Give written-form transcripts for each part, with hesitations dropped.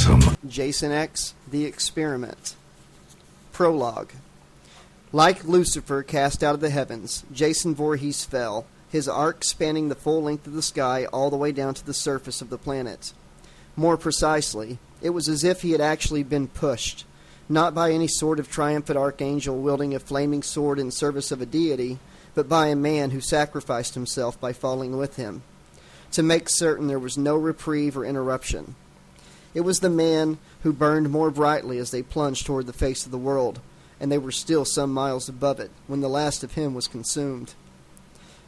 awesome. Jason X, The Experiment. Prologue. Like Lucifer cast out of the heavens, Jason Voorhees fell, his arc spanning the full length of the sky all the way down to the surface of the planet. More precisely, it was as if he had actually been pushed, not by any sort of triumphant archangel wielding a flaming sword in service of a deity, but by a man who sacrificed himself by falling with him, to make certain there was no reprieve or interruption. It was the man who burned more brightly as they plunged toward the face of the world, and they were still some miles above it when the last of him was consumed.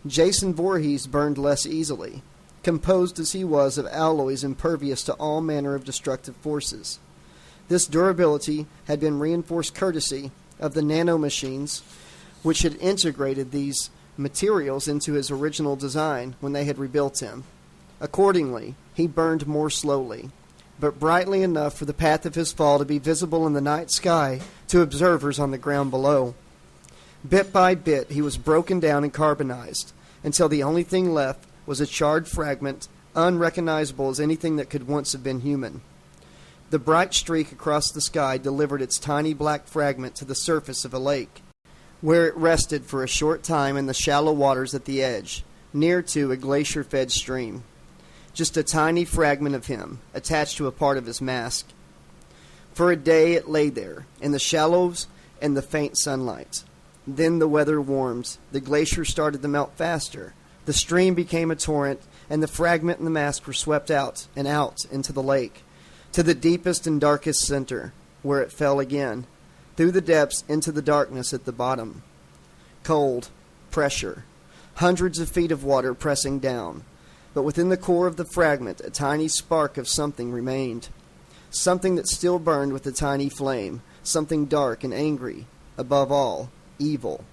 Jason Voorhees burned less easily, composed as he was of alloys impervious to all manner of destructive forces. This durability had been reinforced courtesy of the nanomachines which had integrated these materials into his original design when they had rebuilt him. Accordingly, he burned more slowly, but brightly enough for the path of his fall to be visible in the night sky to observers on the ground below. Bit by bit, he was broken down and carbonized, until the only thing left was a charred fragment, unrecognizable as anything that could once have been human. The bright streak across the sky delivered its tiny black fragment to the surface of a lake, where it rested for a short time in the shallow waters at the edge, near to a glacier-fed stream. Just a tiny fragment of him, attached to a part of his mask. For a day it lay there, in the shallows and the faint sunlight. Then the weather warmed, the glacier started to melt faster, the stream became a torrent, and the fragment and the mask were swept out and out into the lake, to the deepest and darkest center, where it fell again, through the depths into the darkness at the bottom. Cold, pressure, hundreds of feet of water pressing down, but within the core of the fragment a tiny spark of something remained, something that still burned with a tiny flame, something dark and angry, above all, evil.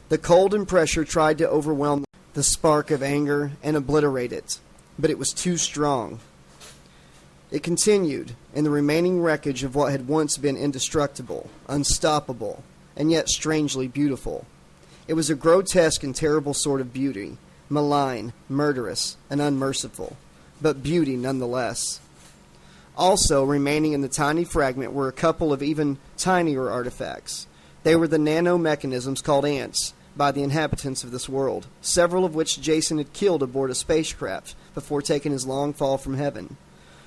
The cold and pressure tried to overwhelm the spark of anger and obliterate it, but it was too strong. It continued, in the remaining wreckage of what had once been indestructible, unstoppable, and yet strangely beautiful. It was a grotesque and terrible sort of beauty, malign, murderous, and unmerciful, but beauty nonetheless. Also remaining in the tiny fragment were a couple of even tinier artifacts. They were the nanomechanisms called ants by the inhabitants of this world, several of which Jason had killed aboard a spacecraft before taking his long fall from heaven.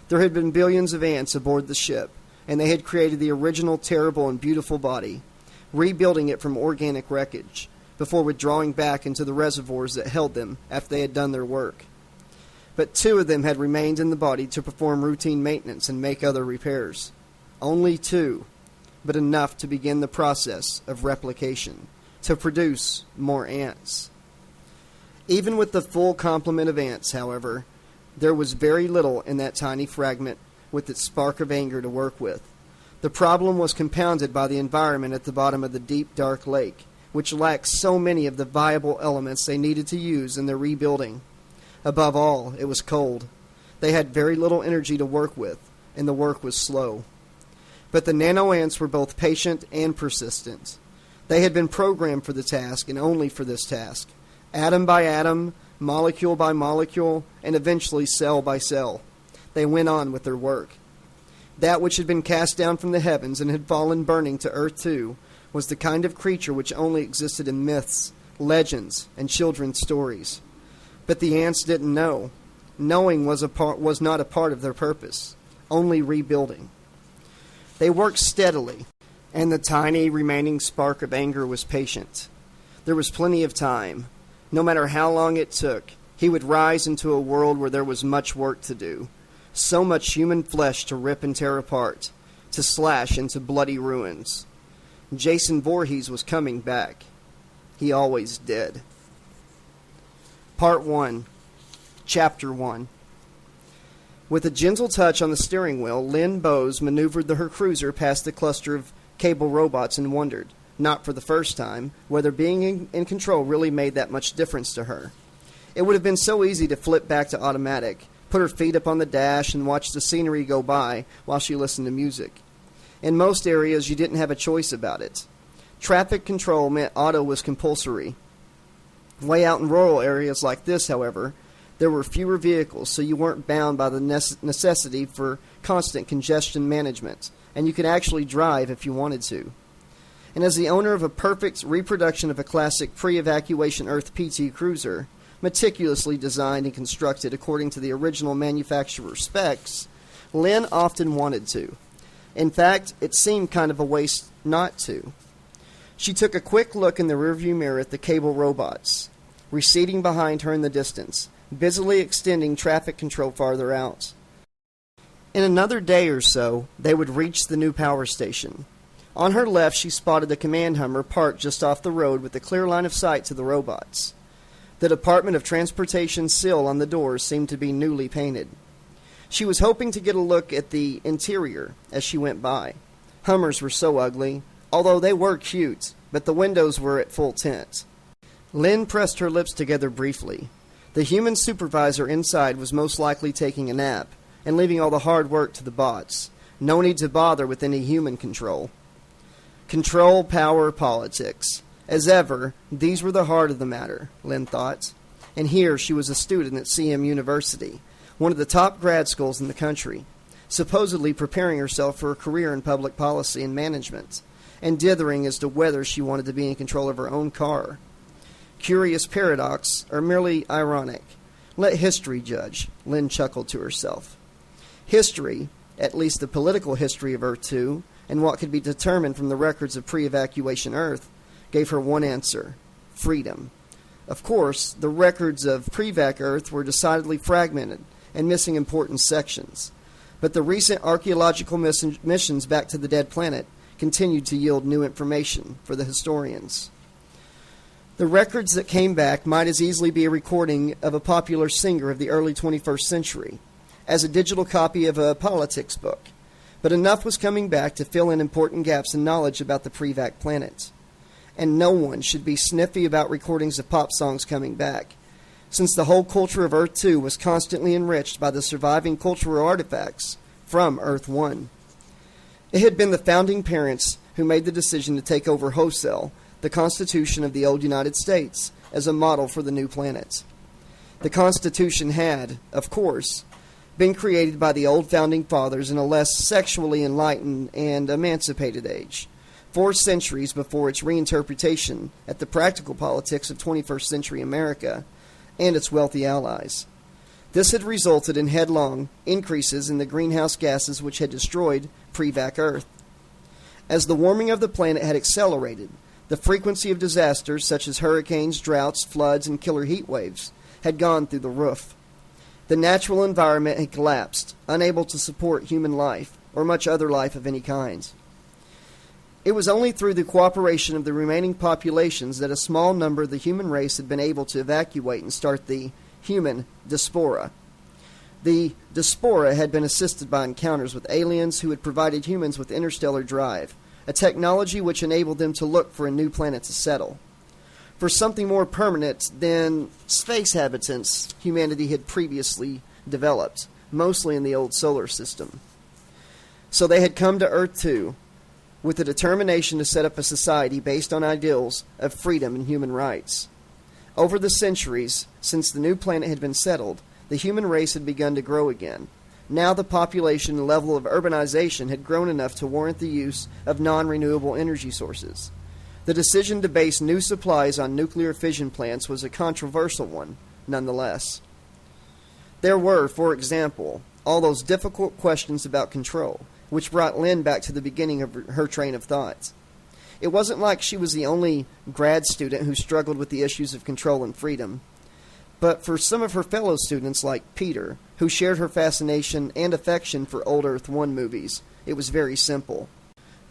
There had been billions of ants aboard the ship, and they had created the original terrible and beautiful body, rebuilding it from organic wreckage, before withdrawing back into the reservoirs that held them after they had done their work. But 2 of them had remained in the body to perform routine maintenance and make other repairs. Only 2, but enough to begin the process of replication, to produce more ants. Even with the full complement of ants, however, there was very little in that tiny fragment with its spark of anger to work with. The problem was compounded by the environment at the bottom of the deep, dark lake, which lacked so many of the viable elements they needed to use in their rebuilding. Above all, it was cold. They had very little energy to work with, and the work was slow. But the nano-ants were both patient and persistent. They had been programmed for the task, and only for this task. Atom by atom, molecule by molecule, and eventually cell by cell, they went on with their work. That which had been cast down from the heavens and had fallen burning to earth too was the kind of creature which only existed in myths, legends, and children's stories. But the ants didn't know. Knowing was not a part of their purpose, only rebuilding. They worked steadily, and the tiny remaining spark of anger was patient. There was plenty of time. No matter how long it took, he would rise into a world where there was much work to do, so much human flesh to rip and tear apart, to slash into bloody ruins. Jason Voorhees was coming back. He always did. Part 1, Chapter 1. With a gentle touch on the steering wheel, Lynn Bowes maneuvered her cruiser past the cluster of cable robots and wondered, not for the first time, whether being in control really made that much difference to her. It would have been so easy to flip back to automatic, put her feet up on the dash and watch the scenery go by while she listened to music. In most areas, you didn't have a choice about it. Traffic control meant auto was compulsory. Way out in rural areas like this, however, There were fewer vehicles, so you weren't bound by the necessity for constant congestion management, and you could actually drive if you wanted to. And as the owner of a perfect reproduction of a classic pre-evacuation Earth PT cruiser, meticulously designed and constructed according to the original manufacturer's specs, Lynn often wanted to. In fact, it seemed kind of a waste not to. She took a quick look in the rearview mirror at the cable robots, receding behind her in the distance, busily extending traffic control farther out. In another day or so, they would reach the new power station. On her left, she spotted the command Hummer parked just off the road with a clear line of sight to the robots. The Department of Transportation seal on the doors seemed to be newly painted. She was hoping to get a look at the interior as she went by. Hummers were so ugly, although they were cute, but the windows were at full tint. Lynn pressed her lips together briefly. The human supervisor inside was most likely taking a nap and leaving all the hard work to the bots. No need to bother with any human control. Control, power, politics. As ever, these were the heart of the matter, Lynn thought. And here she was a student at CM University, one of the top grad schools in the country, supposedly preparing herself for a career in public policy and management, and dithering as to whether she wanted to be in control of her own car. Curious paradox, or merely ironic. Let history judge, Lynn chuckled to herself. History, at least the political history of Earth 2, and what could be determined from the records of pre-evacuation Earth, gave her one answer: freedom. Of course, the records of pre-vac Earth were decidedly fragmented and missing important sections, but the recent archaeological missions back to the dead planet continued to yield new information for the historians. The records that came back might as easily be a recording of a popular singer of the early 21st century as a digital copy of a politics book, but enough was coming back to fill in important gaps in knowledge about the pre-vac planet. And no one should be sniffy about recordings of pop songs coming back, since the whole culture of Earth 2 was constantly enriched by the surviving cultural artifacts from Earth 1. It had been the founding parents who made the decision to take over wholesale the Constitution of the old United States as a model for the new planet. The Constitution had, of course, been created by the old founding fathers in a less sexually enlightened and emancipated age, 4 centuries before its reinterpretation at the practical politics of 21st century America and its wealthy allies. This had resulted in headlong increases in the greenhouse gases which had destroyed pre-vac Earth. As the warming of the planet had accelerated, the frequency of disasters such as hurricanes, droughts, floods, and killer heat waves had gone through the roof. The natural environment had collapsed, unable to support human life or much other life of any kind. It was only through the cooperation of the remaining populations that a small number of the human race had been able to evacuate and start the human diaspora. The diaspora had been assisted by encounters with aliens who had provided humans with interstellar drive, a technology which enabled them to look for a new planet to settle. For something more permanent than space habitants humanity had previously developed, mostly in the old solar system. So they had come to Earth 2, with the determination to set up a society based on ideals of freedom and human rights. Over the centuries, since the new planet had been settled, the human race had begun to grow again. Now the population and level of urbanization had grown enough to warrant the use of non-renewable energy sources. The decision to base new supplies on nuclear fission plants was a controversial one, nonetheless. There were, for example, all those difficult questions about control, which brought Lynn back to the beginning of her train of thought. It wasn't like she was the only grad student who struggled with the issues of control and freedom. But for some of her fellow students, like Peter, who shared her fascination and affection for old Earth 1 movies, it was very simple.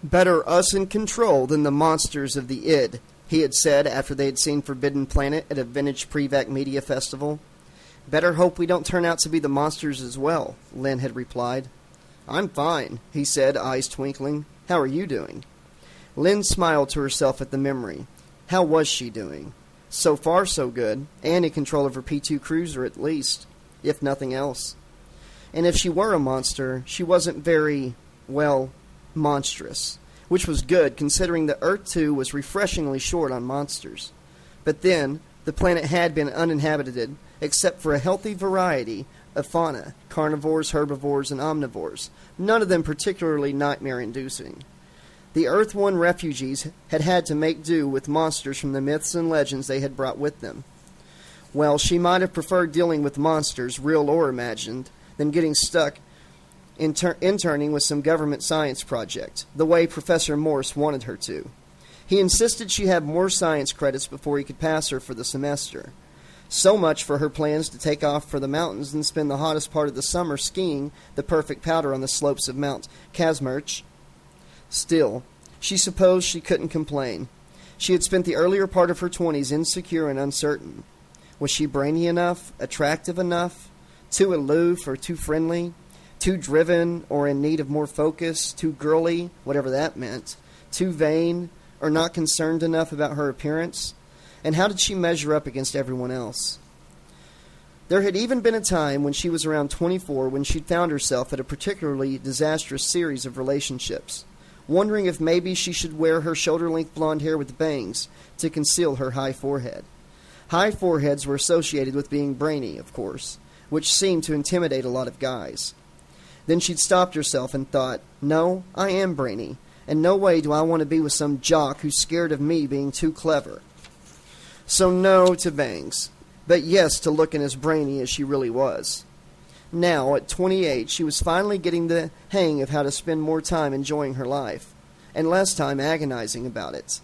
"Better us in control than the monsters of the id," he had said after they had seen Forbidden Planet at a vintage pre-vac media festival. "Better hope we don't turn out to be the monsters as well," Lynn had replied. "I'm fine," he said, eyes twinkling. "How are you doing?" Lynn smiled to herself at the memory. How was she doing? So far, so good, and in control of her P2 cruiser at least, if nothing else. And if she were a monster, she wasn't very, well, monstrous, which was good considering that Earth 2 was refreshingly short on monsters. But then, the planet had been uninhabited except for a healthy variety of fauna, carnivores, herbivores, and omnivores, none of them particularly nightmare-inducing. The Earth-One refugees had had to make do with monsters from the myths and legends they had brought with them. Well, she might have preferred dealing with monsters, real or imagined, than getting stuck interning with some government science project, the way Professor Morse wanted her to. He insisted she have more science credits before he could pass her for the semester. So much for her plans to take off for the mountains and spend the hottest part of the summer skiing the perfect powder on the slopes of Mount Kazmerch. Still, she supposed she couldn't complain. She had spent the earlier part of her 20s insecure and uncertain. Was she brainy enough, attractive enough, too aloof or too friendly, too driven or in need of more focus, too girly, whatever that meant, too vain, or not concerned enough about her appearance? And how did she measure up against everyone else? There had even been a time when she was around 24 when she'd found herself at a particularly disastrous series of relationships, wondering if maybe she should wear her shoulder-length blonde hair with bangs to conceal her high forehead. High foreheads were associated with being brainy, of course, which seemed to intimidate a lot of guys. Then she'd stopped herself and thought, no, I am brainy, and no way do I want to be with some jock who's scared of me being too clever. So no to bangs, but yes to looking as brainy as she really was. Now, at 28, she was finally getting the hang of how to spend more time enjoying her life, and less time agonizing about it.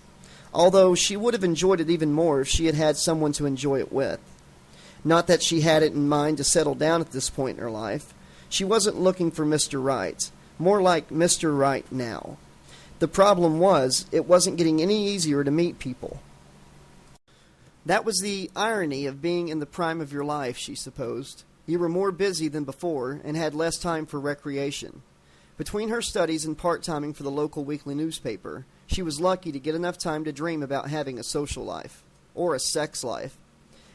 Although she would have enjoyed it even more if she had had someone to enjoy it with. Not that she had it in mind to settle down at this point in her life. She wasn't looking for Mr. Right, more like Mr. Right now. The problem was, it wasn't getting any easier to meet people. That was the irony of being in the prime of your life, she supposed. You were more busy than before and had less time for recreation. Between her studies and part-timing for the local weekly newspaper, she was lucky to get enough time to dream about having a social life, or a sex life.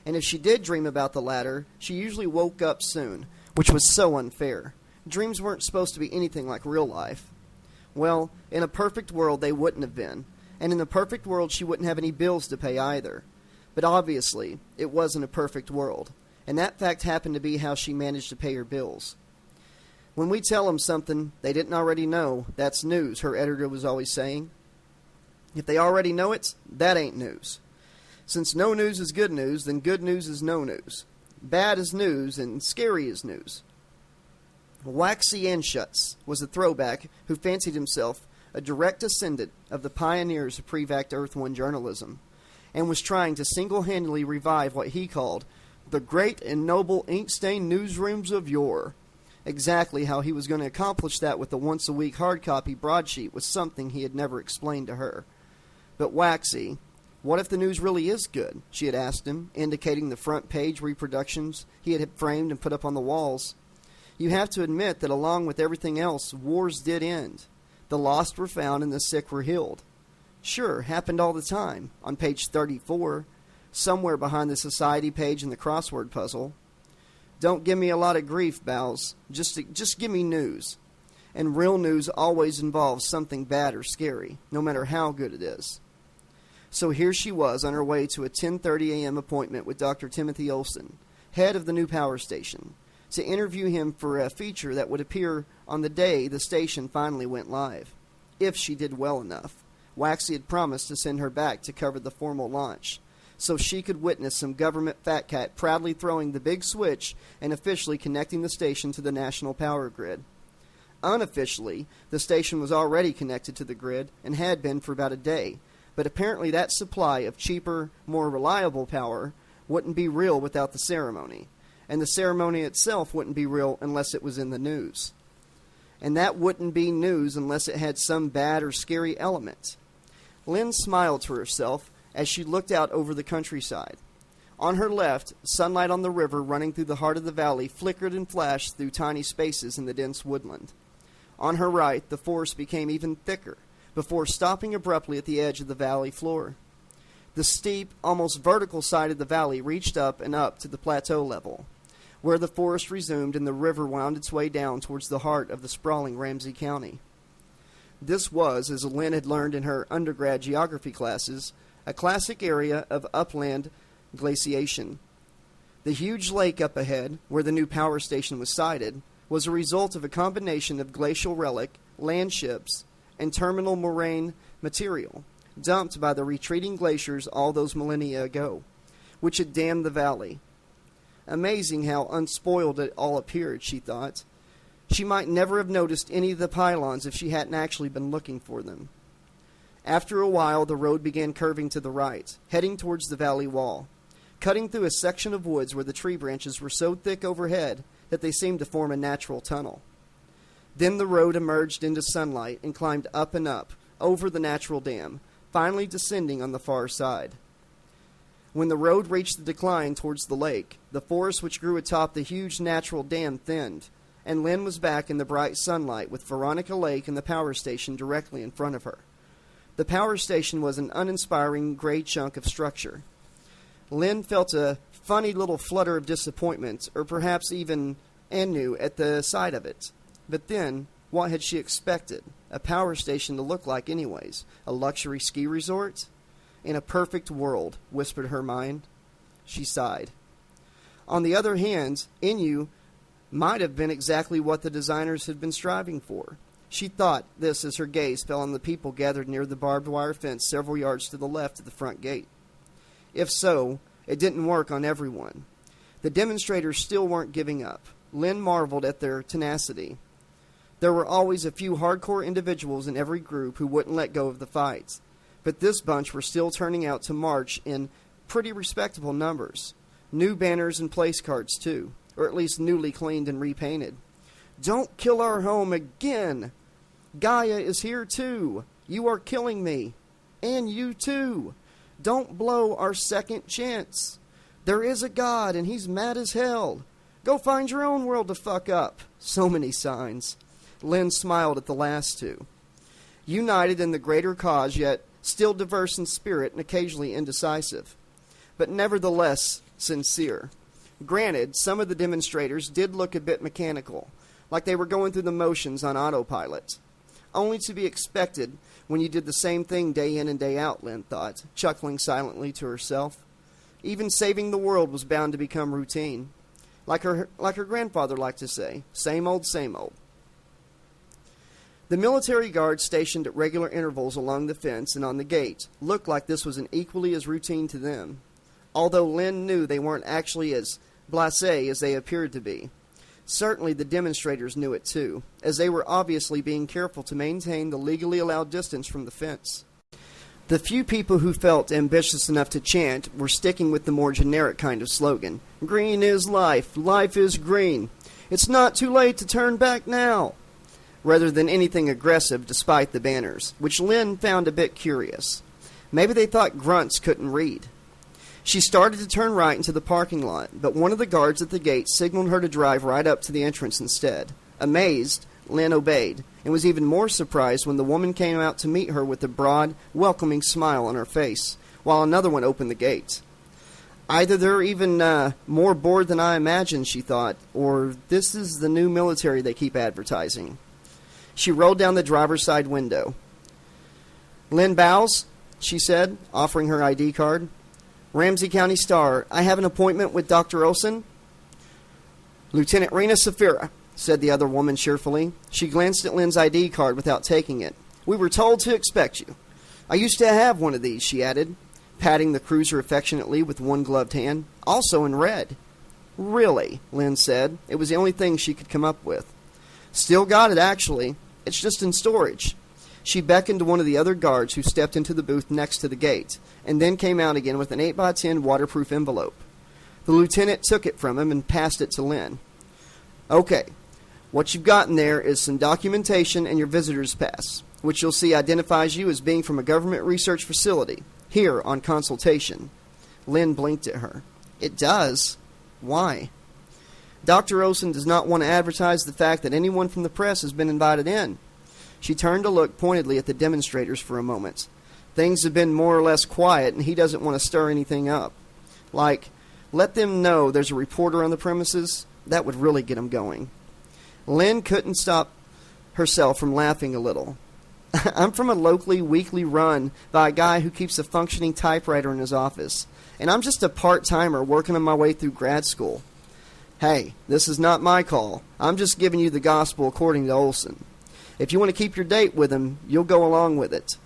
And if she did dream about the latter, she usually woke up soon, which was so unfair. Dreams weren't supposed to be anything like real life. Well, in a perfect world they wouldn't have been, and in a perfect world she wouldn't have any bills to pay either. But obviously, it wasn't a perfect world, and that fact happened to be how she managed to pay her bills. When we tell them something they didn't already know, that's news, her editor was always saying. If they already know it, that ain't news. Since no news is good news, then good news is no news. Bad is news, and scary is news. Waxy Anschutz was a throwback who fancied himself a direct descendant of the pioneers of pre-vac Earth-One journalism, and was trying to single-handedly revive what he called the great and noble ink-stained newsrooms of yore. Exactly how he was going to accomplish that with the once-a-week hard-copy broadsheet was something he had never explained to her. But Waxy, what if the news really is good? She had asked him, indicating the front-page reproductions he had framed and put up on the walls. You have to admit that along with everything else, wars did end. The lost were found and the sick were healed. Sure, happened all the time. On page 34, somewhere behind the society page in the crossword puzzle. Don't give me a lot of grief, Bowles. Just give me news. And real news always involves something bad or scary, no matter how good it is. So here she was on her way to a 10:30 a.m. appointment with Dr. Timothy Olson, head of the new power station, to interview him for a feature that would appear on the day the station finally went live, if she did well enough. Waxy had promised to send her back to cover the formal launch, so she could witness some government fat cat proudly throwing the big switch and officially connecting the station to the national power grid. Unofficially, the station was already connected to the grid and had been for about a day, but apparently that supply of cheaper, more reliable power wouldn't be real without the ceremony, and the ceremony itself wouldn't be real unless it was in the news. And that wouldn't be news unless it had some bad or scary element. Lynn smiled to herself as she looked out over the countryside. On her left, sunlight on the river running through the heart of the valley flickered and flashed through tiny spaces in the dense woodland. On her right, the forest became even thicker, before stopping abruptly at the edge of the valley floor. The steep, almost vertical side of the valley reached up and up to the plateau level, where the forest resumed and the river wound its way down towards the heart of the sprawling Ramsey County. This was, as Lynn had learned in her undergrad geography classes, a classic area of upland glaciation. The huge lake up ahead, where the new power station was sited, was a result of a combination of glacial relic, land ships, and terminal moraine material dumped by the retreating glaciers all those millennia ago, which had dammed the valley. Amazing how unspoiled it all appeared, she thought. She might never have noticed any of the pylons if she hadn't actually been looking for them. After a while, the road began curving to the right, heading towards the valley wall, cutting through a section of woods where the tree branches were so thick overhead that they seemed to form a natural tunnel. Then the road emerged into sunlight and climbed up and up, over the natural dam, finally descending on the far side. When the road reached the decline towards the lake, the forest which grew atop the huge natural dam thinned, and Lynn was back in the bright sunlight with Veronica Lake and the power station directly in front of her. The power station was an uninspiring gray chunk of structure. Lynn felt a funny little flutter of disappointment, or perhaps even ennui at the sight of it. But then, what had she expected a power station to look like anyways? A luxury ski resort? In a perfect world, whispered her mind. She sighed. On the other hand, ennui might have been exactly what the designers had been striving for. She thought this as her gaze fell on the people gathered near the barbed wire fence several yards to the left of the front gate. If so, it didn't work on everyone. The demonstrators still weren't giving up. Lynn marveled at their tenacity. There were always a few hardcore individuals in every group who wouldn't let go of the fight, but this bunch were still turning out to march in pretty respectable numbers. New banners and place cards, too, or at least newly cleaned and repainted. Don't kill our home again! Gaia is here, too! You are killing me! And you, too! Don't blow our second chance! There is a God, and he's mad as hell! Go find your own world to fuck up! So many signs. Lynn smiled at the last two. United in the greater cause, yet still diverse in spirit and occasionally indecisive, but nevertheless sincere. Granted, some of the demonstrators did look a bit mechanical, like they were going through the motions on autopilot. Only to be expected when you did the same thing day in and day out, Lynn thought, chuckling silently to herself. Even saving the world was bound to become routine. Like her grandfather liked to say, same old, same old. The military guards stationed at regular intervals along the fence and on the gate looked like this was an equally as routine to them, although Lynn knew they weren't actually as blasé as they appeared to be. Certainly the demonstrators knew it too, as they were obviously being careful to maintain the legally allowed distance from the fence. The few people who felt ambitious enough to chant were sticking with the more generic kind of slogan. Green is life. Life is green. It's not too late to turn back now. Rather than anything aggressive despite the banners, which Lynn found a bit curious. Maybe they thought grunts couldn't read. She started to turn right into the parking lot, but one of the guards at the gate signaled her to drive right up to the entrance instead. Amazed, Lynn obeyed, and was even more surprised when the woman came out to meet her with a broad, welcoming smile on her face, while another one opened the gate. Either they're even more bored than I imagined, she thought, or this is the new military they keep advertising. She rolled down the driver's side window. Lynn Bowles, she said, offering her ID card. Ramsey County Star, I have an appointment with Dr. Olson. Lieutenant Rena Safira, said the other woman cheerfully. She glanced at Lynn's ID card without taking it. We were told to expect you. I used to have one of these, she added, patting the cruiser affectionately with one gloved hand, also in red. Really, Lynn said. It was the only thing she could come up with. Still got it, actually. It's just in storage. She beckoned to one of the other guards who stepped into the booth next to the gate, and then came out again with an 8x10 waterproof envelope. The lieutenant took it from him and passed it to Lynn. Okay, what you've got in there is some documentation and your visitor's pass, which you'll see identifies you as being from a government research facility, here on consultation. Lynn blinked at her. It does? Why? Dr. Olson does not want to advertise the fact that anyone from the press has been invited in. She turned to look pointedly at the demonstrators for a moment. Things have been more or less quiet, and he doesn't want to stir anything up. Like, let them know there's a reporter on the premises. That would really get them going. Lynn couldn't stop herself from laughing a little. I'm from a locally weekly run by a guy who keeps a functioning typewriter in his office, and I'm just a part-timer working on my way through grad school. Hey, this is not my call. I'm just giving you the gospel according to Olson. If you want to keep your date with him, you'll go along with it.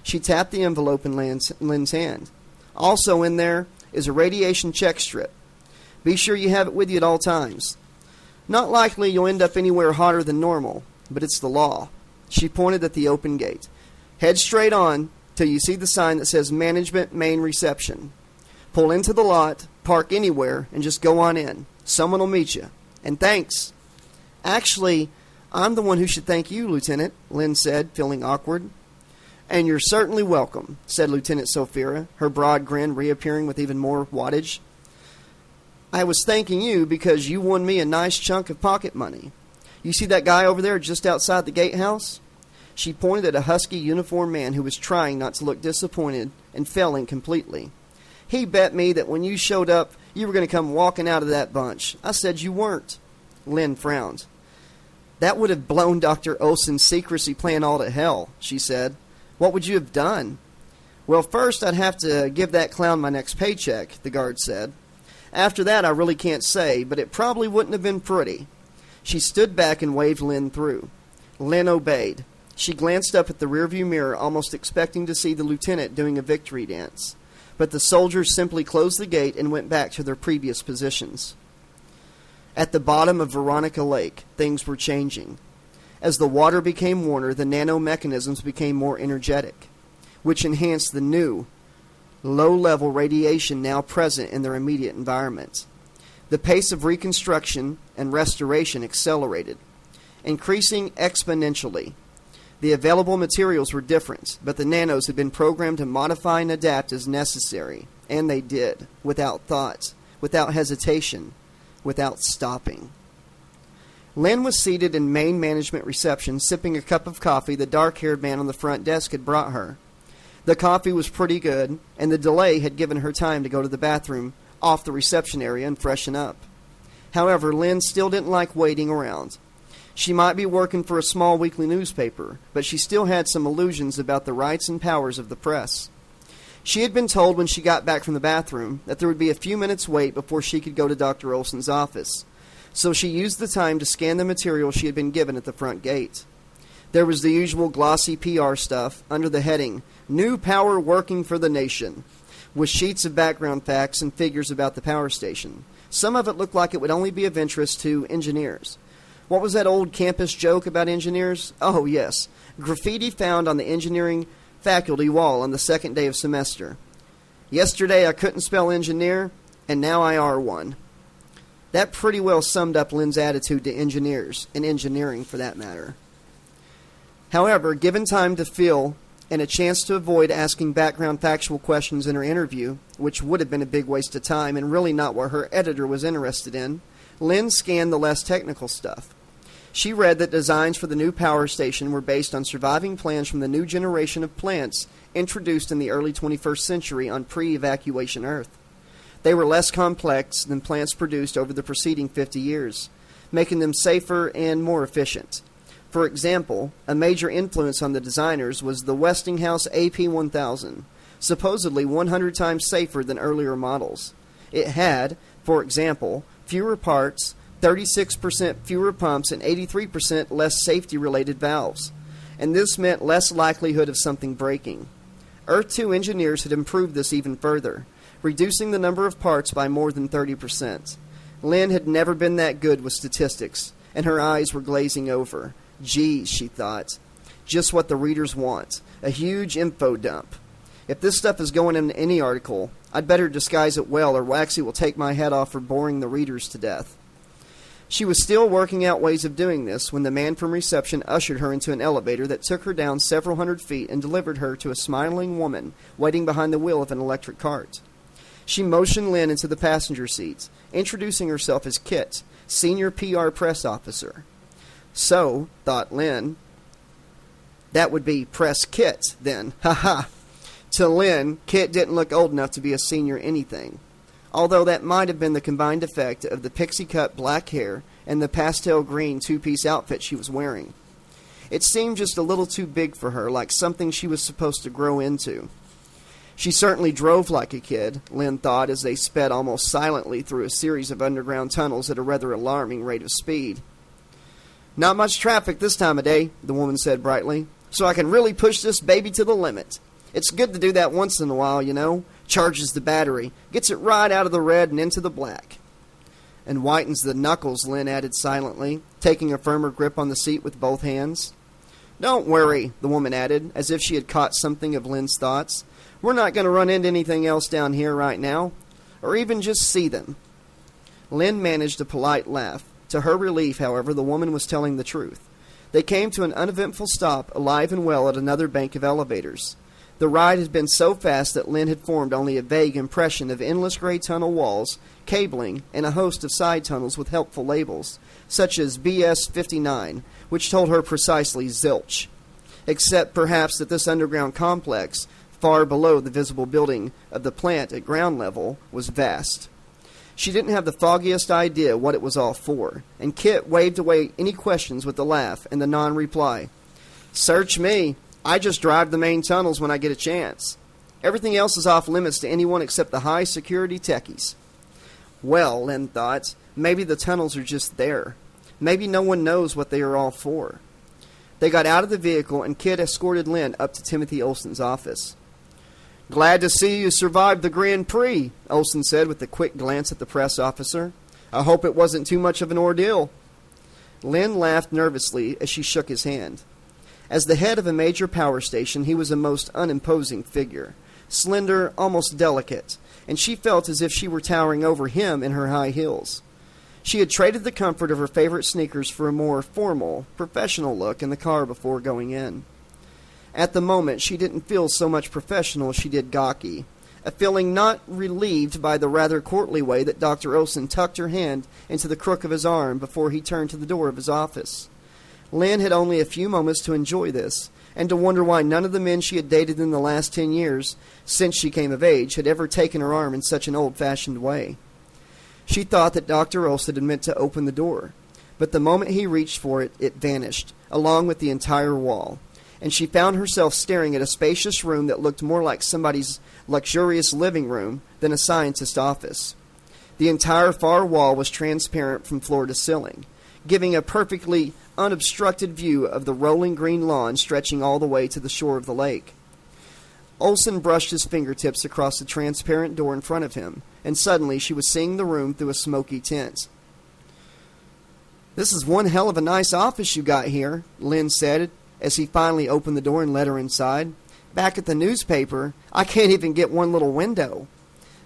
She tapped the envelope in Lynn's hand. Also in there is a radiation check strip. Be sure you have it with you at all times. Not likely you'll end up anywhere hotter than normal, but it's the law. She pointed at the open gate. Head straight on till you see the sign that says Management Main Reception. Pull into the lot, park anywhere, and just go on in. Someone will meet you. And thanks. Actually, I'm the one who should thank you, Lieutenant, Lynn said, feeling awkward. And you're certainly welcome, said Lieutenant Sophia, her broad grin reappearing with even more wattage. I was thanking you because you won me a nice chunk of pocket money. You see that guy over there just outside the gatehouse? She pointed at a husky uniformed man who was trying not to look disappointed and failing completely. He bet me that when you showed up, you were going to come walking out of that bunch. I said you weren't. Lynn frowned. That would have blown Dr. Olson's secrecy plan all to hell, she said. What would you have done? Well, first I'd have to give that clown my next paycheck, the guard said. After that, I really can't say, but it probably wouldn't have been pretty. She stood back and waved Lynn through. Lynn obeyed. She glanced up at the rearview mirror, almost expecting to see the lieutenant doing a victory dance. But the soldiers simply closed the gate and went back to their previous positions. At the bottom of Veronica Lake, things were changing. As the water became warmer, the nanomechanisms became more energetic, which enhanced the new, low-level radiation now present in their immediate environment. The pace of reconstruction and restoration accelerated, increasing exponentially. The available materials were different, but the nanos had been programmed to modify and adapt as necessary, and they did, without thought, without hesitation, without stopping. Lynn was seated in main management reception, sipping a cup of coffee the dark-haired man on the front desk had brought her. The coffee was pretty good, and the delay had given her time to go to the bathroom off the reception area and freshen up. However, Lynn still didn't like waiting around. She might be working for a small weekly newspaper, but she still had some illusions about the rights and powers of the press. She had been told when she got back from the bathroom that there would be a few minutes wait before she could go to Dr. Olson's office, so she used the time to scan the material she had been given at the front gate. There was the usual glossy PR stuff under the heading, New Power Working for the Nation, with sheets of background facts and figures about the power station. Some of it looked like it would only be of interest to engineers. What was that old campus joke about engineers? Oh, yes. Graffiti found on the engineering faculty wall on the second day of semester. Yesterday I couldn't spell engineer, and now I are one. That pretty well summed up Lynn's attitude to engineers, and engineering for that matter. However, given time to feel and a chance to avoid asking background factual questions in her interview, which would have been a big waste of time and really not what her editor was interested in, Lynn scanned the less technical stuff. She read that designs for the new power station were based on surviving plans from the new generation of plants introduced in the early 21st century on pre-evacuation Earth. They were less complex than plants produced over the preceding 50 years, making them safer and more efficient. For example, a major influence on the designers was the Westinghouse AP1000, supposedly 100 times safer than earlier models. It had, for example, fewer parts, 36% fewer pumps, and 83% less safety-related valves. And this meant less likelihood of something breaking. Earth 2 engineers had improved this even further, reducing the number of parts by more than 30%. Lynn had never been that good with statistics, and her eyes were glazing over. Geez, she thought. Just what the readers want. A huge info dump. If this stuff is going in any article, I'd better disguise it well, or Waxy will take my head off for boring the readers to death. She was still working out ways of doing this when the man from reception ushered her into an elevator that took her down several hundred feet and delivered her to a smiling woman waiting behind the wheel of an electric cart. She motioned Lynn into the passenger seat, introducing herself as Kit, senior PR press officer. So, thought Lynn, that would be Press Kit, then. Ha ha! To Lynn, Kit didn't look old enough to be a senior anything, although that might have been the combined effect of the pixie-cut black hair and the pastel green two-piece outfit she was wearing. It seemed just a little too big for her, like something she was supposed to grow into. She certainly drove like a kid, Lynn thought as they sped almost silently through a series of underground tunnels at a rather alarming rate of speed. "Not much traffic this time of day," the woman said brightly, "so I can really push this baby to the limit. It's good to do that once in a while, you know. Charges the battery, gets it right out of the red and into the black." "And whitens the knuckles," Lynn added silently, taking a firmer grip on the seat with both hands. "Don't worry," the woman added, as if she had caught something of Lynn's thoughts. "We're not going to run into anything else down here right now, or even just see them." Lynn managed a polite laugh. To her relief, however, the woman was telling the truth. They came to an uneventful stop, alive and well, at another bank of elevators. The ride had been so fast that Lynn had formed only a vague impression of endless gray tunnel walls, cabling, and a host of side tunnels with helpful labels, such as BS 59, which told her precisely zilch. Except perhaps that this underground complex, far below the visible building of the plant at ground level, was vast. She didn't have the foggiest idea what it was all for, and Kit waved away any questions with a laugh and the non-reply. "Search me. I just drive the main tunnels when I get a chance. Everything else is off limits to anyone except the high-security techies." Well, Lynn thought, maybe the tunnels are just there. Maybe no one knows what they are all for. They got out of the vehicle, and Kit escorted Lynn up to Timothy Olson's office. "Glad to see you survived the Grand Prix," Olson said with a quick glance at the press officer. "I hope it wasn't too much of an ordeal." Lynn laughed nervously as she shook his hand. As the head of a major power station, he was a most unimposing figure, slender, almost delicate, and she felt as if she were towering over him in her high heels. She had traded the comfort of her favorite sneakers for a more formal, professional look in the car before going in. At the moment, she didn't feel so much professional as she did gawky, a feeling not relieved by the rather courtly way that Dr. Olson tucked her hand into the crook of his arm before he turned to the door of his office. Lynn had only a few moments to enjoy this, and to wonder why none of the men she had dated in the last 10 years, since she came of age, had ever taken her arm in such an old-fashioned way. She thought that Dr. Olson had meant to open the door, but the moment he reached for it, it vanished, along with the entire wall, and she found herself staring at a spacious room that looked more like somebody's luxurious living room than a scientist's office. The entire far wall was transparent from floor to ceiling, giving a perfectly unobstructed view of the rolling green lawn stretching all the way to the shore of the lake. Olson brushed his fingertips across the transparent door in front of him, and suddenly she was seeing the room through a smoky tint. "This is one hell of a nice office you got here," Lynn said, as he finally opened the door and let her inside. "Back at the newspaper, I can't even get one little window."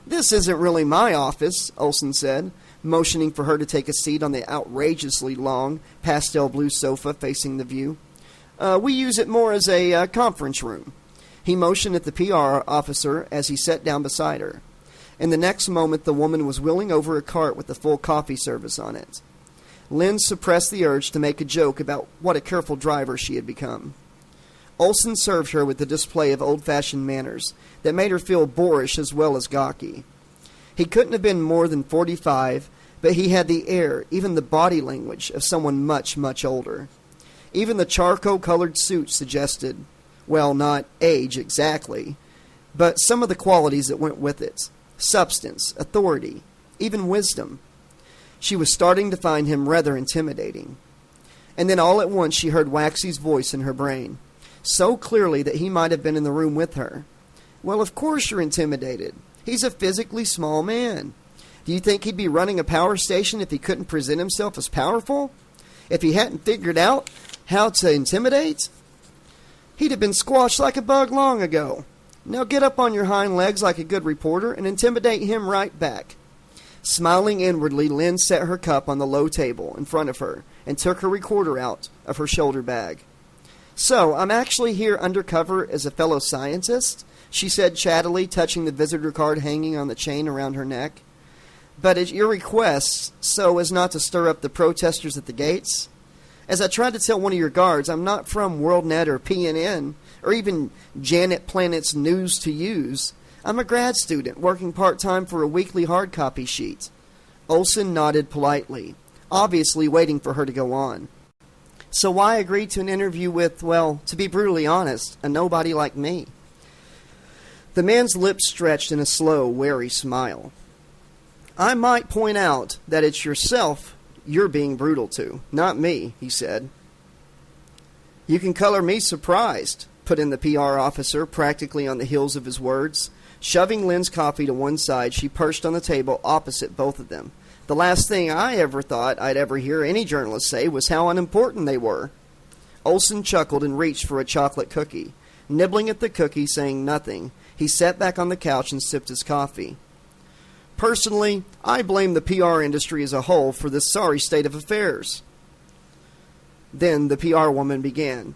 "This isn't really my office," Olson said, motioning for her to take a seat on the outrageously long, pastel blue sofa facing the view. We use it more as a conference room." He motioned at the PR officer as he sat down beside her. In the next moment, the woman was wheeling over a cart with a full coffee service on it. Lynn suppressed the urge to make a joke about what a careful driver she had become. Olson served her with a display of old-fashioned manners that made her feel boorish as well as gawky. He couldn't have been more than 45, but he had the air, even the body language, of someone much, much older. Even the charcoal-colored suit suggested, well, not age exactly, but some of the qualities that went with it: substance, authority, even wisdom. She was starting to find him rather intimidating. And then all at once she heard Waxy's voice in her brain, so clearly that he might have been in the room with her. "Well, of course you're intimidated. He's a physically small man. Do you think he'd be running a power station if he couldn't present himself as powerful? If he hadn't figured out how to intimidate? He'd have been squashed like a bug long ago. Now get up on your hind legs like a good reporter and intimidate him right back." Smiling inwardly, Lynn set her cup on the low table in front of her and took her recorder out of her shoulder bag. "So, I'm actually here undercover as a fellow scientist," she said chattily, touching the visitor card hanging on the chain around her neck. "But at your request, so as not to stir up the protesters at the gates. As I tried to tell one of your guards, I'm not from WorldNet or PNN, or even Janet Planet's News to Use. I'm a grad student working part-time for a weekly hard copy sheet." Olson nodded politely, obviously waiting for her to go on. So why agree to an interview with, well, to be brutally honest, a nobody like me? The man's lips stretched in a slow, wary smile. I might point out that it's yourself you're being brutal to, not me, he said. You can color me surprised, put in the PR officer, practically on the heels of his words. Shoving Lynn's coffee to one side, she perched on the table opposite both of them. The last thing I ever thought I'd ever hear any journalist say was how unimportant they were. Olson chuckled and reached for a chocolate cookie. Nibbling at the cookie, saying nothing, he sat back on the couch and sipped his coffee. Personally, I blame the PR industry as a whole for this sorry state of affairs. Then the PR woman began.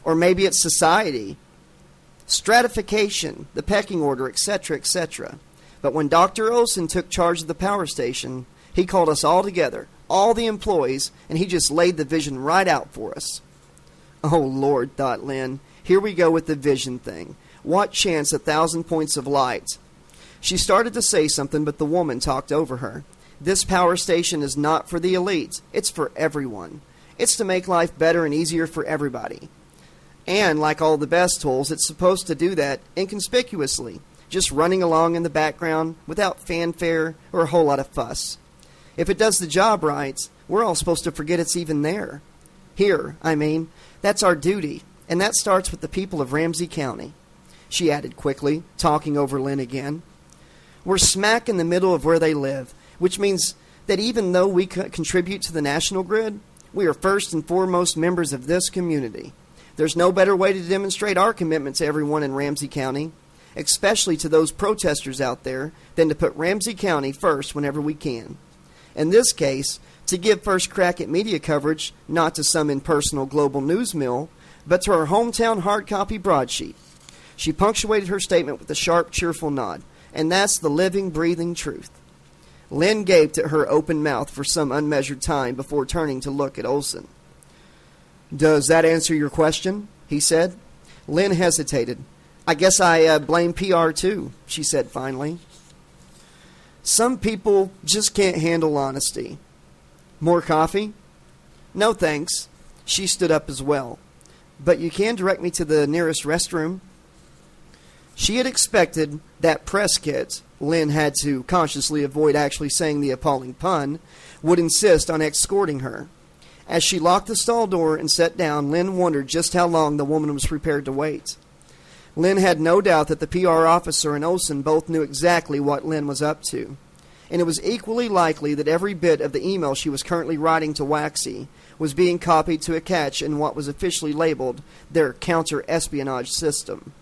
Or maybe it's society. Stratification, the pecking order, etc., etc. But when Dr. Olson took charge of the power station, he called us all together, all the employees, and he just laid the vision right out for us. Oh, Lord, thought Lynn. Here we go with the vision thing. What chance 1,000 points of light? She started to say something, but the woman talked over her. This power station is not for the elite. It's for everyone. It's to make life better and easier for everybody. And, like all the best tools, it's supposed to do that inconspicuously, just running along in the background without fanfare or a whole lot of fuss. If it does the job right, we're all supposed to forget it's even there. Here, I mean, that's our duty, and that starts with the people of Ramsey County. She added quickly, talking over Lynn again. We're smack in the middle of where they live, which means that even though we contribute to the national grid, we are first and foremost members of this community. There's no better way to demonstrate our commitment to everyone in Ramsey County, especially to those protesters out there, than to put Ramsey County first whenever we can. In this case, to give first crack at media coverage, not to some impersonal global news mill, but to our hometown hard copy broadsheet. She punctuated her statement with a sharp, cheerful nod. And that's the living, breathing truth. Lynn gaped at her open mouth for some unmeasured time before turning to look at Olson. Does that answer your question? He said. Lynn hesitated. I guess I blame PR too, she said finally. Some people just can't handle honesty. More coffee? No, thanks. She stood up as well. But you can direct me to the nearest restroom. She had expected that press kit, Lynn had to consciously avoid actually saying the appalling pun, would insist on escorting her. As she locked the stall door and sat down, Lynn wondered just how long the woman was prepared to wait. Lynn had no doubt that the PR officer and Olson both knew exactly what Lynn was up to. And it was equally likely that every bit of the email she was currently writing to Waxy was being copied to a cache in what was officially labeled their counter-espionage system.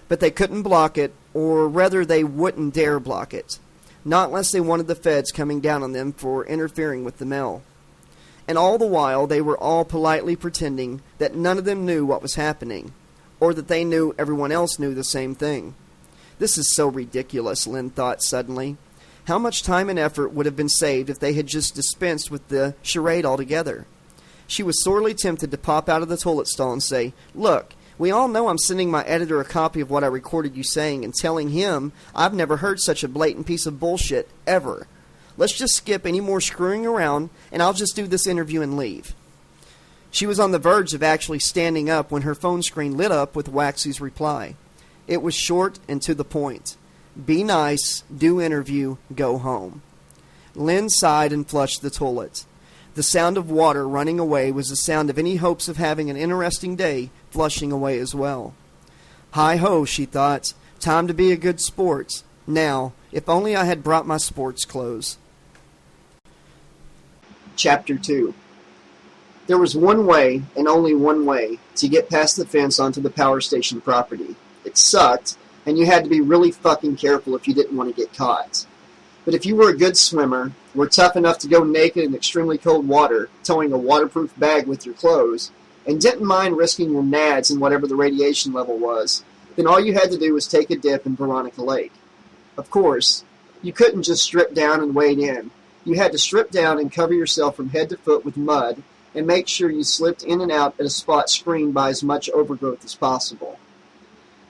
But they couldn't block it, or rather they wouldn't dare block it. Not unless they wanted the feds coming down on them for interfering with the mail. And all the while they were all politely pretending that none of them knew what was happening, or that they knew everyone else knew the same thing. This is so ridiculous, Lynn thought suddenly. How much time and effort would have been saved if they had just dispensed with the charade altogether? She was sorely tempted to pop out of the toilet stall and say, Look, we all know I'm sending my editor a copy of what I recorded you saying and telling him I've never heard such a blatant piece of bullshit, ever. Let's just skip any more screwing around, and I'll just do this interview and leave. She was on the verge of actually standing up when her phone screen lit up with Waxy's reply. It was short and to the point. Be nice, do interview, go home. Lynn sighed and flushed the toilet. The sound of water running away was the sound of any hopes of having an interesting day flushing away as well. Hi-ho, she thought. Time to be a good sport. Now, if only I had brought my sports clothes. Chapter 2. There was one way, and only one way, to get past the fence onto the power station property. It sucked, and you had to be really fucking careful if you didn't want to get caught. But if you were a good swimmer, were tough enough to go naked in extremely cold water, towing a waterproof bag with your clothes, and didn't mind risking your nads in whatever the radiation level was, then all you had to do was take a dip in Veronica Lake. Of course, you couldn't just strip down and wade in. You had to strip down and cover yourself from head to foot with mud, and make sure you slipped in and out at a spot screened by as much overgrowth as possible.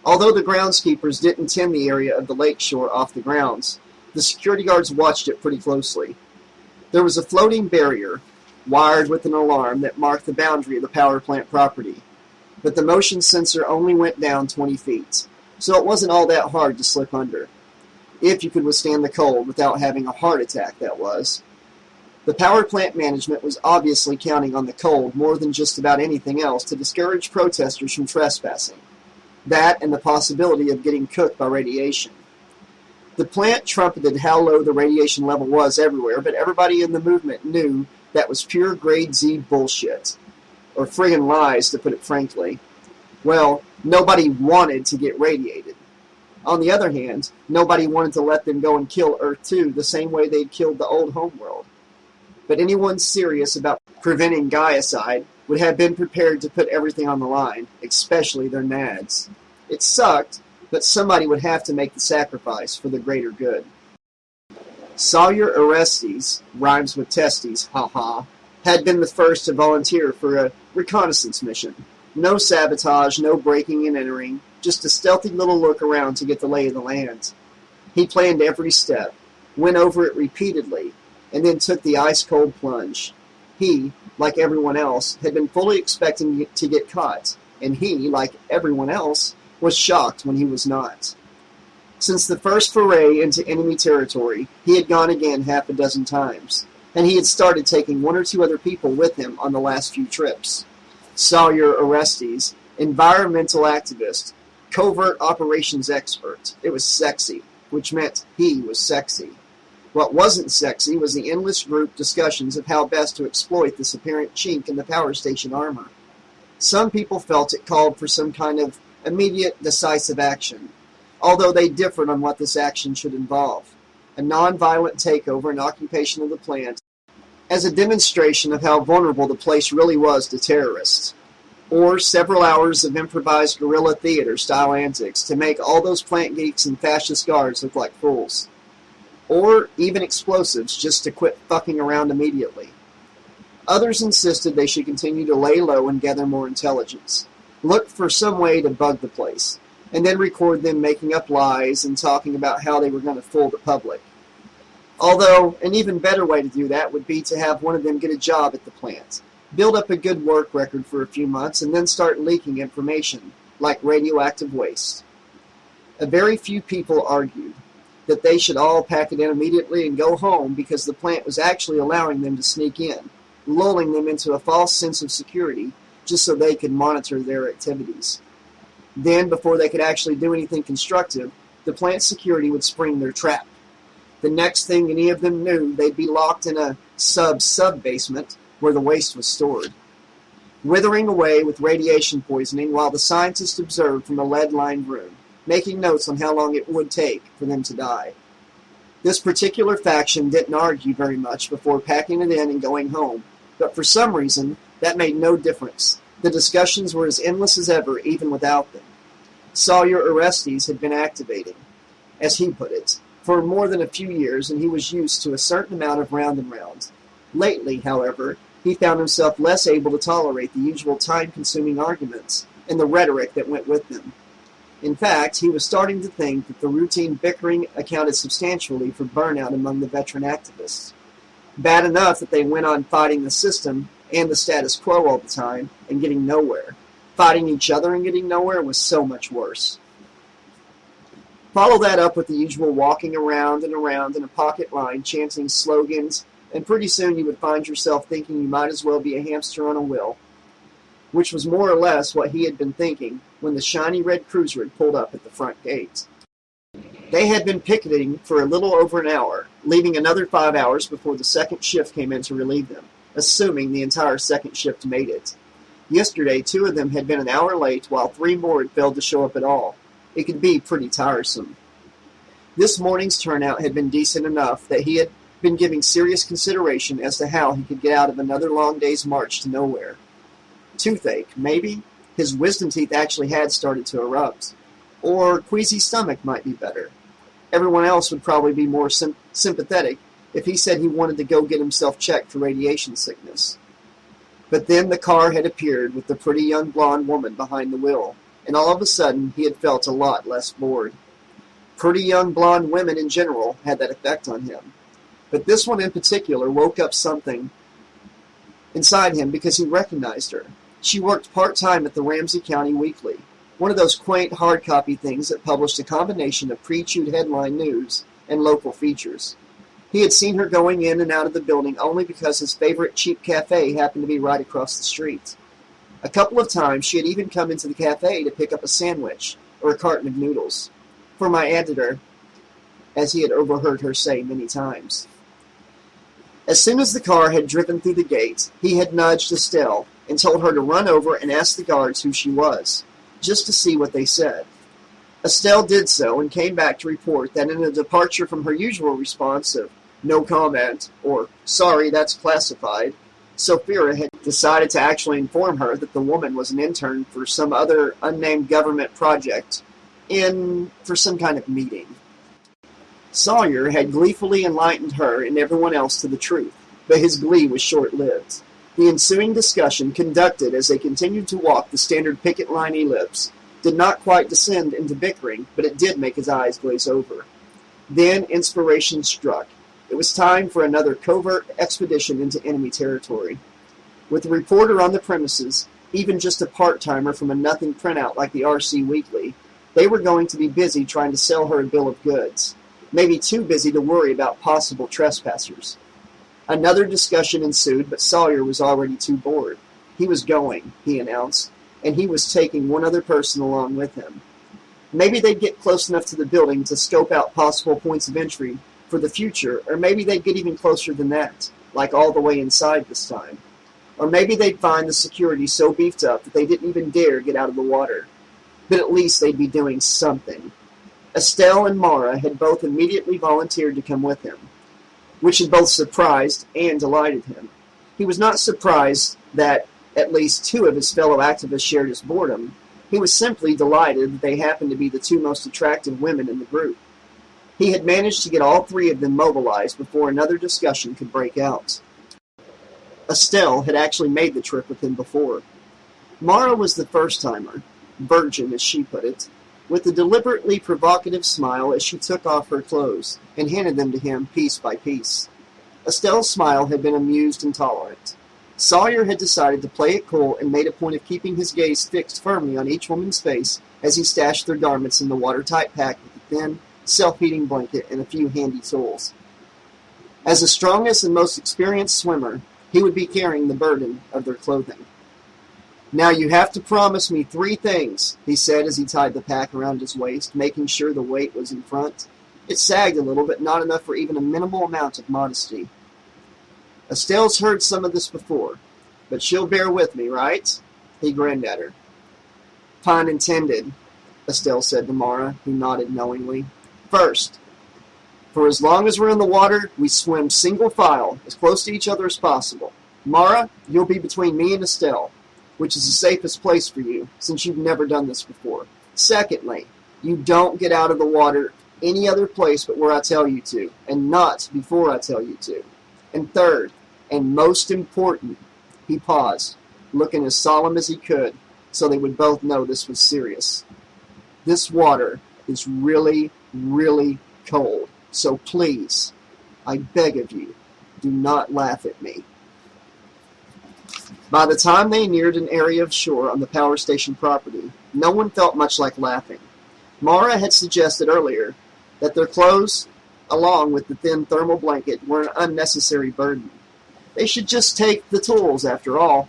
Although the groundskeepers didn't tend the area of the lake shore off the grounds, the security guards watched it pretty closely. There was a floating barrier, wired with an alarm that marked the boundary of the power plant property. But the motion sensor only went down 20 feet, so it wasn't all that hard to slip under. If you could withstand the cold without having a heart attack, that was. The power plant management was obviously counting on the cold more than just about anything else to discourage protesters from trespassing. That and the possibility of getting cooked by radiation. The plant trumpeted how low the radiation level was everywhere, but everybody in the movement knew that was pure grade Z bullshit. Or friggin' lies, to put it frankly. Well, nobody wanted to get radiated. On the other hand, nobody wanted to let them go and kill Earth-2 the same way they'd killed the old homeworld. But anyone serious about preventing Gaiacide would have been prepared to put everything on the line, especially their nads. It sucked, but somebody would have to make the sacrifice for the greater good. Sawyer Orestes, rhymes with testes, haha, had been the first to volunteer for a reconnaissance mission. No sabotage, no breaking and entering, just a stealthy little look around to get the lay of the land. He planned every step, went over it repeatedly, and then took the ice-cold plunge. He, like everyone else, had been fully expecting to get caught, and he, like everyone else, was shocked when he was not. Since the first foray into enemy territory, he had gone again half a dozen times, and he had started taking one or two other people with him on the last few trips. Sawyer Orestes, environmental activist, covert operations expert. It was sexy, which meant he was sexy. What wasn't sexy was the endless group discussions of how best to exploit this apparent chink in the power station armor. Some people felt it called for some kind of immediate, decisive action, although they differed on what this action should involve. A non-violent takeover and occupation of the plant as a demonstration of how vulnerable the place really was to terrorists. Or several hours of improvised guerrilla theater-style antics to make all those plant geeks and fascist guards look like fools. Or even explosives just to quit fucking around immediately. Others insisted they should continue to lay low and gather more intelligence. Look for some way to bug the place, and then record them making up lies and talking about how they were going to fool the public. Although, an even better way to do that would be to have one of them get a job at the plant, build up a good work record for a few months, and then start leaking information, like radioactive waste. A very few people argued that they should all pack it in immediately and go home because the plant was actually allowing them to sneak in, lulling them into a false sense of security just so they could monitor their activities. Then, before they could actually do anything constructive, the plant security would spring their trap. The next thing any of them knew, they'd be locked in a sub-basement where the waste was stored, withering away with radiation poisoning while the scientists observed from a lead-lined room, making notes on how long it would take for them to die. This particular faction didn't argue very much before packing it in and going home, but for some reason, that made no difference. The discussions were as endless as ever, even without them. Sawyer Orestes had been activating, as he put it, for more than a few years, and he was used to a certain amount of round and round. Lately, however, he found himself less able to tolerate the usual time-consuming arguments and the rhetoric that went with them. In fact, he was starting to think that the routine bickering accounted substantially for burnout among the veteran activists. Bad enough that they went on fighting the system and the status quo all the time and getting nowhere. Fighting each other and getting nowhere was so much worse. Follow that up with the usual walking around and around in a pocket line, chanting slogans, and pretty soon you would find yourself thinking you might as well be a hamster on a wheel, which was more or less what he had been thinking when the shiny red cruiser had pulled up at the front gate. They had been picketing for a little over an hour, leaving another 5 hours before the second shift came in to relieve them, assuming the entire second shift made it. Yesterday, 2 of them had been an hour late, while 3 more had failed to show up at all. It could be pretty tiresome. This morning's turnout had been decent enough that he had been giving serious consideration as to how he could get out of another long day's march to nowhere. Toothache, maybe? His wisdom teeth actually had started to erupt. Or queasy stomach might be better. Everyone else would probably be more sympathetic if he said he wanted to go get himself checked for radiation sickness. But then the car had appeared with the pretty young blonde woman behind the wheel, and all of a sudden he had felt a lot less bored. Pretty young blonde women in general had that effect on him. But this one in particular woke up something inside him because he recognized her. She worked part-time at the Ramsey County Weekly, one of those quaint hard-copy things that published a combination of pre-chewed headline news and local features. He had seen her going in and out of the building only because his favorite cheap cafe happened to be right across the street. A couple of times she had even come into the cafe to pick up a sandwich or a carton of noodles. For my editor, as he had overheard her say many times. As soon as the car had driven through the gate, he had nudged Estelle and told her to run over and ask the guards who she was, just to see what they said. Estelle did so and came back to report that in a departure from her usual response of no comment or sorry, that's classified, Sophia had decided to actually inform her that the woman was an intern for some other unnamed government project for some kind of meeting. Sawyer had gleefully enlightened her and everyone else to the truth, but his glee was short-lived. The ensuing discussion, conducted as they continued to walk the standard picket line ellipse, did not quite descend into bickering, but it did make his eyes glaze over. Then inspiration struck. It was time for another covert expedition into enemy territory. With a reporter on the premises, even just a part-timer from a nothing printout like the RC Weekly, they were going to be busy trying to sell her a bill of goods, maybe too busy to worry about possible trespassers. Another discussion ensued, but Sawyer was already too bored. He was going, he announced, and he was taking one other person along with him. Maybe they'd get close enough to the building to scope out possible points of entry for the future, or maybe they'd get even closer than that, like all the way inside this time. Or maybe they'd find the security so beefed up that they didn't even dare get out of the water. But at least they'd be doing something. Estelle and Mara had both immediately volunteered to come with him, which had both surprised and delighted him. He was not surprised that at least two of his fellow activists shared his boredom. He was simply delighted that they happened to be the two most attractive women in the group. He had managed to get all three of them mobilized before another discussion could break out. Estelle had actually made the trip with him before. Mara was the first-timer, virgin as she put it, with a deliberately provocative smile as she took off her clothes and handed them to him piece by piece. Estelle's smile had been amused and tolerant. Sawyer had decided to play it cool and made a point of keeping his gaze fixed firmly on each woman's face as he stashed their garments in the watertight pack with a thin, self-heating blanket and a few handy tools. As the strongest and most experienced swimmer, he would be carrying the burden of their clothing. "Now you have to promise me 3 things," he said as he tied the pack around his waist, making sure the weight was in front. It sagged a little, but not enough for even a minimal amount of modesty. Estelle's heard some of this before, but she'll bear with me, right? He grinned at her. "Pun intended," Estelle said to Mara, who nodded knowingly. "First, for as long as we're in the water, we swim single file, as close to each other as possible. Mara, you'll be between me and Estelle, which is the safest place for you, since you've never done this before. Secondly, you don't get out of the water any other place but where I tell you to, and not before I tell you to. And third, and most important," he paused, looking as solemn as he could, so they would both know this was serious. "This water is really, really cold, so please, I beg of you, do not laugh at me." By the time they neared an area of shore on the power station property, no one felt much like laughing. Mara had suggested earlier that their clothes, along with the thin thermal blanket, were an unnecessary burden. They should just take the tools, after all.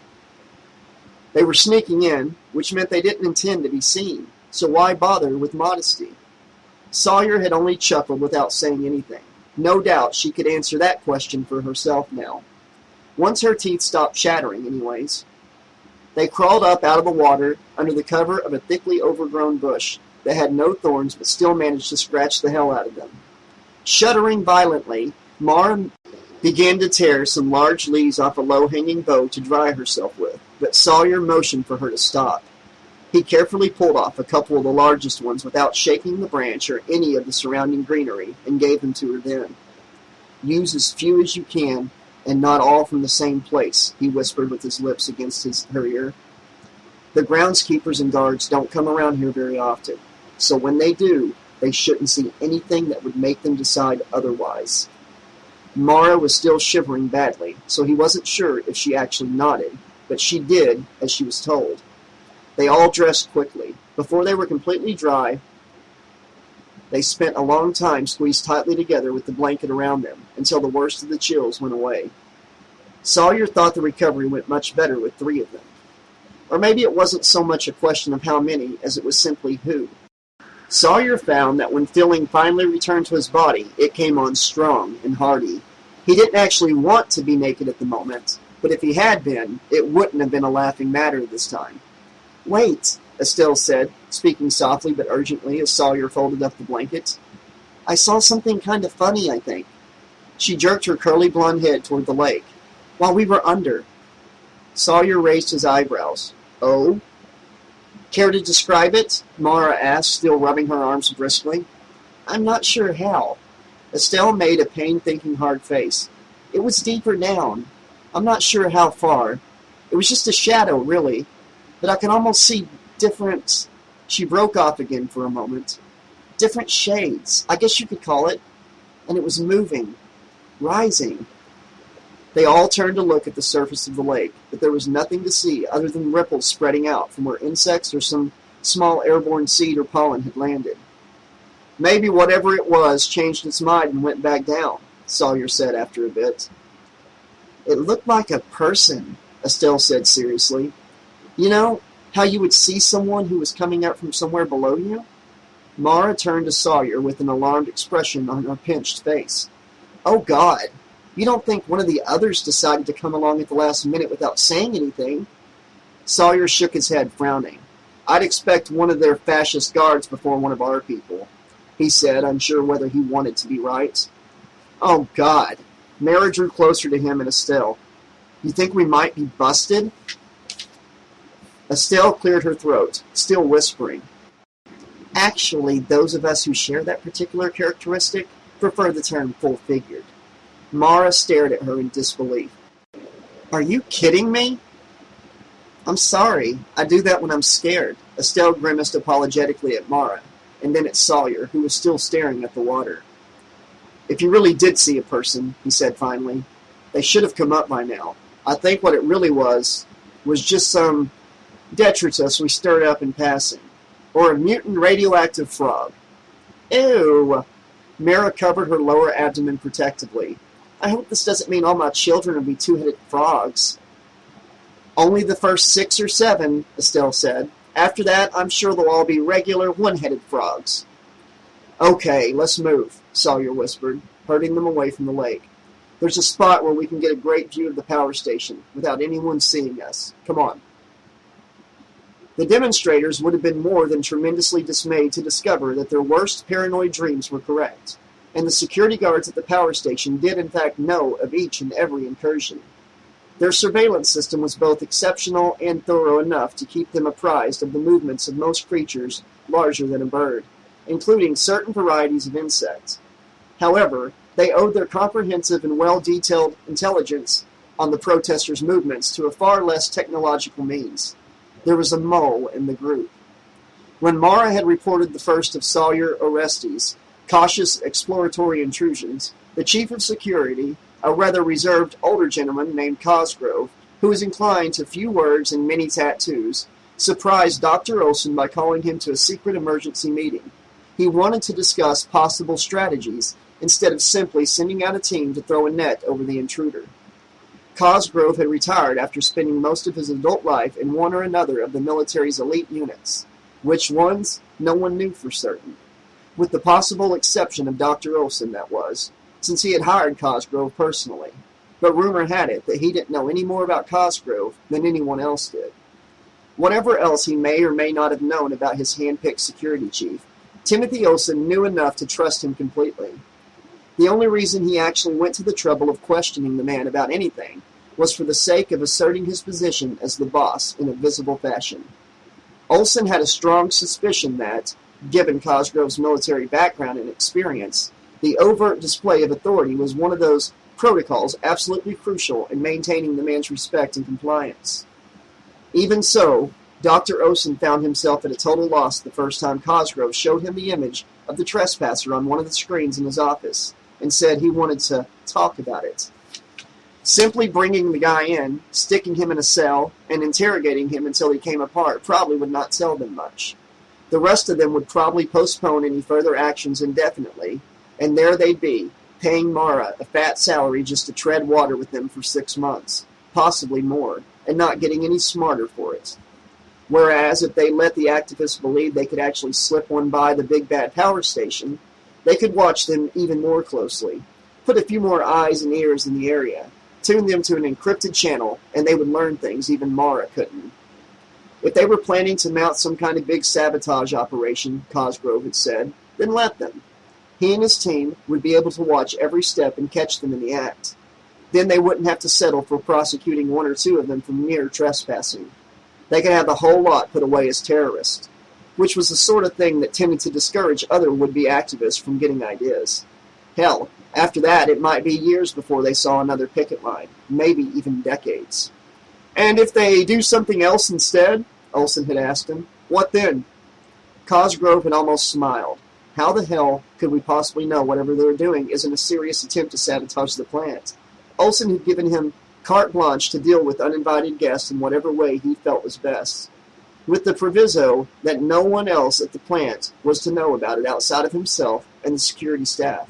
They were sneaking in, which meant they didn't intend to be seen, so why bother with modesty? Sawyer had only chuckled without saying anything. No doubt she could answer that question for herself now. Once her teeth stopped chattering, anyways. They crawled up out of the water under the cover of a thickly overgrown bush that had no thorns but still managed to scratch the hell out of them. Shuddering violently, Mara began to tear some large leaves off a low-hanging bough to dry herself with, but Sawyer motioned for her to stop. He carefully pulled off a couple of the largest ones without shaking the branch or any of the surrounding greenery and gave them to her then. "Use as few as you can, and not all from the same place," he whispered with his lips against her ear. "The groundskeepers and guards don't come around here very often, so when they do, they shouldn't see anything that would make them decide otherwise." Mara was still shivering badly, so he wasn't sure if she actually nodded, but she did as she was told. They all dressed quickly. Before they were completely dry, they spent a long time squeezed tightly together with the blanket around them until the worst of the chills went away. Sawyer thought the recovery went much better with 3 of them. Or maybe it wasn't so much a question of how many as it was simply who. Sawyer found that when feeling finally returned to his body, it came on strong and hearty. He didn't actually want to be naked at the moment, but if he had been, it wouldn't have been a laughing matter this time. "Wait," Estelle said, speaking softly but urgently as Sawyer folded up the blanket. "I saw something kind of funny, I think." She jerked her curly blonde head toward the lake. "While we were under." Sawyer raised his eyebrows. "Oh?" "Care to describe it?" Mara asked, still rubbing her arms briskly. "I'm not sure how." Estelle made a pain-thinking hard face. "It was deeper down. I'm not sure how far. It was just a shadow, really. But I can almost see different..." She broke off again for a moment. "Different shades, I guess you could call it. And it was moving. Rising." They all turned to look at the surface of the lake, but there was nothing to see other than ripples spreading out from where insects or some small airborne seed or pollen had landed. "Maybe whatever it was changed its mind and went back down," Sawyer said after a bit. "It looked like a person," Estelle said seriously. "You know, how you would see someone who was coming up from somewhere below you?" Mara turned to Sawyer with an alarmed expression on her pinched face. "Oh, God! You don't think one of the others decided to come along at the last minute without saying anything?" Sawyer shook his head, frowning. "I'd expect one of their fascist guards before one of our people," he said, unsure whether he wanted to be right. "Oh, God!" Mara drew closer to him and Estelle. "You think we might be busted?" Estelle cleared her throat, still whispering. "Actually, those of us who share that particular characteristic prefer the term full-figured." Mara stared at her in disbelief. "Are you kidding me?" "I'm sorry. I do that when I'm scared." Estelle grimaced apologetically at Mara, and then at Sawyer, who was still staring at the water. "If you really did see a person," he said finally, "they should have come up by now. I think what it really was just some detritus we stirred up in passing. Or a mutant radioactive frog." "Ew!" Mara covered her lower abdomen protectively. "I hope this doesn't mean all my children will be 2-headed frogs." "Only the first 6 or 7, Estelle said. "After that, I'm sure they'll all be regular 1-headed frogs." "Okay, let's move," Sawyer whispered, herding them away from the lake. "There's a spot where we can get a great view of the power station without anyone seeing us. Come on." The demonstrators would have been more than tremendously dismayed to discover that their worst paranoid dreams were correct, and the security guards at the power station did in fact know of each and every incursion. Their surveillance system was both exceptional and thorough enough to keep them apprised of the movements of most creatures larger than a bird, including certain varieties of insects. However, they owed their comprehensive and well-detailed intelligence on the protesters' movements to a far less technological means. There was a mole in the group. When Mara had reported the first of Sawyer Orestes's cautious exploratory intrusions, the chief of security, a rather reserved older gentleman named Cosgrove, who was inclined to few words and many tattoos, surprised Dr. Olson by calling him to a secret emergency meeting. He wanted to discuss possible strategies instead of simply sending out a team to throw a net over the intruder. Cosgrove had retired after spending most of his adult life in one or another of the military's elite units. Which ones, no one knew for certain. With the possible exception of Dr. Olson, that was, since he had hired Cosgrove personally. But rumor had it that he didn't know any more about Cosgrove than anyone else did. Whatever else he may or may not have known about his hand-picked security chief, Timothy Olson knew enough to trust him completely. The only reason he actually went to the trouble of questioning the man about anything was for the sake of asserting his position as the boss in a visible fashion. Olson had a strong suspicion that, given Cosgrove's military background and experience, the overt display of authority was one of those protocols absolutely crucial in maintaining the man's respect and compliance. Even so, Dr. Olson found himself at a total loss the first time Cosgrove showed him the image of the trespasser on one of the screens in his office, and said he wanted to talk about it. Simply bringing the guy in, sticking him in a cell, and interrogating him until he came apart probably would not tell them much. The rest of them would probably postpone any further actions indefinitely, and there they'd be, paying Mara a fat salary just to tread water with them for 6 months, possibly more, and not getting any smarter for it. Whereas, if they let the activists believe they could actually slip one by the big bad power station, they could watch them even more closely, put a few more eyes and ears in the area, tune them to an encrypted channel, and they would learn things even Mara couldn't. If they were planning to mount some kind of big sabotage operation, Cosgrove had said, then let them. He and his team would be able to watch every step and catch them in the act. Then they wouldn't have to settle for prosecuting 1 or 2 of them for mere trespassing. They could have the whole lot put away as terrorists, which was the sort of thing that tended to discourage other would-be activists from getting ideas. Hell, after that, it might be years before they saw another picket line, maybe even decades. "And if they do something else instead?" Olson had asked him. "What then?" Cosgrove had almost smiled. How the hell could we possibly know whatever they're doing isn't a serious attempt to sabotage the plant? Olson had given him carte blanche to deal with uninvited guests in whatever way he felt was best, with the proviso that no one else at the plant was to know about it outside of himself and the security staff.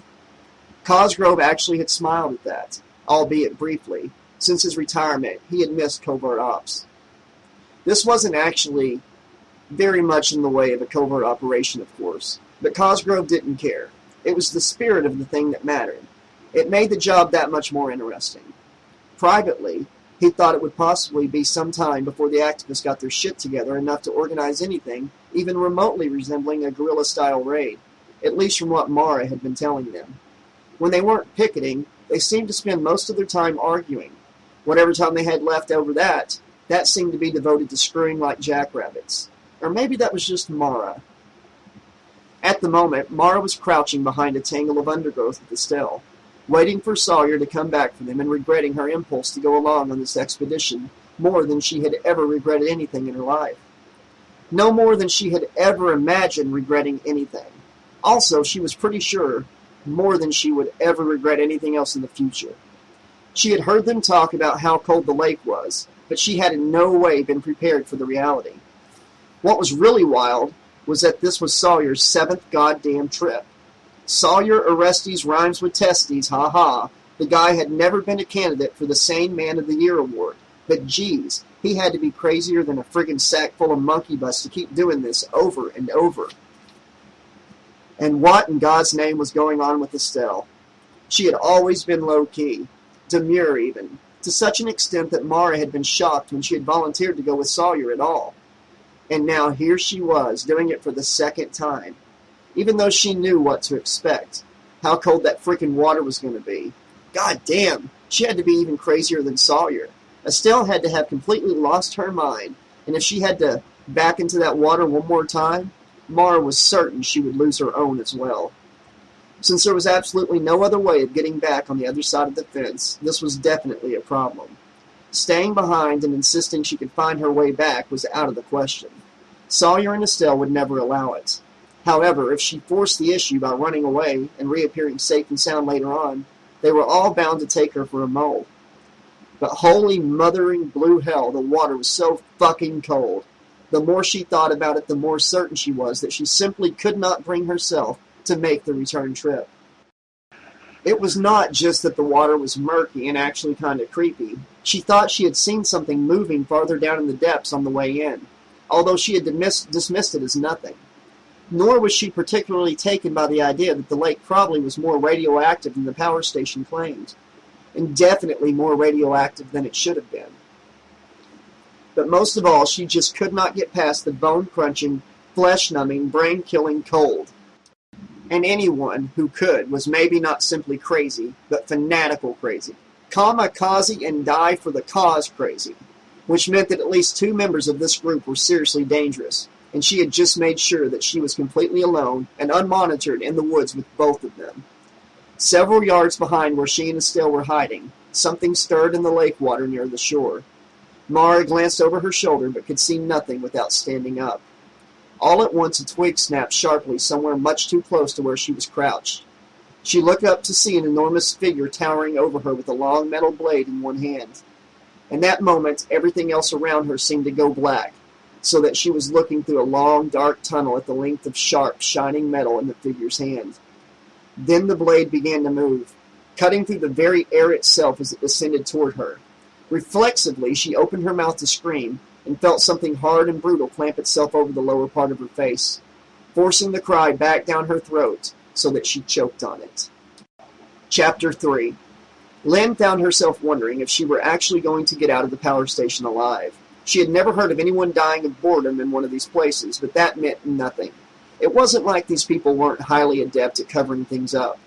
Cosgrove actually had smiled at that, albeit briefly. Since his retirement, he had missed covert ops. This wasn't actually very much in the way of a covert operation, of course, but Cosgrove didn't care. It was the spirit of the thing that mattered. It made the job that much more interesting. Privately, he thought it would possibly be some time before the activists got their shit together enough to organize anything even remotely resembling a guerrilla-style raid, at least from what Mara had been telling them. When they weren't picketing, they seemed to spend most of their time arguing. Whatever time they had left over that seemed to be devoted to screwing like jackrabbits. Or maybe that was just Mara. At the moment, Mara was crouching behind a tangle of undergrowth at the stele, waiting for Sawyer to come back for them and regretting her impulse to go along on this expedition more than she had ever regretted anything in her life. No more than she had ever imagined regretting anything. Also, she was pretty sure more than she would ever regret anything else in the future. She had heard them talk about how cold the lake was, but she had in no way been prepared for the reality. What was really wild was that this was Sawyer's 7th goddamn trip. Sawyer Orestes rhymes with testes, ha-ha. The guy had never been a candidate for the Sane Man of the Year award, but geez, he had to be crazier than a friggin' sack full of monkey butts to keep doing this over and over. And what in God's name was going on with Estelle? She had always been low-key, demure even, to such an extent that Mara had been shocked when she had volunteered to go with Sawyer at all. And now here she was, doing it for the 2nd time, even though she knew what to expect, how cold that freaking water was going to be. God damn, she had to be even crazier than Sawyer. Estelle had to have completely lost her mind, and if she had to back into that water one more time, Mara was certain she would lose her own as well. Since there was absolutely no other way of getting back on the other side of the fence, this was definitely a problem. Staying behind and insisting she could find her way back was out of the question. Sawyer and Estelle would never allow it. However, if she forced the issue by running away and reappearing safe and sound later on, they were all bound to take her for a mole. But holy mothering blue hell, the water was so fucking cold. The more she thought about it, the more certain she was that she simply could not bring herself to make the return trip. It was not just that the water was murky and actually kind of creepy. She thought she had seen something moving farther down in the depths on the way in, although she had dismissed it as nothing. Nor was she particularly taken by the idea that the lake probably was more radioactive than the power station claimed, and definitely more radioactive than it should have been. But most of all, she just could not get past the bone-crunching, flesh-numbing, brain-killing cold. And anyone who could was maybe not simply crazy, but fanatical crazy. Kamikaze and die for the cause crazy, which meant that at least 2 members of this group were seriously dangerous, and she had just made sure that she was completely alone and unmonitored in the woods with both of them. Several yards behind where she and Estelle were hiding, something stirred in the lake water near the shore. Mara glanced over her shoulder but could see nothing without standing up. All at once a twig snapped sharply somewhere much too close to where she was crouched. She looked up to see an enormous figure towering over her with a long metal blade in one hand. In that moment, everything else around her seemed to go black, so that she was looking through a long, dark tunnel at the length of sharp, shining metal in the figure's hand. Then the blade began to move, cutting through the very air itself as it descended toward her. Reflexively, she opened her mouth to scream, and felt something hard and brutal clamp itself over the lower part of her face, forcing the cry back down her throat so that she choked on it. Chapter 3. Lynn found herself wondering if she were actually going to get out of the power station alive. She had never heard of anyone dying of boredom in one of these places, but that meant nothing. It wasn't like these people weren't highly adept at covering things up.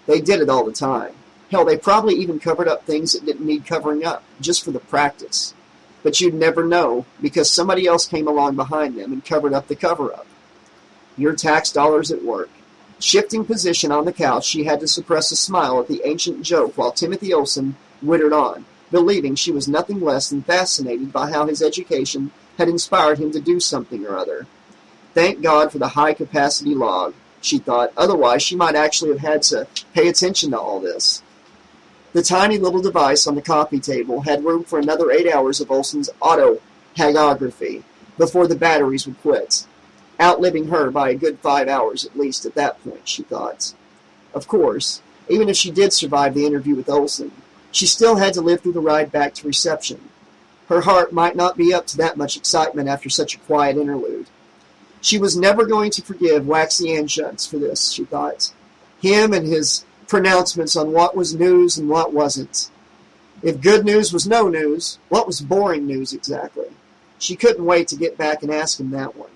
They did it all the time. Hell, they probably even covered up things that didn't need covering up, just for the practice. But you'd never know, because somebody else came along behind them and covered up the cover-up. Your tax dollars at work. Shifting position on the couch, she had to suppress a smile at the ancient joke while Timothy Olsen wittered on, believing she was nothing less than fascinated by how his education had inspired him to do something or other. Thank God for the high-capacity log, she thought, otherwise she might actually have had to pay attention to all this. The tiny little device on the coffee table had room for another 8 hours of Olsen's auto-hagiography before the batteries would quit, outliving her by a good 5 hours at least at that point, she thought. Of course, even if she did survive the interview with Olsen, she still had to live through the ride back to reception. Her heart might not be up to that much excitement after such a quiet interlude. She was never going to forgive Waxy Anschutz for this, she thought. Him and his pronouncements on what was news and what wasn't. If good news was no news, what was boring news exactly? She couldn't wait to get back and ask him that one.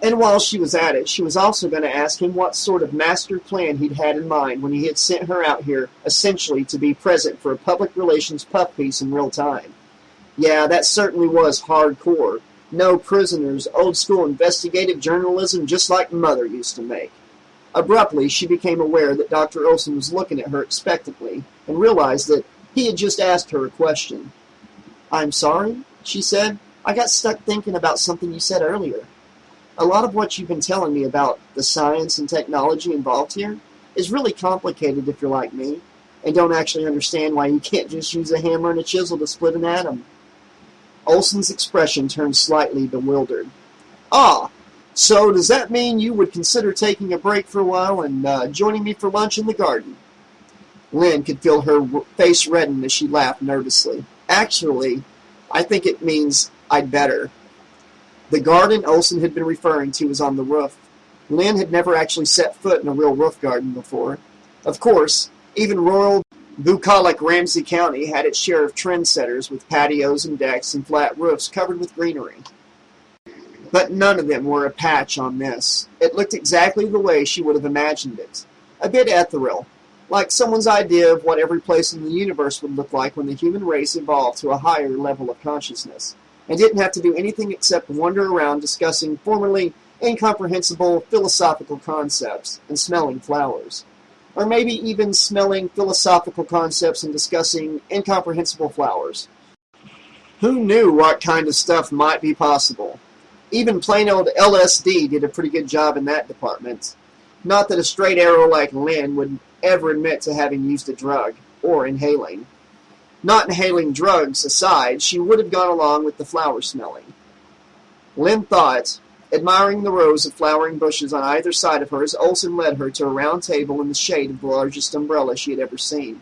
And while she was at it, she was also going to ask him what sort of master plan he'd had in mind when he had sent her out here essentially to be present for a public relations puff piece in real time. Yeah, that certainly was hardcore. No prisoners, old-school investigative journalism just like Mother used to make. Abruptly, she became aware that Dr. Olsen was looking at her expectantly and realized that he had just asked her a question. "I'm sorry," she said. "I got stuck thinking about something you said earlier. A lot of what you've been telling me about the science and technology involved here is really complicated if you're like me and don't actually understand why you can't just use a hammer and a chisel to split an atom." Olsen's expression turned slightly bewildered. "Ah, so does that mean you would consider taking a break for a while and joining me for lunch in the garden?" Lynn could feel her face redden as she laughed nervously. "Actually, I think it means I'd better." The garden Olsen had been referring to was on the roof. Lynn had never actually set foot in a real roof garden before. Of course, even rural, bucolic Ramsey County had its share of trendsetters with patios and decks and flat roofs covered with greenery. But none of them were a patch on this. It looked exactly the way she would have imagined it. A bit ethereal, like someone's idea of what every place in the universe would look like when the human race evolved to a higher level of consciousness, and didn't have to do anything except wander around discussing formerly incomprehensible philosophical concepts and smelling flowers. Or maybe even smelling philosophical concepts and discussing incomprehensible flowers. Who knew what kind of stuff might be possible? Even plain old LSD did a pretty good job in that department. Not that a straight arrow like Lynn would ever admit to having used a drug, or inhaling. Not inhaling drugs aside, she would have gone along with the flower smelling. Lynn thought, admiring the rows of flowering bushes on either side of her as Olsen led her to a round table in the shade of the largest umbrella she had ever seen.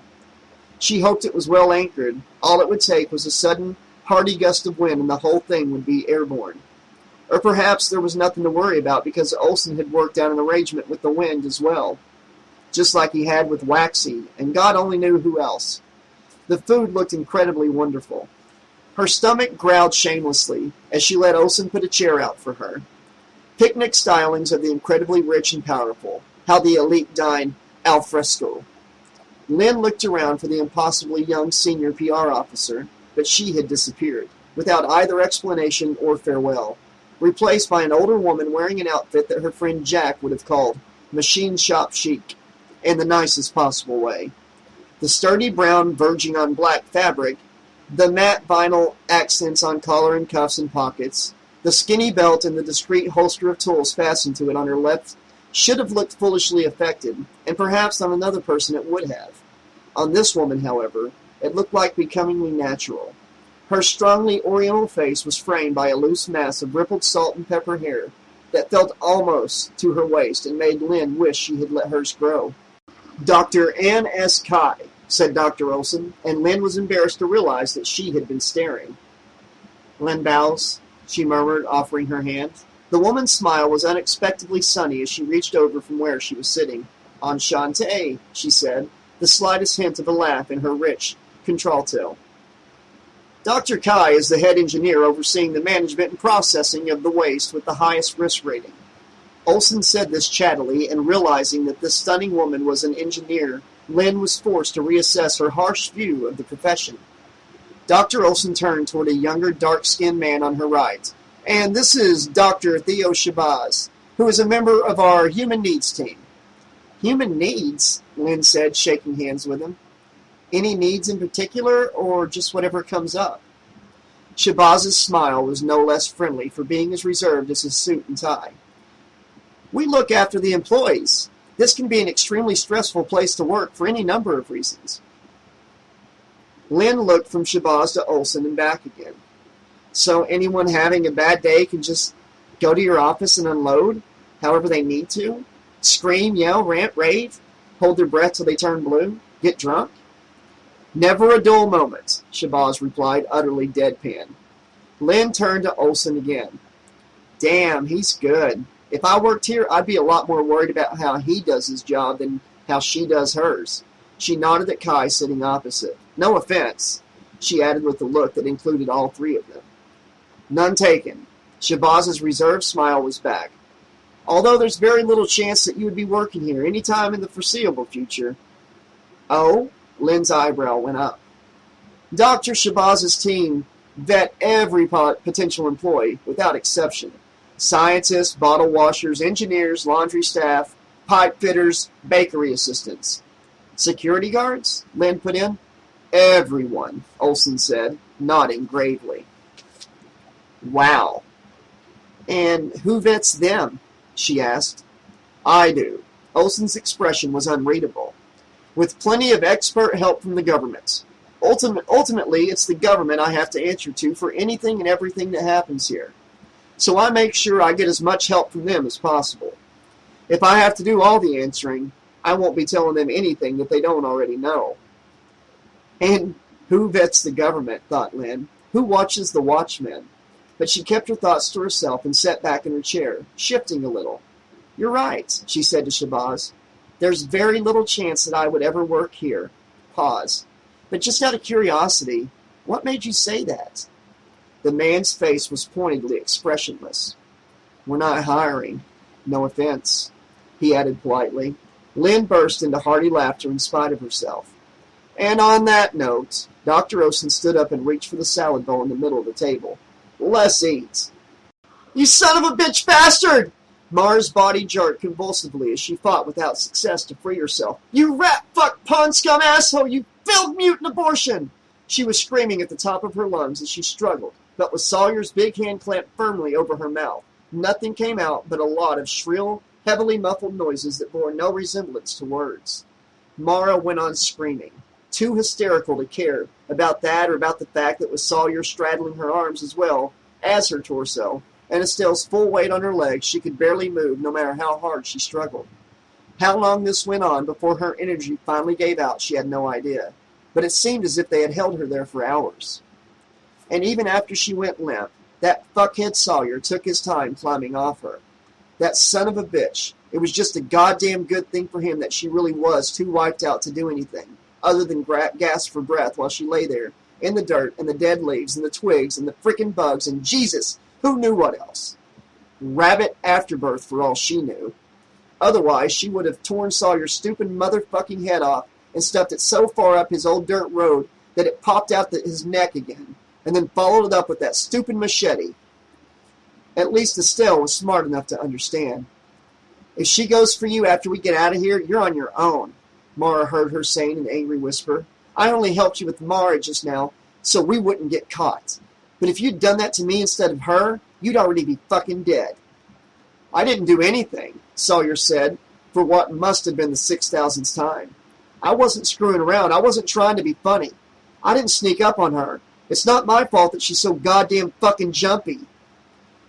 She hoped it was well anchored. All it would take was a sudden, hearty gust of wind and the whole thing would be airborne. Or perhaps there was nothing to worry about because Olsen had worked out an arrangement with the wind as well, just like he had with Waxy, and God only knew who else. The food looked incredibly wonderful. Her stomach growled shamelessly as she let Olsen put a chair out for her. Picnic stylings of the incredibly rich and powerful. How the elite dine al fresco. Lynn looked around for the impossibly young senior PR officer, but she had disappeared, without either explanation or farewell, replaced by an older woman wearing an outfit that her friend Jack would have called machine shop chic, in the nicest possible way. The sturdy brown verging on black fabric, the matte vinyl accents on collar and cuffs and pockets, the skinny belt and the discreet holster of tools fastened to it on her left should have looked foolishly affected, and perhaps on another person it would have. On this woman, however, it looked like becomingly natural. Her strongly oriental face was framed by a loose mass of rippled salt and pepper hair that felt almost to her waist and made Lynn wish she had let hers grow. "Dr. Ann S. Kai," said Dr. Olson, and Lynn was embarrassed to realize that she had been staring. "Lynn bows," she murmured, offering her hand. The woman's smile was unexpectedly sunny as she reached over from where she was sitting. "Enchanté," she said, the slightest hint of a laugh in her rich contralto. Dr. Kai is the head engineer overseeing the management and processing of the waste with the highest risk rating. Olson said this chattily, and realizing that this stunning woman was an engineer, Lynn was forced to reassess her harsh view of the profession. Dr. Olson turned toward a younger, dark-skinned man on her right. "And this is Dr. Theo Shabazz, who is a member of our Human Needs team." "Human Needs?" Lynn said, shaking hands with him. "Any needs in particular, or just whatever comes up?" Shabazz's smile was no less friendly for being as reserved as his suit and tie. "We look after the employees. This can be an extremely stressful place to work for any number of reasons." Lynn looked from Shabazz to Olson and back again. "So anyone having a bad day can just go to your office and unload, however they need to? Scream, yell, rant, rave, hold their breath till they turn blue, get drunk?" "Never a dull moment," Shabazz replied, utterly deadpan. Lynn turned to Olson again. "Damn, he's good. If I worked here, I'd be a lot more worried about how he does his job than how she does hers." She nodded at Kai sitting opposite. "No offense," she added with a look that included all three of them. "None taken." Shabazz's reserved smile was back. "Although there's very little chance that you would be working here any time in the foreseeable future." "Oh?" Lynn's eyebrow went up. Dr. Shabazz's team vet every potential employee, without exception. Scientists, bottle washers, engineers, laundry staff, pipe fitters, bakery assistants. "Security guards?" Lynn put in. "Everyone," Olson said, nodding gravely. "Wow. And who vets them?" she asked. "I do." Olson's expression was unreadable. "With plenty of expert help from the government. Ultimately, it's the government I have to answer to for anything and everything that happens here. So I make sure I get as much help from them as possible. If I have to do all the answering, I won't be telling them anything that they don't already know." And who vets the government, thought Lynn? Who watches the watchmen? But she kept her thoughts to herself and sat back in her chair, shifting a little. "You're right," she said to Shabazz. "There's very little chance that I would ever work here." Pause. "But just out of curiosity, what made you say that?" The man's face was pointedly expressionless. "We're not hiring. No offense," he added politely. Lynn burst into hearty laughter in spite of herself. And on that note, Dr. Olson stood up and reached for the salad bowl in the middle of the table. "Let's eat." "You son of a bitch bastard!" Mara's body jerked convulsively as she fought without success to free herself. "You rat fuck pawn scum asshole! You failed mutant abortion!" She was screaming at the top of her lungs as she struggled, but with Sawyer's big hand clamped firmly over her mouth, nothing came out but a lot of shrill, heavily muffled noises that bore no resemblance to words. Mara went on screaming, too hysterical to care about that or about the fact that with Sawyer straddling her arms as well as her torso, and Estelle's full weight on her legs, she could barely move no matter how hard she struggled. How long this went on before her energy finally gave out, she had no idea, but it seemed as if they had held her there for hours. And even after she went limp, that fuckhead Sawyer took his time climbing off her. That son of a bitch. It was just a goddamn good thing for him that she really was too wiped out to do anything other than gasp for breath while she lay there in the dirt and the dead leaves and the twigs and the frickin' bugs and Jesus, who knew what else? Rabbit afterbirth for all she knew. Otherwise, she would have torn Sawyer's stupid motherfucking head off and stuffed it so far up his old dirt road that it popped out his neck again, and then followed it up with that stupid machete. At least Estelle was smart enough to understand. "If she goes for you after we get out of here, you're on your own," Mara heard her saying in an angry whisper. "I only helped you with Mara just now so we wouldn't get caught. But if you'd done that to me instead of her, you'd already be fucking dead." I didn't do anything, Sawyer said, for what must have been the 6,000th time. I wasn't screwing around. I wasn't trying to be funny. I didn't sneak up on her. It's not my fault that she's so goddamn fucking jumpy.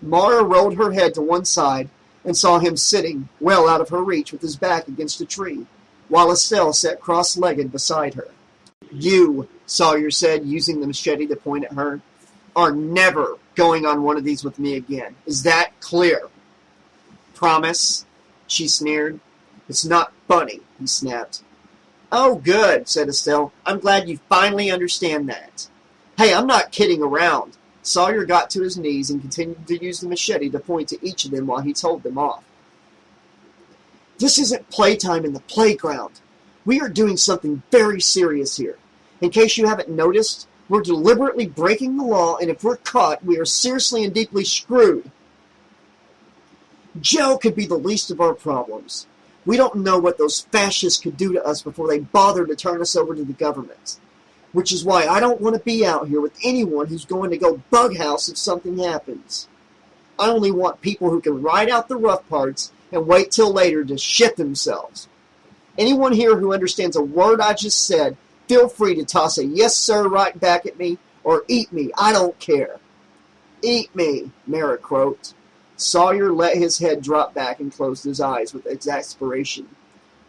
Mara rolled her head to one side and saw him sitting well out of her reach with his back against a tree, while Estelle sat cross-legged beside her. You, Sawyer said, using the machete to point at her, are never going on one of these with me again. Is that clear? Promise, she sneered. It's not funny, he snapped. Oh, good, said Estelle. I'm glad you finally understand that. Hey, I'm not kidding around. Sawyer got to his knees and continued to use the machete to point to each of them while he told them off. This isn't playtime in the playground. We are doing something very serious here. In case you haven't noticed, we're deliberately breaking the law, and if we're caught, we are seriously and deeply screwed. Jail could be the least of our problems. We don't know what those fascists could do to us before they bother to turn us over to the government. Which is why I don't want to be out here with anyone who's going to go bug house if something happens. I only want people who can ride out the rough parts and wait till later to shit themselves. Anyone here who understands a word I just said, feel free to toss a yes sir right back at me or eat me. I don't care. Eat me, Mara croaked. Sawyer let his head drop back and closed his eyes with exasperation.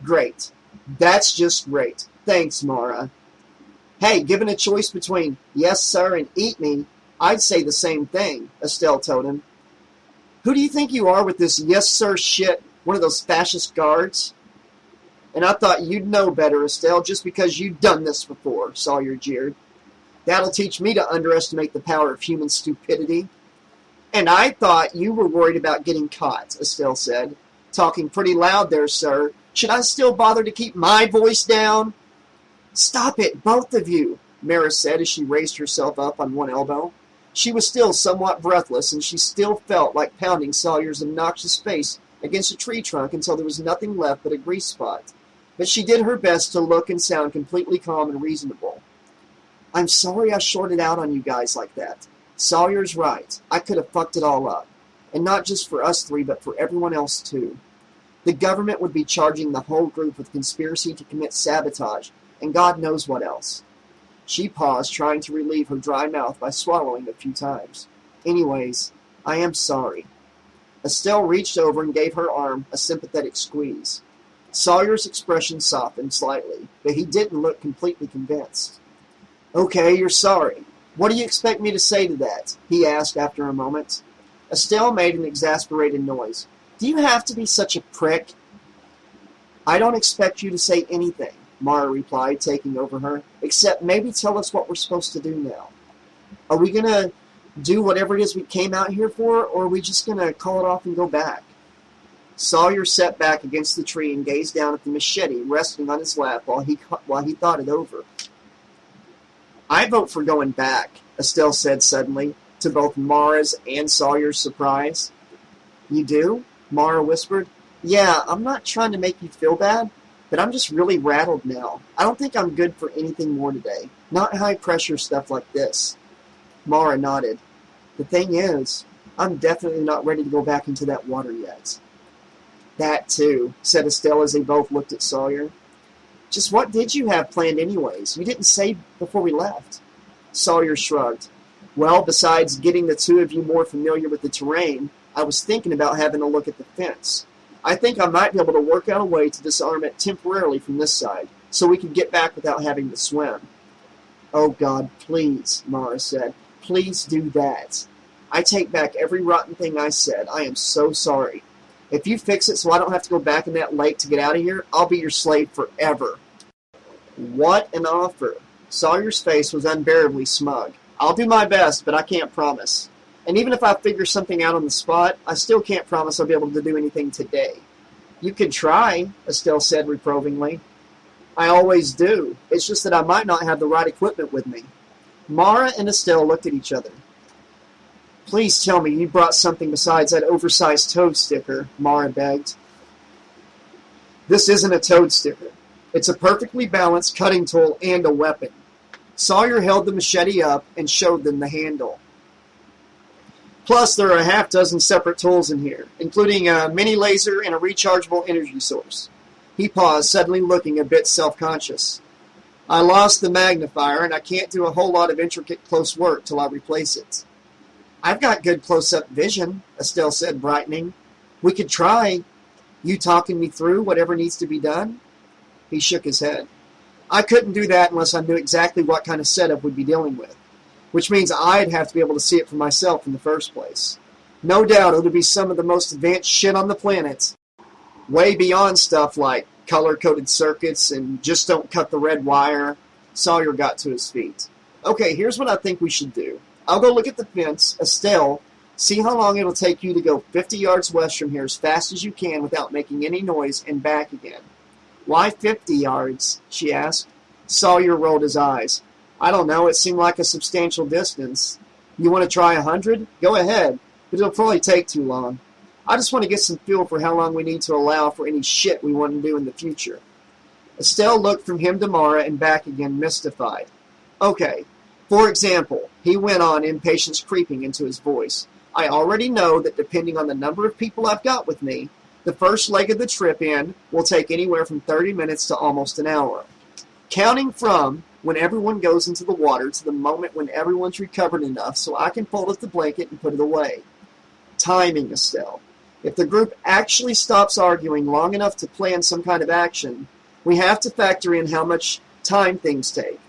Great. That's just great. Thanks, Mara. Hey, given a choice between yes, sir, and eat me, I'd say the same thing, Estelle told him. Who do you think you are with this yes, sir shit, one of those fascist guards? And I thought you'd know better, Estelle, just because you've done this before, Sawyer jeered. That'll teach me to underestimate the power of human stupidity. And I thought you were worried about getting caught, Estelle said. Talking pretty loud there, sir. Should I still bother to keep my voice down? Stop it, both of you, Mara said as she raised herself up on one elbow. She was still somewhat breathless, and she still felt like pounding Sawyer's obnoxious face against a tree trunk until there was nothing left but a grease spot. But she did her best to look and sound completely calm and reasonable. I'm sorry I shorted out on you guys like that. Sawyer's right. I could have fucked it all up. And not just for us three, but for everyone else, too. The government would be charging the whole group with conspiracy to commit sabotage, and God knows what else. She paused, trying to relieve her dry mouth by swallowing a few times. Anyways, I am sorry. Estelle reached over and gave her arm a sympathetic squeeze. Sawyer's expression softened slightly, but he didn't look completely convinced. Okay, you're sorry. What do you expect me to say to that? He asked after a moment. Estelle made an exasperated noise. Do you have to be such a prick? I don't expect you to say anything, Mara replied, taking over her, except maybe tell us what we're supposed to do now. Are we going to do whatever it is we came out here for, or are we just going to call it off and go back? Sawyer sat back against the tree and gazed down at the machete resting on his lap while he thought it over. I vote for going back, Estelle said suddenly, to both Mara's and Sawyer's surprise. You do? Mara whispered. Yeah, I'm not trying to make you feel bad, but I'm just really rattled now. I don't think I'm good for anything more today. Not high-pressure stuff like this. Mara nodded. The thing is, I'm definitely not ready to go back into that water yet. That too, said Estelle as they both looked at Sawyer. Just what did you have planned anyways? You didn't say before we left. Sawyer shrugged. Well, besides getting the two of you more familiar with the terrain, I was thinking about having a look at the fence. I think I might be able to work out a way to disarm it temporarily from this side, so we can get back without having to swim. Oh God, please, Mara said. Please do that. I take back every rotten thing I said. I am so sorry. If you fix it so I don't have to go back in that lake to get out of here, I'll be your slave forever. What an offer. Sawyer's face was unbearably smug. I'll do my best, but I can't promise. And even if I figure something out on the spot, I still can't promise I'll be able to do anything today. You could try, Estelle said reprovingly. I always do. It's just that I might not have the right equipment with me. Mara and Estelle looked at each other. Please tell me you brought something besides that oversized toad sticker, Mara begged. This isn't a toad sticker. It's a perfectly balanced cutting tool and a weapon. Sawyer held the machete up and showed them the handle. Plus, there are a half dozen separate tools in here, including a mini laser and a rechargeable energy source. He paused, suddenly looking a bit self-conscious. I lost the magnifier, and I can't do a whole lot of intricate close work till I replace it. I've got good close-up vision, Estelle said, brightening. We could try. You talking me through whatever needs to be done? He shook his head. I couldn't do that unless I knew exactly what kind of setup we'd be dealing with, which means I'd have to be able to see it for myself in the first place. No doubt it'll be some of the most advanced shit on the planet, way beyond stuff like color-coded circuits and just don't cut the red wire. Sawyer got to his feet. Okay, here's what I think we should do. I'll go look at the fence. Estelle, see how long it'll take you to go 50 yards west from here as fast as you can without making any noise and back again. Why 50 yards? She asked. Sawyer rolled his eyes. I don't know, it seemed like a substantial distance. You want to try 100? Go ahead, but it'll probably take too long. I just want to get some feel for how long we need to allow for any shit we want to do in the future. Estelle looked from him to Mara and back again, mystified. Okay, for example, he went on, impatience creeping into his voice. I already know that depending on the number of people I've got with me, the first leg of the trip in will take anywhere from 30 minutes to almost an hour. Counting from when everyone goes into the water to the moment when everyone's recovered enough so I can fold up the blanket and put it away. Timing, Estelle. If the group actually stops arguing long enough to plan some kind of action, we have to factor in how much time things take.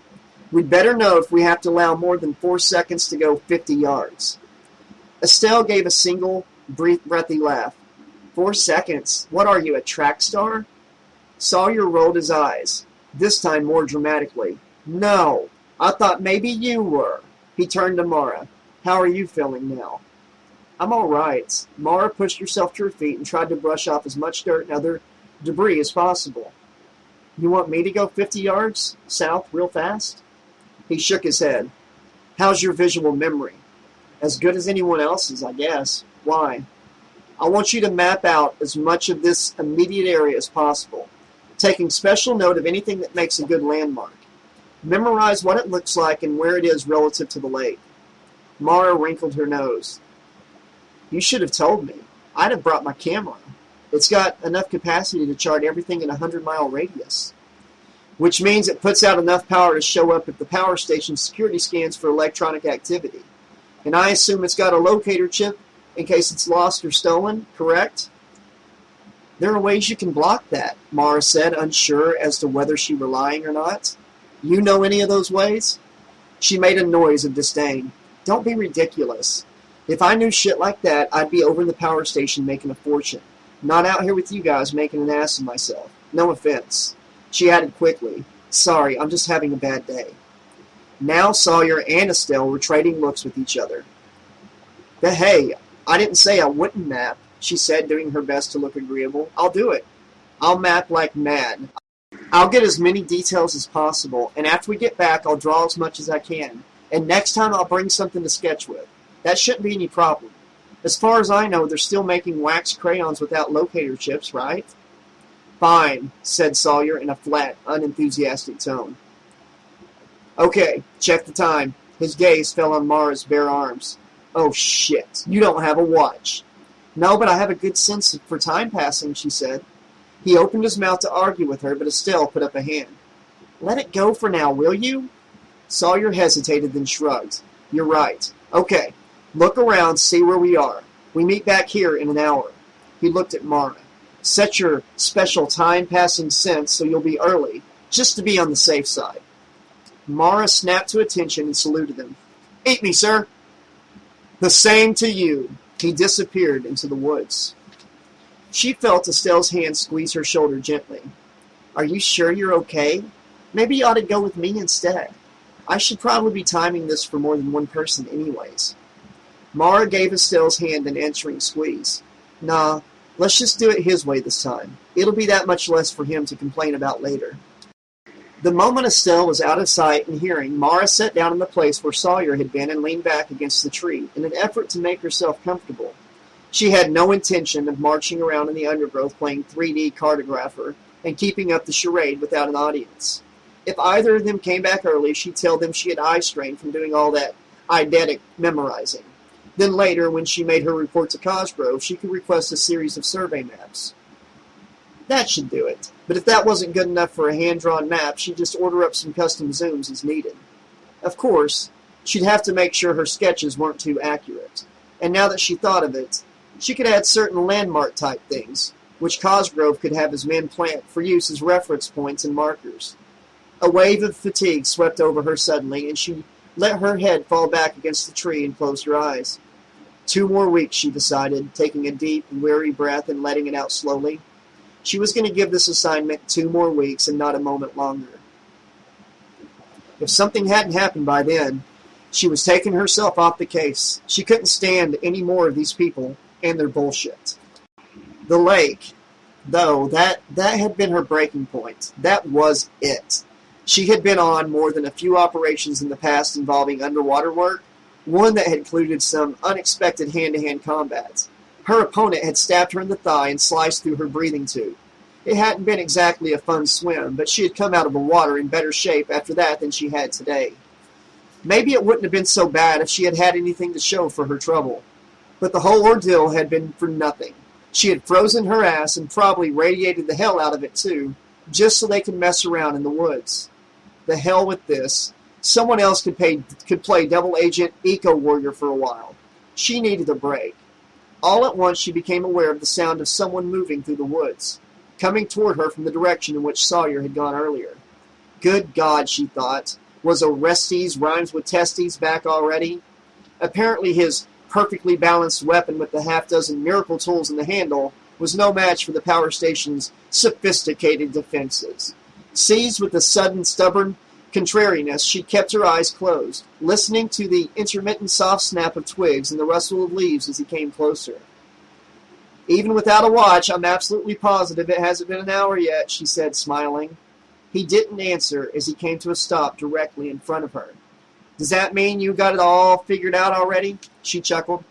We'd better know if we have to allow more than 4 seconds to go 50 yards. Estelle gave a single, breathy laugh. 4 seconds? What are you, a track star? Sawyer rolled his eyes, this time more dramatically. No, I thought maybe you were. He turned to Mara. How are you feeling now? I'm all right. Mara pushed herself to her feet and tried to brush off as much dirt and other debris as possible. You want me to go 50 yards south real fast? He shook his head. How's your visual memory? As good as anyone else's, I guess. Why? I want you to map out as much of this immediate area as possible, taking special note of anything that makes a good landmark. Memorize what it looks like and where it is relative to the lake. Mara wrinkled her nose. You should have told me. I'd have brought my camera. It's got enough capacity to chart everything in a 100-mile radius, which means it puts out enough power to show up at the power station security scans for electronic activity. And I assume it's got a locator chip in case it's lost or stolen, correct? There are ways you can block that, Mara said, unsure as to whether she were lying or not. You know any of those ways? She made a noise of disdain. Don't be ridiculous. If I knew shit like that, I'd be over in the power station making a fortune. Not out here with you guys making an ass of myself. No offense. She added quickly, Sorry, I'm just having a bad day. Now Sawyer and Estelle were trading looks with each other. But hey, I didn't say I wouldn't map, she said, doing her best to look agreeable. I'll do it. I'll map like mad. I'll get as many details as possible, and after we get back, I'll draw as much as I can. And next time I'll bring something to sketch with. That shouldn't be any problem. As far as I know, they're still making wax crayons without locator chips, right? Fine, said Sawyer in a flat, unenthusiastic tone. Okay, check the time. His gaze fell on Mara's bare arms. Oh shit, you don't have a watch. No, but I have a good sense for time passing, she said. He opened his mouth to argue with her, but Estelle put up a hand. Let it go for now, will you? Sawyer hesitated, then shrugged. You're right. Okay, look around, see where we are. We meet back here in an hour. He looked at Mara. Set your special time-passing sense so you'll be early, just to be on the safe side. Mara snapped to attention and saluted him. Eat me, sir. The same to you. He disappeared into the woods. She felt Estelle's hand squeeze her shoulder gently. Are you sure you're okay? Maybe you ought to go with me instead. I should probably be timing this for more than one person anyways. Mara gave Estelle's hand an answering squeeze. Nah, let's just do it his way this time. It'll be that much less for him to complain about later. The moment Estelle was out of sight and hearing, Mara sat down in the place where Sawyer had been and leaned back against the tree in an effort to make herself comfortable. She had no intention of marching around in the undergrowth playing 3D cartographer and keeping up the charade without an audience. If either of them came back early, she'd tell them she had eye strain from doing all that eidetic memorizing. Then later, when she made her report to Cosgrove, she could request a series of survey maps. That should do it. But if that wasn't good enough for a hand-drawn map, she'd just order up some custom zooms as needed. Of course, she'd have to make sure her sketches weren't too accurate. And now that she thought of it, she could add certain landmark-type things, which Cosgrove could have his men plant for use as reference points and markers. A wave of fatigue swept over her suddenly, and she let her head fall back against the tree and closed her eyes. 2 more weeks, she decided, taking a deep, weary breath and letting it out slowly. She was going to give this assignment 2 more weeks and not a moment longer. If something hadn't happened by then, she was taking herself off the case. She couldn't stand any more of these people and their bullshit. The lake, though, that had been her breaking point. That was it. She had been on more than a few operations in the past involving underwater work, one that had included some unexpected hand-to-hand combat. Her opponent had stabbed her in the thigh and sliced through her breathing tube. It hadn't been exactly a fun swim, but she had come out of the water in better shape after that than she had today. Maybe it wouldn't have been so bad if she had had anything to show for her trouble. But the whole ordeal had been for nothing. She had frozen her ass and probably radiated the hell out of it too, just so they could mess around in the woods. The hell with this. Someone else could play double agent eco-warrior for a while. She needed a break. All at once she became aware of the sound of someone moving through the woods, coming toward her from the direction in which Sawyer had gone earlier. Good God, she thought. Was Orestes rhymes with testes back already? Apparently his perfectly balanced weapon with the half-dozen miracle tools in the handle was no match for the power station's sophisticated defenses. Seized with a sudden, stubborn contrariness, she kept her eyes closed, listening to the intermittent soft snap of twigs and the rustle of leaves as he came closer. Even without a watch, I'm absolutely positive it hasn't been an hour yet, she said, smiling. He didn't answer as he came to a stop directly in front of her. Does that mean you got it all figured out already? She chuckled.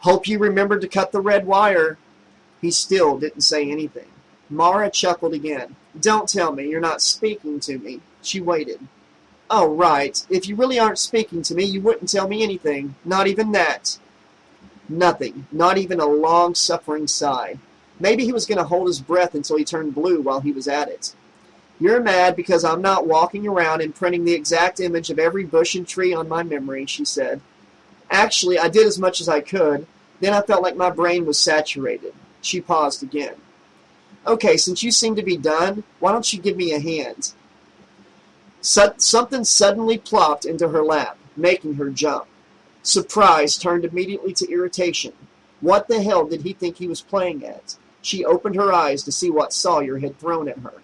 Hope you remembered to cut the red wire. He still didn't say anything. Mara chuckled again. Don't tell me you're not speaking to me. She waited. Oh, right. If you really aren't speaking to me, you wouldn't tell me anything. Not even that. Nothing. Not even a long, suffering sigh. Maybe he was going to hold his breath until he turned blue while he was at it. You're mad because I'm not walking around imprinting the exact image of every bush and tree on my memory, she said. Actually, I did as much as I could. Then I felt like my brain was saturated. She paused again. Okay, since you seem to be done, why don't you give me a hand? Something suddenly plopped into her lap, making her jump. Surprise turned immediately to irritation. What the hell did he think he was playing at? She opened her eyes to see what Sawyer had thrown at her.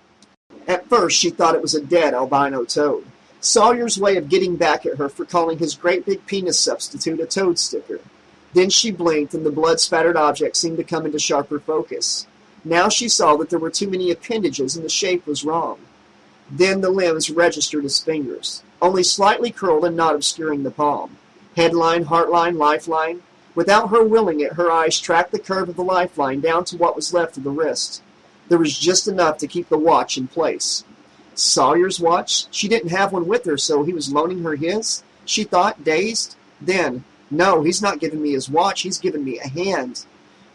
At first, she thought it was a dead albino toad. Sawyer's way of getting back at her for calling his great big penis substitute a toad sticker. Then she blinked, and the blood-spattered object seemed to come into sharper focus. Now she saw that there were too many appendages, and the shape was wrong. Then the limbs registered as fingers, only slightly curled and not obscuring the palm. Headline, heartline, lifeline. Without her willing it, her eyes tracked the curve of the lifeline down to what was left of the wrist. There was just enough to keep the watch in place. Sawyer's watch? She didn't have one with her, so he was loaning her his? She thought, dazed. Then, no, he's not giving me his watch, he's giving me a hand.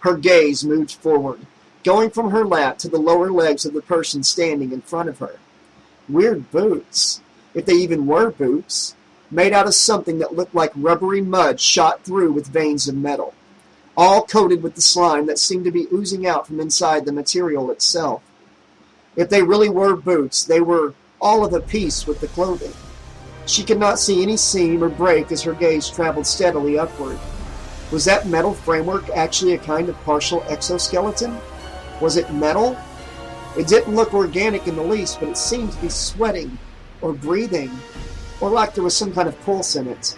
Her gaze moved forward, going from her lap to the lower legs of the person standing in front of her. Weird boots, if they even were boots, made out of something that looked like rubbery mud shot through with veins of metal, all coated with the slime that seemed to be oozing out from inside the material itself. If they really were boots, they were all of a piece with the clothing. She could not see any seam or break as her gaze traveled steadily upward. Was that metal framework actually a kind of partial exoskeleton? Was it metal? It didn't look organic in the least, but it seemed to be sweating, or breathing, or like there was some kind of pulse in it.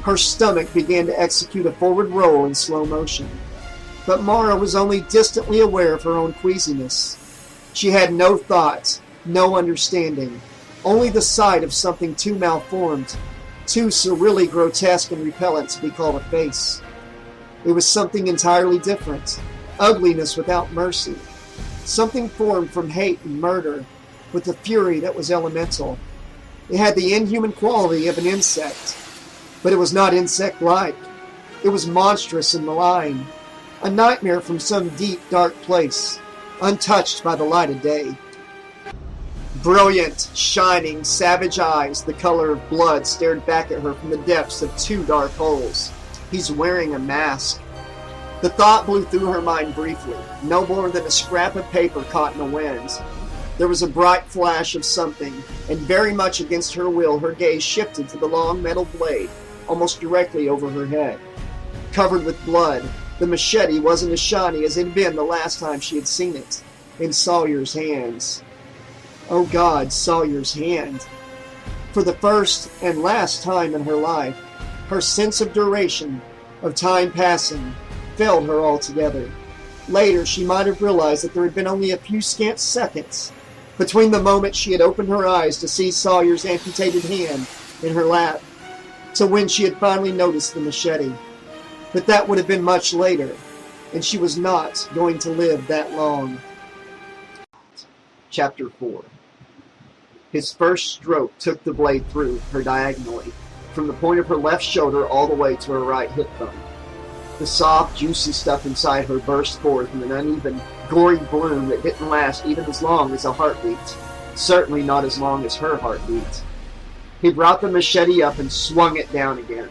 Her stomach began to execute a forward roll in slow motion. But Mara was only distantly aware of her own queasiness. She had no thought, no understanding, only the sight of something too malformed, too surreally grotesque and repellent to be called a face. It was something entirely different, ugliness without mercy, something formed from hate and murder, with a fury that was elemental. It had the inhuman quality of an insect, but it was not insect-like. It was monstrous and malign, a nightmare from some deep, dark place, untouched by the light of day. Brilliant, shining, savage eyes, the color of blood, stared back at her from the depths of two dark holes. He's wearing a mask. The thought blew through her mind briefly, no more than a scrap of paper caught in the wind. There was a bright flash of something, and very much against her will, her gaze shifted to the long metal blade, almost directly over her head. Covered with blood, the machete wasn't as shiny as it had been the last time she had seen it, in Sawyer's hands. Oh God, Sawyer's hand. For the first and last time in her life, her sense of duration, of time passing, failed her altogether. Later, she might have realized that there had been only a few scant seconds between the moment she had opened her eyes to see Sawyer's amputated hand in her lap to when she had finally noticed the machete. But that would have been much later, and she was not going to live that long. Chapter 4. His first stroke took the blade through her diagonally, from the point of her left shoulder all the way to her right hip bone. The soft, juicy stuff inside her burst forth in an uneven, gory bloom that didn't last even as long as a heartbeat, certainly not as long as her heartbeat. He brought the machete up and swung it down again,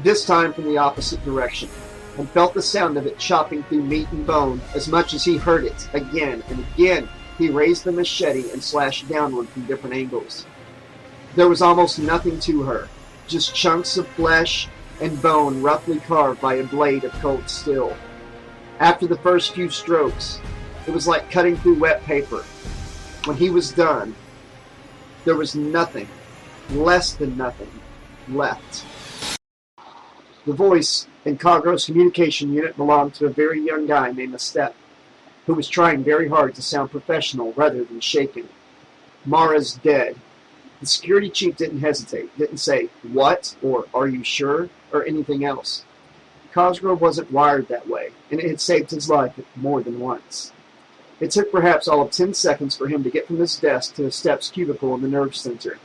this time from the opposite direction, and felt the sound of it chopping through meat and bone as much as he heard it again and again. He raised the machete and slashed downward from different angles. There was almost nothing to her, just chunks of flesh and bone roughly carved by a blade of cold steel. After the first few strokes, it was like cutting through wet paper. When he was done, there was nothing, less than nothing, left. The voice in Cosgrove's communication unit belonged to a very young guy named Estep, who was trying very hard to sound professional rather than shaken. Mara's dead. The security chief didn't hesitate, didn't say, "What?" or "Are you sure?" or anything else. Cosgrove wasn't wired that way, and it had saved his life more than once. It took perhaps all of 10 seconds for him to get from his desk to Estep's cubicle in the nerve center.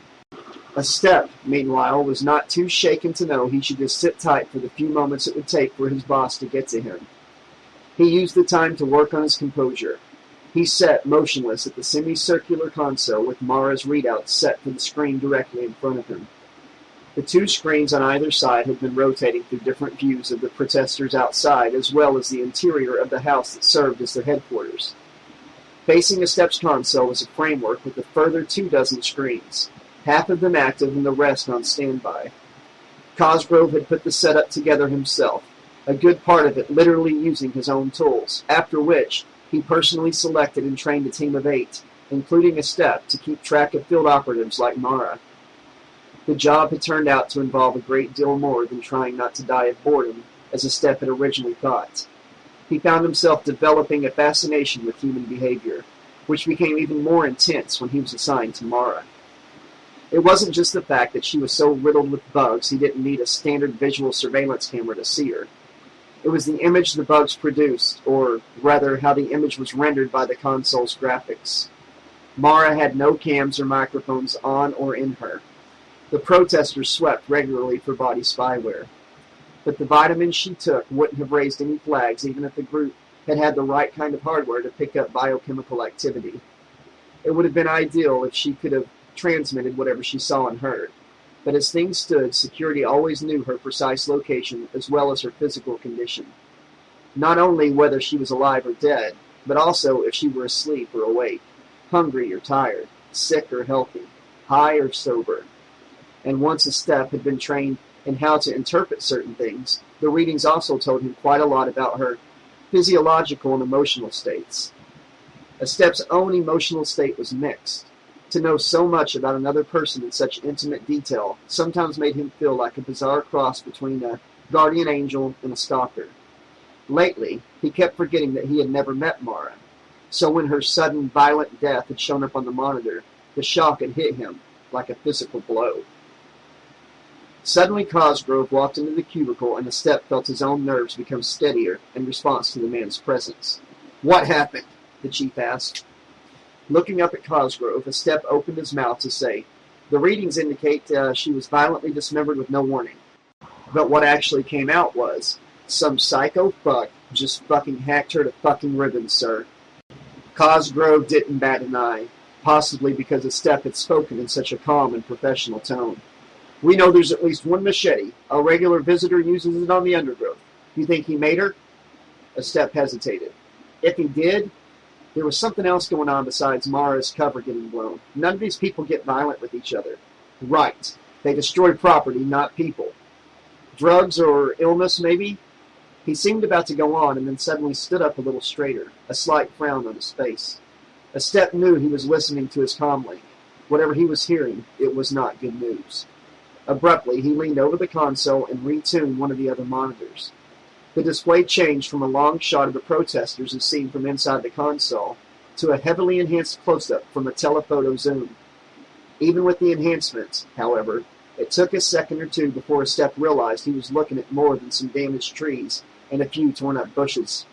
Estep, meanwhile, was not too shaken to know he should just sit tight for the few moments it would take for his boss to get to him. He used the time to work on his composure. He sat motionless at the semicircular console with Mara's readout set to the screen directly in front of him. The two screens on either side had been rotating through different views of the protesters outside, as well as the interior of the house that served as their headquarters. Facing Estep's console was a framework with a further 24 screens, half of them active and the rest on standby. Cosgrove had put the setup together himself, a good part of it literally using his own tools, after which he personally selected and trained a team of 8, including Estep, to keep track of field operatives like Mara. The job had turned out to involve a great deal more than trying not to die of boredom, as Estep had originally thought. He found himself developing a fascination with human behavior, which became even more intense when he was assigned to Mara. It wasn't just the fact that she was so riddled with bugs he didn't need a standard visual surveillance camera to see her. It was the image the bugs produced, or rather how the image was rendered by the console's graphics. Mara had no cams or microphones on or in her. The protesters swept regularly for body spyware. But the vitamins she took wouldn't have raised any flags even if the group had had the right kind of hardware to pick up biochemical activity. It would have been ideal if she could have transmitted whatever she saw and heard. But as things stood, security always knew her precise location as well as her physical condition. Not only whether she was alive or dead, but also if she were asleep or awake, hungry or tired, sick or healthy, high or sober. And once Estep had been trained in how to interpret certain things, the readings also told him quite a lot about her physiological and emotional states. Estep's own emotional state was mixed. To know so much about another person in such intimate detail sometimes made him feel like a bizarre cross between a guardian angel and a stalker. Lately, he kept forgetting that he had never met Mara, so when her sudden, violent death had shown up on the monitor, the shock had hit him like a physical blow. Suddenly Cosgrove walked into the cubicle, and Estep felt his own nerves become steadier in response to the man's presence. "What happened?" the chief asked. Looking up at Cosgrove, Estep opened his mouth to say, "The readings indicate she was violently dismembered with no warning." But what actually came out was, some psycho fuck just fucking hacked her to fucking ribbons, sir. Cosgrove didn't bat an eye, possibly because Estep had spoken in such a calm and professional tone. We know there's at least one machete. A regular visitor uses it on the undergrowth. You think he made her? Estep hesitated. If he did, there was something else going on besides Mara's cover getting blown. None of these people get violent with each other. Right. They destroy property, not people. Drugs or illness, maybe? He seemed about to go on and then suddenly stood up a little straighter, a slight frown on his face. Estep knew he was listening to his comlink. Whatever he was hearing, it was not good news. Abruptly, he leaned over the console and retuned one of the other monitors. The display changed from a long shot of the protesters as seen from inside the console to a heavily enhanced close-up from a telephoto zoom. Even with the enhancements, however, it took a second or two before Estep realized he was looking at more than some damaged trees and a few torn-up bushes.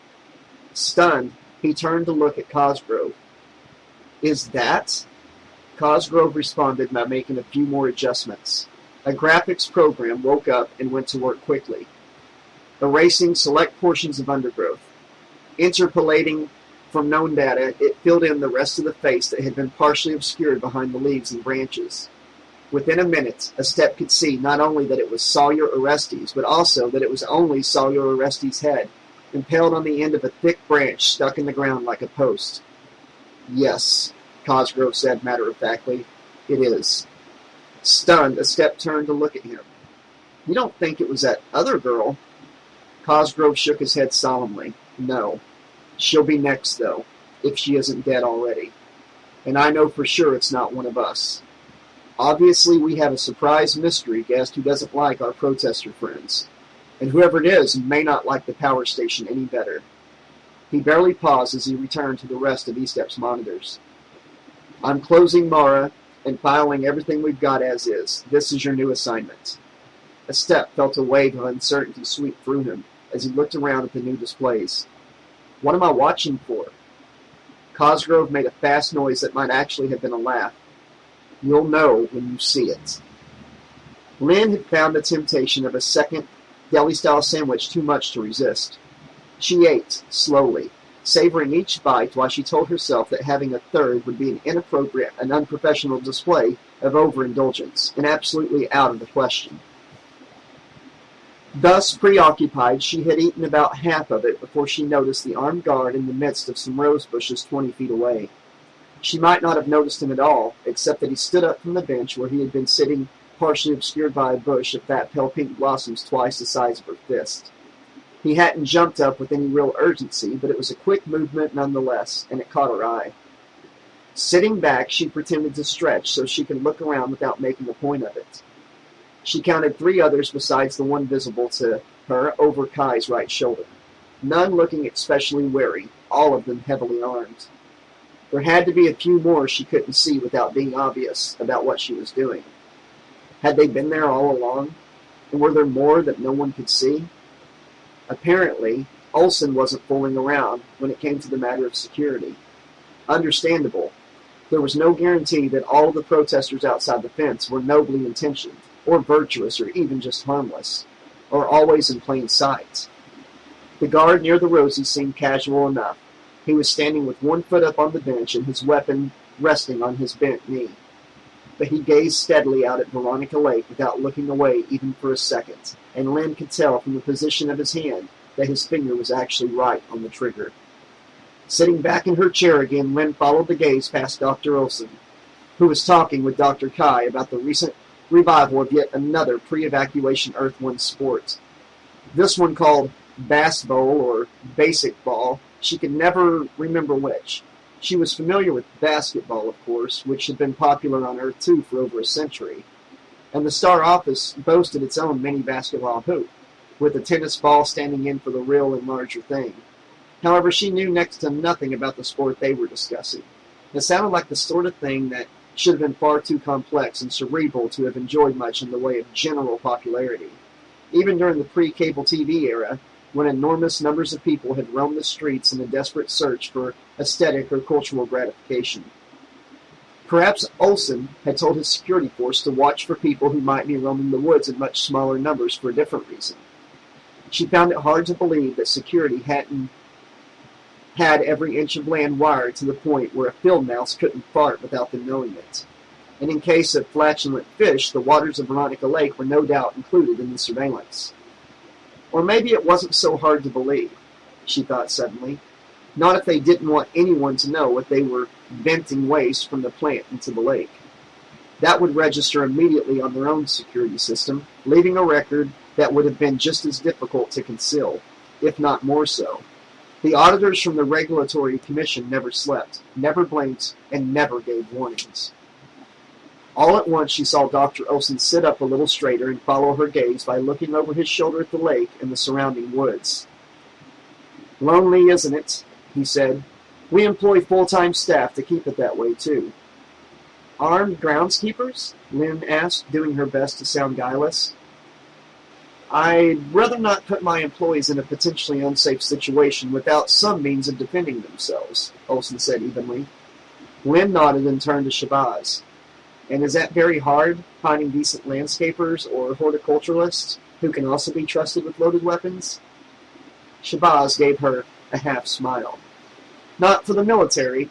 Stunned, he turned to look at Cosgrove. Is that? Cosgrove responded by making a few more adjustments. A graphics program woke up and went to work quickly, erasing select portions of undergrowth. Interpolating from known data, it filled in the rest of the face that had been partially obscured behind the leaves and branches. Within a minute, Estep could see not only that it was Sawyer Orestes, but also that it was only Sawyer Orestes' head, impaled on the end of a thick branch stuck in the ground like a post. Yes, Cosgrove said matter-of-factly, it is. Stunned, Estep turned to look at him. You don't think it was that other girl? Cosgrove shook his head solemnly. No. She'll be next, though, if she isn't dead already. And I know for sure it's not one of us. Obviously, we have a surprise mystery guest who doesn't like our protester friends. And whoever it is may not like the power station any better. He barely paused as he returned to the rest of Estep's monitors. I'm closing Mara and filing everything we've got as is. This is your new assignment. Estep felt a wave of uncertainty sweep through him as he looked around at the new displays. What am I watching for? Cosgrove made a fast noise that might actually have been a laugh. You'll know when you see it. Lynn had found the temptation of a second deli-style sandwich too much to resist. She ate, slowly, savoring each bite while she told herself that having a third would be an inappropriate and unprofessional display of overindulgence, and absolutely out of the question. Thus preoccupied, she had eaten about half of it before she noticed the armed guard in the midst of some rose bushes 20 feet away. She might not have noticed him at all, except that he stood up from the bench where he had been sitting, partially obscured by a bush of fat pale pink blossoms twice the size of her fist. He hadn't jumped up with any real urgency, but it was a quick movement nonetheless, and it caught her eye. Sitting back, she pretended to stretch so she could look around without making a point of it. She counted 3 others besides the one visible to her over Kai's right shoulder, none looking especially wary, all of them heavily armed. There had to be a few more she couldn't see without being obvious about what she was doing. Had they been there all along? And were there more that no one could see? Apparently, Olsen wasn't fooling around when it came to the matter of security. Understandable. There was no guarantee that all of the protesters outside the fence were nobly intentioned, or virtuous, or even just harmless, or always in plain sight. The guard near the roses seemed casual enough. He was standing with one foot up on the bench and his weapon resting on his bent knee. But he gazed steadily out at Veronica Lake without looking away even for a second, and Lynn could tell from the position of his hand that his finger was actually right on the trigger. Sitting back in her chair again, Lynn followed the gaze past Dr. Olsen, who was talking with Dr. Kai about the recent revival of yet another pre-evacuation Earth 1 sport. This one called Bass Bowl or Basic Ball. She could never remember which. She was familiar with basketball, of course, which had been popular on Earth 2 for over a century. And the Star office boasted its own mini basketball hoop, with a tennis ball standing in for the real and larger thing. However, she knew next to nothing about the sport they were discussing. It sounded like the sort of thing that should have been far too complex and cerebral to have enjoyed much in the way of general popularity. Even during the pre-cable TV era, when enormous numbers of people had roamed the streets in a desperate search for aesthetic or cultural gratification. Perhaps Olson had told his security force to watch for people who might be roaming the woods in much smaller numbers for a different reason. She found it hard to believe that security hadn't had every inch of land wired to the point where a field mouse couldn't fart without them knowing it. And in case of flatulent fish, the waters of Veronica Lake were no doubt included in the surveillance. Or maybe it wasn't so hard to believe, she thought suddenly. Not if they didn't want anyone to know what they were venting waste from the plant into the lake. That would register immediately on their own security system, leaving a record that would have been just as difficult to conceal, if not more so. The auditors from the Regulatory Commission never slept, never blinked, and never gave warnings. All at once she saw Dr. Olson sit up a little straighter and follow her gaze by looking over his shoulder at the lake and the surrounding woods. "Lonely, isn't it?" he said. "We employ full-time staff to keep it that way, too." "Armed groundskeepers?" Lynn asked, doing her best to sound guileless. "I'd rather not put my employees in a potentially unsafe situation without some means of defending themselves," Olson said evenly. Lynn nodded and turned to Shabazz. "And is that very hard, finding decent landscapers or horticulturalists who can also be trusted with loaded weapons?" Shabazz gave her a half smile. "Not for the military.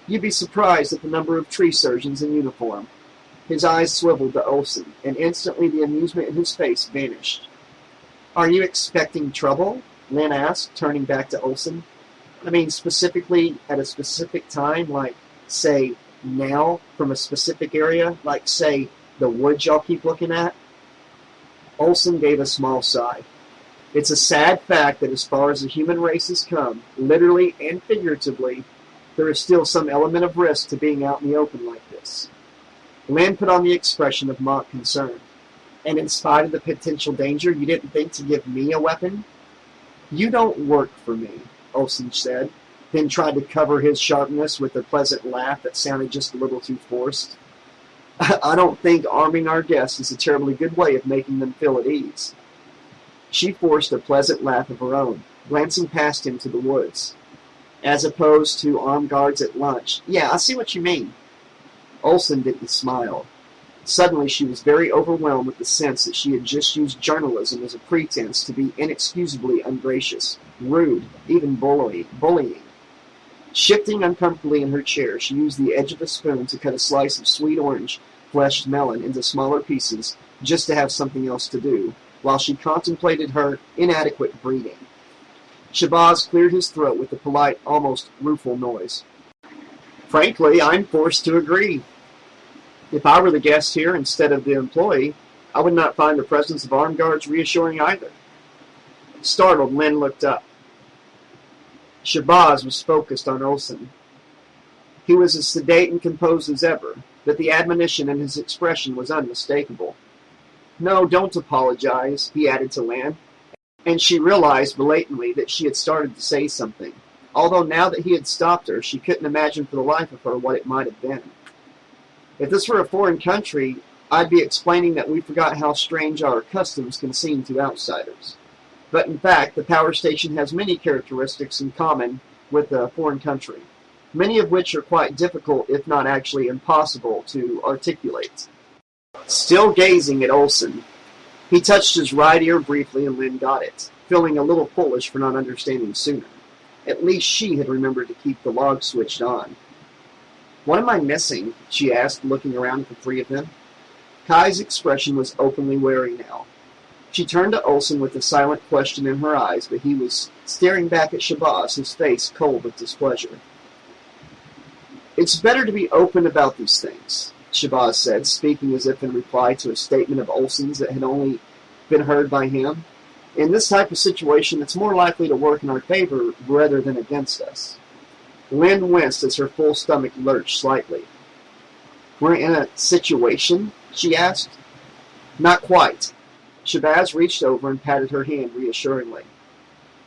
You'd be surprised at the number of tree surgeons in uniform." His eyes swiveled to Olson, and instantly the amusement in his face vanished. "Are you expecting trouble?" Lynn asked, turning back to Olson. "I mean, specifically at a specific time, like, say, now, from a specific area, like, say, the woods y'all keep looking at?" Olson gave a small sigh. "It's a sad fact that as far as the human race has come, literally and figuratively, there is still some element of risk to being out in the open like this." Lynn put on the expression of mock concern. "And in spite of the potential danger, you didn't think to give me a weapon?" "You don't work for me," Olson said, then tried to cover his sharpness with a pleasant laugh that sounded just a little too forced. "I don't think arming our guests is a terribly good way of making them feel at ease." She forced a pleasant laugh of her own, glancing past him to the woods. "As opposed to armed guards at lunch. Yeah, I see what you mean." Olson didn't smile. Suddenly she was very overwhelmed with the sense that she had just used journalism as a pretense to be inexcusably ungracious, rude, even bullying. Shifting uncomfortably in her chair, she used the edge of a spoon to cut a slice of sweet orange-fleshed melon into smaller pieces just to have something else to do, while she contemplated her inadequate breeding. Shabazz cleared his throat with a polite, almost rueful noise. "Frankly, I'm forced to agree. If I were the guest here instead of the employee, I would not find the presence of armed guards reassuring either." Startled, Lynn looked up. Shabazz was focused on Olson. He was as sedate and composed as ever, but the admonition in his expression was unmistakable. "No, don't apologize," he added to Lynn, and she realized blatantly that she had started to say something, although now that he had stopped her, she couldn't imagine for the life of her what it might have been. "If this were a foreign country, I'd be explaining that we forgot how strange our customs can seem to outsiders. But in fact, the power station has many characteristics in common with a foreign country, many of which are quite difficult, if not actually impossible, to articulate." Still gazing at Olson, he touched his right ear briefly and Lynn got it, feeling a little foolish for not understanding sooner. At least she had remembered to keep the log switched on. "What am I missing?" she asked, looking around at the three of them. Kai's expression was openly wary now. She turned to Olson with a silent question in her eyes, but he was staring back at Shabazz, his face cold with displeasure. "It's better to be open about these things," Shabazz said, speaking as if in reply to a statement of Olson's that had only been heard by him. "In this type of situation, it's more likely to work in our favor rather than against us." Lynn winced as her full stomach lurched slightly. "We're in a situation?" she asked. "Not quite." Shabazz reached over and patted her hand reassuringly.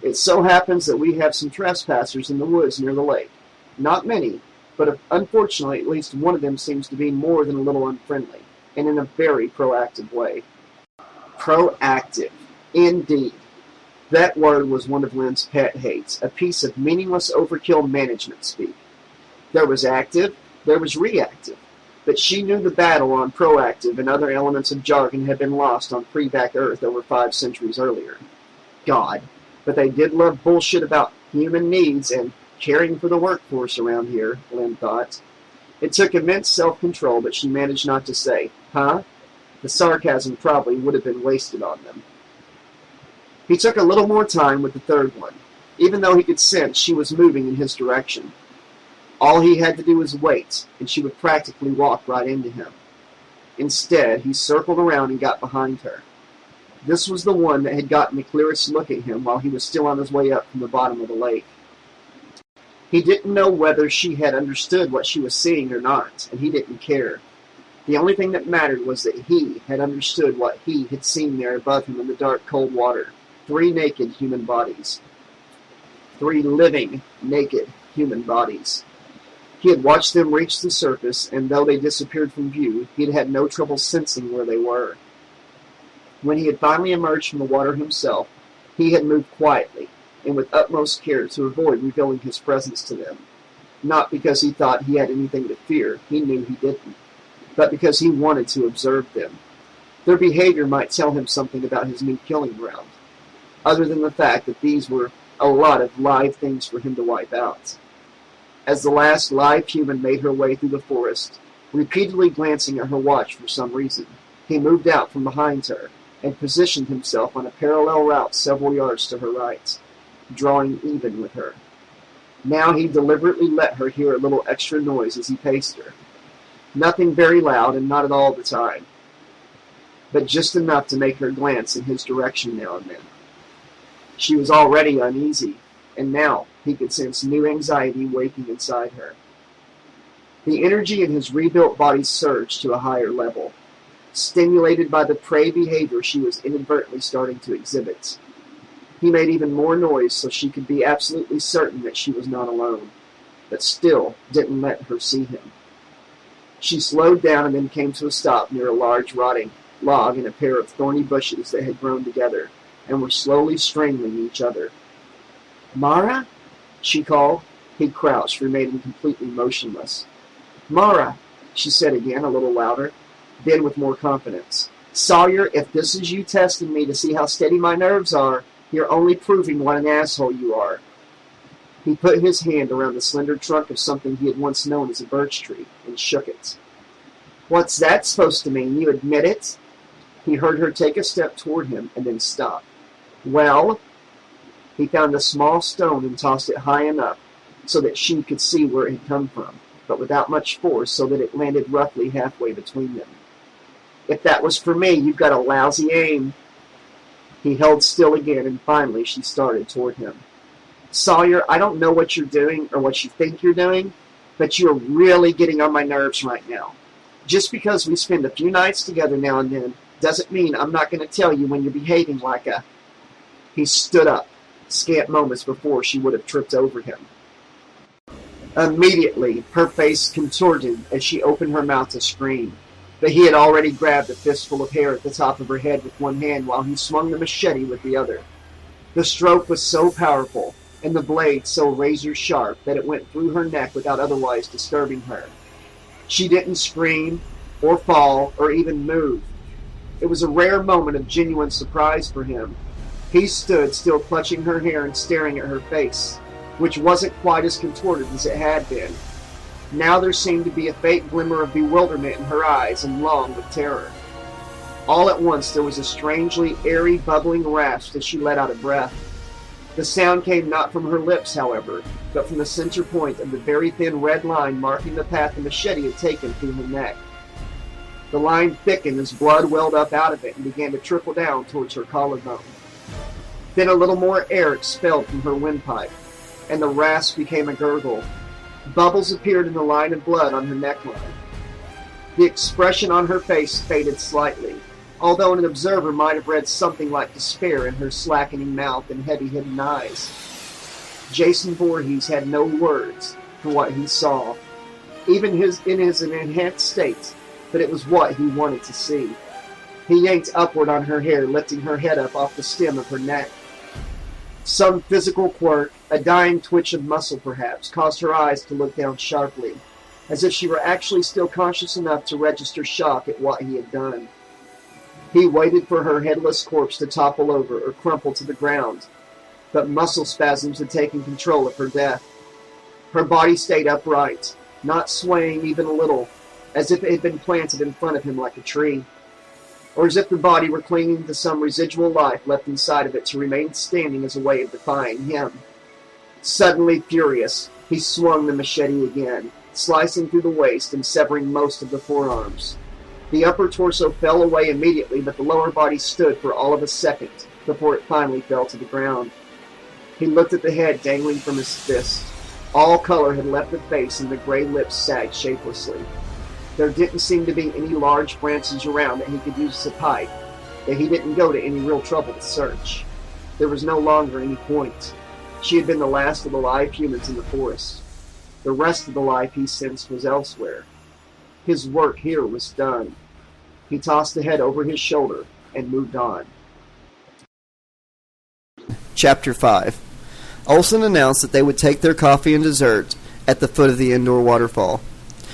"It so happens that we have some trespassers in the woods near the lake. Not many, but unfortunately at least one of them seems to be more than a little unfriendly, and in a very proactive way." Proactive. Indeed. That word was one of Lynn's pet hates, a piece of meaningless overkill management speak. There was active, there was reactive. But she knew the battle on proactive and other elements of jargon had been lost on pre-back Earth over 5 centuries earlier. God, but they did love bullshit about human needs and caring for the workforce around here, Lynn thought. It took immense self-control, but she managed not to say, huh? The sarcasm probably would have been wasted on them. He took a little more time with the third one, even though he could sense she was moving in his direction. All he had to do was wait, and she would practically walk right into him. Instead, he circled around and got behind her. This was the one that had gotten the clearest look at him while he was still on his way up from the bottom of the lake. He didn't know whether she had understood what she was seeing or not, and he didn't care. The only thing that mattered was that he had understood what he had seen there above him in the dark, cold water. 3 naked human bodies. 3 living, naked human bodies. He had watched them reach the surface, and though they disappeared from view, he had had no trouble sensing where they were. When he had finally emerged from the water himself, he had moved quietly, and with utmost care to avoid revealing his presence to them. Not because he thought he had anything to fear, he knew he didn't, but because he wanted to observe them. Their behavior might tell him something about his new killing ground, other than the fact that these were a lot of live things for him to wipe out. As the last live human made her way through the forest, repeatedly glancing at her watch for some reason, he moved out from behind her and positioned himself on a parallel route several yards to her right, drawing even with her. Now he deliberately let her hear a little extra noise as he paced her. Nothing very loud and not at all the time, but just enough to make her glance in his direction now and then. She was already uneasy, and now he could sense new anxiety waking inside her. The energy in his rebuilt body surged to a higher level, stimulated by the prey behavior she was inadvertently starting to exhibit. He made even more noise so she could be absolutely certain that she was not alone, but still didn't let her see him. She slowed down and then came to a stop near a large rotting log and a pair of thorny bushes that had grown together and were slowly strangling each other. "Mara?" she called. He crouched, remaining completely motionless. "Mara," she said again, a little louder, then with more confidence. "Sawyer, if this is you testing me to see how steady my nerves are, you're only proving what an asshole you are." He put his hand around the slender trunk of something he had once known as a birch tree and shook it. "What's that supposed to mean? You admit it?" He heard her take a step toward him and then stop. "Well?" He found a small stone and tossed it high enough so that she could see where it had come from, but without much force so that it landed roughly halfway between them. "If that was for me, you've got a lousy aim." He held still again, and finally she started toward him. "Sawyer, I don't know what you're doing or what you think you're doing, but you're really getting on my nerves right now. Just because we spend a few nights together now and then doesn't mean I'm not going to tell you when you're behaving like a..." He stood up, scant moments before she would have tripped over him. Immediately, her face contorted as she opened her mouth to scream, but he had already grabbed a fistful of hair at the top of her head with one hand while he swung the machete with the other. The stroke was so powerful, and the blade so razor-sharp that it went through her neck without otherwise disturbing her. She didn't scream, or fall, or even move. It was a rare moment of genuine surprise for him. He stood still clutching her hair and staring at her face, which wasn't quite as contorted as it had been. Now there seemed to be a faint glimmer of bewilderment in her eyes, and long with terror. All at once there was a strangely airy, bubbling rasp as she let out a breath. The sound came not from her lips, however, but from the center point of the very thin red line marking the path the machete had taken through her neck. The line thickened as blood welled up out of it and began to trickle down towards her collarbone. Then a little more air expelled from her windpipe, and the rasp became a gurgle. Bubbles appeared in the line of blood on her neckline. The expression on her face faded slightly, although an observer might have read something like despair in her slackening mouth and heavy hidden eyes. Jason Voorhees had no words for what he saw, even in his enhanced state, but it was what he wanted to see. He yanked upward on her hair, lifting her head up off the stem of her neck. Some physical quirk, a dying twitch of muscle perhaps, caused her eyes to look down sharply. as if she were actually still conscious enough to register shock at what he had done. He waited for her headless corpse to topple over or crumple to the ground, but muscle spasms had taken control of her death. Her body stayed upright, not swaying even a little, as if it had been planted in front of him like a tree, or as if the body were clinging to some residual life left inside of it to remain standing as a way of defying him. Suddenly furious, he swung the machete again, slicing through the waist and severing most of the forearms. The upper torso fell away immediately, but the lower body stood for all of a second before it finally fell to the ground. He looked at the head dangling from his fist. All color had left the face and the gray lips sagged shapelessly. There didn't seem to be any large branches around that he could use as a pipe, that he didn't go to any real trouble to search. There was no longer any point. She had been the last of the live humans in the forest. The rest of the life he sensed was elsewhere. His work here was done. He tossed the head over his shoulder and moved on. Chapter 5. Olson announced that they would take their coffee and dessert at the foot of the indoor waterfall.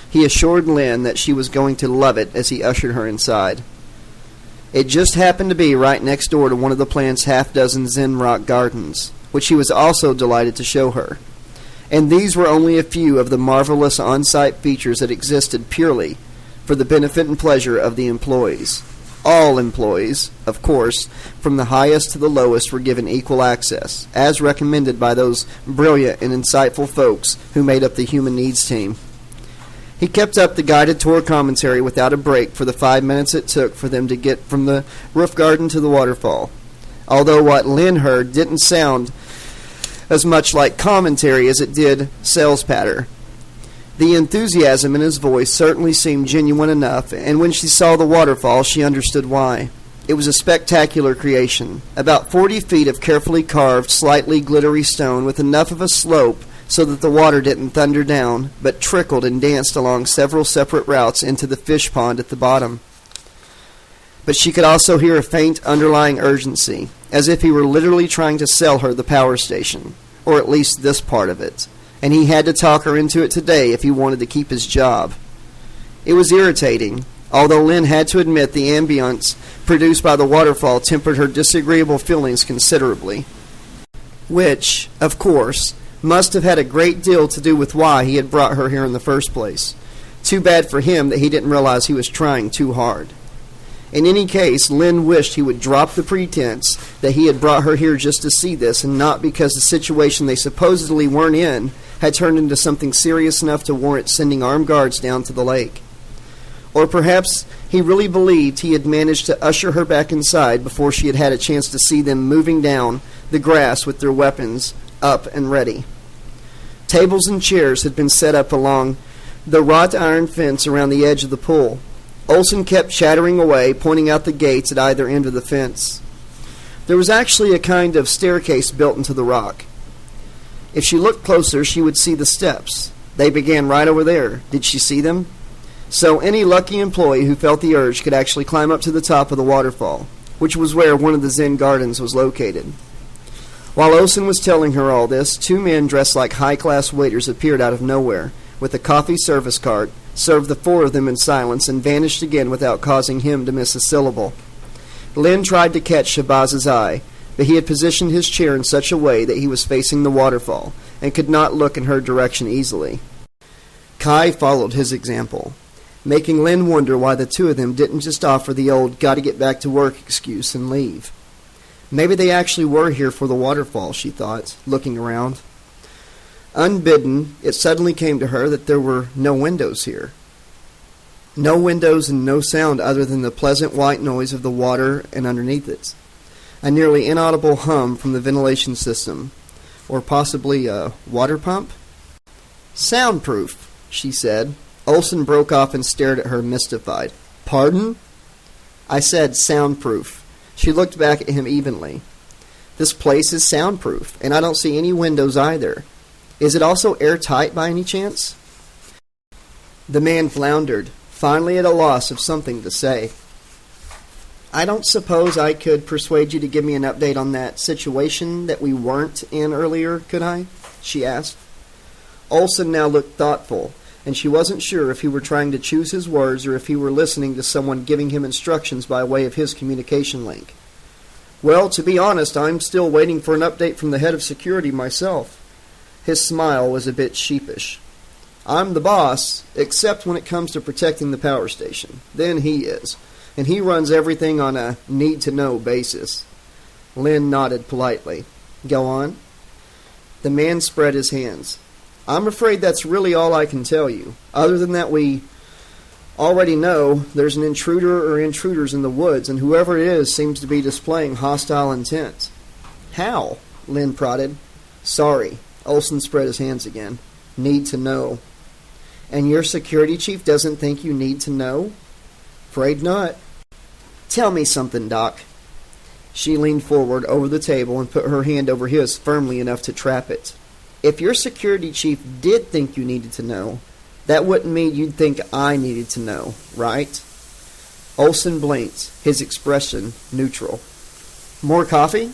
He assured Lynn that she was going to love it as he ushered her inside. It just happened to be right next door to one of the plant's half-dozen Zen rock gardens, which he was also delighted to show her. And these were only a few of the marvelous on-site features that existed purely for the benefit and pleasure of the employees. All employees, of course, from the highest to the lowest, were given equal access, as recommended by those brilliant and insightful folks who made up the human needs team. He kept up the guided tour commentary without a break for the 5 minutes it took for them to get from the roof garden to the waterfall, although what Lynn heard didn't sound as much like commentary as it did sales patter. The enthusiasm in his voice certainly seemed genuine enough, and when she saw the waterfall, she understood why. It was a spectacular creation, about 40 feet of carefully carved, slightly glittery stone with enough of a slope so that the water didn't thunder down, but trickled and danced along several separate routes into the fish pond at the bottom. But she could also hear a faint underlying urgency, as if he were literally trying to sell her the power station, or at least this part of it, and he had to talk her into it today if he wanted to keep his job. It was irritating, although Lynn had to admit the ambience produced by the waterfall tempered her disagreeable feelings considerably, which, of course, must have had a great deal to do with why he had brought her here in the first place. Too bad for him that he didn't realize he was trying too hard. In any case, Lynn wished he would drop the pretense that he had brought her here just to see this, and not because the situation they supposedly weren't in had turned into something serious enough to warrant sending armed guards down to the lake. Or perhaps he really believed he had managed to usher her back inside before she had had a chance to see them moving down the grass with their weapons up and ready. Tables and chairs had been set up along the wrought iron fence around the edge of the pool. Olson kept chattering away, pointing out the gates at either end of the fence. There was actually a kind of staircase built into the rock. If she looked closer, she would see the steps. They began right over there. Did she see them? So any lucky employee who felt the urge could actually climb up to the top of the waterfall, which was where one of the Zen gardens was located. While Olson was telling her all this, 2 men dressed like high-class waiters appeared out of nowhere with a coffee service cart, served the 4 of them in silence, and vanished again without causing him to miss a syllable. Lynn tried to catch Shabaz's eye, but he had positioned his chair in such a way that he was facing the waterfall and could not look in her direction easily. Kai followed his example, making Lynn wonder why the 2 of them didn't just offer the old gotta-get-back-to-work excuse and leave. Maybe they actually were here for the waterfall, she thought, looking around. Unbidden, it suddenly came to her that there were no windows here. No windows and no sound other than the pleasant white noise of the water and underneath it. A nearly inaudible hum from the ventilation system, or possibly a water pump. Soundproof, she said. Olson broke off and stared at her, mystified. Pardon? I said soundproof. She looked back at him evenly. This place is soundproof, and I don't see any windows either. Is it also airtight by any chance? The man floundered, finally at a loss of something to say. I don't suppose I could persuade you to give me an update on that situation that we weren't in earlier, could I? She asked. Olson now looked thoughtful, and she wasn't sure if he were trying to choose his words or if he were listening to someone giving him instructions by way of his communication link. "Well, to be honest, I'm still waiting for an update from the head of security myself." His smile was a bit sheepish. "I'm the boss, except when it comes to protecting the power station. Then he is, and he runs everything on a need-to-know basis." Lynn nodded politely. "Go on." The man spread his hands. "I'm afraid that's really all I can tell you, other than that we already know there's an intruder or intruders in the woods, and whoever it is seems to be displaying hostile intent." "How?" Lynn prodded. "Sorry." Olson spread his hands again. "Need to know." "And your security chief doesn't think you need to know?" "Afraid not." "Tell me something, Doc." She leaned forward over the table and put her hand over his firmly enough to trap it. "If your security chief did think you needed to know, that wouldn't mean you'd think I needed to know, right?" Olson blinked, his expression neutral. "More coffee?"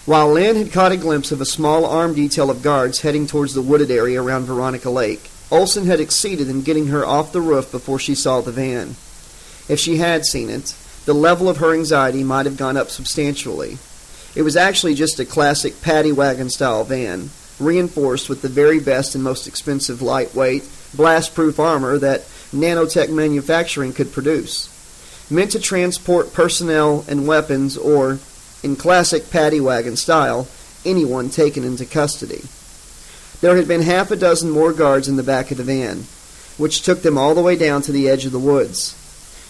While Lynn had caught a glimpse of a small armed detail of guards heading towards the wooded area around Veronica Lake, Olson had succeeded in getting her off the roof before she saw the van. If she had seen it, the level of her anxiety might have gone up substantially. It was actually just a classic paddy wagon-style van, reinforced with the very best and most expensive lightweight, blast-proof armor that nanotech manufacturing could produce, meant to transport personnel and weapons or, in classic paddy wagon style, anyone taken into custody. There had been half a dozen more guards in the back of the van, which took them all the way down to the edge of the woods.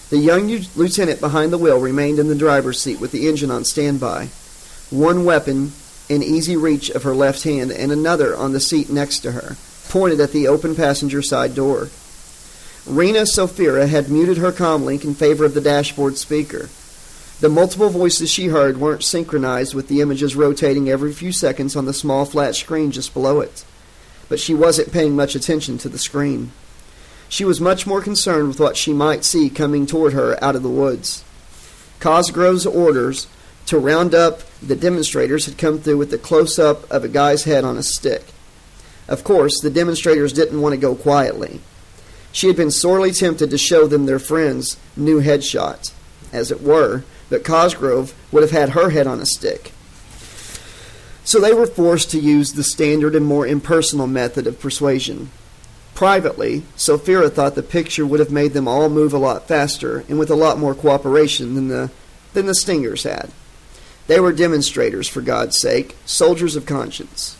The young lieutenant behind the wheel remained in the driver's seat with the engine on standby, one weapon in easy reach of her left hand and another on the seat next to her, pointed at the open passenger side door. Rena Sophira had muted her comlink in favor of the dashboard speaker. The multiple voices she heard weren't synchronized with the images rotating every few seconds on the small flat screen just below it. But she wasn't paying much attention to the screen. She was much more concerned with what she might see coming toward her out of the woods. Cosgrove's orders to round up the demonstrators had come through with a close-up of a guy's head on a stick. Of course, the demonstrators didn't want to go quietly. She had been sorely tempted to show them their friend's new headshot, as it were, but Cosgrove would have had her head on a stick. So they were forced to use the standard and more impersonal method of persuasion. Privately, Sophira thought the picture would have made them all move a lot faster and with a lot more cooperation than the stingers had. They were demonstrators, for God's sake, soldiers of conscience.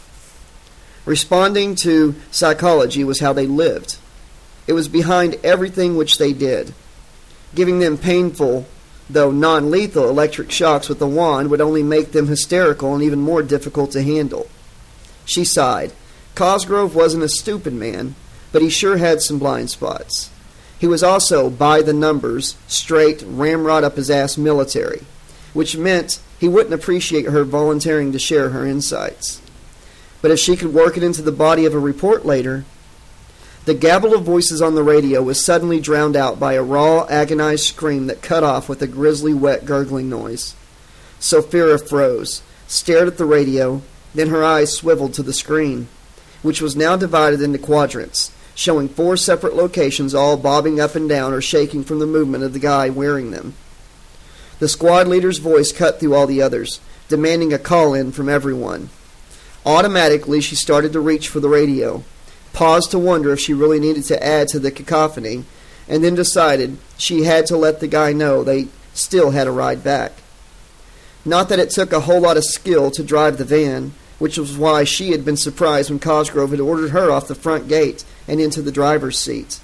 Responding to psychology was how they lived. It was behind everything which they did. Giving them painful, though non-lethal, electric shocks with a wand would only make them hysterical and even more difficult to handle. She sighed. Cosgrove wasn't a stupid man, but he sure had some blind spots. He was also, by the numbers, straight, ramrod-up-his-ass military, which meant he wouldn't appreciate her volunteering to share her insights. But if she could work it into the body of a report later... The gabble of voices on the radio was suddenly drowned out by a raw, agonized scream that cut off with a grisly, wet, gurgling noise. Sophira froze, stared at the radio, then her eyes swiveled to the screen, which was now divided into quadrants, showing 4 separate locations all bobbing up and down or shaking from the movement of the guy wearing them. The squad leader's voice cut through all the others, demanding a call-in from everyone. Automatically, she started to reach for the radio, paused to wonder if she really needed to add to the cacophony, and then decided she had to let the guy know they still had a ride back. Not that it took a whole lot of skill to drive the van, which was why she had been surprised when Cosgrove had ordered her off the front gate and into the driver's seat.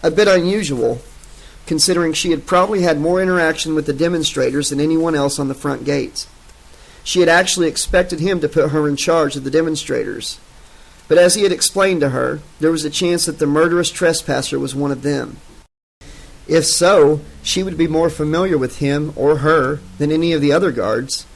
A bit unusual, considering she had probably had more interaction with the demonstrators than anyone else on the front gate. She had actually expected him to put her in charge of the demonstrators. But as he had explained to her, there was a chance that the murderous trespasser was one of them. If so, she would be more familiar with him or her than any of the other guards.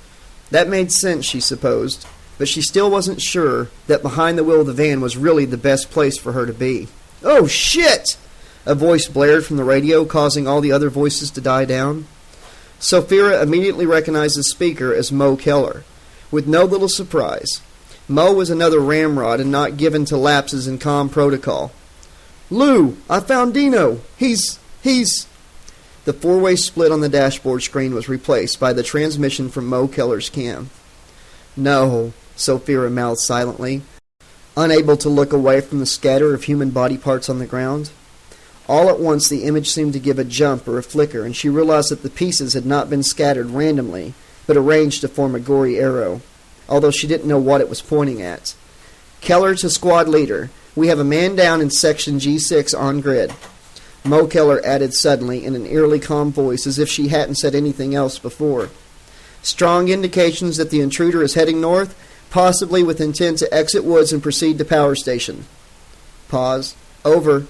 That made sense, she supposed, but she still wasn't sure that behind the wheel of the van was really the best place for her to be. "Oh, shit!" a voice blared from the radio, causing all the other voices to die down. Sophira immediately recognized the speaker as Mo Keller, with no little surprise. Mo was another ramrod and not given to lapses in comm protocol. "Lou, I found Dino. He's... The four-way split on the dashboard screen was replaced by the transmission from Mo Keller's cam. "No," Sophia mouthed silently, unable to look away from the scatter of human body parts on the ground. All at once the image seemed to give a jump or a flicker, and she realized that the pieces had not been scattered randomly, but arranged to form a gory arrow, although she didn't know what it was pointing at. "Keller to squad leader. We have a man down in section G6 on grid," Mo Keller added suddenly in an eerily calm voice, as if she hadn't said anything else before. "Strong indications that the intruder is heading north, possibly with intent to exit woods and proceed to power station." Pause. "Over."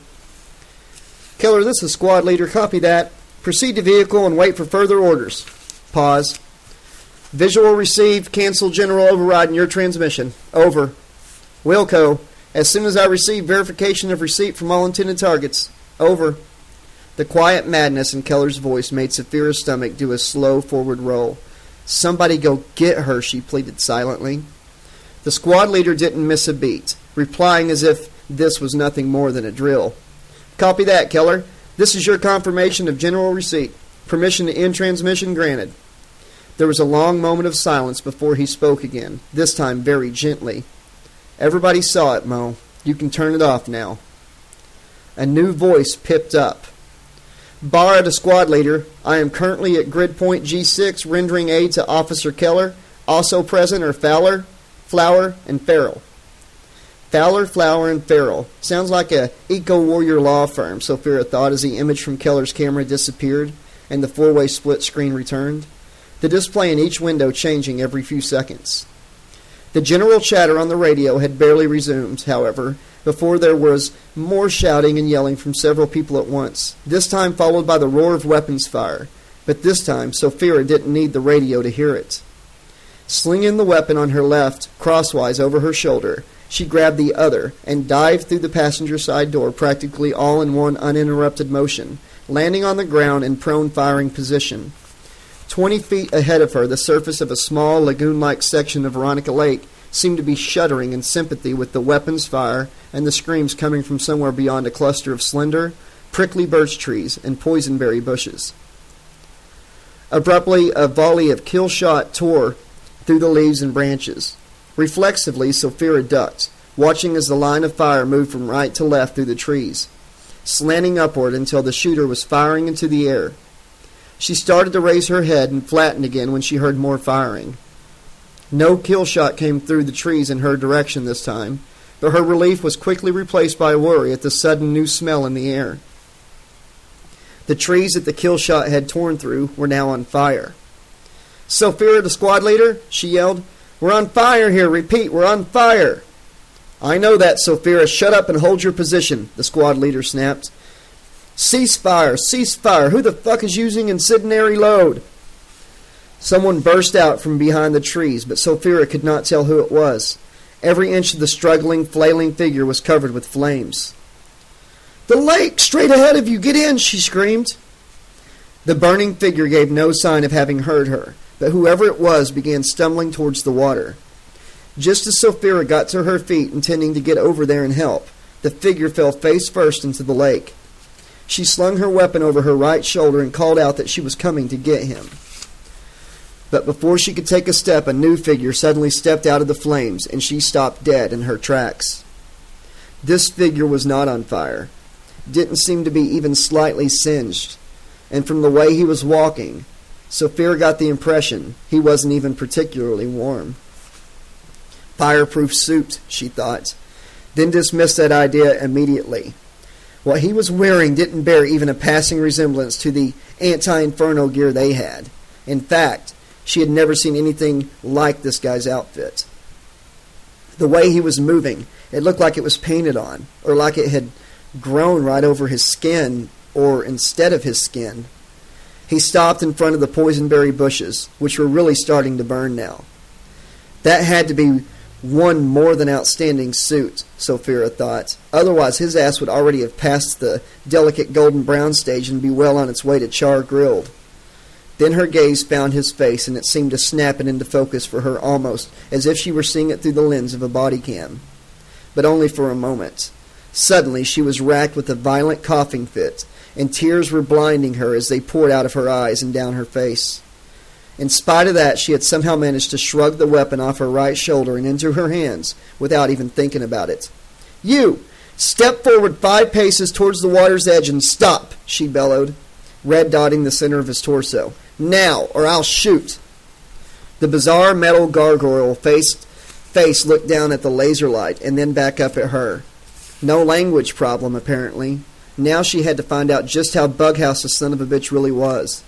"Keller, this is squad leader. Copy that. Proceed to vehicle and wait for further orders." Pause. "Visual received. Cancel general override in your transmission." Over. "Wilco, as soon as I receive verification of receipt from all intended targets." Over. The quiet madness in Keller's voice made Saphira's stomach do a slow forward roll. "Somebody go get her," she pleaded silently. The squad leader didn't miss a beat, replying as if this was nothing more than a drill. "Copy that, Keller. This is your confirmation of general receipt. Permission to end transmission granted." There was a long moment of silence before he spoke again, this time very gently. "Everybody saw it, Mo. You can turn it off now." A new voice pipped up. "Barra to squad leader. I am currently at grid point G6 rendering aid to Officer Keller. Also present are Fowler, Flower, and Farrell." Fowler, Flower, and Farrell. Sounds like a eco-warrior law firm, Sophia thought as the image from Keller's camera disappeared and the four-way split screen returned, the display in each window changing every few seconds. The general chatter on the radio had barely resumed, however, before there was more shouting and yelling from several people at once, this time followed by the roar of weapons fire. But this time, Sophia didn't need the radio to hear it. Slinging the weapon on her left, crosswise over her shoulder, she grabbed the other and dived through the passenger side door practically all in one uninterrupted motion, landing on the ground in prone firing position. 20 feet ahead of her, the surface of a small lagoon-like section of Veronica Lake seemed to be shuddering in sympathy with the weapons fire and the screams coming from somewhere beyond a cluster of slender, prickly birch trees and poisonberry bushes. Abruptly, a volley of kill shot tore through the leaves and branches. Reflexively, Sophia ducked, watching as the line of fire moved from right to left through the trees, slanting upward until the shooter was firing into the air. She started to raise her head and flattened again when she heard more firing. No kill shot came through the trees in her direction this time, but her relief was quickly replaced by worry at the sudden new smell in the air. The trees that the kill shot had torn through were now on fire. "Sophia, the squad leader," she yelled. "We're on fire here. Repeat, we're on fire." "I know that, Sophia. Shut up and hold your position," the squad leader snapped. "Cease fire! Cease fire! Who the fuck is using incendiary load?" Someone burst out from behind the trees, but Sophia could not tell who it was. Every inch of the struggling, flailing figure was covered with flames. "The lake! Straight ahead of you! Get in!" she screamed. The burning figure gave no sign of having heard her, but whoever it was began stumbling towards the water. Just as Sophia got to her feet, intending to get over there and help, the figure fell face first into the lake. She slung her weapon over her right shoulder and called out that she was coming to get him. But before she could take a step, a new figure suddenly stepped out of the flames, and she stopped dead in her tracks. This figure was not on fire, didn't seem to be even slightly singed, and from the way he was walking, Sophia got the impression he wasn't even particularly warm. Fireproof suit, she thought, then dismissed that idea immediately. What he was wearing didn't bear even a passing resemblance to the anti-inferno gear they had. In fact, she had never seen anything like this guy's outfit. The way he was moving, it looked like it was painted on, or like it had grown right over his skin, or instead of his skin. He stopped in front of the poisonberry bushes, which were really starting to burn now. That had to be one more than outstanding suit, Sophia thought. Otherwise, his ass would already have passed the delicate golden brown stage and be well on its way to char grilled. Then her gaze found his face, and it seemed to snap it into focus for her almost as if she were seeing it through the lens of a body cam. But only for a moment. Suddenly she was racked with a violent coughing fit, and tears were blinding her as they poured out of her eyes and down her face. In spite of that, she had somehow managed to shrug the weapon off her right shoulder and into her hands without even thinking about it. "You! Step forward 5 paces towards the water's edge and stop!" she bellowed, red dotting the center of his torso. "Now, or I'll shoot!" The bizarre metal gargoyle face looked down at the laser light and then back up at her. No language problem, apparently. Now she had to find out just how bughouse a son of a bitch really was.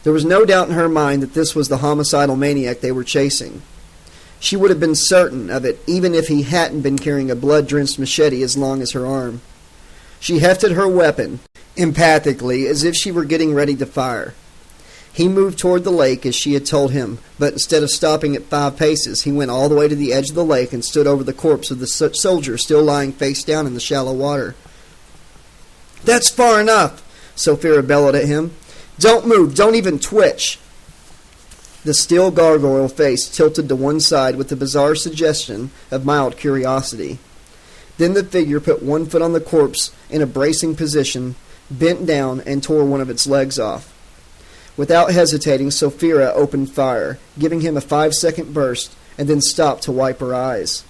There was no doubt in her mind that this was the homicidal maniac they were chasing. She would have been certain of it even if he hadn't been carrying a blood-drenched machete as long as her arm. She hefted her weapon, empathically, as if she were getting ready to fire. He moved toward the lake as she had told him, but instead of stopping at 5 paces, he went all the way to the edge of the lake and stood over the corpse of the soldier still lying face down in the shallow water. "That's far enough," Sophia bellowed at him. "Don't move, don't even twitch." The still gargoyle face tilted to one side with a bizarre suggestion of mild curiosity. Then the figure put one foot on the corpse in a bracing position, bent down, and tore one of its legs off. Without hesitating, Sophia opened fire, giving him a 5-second burst, and then stopped to wipe her eyes.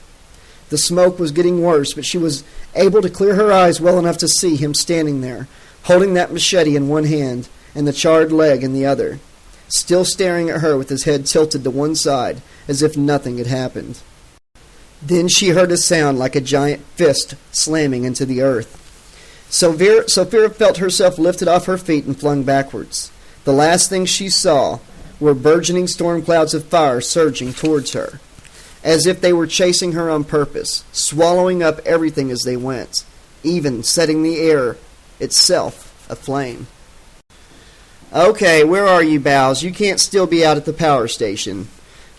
The smoke was getting worse, but she was able to clear her eyes well enough to see him standing there, holding that machete in one hand and the charred leg in the other, still staring at her with his head tilted to one side, as if nothing had happened. Then she heard a sound like a giant fist slamming into the earth. Sophia felt herself lifted off her feet and flung backwards. The last thing she saw were burgeoning storm clouds of fire surging towards her, as if they were chasing her on purpose, swallowing up everything as they went, even setting the air itself aflame. "Okay, where are you, Bowes? You can't still be out at the power station."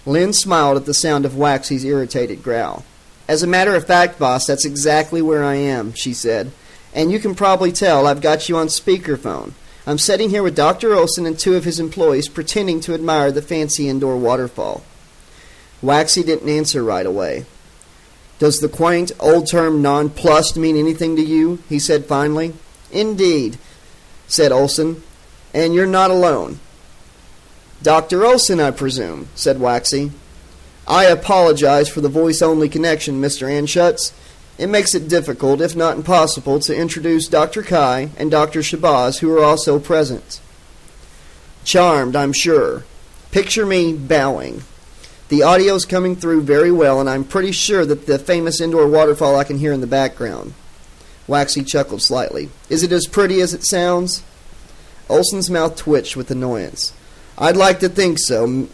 Lynn smiled at the sound of Waxy's irritated growl. "As a matter of fact, boss, that's exactly where I am," she said. "And you can probably tell I've got you on speakerphone. I'm sitting here with Dr. Olson and 2 of his employees pretending to admire the fancy indoor waterfall." Waxy didn't answer right away. "Does the quaint, old term nonplussed mean anything to you?" he said finally. "Indeed," said Olson. "And you're not alone." "Dr. Olson, I presume," said Waxy. "I apologize for the voice-only connection, Mr. Anschutz. It makes it difficult, if not impossible, to introduce Dr. Kai and Dr. Shabazz, who are also present." "Charmed, I'm sure. Picture me bowing. The audio's coming through very well, and I'm pretty sure that the famous indoor waterfall I can hear in the background." Waxy chuckled slightly. "Is it as pretty as it sounds?" Olson's mouth twitched with annoyance. "I'd like to think so.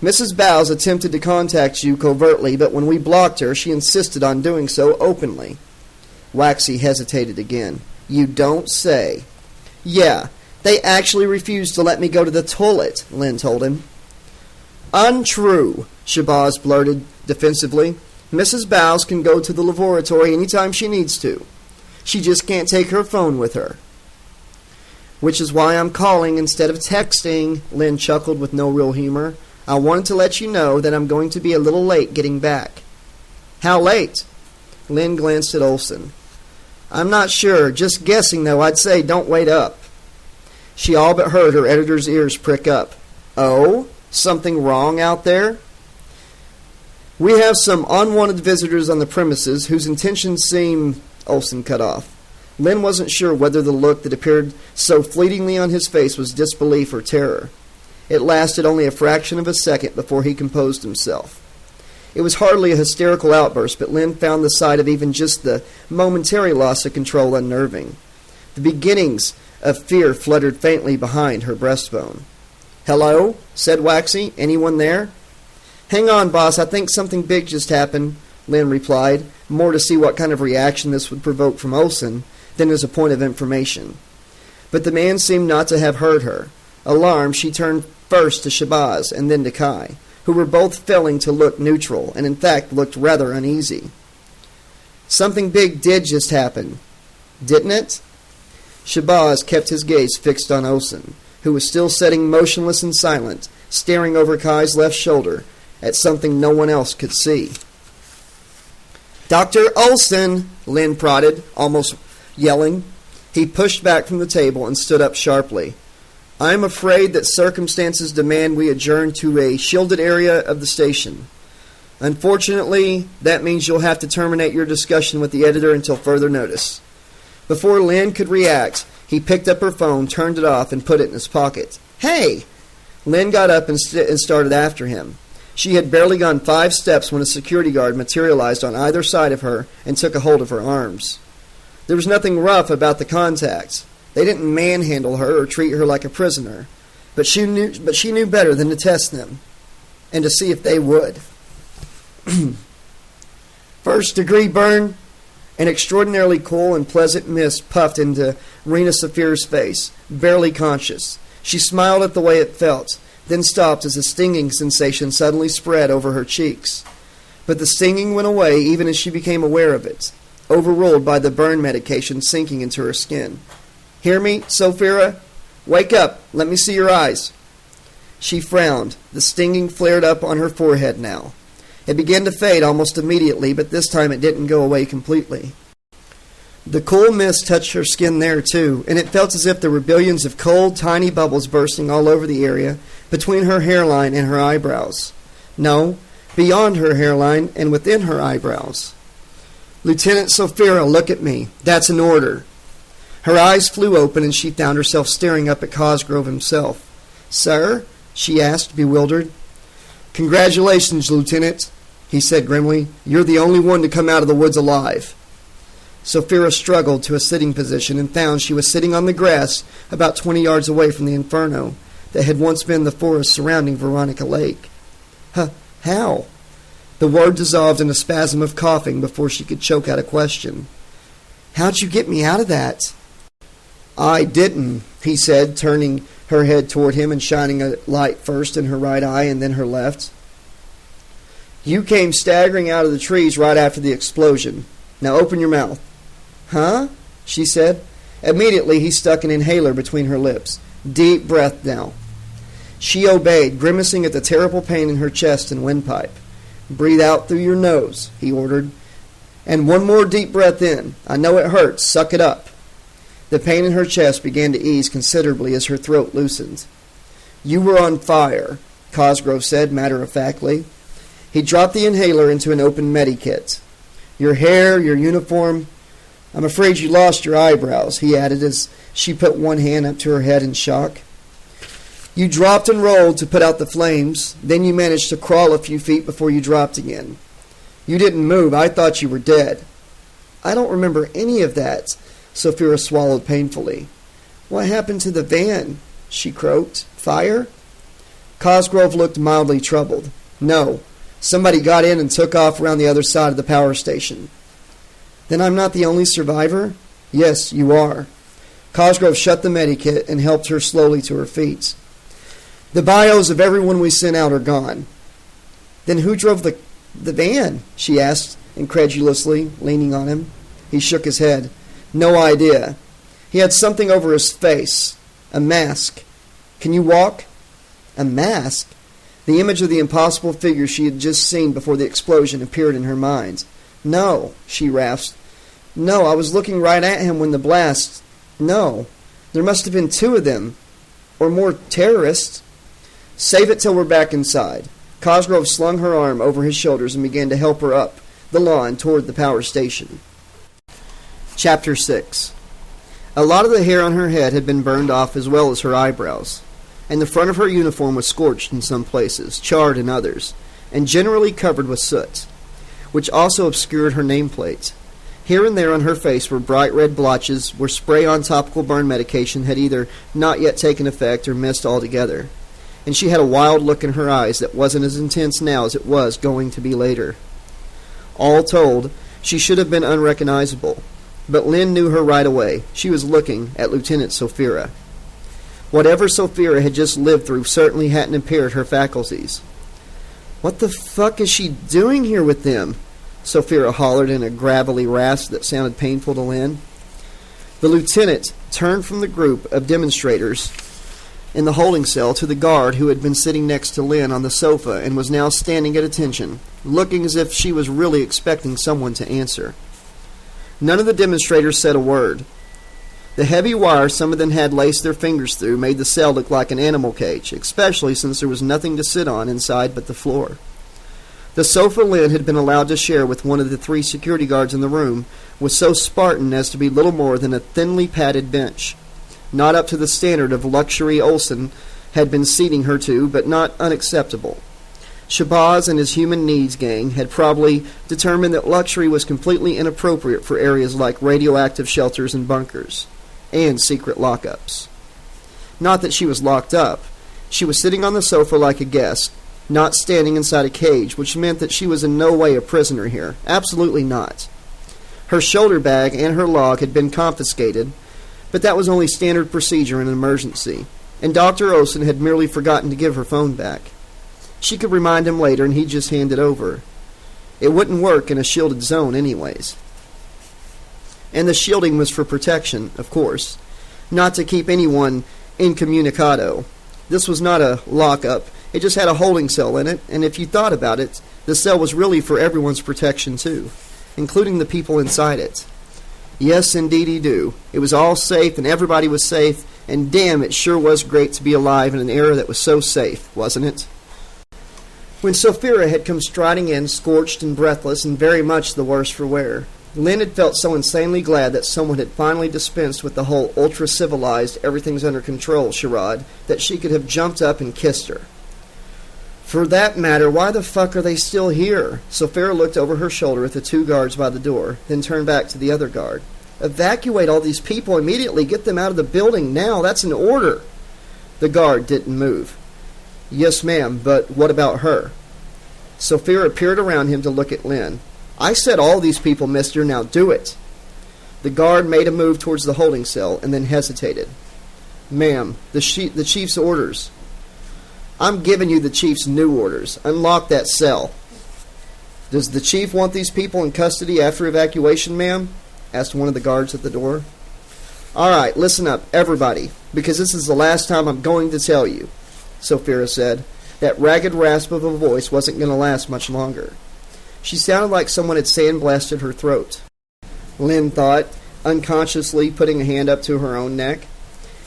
Mrs. Bowes attempted to contact you covertly, but when we blocked her, she insisted on doing so openly." Waxy hesitated again. "You don't say." "Yeah, they actually refused to let me go to the toilet," Lynn told him. "Untrue," Shabazz blurted defensively. "Mrs. Bowes can go to the laboratory any time she needs to. She just can't take her phone with her." "Which is why I'm calling instead of texting," Lynn chuckled with no real humor. "I wanted to let you know that I'm going to be a little late getting back." "How late?" Lynn glanced at Olson. "I'm not sure. Just guessing, though. I'd say don't wait up." She all but heard her editor's ears prick up. "Oh? Something wrong out there?" "We have some unwanted visitors on the premises whose intentions seem—" Olson cut off. Lynn wasn't sure whether the look that appeared so fleetingly on his face was disbelief or terror. It lasted only a fraction of a second before he composed himself. It was hardly a hysterical outburst, but Lynn found the sight of even just the momentary loss of control unnerving. The beginnings of fear fluttered faintly behind her breastbone. "Hello?" said Waxy. "Anyone there?" "Hang on, boss. I think something big just happened," Lynn replied, more to see what kind of reaction this would provoke from Olson than as a point of information. But the man seemed not to have heard her. Alarmed, she turned first to Shabazz and then to Kai, who were both failing to look neutral, and in fact looked rather uneasy. "Something big did just happen, didn't it?" Shabazz kept his gaze fixed on Olson. who was still sitting motionless and silent, staring over Kai's left shoulder at something no one else could see. "Dr. Olson!" Lynn prodded, almost yelling. He pushed back from the table and stood up sharply. "I am afraid that circumstances demand we adjourn to a shielded area of the station. Unfortunately, that means you'll have to terminate your discussion with the editor until further notice." Before Lynn could react, he picked up her phone, turned it off, and put it in his pocket. "Hey!" Lynn got up and started after him. She had barely gone 5 steps when a security guard materialized on either side of her and took a hold of her arms. There was nothing rough about the contact. They didn't manhandle her or treat her like a prisoner, but she knew better than to test them and to see if they would. "First-degree burn." An extraordinarily cool and pleasant mist puffed into Rena Saphir's face, barely conscious. She smiled at the way it felt, then stopped as a stinging sensation suddenly spread over her cheeks. But the stinging went away even as she became aware of it, overruled by the burn medication sinking into her skin. "Hear me, Sophia? Wake up. Let me see your eyes." She frowned. The stinging flared up on her forehead now. It began to fade almost immediately, but this time it didn't go away completely. The cool mist touched her skin there, too, and it felt as if there were billions of cold, tiny bubbles bursting all over the area between her hairline and her eyebrows. No, beyond her hairline and within her eyebrows. "Lieutenant Sophia, look at me. That's an order." Her eyes flew open, and she found herself staring up at Cosgrove himself. "Sir?" she asked, bewildered. "Congratulations, Lieutenant," he said grimly. "You're the only one to come out of the woods alive." Sophia struggled to a sitting position and found she was sitting on the grass about 20 yards away from the inferno that had once been the forest surrounding Veronica Lake. How? The word dissolved in a spasm of coughing before she could choke out a question. "How'd you get me out of that?" "I didn't," he said, turning her head toward him and shining a light first in her right eye and then her left. "You came staggering out of the trees right after the explosion. Now open your mouth." "Huh?" she said. Immediately he stuck an inhaler between her lips. "Deep breath now." She obeyed, grimacing at the terrible pain in her chest and windpipe. "Breathe out through your nose," he ordered. "And one more deep breath in. I know it hurts. Suck it up." The pain in her chest began to ease considerably as her throat loosened. "You were on fire," Cosgrove said matter-of-factly. He dropped the inhaler into an open medikit. "Your hair, your uniform. I'm afraid you lost your eyebrows," he added as she put one hand up to her head in shock. "You dropped and rolled to put out the flames. Then you managed to crawl a few feet before you dropped again. You didn't move. I thought you were dead." "I don't remember any of that." Sophia swallowed painfully. "What happened to the van?" she croaked. "Fire?" Cosgrove looked mildly troubled. "No. Somebody got in and took off around the other side of the power station." "Then I'm not the only survivor?" "Yes, you are." Cosgrove shut the medikit and helped her slowly to her feet. "The bios of everyone we sent out are gone." "Then who drove the van?" she asked incredulously, leaning on him. He shook his head. "No idea. He had something over his face. A mask. Can you walk?" A mask? The image of the impossible figure she had just seen before the explosion appeared in her mind. "No," she rasped. "No, I was looking right at him when the blast... No. There must have been 2 of them. Or more terrorists." "Save it till we're back inside." Cosgrove slung her arm over his shoulders and began to help her up the lawn toward the power station. Chapter 6. A lot of the hair on her head had been burned off as well as her eyebrows, and the front of her uniform was scorched in some places, charred in others, and generally covered with soot, which also obscured her nameplate. Here and there on her face were bright red blotches where spray-on topical burn medication had either not yet taken effect or missed altogether, and she had a wild look in her eyes that wasn't as intense now as it was going to be later. All told, she should have been unrecognizable, but Lynn knew her right away. She was looking at Lieutenant Sophia. Whatever Sophia had just lived through certainly hadn't impaired her faculties. "What the fuck is she doing here with them?" Sophia hollered in a gravelly rasp that sounded painful to Lynn. The lieutenant turned from the group of demonstrators in the holding cell to the guard who had been sitting next to Lynn on the sofa and was now standing at attention, looking as if she was really expecting someone to answer. None of the demonstrators said a word. The heavy wire some of them had laced their fingers through made the cell look like an animal cage, especially since there was nothing to sit on inside but the floor. The sofa Lynn had been allowed to share with one of the 3 security guards in the room was so Spartan as to be little more than a thinly padded bench. Not up to the standard of luxury Olson had been seating her to, but not unacceptable. Shabazz and his human needs gang had probably determined that luxury was completely inappropriate for areas like radioactive shelters and bunkers, and secret lockups. Not that she was locked up. She was sitting on the sofa like a guest, not standing inside a cage, which meant that she was in no way a prisoner here. Absolutely not. Her shoulder bag and her log had been confiscated, but that was only standard procedure in an emergency, and Dr. Olson had merely forgotten to give her phone back. She could remind him later, and he'd just hand it over. It wouldn't work in a shielded zone anyways. And the shielding was for protection, of course, not to keep anyone incommunicado. This was not a lockup. It just had a holding cell in it, and if you thought about it, the cell was really for everyone's protection too, including the people inside it. Yes, indeedy do. It was all safe, and everybody was safe, and damn, it sure was great to be alive in an era that was so safe, wasn't it? When Sophia had come striding in, scorched and breathless, and very much the worse for wear, Lynn had felt so insanely glad that someone had finally dispensed with the whole ultra-civilized, everything's-under-control charade that she could have jumped up and kissed her. For that matter, why the fuck are they still here? Sophia looked over her shoulder at the 2 guards by the door, then turned back to the other guard. Evacuate all these people immediately. Get them out of the building now. That's an order. The guard didn't move. Yes, ma'am, but what about her? Sophia peered around him to look at Lynn. I said all these people, mister. Now do it. The guard made a move towards the holding cell and then hesitated. Ma'am, the chief's orders. I'm giving you the chief's new orders. Unlock that cell. Does the chief want these people in custody after evacuation, ma'am? Asked one of the guards at the door. All right, listen up, everybody, because this is the last time I'm going to tell you, Sophia said. That ragged rasp of a voice wasn't going to last much longer. She sounded like someone had sandblasted her throat. Lynn thought, unconsciously putting a hand up to her own neck.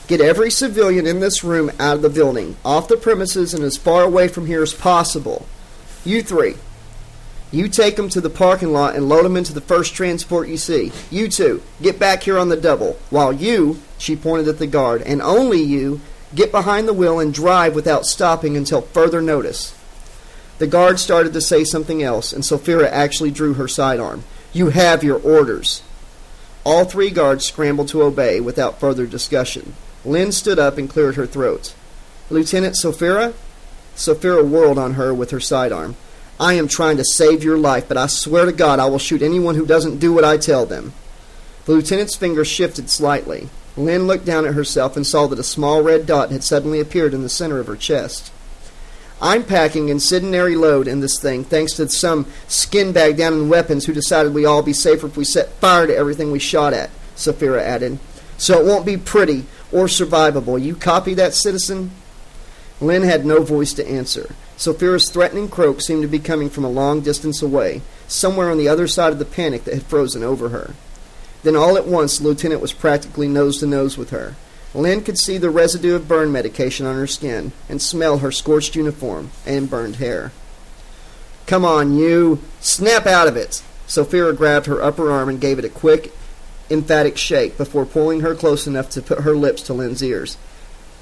Get every civilian in this room out of the building, off the premises, and as far away from here as possible. You 3. You take them to the parking lot and load them into the first transport you see. You 2, get back here on the double. While you, she pointed at the guard, and only you, get behind the wheel and drive without stopping until further notice. The guard started to say something else, and Sophia actually drew her sidearm. You have your orders. All 3 guards scrambled to obey without further discussion. Lynn stood up and cleared her throat. Lieutenant Sophia? Sophia whirled on her with her sidearm. I am trying to save your life, but I swear to God I will shoot anyone who doesn't do what I tell them. The lieutenant's finger shifted slightly. Lynn looked down at herself and saw that a small red dot had suddenly appeared in the center of her chest. I'm packing incendiary load in this thing, thanks to some skinbag down in weapons who decided we'd all be safer if we set fire to everything we shot at, Sophia added. So it won't be pretty or survivable. You copy that, citizen? Lynn had no voice to answer. Sophia's threatening croak seemed to be coming from a long distance away, somewhere on the other side of the panic that had frozen over her. Then all at once the lieutenant was practically nose to nose with her. Lynn could see the residue of burn medication on her skin and smell her scorched uniform and burned hair. Come on, you! Snap out of it! Sophia grabbed her upper arm and gave it a quick, emphatic shake before pulling her close enough to put her lips to Lynn's ears.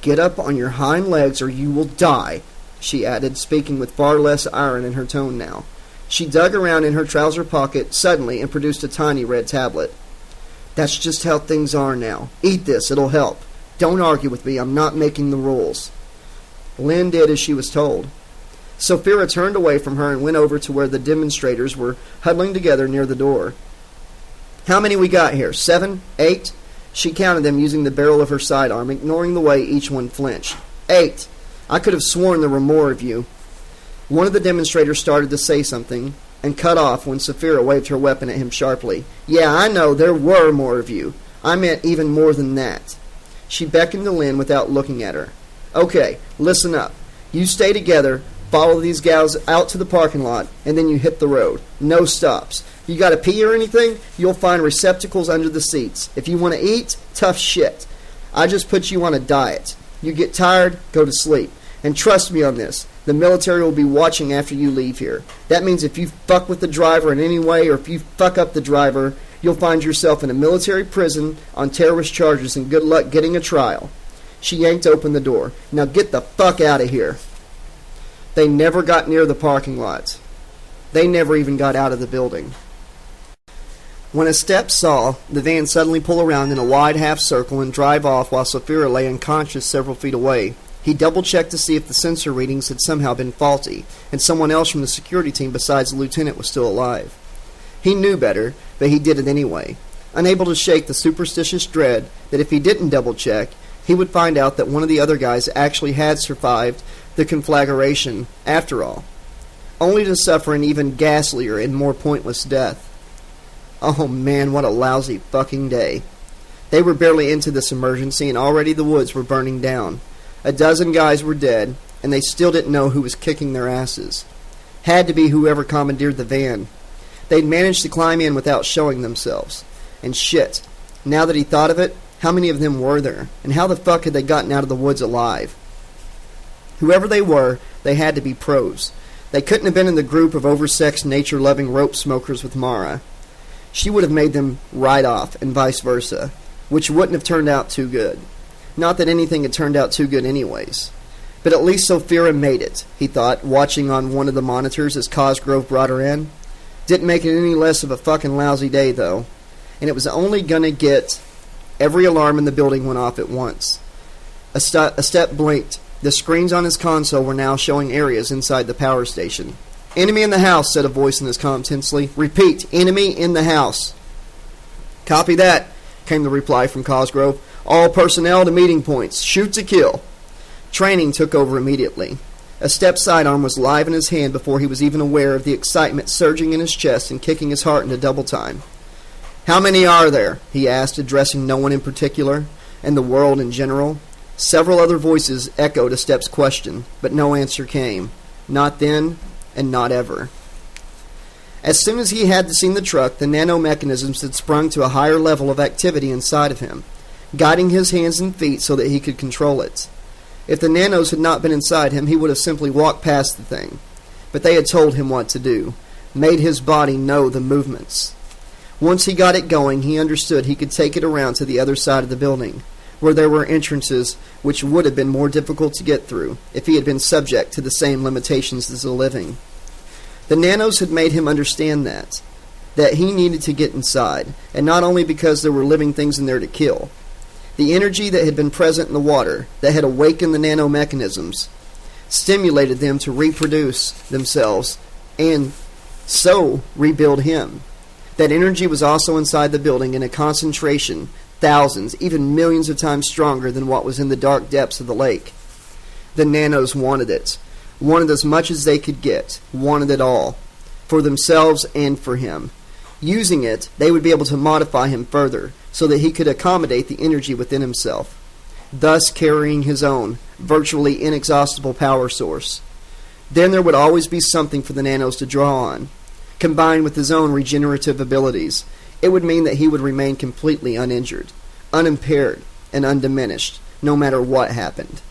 Get up on your hind legs or you will die, she added, speaking with far less iron in her tone now. She dug around in her trouser pocket suddenly and produced a tiny red tablet. That's just how things are now. Eat this, it'll help. Don't argue with me, I'm not making the rules. Lynn did as she was told. Sophia turned away from her and went over to where the demonstrators were huddling together near the door. How many we got here? 7? 8? She counted them using the barrel of her sidearm, ignoring the way each one flinched. 8. I could have sworn there were more of you. One of the demonstrators started to say something, and cut off when Sophia waved her weapon at him sharply. Yeah, I know, there were more of you. I meant even more than that. She beckoned to Lynn without looking at her. Okay, listen up. You stay together, follow these gals out to the parking lot, and then you hit the road. No stops. You gotta pee or anything, you'll find receptacles under the seats. If you want to eat, tough shit. I just put you on a diet. You get tired, go to sleep. And trust me on this, the military will be watching after you leave here. That means if you fuck with the driver in any way, or if you fuck up the driver, you'll find yourself in a military prison on terrorist charges, and good luck getting a trial. She yanked open the door. Now get the fuck out of here. They never got near the parking lot. They never even got out of the building. When Estep saw the van suddenly pull around in a wide half circle and drive off while Sapphira lay unconscious several feet away, he double-checked to see if the sensor readings had somehow been faulty, and someone else from the security team besides the lieutenant was still alive. He knew better, but he did it anyway, unable to shake the superstitious dread that if he didn't double-check, he would find out that one of the other guys actually had survived the conflagration after all, only to suffer an even ghastlier and more pointless death. Oh man, what a lousy fucking day. They were barely into this emergency and already the woods were burning down. A dozen guys were dead, and they still didn't know who was kicking their asses. Had to be whoever commandeered the van. They'd managed to climb in without showing themselves. And shit, now that he thought of it, how many of them were there? And how the fuck had they gotten out of the woods alive? Whoever they were, they had to be pros. They couldn't have been in the group of oversexed, nature-loving rope smokers with Mara. She would have made them right off, and vice versa, which wouldn't have turned out too good. Not that anything had turned out too good anyways. But at least Sapphira made it, he thought, watching on one of the monitors as Cosgrove brought her in. Didn't make it any less of a fucking lousy day, though. And it was only gonna get... Every alarm in the building went off at once. Estep blinked. The screens on his console were now showing areas inside the power station. "Enemy in the house," said a voice in his comm tensely. "Repeat, enemy in the house." "Copy that," came the reply from Cosgrove. "All personnel to meeting points. Shoot to kill." Training took over immediately. Estep's sidearm was live in his hand before he was even aware of the excitement surging in his chest and kicking his heart into double time. "How many are there?" he asked, addressing no one in particular, and the world in general. Several other voices echoed Estep's question, but no answer came. Not then, and not ever. As soon as he had seen the truck, the nanomechanisms had sprung to a higher level of activity inside of him, guiding his hands and feet so that he could control it. If the nanos had not been inside him, he would have simply walked past the thing. But they had told him what to do, made his body know the movements. Once he got it going, he understood he could take it around to the other side of the building, where there were entrances which would have been more difficult to get through if he had been subject to the same limitations as the living. The nanos had made him understand that he needed to get inside, and not only because there were living things in there to kill. The energy that had been present in the water, that had awakened the nanomechanisms, stimulated them to reproduce themselves and so rebuild him. That energy was also inside the building in a concentration thousands, even millions of times stronger than what was in the dark depths of the lake. The nanos wanted it. Wanted as much as they could get. Wanted it all. For themselves and for him. Using it, they would be able to modify him further, so that he could accommodate the energy within himself, thus carrying his own, virtually inexhaustible power source. Then there would always be something for the nanos to draw on. Combined with his own regenerative abilities, it would mean that he would remain completely uninjured, unimpaired, and undiminished, no matter what happened.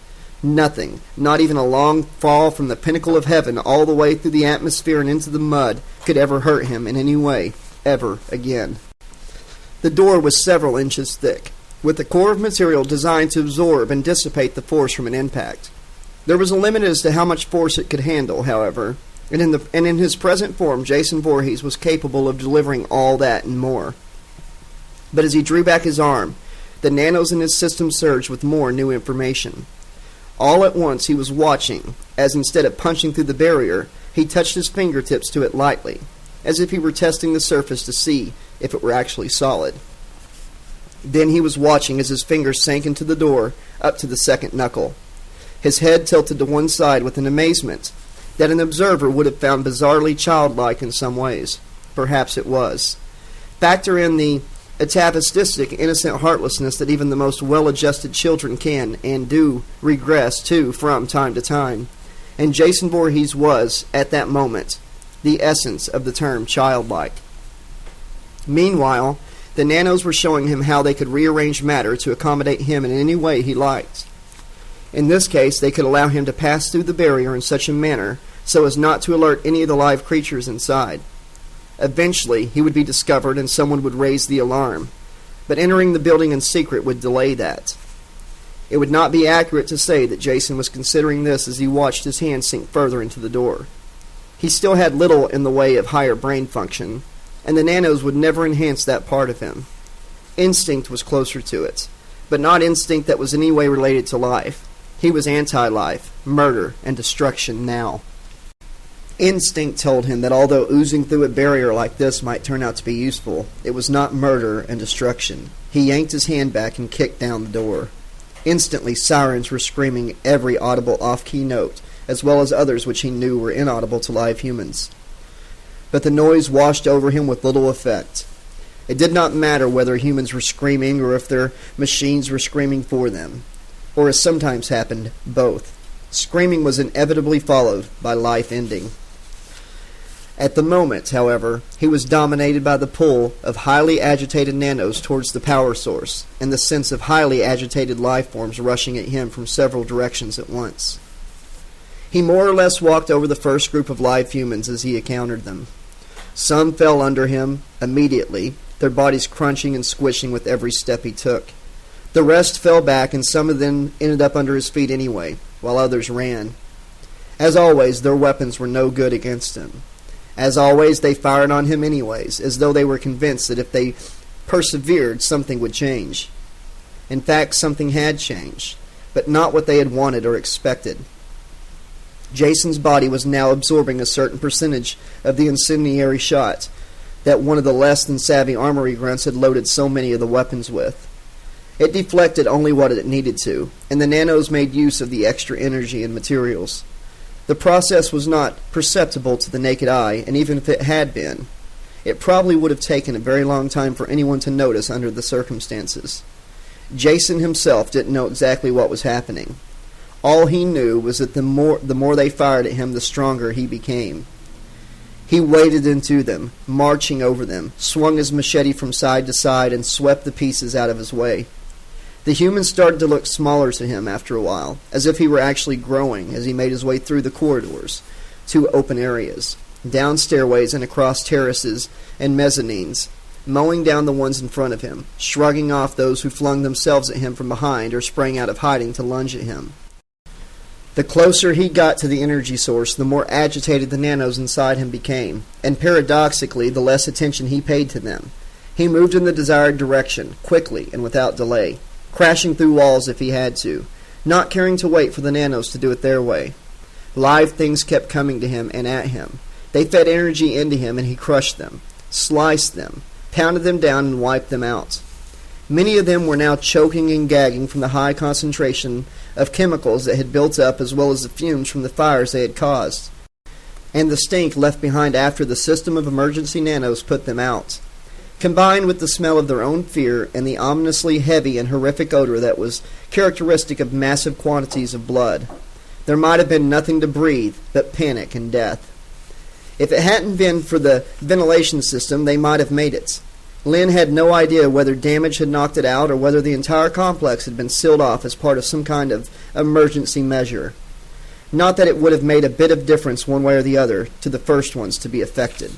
Nothing, not even a long fall from the pinnacle of heaven all the way through the atmosphere and into the mud, could ever hurt him in any way, ever again. The door was several inches thick, with a core of material designed to absorb and dissipate the force from an impact. There was a limit as to how much force it could handle, however, and in his present form, Jason Voorhees was capable of delivering all that and more. But as he drew back his arm, the nanos in his system surged with more new information. All at once he was watching, as instead of punching through the barrier, he touched his fingertips to it lightly, as if he were testing the surface to see if it were actually solid. Then he was watching as his fingers sank into the door, up to the second knuckle. His head tilted to one side with an amazement that an observer would have found bizarrely childlike in some ways. Perhaps it was. Factor in the a tapistic, innocent heartlessness that even the most well-adjusted children can and do regress to from time to time. And Jason Voorhees was, at that moment, the essence of the term childlike. Meanwhile, the nanos were showing him how they could rearrange matter to accommodate him in any way he liked. In this case, they could allow him to pass through the barrier in such a manner so as not to alert any of the live creatures inside. Eventually, he would be discovered and someone would raise the alarm, but entering the building in secret would delay that. It would not be accurate to say that Jason was considering this as he watched his hand sink further into the door. He still had little in the way of higher brain function, and the nanos would never enhance that part of him. Instinct was closer to it, but not instinct that was in any way related to life. He was anti-life, murder, and destruction now. Instinct told him that although oozing through a barrier like this might turn out to be useful, it was not murder and destruction. He yanked his hand back and kicked down the door. Instantly, sirens were screaming every audible off-key note, as well as others which he knew were inaudible to live humans. But the noise washed over him with little effect. It did not matter whether humans were screaming or if their machines were screaming for them, or as sometimes happened, both. Screaming was inevitably followed by life ending. At the moment, however, he was dominated by the pull of highly agitated nanos towards the power source, and the sense of highly agitated life forms rushing at him from several directions at once. He more or less walked over the first group of live humans as he encountered them. Some fell under him immediately, their bodies crunching and squishing with every step he took. The rest fell back, and some of them ended up under his feet anyway, while others ran. As always, their weapons were no good against him. As always, they fired on him anyways, as though they were convinced that if they persevered, something would change. In fact, something had changed, but not what they had wanted or expected. Jason's body was now absorbing a certain percentage of the incendiary shot that one of the less than savvy armory grunts had loaded so many of the weapons with. It deflected only what it needed to, and the nanos made use of the extra energy and materials. The process was not perceptible to the naked eye, and even if it had been, it probably would have taken a very long time for anyone to notice under the circumstances. Jason himself didn't know exactly what was happening. All he knew was that the more they fired at him, the stronger he became. He waded into them, marching over them, swung his machete from side to side, and swept the pieces out of his way. The humans started to look smaller to him after a while, as if he were actually growing as he made his way through the corridors, to open areas, down stairways and across terraces and mezzanines, mowing down the ones in front of him, shrugging off those who flung themselves at him from behind or sprang out of hiding to lunge at him. The closer he got to the energy source, the more agitated the nanos inside him became, and paradoxically, the less attention he paid to them. He moved in the desired direction, quickly and without delay, crashing through walls if he had to, not caring to wait for the nanos to do it their way. Live things kept coming to him and at him. They fed energy into him, and he crushed them, sliced them, pounded them down, and wiped them out. Many of them were now choking and gagging from the high concentration of chemicals that had built up, as well as the fumes from the fires they had caused, and the stink left behind after the system of emergency nanos put them out. Combined with the smell of their own fear and the ominously heavy and horrific odor that was characteristic of massive quantities of blood, there might have been nothing to breathe but panic and death. If it hadn't been for the ventilation system, they might have made it. Lynn had no idea whether damage had knocked it out or whether the entire complex had been sealed off as part of some kind of emergency measure. Not that it would have made a bit of difference one way or the other to the first ones to be affected.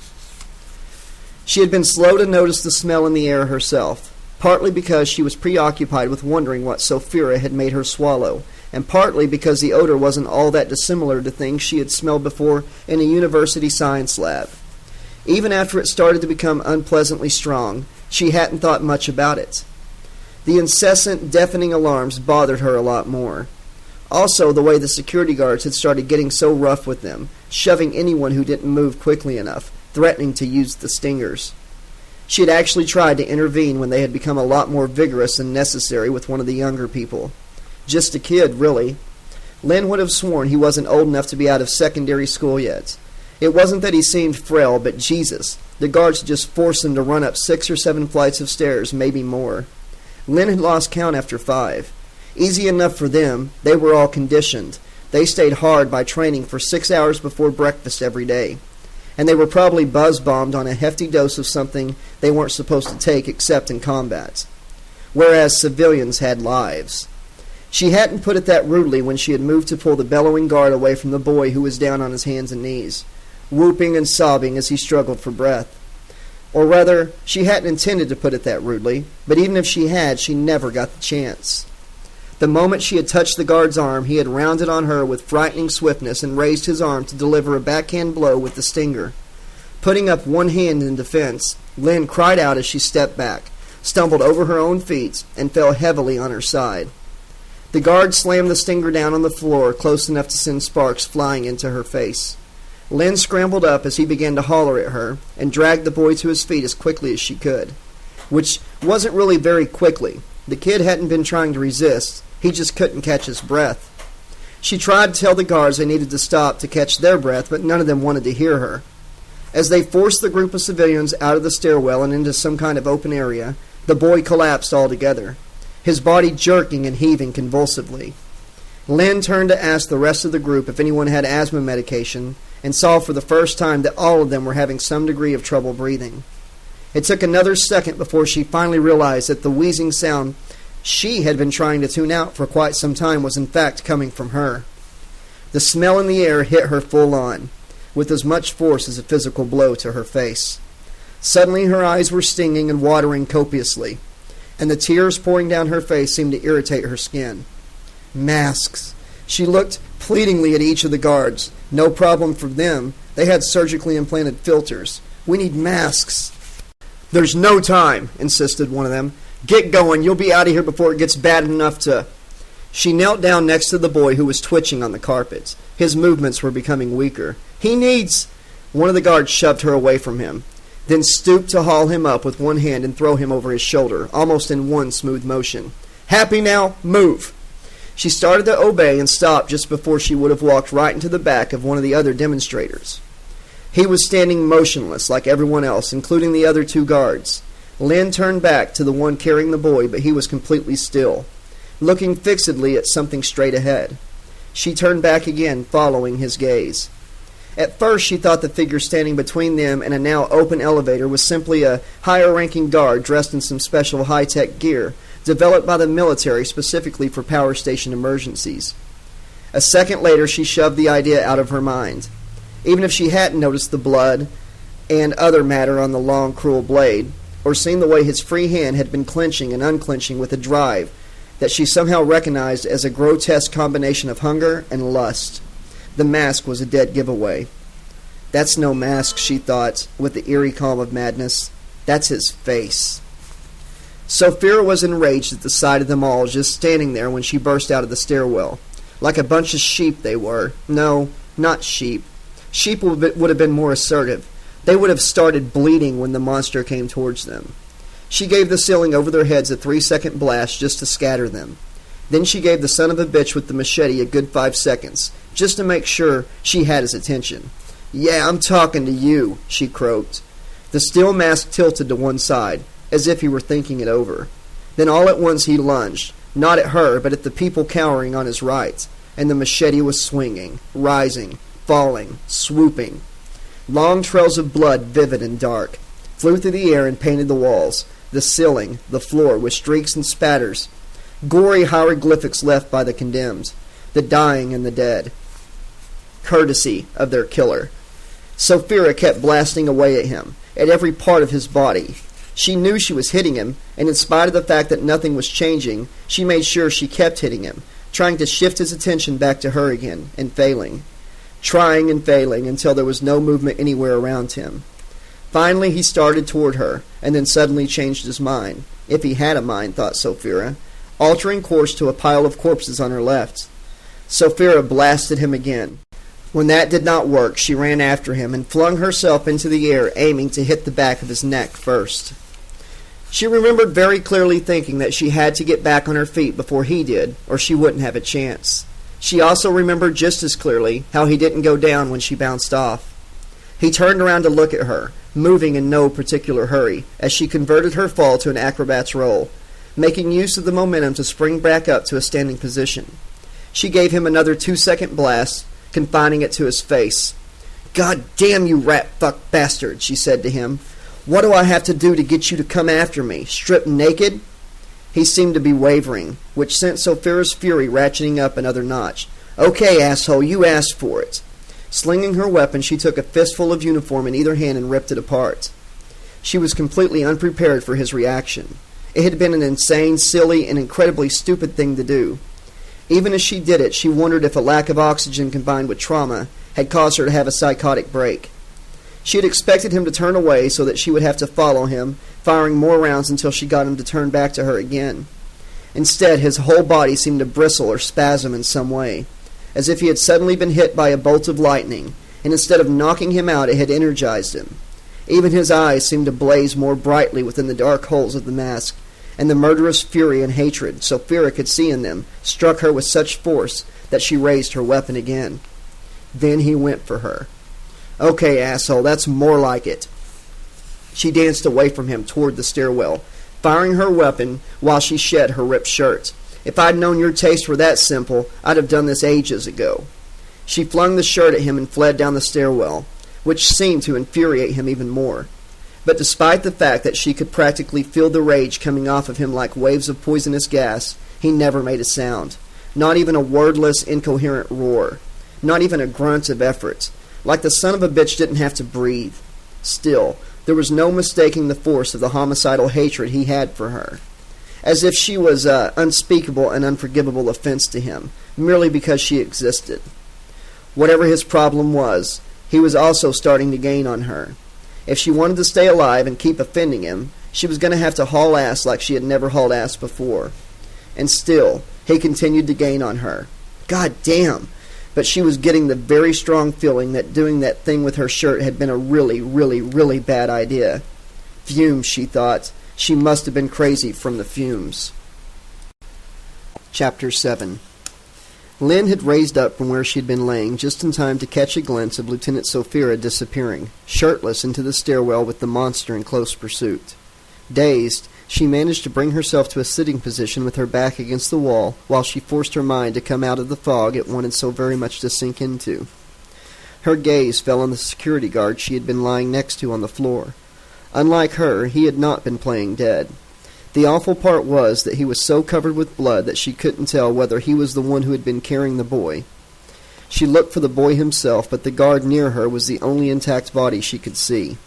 She had been slow to notice the smell in the air herself, partly because she was preoccupied with wondering what sulphura had made her swallow, and partly because the odor wasn't all that dissimilar to things she had smelled before in a university science lab. Even after it started to become unpleasantly strong, she hadn't thought much about it. The incessant, deafening alarms bothered her a lot more. Also, the way the security guards had started getting so rough with them, shoving anyone who didn't move quickly enough, threatening to use the stingers. She had actually tried to intervene when they had become a lot more vigorous than necessary with one of the younger people. Just a kid, really. Lynn would have sworn he wasn't old enough to be out of secondary school yet. It wasn't that he seemed frail, but Jesus, the guards had just forced him to run up 6 or 7 flights of stairs, maybe more. Lynn had lost count after 5. Easy enough for them. They were all conditioned. They stayed hard by training for 6 hours before breakfast every day. And they were probably buzz-bombed on a hefty dose of something they weren't supposed to take except in combat. Whereas civilians had lives. She hadn't put it that rudely when she had moved to pull the bellowing guard away from the boy who was down on his hands and knees, whooping and sobbing as he struggled for breath. Or rather, she hadn't intended to put it that rudely, but even if she had, she never got the chance. The moment she had touched the guard's arm, he had rounded on her with frightening swiftness and raised his arm to deliver a backhand blow with the stinger. Putting up one hand in defense, Lynn cried out as she stepped back, stumbled over her own feet, and fell heavily on her side. The guard slammed the stinger down on the floor close enough to send sparks flying into her face. Lynn scrambled up as he began to holler at her and dragged the boy to his feet as quickly as she could, which wasn't really very quickly. The kid hadn't been trying to resist. He just couldn't catch his breath. She tried to tell the guards they needed to stop to catch their breath, but none of them wanted to hear her. As they forced the group of civilians out of the stairwell and into some kind of open area, the boy collapsed altogether, his body jerking and heaving convulsively. Lynn turned to ask the rest of the group if anyone had asthma medication, and saw for the first time that all of them were having some degree of trouble breathing. It took another second before she finally realized that the wheezing sound she had been trying to tune out for quite some time was in fact coming from her. The smell in the air hit her full on, with as much force as a physical blow to her face. Suddenly her eyes were stinging and watering copiously, and the tears pouring down her face seemed to irritate her skin. Masks. She looked pleadingly at each of the guards. No problem for them. They had surgically implanted filters. We need masks. There's no time, insisted one of them. Get going. You'll be out of here before it gets bad enough to... She knelt down next to the boy who was twitching on the carpet. His movements were becoming weaker. He needs... One of the guards shoved her away from him, then stooped to haul him up with one hand and throw him over his shoulder, almost in one smooth motion. Happy now? Move! She started to obey and stopped just before she would have walked right into the back of one of the other demonstrators. He was standing motionless like everyone else, including the other 2 guards. Lynn turned back to the one carrying the boy, but he was completely still, looking fixedly at something straight ahead. She turned back again, following his gaze. At first she thought the figure standing between them and a now open elevator was simply a higher-ranking guard dressed in some special high-tech gear, developed by the military specifically for power station emergencies. A second later, she shoved the idea out of her mind. Even if she hadn't noticed the blood and other matter on the long, cruel blade, or seen the way his free hand had been clenching and unclenching with a drive that she somehow recognized as a grotesque combination of hunger and lust, the mask was a dead giveaway. That's no mask, she thought, with the eerie calm of madness. That's his face. Sophia was enraged at the sight of them all just standing there when she burst out of the stairwell. Like a bunch of sheep they were. No, not sheep. Sheep would have been more assertive. They would have started bleeding when the monster came towards them. She gave the ceiling over their heads a 3-second blast just to scatter them. Then she gave the son of a bitch with the machete a good 5 seconds, just to make sure she had his attention. Yeah, I'm talking to you, she croaked. The steel mask tilted to one side, as if he were thinking it over. Then all at once he lunged, not at her, but at the people cowering on his right, and the machete was swinging, rising, falling, swooping. Long trails of blood, vivid and dark, flew through the air and painted the walls, the ceiling, the floor, with streaks and spatters, gory hieroglyphics left by the condemned, the dying and the dead, courtesy of their killer. Sophia kept blasting away at him, at every part of his body. She knew she was hitting him, and in spite of the fact that nothing was changing, she made sure she kept hitting him, trying to shift his attention back to her again, and failing. Trying and failing until there was no movement anywhere around him. Finally he started toward her, and then suddenly changed his mind, if he had a mind, thought Sophia, altering course to a pile of corpses on her left. Sophia blasted him again. When that did not work, she ran after him and flung herself into the air, aiming to hit the back of his neck first. She remembered very clearly thinking that she had to get back on her feet before he did, or she wouldn't have a chance. She also remembered just as clearly how he didn't go down when she bounced off. He turned around to look at her, moving in no particular hurry, as she converted her fall to an acrobat's roll, making use of the momentum to spring back up to a standing position. She gave him another 2-second blast, confining it to his face. "God damn you, rat-fuck bastard," she said to him. "What do I have to do to get you to come after me? Stripped naked?" He seemed to be wavering, which sent Sophira's fury ratcheting up another notch. "Okay, asshole, you asked for it." Slinging her weapon, she took a fistful of uniform in either hand and ripped it apart. She was completely unprepared for his reaction. It had been an insane, silly, and incredibly stupid thing to do. Even as she did it, she wondered if a lack of oxygen combined with trauma had caused her to have a psychotic break. She had expected him to turn away so that she would have to follow him, firing more rounds until she got him to turn back to her again. Instead, his whole body seemed to bristle or spasm in some way, as if he had suddenly been hit by a bolt of lightning, and instead of knocking him out, it had energized him. Even his eyes seemed to blaze more brightly within the dark holes of the mask, and the murderous fury and hatred Sophira could see in them struck her with such force that she raised her weapon again. Then he went for her. "Okay, asshole, that's more like it." She danced away from him toward the stairwell, firing her weapon while she shed her ripped shirt. "If I'd known your tastes were that simple, I'd have done this ages ago." She flung the shirt at him and fled down the stairwell, which seemed to infuriate him even more. But despite the fact that she could practically feel the rage coming off of him like waves of poisonous gas, he never made a sound. Not even a wordless, incoherent roar. Not even a grunt of effort. Like the son of a bitch didn't have to breathe. Still, there was no mistaking the force of the homicidal hatred he had for her. As if she was an unspeakable and unforgivable offense to him, merely because she existed. Whatever his problem was, he was also starting to gain on her. If she wanted to stay alive and keep offending him, she was going to have to haul ass like she had never hauled ass before. And still, he continued to gain on her. God damn! But she was getting the very strong feeling that doing that thing with her shirt had been a really, really, really bad idea. Fumes, she thought. She must have been crazy from the fumes. Chapter 7. Lynn had raised up from where she had been laying just in time to catch a glimpse of Lieutenant Sophira disappearing, shirtless, into the stairwell with the monster in close pursuit. Dazed, she managed to bring herself to a sitting position with her back against the wall while she forced her mind to come out of the fog it wanted so very much to sink into. Her gaze fell on the security guard she had been lying next to on the floor. Unlike her, he had not been playing dead. The awful part was that he was so covered with blood that she couldn't tell whether he was the one who had been carrying the boy. She looked for the boy himself, but the guard near her was the only intact body she could see.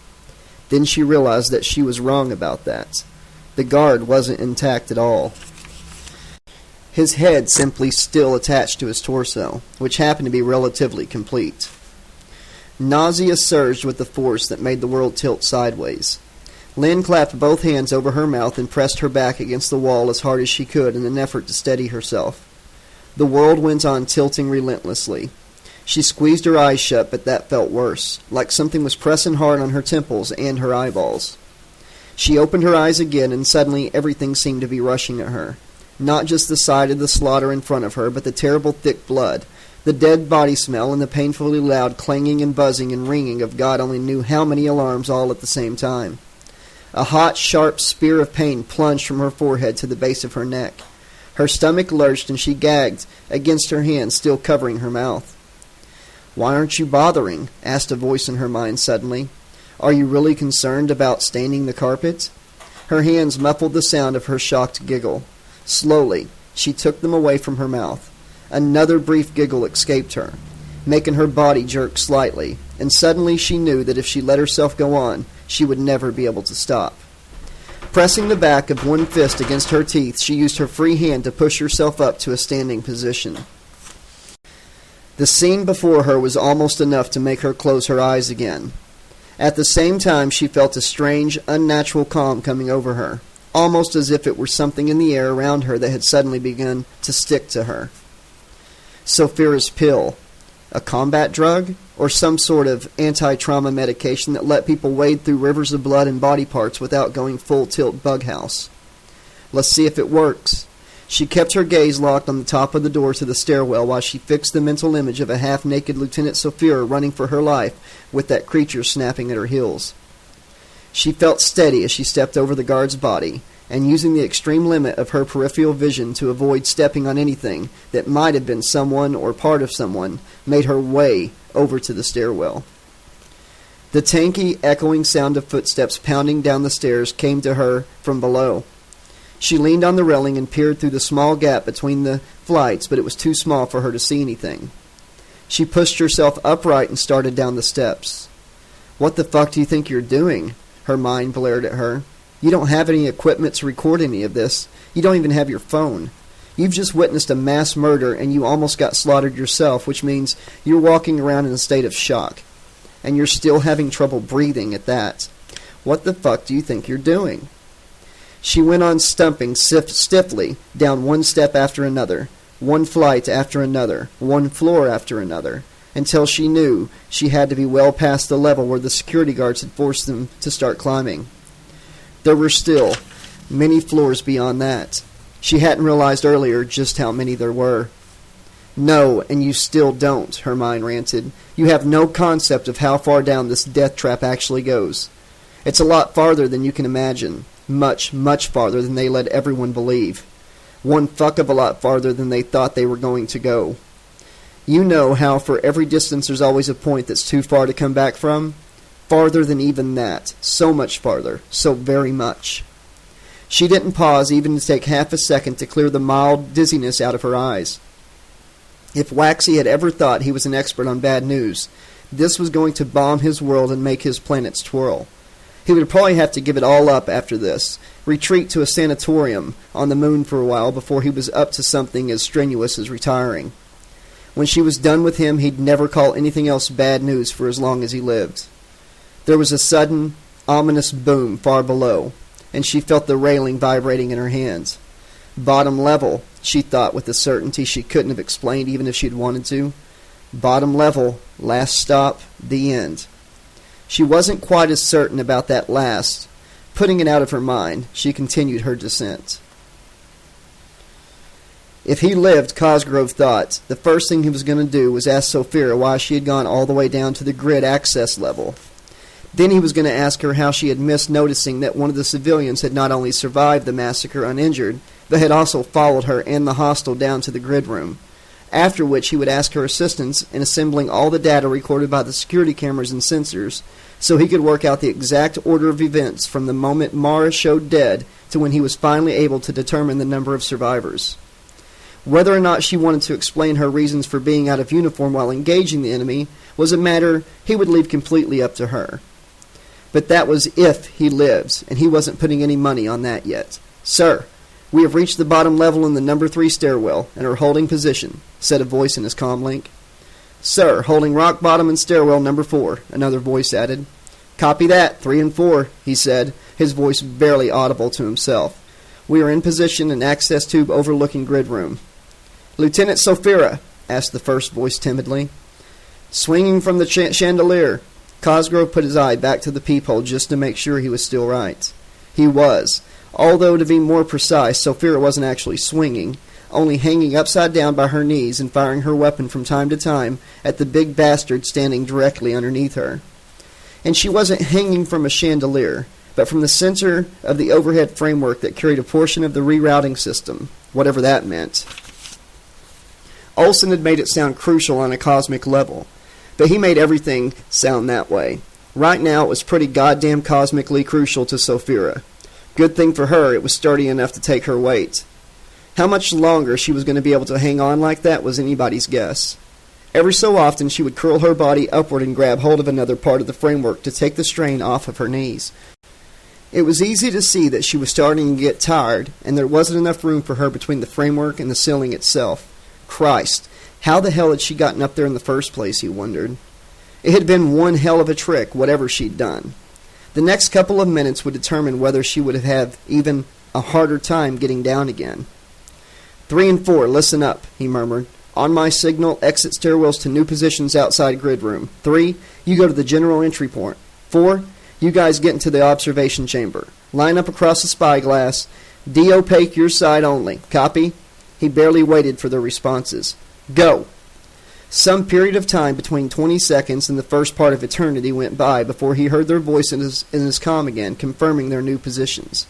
Then she realized that she was wrong about that. The guard wasn't intact at all. His head simply still attached to his torso, which happened to be relatively complete. Nausea surged with the force that made the world tilt sideways. Lynn clapped both hands over her mouth and pressed her back against the wall as hard as she could in an effort to steady herself. The world went on tilting relentlessly. She squeezed her eyes shut, but that felt worse, like something was pressing hard on her temples and her eyeballs. She opened her eyes again, and suddenly everything seemed to be rushing at her. Not just the sight of the slaughter in front of her, but the terrible thick blood, the dead body smell, and the painfully loud clanging and buzzing and ringing of God only knew how many alarms all at the same time. A hot, sharp spear of pain plunged from her forehead to the base of her neck. Her stomach lurched, and she gagged against her hand, still covering her mouth. "Why aren't you bothering?" asked a voice in her mind suddenly. "Are you really concerned about staining the carpet?" Her hands muffled the sound of her shocked giggle. Slowly, she took them away from her mouth. Another brief giggle escaped her, making her body jerk slightly, and suddenly she knew that if she let herself go on, she would never be able to stop. Pressing the back of one fist against her teeth, she used her free hand to push herself up to a standing position. The scene before her was almost enough to make her close her eyes again. At the same time, she felt a strange, unnatural calm coming over her, almost as if it were something in the air around her that had suddenly begun to stick to her. Sophira's pill. A combat drug? Or some sort of anti-trauma medication that let people wade through rivers of blood and body parts without going full tilt bughouse. Let's see if it works. She kept her gaze locked on the top of the door to the stairwell while she fixed the mental image of a half-naked Lieutenant Sophia running for her life with that creature snapping at her heels. She felt steady as she stepped over the guard's body, and using the extreme limit of her peripheral vision to avoid stepping on anything that might have been someone or part of someone, made her way over to the stairwell. The tanky, echoing sound of footsteps pounding down the stairs came to her from below. She leaned on the railing and peered through the small gap between the flights, but it was too small for her to see anything. She pushed herself upright and started down the steps. "What the fuck do you think you're doing?" her mind blared at her. "You don't have any equipment to record any of this. You don't even have your phone. You've just witnessed a mass murder and you almost got slaughtered yourself, which means you're walking around in a state of shock. And you're still having trouble breathing at that. What the fuck do you think you're doing?" She went on stumping stiffly down one step after another, one flight after another, one floor after another, until she knew she had to be well past the level where the security guards had forced them to start climbing. There were still many floors beyond that. She hadn't realized earlier just how many there were. "No, and you still don't," her mind ranted. "You have no concept of how far down this death trap actually goes. It's a lot farther than you can imagine. Much, much farther than they let everyone believe. One fuck of a lot farther than they thought they were going to go. You know how for every distance there's always a point that's too far to come back from? Farther than even that. So much farther. So very much." She didn't pause even to take half a second to clear the mild dizziness out of her eyes. If Waxy had ever thought he was an expert on bad news, this was going to bomb his world and make his planets twirl. He would probably have to give it all up after this, retreat to a sanatorium on the moon for a while before he was up to something as strenuous as retiring. When she was done with him, he'd never call anything else bad news for as long as he lived. There was a sudden, ominous boom far below, and she felt the railing vibrating in her hands. Bottom level, she thought with a certainty she couldn't have explained even if she'd wanted to. Bottom level, last stop, the end. She wasn't quite as certain about that last. Putting it out of her mind, she continued her descent. If he lived, Cosgrove thought, the first thing he was going to do was ask Sophia why she had gone all the way down to the grid access level. Then he was going to ask her how she had missed noticing that one of the civilians had not only survived the massacre uninjured, but had also followed her and the hostile down to the grid room. After which he would ask her assistance in assembling all the data recorded by the security cameras and sensors, so he could work out the exact order of events from the moment Mara showed dead to when he was finally able to determine the number of survivors. Whether or not she wanted to explain her reasons for being out of uniform while engaging the enemy was a matter he would leave completely up to her. But that was if he lives, and he wasn't putting any money on that yet. "Sir, we have reached the bottom level in the number 3 stairwell and are holding position," said a voice in his comlink. "Sir, holding rock bottom in stairwell number 4, another voice added. "Copy that, 3 and 4, he said, his voice barely audible to himself. "We are in position in access tube overlooking grid room." "Lieutenant Sophia?" asked the first voice timidly. "Swinging from the chandelier." Cosgrove put his eye back to the peephole just to make sure he was still right. He was, although to be more precise, Sophia wasn't actually swinging, only hanging upside down by her knees and firing her weapon from time to time at the big bastard standing directly underneath her. And she wasn't hanging from a chandelier, but from the center of the overhead framework that carried a portion of the rerouting system, whatever that meant. Olsen had made it sound crucial on a cosmic level, but he made everything sound that way. Right now it was pretty goddamn cosmically crucial to Sophia. Good thing for her it was sturdy enough to take her weight. How much longer she was going to be able to hang on like that was anybody's guess. Every so often she would curl her body upward and grab hold of another part of the framework to take the strain off of her knees. It was easy to see that she was starting to get tired, and there wasn't enough room for her between the framework and the ceiling itself. Christ, how the hell had she gotten up there in the first place, he wondered. It had been one hell of a trick, whatever she'd done. The next couple of minutes would determine whether she would have even a harder time getting down again. 3 and 4, listen up, he murmured. On my signal, exit stairwells to new positions outside grid room. 3, you go to the general entry point. 4, you guys get into the observation chamber. Line up across the spyglass. De-opaque your side only. Copy? He barely waited for their responses. Go! Some period of time between 20 seconds and the first part of eternity went by before he heard their voice in his comm again, confirming their new positions.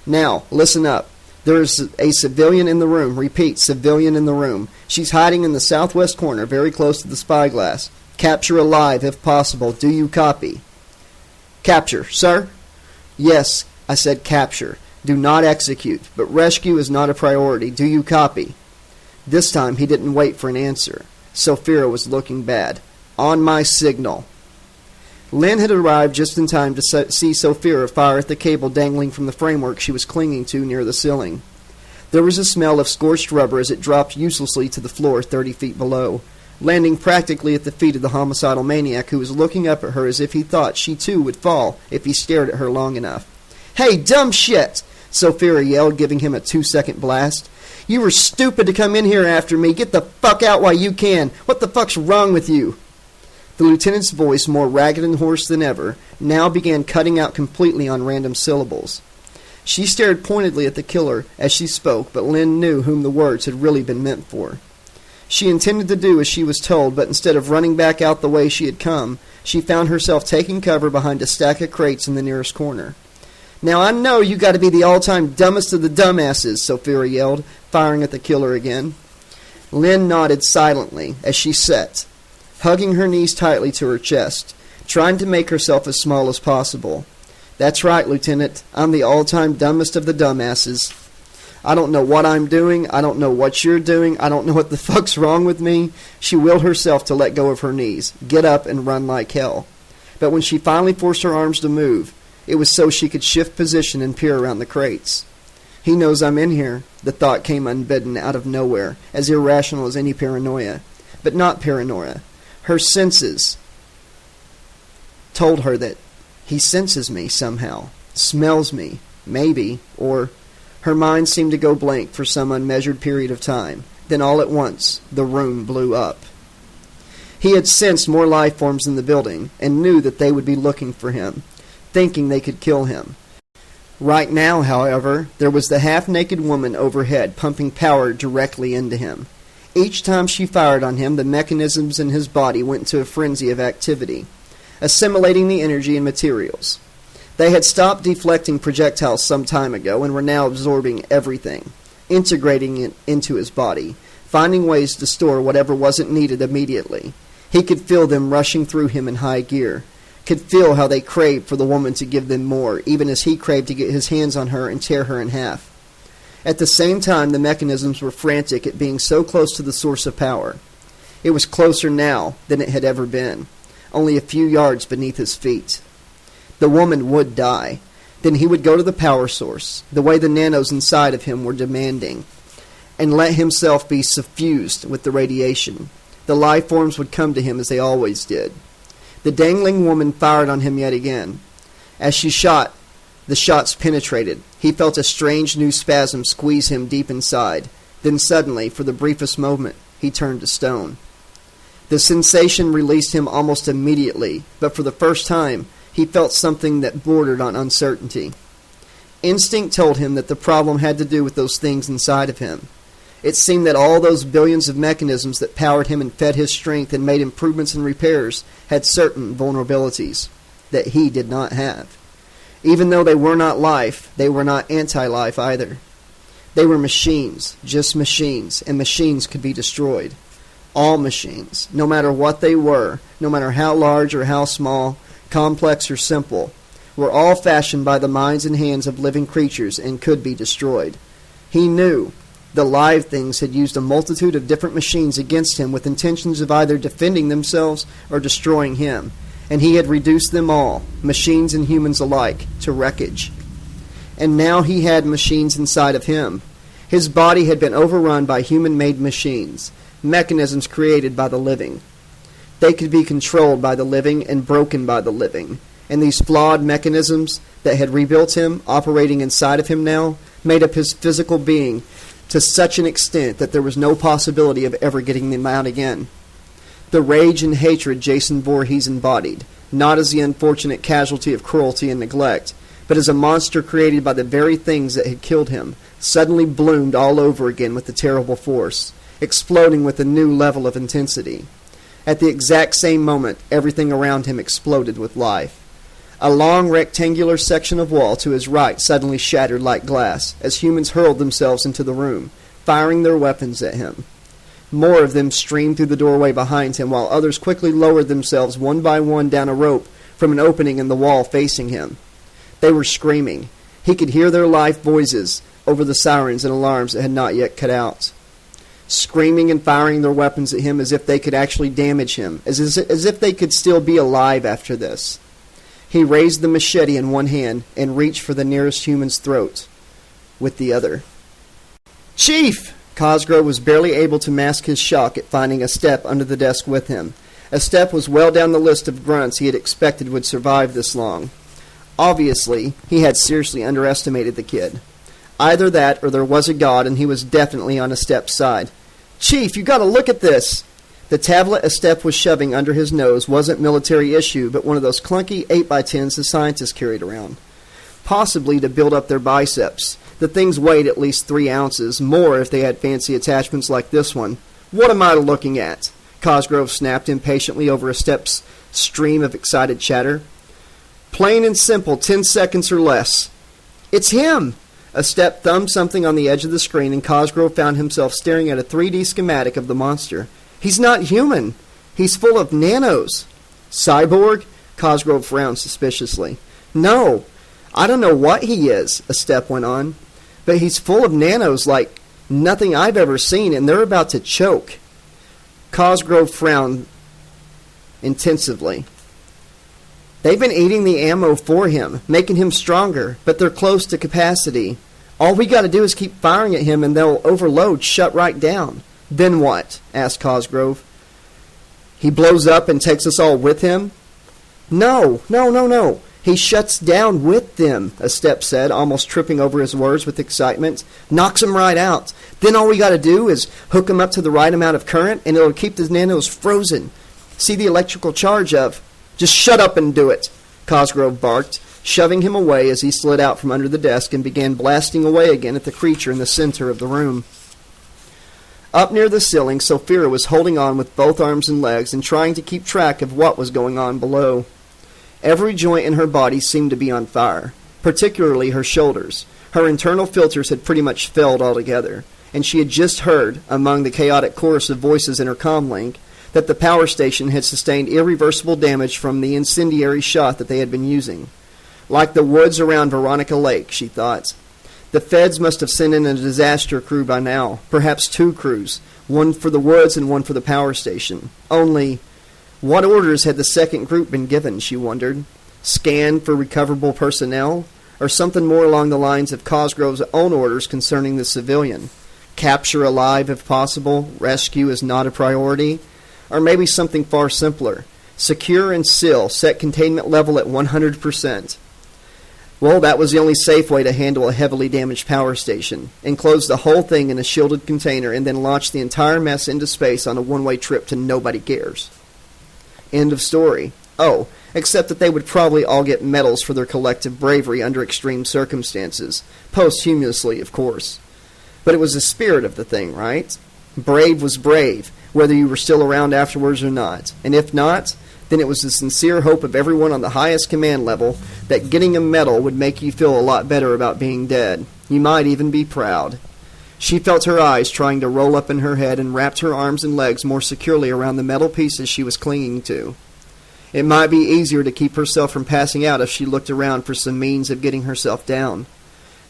Now, listen up. There is a civilian in the room. Repeat, civilian in the room. She's hiding in the southwest corner, very close to the spyglass. Capture alive, if possible. Do you copy? Capture, sir? Yes, I said capture. Do not execute, but rescue is not a priority. Do you copy? This time he didn't wait for an answer. Sophia was looking bad. On my signal. Lynn had arrived just in time to see Sophia fire at the cable dangling from the framework she was clinging to near the ceiling. There was a smell of scorched rubber as it dropped uselessly to the floor 30 feet below, landing practically at the feet of the homicidal maniac who was looking up at her as if he thought she too would fall if he stared at her long enough. Hey, dumb shit! Sophia yelled, giving him a 2-second blast. You were stupid to come in here after me. Get the fuck out while you can. What the fuck's wrong with you? The lieutenant's voice, more ragged and hoarse than ever, now began cutting out completely on random syllables. She stared pointedly at the killer as she spoke, but Lynn knew whom the words had really been meant for. She intended to do as she was told, but instead of running back out the way she had come, she found herself taking cover behind a stack of crates in the nearest corner. Now I know you got to be the all-time dumbest of the dumbasses, Sophia yelled, firing at the killer again. Lynn nodded silently as she sat, hugging her knees tightly to her chest, trying to make herself as small as possible. That's right, Lieutenant. I'm the all-time dumbest of the dumbasses. I don't know what I'm doing. I don't know what you're doing. I don't know what the fuck's wrong with me. She willed herself to let go of her knees, get up, and run like hell. But when she finally forced her arms to move, it was so she could shift position and peer around the crates. He knows I'm in here, the thought came unbidden out of nowhere, as irrational as any paranoia. But not paranoia. Her senses told her that he senses me somehow, smells me, maybe, or... Her mind seemed to go blank for some unmeasured period of time. Then all at once, the room blew up. He had sensed more life forms in the building, and knew that they would be looking for him, thinking they could kill him. Right now, however, there was the half-naked woman overhead, pumping power directly into him. Each time she fired on him, the mechanisms in his body went into a frenzy of activity, assimilating the energy and materials. They had stopped deflecting projectiles some time ago and were now absorbing everything, integrating it into his body, finding ways to store whatever wasn't needed immediately. He could feel them rushing through him in high gear, could feel how they craved for the woman to give them more, even as he craved to get his hands on her and tear her in half. At the same time, the mechanisms were frantic at being so close to the source of power. It was closer now than it had ever been, only a few yards beneath his feet. The woman would die. Then he would go to the power source, the way the nanos inside of him were demanding, and let himself be suffused with the radiation. The life forms would come to him as they always did. The dangling woman fired on him yet again. As she shot, the shots penetrated. He felt a strange new spasm squeeze him deep inside. Then suddenly, for the briefest moment, he turned to stone. The sensation released him almost immediately, but for the first time, he felt something that bordered on uncertainty. Instinct told him that the problem had to do with those things inside of him. It seemed that all those billions of mechanisms that powered him and fed his strength and made improvements and repairs had certain vulnerabilities that he did not have. Even though they were not life, they were not anti-life either. They were machines, just machines, and machines could be destroyed. All machines, no matter what they were, no matter how large or how small, complex or simple, were all fashioned by the minds and hands of living creatures and could be destroyed. He knew the live things had used a multitude of different machines against him with intentions of either defending themselves or destroying him, and he had reduced them all, machines and humans alike, to wreckage. And now he had machines inside of him. His body had been overrun by human-made machines, mechanisms created by the living. They could be controlled by the living and broken by the living. And these flawed mechanisms that had rebuilt him, operating inside of him now, made up his physical being to such an extent that there was no possibility of ever getting them out again. The rage and hatred Jason Voorhees embodied, not as the unfortunate casualty of cruelty and neglect, but as a monster created by the very things that had killed him, suddenly bloomed all over again with a terrible force, exploding with a new level of intensity. At the exact same moment, everything around him exploded with life. A long rectangular section of wall to his right suddenly shattered like glass as humans hurled themselves into the room, firing their weapons at him. More of them streamed through the doorway behind him, while others quickly lowered themselves one by one down a rope from an opening in the wall facing him. They were screaming. He could hear their life voices over the sirens and alarms that had not yet cut out. Screaming and firing their weapons at him as if they could actually damage him, as if they could still be alive after this. He raised the machete in one hand and reached for the nearest human's throat with the other. "Chief!" Cosgrove was barely able to mask his shock at finding a step under the desk with him. A step was well down the list of grunts he had expected would survive this long. Obviously, he had seriously underestimated the kid. Either that or there was a god and he was definitely on a step's side. "Chief, you gotta look at this!" The tablet a step was shoving under his nose wasn't military issue, but one of those clunky 8x10s the scientists carried around. Possibly to build up their biceps. The things weighed at least 3 ounces, more if they had fancy attachments like this one. "What am I looking at?" Cosgrove snapped impatiently over a step's stream of excited chatter. "Plain and simple, 10 seconds or less." "It's him!" A step thumbed something on the edge of the screen, and Cosgrove found himself staring at a 3D schematic of the monster. "He's not human. He's full of nanos." "Cyborg?" Cosgrove frowned suspiciously. "No. I don't know what he is," a step went on. "But he's full of nanos like nothing I've ever seen, and they're about to choke." Cosgrove frowned intensively. "They've been eating the ammo for him, making him stronger, but they're close to capacity. All we got to do is keep firing at him and they'll overload, shut right down." "Then what?" asked Cosgrove. "He blows up and takes us all with him?" No. He shuts down with them," a step said, almost tripping over his words with excitement. "Knocks them right out. Then all we got to do is hook them up to the right amount of current, and it'll keep the nanos frozen. See the electrical charge of—" "Just shut up and do it," Cosgrove barked, shoving him away as he slid out from under the desk and began blasting away again at the creature in the center of the room. Up near the ceiling, Sophia was holding on with both arms and legs and trying to keep track of what was going on below. Every joint in her body seemed to be on fire, particularly her shoulders. Her internal filters had pretty much failed altogether, and she had just heard, among the chaotic chorus of voices in her comlink, that the power station had sustained irreversible damage from the incendiary shot that they had been using. Like the woods around Veronica Lake, she thought. The feds must have sent in a disaster crew by now, perhaps 2 crews, one for the woods and one for the power station. Only, what orders had the second group been given, she wondered? Scan for recoverable personnel? Or something more along the lines of Cosgrove's own orders concerning the civilian? Capture alive if possible, rescue is not a priority? Or maybe something far simpler. Secure and seal, set containment level at 100%. Well, that was the only safe way to handle a heavily damaged power station. Enclose the whole thing in a shielded container and then launch the entire mess into space on a one-way trip to nobody cares. End of story. Oh, except that they would probably all get medals for their collective bravery under extreme circumstances. Posthumously, of course. But it was the spirit of the thing, right? Brave was brave, whether you were still around afterwards or not. And if not, then it was the sincere hope of everyone on the highest command level that getting a medal would make you feel a lot better about being dead. You might even be proud. She felt her eyes trying to roll up in her head and wrapped her arms and legs more securely around the metal pieces she was clinging to. It might be easier to keep herself from passing out if she looked around for some means of getting herself down.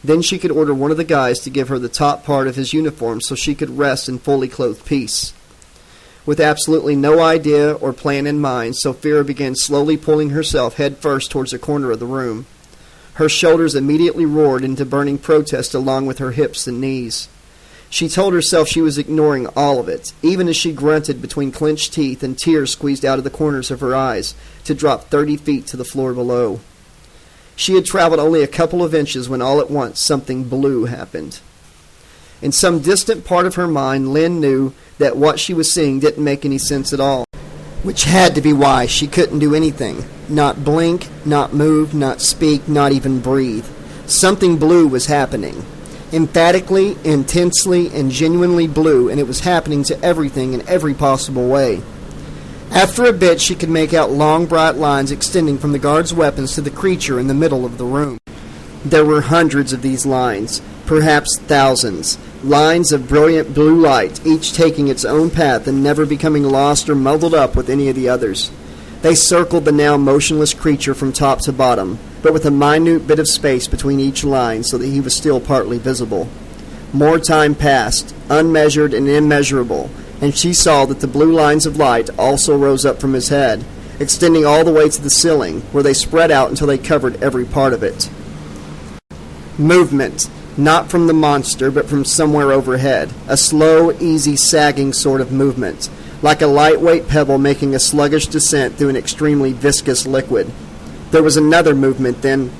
Then she could order one of the guys to give her the top part of his uniform so she could rest in fully clothed peace. With absolutely no idea or plan in mind, Sophia began slowly pulling herself head first towards a corner of the room. Her shoulders immediately roared into burning protest along with her hips and knees. She told herself she was ignoring all of it, even as she grunted between clenched teeth and tears squeezed out of the corners of her eyes to drop 30 feet to the floor below. She had traveled only a couple of inches when all at once something blue happened. In some distant part of her mind, Lynn knew that what she was seeing didn't make any sense at all. which had to be why she couldn't do anything. Not blink, not move, not speak, not even breathe. Something blue was happening. Emphatically, intensely, and genuinely blue, and it was happening to everything in every possible way. After a bit, she could make out long, bright lines extending from the guards' weapons to the creature in the middle of the room. There were hundreds of these lines, perhaps thousands, lines of brilliant blue light, each taking its own path and never becoming lost or muddled up with any of the others. They circled the now motionless creature from top to bottom, but with a minute bit of space between each line so that he was still partly visible. More time passed, unmeasured and immeasurable, and she saw that the blue lines of light also rose up from his head, extending all the way to the ceiling, where they spread out until they covered every part of it. Movement, not from the monster, but from somewhere overhead, a slow, easy, sagging sort of movement, like a lightweight pebble making a sluggish descent through an extremely viscous liquid. There was another movement then,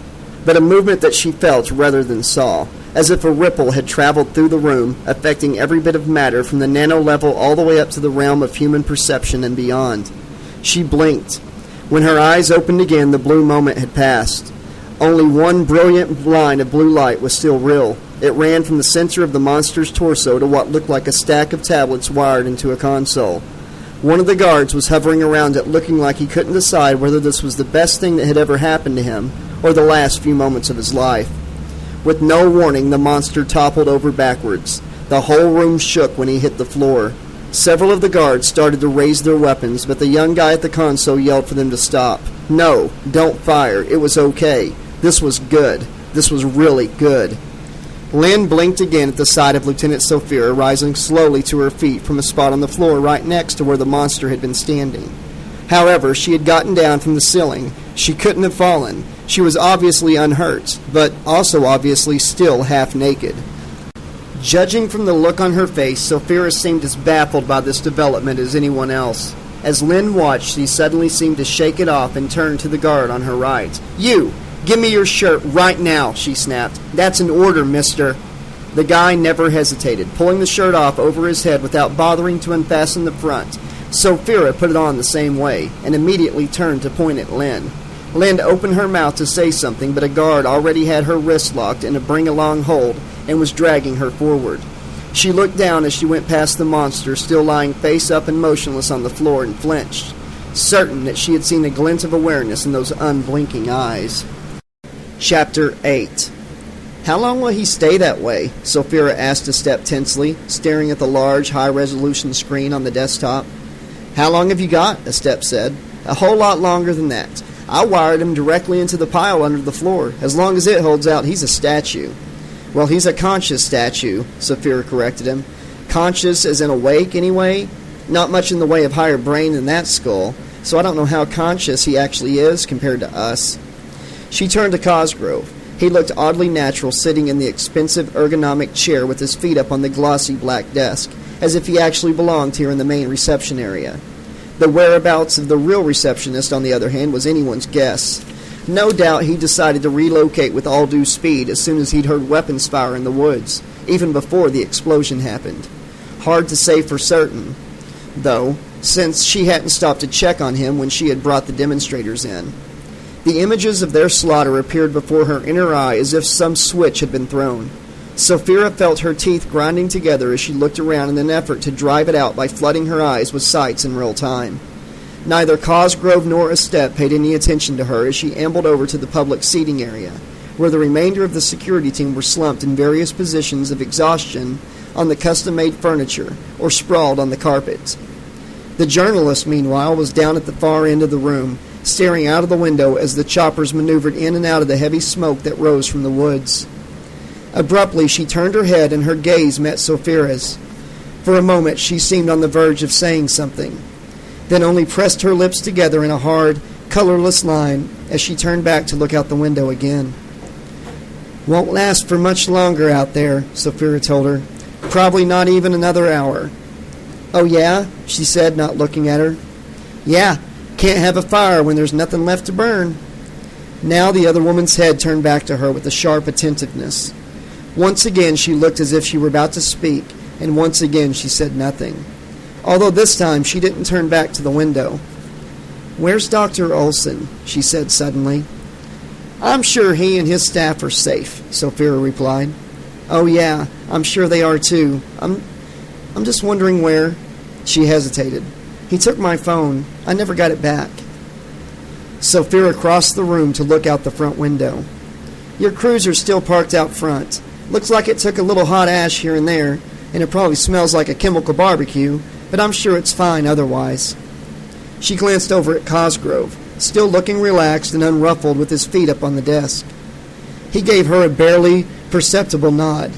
but a movement that she felt rather than saw, as if a ripple had traveled through the room, affecting every bit of matter from the nano level all the way up to the realm of human perception and beyond. She blinked. When her eyes opened again, the blue moment had passed. Only one brilliant line of blue light was still real. It ran from the center of the monster's torso to what looked like a stack of tablets wired into a console. One of the guards was hovering around it, looking like he couldn't decide whether this was the best thing that had ever happened to him or the last few moments of his life. With no warning, the monster toppled over backwards. The whole room shook when he hit the floor. Several of the guards started to raise their weapons, but the young guy at the console yelled for them to stop. No, don't fire. It was okay. This was good. This was really good. Lynn blinked again at the sight of Lieutenant Sophia rising slowly to her feet from a spot on the floor right next to where the monster had been standing. However, she had gotten down from the ceiling. She couldn't have fallen. She was obviously unhurt, but also obviously still half naked. Judging from the look on her face, Sophia seemed as baffled by this development as anyone else. As Lynn watched, she suddenly seemed to shake it off and turn to the guard on her right. "You! Give me your shirt right now," she snapped. "That's an order, mister." The guy never hesitated, pulling the shirt off over his head without bothering to unfasten the front. Sophia put it on the same way, and immediately turned to point at Lynn. Lynn opened her mouth to say something, but a guard already had her wrist locked in a bring-along hold and was dragging her forward. She looked down as she went past the monster, still lying face up and motionless on the floor, and flinched, certain that she had seen a glint of awareness in those unblinking eyes. Chapter 8. "How long will he stay that way?" Sophia asked a step tensely, staring at the large, high-resolution screen on the desktop. "How long have you got?" a step said. "A whole lot longer than that. I wired him directly into the pile under the floor. As long as it holds out, he's a statue." "Well, he's a conscious statue," Sophia corrected him. "Conscious as in awake, anyway? Not much in the way of higher brain than that skull, so I don't know how conscious he actually is compared to us." She turned to Cosgrove. He looked oddly natural sitting in the expensive ergonomic chair with his feet up on the glossy black desk, as if he actually belonged here in the main reception area. The whereabouts of the real receptionist, on the other hand, was anyone's guess. No doubt he decided to relocate with all due speed as soon as he'd heard weapons fire in the woods, even before the explosion happened. Hard to say for certain, though, since she hadn't stopped to check on him when she had brought the demonstrators in. The images of their slaughter appeared before her inner eye as if some switch had been thrown. Sophia felt her teeth grinding together as she looked around in an effort to drive it out by flooding her eyes with sights in real time. Neither Cosgrove nor Estep paid any attention to her as she ambled over to the public seating area, where the remainder of the security team were slumped in various positions of exhaustion on the custom-made furniture or sprawled on the carpet. The journalist, meanwhile, was down at the far end of the room, staring out of the window as the choppers maneuvered in and out of the heavy smoke that rose from the woods. Abruptly, she turned her head and her gaze met Sophia's. For a moment, she seemed on the verge of saying something, then only pressed her lips together in a hard, colorless line as she turned back to look out the window again. "Won't last for much longer out there," Sophia told her. "Probably not even another hour." "Oh, yeah?" she said, not looking at her. "Yeah. Can't have a fire when there's nothing left to burn." Now the other woman's head turned back to her with a sharp attentiveness. Once again she looked as if she were about to speak, and once again she said nothing. Although this time she didn't turn back to the window. "Where's Dr. Olson?" she said suddenly. "I'm sure he and his staff are safe," Sophia replied. "Oh, yeah, I'm sure they are, too. I'm just wondering where." She hesitated. "He took my phone. I never got it back." Sophia crossed the room to look out the front window. "Your cruiser's still parked out front. Looks like it took a little hot ash here and there, and it probably smells like a chemical barbecue, but I'm sure it's fine otherwise." She glanced over at Cosgrove, still looking relaxed and unruffled with his feet up on the desk. He gave her a barely perceptible nod.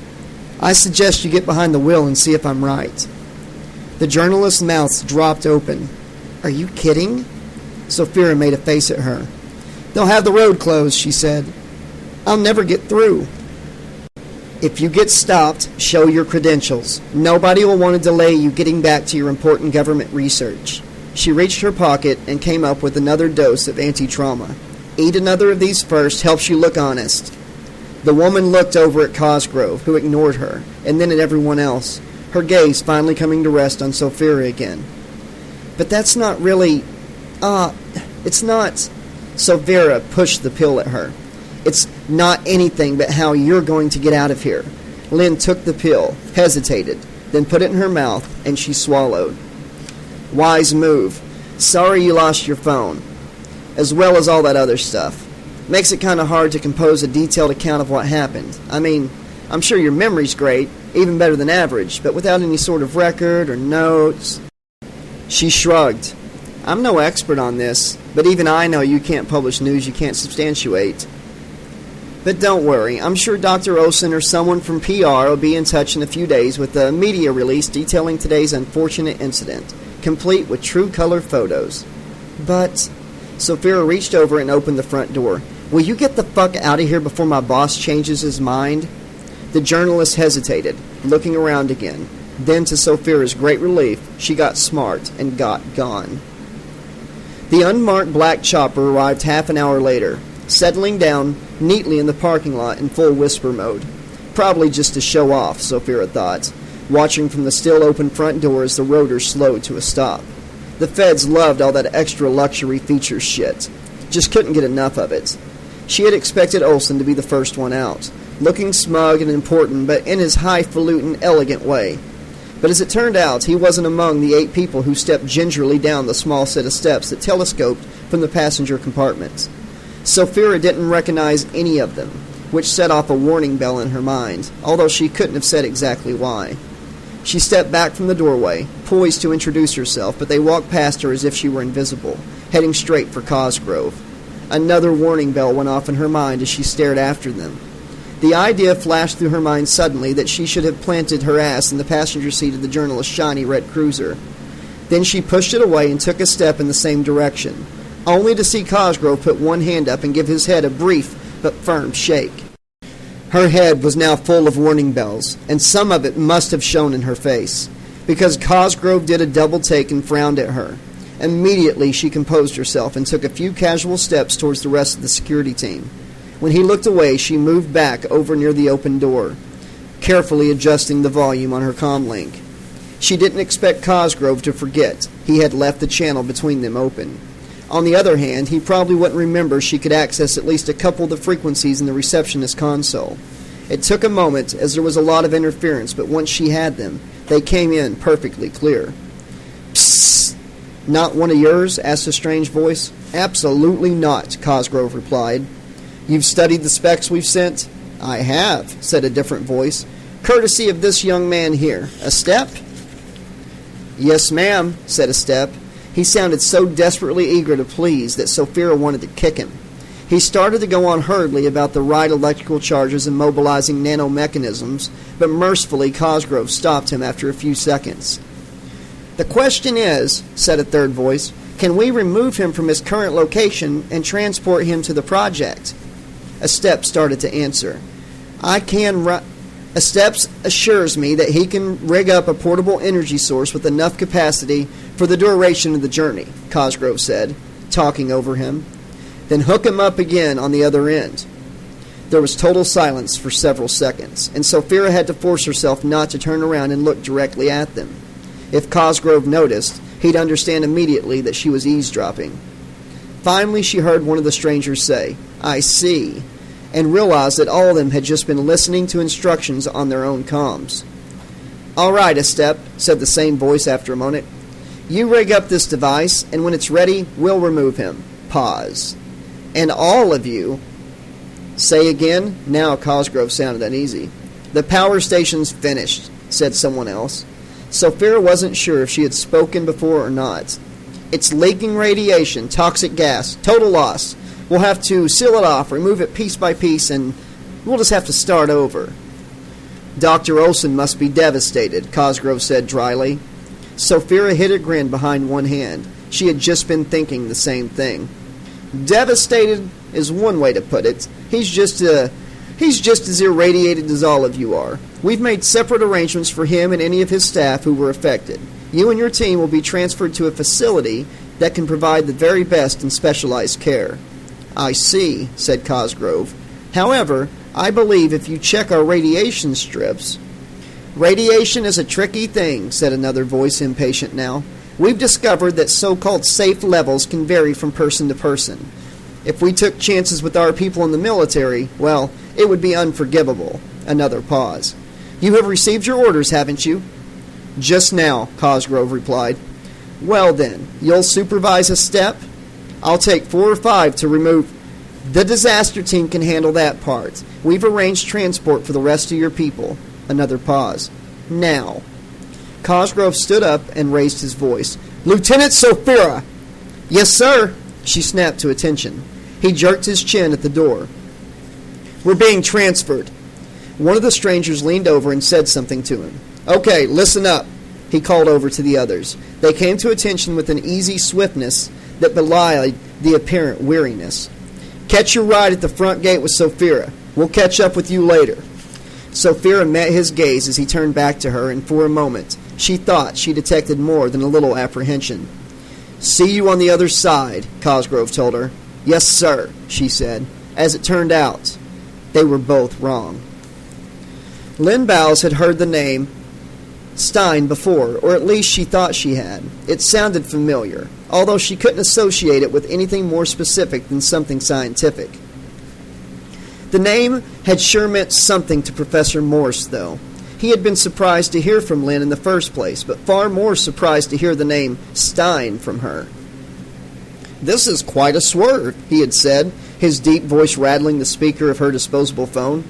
"I suggest you get behind the wheel and see if I'm right." The journalist's mouth dropped open. "Are you kidding?" Sophia made a face at her. "They'll have the road closed," she said. "I'll never get through." "If you get stopped, show your credentials. Nobody will want to delay you getting back to your important government research." She reached her pocket and came up with another dose of anti-trauma. "Eat another of these first, helps you look honest." The woman looked over at Cosgrove, who ignored her, and then at everyone else, her gaze finally coming to rest on Sophia again. "But that's not really... it's not..." Sophia pushed the pill at her. "It's not anything but how you're going to get out of here." Lynn took the pill, hesitated, then put it in her mouth, and she swallowed. "Wise move. Sorry you lost your phone, as well as all that other stuff. Makes it kind of hard to compose a detailed account of what happened. I mean, I'm sure your memory's great, even better than average, but without any sort of record or notes." She shrugged. "I'm no expert on this, but even I know you can't publish news you can't substantiate. But don't worry, I'm sure Dr. Olson or someone from PR will be in touch in a few days with a media release detailing today's unfortunate incident, complete with true color photos." "But..." Sophia reached over and opened the front door. "Will you get the fuck out of here before my boss changes his mind?" The journalist hesitated, looking around again. Then, to Sophia's great relief, she got smart and got gone. The unmarked black chopper arrived half an hour later, settling down neatly in the parking lot in full whisper mode. Probably just to show off, Sophia thought, watching from the still open front door as the rotor slowed to a stop. The feds loved all that extra luxury features shit. Just couldn't get enough of it. She had expected Olson to be the first one out, looking smug and important, but in his highfalutin, elegant way. But as it turned out, he wasn't among the 8 people who stepped gingerly down the small set of steps that telescoped from the passenger compartments. Sophia didn't recognize any of them, which set off a warning bell in her mind, although she couldn't have said exactly why. She stepped back from the doorway, poised to introduce herself, but they walked past her as if she were invisible, heading straight for Cosgrove. Another warning bell went off in her mind as she stared after them. The idea flashed through her mind suddenly that she should have planted her ass in the passenger seat of the journalist's shiny red cruiser. Then she pushed it away and took a step in the same direction, only to see Cosgrove put one hand up and give his head a brief but firm shake. Her head was now full of warning bells, and some of it must have shown in her face, because Cosgrove did a double take and frowned at her. Immediately she composed herself and took a few casual steps towards the rest of the security team. When he looked away, she moved back over near the open door, carefully adjusting the volume on her comlink. She didn't expect Cosgrove to forget he had left the channel between them open. On the other hand, he probably wouldn't remember she could access at least a couple of the frequencies in the receptionist console. It took a moment, as there was a lot of interference, but once she had them, they came in perfectly clear. "Psst! Not one of yours?" asked a strange voice. "Absolutely not," Cosgrove replied. "You've studied the specs we've sent?" "I have," said a different voice. "Courtesy of this young man here. A step?" "Yes, ma'am," said a step. He sounded so desperately eager to please that Sophia wanted to kick him. He started to go on hurriedly about the right electrical charges and mobilizing nanomechanisms, but mercifully Cosgrove stopped him after a few seconds. "The question is," said a third voice, "can we remove him from his current location and transport him to the project?" A step started to answer. A step assures me that he can rig up a portable energy source with enough capacity for the duration of the journey," Cosgrove said, talking over him. "Then hook him up again on the other end." There was total silence for several seconds, and Sophia had to force herself not to turn around and look directly at them. If Cosgrove noticed, he'd understand immediately that she was eavesdropping. Finally, she heard one of the strangers say, "I see," and realized that all of them had just been listening to instructions on their own comms. "All right, Estep," said the same voice after a moment. "You rig up this device, and when it's ready, we'll remove him." Pause. "And all of you..." "Say again?" Now Cosgrove sounded uneasy. "The power station's finished," said someone else. Sophia wasn't sure if she had spoken before or not. "It's leaking radiation, toxic gas, total loss. We'll have to seal it off, remove it piece by piece, and we'll just have to start over." "Dr. Olson must be devastated," Cosgrove said dryly. Sophia hid a grin behind one hand. She had just been thinking the same thing. "Devastated is one way to put it. He's just as irradiated as all of you are. We've made separate arrangements for him and any of his staff who were affected. You and your team will be transferred to a facility that can provide the very best in specialized care." "I see," said Cosgrove. "However, I believe if you check our radiation strips..." "Radiation is a tricky thing," said another voice, impatient now. "We've discovered that so-called safe levels can vary from person to person. If we took chances with our people in the military, well, it would be unforgivable." Another pause. "You have received your orders, haven't you?" "Just now," Cosgrove replied. "Well then, you'll supervise a step? I'll take 4 or 5 to remove..." "The disaster team can handle that part. We've arranged transport for the rest of your people." Another pause. "Now." Cosgrove stood up and raised his voice. "Lieutenant Sophia!" "Yes, sir," she snapped to attention. He jerked his chin at the door. "We're being transferred." One of the strangers leaned over and said something to him. "Okay, listen up," he called over to the others. They came to attention with an easy swiftness that belied the apparent weariness. "Catch your ride at the front gate with Sophia. We'll catch up with you later." Sophia met his gaze as he turned back to her, and for a moment she thought she detected more than a little apprehension. "See you on the other side," Cosgrove told her. "Yes, sir," she said. As it turned out, they were both wrong. Lynn Bowles had heard the name Stein before, or at least she thought she had. It sounded familiar, although she couldn't associate it with anything more specific than something scientific. The name had sure meant something to Professor Morse, though. He had been surprised to hear from Lynn in the first place, but far more surprised to hear the name Stein from her. "This is quite a swerve," he had said, his deep voice rattling the speaker of her disposable phone.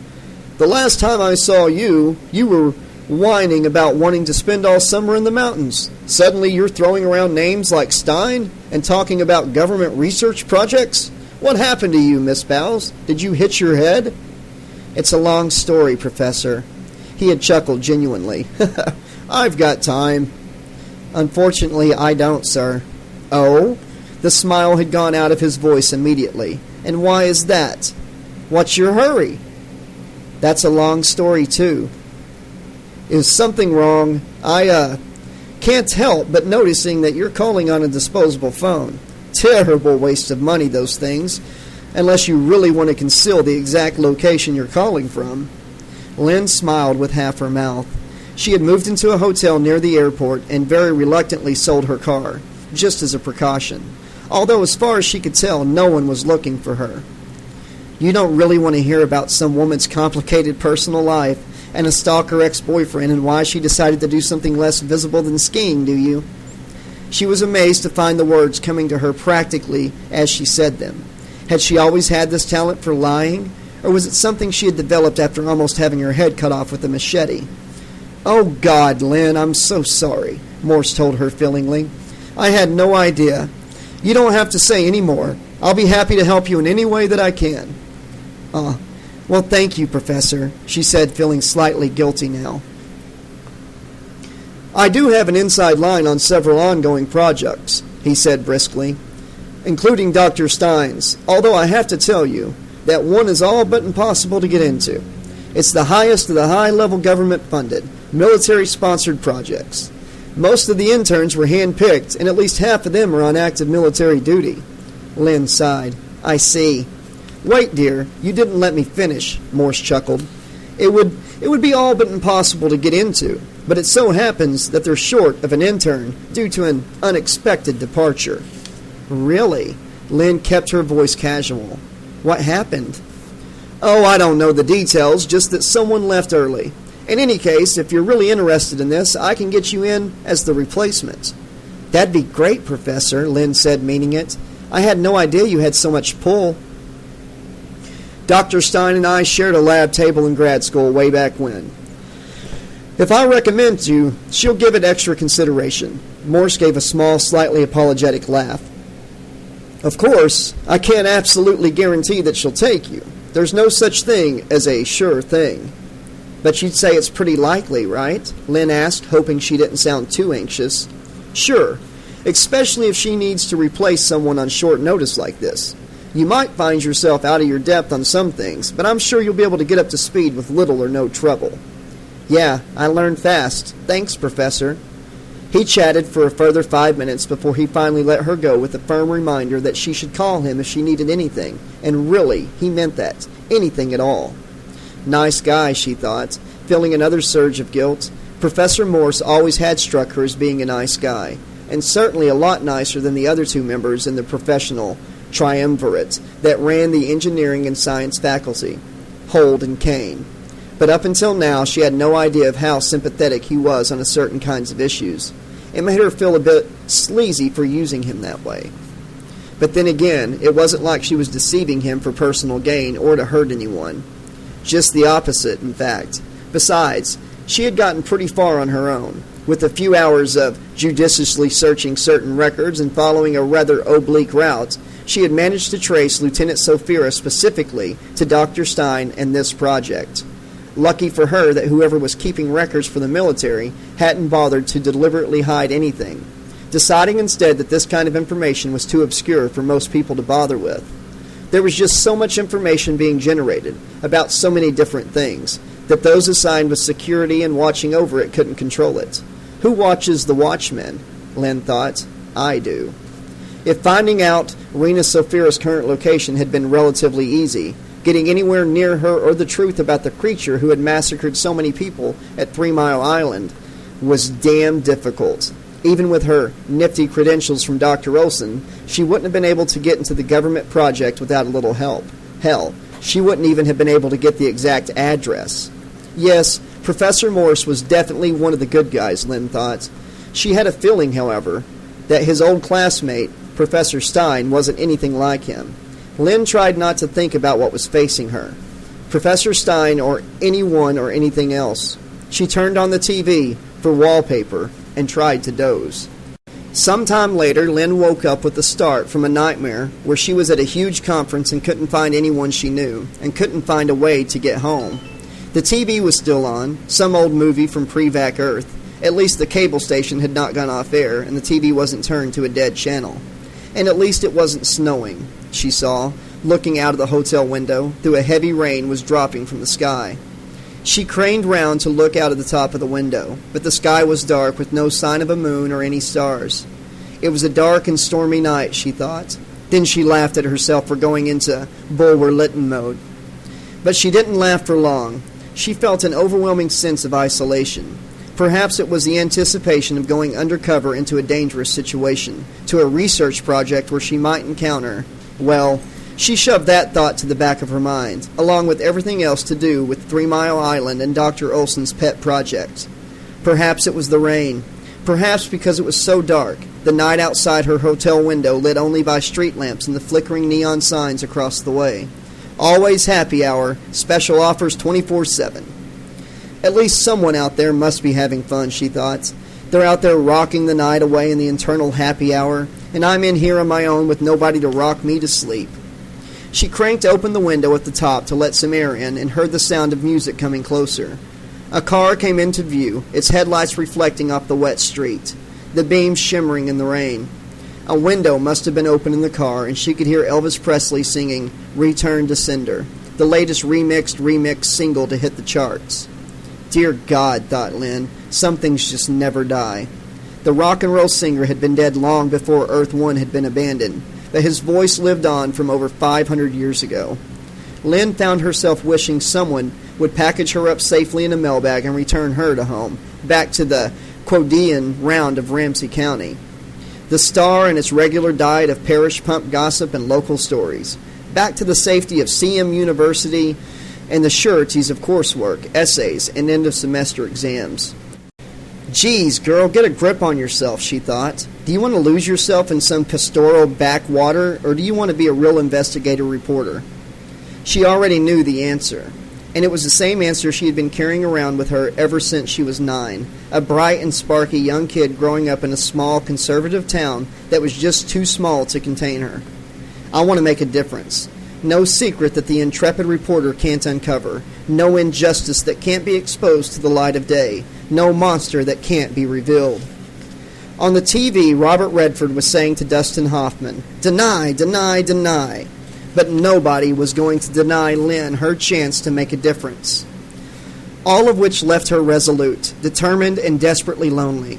"The last time I saw you, you were whining about wanting to spend all summer in the mountains. Suddenly you're throwing around names like Stein and talking about government research projects? What happened to you, Miss Bowles? Did you hit your head?" "It's a long story, Professor." He had chuckled genuinely. "I've got time." "Unfortunately, I don't, sir." "Oh?" The smile had gone out of his voice immediately. "And why is that?" "What's your hurry?" "That's a long story, too." "Is something wrong? I can't help but noticing that you're calling on a disposable phone. Terrible waste of money, those things, unless you really want to conceal the exact location you're calling from." Lynn smiled with half her mouth. She had moved into a hotel near the airport and very reluctantly sold her car, just as a precaution, although as far as she could tell, no one was looking for her. "You don't really want to hear about some woman's complicated personal life and a stalker ex-boyfriend and why she decided to do something less visible than skiing, do you?" She was amazed to find the words coming to her practically as she said them. Had she always had this talent for lying, or was it something she had developed after almost having her head cut off with a machete? "Oh, God, Lynn, I'm so sorry," Morse told her feelingly. "I had no idea. You don't have to say any more. I'll be happy to help you in any way that I can." Well, thank you, Professor," she said, feeling slightly guilty now. "I do have an inside line on several ongoing projects," he said briskly, "including Dr. Stein's, although I have to tell you that one is all but impossible to get into. It's the highest of the high-level government-funded, military-sponsored projects. Most of the interns were hand-picked, and at least half of them are on active military duty." Lynn sighed. "I see." "Wait, dear, you didn't let me finish," Morse chuckled. It would be all but impossible to get into, but it so happens that they're short of an intern due to an unexpected departure." "Really?" Lynn kept her voice casual. What happened? Oh, I don't know the details, just that someone left early. In any case, if you're really interested in this, I can get you in as the replacement. That'd be great, Professor, Lynn said, meaning it. I had no idea you had so much pull. Dr. Stein and I shared a lab table in grad school way back when. If I recommend you, she'll give it extra consideration. Morse gave a small, slightly apologetic laugh. Of course, I can't absolutely guarantee that she'll take you. There's no such thing as a sure thing. But you'd say it's pretty likely, right? Lynn asked, hoping she didn't sound too anxious. Sure, especially if she needs to replace someone on short notice like this. You might find yourself out of your depth on some things, but I'm sure you'll be able to get up to speed with little or no trouble. Yeah, I learned fast. Thanks, Professor. He chatted for a further 5 minutes before he finally let her go with a firm reminder that she should call him if she needed anything, and really, he meant that. Anything at all. Nice guy, she thought, feeling another surge of guilt. Professor Morse always had struck her as being a nice guy, and certainly a lot nicer than the other two members in the professional triumvirate that ran the engineering and science faculty, Hold and Kane. But up until now, she had no idea of how sympathetic he was on certain kinds of issues. It made her feel a bit sleazy for using him that way. But then again, it wasn't like she was deceiving him for personal gain or to hurt anyone. Just the opposite, in fact. Besides, she had gotten pretty far on her own. With a few hours of judiciously searching certain records and following a rather oblique route, she had managed to trace Lieutenant Sophira specifically to Dr. Stein and this project. Lucky for her that whoever was keeping records for the military hadn't bothered to deliberately hide anything, deciding instead that this kind of information was too obscure for most people to bother with. There was just so much information being generated about so many different things that those assigned with security and watching over it couldn't control it. Who watches the watchmen? Lynn thought. I do. If finding out Rena Sophira's current location had been relatively easy, getting anywhere near her or the truth about the creature who had massacred so many people at 3 Mile Island was damn difficult. Even with her nifty credentials from Dr. Olson, she wouldn't have been able to get into the government project without a little help. Hell, she wouldn't even have been able to get the exact address. Yes, Professor Morse was definitely one of the good guys, Lynn thought. She had a feeling, however, that his old classmate, Professor Stein, wasn't anything like him. Lynn tried not to think about what was facing her. Professor Stein or anyone or anything else. She turned on the TV for wallpaper and tried to doze. Sometime later, Lynn woke up with a start from a nightmare where she was at a huge conference and couldn't find anyone she knew, and couldn't find a way to get home. The TV was still on, some old movie from pre-vac Earth. At least the cable station had not gone off air, and the TV wasn't turned to a dead channel. And at least it wasn't snowing, she saw, looking out of the hotel window, though a heavy rain was dropping from the sky. She craned round to look out of the top of the window, but the sky was dark with no sign of a moon or any stars. It was a dark and stormy night, she thought. Then she laughed at herself for going into Bulwer-Lytton mode. But she didn't laugh for long. She felt an overwhelming sense of isolation. Perhaps it was the anticipation of going undercover into a dangerous situation, to a research project where she might encounter, well, she shoved that thought to the back of her mind, along with everything else to do with 3 Mile Island and Dr. Olson's pet project. Perhaps it was the rain. Perhaps because it was so dark, the night outside her hotel window lit only by street lamps and the flickering neon signs across the way. Always happy hour, special offers 24/7. At least someone out there must be having fun, she thought. They're out there rocking the night away in the eternal happy hour, and I'm in here on my own with nobody to rock me to sleep. She cranked open the window at the top to let some air in and heard the sound of music coming closer. A car came into view, its headlights reflecting off the wet street, the beams shimmering in the rain. A window must have been open in the car, and she could hear Elvis Presley singing Return to Sender, the latest remixed single to hit the charts. Dear God, thought Lynn, some things just never die. The rock and roll singer had been dead long before Earth One had been abandoned, but his voice lived on from over 500 years ago. Lynn found herself wishing someone would package her up safely in a mailbag and return her to home, back to the quotidian round of Ramsey County. The Star and its regular diet of parish pump gossip and local stories. Back to the safety of CM University and the sureties of coursework, essays, and end-of-semester exams. Geez, girl, get a grip on yourself, she thought. Do you want to lose yourself in some pastoral backwater, or do you want to be a real investigative reporter? She already knew the answer, and it was the same answer she had been carrying around with her ever since she was 9, a bright and sparky young kid growing up in a small conservative town that was just too small to contain her. I want to make a difference. No secret that the intrepid reporter can't uncover. No injustice that can't be exposed to the light of day. No monster that can't be revealed. On the TV, Robert Redford was saying to Dustin Hoffman, "Deny, deny, deny." But nobody was going to deny Lynn her chance to make a difference. All of which left her resolute, determined, and desperately lonely.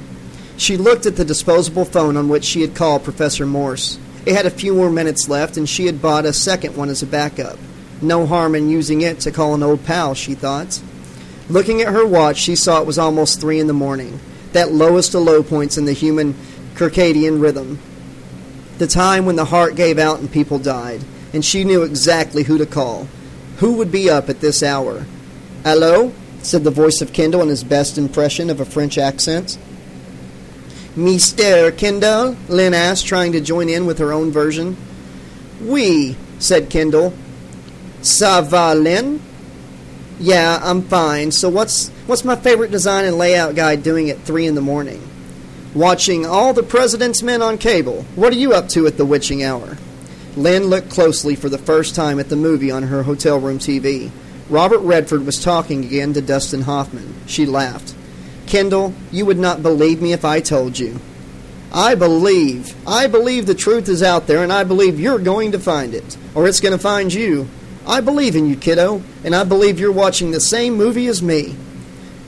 She looked at the disposable phone on which she had called Professor Morse. It had a few more minutes left, and she had bought a second one as a backup. No harm in using it to call an old pal, she thought. Looking at her watch, she saw it was almost 3 in the morning, that lowest of low points in the human circadian rhythm. The time when the heart gave out and people died, and she knew exactly who to call. Who would be up at this hour? "Allô?" said the voice of Kendall in his best impression of a French accent. "Mr. Kendall?" Lynn asked, trying to join in with her own version. "Oui," said Kendall. "Ça va, Lynn?" "Yeah, I'm fine. So what's my favorite design and layout guy doing at 3 in the morning?" "Watching All the President's Men on cable. What are you up to at the witching hour?" Lynn looked closely for the first time at the movie on her hotel room TV. Robert Redford was talking again to Dustin Hoffman. She laughed. "Kendall, you would not believe me if I told you." I believe the truth is out there, and I believe you're going to find it, or it's going to find you. I believe in you, kiddo, and I believe you're watching the same movie as me."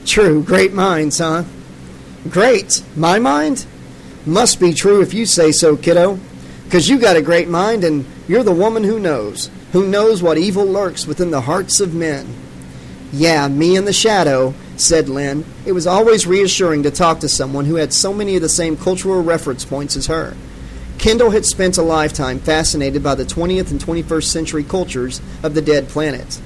"True, great minds, huh?" "Great? My mind?" "Must be true if you say so, kiddo. 'Cause you got a great mind, and you're the woman who knows what evil lurks within the hearts of men." "Yeah, me in the shadow," said Lynn. It was always reassuring to talk to someone who had so many of the same cultural reference points as her. Kendall had spent a lifetime fascinated by the 20th and 21st century cultures of the dead planet.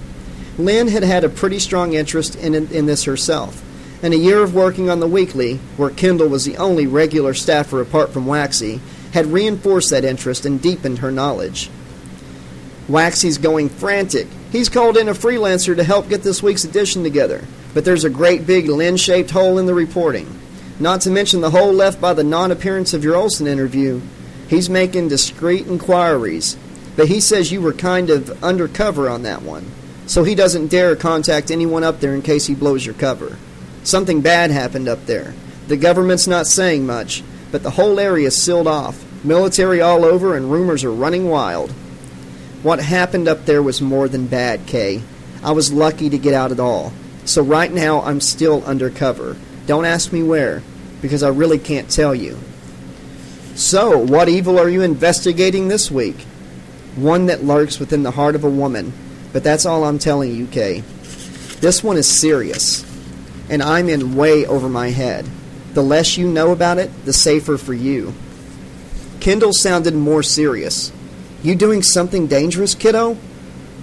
Lynn had had a pretty strong interest in this herself, and a year of working on the weekly, where Kendall was the only regular staffer apart from Waxy, had reinforced that interest and deepened her knowledge. "Waxy's going frantic. He's called in a freelancer to help get this week's edition together, but there's a great big Lynn-shaped hole in the reporting. Not to mention the hole left by the non-appearance of your Olsen interview. He's making discreet inquiries, but he says you were kind of undercover on that one, so he doesn't dare contact anyone up there in case he blows your cover. Something bad happened up there. The government's not saying much, but the whole area's sealed off. Military all over, and rumors are running wild." "What happened up there was more than bad, Kay. I was lucky to get out at all. So right now I'm still undercover. Don't ask me where, because I really can't tell you." "So, what evil are you investigating this week?" "One that lurks within the heart of a woman. But that's all I'm telling you, Kay. This one is serious, and I'm in way over my head. The less you know about it, the safer for you." Kendall sounded more serious. "You doing something dangerous, kiddo?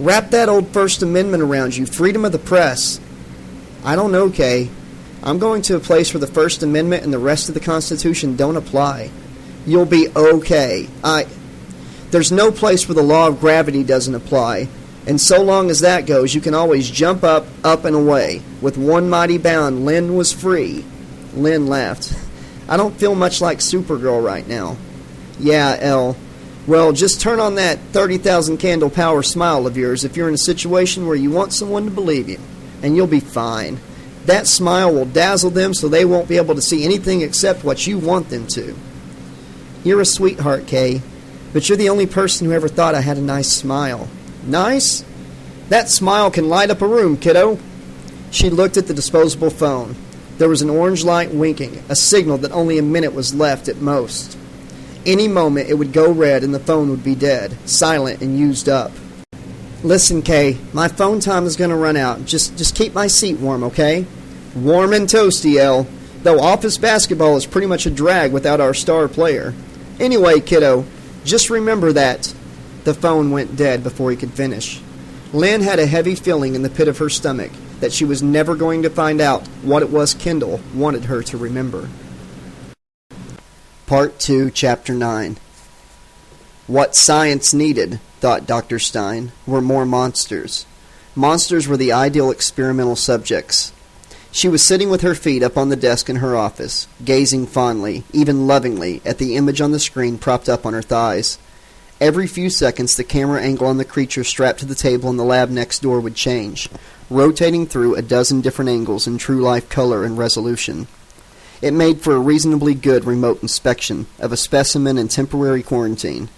Wrap that old First Amendment around you, freedom of the press." "I don't know, Kay. I'm going to a place where the First Amendment and the rest of the Constitution don't apply." "You'll be okay. There's no place where the law of gravity doesn't apply, and so long as that goes, you can always jump up, and away. With one mighty bound, Lynn was free." Lynn laughed. "I don't feel much like Supergirl right now." "Yeah, Elle. Well, just turn on that 30,000 candle power smile of yours if you're in a situation where you want someone to believe you, and you'll be fine. That smile will dazzle them so they won't be able to see anything except what you want them to." "You're a sweetheart, Kay, but you're the only person who ever thought I had a nice smile." "Nice? That smile can light up a room, kiddo." She looked at the disposable phone. There was an orange light winking, a signal that only a minute was left at most. Any moment it would go red and the phone would be dead, silent and used up. "Listen, Kay, my phone time is going to run out. Just keep my seat warm, okay?" "Warm and toasty, Elle. Though office basketball is pretty much a drag without our star player." Anyway, kiddo, just remember that. The phone went dead before he could finish. Lynn had a heavy feeling in the pit of her stomach that she was never going to find out what it was Kendall wanted her to remember. Part 2, Chapter 9. What science needed, thought Dr. Stein, were more monsters. Monsters were the ideal experimental subjects. She was sitting with her feet up on the desk in her office, gazing fondly, even lovingly, at the image on the screen propped up on her thighs. Every few seconds, the camera angle on the creature strapped to the table in the lab next door would change, rotating through a dozen different angles in true-life color and resolution. It made for a reasonably good remote inspection of a specimen in temporary quarantine,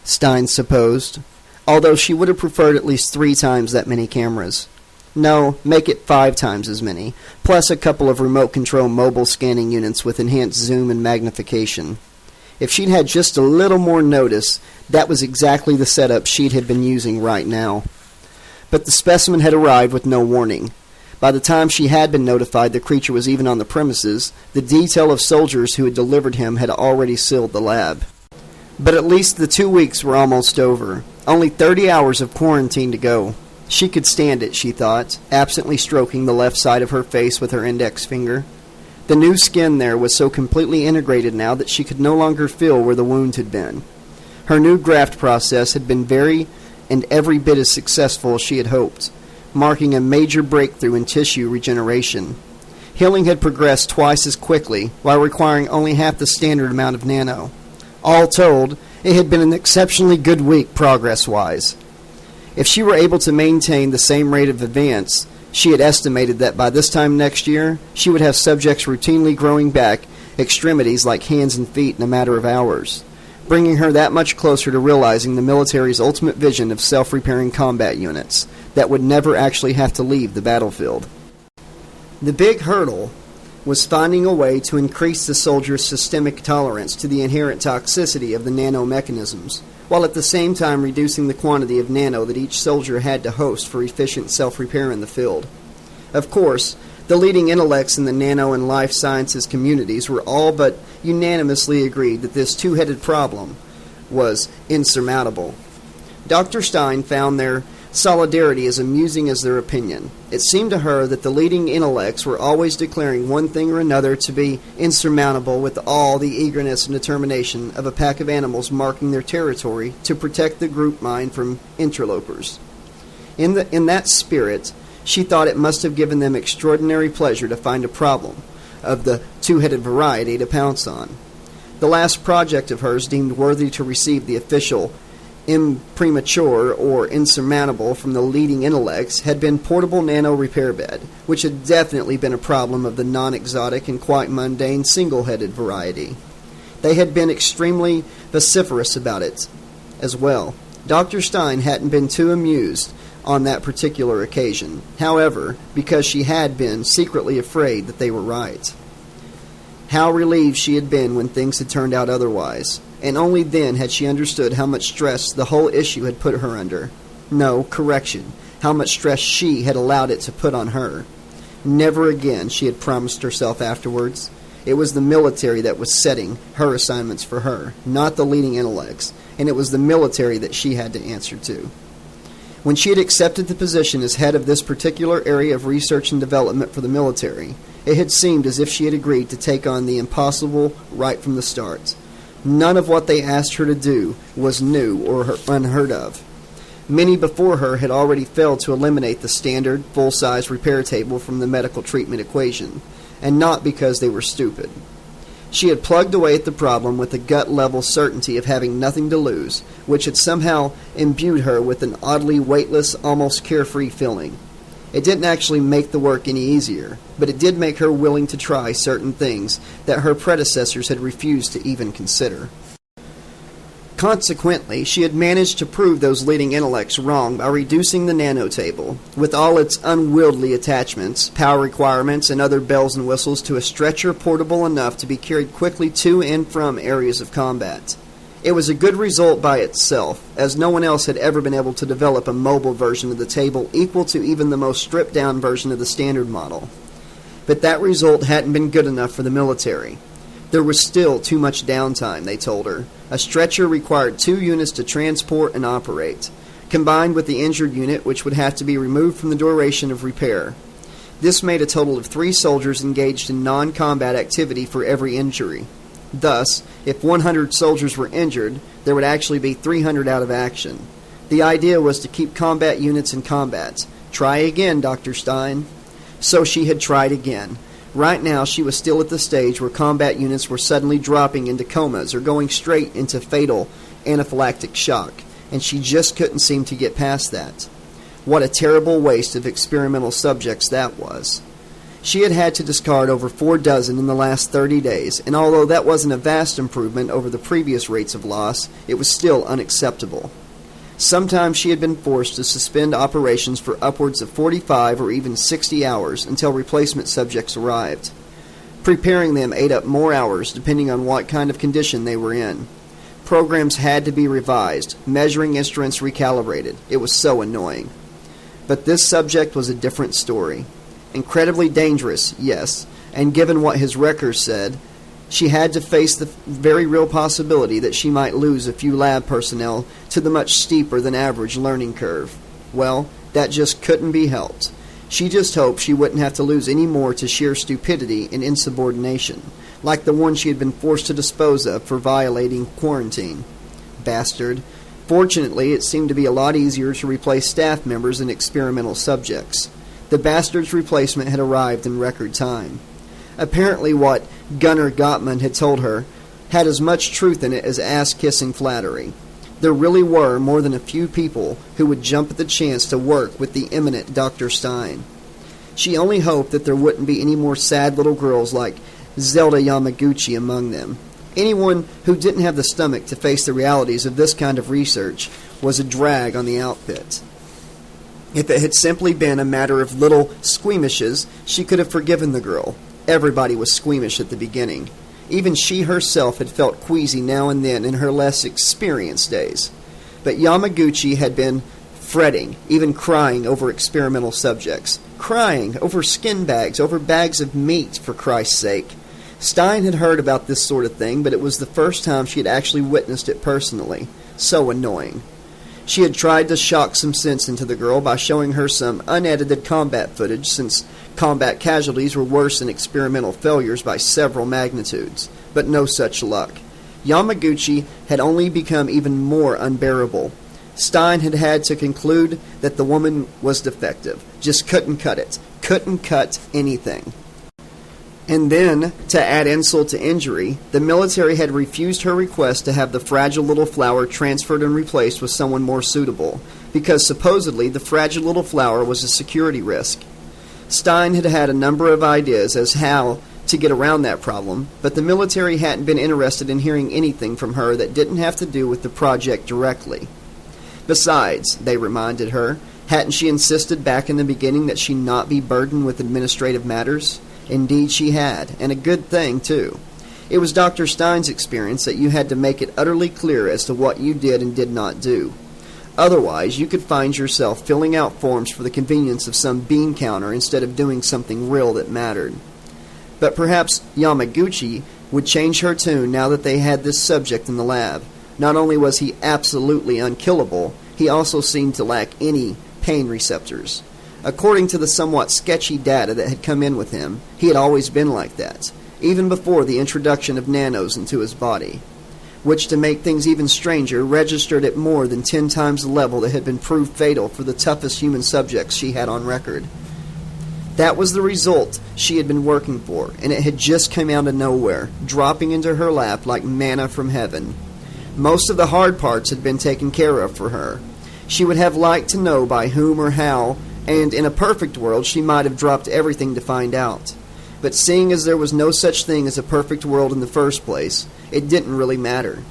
Stein supposed, although she would have preferred at least 3 times that many cameras. No, make it 5 times as many, plus a couple of remote-control mobile scanning units with enhanced zoom and magnification. If she'd had just a little more notice, that was exactly the setup she'd have been using right now. But the specimen had arrived with no warning. By the time she had been notified the creature was even on the premises, the detail of soldiers who had delivered him had already sealed the lab. But at least the 2 weeks were almost over. Only 30 hours of quarantine to go. She could stand it, she thought, absently stroking the left side of her face with her index finger. The new skin there was so completely integrated now that she could no longer feel where the wound had been. Her new graft process had been every bit as successful as she had hoped, marking a major breakthrough in tissue regeneration. Healing had progressed twice as quickly, while requiring only half the standard amount of nano. All told, it had been an exceptionally good week progress-wise. If she were able to maintain the same rate of advance, she had estimated that by this time next year, she would have subjects routinely growing back extremities like hands and feet in a matter of hours, bringing her that much closer to realizing the military's ultimate vision of self-repairing combat units that would never actually have to leave the battlefield. The big hurdle was finding a way to increase the soldier's systemic tolerance to the inherent toxicity of the nanomechanisms, while at the same time reducing the quantity of nano that each soldier had to host for efficient self-repair in the field. Of course, the leading intellects in the nano and life sciences communities were all but unanimously agreed that this two-headed problem was insurmountable. Dr. Stein found their solidarity as amusing as their opinion. It seemed to her that the leading intellects were always declaring one thing or another to be insurmountable with all the eagerness and determination of a pack of animals marking their territory to protect the group mind from interlopers. In that spirit, she thought it must have given them extraordinary pleasure to find a problem of the two-headed variety to pounce on. The last project of hers deemed worthy to receive the official impremature or insurmountable from the leading intellects had been portable nano repair bed, which had definitely been a problem of the non-exotic and quite mundane single-headed variety. They had been extremely vociferous about it as well. Dr. Stein hadn't been too amused on that particular occasion, however, because she had been secretly afraid that they were right. How relieved she had been when things had turned out otherwise, and only then had she understood how much stress the whole issue had put her under. No, correction, how much stress she had allowed it to put on her. Never again, she had promised herself afterwards. It was the military that was setting her assignments for her, not the leading intellects, and it was the military that she had to answer to. When she had accepted the position as head of this particular area of research and development for the military, it had seemed as if she had agreed to take on the impossible right from the start. None of what they asked her to do was new or unheard of. Many before her had already failed to eliminate the standard, full-size repair table from the medical treatment equation, and not because they were stupid. She had plugged away at the problem with a gut-level certainty of having nothing to lose, which had somehow imbued her with an oddly weightless, almost carefree feeling. It didn't actually make the work any easier, but it did make her willing to try certain things that her predecessors had refused to even consider. Consequently, she had managed to prove those leading intellects wrong by reducing the nanotable, with all its unwieldy attachments, power requirements, and other bells and whistles, to a stretcher portable enough to be carried quickly to and from areas of combat. It was a good result by itself, as no one else had ever been able to develop a mobile version of the table equal to even the most stripped-down version of the standard model. But that result hadn't been good enough for the military. There was still too much downtime, they told her. A stretcher required 2 units to transport and operate, combined with the injured unit, which would have to be removed from the duration of repair. This made a total of 3 soldiers engaged in non-combat activity for every injury. Thus, if 100 soldiers were injured, there would actually be 300 out of action. The idea was to keep combat units in combat. Try again, Dr. Stein. So she had tried again. Right now, she was still at the stage where combat units were suddenly dropping into comas or going straight into fatal anaphylactic shock, and she just couldn't seem to get past that. What a terrible waste of experimental subjects that was. She had had to discard over 4 dozen in the last 30 days, and although that wasn't a vast improvement over the previous rates of loss, it was still unacceptable. Sometimes she had been forced to suspend operations for upwards of 45 or even 60 hours until replacement subjects arrived. Preparing them ate up more hours depending on what kind of condition they were in. Programs had to be revised, measuring instruments recalibrated. It was so annoying. But this subject was a different story. Incredibly dangerous, yes, and given what his records said, she had to face the very real possibility that she might lose a few lab personnel to the much steeper than average learning curve. Well, that just couldn't be helped. She just hoped she wouldn't have to lose any more to sheer stupidity and insubordination, like the one she had been forced to dispose of for violating quarantine. Bastard. Fortunately, it seemed to be a lot easier to replace staff members than experimental subjects. The bastard's replacement had arrived in record time. Apparently what Gunnar Gottman had told her had as much truth in it as ass-kissing flattery. There really were more than a few people who would jump at the chance to work with the eminent Dr. Stein. She only hoped that there wouldn't be any more sad little girls like Zelda Yamaguchi among them. Anyone who didn't have the stomach to face the realities of this kind of research was a drag on the outfit. If it had simply been a matter of little squeamishes, she could have forgiven the girl. Everybody was squeamish at the beginning. Even she herself had felt queasy now and then in her less experienced days. But Yamaguchi had been fretting, even crying over experimental subjects. Crying over skin bags, over bags of meat, for Christ's sake. Stein had heard about this sort of thing, but it was the first time she had actually witnessed it personally. So annoying. She had tried to shock some sense into the girl by showing her some unedited combat footage, since combat casualties were worse than experimental failures by several magnitudes, but no such luck. Yamaguchi had only become even more unbearable. Stein had had to conclude that the woman was defective. Just couldn't cut it. Couldn't cut anything. And then, to add insult to injury, the military had refused her request to have the fragile little flower transferred and replaced with someone more suitable, because supposedly the fragile little flower was a security risk. Stein had had a number of ideas as how to get around that problem, but the military hadn't been interested in hearing anything from her that didn't have to do with the project directly. Besides, they reminded her, hadn't she insisted back in the beginning that she not be burdened with administrative matters? Indeed she had, and a good thing, too. It was Dr. Stein's experience that you had to make it utterly clear as to what you did and did not do. Otherwise, you could find yourself filling out forms for the convenience of some bean counter instead of doing something real that mattered. But perhaps Yamaguchi would change her tune now that they had this subject in the lab. Not only was he absolutely unkillable, he also seemed to lack any pain receptors. According to the somewhat sketchy data that had come in with him, he had always been like that, even before the introduction of nanos into his body, which, to make things even stranger, registered at more than 10 times the level that had been proved fatal for the toughest human subjects she had on record. That was the result she had been working for, and it had just come out of nowhere, dropping into her lap like manna from heaven. Most of the hard parts had been taken care of for her. She would have liked to know by whom or how, and in a perfect world she might have dropped everything to find out. But seeing as there was no such thing as a perfect world in the first place, it didn't really matter.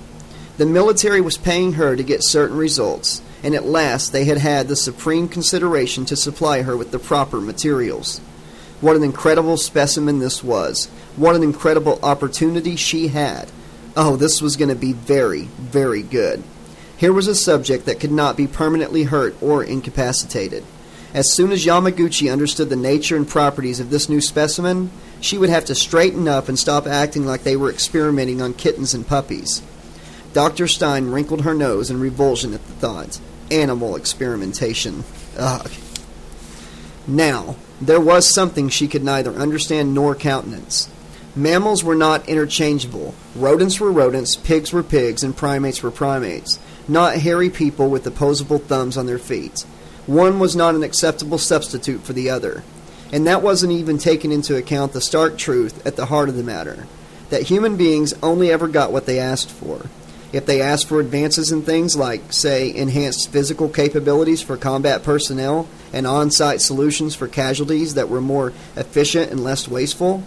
The military was paying her to get certain results, and at last they had had the supreme consideration to supply her with the proper materials. What an incredible specimen this was. What an incredible opportunity she had. Oh, this was going to be very, very good. Here was a subject that could not be permanently hurt or incapacitated. As soon as Yamaguchi understood the nature and properties of this new specimen, she would have to straighten up and stop acting like they were experimenting on kittens and puppies. Dr. Stein wrinkled her nose in revulsion at the thought. Animal experimentation. Ugh. Now, there was something she could neither understand nor countenance. Mammals were not interchangeable. Rodents were rodents, pigs were pigs, and primates were primates. Not hairy people with opposable thumbs on their feet. One was not an acceptable substitute for the other. And that wasn't even taking into account the stark truth at the heart of the matter, that human beings only ever got what they asked for. If they asked for advances in things like, say, enhanced physical capabilities for combat personnel and on-site solutions for casualties that were more efficient and less wasteful,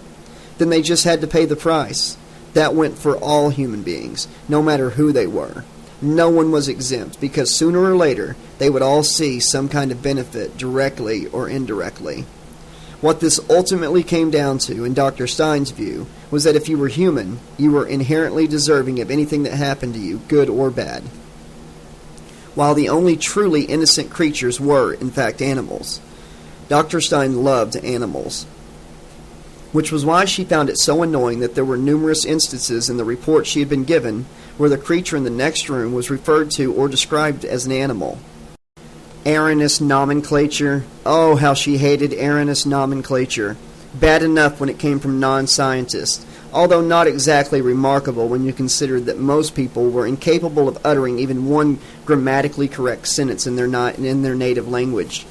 then they just had to pay the price. That went for all human beings, no matter who they were. No one was exempt, because sooner or later they would all see some kind of benefit, directly or indirectly. What this ultimately came down to, in Dr. Stein's view, was that if you were human, you were inherently deserving of anything that happened to you, good or bad. While the only truly innocent creatures were, in fact, animals. Dr. Stein loved animals, which was why she found it so annoying that there were numerous instances in the report she had been given where the creature in the next room was referred to or described as an animal. Erroneous nomenclature. Oh, how she hated erroneous nomenclature. Bad enough when it came from non-scientists, although not exactly remarkable when you consider that most people were incapable of uttering even one grammatically correct sentence in their native language.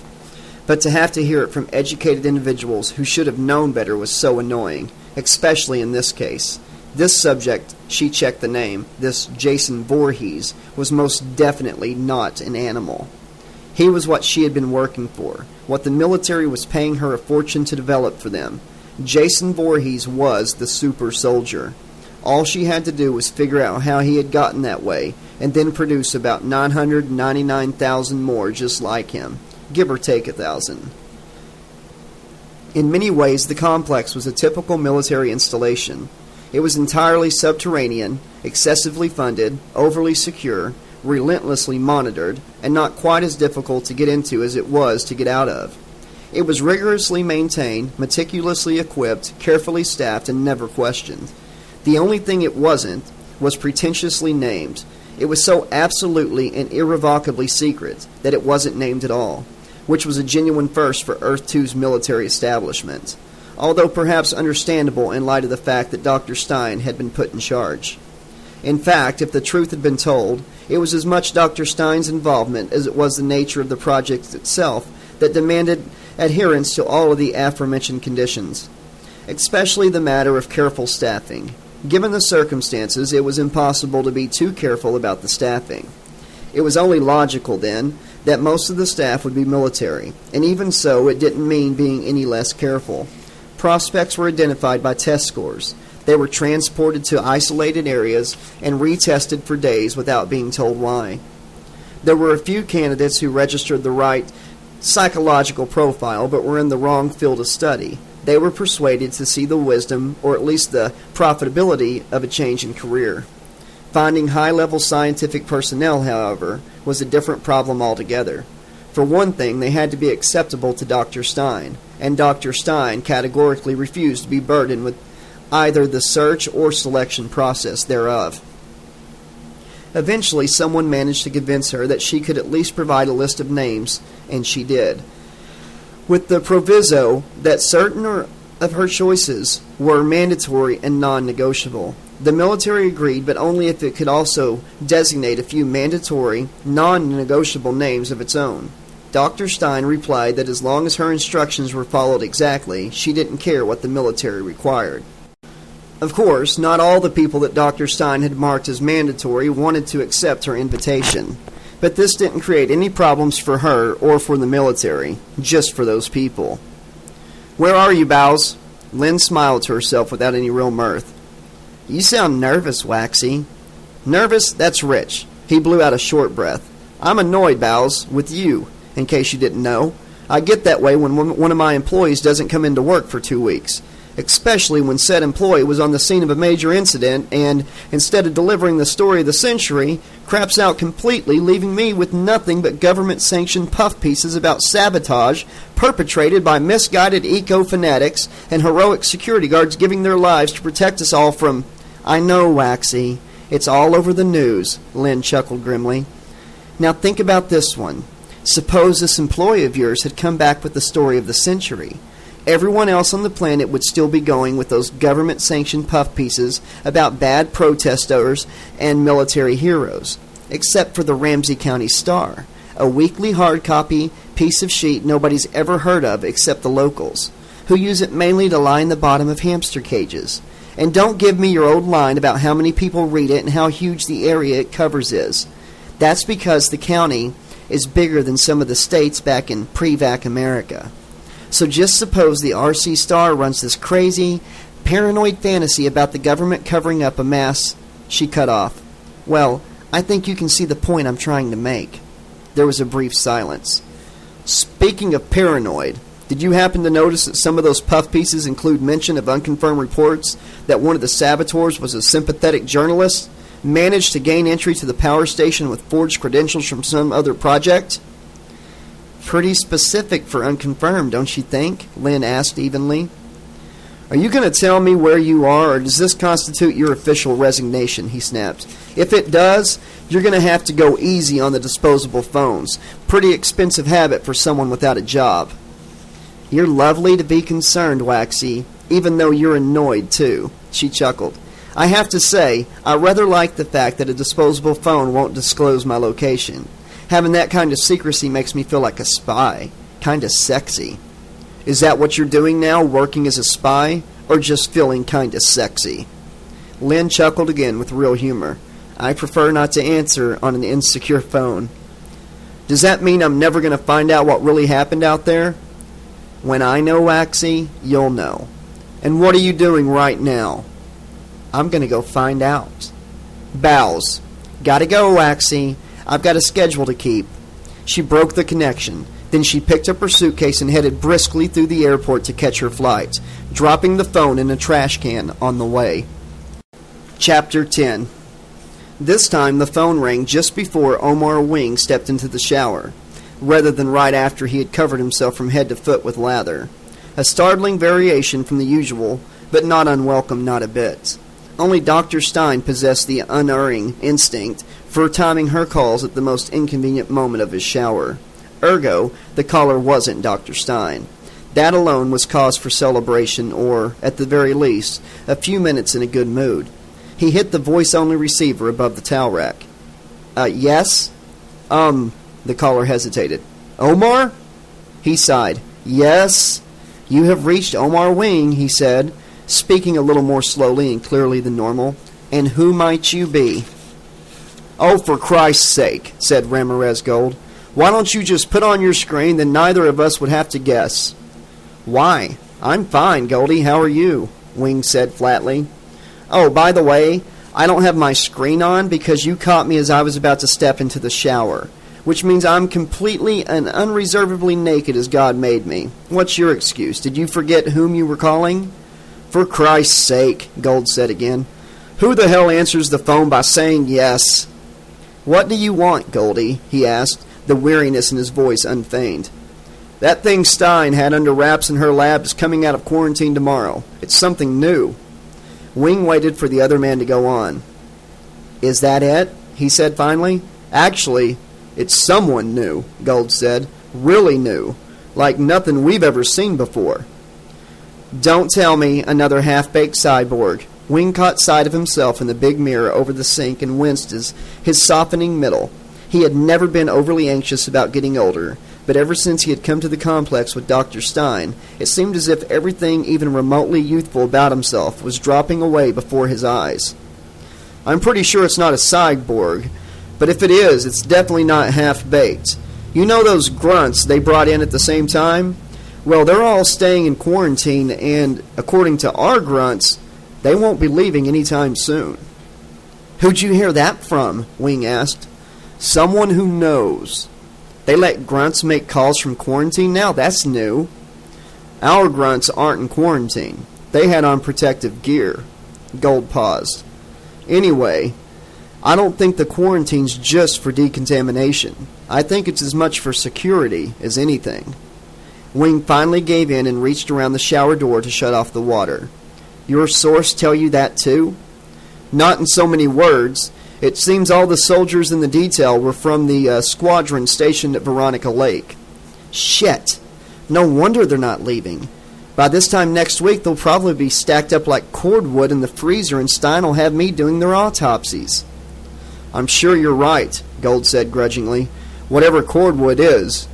But to have to hear it from educated individuals who should have known better was so annoying, especially in this case. This subject, she checked the name, this Jason Voorhees, was most definitely not an animal. He was what she had been working for, what the military was paying her a fortune to develop for them. Jason Voorhees was the super soldier. All she had to do was figure out how he had gotten that way, and then produce about 999,000 more just like him, give or take 1,000. In many ways, the complex was a typical military installation. It was entirely subterranean, excessively funded, overly secure, relentlessly monitored, and not quite as difficult to get into as it was to get out of. It was rigorously maintained, meticulously equipped, carefully staffed, and never questioned. The only thing it wasn't was pretentiously named. It was so absolutely and irrevocably secret that it wasn't named at all, which was a genuine first for Earth-2's military establishment, although perhaps understandable in light of the fact that Dr. Stein had been put in charge. In fact, if the truth had been told, it was as much Dr. Stein's involvement as it was the nature of the project itself that demanded adherence to all of the aforementioned conditions, especially the matter of careful staffing. Given the circumstances, it was impossible to be too careful about the staffing. It was only logical, then, that most of the staff would be military, and even so, it didn't mean being any less careful. Prospects were identified by test scores. They were transported to isolated areas and retested for days without being told why. There were a few candidates who registered the right psychological profile but were in the wrong field of study. They were persuaded to see the wisdom, or at least the profitability, of a change in career. Finding high-level scientific personnel, however, was a different problem altogether. For one thing, they had to be acceptable to Dr. Stein, and Dr. Stein categorically refused to be burdened with either the search or selection process thereof. Eventually, someone managed to convince her that she could at least provide a list of names, and she did, with the proviso that certain of her choices were mandatory and non-negotiable. The military agreed, but only if it could also designate a few mandatory, non-negotiable names of its own. Dr. Stein replied that as long as her instructions were followed exactly, she didn't care what the military required. Of course, not all the people that Dr. Stein had marked as mandatory wanted to accept her invitation, but this didn't create any problems for her or for the military, just for those people. "Where are you, Bowes?" Lynn smiled to herself without any real mirth. "You sound nervous, Waxy." "Nervous? That's Rich." He blew out a short breath. "I'm annoyed, Bowes, with you, in case you didn't know. I get that way when one of my employees doesn't come into work for 2 weeks. especially when said employee was on the scene of a major incident and, instead of delivering the story of the century, craps out completely, leaving me with nothing but government-sanctioned puff pieces about sabotage perpetrated by misguided eco-fanatics and heroic security guards giving their lives to protect us all from... I know, Waxy. It's all over the news, Lynn chuckled grimly. Now think about this one. Suppose this employee of yours had come back with the story of the century. Everyone else on the planet would still be going with those government-sanctioned puff pieces about bad protesters and military heroes, except for the Ramsey County Star, a weekly hard copy piece of sheet nobody's ever heard of except the locals, who use it mainly to line the bottom of hamster cages. And don't give me your old line about how many people read it and how huge the area it covers is. That's because the county is bigger than some of the states back in pre-vac America. So just suppose the RC Star runs this crazy, paranoid fantasy about the government covering up a mass. She cut off. Well, I think you can see the point I'm trying to make. There was a brief silence. Speaking of paranoid, did you happen to notice that some of those puff pieces include mention of unconfirmed reports that one of the saboteurs was a sympathetic journalist, managed to gain entry to the power station with forged credentials from some other project? Pretty specific for unconfirmed, don't you think? Lynn asked evenly. Are you going to tell me where you are, or does this constitute your official resignation? He snapped. If it does, you're going to have to go easy on the disposable phones. Pretty expensive habit for someone without a job. You're lovely to be concerned, Waxy, even though you're annoyed, too. She chuckled. I have to say, I rather like the fact that a disposable phone won't disclose my location. Having that kind of secrecy makes me feel like a spy. Kinda sexy. Is that what you're doing now, working as a spy? Or just feeling kinda sexy? Lynn chuckled again with real humor. I prefer not to answer on an insecure phone. Does that mean I'm never going to find out what really happened out there? When I know, Waxy, you'll know. And what are you doing right now? I'm going to go find out. Bows. Gotta go, Waxy. I've got a schedule to keep. She broke the connection. Then she picked up her suitcase and headed briskly through the airport to catch her flight, dropping the phone in a trash can on the way. Chapter 10. This time the phone rang just before Omar Wing stepped into the shower, rather than right after he had covered himself from head to foot with lather. A startling variation from the usual, but not unwelcome, not a bit. Only Dr. Stein possessed the unerring instinct for timing her calls at the most inconvenient moment of his shower. Ergo, the caller wasn't Dr. Stein. That alone was cause for celebration, or, at the very least, a few minutes in a good mood. He hit the voice-only receiver above the towel rack. Yes? The caller hesitated. Omar? He sighed. Yes? You have reached Omar Wing, he said, speaking a little more slowly and clearly than normal. And who might you be? Oh, for Christ's sake, said Ramirez Gold. Why don't you just put on your screen, then neither of us would have to guess. Why? I'm fine, Goldie. How are you? Wing said flatly. Oh, by the way, I don't have my screen on because you caught me as I was about to step into the shower, which means I'm completely and unreservedly naked as God made me. What's your excuse? Did you forget whom you were calling? For Christ's sake, Gold said again. Who the hell answers the phone by saying yes? What do you want, Goldie? He asked, the weariness in his voice unfeigned. That thing Stein had under wraps in her lab is coming out of quarantine tomorrow. It's something new. Wing waited for the other man to go on. Is that it? He said finally. Actually, it's someone new, Gold said. Really new. Like nothing we've ever seen before. Don't tell me another half-baked cyborg. Wing caught sight of himself in the big mirror over the sink and winced as his softening middle. He had never been overly anxious about getting older, but ever since he had come to the complex with Dr. Stein, it seemed as if everything even remotely youthful about himself was dropping away before his eyes. I'm pretty sure it's not a cyborg, but if it is, it's definitely not half-baked. You know those grunts they brought in at the same time? Well, they're all staying in quarantine, and according to our grunts, they won't be leaving anytime soon. Who'd you hear that from? Wing asked. Someone who knows. They let grunts make calls from quarantine now? That's new. Our grunts aren't in quarantine. They had on protective gear. Gold paused. Anyway, I don't think the quarantine's just for decontamination. I think it's as much for security as anything. Wing finally gave in and reached around the shower door to shut off the water. Your source tell you that too? Not in so many words. It seems all the soldiers in the detail were from the squadron stationed at Veronica Lake. Shit. No wonder they're not leaving. By this time next week, they'll probably be stacked up like cordwood in the freezer, and Stein will have me doing their autopsies. I'm sure you're right, Gold said grudgingly. Whatever cordwood is.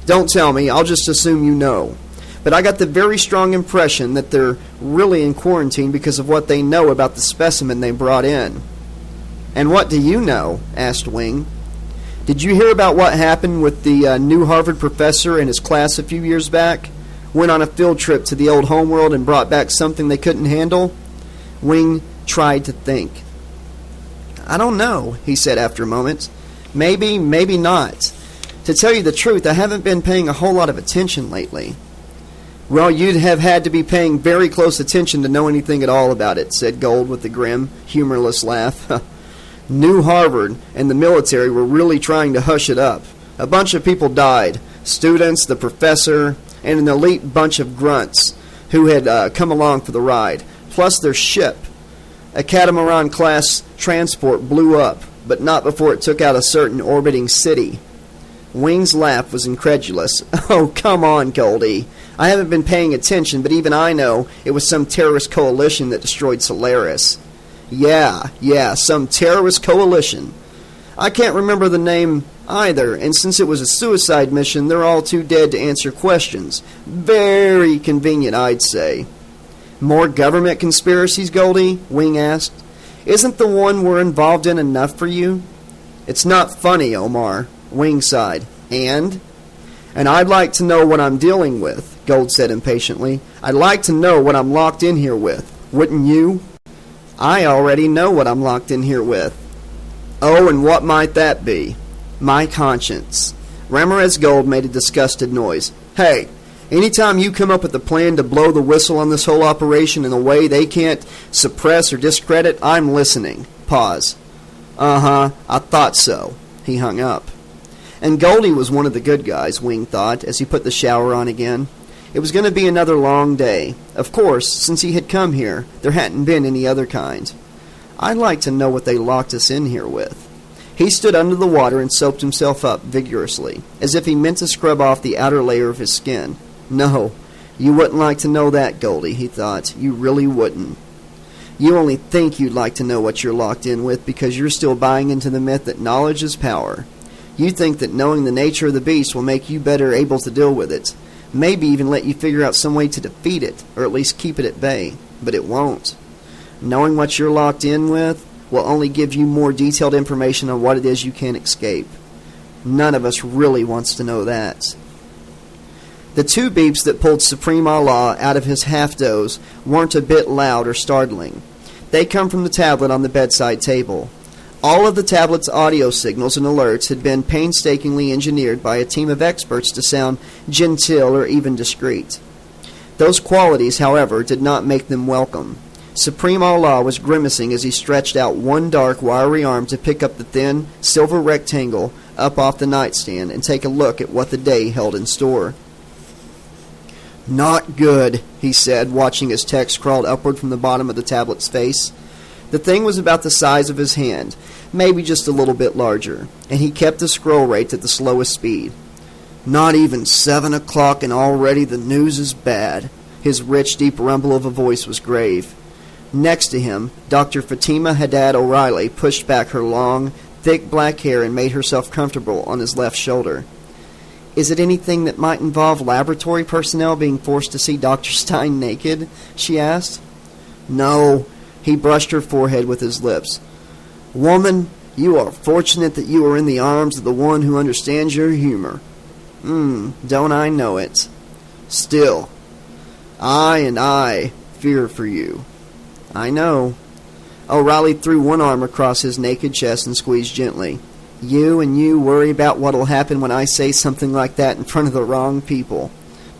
Don't tell me, I'll just assume you know. But I got the very strong impression that they're really in quarantine because of what they know about the specimen they brought in. And what do you know? Asked Wing. Did you hear about what happened with the new Harvard professor and his class a few years back? Went on a field trip to the old homeworld and brought back something they couldn't handle? Wing tried to think. I don't know, he said after a moment. Maybe, maybe not. To tell you the truth, I haven't been paying a whole lot of attention lately. Well, you'd have had to be paying very close attention to know anything at all about it, said Gold with a grim, humorless laugh. New Harvard and the military were really trying to hush it up. A bunch of people died. Students, the professor, and an elite bunch of grunts who had come along for the ride, plus their ship. A catamaran-class transport blew up, but not before it took out a certain orbiting city. Wing's laugh was incredulous. Oh, come on, Goldie. I haven't been paying attention, but even I know it was some terrorist coalition that destroyed Solaris. Yeah, some terrorist coalition. I can't remember the name either, and since it was a suicide mission, they're all too dead to answer questions. Very convenient, I'd say. More government conspiracies, Goldie? Wing asked. Isn't the one we're involved in enough for you? It's not funny, Omar. Wing sighed. And I'd like to know what I'm dealing with, Gold said impatiently. I'd like to know what I'm locked in here with. Wouldn't you? I already know what I'm locked in here with. Oh, and what might that be? My conscience. Ramirez Gold made a disgusted noise. Hey, anytime you come up with a plan to blow the whistle on this whole operation in a way they can't suppress or discredit, I'm listening. Pause. Uh-huh, I thought so. He hung up. And Goldie was one of the good guys, Wing thought, as he put the shower on again. It was going to be another long day. Of course, since he had come here, there hadn't been any other kind. I'd like to know what they locked us in here with. He stood under the water and soaped himself up vigorously, as if he meant to scrub off the outer layer of his skin. No, you wouldn't like to know that, Goldie, he thought. You really wouldn't. You only think you'd like to know what you're locked in with because you're still buying into the myth that knowledge is power. You think that knowing the nature of the beast will make you better able to deal with it. Maybe even let you figure out some way to defeat it, or at least keep it at bay. But it won't. Knowing what you're locked in with will only give you more detailed information on what it is you can't escape. None of us really wants to know that. The two beeps that pulled Supreme Allah out of his half-doze weren't a bit loud or startling. They come from the tablet on the bedside table. All of the tablet's audio signals and alerts had been painstakingly engineered by a team of experts to sound genteel or even discreet. Those qualities, however, did not make them welcome. Supreme Allah was grimacing as he stretched out one dark, wiry arm to pick up the thin, silver rectangle up off the nightstand and take a look at what the day held in store. Not good, he said, watching as text crawled upward from the bottom of the tablet's face. The thing was about the size of his hand, maybe just a little bit larger, and he kept the scroll rate at the slowest speed. Not even 7 o'clock and already the news is bad. His rich, deep rumble of a voice was grave. Next to him, Dr. Fatima Haddad O'Reilly pushed back her long, thick black hair and made herself comfortable on his left shoulder. Is it anything that might involve laboratory personnel being forced to see Dr. Stein naked? She asked. No. He brushed her forehead with his lips. Woman, you are fortunate that you are in the arms of the one who understands your humor. Don't I know it? Still, I fear for you. I know. O'Reilly threw one arm across his naked chest and squeezed gently. You and you worry about what'll happen when I say something like that in front of the wrong people.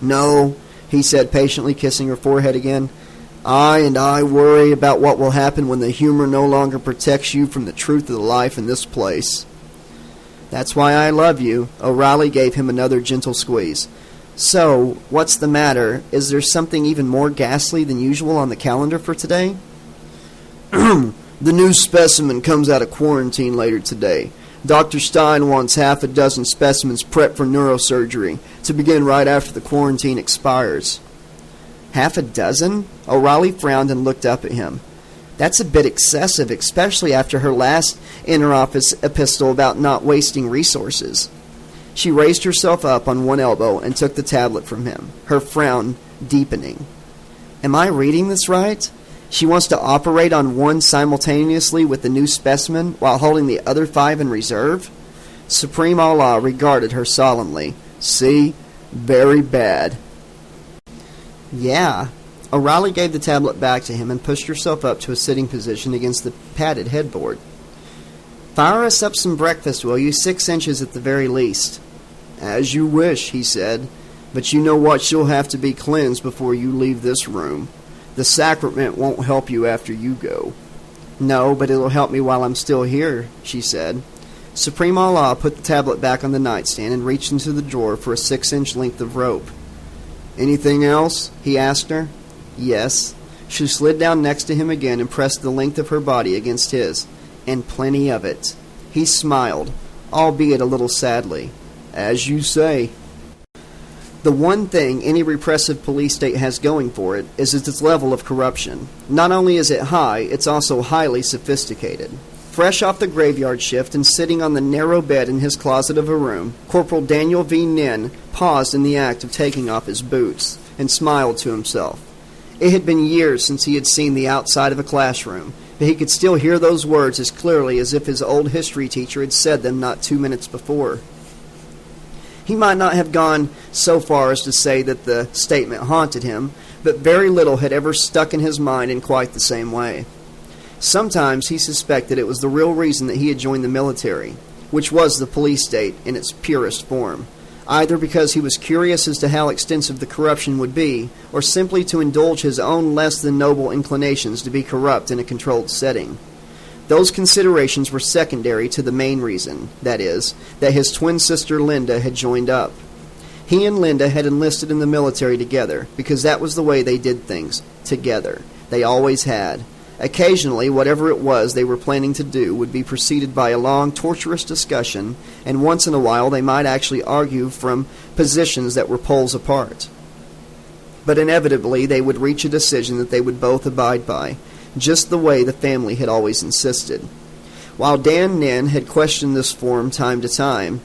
No, he said patiently, kissing her forehead again. I worry about what will happen when the humor no longer protects you from the truth of the life in this place. That's why I love you. O'Reilly gave him another gentle squeeze. So, what's the matter? Is there something even more ghastly than usual on the calendar for today? The new specimen comes out of quarantine later today. Dr. Stein wants half a dozen specimens prepped for neurosurgery to begin right after the quarantine expires. Half a dozen? O'Reilly frowned and looked up at him. That's a bit excessive, especially after her last inter-office epistle about not wasting resources. She raised herself up on one elbow and took the tablet from him, her frown deepening. Am I reading this right? She wants to operate on one simultaneously with the new specimen while holding the other 5 in reserve? Supreme Allah regarded her solemnly. See? Very bad. Yeah. O'Reilly gave the tablet back to him and pushed herself up to a sitting position against the padded headboard. Fire us up some breakfast, will you? 6 inches at the very least. As you wish, he said. But you know what? She'll have to be cleansed before you leave this room. The sacrament won't help you after you go. No, but it'll help me while I'm still here, she said. Supreme Allah put the tablet back on the nightstand and reached into the drawer for a 6-inch length of rope. Anything else? He asked her. Yes. She slid down next to him again and pressed the length of her body against his. And plenty of it. He smiled, albeit a little sadly. As you say. The one thing any repressive police state has going for it is its level of corruption. Not only is it high, it's also highly sophisticated. Fresh off the graveyard shift and sitting on the narrow bed in his closet of a room, Corporal Daniel V. Nin paused in the act of taking off his boots and smiled to himself. It had been years since he had seen the outside of a classroom, but he could still hear those words as clearly as if his old history teacher had said them not 2 minutes before. He might not have gone so far as to say that the statement haunted him, but very little had ever stuck in his mind in quite the same way. Sometimes he suspected it was the real reason that he had joined the military, which was the police state in its purest form, either because he was curious as to how extensive the corruption would be, or simply to indulge his own less than noble inclinations to be corrupt in a controlled setting. Those considerations were secondary to the main reason, that is, that his twin sister Linda had joined up. He and Linda had enlisted in the military together, because that was the way they did things, together. They always had. Occasionally, whatever it was they were planning to do would be preceded by a long, torturous discussion, and once in a while they might actually argue from positions that were poles apart. But inevitably they would reach a decision that they would both abide by, just the way the family had always insisted. While Dan Nin had questioned this form time to time,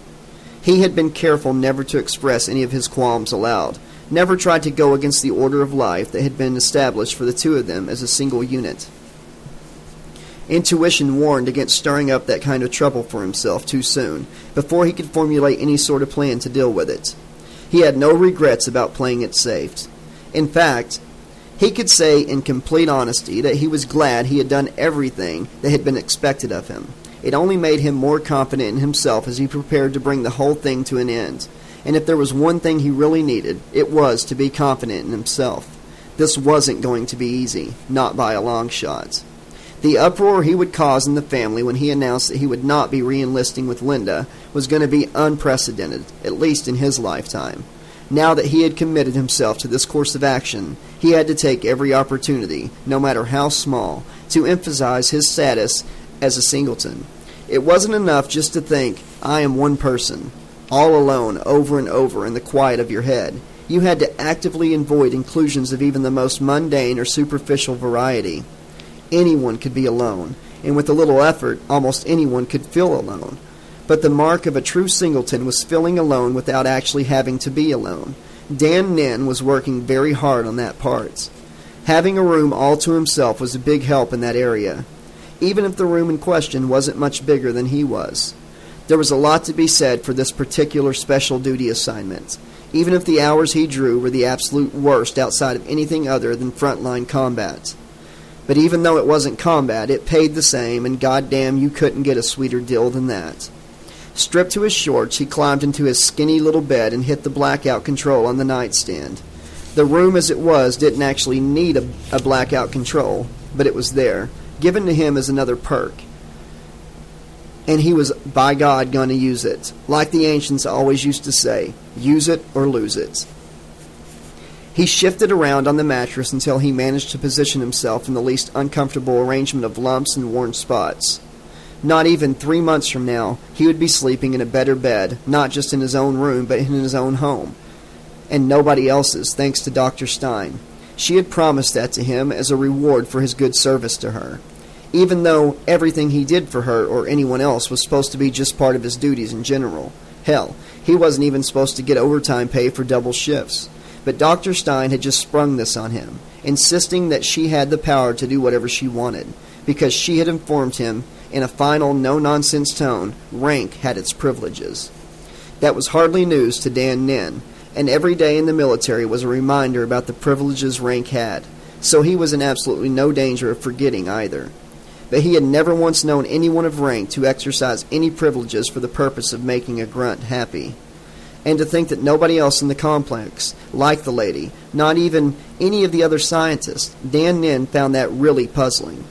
he had been careful never to express any of his qualms aloud, never tried to go against the order of life that had been established for the two of them as a single unit. Intuition warned against stirring up that kind of trouble for himself too soon, before he could formulate any sort of plan to deal with it. He had no regrets about playing it safe. In fact, he could say in complete honesty that he was glad he had done everything that had been expected of him. It only made him more confident in himself as he prepared to bring the whole thing to an end. And if there was one thing he really needed, it was to be confident in himself. This wasn't going to be easy, not by a long shot. The uproar he would cause in the family when he announced that he would not be re-enlisting with Linda was going to be unprecedented, at least in his lifetime. Now that he had committed himself to this course of action, he had to take every opportunity, no matter how small, to emphasize his status as a singleton. It wasn't enough just to think, I am one person, all alone, over and over in the quiet of your head. You had to actively avoid inclusions of even the most mundane or superficial variety. Anyone could be alone, and with a little effort, almost anyone could feel alone. But the mark of a true singleton was feeling alone without actually having to be alone. Dan Nin was working very hard on that part. Having a room all to himself was a big help in that area, even if the room in question wasn't much bigger than he was. There was a lot to be said for this particular special duty assignment, even if the hours he drew were the absolute worst outside of anything other than frontline combat. But even though it wasn't combat, it paid the same, and goddamn, you couldn't get a sweeter deal than that. Stripped to his shorts, he climbed into his skinny little bed and hit the blackout control on the nightstand. The room as it was didn't actually need a blackout control, but it was there, given to him as another perk. And he was, by God, going to use it. Like the ancients always used to say, use it or lose it. He shifted around on the mattress until he managed to position himself in the least uncomfortable arrangement of lumps and worn spots. Not even 3 months from now, he would be sleeping in a better bed, not just in his own room, but in his own home. And nobody else's, thanks to Dr. Stein. She had promised that to him as a reward for his good service to her, even though everything he did for her or anyone else was supposed to be just part of his duties in general. Hell, he wasn't even supposed to get overtime pay for double shifts. But Dr. Stein had just sprung this on him, insisting that she had the power to do whatever she wanted, because she had informed him in a final, no-nonsense tone, rank had its privileges. That was hardly news to Dan Nin, and every day in the military was a reminder about the privileges rank had, so he was in absolutely no danger of forgetting either. But he had never once known anyone of rank to exercise any privileges for the purpose of making a grunt happy. And to think that nobody else in the complex liked the lady, not even any of the other scientists, Dan Nin found that really puzzling.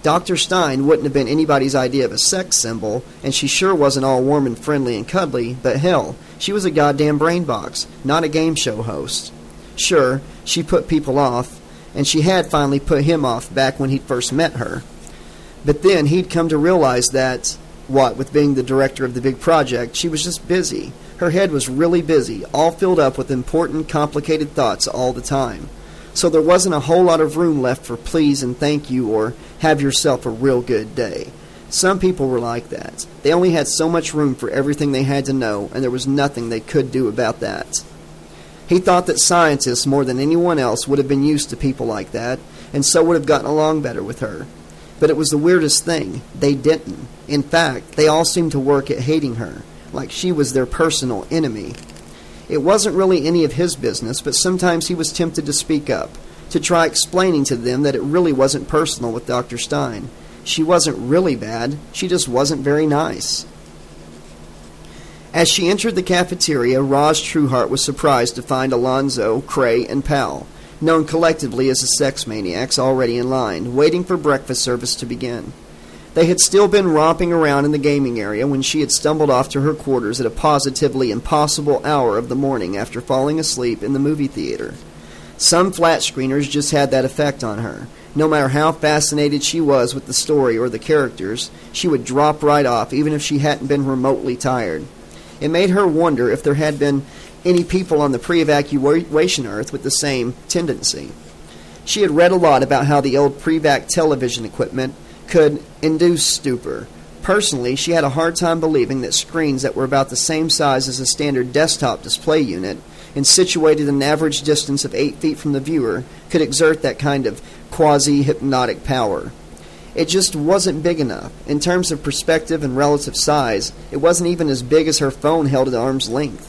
Dr. Stein wouldn't have been anybody's idea of a sex symbol, and she sure wasn't all warm and friendly and cuddly, but hell, she was a goddamn brain box, not a game show host. Sure, she put people off, and she had finally put him off back when he'd first met her. But then he'd come to realize that, what with being the director of the big project, she was just busy. Her head was really busy, all filled up with important, complicated thoughts all the time. So there wasn't a whole lot of room left for please and thank you or have yourself a real good day. Some people were like that. They only had so much room for everything they had to know, and there was nothing they could do about that. He thought that scientists, more than anyone else, would have been used to people like that, and so would have gotten along better with her. But it was the weirdest thing. They didn't. In fact, they all seemed to work at hating her, like she was their personal enemy. It wasn't really any of his business, but sometimes he was tempted to speak up, to try explaining to them that it really wasn't personal with Dr. Stein. She wasn't really bad, she just wasn't very nice. As she entered the cafeteria, Roz Trueheart was surprised to find Alonzo, Cray, and Pal, known collectively as the sex maniacs, already in line, waiting for breakfast service to begin. They had still been romping around in the gaming area when she had stumbled off to her quarters at a positively impossible hour of the morning after falling asleep in the movie theater. Some flat screeners just had that effect on her. No matter how fascinated she was with the story or the characters, she would drop right off even if she hadn't been remotely tired. It made her wonder if there had been any people on the pre-evacuation Earth with the same tendency. She had read a lot about how the old pre-vac television equipment could induce stupor. Personally, she had a hard time believing that screens that were about the same size as a standard desktop display unit and situated an average distance of 8 feet from the viewer could exert that kind of quasi-hypnotic power. It just wasn't big enough. In terms of perspective and relative size, it wasn't even as big as her phone held at arm's length.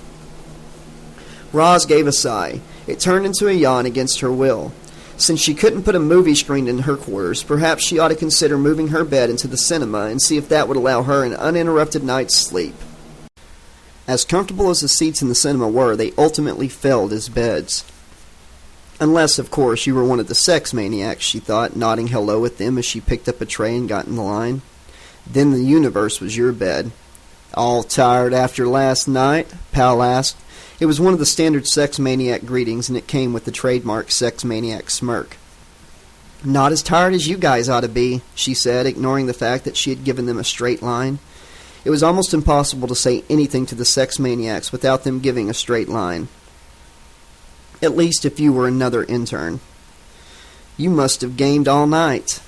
Roz gave a sigh. It turned into a yawn against her will. Since she couldn't put a movie screen in her quarters, perhaps she ought to consider moving her bed into the cinema and see if that would allow her an uninterrupted night's sleep. As comfortable as the seats in the cinema were, they ultimately failed as beds. Unless, of course, you were one of the sex maniacs, she thought, nodding hello at them as she picked up a tray and got in the line. Then the universe was your bed. All tired after last night? Pal asked. It was one of the standard sex maniac greetings, and it came with the trademark sex maniac smirk. Not as tired as you guys ought to be, she said, ignoring the fact that she had given them a straight line. It was almost impossible to say anything to the sex maniacs without them giving a straight line. At least if you were another intern. You must have gamed all night.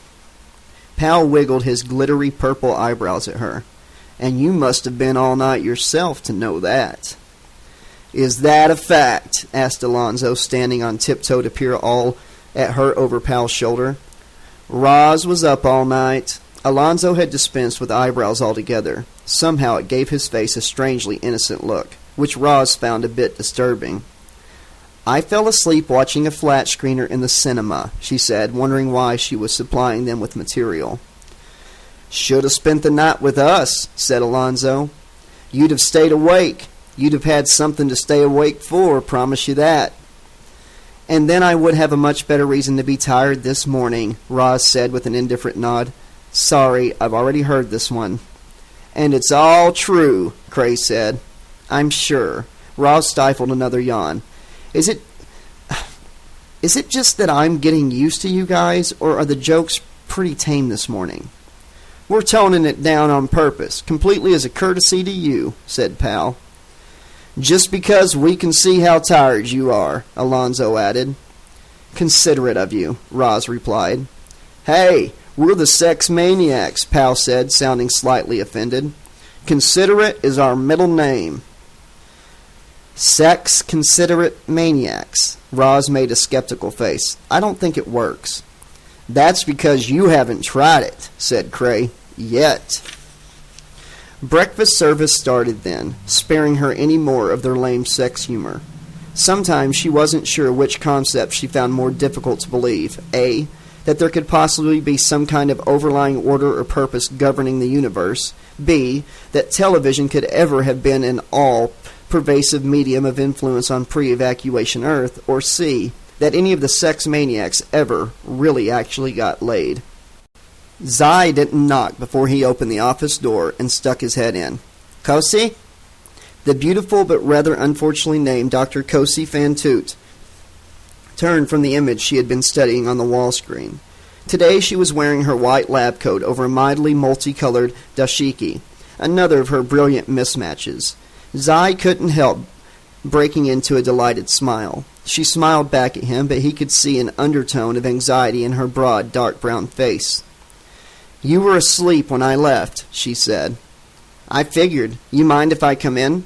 Pal wiggled his glittery purple eyebrows at her. And you must have been all night yourself to know that. Is that a fact? Asked Alonzo, standing on tiptoe to peer all at her over Pal's shoulder. Roz was up all night. Alonzo had dispensed with eyebrows altogether. Somehow it gave his face a strangely innocent look, which Roz found a bit disturbing. I fell asleep watching a flat screener in the cinema, she said, wondering why she was supplying them with material. Should have spent the night with us, said Alonzo. You'd have stayed awake. You'd have had something to stay awake for, promise you that. And then I would have a much better reason to be tired this morning, Roz said with an indifferent nod. Sorry, I've already heard this one. And it's all true, Cray said. I'm sure. Roz stifled another yawn. Is it just that I'm getting used to you guys, or are the jokes pretty tame this morning? We're toning it down on purpose, completely as a courtesy to you, said Pal. Just because we can see how tired you are, Alonzo added. Considerate of you, Roz replied. Hey, we're the sex maniacs, Pal said, sounding slightly offended. Considerate is our middle name. Sex considerate maniacs. Roz made a skeptical face. I don't think it works. That's because you haven't tried it, said Cray. Yet. Breakfast service started then, sparing her any more of their lame sex humor. Sometimes she wasn't sure which concept she found more difficult to believe. A, that there could possibly be some kind of overlying order or purpose governing the universe. B, that television could ever have been an all-pervasive medium of influence on pre-evacuation Earth. Or C, that any of the sex maniacs ever really actually got laid. Zai didn't knock before he opened the office door and stuck his head in. Kosi? The beautiful but rather unfortunately named Dr. Kosi Fantut turned from the image she had been studying on the wall screen. Today she was wearing her white lab coat over a mildly multicolored dashiki, another of her brilliant mismatches. Zai couldn't help breaking into a delighted smile. She smiled back at him, but he could see an undertone of anxiety in her broad, dark brown face. You were asleep when I left, she said. I figured. You mind if I come in?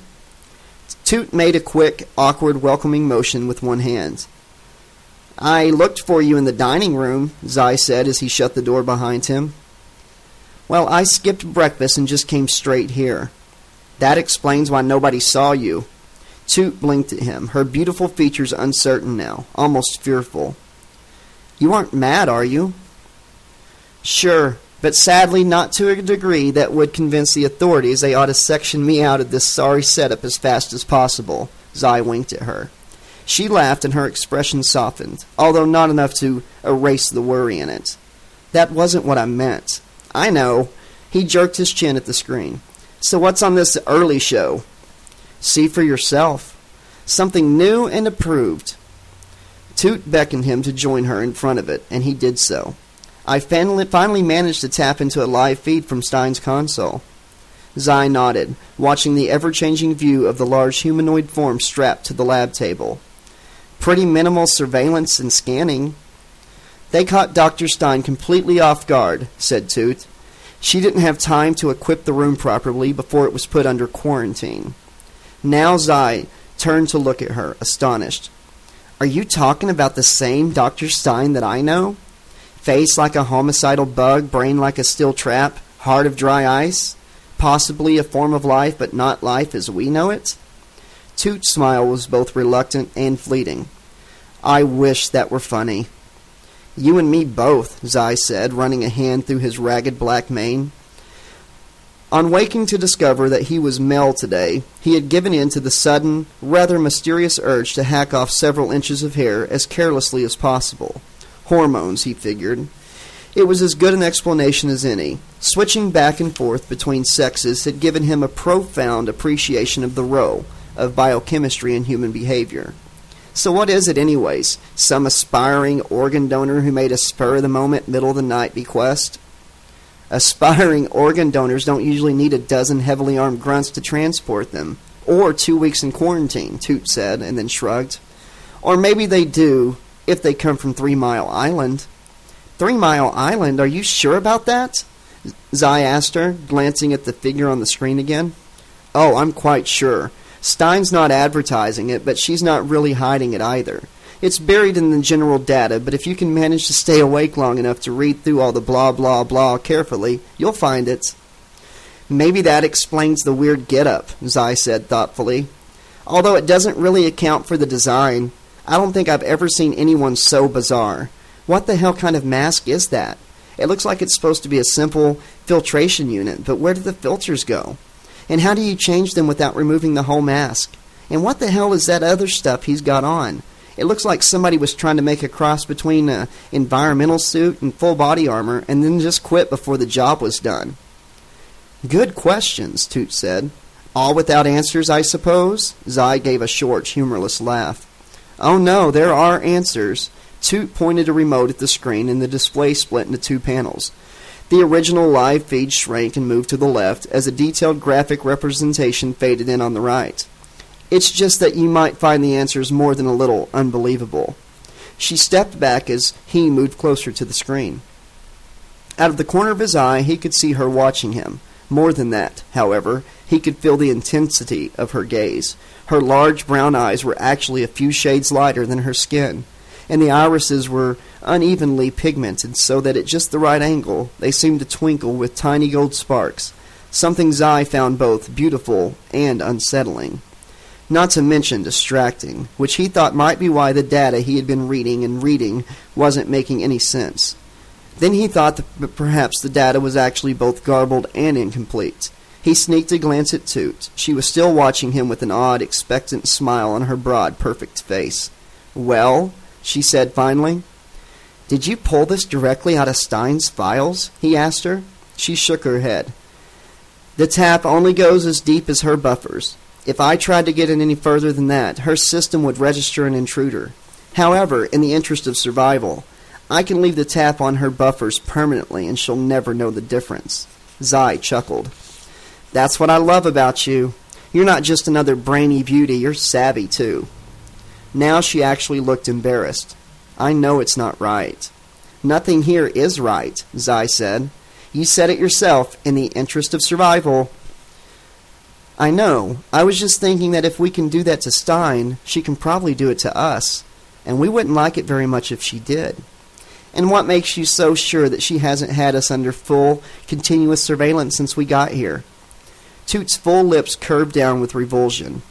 Toot made a quick, awkward, welcoming motion with one hand. I looked for you in the dining room, Zai said as he shut the door behind him. Well, I skipped breakfast and just came straight here. That explains why nobody saw you. Toot blinked at him, her beautiful features uncertain now, almost fearful. You aren't mad, are you? Sure, but sadly not to a degree that would convince the authorities they ought to section me out of this sorry setup as fast as possible. Zai winked at her. She laughed and her expression softened, although not enough to erase the worry in it. That wasn't what I meant. I know. He jerked his chin at the screen. So what's on this early show? See for yourself. Something new and approved. Toot beckoned him to join her in front of it, and he did so. I finally managed to tap into a live feed from Stein's console. Zai nodded, watching the ever-changing view of the large humanoid form strapped to the lab table. Pretty minimal surveillance and scanning. They caught Dr. Stein completely off guard, said Toot. She didn't have time to equip the room properly before it was put under quarantine. Now Zai turned to look at her, astonished. Are you talking about the same Dr. Stein that I know? Face like a homicidal bug, brain like a steel trap, heart of dry ice? Possibly a form of life, but not life as we know it? Toot's smile was both reluctant and fleeting. I wish that were funny. You and me both, Zai said, running a hand through his ragged black mane. On waking to discover that he was male today, he had given in to the sudden, rather mysterious urge to hack off several inches of hair as carelessly as possible. Hormones, he figured. It was as good an explanation as any. Switching back and forth between sexes had given him a profound appreciation of the role of biochemistry in human behavior. So what is it anyways? Some aspiring organ donor who made a spur-of-the-moment, middle-of-the-night bequest? Aspiring organ donors don't usually need a dozen heavily armed grunts to transport them. Or 2 weeks in quarantine, Toot said, and then shrugged. Or maybe they do, if they come from 3 Mile Island. 3 Mile Island? Are you sure about that? Zai asked her, glancing at the figure on the screen again. Oh, I'm quite sure. Stein's not advertising it, but she's not really hiding it either. It's buried in the general data, but if you can manage to stay awake long enough to read through all the blah blah blah carefully, you'll find it. Maybe that explains the weird get-up, Zai said thoughtfully. Although it doesn't really account for the design. I don't think I've ever seen anyone so bizarre. What the hell kind of mask is that? It looks like it's supposed to be a simple filtration unit, but where do the filters go? And how do you change them without removing the whole mask? And what the hell is that other stuff he's got on? It looks like somebody was trying to make a cross between an environmental suit and full body armor and then just quit before the job was done. Good questions, Toot said. All without answers, I suppose? Zai gave a short, humorless laugh. Oh no, there are answers. Toot pointed a remote at the screen and the display split into two panels. The original live feed shrank and moved to the left as a detailed graphic representation faded in on the right. It's just that you might find the answers more than a little unbelievable. She stepped back as he moved closer to the screen. Out of the corner of his eye, he could see her watching him. More than that, however, he could feel the intensity of her gaze. Her large brown eyes were actually a few shades lighter than her skin, and the irises were unevenly pigmented so that at just the right angle they seemed to twinkle with tiny gold sparks, something Zai found both beautiful and unsettling. Not to mention distracting, which he thought might be why the data he had been reading wasn't making any sense. Then he thought that perhaps the data was actually both garbled and incomplete. He sneaked a glance at Toot. She was still watching him with an odd, expectant smile on her broad, perfect face. Well, she said finally. Did you pull this directly out of Stein's files? He asked her. She shook her head. The tap only goes as deep as her buffers. If I tried to get it any further than that, her system would register an intruder. However, in the interest of survival, I can leave the tap on her buffers permanently and she'll never know the difference. Zai chuckled. That's what I love about you. You're not just another brainy beauty, you're savvy too. Now she actually looked embarrassed. I know it's not right. Nothing here is right, Zai said. You said it yourself, in the interest of survival. I know. I was just thinking that if we can do that to Stein, she can probably do it to us, and we wouldn't like it very much if she did. And what makes you so sure that she hasn't had us under full, continuous surveillance since we got here? Toot's full lips curved down with revulsion.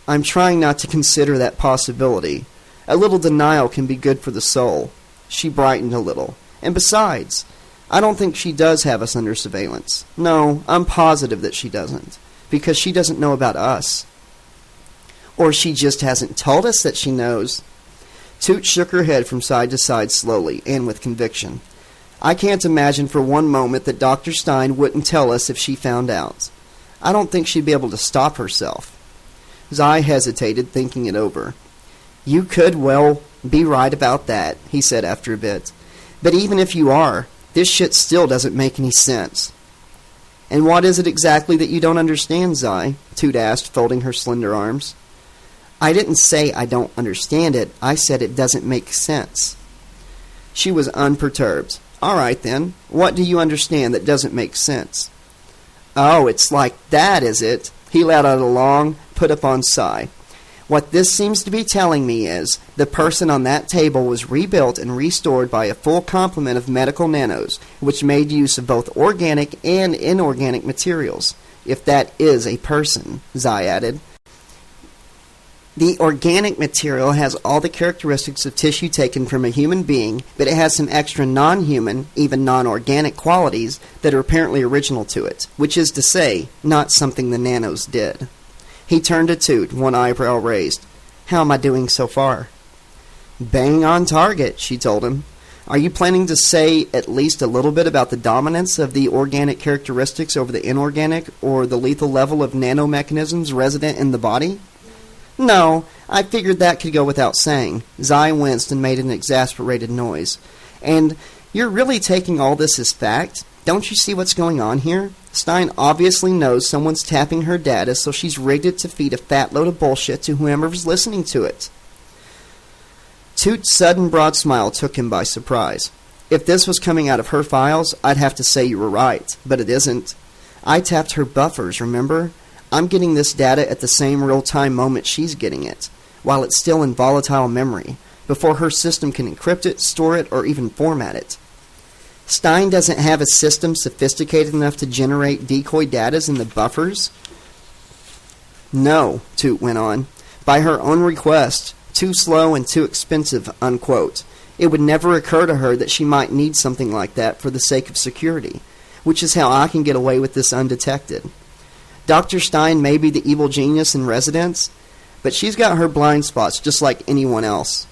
I'm trying not to consider that possibility. A little denial can be good for the soul. She brightened a little. And besides, I don't think she does have us under surveillance. No, I'm positive that she doesn't. Because she doesn't know about us. Or she just hasn't told us that she knows. Toot shook her head from side to side slowly, and with conviction. I can't imagine for one moment that Dr. Stein wouldn't tell us if she found out. I don't think she'd be able to stop herself. Zai hesitated, thinking it over. You could, well, be right about that, he said after a bit. But even if you are, this shit still doesn't make any sense. And what is it exactly that you don't understand, Zai? Toot asked, folding her slender arms. I didn't say I don't understand it. I said it doesn't make sense. She was unperturbed. All right, then. What do you understand that doesn't make sense? Oh, it's like that, is it? He let out a long, put-upon sigh. What this seems to be telling me is the person on that table was rebuilt and restored by a full complement of medical nanos, which made use of both organic and inorganic materials. If that is a person, Zai added. The organic material has all the characteristics of tissue taken from a human being, but it has some extra non-human, even non-organic qualities that are apparently original to it, which is to say, not something the nanos did. He turned to Toot, one eyebrow raised. How am I doing so far? Bang on target, she told him. Are you planning to say at least a little bit about the dominance of the organic characteristics over the inorganic, or the lethal level of nanomechanisms resident in the body? No, I figured that could go without saying. Zai winced and made an exasperated noise. And you're really taking all this as fact? Don't you see what's going on here? Stein obviously knows someone's tapping her data, so she's rigged it to feed a fat load of bullshit to whoever's listening to it. Toot's sudden broad smile took him by surprise. If this was coming out of her files, I'd have to say you were right, but it isn't. I tapped her buffers, remember? I'm getting this data at the same real-time moment she's getting it, while it's still in volatile memory, before her system can encrypt it, store it, or even format it. Stein doesn't have a system sophisticated enough to generate decoy data in the buffers? No, Toot went on. By her own request. Too slow and too expensive, unquote. It would never occur to her that she might need something like that for the sake of security, which is how I can get away with this undetected. Dr. Stein may be the evil genius in residence, but she's got her blind spots just like anyone else.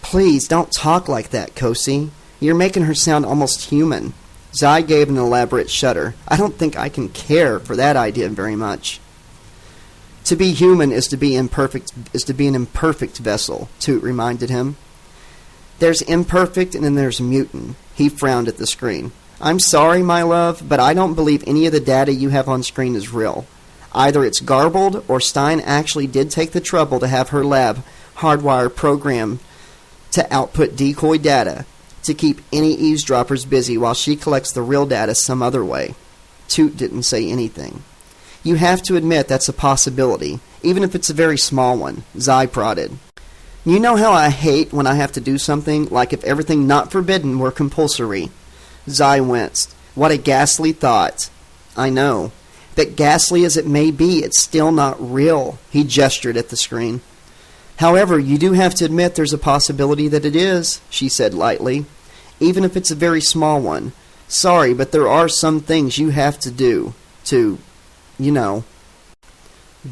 Please, don't talk like that, Kosi. You're making her sound almost human. Zai gave an elaborate shudder. I don't think I can care for that idea very much. To be human is to be an imperfect vessel, Toot reminded him. There's imperfect and then there's mutant. He frowned at the screen. I'm sorry, my love, but I don't believe any of the data you have on screen is real. Either it's garbled, or Stein actually did take the trouble to have her lab hardwire programmed to output decoy data to keep any eavesdroppers busy while she collects the real data some other way. Toot didn't say anything. You have to admit that's a possibility, even if it's a very small one, Zai prodded. You know how I hate when I have to do something, like if everything not forbidden were compulsory. Zai winced. What a ghastly thought. I know. But ghastly as it may be, it's still not real. He gestured at the screen. However, you do have to admit there's a possibility that it is, she said lightly, even if it's a very small one. Sorry, but there are some things you have to do to, you know.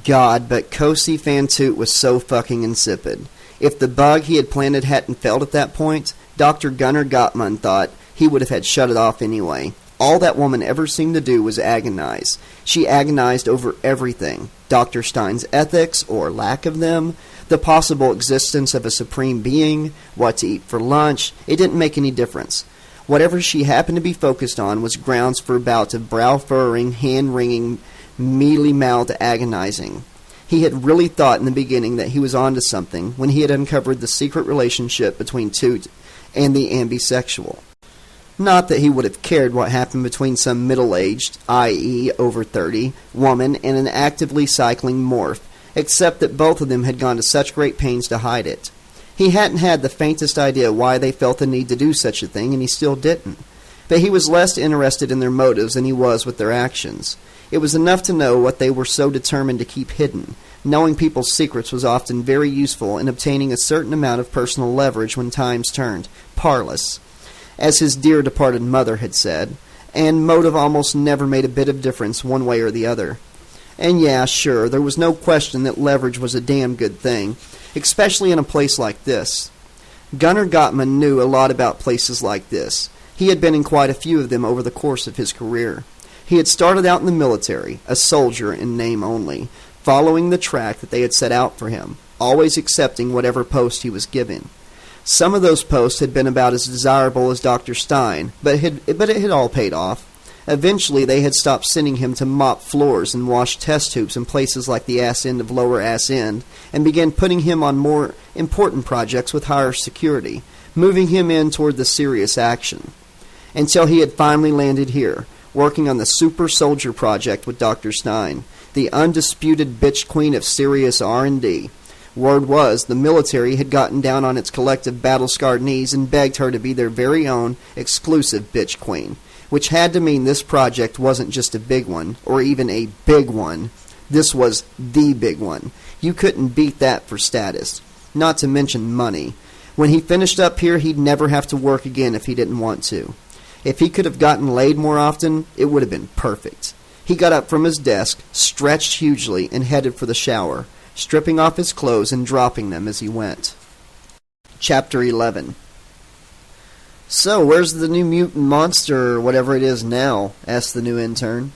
God, but Kosi Fan Toot was so fucking insipid. If the bug he had planted hadn't failed at that point, Dr. Gunnar Gottman thought he would have had shut it off anyway. All that woman ever seemed to do was agonize. She agonized over everything. Dr. Stein's ethics, or lack of them, the possible existence of a supreme being, what to eat for lunch. It didn't make any difference. Whatever she happened to be focused on was grounds for a bout of brow-furrowing, hand-wringing, mealy-mouthed agonizing. He had really thought in the beginning that he was onto something when he had uncovered the secret relationship between Toot and the ambisexual. Not that he would have cared what happened between some middle-aged, i.e. over 30, woman and an actively cycling morph, except that both of them had gone to such great pains to hide it. He hadn't had the faintest idea why they felt the need to do such a thing, and he still didn't. But he was less interested in their motives than he was with their actions. It was enough to know what they were so determined to keep hidden. Knowing people's secrets was often very useful in obtaining a certain amount of personal leverage when times turned. Parlous, as his dear departed mother had said, and motive almost never made a bit of difference one way or the other. And yeah, sure, there was no question that leverage was a damn good thing, especially in a place like this. Gunnar Gottman knew a lot about places like this. He had been in quite a few of them over the course of his career. He had started out in the military, a soldier in name only, following the track that they had set out for him, always accepting whatever post he was given. Some of those posts had been about as desirable as Dr. Stein, but it had all paid off. Eventually, they had stopped sending him to mop floors and wash test tubes in places like the ass end of Lower Ass End, and began putting him on more important projects with higher security, moving him in toward the serious action. Until he had finally landed here, working on the Super Soldier project with Dr. Stein, the undisputed bitch queen of serious R&D. Word was the military had gotten down on its collective battle-scarred knees and begged her to be their very own exclusive bitch queen, which had to mean this project wasn't just a big one, or even a big one. This was the big one. You couldn't beat that for status, not to mention money. When he finished up here, he'd never have to work again if he didn't want to. If he could have gotten laid more often, it would have been perfect. He got up from his desk, stretched hugely, and headed for the shower, stripping off his clothes and dropping them as he went. Chapter 11. So, where's the new mutant monster, or whatever it is now? Asked the new intern.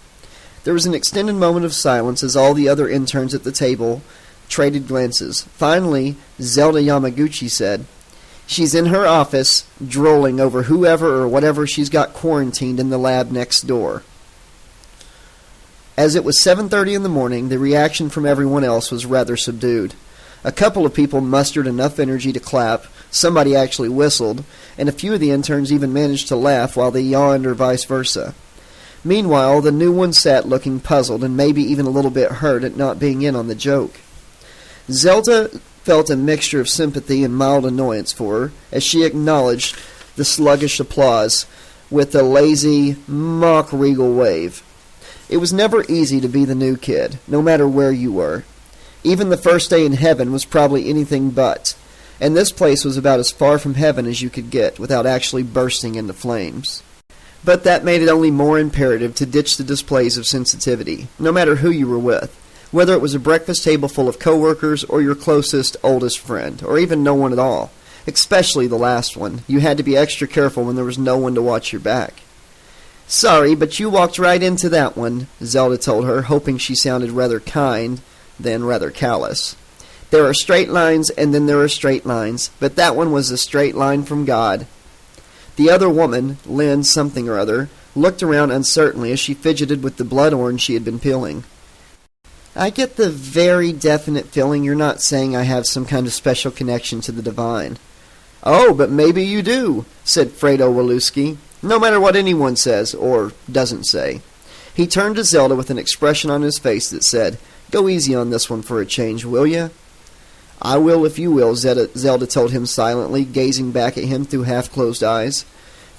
There was an extended moment of silence as all the other interns at the table traded glances. Finally, Zelda Yamaguchi said, She's in her office, drooling over whoever or whatever she's got quarantined in the lab next door. As it was 7:30 in the morning, the reaction from everyone else was rather subdued. A couple of people mustered enough energy to clap, somebody actually whistled, and a few of the interns even managed to laugh while they yawned or vice versa. Meanwhile, the new one sat looking puzzled and maybe even a little bit hurt at not being in on the joke. Zelda felt a mixture of sympathy and mild annoyance for her as she acknowledged the sluggish applause with a lazy, mock-regal wave. It was never easy to be the new kid, no matter where you were. Even the first day in heaven was probably anything but, and this place was about as far from heaven as you could get without actually bursting into flames. But that made it only more imperative to ditch the displays of sensitivity, no matter who you were with. whether it was a breakfast table full of coworkers or your closest, oldest friend, or even no one at all. Especially the last one. You had to be extra careful when there was no one to watch your back. "Sorry, but you walked right into that one," Zelda told her, hoping she sounded rather kind than rather callous. "There are straight lines, and then there are straight lines, but that one was a straight line from God." The other woman, Lynn something or other, looked around uncertainly as she fidgeted with the blood orange she had been peeling. "I get the very definite feeling you're not saying I have some kind of special connection to the divine." "Oh, but maybe you do," said Fredo Walewski. "No matter what anyone says, or doesn't say." He turned to Zelda with an expression on his face that said, "Go easy on this one for a change, will ya?" "I will if you will," Zelda told him silently, gazing back at him through half-closed eyes.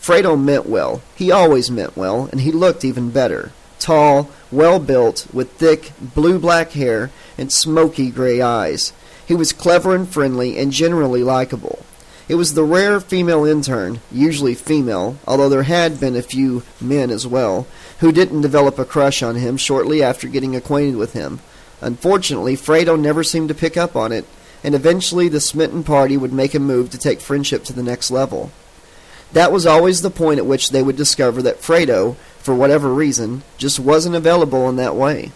Fredo meant well. He always meant well, and he looked even better. Tall, well-built, with thick, blue-black hair and smoky gray eyes. He was clever and friendly and generally likable. It was the rare female intern, usually female, although there had been a few men as well, who didn't develop a crush on him shortly after getting acquainted with him. Unfortunately, Fredo never seemed to pick up on it, and eventually the smitten party would make a move to take friendship to the next level. That was always the point at which they would discover that Fredo, for whatever reason, just wasn't available in that way.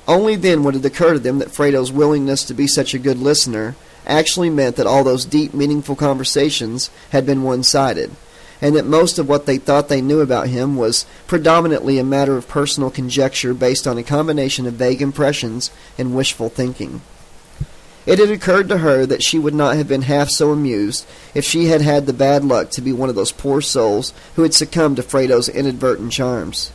Only then would it occur to them that Fredo's willingness to be such a good listener actually meant that all those deep, meaningful conversations had been one-sided, and that most of what they thought they knew about him was predominantly a matter of personal conjecture based on a combination of vague impressions and wishful thinking. It had occurred to her that she would not have been half so amused if she had had the bad luck to be one of those poor souls who had succumbed to Fredo's inadvertent charms.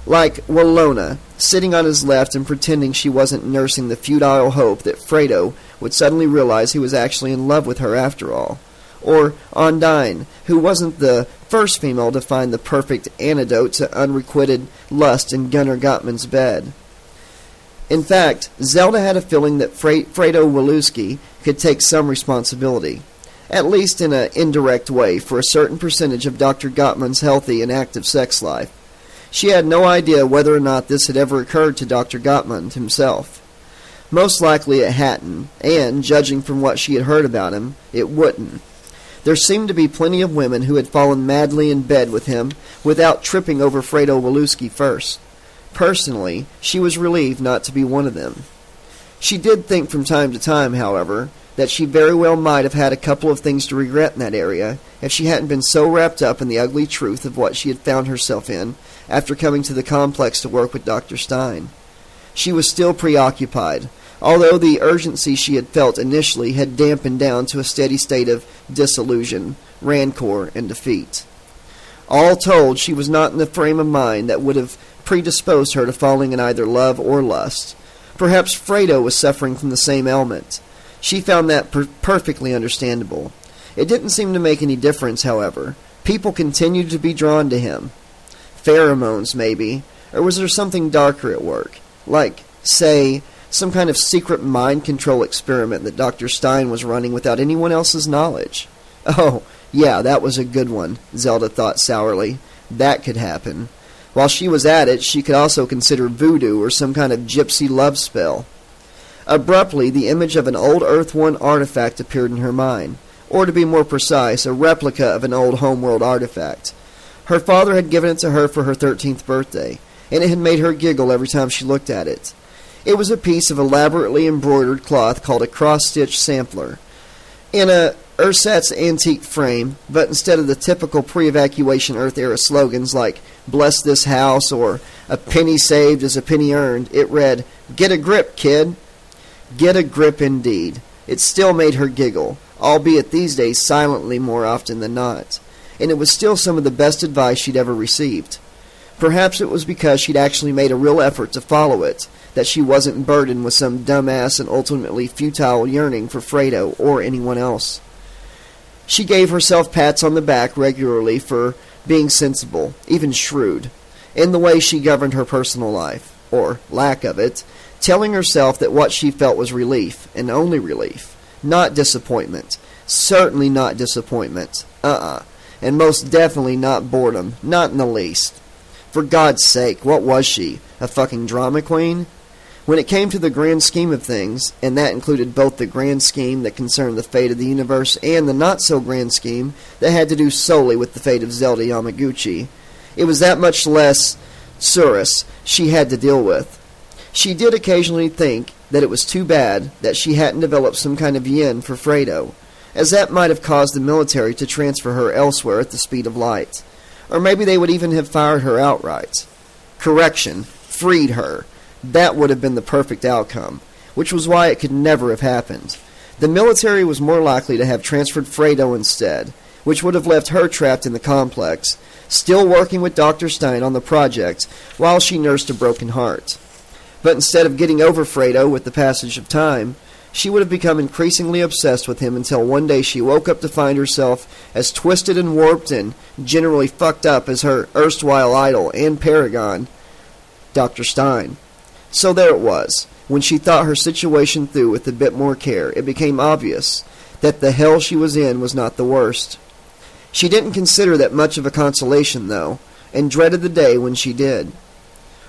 Like Walona, sitting on his left and pretending she wasn't nursing the futile hope that Fredo would suddenly realize he was actually in love with her after all. Or Ondine, who wasn't the first female to find the perfect antidote to unrequited lust in Gunnar Gottman's bed. In fact, Zelda had a feeling that Fredo Walewski could take some responsibility, at least in an indirect way, for a certain percentage of Dr. Gottman's healthy and active sex life. She had no idea whether or not this had ever occurred to Dr. Gottman himself. Most likely it hadn't, and, judging from what she had heard about him, it wouldn't. There seemed to be plenty of women who had fallen madly in bed with him without tripping over Fredo Walewski first. Personally, she was relieved not to be one of them. She did think from time to time, however, that she very well might have had a couple of things to regret in that area if she hadn't been so wrapped up in the ugly truth of what she had found herself in after coming to the complex to work with Dr. Stein. She was still preoccupied, although the urgency she had felt initially had dampened down to a steady state of disillusion, rancor, and defeat. All told, she was not in the frame of mind that would have predisposed her to falling in either love or lust. Perhaps Fredo was suffering from the same ailment. She found that perfectly understandable. It didn't seem to make any difference, however. People continued to be drawn to him. Pheromones, maybe. Or was there something darker at work? Like, say, some kind of secret mind control experiment that Dr. Stein was running without anyone else's knowledge. Oh, yeah, that was a good one, Zelda thought sourly. That could happen. While she was at it, she could also consider voodoo or some kind of gypsy love spell. Abruptly, the image of an old Earth One artifact appeared in her mind, or to be more precise, a replica of an old homeworld artifact. Her father had given it to her for her 13th birthday, and it had made her giggle every time she looked at it. It was a piece of elaborately embroidered cloth called a cross-stitch sampler. In a ersatz antique frame, but instead of the typical pre-evacuation Earth-era slogans like "Bless this house" or "A penny saved is a penny earned," it read, "Get a grip, kid." Get a grip indeed. It still made her giggle, albeit these days silently more often than not. And it was still some of the best advice she'd ever received. Perhaps it was because she'd actually made a real effort to follow it, that she wasn't burdened with some dumbass and ultimately futile yearning for Fredo or anyone else. She gave herself pats on the back regularly for being sensible, even shrewd, in the way she governed her personal life, or lack of it, telling herself that what she felt was relief, and only relief, not disappointment, certainly not disappointment, and most definitely not boredom, not in the least. For God's sake, what was she, a fucking drama queen? When it came to the grand scheme of things, and that included both the grand scheme that concerned the fate of the universe and the not-so-grand scheme that had to do solely with the fate of Zelda Yamaguchi, it was that much less Surus she had to deal with. She did occasionally think that it was too bad that she hadn't developed some kind of yen for Fredo, as that might have caused the military to transfer her elsewhere at the speed of light. Or maybe they would even have fired her outright. Correction, freed her. That would have been the perfect outcome, which was why it could never have happened. The military was more likely to have transferred Fredo instead, which would have left her trapped in the complex, still working with Dr. Stein on the project while she nursed a broken heart. But instead of getting over Fredo with the passage of time, she would have become increasingly obsessed with him until one day she woke up to find herself as twisted and warped and generally fucked up as her erstwhile idol and paragon, Dr. Stein. So there it was. When she thought her situation through with a bit more care, it became obvious that the hell she was in was not the worst. She didn't consider that much of a consolation, though, and dreaded the day when she did.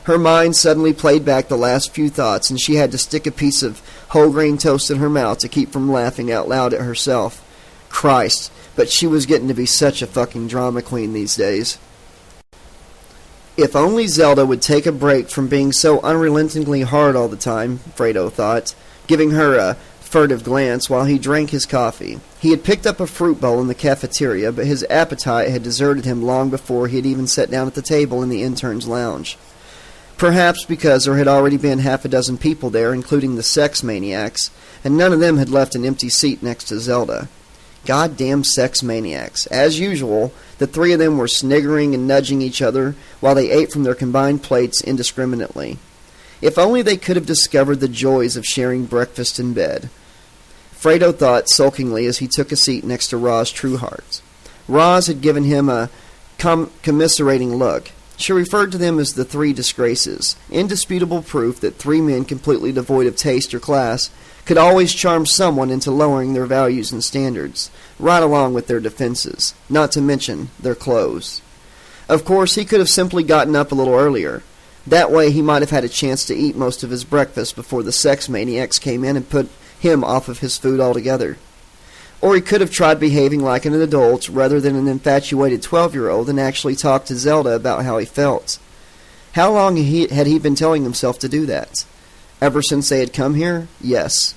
Her mind suddenly played back the last few thoughts, and she had to stick a piece of whole-grain toast in her mouth to keep from laughing out loud at herself. Christ, but she was getting to be such a fucking drama queen these days. If only Zelda would take a break from being so unrelentingly hard all the time, Fredo thought, giving her a furtive glance while he drank his coffee. He had picked up a fruit bowl in the cafeteria, but his appetite had deserted him long before he had even sat down at the table in the intern's lounge. Perhaps because there had already been half a dozen people there, including the sex maniacs, and none of them had left an empty seat next to Zelda. Goddamn sex maniacs. As usual, the three of them were sniggering and nudging each other while they ate from their combined plates indiscriminately. If only they could have discovered the joys of sharing breakfast in bed. Fredo thought sulkingly as he took a seat next to Roz Trueheart. Roz had given him a commiserating look. She referred to them as the three disgraces, indisputable proof that three men completely devoid of taste or class could always charm someone into lowering their values and standards, right along with their defenses, not to mention their clothes. Of course, he could have simply gotten up a little earlier. That way he might have had a chance to eat most of his breakfast before the sex maniacs came in and put him off of his food altogether. Or he could have tried behaving like an adult rather than an infatuated 12-year-old and actually talked to Zelda about how he felt. How long had he been telling himself to do that? Ever since they had come here? Yes.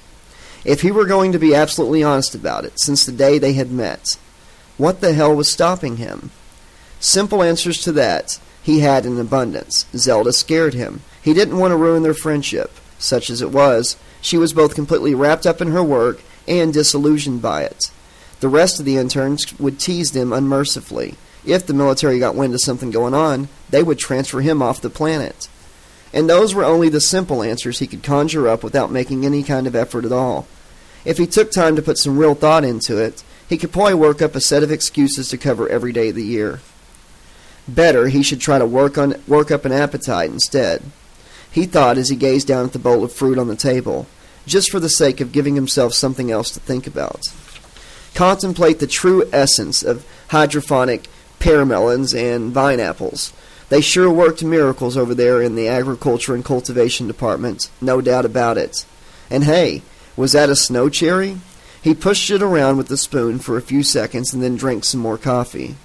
If he were going to be absolutely honest about it, since the day they had met. What the hell was stopping him? Simple answers to that he had in abundance. Zelda scared him. He didn't want to ruin their friendship. Such as it was, she was both completely wrapped up in her work and disillusioned by it. The rest of the interns would tease them unmercifully. If the military got wind of something going on, they would transfer him off the planet. And those were only the simple answers he could conjure up without making any kind of effort at all. If he took time to put some real thought into it, he could probably work up a set of excuses to cover every day of the year. Better, he should try to work up an appetite instead, he thought as he gazed down at the bowl of fruit on the table, just for the sake of giving himself something else to think about. Contemplate the true essence of hydroponic pearmelons and vine apples. They sure worked miracles over there in the agriculture and cultivation department, no doubt about it. And hey, was that a snow cherry? He pushed it around with the spoon for a few seconds and then drank some more coffee.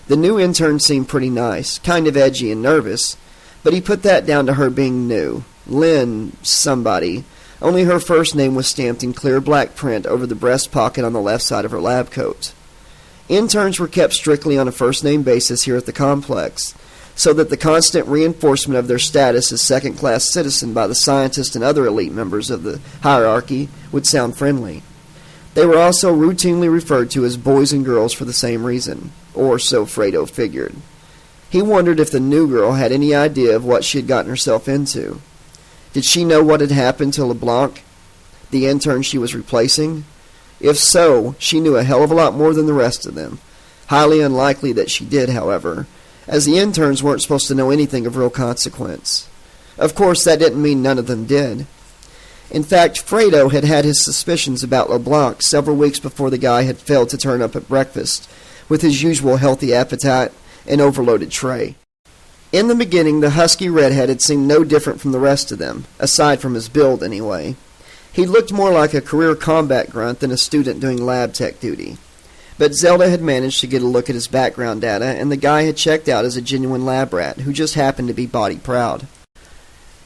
The new intern seemed pretty nice, kind of edgy and nervous, but he put that down to her being new. Lynn somebody. Only her first name was stamped in clear black print over the breast pocket on the left side of her lab coat. Interns were kept strictly on a first-name basis here at the complex, so that the constant reinforcement of their status as second-class citizen by the scientists and other elite members of the hierarchy would sound friendly. They were also routinely referred to as boys and girls for the same reason, or so Fredo figured. He wondered if the new girl had any idea of what she had gotten herself into. Did she know what had happened to LeBlanc, the intern she was replacing? If so, she knew a hell of a lot more than the rest of them. Highly unlikely that she did, however, as the interns weren't supposed to know anything of real consequence. Of course, that didn't mean none of them did. In fact, Fredo had had his suspicions about LeBlanc several weeks before the guy had failed to turn up at breakfast with his usual healthy appetite and overloaded tray. In the beginning, the husky redhead had seemed no different from the rest of them, aside from his build anyway. He looked more like a career combat grunt than a student doing lab tech duty. But Zelda had managed to get a look at his background data, and the guy had checked out as a genuine lab rat who just happened to be body proud.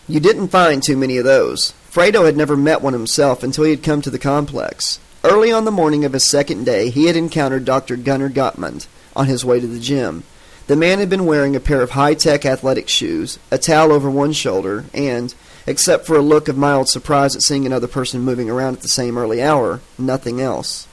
You didn't find too many of those. Fredo had never met one himself until he had come to the complex. Early on the morning of his second day, he had encountered Dr. Gunnar Gottmund on his way to the gym. The man had been wearing a pair of high-tech athletic shoes, a towel over one shoulder, and, except for a look of mild surprise at seeing another person moving around at the same early hour, nothing else.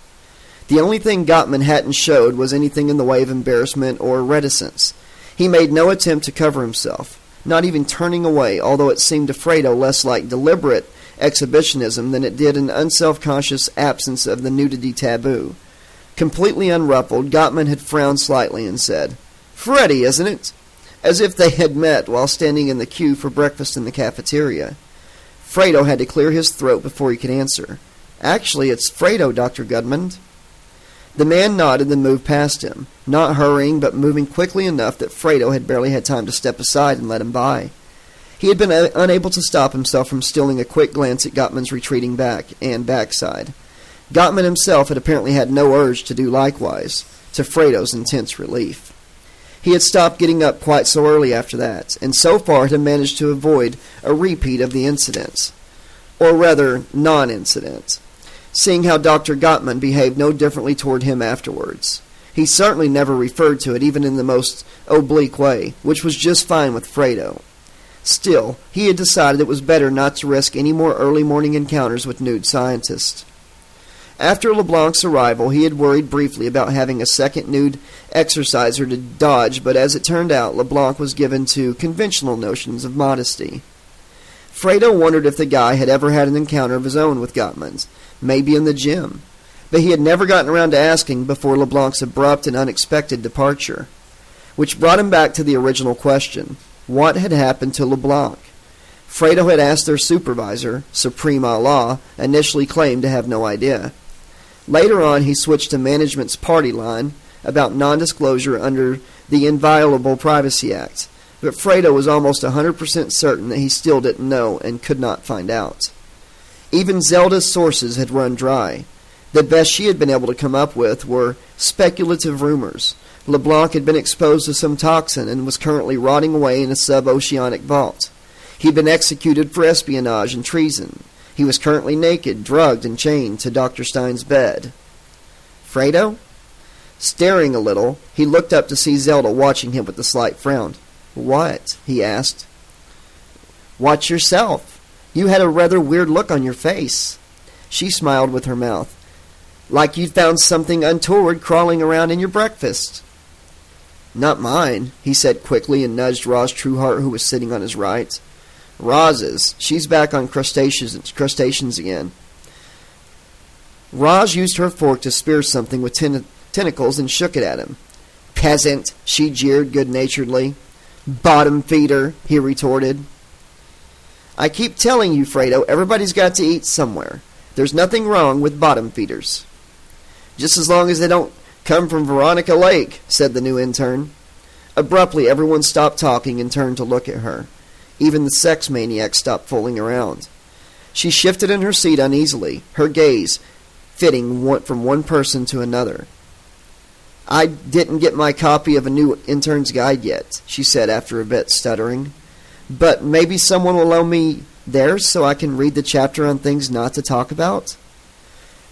The only thing Gottman hadn't showed was anything in the way of embarrassment or reticence. He made no attempt to cover himself, not even turning away, although it seemed to Fredo less like deliberate exhibitionism than it did an unself-conscious absence of the nudity taboo. Completely unruffled, Gottman had frowned slightly and said, "Freddie, isn't it?" As if they had met while standing in the queue for breakfast in the cafeteria. Fredo had to clear his throat before he could answer. "Actually, it's Fredo, Dr. Gottmund." The man nodded and moved past him, not hurrying but moving quickly enough that Fredo had barely had time to step aside and let him by. He had been unable to stop himself from stealing a quick glance at Gottman's retreating back and backside. Gottman himself had apparently had no urge to do likewise, to Fredo's intense relief. He had stopped getting up quite so early after that, and so far had managed to avoid a repeat of the incident. Or rather, non-incident, seeing how Dr. Gottman behaved no differently toward him afterwards. He certainly never referred to it, even in the most oblique way, which was just fine with Fredo. Still, he had decided it was better not to risk any more early morning encounters with nude scientists. After LeBlanc's arrival, he had worried briefly about having a second nude exerciser to dodge, but as it turned out, LeBlanc was given to conventional notions of modesty. Fredo wondered if the guy had ever had an encounter of his own with Gottman's, maybe in the gym, but he had never gotten around to asking before LeBlanc's abrupt and unexpected departure. Which brought him back to the original question. What had happened to LeBlanc? Fredo had asked their supervisor, Supreme Allah, initially claimed to have no idea. Later on, he switched to management's party line about non-disclosure under the Inviolable Privacy Act, but Fredo was almost 100% certain that he still didn't know and could not find out. Even Zelda's sources had run dry. The best she had been able to come up with were speculative rumors. LeBlanc had been exposed to some toxin and was currently rotting away in a sub-oceanic vault. He'd been executed for espionage and treason. He was currently naked, drugged, and chained to Dr. Stein's bed. Fredo? Staring a little, he looked up to see Zelda watching him with a slight frown. "What?" he asked. "Watch yourself. You had a rather weird look on your face." She smiled with her mouth. "Like you'd found something untoward crawling around in your breakfast." "Not mine," he said quickly and nudged Roz Trueheart, who was sitting on his right. "Roz's. She's back on crustaceans again." Roz used her fork to spear something with tentacles and shook it at him. "Peasant," she jeered good-naturedly. "Bottom feeder," he retorted. "I keep telling you, Fredo, everybody's got to eat somewhere. There's nothing wrong with bottom feeders." "Just as long as they don't come from Veronica Lake," said the new intern. Abruptly, everyone stopped talking and turned to look at her. Even the sex maniac stopped fooling around. She shifted in her seat uneasily, her gaze flitting from one person to another. "I didn't get my copy of a new intern's guide yet," she said after a bit, stuttering. "But maybe someone will loan me theirs so I can read the chapter on things not to talk about?"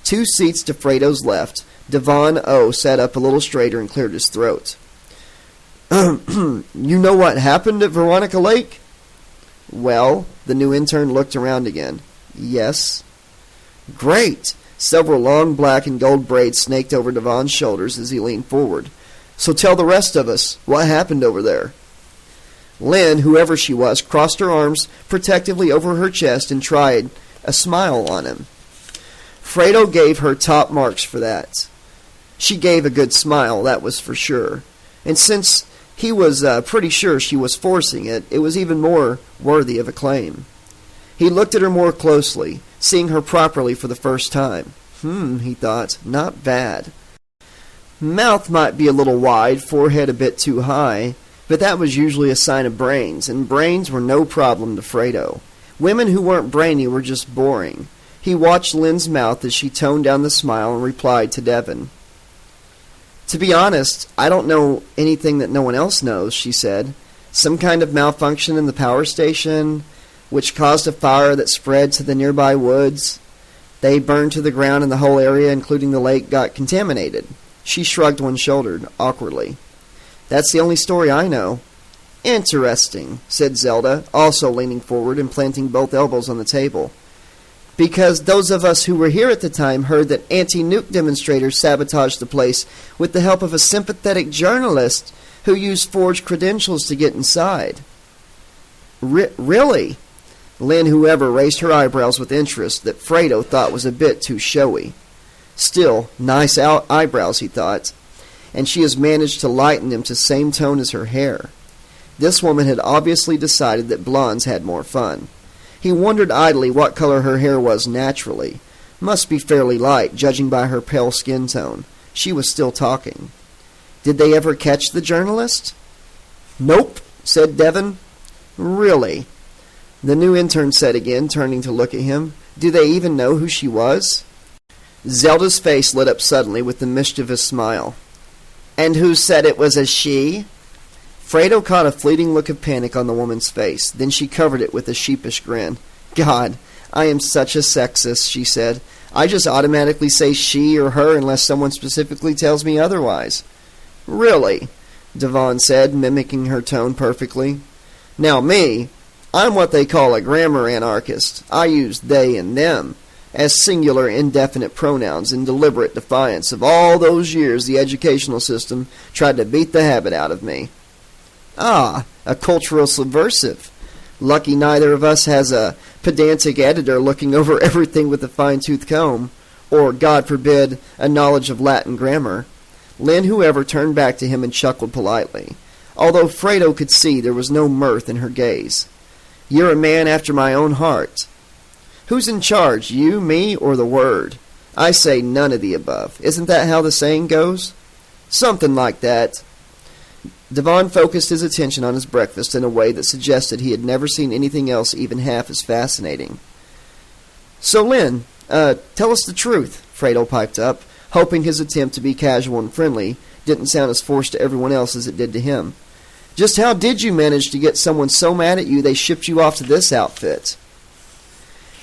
2 seats to Fredo's left, Devon O. sat up a little straighter and cleared his throat. "You know what happened at Veronica Lake?" "Well," the new intern looked around again. "Yes." "Great." Several long black and gold braids snaked over Devon's shoulders as he leaned forward. "So tell the rest of us, what happened over there?" Lynn, whoever she was, crossed her arms protectively over her chest and tried a smile on him. Fredo gave her top marks for that. She gave a good smile, that was for sure. And since he was pretty sure she was forcing it, it was even more worthy of acclaim. He looked at her more closely, seeing her properly for the first time. He thought, not bad. Mouth might be a little wide, forehead a bit too high, But that was usually a sign of brains, and brains were no problem to Fredo. Women who weren't brainy were just boring. He watched Lynn's mouth as she toned down the smile and replied to Devon. "To be honest, I don't know anything that no one else knows," she said. "Some kind of malfunction in the power station, which caused a fire that spread to the nearby woods. They burned to the ground and the whole area, including the lake, got contaminated." She shrugged one shoulder awkwardly. "That's the only story I know." "Interesting," said Zelda, also leaning forward and planting both elbows on the table. "Because those of us who were here at the time heard that anti-nuke demonstrators sabotaged the place with the help of a sympathetic journalist who used forged credentials to get inside." Really?" Lynn, whoever, raised her eyebrows with interest that Fredo thought was a bit too showy. Still, nice eyebrows, he thought, and she has managed to lighten them to same tone as her hair. This woman had obviously decided that blondes had more fun. He wondered idly what color her hair was naturally. Must be fairly light, judging by her pale skin tone. She was still talking. "Did they ever catch the journalist?" "Nope," said Devon. "Really?" The new intern said again, turning to look at him. "Do they even know who she was?" Zelda's face lit up suddenly with a mischievous smile. "And who said it was a she?" Fredo caught a fleeting look of panic on the woman's face. Then she covered it with a sheepish grin. "God, I am such a sexist," she said. "I just automatically say she or her unless someone specifically tells me otherwise." "Really?" Devon said, mimicking her tone perfectly. "Now me, I'm what they call a grammar anarchist. I use they and them as singular indefinite pronouns in deliberate defiance of all those years the educational system tried to beat the habit out of me." "Ah, a cultural subversive. Lucky neither of us has a pedantic editor looking over everything with a fine-tooth comb, or, God forbid, a knowledge of Latin grammar." Lynn, whoever, turned back to him and chuckled politely, although Fredo could see there was no mirth in her gaze. "You're a man after my own heart." "Who's in charge, you, me, or the Word?" "I say none of the above. Isn't that how the saying goes?" "Something like that." Devon focused his attention on his breakfast in a way that suggested he had never seen anything else even half as fascinating. "So, Lynn, tell us the truth," Fredo piped up, hoping his attempt to be casual and friendly didn't sound as forced to everyone else as it did to him. "Just how did you manage to get someone so mad at you they shipped you off to this outfit?"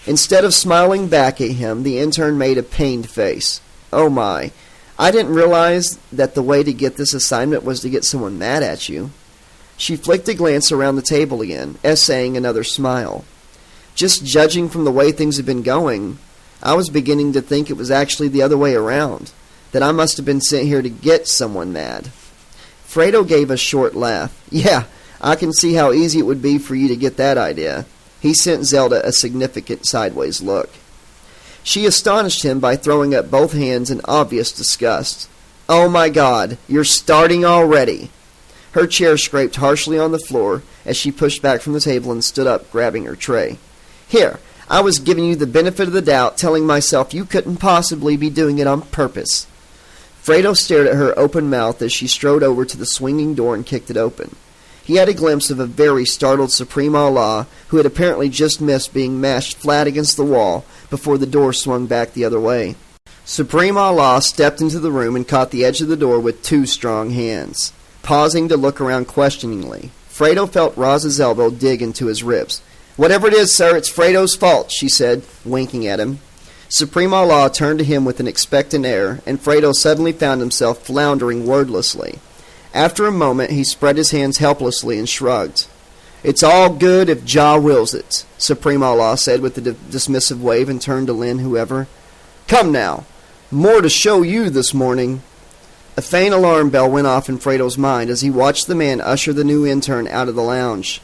Instead of smiling back at him, the intern made a pained face. "Oh my, I didn't realize that the way to get this assignment was to get someone mad at you." She flicked a glance around the table again, essaying another smile. "Just judging from the way things have been going, I was beginning to think it was actually the other way around, that I must have been sent here to get someone mad." Fredo gave a short laugh. "Yeah, I can see how easy it would be for you to get that idea." He sent Zelda a significant sideways look. She astonished him by throwing up both hands in obvious disgust. "Oh my God, you're starting already!" Her chair scraped harshly on the floor as she pushed back from the table and stood up, grabbing her tray. "Here, I was giving you the benefit of the doubt, telling myself you couldn't possibly be doing it on purpose." Fredo stared at her open mouth as she strode over to the swinging door and kicked it open. He had a glimpse of a very startled Supreme Allah who had apparently just missed being mashed flat against the wall before the door swung back the other way. Supreme Allah stepped into the room and caught the edge of the door with two strong hands. Pausing to look around questioningly, Fredo felt Roz's elbow dig into his ribs. "Whatever it is, sir, it's Fredo's fault," she said, winking at him. Supreme Allah turned to him with an expectant air, and Fredo suddenly found himself floundering wordlessly. After a moment, he spread his hands helplessly and shrugged. "It's all good if Jah wills it," Supreme Allah said with a dismissive wave and turned to Lynn, whoever. "Come now, more to show you this morning." A faint alarm bell went off in Fredo's mind as he watched the man usher the new intern out of the lounge.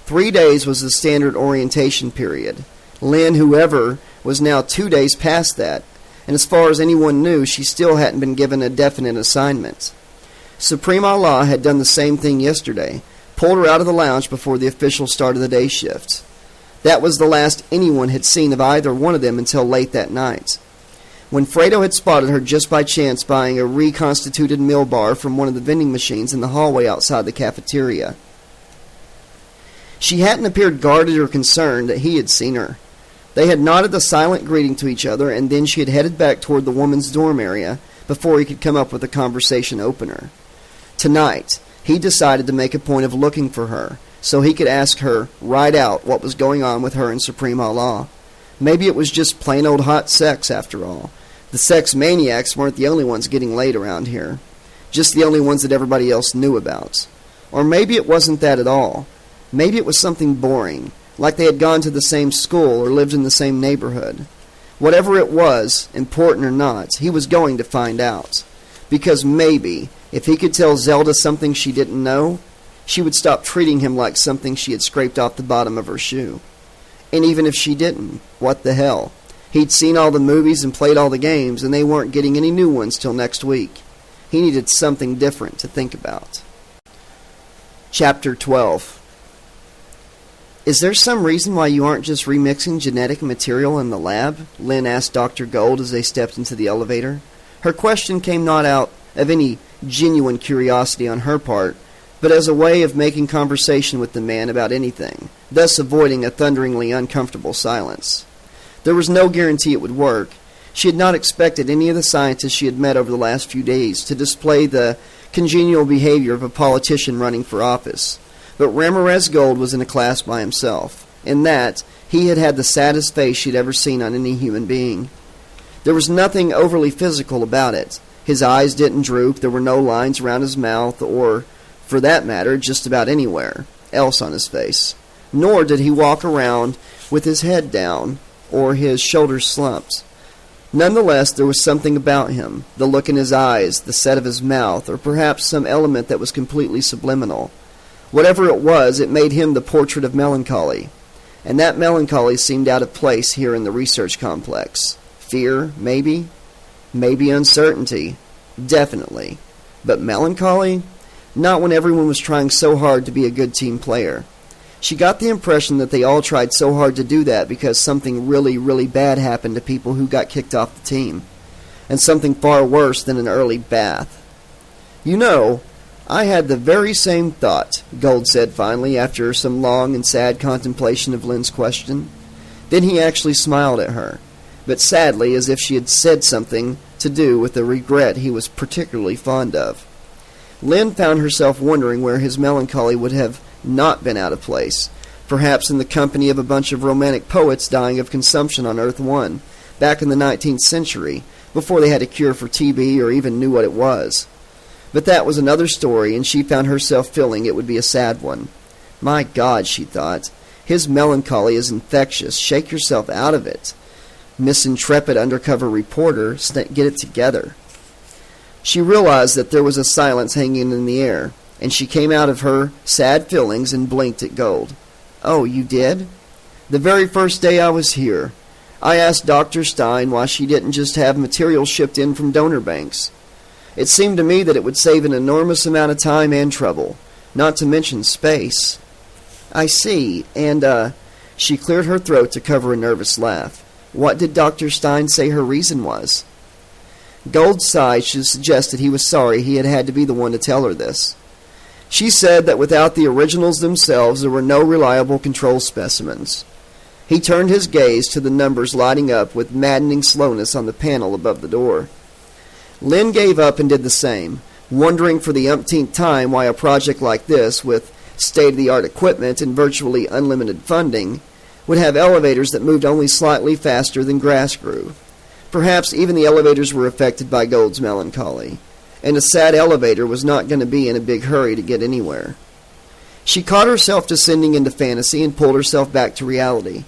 3 days was the standard orientation period. Lynn, whoever, was now 2 days past that, and as far as anyone knew, she still hadn't been given a definite assignment. Supreme Allah had done the same thing yesterday, pulled her out of the lounge before the official start of the day shift. That was the last anyone had seen of either one of them until late that night. when Fredo had spotted her just by chance buying a reconstituted mill bar from one of the vending machines in the hallway outside the cafeteria. She hadn't appeared guarded or concerned that he had seen her. They had nodded a silent greeting to each other, and then she had headed back toward the woman's dorm area before he could come up with a conversation opener. Tonight, he decided to make a point of looking for her, so he could ask her right out what was going on with her and Supreme Allah. Maybe it was just plain old hot sex, after all. The sex maniacs weren't the only ones getting laid around here, just the only ones that everybody else knew about. Or maybe it wasn't that at all. Maybe it was something boring, like they had gone to the same school or lived in the same neighborhood. Whatever it was, important or not, he was going to find out. Because maybe, if he could tell Zelda something she didn't know, she would stop treating him like something she had scraped off the bottom of her shoe. And even if she didn't, what the hell? He'd seen all the movies and played all the games, and they weren't getting any new ones till next week. He needed something different to think about. Chapter 12. Is there some reason why you aren't just remixing genetic material in the lab? Lynn asked Dr. Gold as they stepped into the elevator. Her question came not out of any genuine curiosity on her part, but as a way of making conversation with the man about anything, thus avoiding a thunderingly uncomfortable silence. There was no guarantee it would work. She had not expected any of the scientists she had met over the last few days to display the congenial behavior of a politician running for office. But Ramirez Gold was in a class by himself. In that, he had had the saddest face she'd ever seen on any human being. There was nothing overly physical about it. His eyes didn't droop, there were no lines around his mouth, or, for that matter, just about anywhere else on his face. Nor did he walk around with his head down, or his shoulders slumped. Nonetheless, there was something about him, the look in his eyes, the set of his mouth, or perhaps some element that was completely subliminal. Whatever it was, it made him the portrait of melancholy. And that melancholy seemed out of place here in the research complex. Fear, maybe? Maybe uncertainty. Definitely. But melancholy? Not when everyone was trying so hard to be a good team player. She got the impression that they all tried so hard to do that because something really, really bad happened to people who got kicked off the team. And something far worse than an early bath. You know, I had the very same thought, Gold said finally, after some long and sad contemplation of Lynn's question. Then he actually smiled at her, but sadly as if she had said something to do with a regret he was particularly fond of. Lynn found herself wondering where his melancholy would have not been out of place, perhaps in the company of a bunch of romantic poets dying of consumption on Earth 1, back in the 19th century, before they had a cure for TB or even knew what it was. But that was another story, and she found herself feeling it would be a sad one. My God, she thought, his melancholy is infectious. Shake yourself out of it. Miss Intrepid Undercover Reporter, get it together. She realized that there was a silence hanging in the air, and she came out of her sad feelings and blinked at Gold. Oh, you did? The very first day I was here, I asked Dr. Stein why she didn't just have material shipped in from donor banks. It seemed to me that it would save an enormous amount of time and trouble, not to mention space. I see, and, she cleared her throat to cover a nervous laugh. What did Dr. Stein say her reason was? Gold sighed to suggest that he was sorry he had had to be the one to tell her this. She said that without the originals themselves there were no reliable control specimens. He turned his gaze to the numbers lighting up with maddening slowness on the panel above the door. Lynn gave up and did the same, wondering for the umpteenth time why a project like this, with state-of-the-art equipment and virtually unlimited funding, would have elevators that moved only slightly faster than grass grew. Perhaps even the elevators were affected by Gold's melancholy, and a sad elevator was not going to be in a big hurry to get anywhere. She caught herself descending into fantasy and pulled herself back to reality.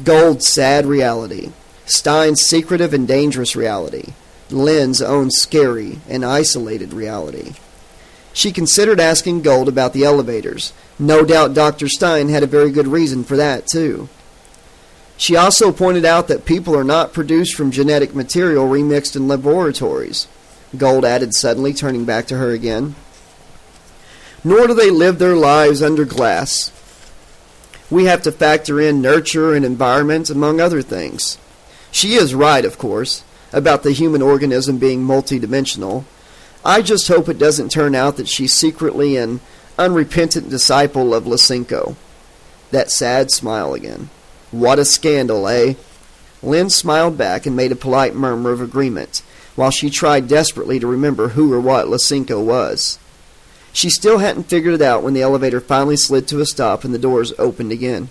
Gold's sad reality. Stein's secretive and dangerous reality. Lynn's own scary and isolated reality. She considered asking Gold about the elevators. No doubt Dr. Stein had a very good reason for that, too. She also pointed out that people are not produced from genetic material remixed in laboratories, Gold added suddenly, turning back to her again. Nor do they live their lives under glass. We have to factor in nurture and environment, among other things. She is right, of course. about the human organism being multidimensional. I just hope it doesn't turn out that she's secretly an unrepentant disciple of Lysenko." That sad smile again. "What a scandal, eh?" Lynn smiled back and made a polite murmur of agreement, while she tried desperately to remember who or what Lysenko was. She still hadn't figured it out when the elevator finally slid to a stop and the doors opened again.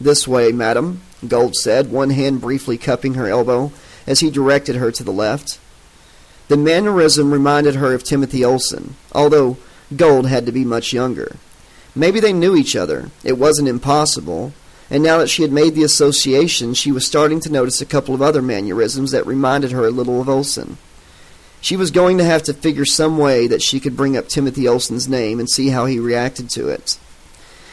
"This way, madam," Gold said, one hand briefly cupping her elbow as he directed her to the left. The mannerism reminded her of Timothy Olsen, although Gold had to be much younger. Maybe they knew each other. It wasn't impossible. And now that she had made the association, she was starting to notice a couple of other mannerisms that reminded her a little of Olsen. She was going to have to figure some way that she could bring up Timothy Olsen's name and see how he reacted to it.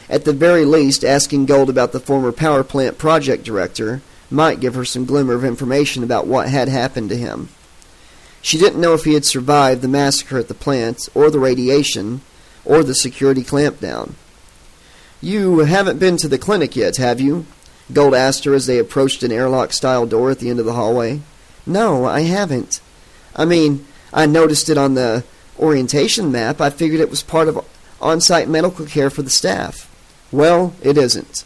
At the very least, asking Gold about the former power plant project director might give her some glimmer of information about what had happened to him. She didn't know if he had survived the massacre at the plant, or the radiation, or the security clampdown. "You haven't been to the clinic yet, have you?" Gold asked her as they approached an airlock-style door at the end of the hallway. "No, I haven't. I mean, I noticed it on the orientation map. I figured it was part of on-site medical care for the staff." "Well, it isn't."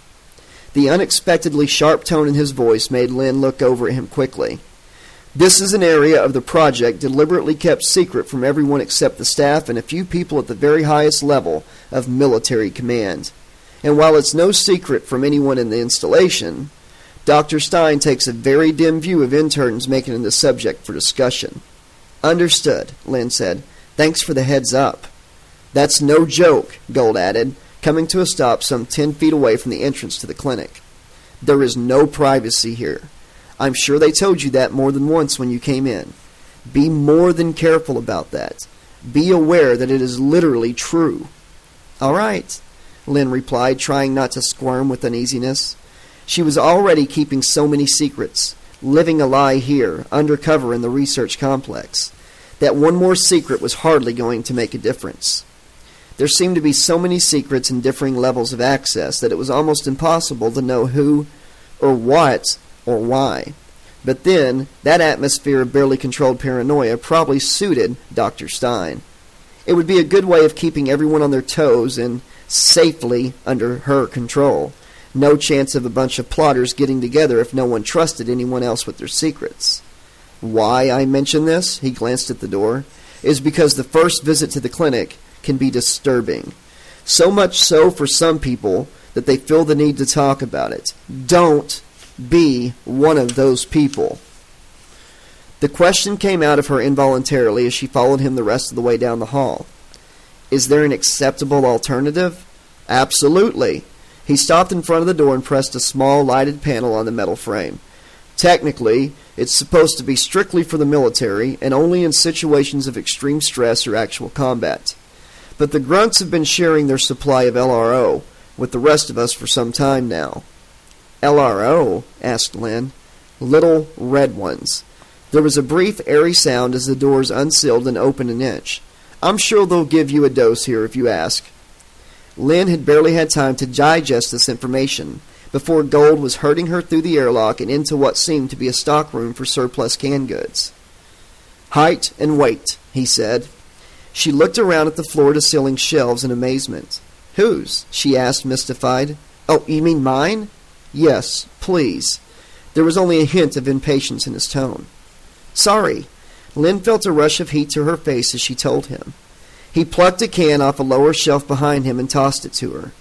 The unexpectedly sharp tone in his voice made Lynn look over at him quickly. "This is an area of the project deliberately kept secret from everyone except the staff and a few people at the very highest level of military command. And while it's no secret from anyone in the installation, Dr. Stein takes a very dim view of interns making it a subject for discussion." "Understood," Lynn said. "Thanks for the heads up." "That's no joke," Gold added, coming to a stop some 10 feet away from the entrance to the clinic. "There is no privacy here. I'm sure they told you that more than once when you came in. Be more than careful about that. Be aware that it is literally true." "All right," Lynn replied, trying not to squirm with uneasiness. She was already keeping so many secrets, living a lie here, undercover in the research complex, that one more secret was hardly going to make a difference. There seemed to be so many secrets and differing levels of access that it was almost impossible to know who, or what, or why. But then, that atmosphere of barely controlled paranoia probably suited Dr. Stein. It would be a good way of keeping everyone on their toes and safely under her control. No chance of a bunch of plotters getting together if no one trusted anyone else with their secrets. "Why I mention this," he glanced at the door, "is because the first visit to the clinic can be disturbing. So much so for some people that they feel the need to talk about it. Don't be one of those people." The question came out of her involuntarily as she followed him the rest of the way down the hall. "Is there an acceptable alternative?" "Absolutely." He stopped in front of the door and pressed a small lighted panel on the metal frame. "Technically, it's supposed to be strictly for the military and only in situations of extreme stress or actual combat. But the grunts have been sharing their supply of LRO with the rest of us for some time now." "LRO?" asked Lynn. "Little red ones." There was a brief, airy sound as the doors unsealed and opened an inch. "I'm sure they'll give you a dose here if you ask." Lynn had barely had time to digest this information before Gold was herding her through the airlock and into what seemed to be a stockroom for surplus canned goods. "Height and weight," he said. She looked around at the floor-to-ceiling shelves in amazement. "Whose?" she asked, mystified. "Oh, you mean mine?" "Yes, please." There was only a hint of impatience in his tone. "Sorry." Lynn felt a rush of heat to her face as she told him. He plucked a can off a lower shelf behind him and tossed it to her.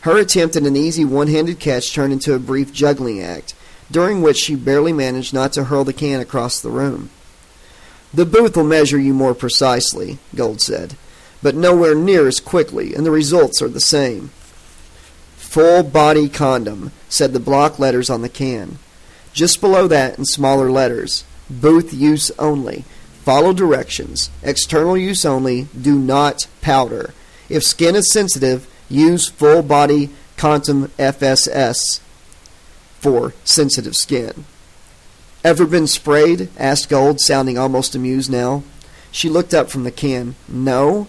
Her attempt at an easy one-handed catch turned into a brief juggling act, during which she barely managed not to hurl the can across the room. "The booth will measure you more precisely," Gold said, "but nowhere near as quickly, and the results are the same." "Full-body condom," said the block letters on the can. Just below that, in smaller letters, "Booth use only. Follow directions. External use only. Do not powder. If skin is sensitive, use full-body condom FSS for sensitive skin." "Ever been sprayed?" asked Gold, sounding almost amused now. She looked up from the can. "No,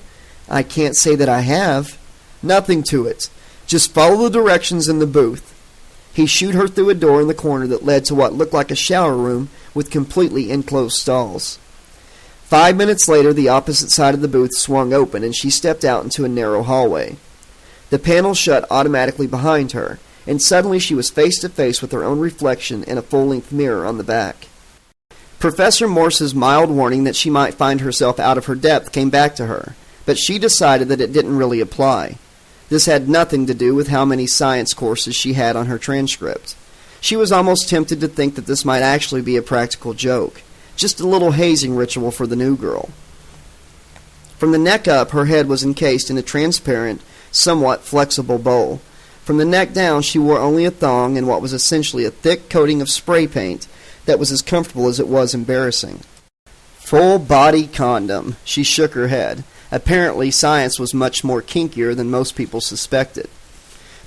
I can't say that I have." "Nothing to it. Just follow the directions in the booth." He shooed her through a door in the corner that led to what looked like a shower room with completely enclosed stalls. 5 minutes later, the opposite side of the booth swung open, and she stepped out into a narrow hallway. The panel shut automatically behind her, and suddenly she was face to face with her own reflection in a full-length mirror on the back. Professor Morse's mild warning that she might find herself out of her depth came back to her, but she decided that it didn't really apply. This had nothing to do with how many science courses she had on her transcript. She was almost tempted to think that this might actually be a practical joke, just a little hazing ritual for the new girl. From the neck up, her head was encased in a transparent, somewhat flexible bowl. From the neck down, she wore only a thong and what was essentially a thick coating of spray paint that was as comfortable as it was embarrassing. Full-body condom. She shook her head. Apparently, science was much more kinkier than most people suspected.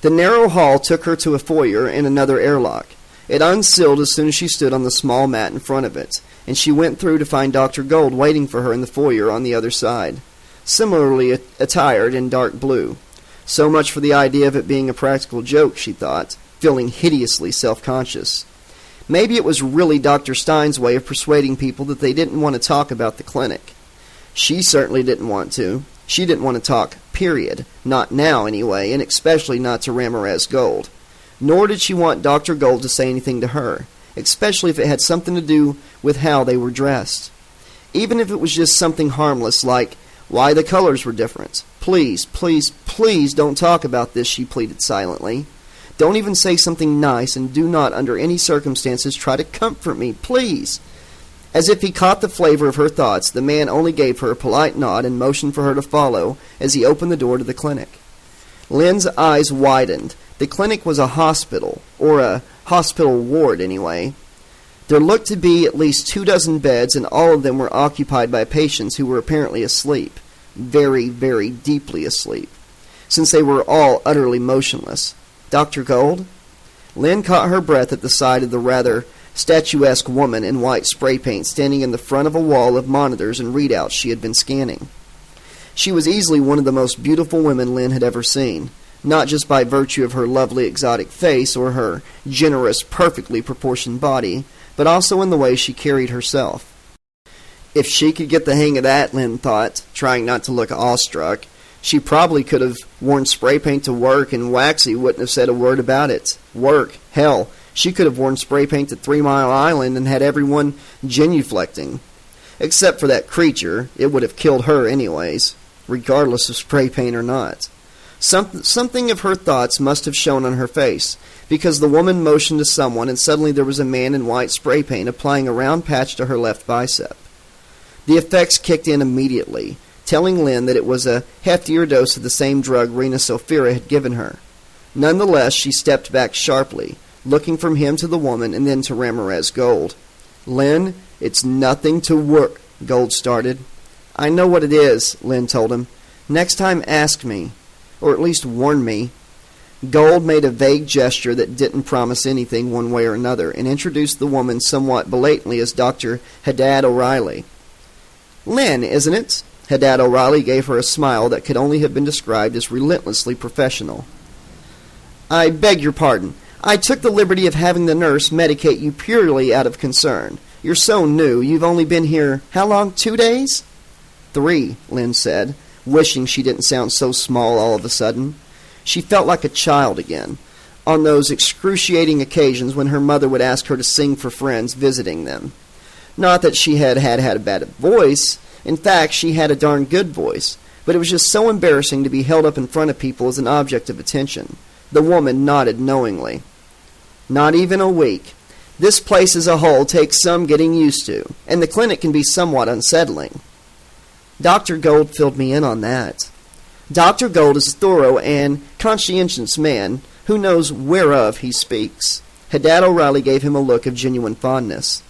The narrow hall took her to a foyer and another airlock. It unsealed as soon as she stood on the small mat in front of it, and she went through to find Dr. Gold waiting for her in the foyer on the other side, similarly attired in dark blue. So much for the idea of it being a practical joke, she thought, feeling hideously self-conscious. Maybe it was really Dr. Stein's way of persuading people that they didn't want to talk about the clinic. She certainly didn't want to. She didn't want to talk, period. Not now, anyway, and especially not to Ramirez Gold. Nor did she want Dr. Gold to say anything to her, especially if it had something to do with how they were dressed. Even if it was just something harmless like why the colors were different. Please, please, please don't talk about this, she pleaded silently. Don't even say something nice, and do not, under any circumstances, try to comfort me, please. As if he caught the flavor of her thoughts, the man only gave her a polite nod and motioned for her to follow as he opened the door to the clinic. Lynn's eyes widened. The clinic was a hospital, or a hospital ward anyway. There looked to be at least 24 beds, and all of them were occupied by patients who were apparently asleep. Very, very deeply asleep, since they were all utterly motionless. Dr. Gold? Lynn caught her breath at the sight of the rather statuesque woman in white spray paint standing in the front of a wall of monitors and readouts she had been scanning. She was easily one of the most beautiful women Lynn had ever seen, not just by virtue of her lovely exotic face or her generous, perfectly proportioned body, but also in the way she carried herself. If she could get the hang of that, Lynn thought, trying not to look awestruck, she probably could have worn spray paint to work, and Waxy wouldn't have said a word about it. Work? Hell, she could have worn spray paint to 3 Mile Island and had everyone genuflecting. Except for that creature, it would have killed her anyways, regardless of spray paint or not. Something of her thoughts must have shown on her face, because the woman motioned to someone, and suddenly there was a man in white spray paint applying a round patch to her left bicep. The effects kicked in immediately, telling Lynn that it was a heftier dose of the same drug Rena Sophira had given her. Nonetheless, she stepped back sharply, looking from him to the woman and then to Ramirez Gold. Lynn, it's nothing to work, Gold started. I know what it is, Lynn told him. Next time ask me, or at least warn me. Gold made a vague gesture that didn't promise anything one way or another, and introduced the woman somewhat belatedly as Dr. Haddad O'Reilly. Lynn, isn't it? Haddad O'Reilly gave her a smile that could only have been described as relentlessly professional. I beg your pardon. I took the liberty of having the nurse medicate you purely out of concern. You're so new. You've only been here, how long, 2 days? 3, Lynn said, wishing she didn't sound so small all of a sudden. She felt like a child again, on those excruciating occasions when her mother would ask her to sing for friends visiting them. Not that she had a bad voice. In fact, she had a darn good voice, but it was just so embarrassing to be held up in front of people as an object of attention. The woman nodded knowingly. Not even a week. This place as a whole takes some getting used to, and the clinic can be somewhat unsettling. Dr. Gold filled me in on that. Dr. Gold is a thorough and conscientious man who knows whereof he speaks. Haddad O'Reilly gave him a look of genuine fondness.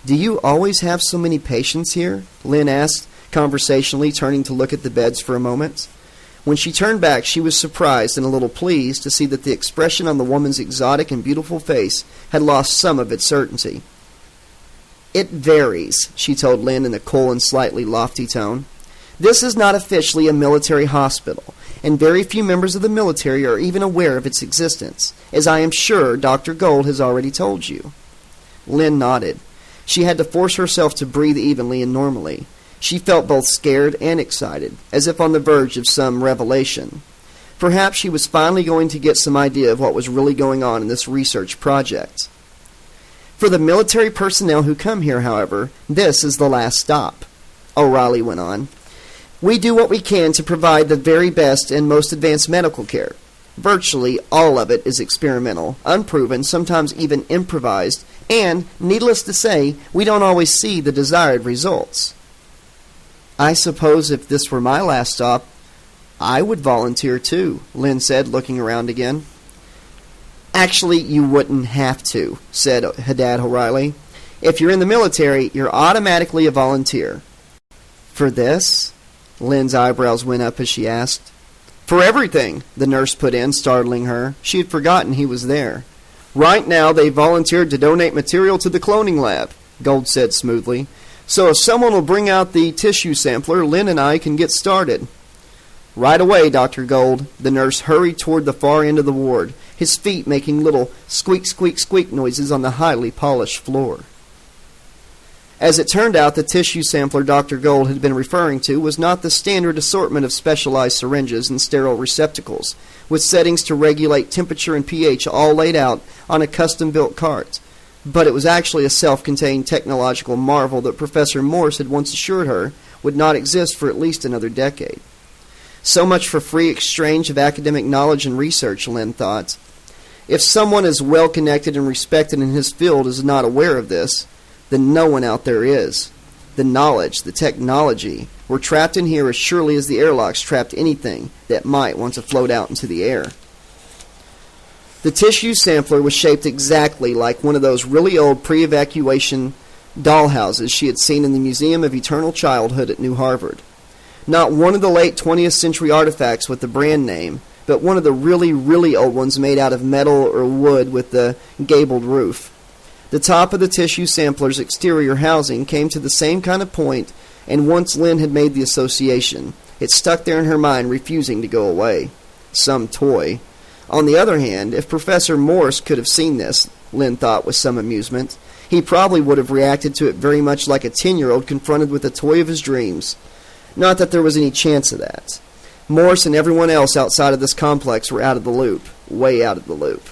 Do you always have so many patients here? Lynn asked, conversationally, turning to look at the beds for a moment. When she turned back, she was surprised and a little pleased to see that the expression on the woman's exotic and beautiful face had lost some of its certainty. It varies, she told Lynn in a cool and slightly lofty tone. This is not officially a military hospital, and very few members of the military are even aware of its existence, as I am sure Dr. Gold has already told you." Lynn nodded. She had to force herself to breathe evenly and normally. She felt both scared and excited, as if on the verge of some revelation. Perhaps she was finally going to get some idea of what was really going on in this research project. "For the military personnel who come here, however, this is the last stop," O'Reilly went on. "We do what we can to provide the very best and most advanced medical care. Virtually all of it is experimental, unproven, sometimes even improvised, and, needless to say, we don't always see the desired results." "I suppose if this were my last stop, I would volunteer too," Lynn said, looking around again. "Actually, you wouldn't have to," said Haddad O'Reilly. "If you're in the military, you're automatically a volunteer." "For this?" Lynn's eyebrows went up as she asked. "For everything," the nurse put in, startling her. She had forgotten he was there. "Right now, they volunteered to donate material to the cloning lab," Gold said smoothly. "So if someone will bring out the tissue sampler, Lynn and I can get started." "Right away, Dr. Gold." The nurse hurried toward the far end of the ward, his feet making little squeak, squeak, squeak noises on the highly polished floor. As it turned out, the tissue sampler Dr. Gold had been referring to was not the standard assortment of specialized syringes and sterile receptacles, with settings to regulate temperature and pH all laid out on a custom-built cart. But it was actually a self-contained technological marvel that Professor Morse had once assured her would not exist for at least another decade. So much for free exchange of academic knowledge and research, Lynn thought. If someone as well-connected and respected in his field is not aware of this, then no one out there is. The knowledge, the technology, were trapped in here as surely as the airlocks trapped anything that might want to float out into the air. The tissue sampler was shaped exactly like one of those really old pre-evacuation dollhouses she had seen in the Museum of Eternal Childhood at New Harvard. Not one of the late 20th century artifacts with the brand name, but one of the really, really old ones made out of metal or wood with the gabled roof. The top of the tissue sampler's exterior housing came to the same kind of point, and once Lynn had made the association, it stuck there in her mind, refusing to go away. Some toy. On the other hand, if Professor Morse could have seen this, Lynn thought with some amusement, he probably would have reacted to it very much like a 10-year-old confronted with the toy of his dreams. Not that there was any chance of that. Morse and everyone else outside of this complex were out of the loop, way out of the loop.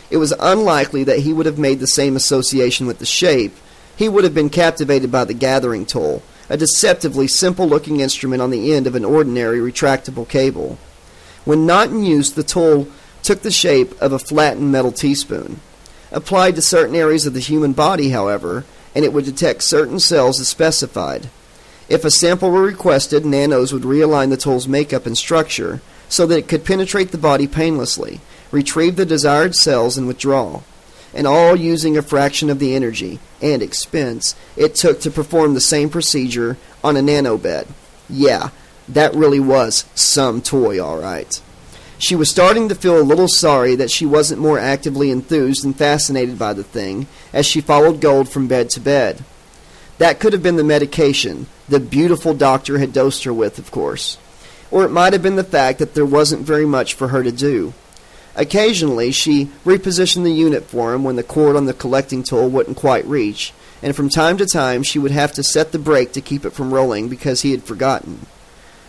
It was unlikely that he would have made the same association with the shape. He would have been captivated by the gathering tool, a deceptively simple-looking instrument on the end of an ordinary retractable cable. When not in use, the tool took the shape of a flattened metal teaspoon. Applied to certain areas of the human body, however, and it would detect certain cells as specified. If a sample were requested, nanos would realign the tool's makeup and structure so that it could penetrate the body painlessly, retrieve the desired cells, and withdraw, and all using a fraction of the energy and expense it took to perform the same procedure on a nanobed. Yeah, that really was some toy, all right. She was starting to feel a little sorry that she wasn't more actively enthused and fascinated by the thing as she followed Gold from bed to bed. That could have been the medication the beautiful doctor had dosed her with, of course. Or it might have been the fact that there wasn't very much for her to do. Occasionally, she repositioned the unit for him when the cord on the collecting tool wouldn't quite reach, and from time to time she would have to set the brake to keep it from rolling because he had forgotten.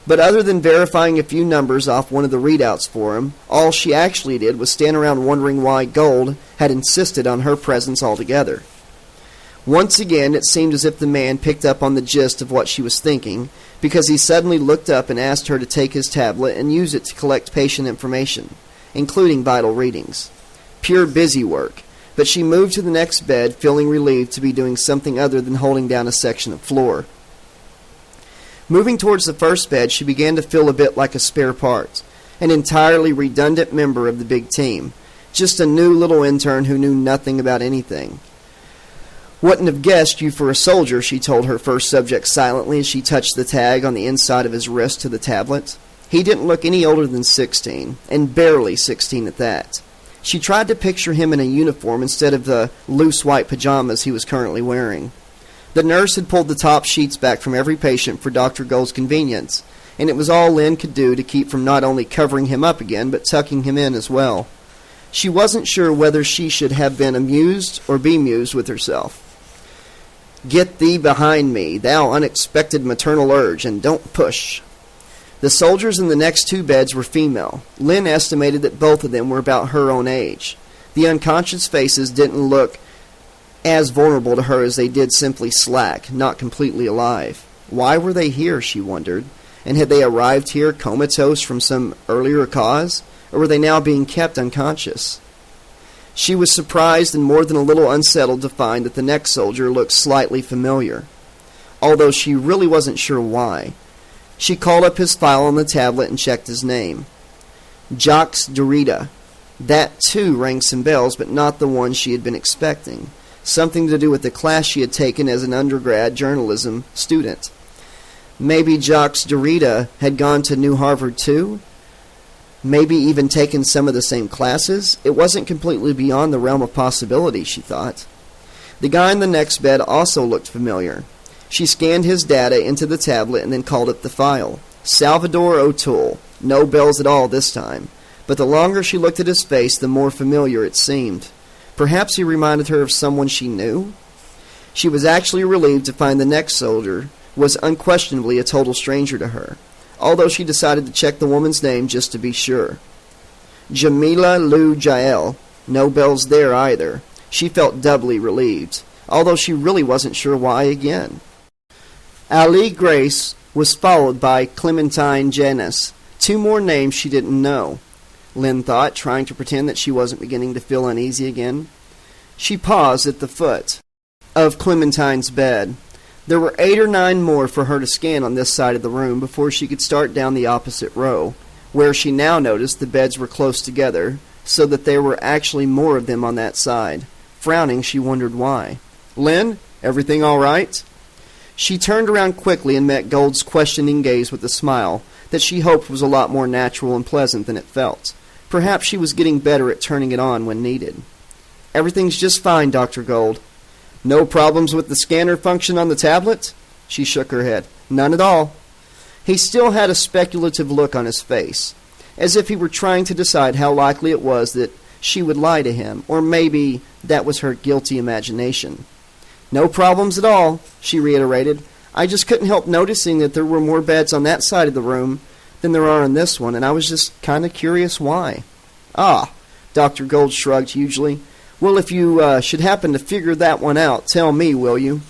But other than verifying a few numbers off one of the readouts for him, all she actually did was stand around wondering why Gold had insisted on her presence altogether. Once again, it seemed as if the man picked up on the gist of what she was thinking, because he suddenly looked up and asked her to take his tablet and use it to collect patient information, including vital readings. Pure busy work, but she moved to the next bed, feeling relieved to be doing something other than holding down a section of floor. Moving towards the first bed, she began to feel a bit like a spare part, an entirely redundant member of the big team, just a new little intern who knew nothing about anything. "Wouldn't have guessed you for a soldier," she told her first subject silently as she touched the tag on the inside of his wrist to the tablet. He didn't look any older than 16, and barely 16 at that. She tried to picture him in a uniform instead of the loose white pajamas he was currently wearing. The nurse had pulled the top sheets back from every patient for Dr. Gold's convenience, and it was all Lynn could do to keep from not only covering him up again, but tucking him in as well. She wasn't sure whether she should have been amused or bemused with herself. "Get thee behind me, thou unexpected maternal urge, and don't push." The soldiers in the next two beds were female. Lynn estimated that both of them were about her own age. The unconscious faces didn't look as vulnerable to her as they did simply slack, not completely alive. Why were they here, she wondered? And had they arrived here comatose from some earlier cause? Or were they now being kept unconscious? She was surprised and more than a little unsettled to find that the next soldier looked slightly familiar, although she really wasn't sure why. She called up his file on the tablet and checked his name. Jacques Derrida. That, too, rang some bells, but not the one she had been expecting. Something to do with the class she had taken as an undergrad journalism student. Maybe Jacques Derrida had gone to New Harvard, too? Maybe even taken some of the same classes? It wasn't completely beyond the realm of possibility, she thought. The guy in the next bed also looked familiar. She scanned his data into the tablet and then called up the file. Salvador O'Toole. No bells at all this time. But the longer she looked at his face, the more familiar it seemed. Perhaps he reminded her of someone she knew? She was actually relieved to find the next soldier was unquestionably a total stranger to her, although she decided to check the woman's name just to be sure. Jamila Lou Jael. No bells there either. She felt doubly relieved, although she really wasn't sure why again. Ali Grace was followed by Clementine Janus. Two more names she didn't know, Lynn thought, trying to pretend that she wasn't beginning to feel uneasy again. She paused at the foot of Clementine's bed. There were 8 or 9 more for her to scan on this side of the room before she could start down the opposite row, where she now noticed the beds were close together, so that there were actually more of them on that side. Frowning, she wondered why. "Lynn, everything all right?" She turned around quickly and met Gold's questioning gaze with a smile that she hoped was a lot more natural and pleasant than it felt. Perhaps she was getting better at turning it on when needed. "Everything's just fine, Dr. Gold." "No problems with the scanner function on the tablet?" She shook her head. "None at all." He still had a speculative look on his face, as if he were trying to decide how likely it was that she would lie to him, or maybe that was her guilty imagination. "No problems at all," she reiterated. "I just couldn't help noticing that there were more beds on that side of the room than there are on this one, and I was just kind of curious why." "Ah," Dr. Gold shrugged hugely. "Well, if you should happen to figure that one out, tell me, will you?"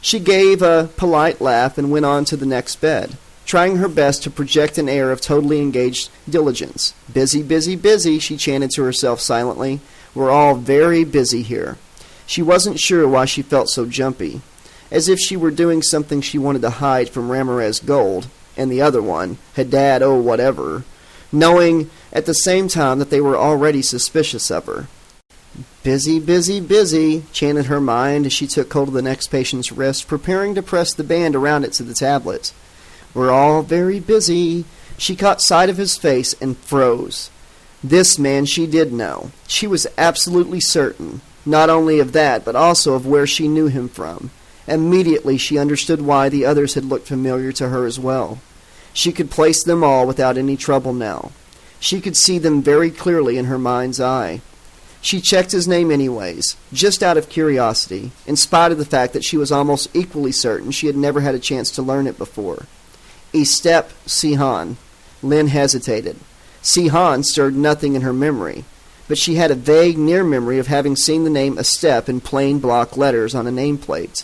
She gave a polite laugh and went on to the next bed, trying her best to project an air of totally engaged diligence. "Busy, busy, busy," she chanted to herself silently. "We're all very busy here." She wasn't sure why she felt so jumpy, as if she were doing something she wanted to hide from Ramirez Gold and the other one, Haddad whatever, knowing at the same time that they were already suspicious of her. "Busy, busy, busy," chanted her mind as she took hold of the next patient's wrist, preparing to press the band around it to the tablet. "We're all very busy." She caught sight of his face and froze. This man she did know. She was absolutely certain, not only of that, but also of where she knew him from. Immediately she understood why the others had looked familiar to her as well. She could place them all without any trouble now. She could see them very clearly in her mind's eye. She checked his name anyways, just out of curiosity, in spite of the fact that she was almost equally certain she had never had a chance to learn it before. Estep Sihan. Lynn hesitated. Sihan stirred nothing in her memory, but she had a vague near memory of having seen the name Estep in plain block letters on a nameplate.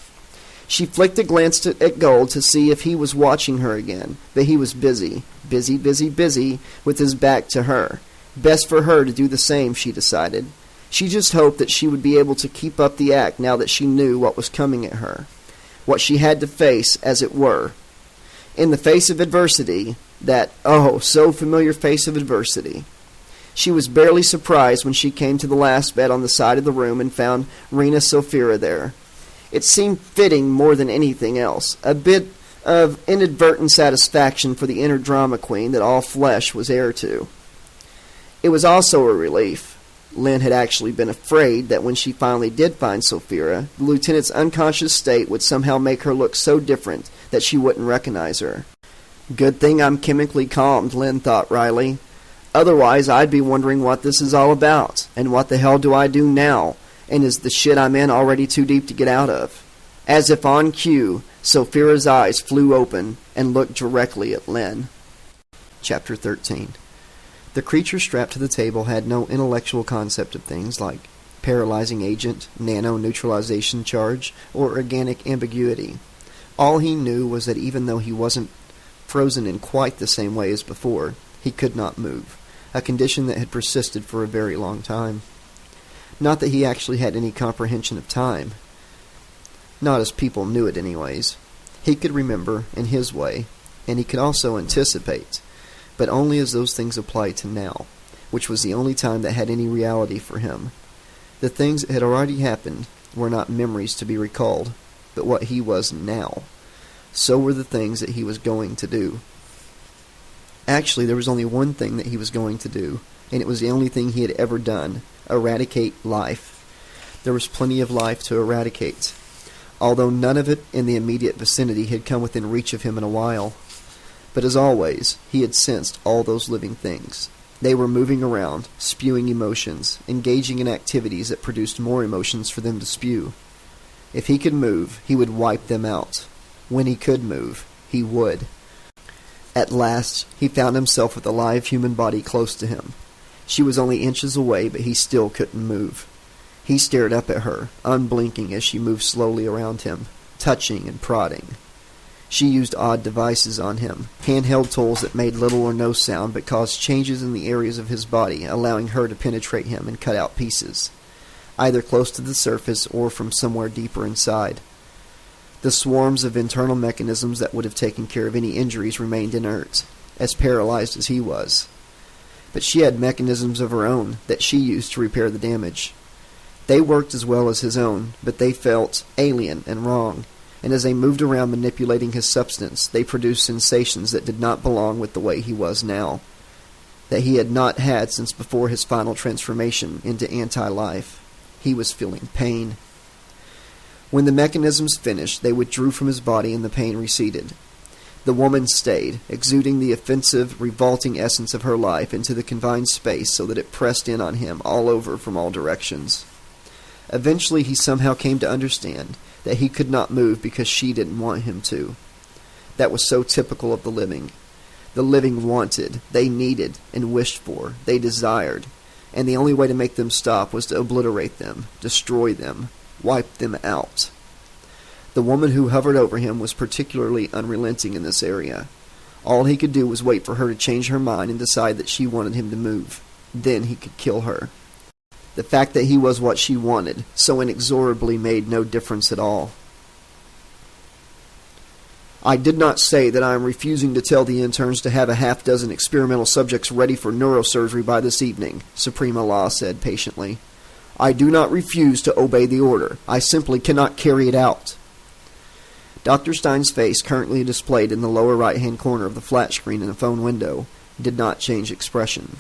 She flicked a glance at Gold to see if he was watching her again, but he was busy, busy, busy, busy, with his back to her. Best for her to do the same, she decided. She just hoped that she would be able to keep up the act now that she knew what was coming at her, what she had to face, as it were. In the face of adversity, that, oh, so familiar face of adversity. She was barely surprised when she came to the last bed on the side of the room and found Rena Sophira there. It seemed fitting more than anything else, a bit of inadvertent satisfaction for the inner drama queen that all flesh was heir to. It was also a relief. Lynn had actually been afraid that when she finally did find Sophia, the lieutenant's unconscious state would somehow make her look so different that she wouldn't recognize her. Good thing I'm chemically calmed, Lynn thought wryly. Otherwise, I'd be wondering what this is all about, and what the hell do I do now, and is the shit I'm in already too deep to get out of? As if on cue, Sophia's eyes flew open and looked directly at Lynn. Chapter 13. The creature strapped to the table had no intellectual concept of things like paralyzing agent, nano-neutralization charge, or organic ambiguity. All he knew was that even though he wasn't frozen in quite the same way as before, he could not move, a condition that had persisted for a very long time. Not that he actually had any comprehension of time. Not as people knew it anyways. He could remember, in his way, and he could also anticipate, but only as those things applied to now, which was the only time that had any reality for him. The things that had already happened were not memories to be recalled, but what he was now. So were the things that he was going to do. Actually, there was only one thing that he was going to do, and it was the only thing he had ever done: eradicate life. There was plenty of life to eradicate, although none of it in the immediate vicinity had come within reach of him in a while. But as always, he had sensed all those living things. They were moving around, spewing emotions, engaging in activities that produced more emotions for them to spew. If he could move, he would wipe them out. When he could move, he would. At last, he found himself with a live human body close to him. She was only inches away, but he still couldn't move. He stared up at her, unblinking as she moved slowly around him, touching and prodding. She used odd devices on him, handheld tools that made little or no sound but caused changes in the areas of his body, allowing her to penetrate him and cut out pieces, either close to the surface or from somewhere deeper inside. The swarms of internal mechanisms that would have taken care of any injuries remained inert, as paralyzed as he was. But she had mechanisms of her own that she used to repair the damage. They worked as well as his own, but they felt alien and wrong, and as they moved around manipulating his substance, they produced sensations that did not belong with the way he was now, that he had not had since before his final transformation into anti-life. He was feeling pain. When the mechanisms finished, they withdrew from his body and the pain receded. The woman stayed, exuding the offensive, revolting essence of her life into the confined space so that it pressed in on him all over from all directions. Eventually he somehow came to understand that he could not move because she didn't want him to. That was so typical of the living. The living wanted, they needed, and wished for, they desired, and the only way to make them stop was to obliterate them, destroy them, wipe them out. The woman who hovered over him was particularly unrelenting in this area. All he could do was wait for her to change her mind and decide that she wanted him to move. Then he could kill her. The fact that he was what she wanted so inexorably made no difference at all. I did not say that I am refusing to tell the interns to have a half-dozen experimental subjects ready for neurosurgery by this evening, Suprema Law said patiently. I do not refuse to obey the order. I simply cannot carry it out. Dr. Stein's face, currently displayed in the lower right-hand corner of the flat screen in a phone window, did not change expression.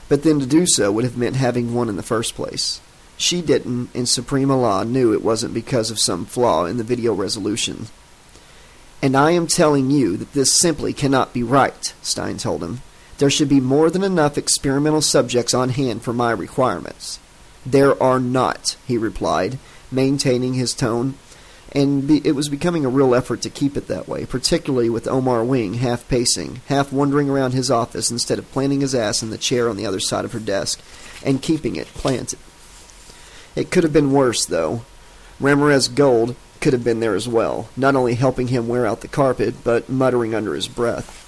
But then to do so would have meant having one in the first place. She didn't, and Suprema Law knew it wasn't because of some flaw in the video resolution. And I am telling you that this simply cannot be right, Stein told him. There should be more than enough experimental subjects on hand for my requirements. There are not, he replied, maintaining his tone, and it was becoming a real effort to keep it that way, particularly with Omar Wing half pacing, half wandering around his office instead of planting his ass in the chair on the other side of her desk, and keeping it planted. It could have been worse, though. Ramirez Gold could have been there as well, not only helping him wear out the carpet, but muttering under his breath.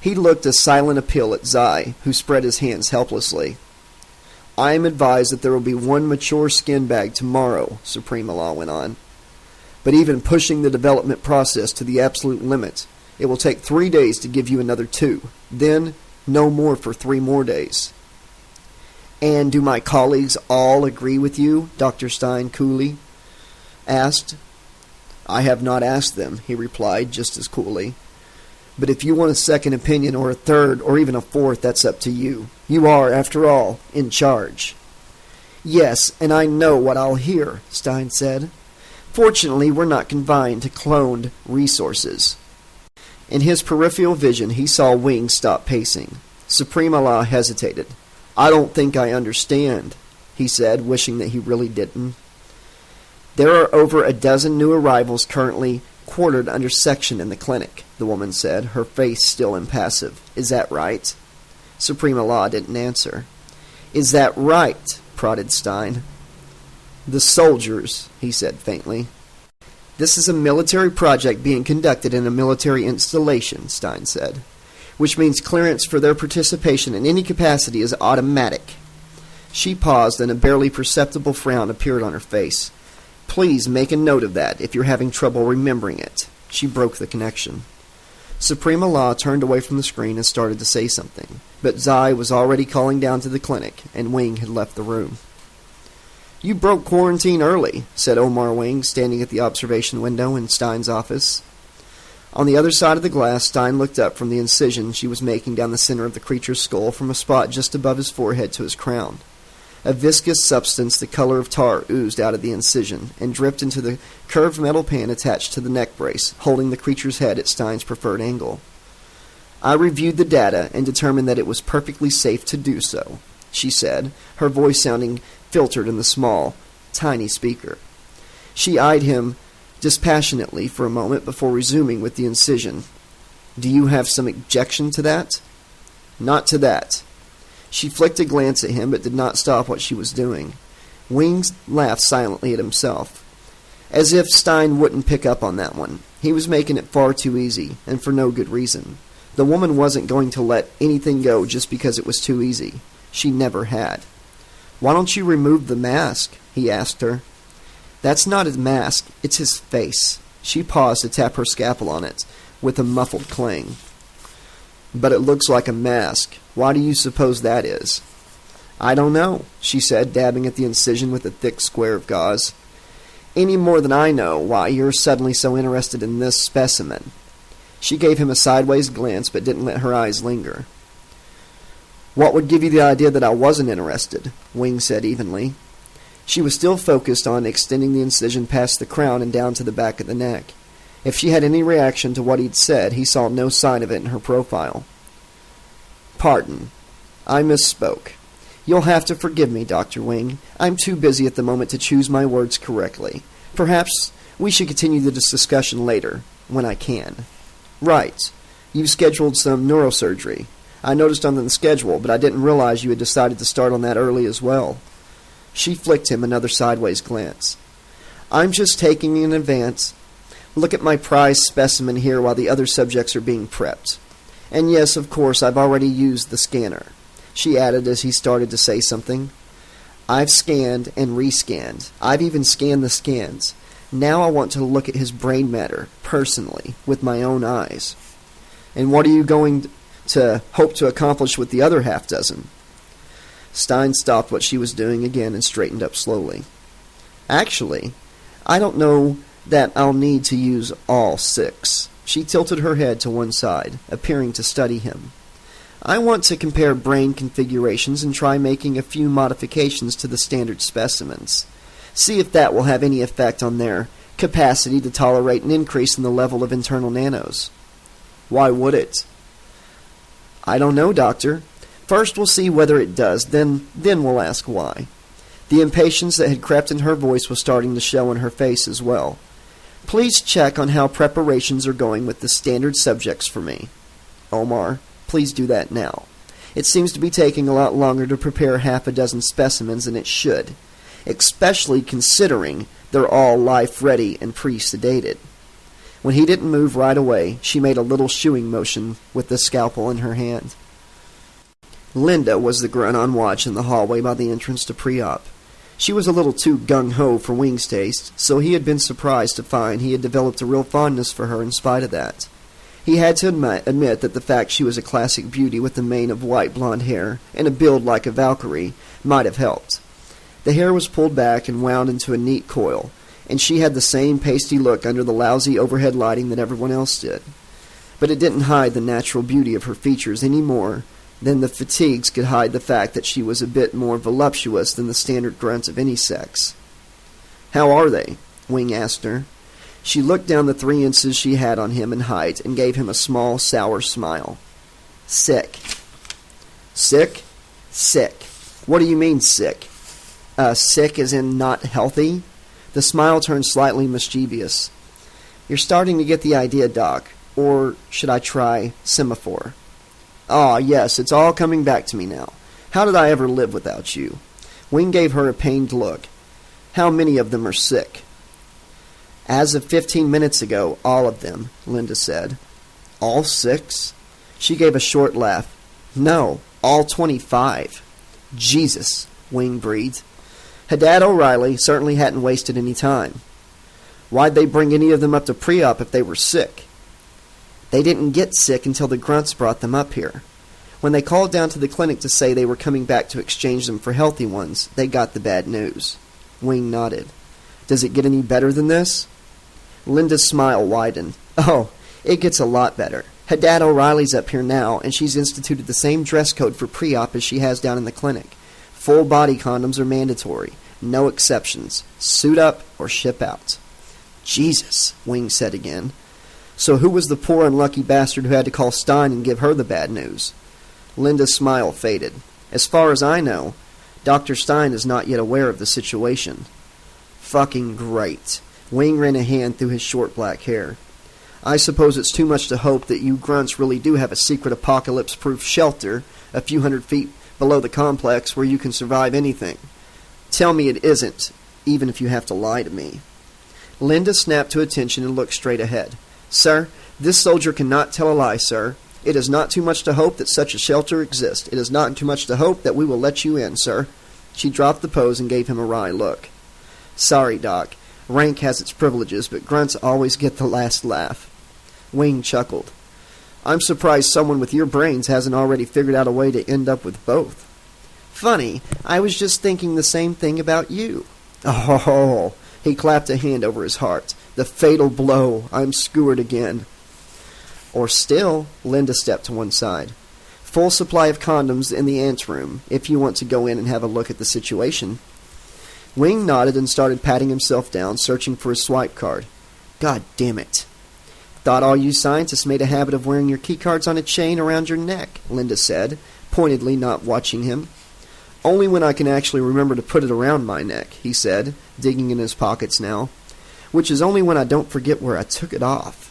He looked a silent appeal at Zai, who spread his hands helplessly. I am advised that there will be one mature skin bag tomorrow, Suprema Law went on. But even pushing the development process to the absolute limit, it will take 3 days to give you another 2. Then, no more for 3 more days. And do my colleagues all agree with you? Dr. Stein coolly asked. I have not asked them, he replied just as coolly. But if you want a second opinion or a third or even a fourth, that's up to you. You are, after all, in charge. Yes, and I know what I'll hear, Stein said. Fortunately, we're not confined to cloned resources. In his peripheral vision, he saw Wing stop pacing. Supreme Allah hesitated. I don't think I understand, he said, wishing that he really didn't. There are over a dozen new arrivals currently quartered under section in the clinic, the woman said, her face still impassive. Is that right? Supreme Allah didn't answer. Is that right? Prodded Stein. The soldiers, he said faintly. This is a military project being conducted in a military installation, Stein said, which means clearance for their participation in any capacity is automatic. She paused, and a barely perceptible frown appeared on her face. Please make a note of that if you're having trouble remembering it. She broke the connection. Supreme Allah turned away from the screen and started to say something, but Zai was already calling down to the clinic, and Wing had left the room. You broke quarantine early, said Omar Wing, standing at the observation window in Stein's office. On the other side of the glass, Stein looked up from the incision she was making down the center of the creature's skull from a spot just above his forehead to his crown. A viscous substance the color of tar oozed out of the incision and dripped into the curved metal pan attached to the neck brace, holding the creature's head at Stein's preferred angle. I reviewed the data and determined that it was perfectly safe to do so, she said, her voice sounding filtered in the small, tiny speaker. She eyed him dispassionately for a moment before resuming with the incision. Do you have some objection to that? Not to that. She flicked a glance at him, but did not stop what she was doing. Wings laughed silently at himself, as if Stein wouldn't pick up on that one. He was making it far too easy, and for no good reason. The woman wasn't going to let anything go just because it was too easy. She never had. Why don't you remove the mask? He asked her. That's not his mask, it's his face. She paused to tap her scalpel on it, with a muffled clang. But it looks like a mask. Why do you suppose that is? I don't know, she said, dabbing at the incision with a thick square of gauze. Any more than I know why you're suddenly so interested in this specimen. She gave him a sideways glance, but didn't let her eyes linger. What would give you the idea that I wasn't interested? Wing said evenly. She was still focused on extending the incision past the crown and down to the back of the neck. If she had any reaction to what he'd said, he saw no sign of it in her profile. Pardon. I misspoke. You'll have to forgive me, Dr. Wing. I'm too busy at the moment to choose my words correctly. Perhaps we should continue this discussion later, when I can. Right. You've scheduled some neurosurgery. I noticed on the schedule, but I didn't realize you had decided to start on that early as well. She flicked him another sideways glance. I'm just taking in advance. Look at my prize specimen here while the other subjects are being prepped. And yes, of course, I've already used the scanner, she added as he started to say something. I've scanned and rescanned. I've even scanned the scans. Now I want to look at his brain matter, personally, with my own eyes. And what are you going to hope to accomplish with the other half dozen? Stein stopped what she was doing again and straightened up slowly. Actually, I don't know that I'll need to use all 6. She tilted her head to one side, appearing to study him. I want to compare brain configurations and try making a few modifications to the standard specimens. See if that will have any effect on their capacity to tolerate an increase in the level of internal nanos. Why would it? I don't know, Doctor. First we'll see whether it does, then we'll ask why. The impatience that had crept in her voice was starting to show in her face as well. Please check on how preparations are going with the standard subjects for me. Omar, please do that now. It seems to be taking a lot longer to prepare half a dozen specimens than it should, especially considering they're all life-ready and pre-sedated. When he didn't move right away, she made a little shooing motion with the scalpel in her hand. Linda was the grunt on watch in the hallway by the entrance to pre-op. She was a little too gung-ho for Wing's taste, so he had been surprised to find he had developed a real fondness for her in spite of that. He had to admit that the fact she was a classic beauty with a mane of white blonde hair and a build like a Valkyrie might have helped. The hair was pulled back and wound into a neat coil, and she had the same pasty look under the lousy overhead lighting that everyone else did. but it didn't hide the natural beauty of her features any more than the fatigues could hide the fact that she was a bit more voluptuous than the standard grunts of any sex. "How are they?" Wing asked her. She looked down the 3 inches she had on him in height and gave him a small, sour smile. "Sick." "Sick?" "Sick." "What do you mean, sick?" Sick as in not healthy?" The smile turned slightly mischievous. "You're starting to get the idea, Doc. Or should I try semaphore?" "Ah, yes, it's all coming back to me now. How did I ever live without you?" Wing gave her a pained look. "How many of them are sick?" "As of 15 minutes ago, all of them," Linda said. "All 6? She gave a short laugh. "No, all 25. "Jesus," Wing breathed. Haddad O'Reilly certainly hadn't wasted any time. "Why'd they bring any of them up to pre-op if they were sick?" "They didn't get sick until the grunts brought them up here. When they called down to the clinic to say they were coming back to exchange them for healthy ones, they got the bad news." Wing nodded. "Does it get any better than this?" Linda's smile widened. "Oh, it gets a lot better. Haddad O'Reilly's up here now, and she's instituted the same dress code for pre-op as she has down in the clinic. Full body condoms are mandatory. No exceptions. Suit up or ship out." "Jesus," Wing said again. "So who was the poor unlucky bastard who had to call Stein and give her the bad news?" Linda's smile faded. "As far as I know, Dr. Stein is not yet aware of the situation." "Fucking great." Wing ran a hand through his short black hair. "I suppose it's too much to hope that you grunts really do have a secret apocalypse-proof shelter a few hundred feet below the complex where you can survive anything. Tell me it isn't, even if you have to lie to me." Linda snapped to attention and looked straight ahead. "Sir, this soldier cannot tell a lie, sir. It is not too much to hope that such a shelter exists. It is not too much to hope that we will let you in, sir." She dropped the pose and gave him a wry look. "Sorry, Doc. Rank has its privileges, but grunts always get the last laugh." Wing chuckled. "I'm surprised someone with your brains hasn't already figured out a way to end up with both." "Funny, I was just thinking the same thing about you." "Oh," he clapped a hand over his heart. "The fatal blow. I'm skewered again." "Or still," Linda stepped to one side. "Full supply of condoms in the anteroom, if you want to go in and have a look at the situation." Wing nodded and started patting himself down, searching for his swipe card. "God damn it." "Thought all you scientists made a habit of wearing your keycards on a chain around your neck," Linda said, pointedly not watching him. "Only when I can actually remember to put it around my neck," he said, digging in his pockets now. "Which is only when I don't forget where I took it off."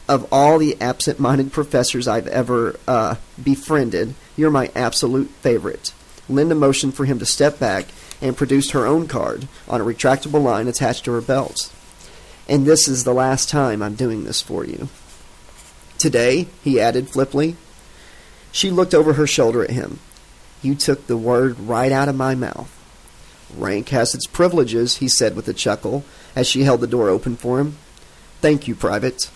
"Of all the absent-minded professors I've ever, befriended, you're my absolute favorite." Linda motioned for him to step back and produced her own card on a retractable line attached to her belt. "And this is the last time I'm doing this for you." "Today?" he added flippantly. She looked over her shoulder at him. "You took the word right out of my mouth." "Rank has its privileges," he said with a chuckle, as she held the door open for him. "Thank you, Private."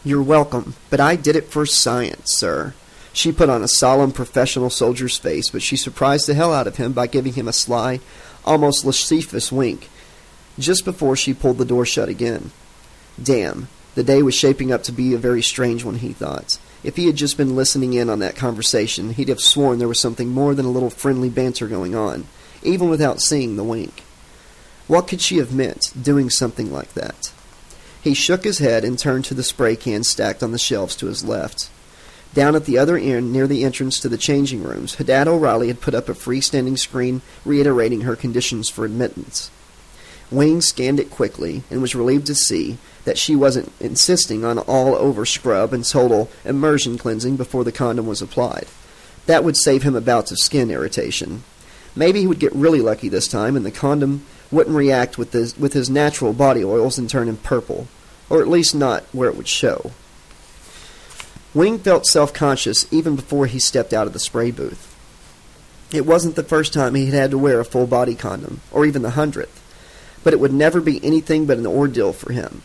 "You're welcome, but I did it for science, sir." She put on a solemn professional soldier's face, but she surprised the hell out of him by giving him a sly, almost lascivious wink, just before she pulled the door shut again. Damn, the day was shaping up to be a very strange one, he thought. If he had just been listening in on that conversation, he'd have sworn there was something more than a little friendly banter going on, even without seeing the wink. What could she have meant, doing something like that? He shook his head and turned to the spray cans stacked on the shelves to his left. Down at the other end, near the entrance to the changing rooms, Haddad O'Reilly had put up a freestanding screen reiterating her conditions for admittance. Wing scanned it quickly and was relieved to see that she wasn't insisting on all-over scrub and total immersion cleansing before the condom was applied. That would save him a bout of skin irritation. Maybe he would get really lucky this time and the condom wouldn't react with his natural body oils and turn him purple, or at least not where it would show. Wing felt self-conscious even before he stepped out of the spray booth. It wasn't the first time he had had to wear a full-body condom, or even the 100th, but it would never be anything but an ordeal for him.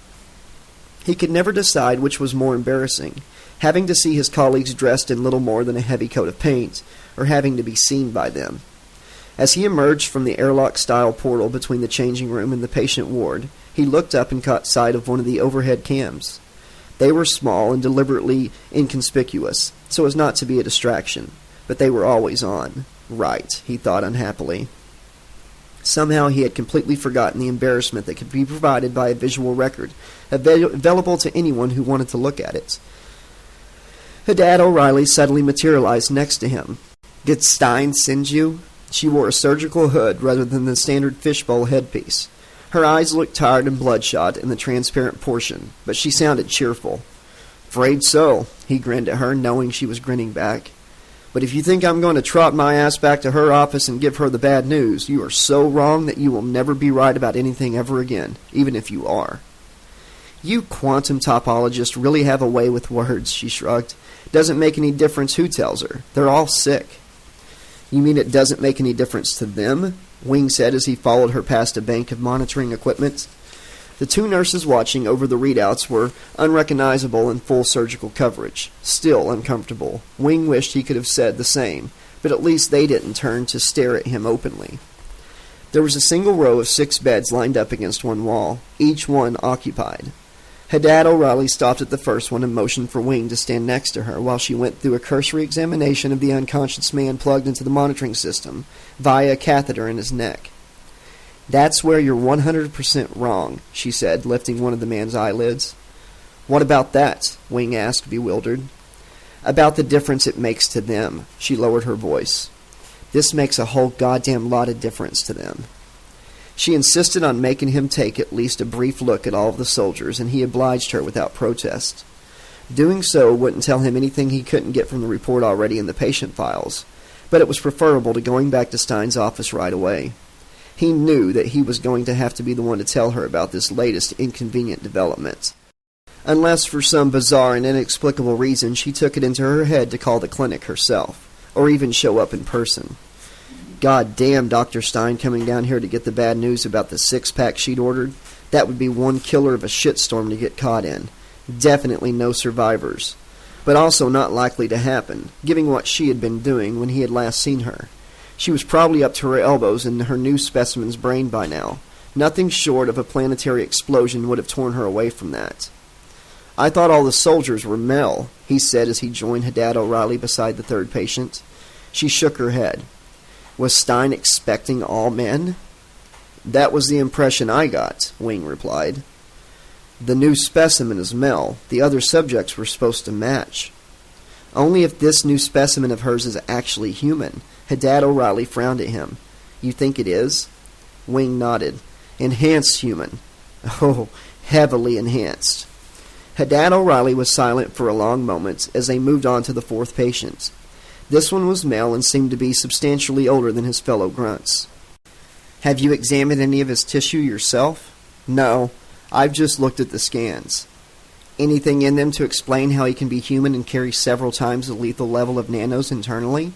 He could never decide which was more embarrassing, having to see his colleagues dressed in little more than a heavy coat of paint, or having to be seen by them. As he emerged from the airlock-style portal between the changing room and the patient ward, he looked up and caught sight of one of the overhead cams. They were small and deliberately inconspicuous, so as not to be a distraction, but they were always on. Right, he thought unhappily. Somehow he had completely forgotten the embarrassment that could be provided by a visual record, available to anyone who wanted to look at it. Hadad O'Reilly suddenly materialized next to him. "Did Stein send you?" She wore a surgical hood rather than the standard fishbowl headpiece. Her eyes looked tired and bloodshot in the transparent portion, but she sounded cheerful. "Afraid so," he grinned at her, knowing she was grinning back. "But if you think I'm going to trot my ass back to her office and give her the bad news, you are so wrong that you will never be right about anything ever again, even if you are." "You quantum topologists really have a way with words," she shrugged. "Doesn't make any difference who tells her. They're all sick." "You mean it doesn't make any difference to them?" Wing said as he followed her past a bank of monitoring equipment. The two nurses watching over the readouts were unrecognizable in full surgical coverage. Still uncomfortable. Wing wished he could have said the same, but at least they didn't turn to stare at him openly. There was a single row of 6 beds lined up against one wall, each one occupied. Hadad O'Reilly stopped at the first one and motioned for Wing to stand next to her while she went through a cursory examination of the unconscious man plugged into the monitoring system via a catheter in his neck. "That's where you're 100% wrong," she said, lifting one of the man's eyelids. "What about that?" Wing asked, bewildered. "About the difference it makes to them." She lowered her voice. "This makes a whole goddamn lot of difference to them." She insisted on making him take at least a brief look at all of the soldiers, and he obliged her without protest. Doing so wouldn't tell him anything he couldn't get from the report already in the patient files, but it was preferable to going back to Stein's office right away. He knew that he was going to have to be the one to tell her about this latest inconvenient development. Unless for some bizarre and inexplicable reason she took it into her head to call the clinic herself, or even show up in person. God damn Dr. Stein coming down here to get the bad news about the 6-pack she'd ordered. That would be one killer of a shitstorm to get caught in. Definitely no survivors. But also not likely to happen, given what she had been doing when he had last seen her. She was probably up to her elbows in her new specimen's brain by now. Nothing short of a planetary explosion would have torn her away from that. "I thought all the soldiers were male," he said as he joined Hadad O'Reilly beside the third patient. She shook her head. Was Stein expecting all men? "That was the impression I got," Wing replied. "The new specimen is male. The other subjects were supposed to match." "Only if this new specimen of hers is actually human." Hadad O'Reilly frowned at him. "You think it is?" Wing nodded. "Enhanced human." "Oh, heavily enhanced." Hadad O'Reilly was silent for a long moment as they moved on to the fourth patient. This one was male and seemed to be substantially older than his fellow grunts. "Have you examined any of his tissue yourself?" "No, I've just looked at the scans." "Anything in them to explain how he can be human and carry several times the lethal level of nanos internally?"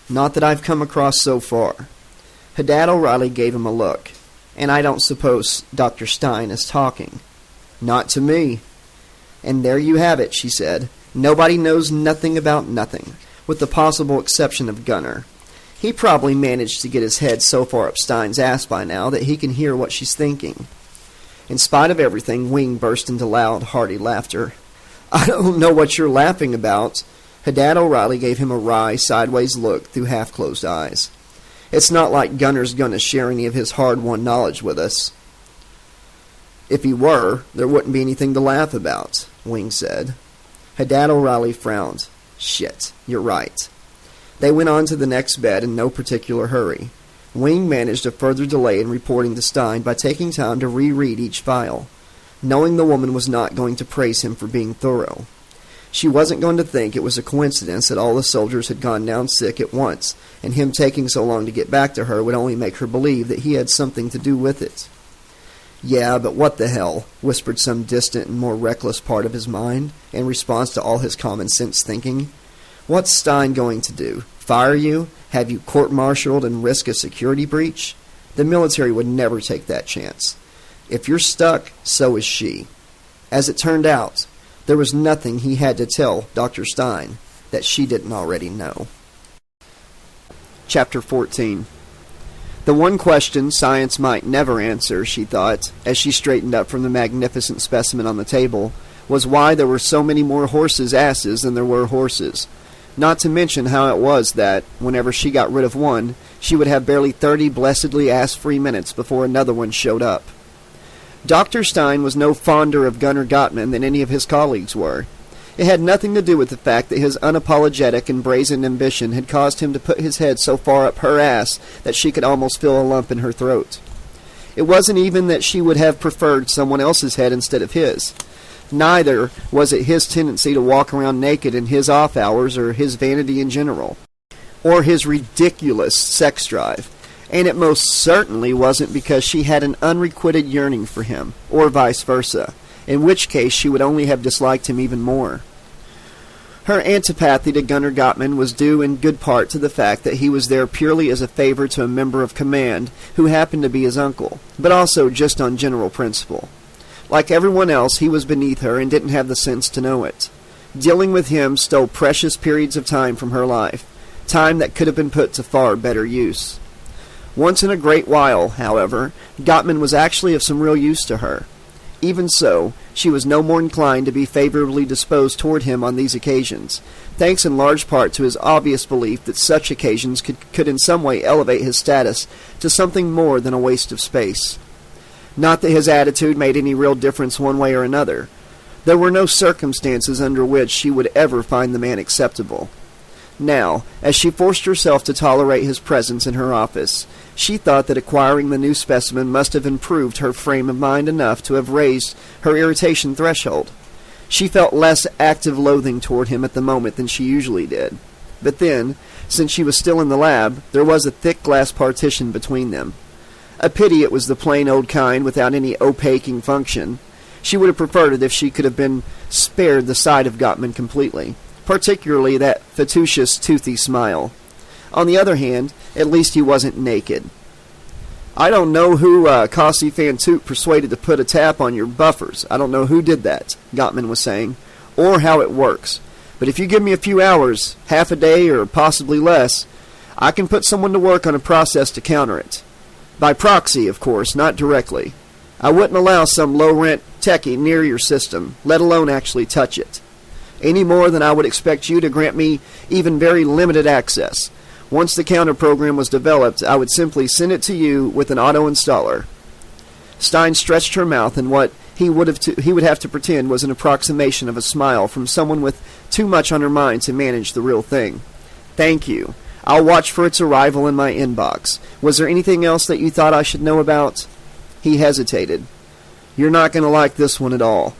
"Not that I've come across so far." Hadad O'Reilly gave him a look. "And I don't suppose Dr. Stein is talking." "Not to me." "And there you have it," she said. "Nobody knows nothing about nothing, with the possible exception of Gunner. He probably managed to get his head so far up Stein's ass by now that he can hear what she's thinking." In spite of everything, Wing burst into loud, hearty laughter. "I don't know what you're laughing about." Hadad O'Reilly gave him a wry, sideways look through half-closed eyes. "It's not like Gunner's going to share any of his hard-won knowledge with us." "If he were, there wouldn't be anything to laugh about," Wing said. Hadad O'Reilly frowned. "Shit, you're right." They went on to the next bed in no particular hurry. Wing managed a further delay in reporting to Stein by taking time to reread each file, knowing the woman was not going to praise him for being thorough. She wasn't going to think it was a coincidence that all the soldiers had gone down sick at once, and him taking so long to get back to her would only make her believe that he had something to do with it. "Yeah, but what the hell," whispered some distant and more reckless part of his mind, in response to all his common-sense thinking. "What's Stein going to do? Fire you? Have you court-martialed and risk a security breach? The military would never take that chance. If you're stuck, so is she." As it turned out, there was nothing he had to tell Dr. Stein that she didn't already know. Chapter 14. The one question science might never answer, she thought, as she straightened up from the magnificent specimen on the table, was why there were so many more horses' asses than there were horses. Not to mention how it was that, whenever she got rid of one, she would have barely 30 blessedly ass-free minutes before another one showed up. Dr. Stein was no fonder of Gunnar Gottman than any of his colleagues were. It had nothing to do with the fact that his unapologetic and brazen ambition had caused him to put his head so far up her ass that she could almost feel a lump in her throat. It wasn't even that she would have preferred someone else's head instead of his. Neither was it his tendency to walk around naked in his off hours or his vanity in general, or his ridiculous sex drive. And it most certainly wasn't because she had an unrequited yearning for him, or vice versa, in which case she would only have disliked him even more. Her antipathy to Gunnar Gottman was due in good part to the fact that he was there purely as a favor to a member of command who happened to be his uncle, but also just on general principle. Like everyone else, he was beneath her and didn't have the sense to know it. Dealing with him stole precious periods of time from her life, time that could have been put to far better use. Once in a great while, however, Gottman was actually of some real use to her. Even so, she was no more inclined to be favorably disposed toward him on these occasions, thanks in large part to his obvious belief that such occasions could in some way elevate his status to something more than a waste of space. Not that his attitude made any real difference one way or another. There were no circumstances under which she would ever find the man acceptable. Now, as she forced herself to tolerate his presence in her office, she thought that acquiring the new specimen must have improved her frame of mind enough to have raised her irritation threshold. She felt less active loathing toward him at the moment than she usually did. But then, since she was still in the lab, there was a thick glass partition between them. A pity it was the plain old kind without any opaquing function. She would have preferred it if she could have been spared the sight of Gottman completely, particularly that fatuous, toothy smile. On the other hand, at least he wasn't naked. I don't know who Cossey Fantoot persuaded to put a tap on your buffers. I don't know who did that, Gottman was saying, or how it works. But if you give me a few hours, half a day or possibly less, I can put someone to work on a process to counter it. By proxy, of course, not directly. I wouldn't allow some low-rent techie near your system, let alone actually touch it. Any more than I would expect you to grant me even very limited access. Once the counter program was developed, I would simply send it to you with an auto-installer. Stein stretched her mouth in what he would have to pretend was an approximation of a smile from someone with too much on her mind to manage the real thing. Thank you. I'll watch for its arrival in my inbox. Was there anything else that you thought I should know about? He hesitated. You're not going to like this one at all.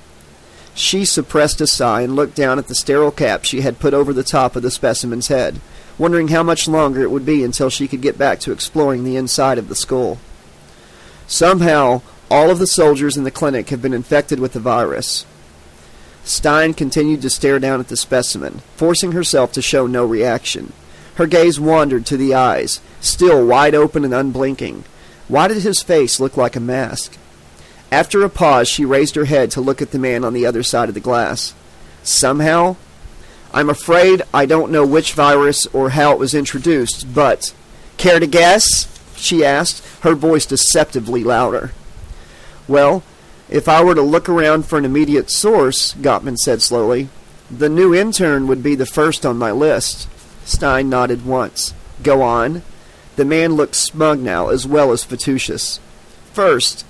She suppressed a sigh and looked down at the sterile cap she had put over the top of the specimen's head, wondering how much longer it would be until she could get back to exploring the inside of the skull. Somehow, all of the soldiers in the clinic have been infected with the virus. Stein continued to stare down at the specimen, forcing herself to show no reaction. Her gaze wandered to the eyes, still wide open and unblinking. Why did his face look like a mask? After a pause, she raised her head to look at the man on the other side of the glass. Somehow? I'm afraid I don't know which virus or how it was introduced, but... Care to guess? She asked, her voice deceptively louder. Well, if I were to look around for an immediate source, Gottman said slowly, the new intern would be the first on my list. Stein nodded once. Go on. The man looked smug now, as well as fatuous. First,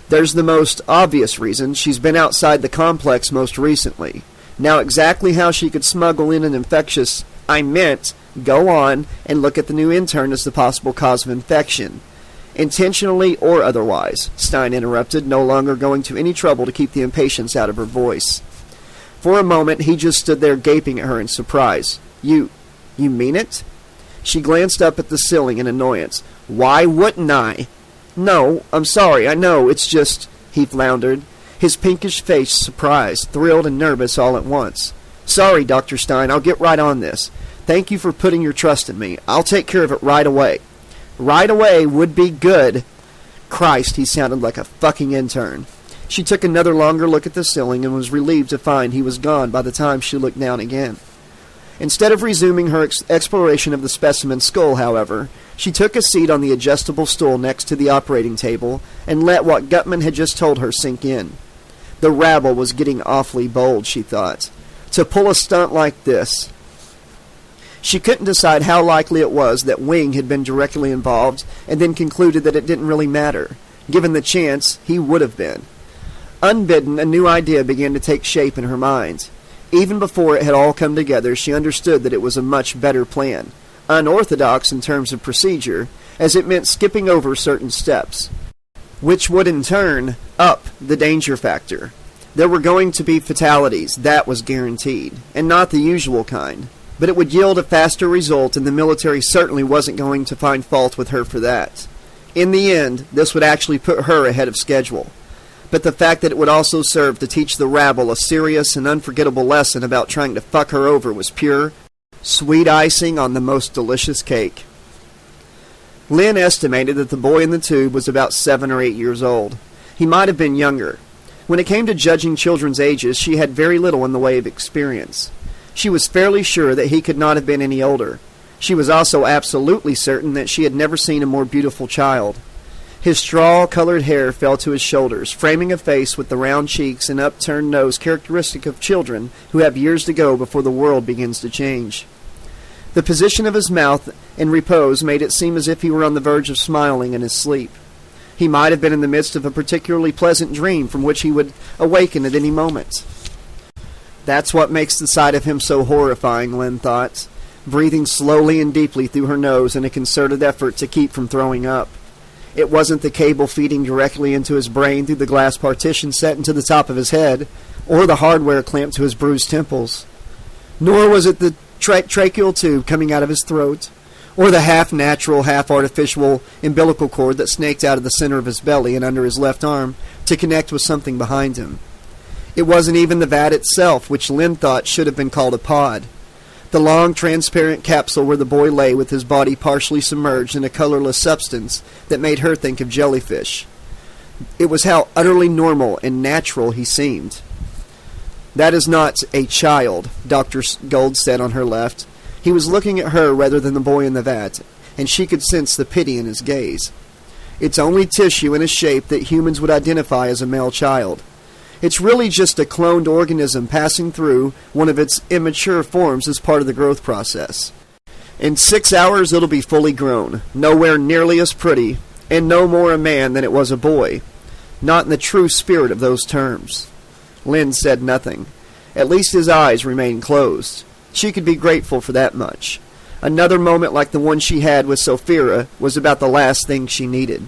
there's the most obvious reason. She's been outside the complex most recently. Now exactly how she could smuggle in an infectious... I meant, go on and look at the new intern as the possible cause of infection. Intentionally or otherwise, Stein interrupted, no longer going to any trouble to keep the impatience out of her voice. For a moment, he just stood there gaping at her in surprise. You mean it? She glanced up at the ceiling in annoyance. Why wouldn't I? No, I'm sorry, I know, it's just... He floundered, his pinkish face surprised, thrilled, and nervous all at once. Sorry, Dr. Stein, I'll get right on this. Thank you for putting your trust in me. I'll take care of it right away. Right away would be good. Christ, he sounded like a fucking intern. She took another longer look at the ceiling and was relieved to find he was gone by the time she looked down again. Instead of resuming her exploration of the specimen's skull, however, she took a seat on the adjustable stool next to the operating table and let what Gutman had just told her sink in. The rabble was getting awfully bold, she thought. To pull a stunt like this. She couldn't decide how likely it was that Wing had been directly involved, and then concluded that it didn't really matter. Given the chance, he would have been. Unbidden, a new idea began to take shape in her mind. Even before it had all come together, she understood that it was a much better plan. Unorthodox in terms of procedure, as it meant skipping over certain steps, which would in turn up the danger factor. There were going to be fatalities, that was guaranteed, and not the usual kind. But it would yield a faster result, and the military certainly wasn't going to find fault with her for that. In the end, this would actually put her ahead of schedule. But the fact that it would also serve to teach the rabble a serious and unforgettable lesson about trying to fuck her over was pure, sweet icing on the most delicious cake. Lynn estimated that the boy in the tube was about 7 or 8 years old. He might have been younger. When it came to judging children's ages, she had very little in the way of experience. She was fairly sure that he could not have been any older. She was also absolutely certain that she had never seen a more beautiful child. His straw-colored hair fell to his shoulders, framing a face with the round cheeks and upturned nose characteristic of children who have years to go before the world begins to change. The position of his mouth in repose made it seem as if he were on the verge of smiling in his sleep. He might have been in the midst of a particularly pleasant dream from which he would awaken at any moment. That's what makes the sight of him so horrifying, Lynn thought, breathing slowly and deeply through her nose in a concerted effort to keep from throwing up. It wasn't the cable feeding directly into his brain through the glass partition set into the top of his head, or the hardware clamped to his bruised temples. Nor was it the tracheal tube coming out of his throat, or the half-natural, half-artificial umbilical cord that snaked out of the center of his belly and under his left arm to connect with something behind him. It wasn't even the vat itself, which Lynn thought should have been called a pod. The long, transparent capsule where the boy lay with his body partially submerged in a colorless substance that made her think of jellyfish. It was how utterly normal and natural he seemed. "That is not a child," Dr. Gold said on her left. He was looking at her rather than the boy in the vat, and she could sense the pity in his gaze. "It's only tissue in a shape that humans would identify as a male child. It's really just a cloned organism passing through one of its immature forms as part of the growth process. In 6 hours it'll be fully grown, nowhere nearly as pretty, and no more a man than it was a boy. Not in the true spirit of those terms." Lynn said nothing. At least his eyes remained closed. She could be grateful for that much. Another moment like the one she had with Sophia was about the last thing she needed.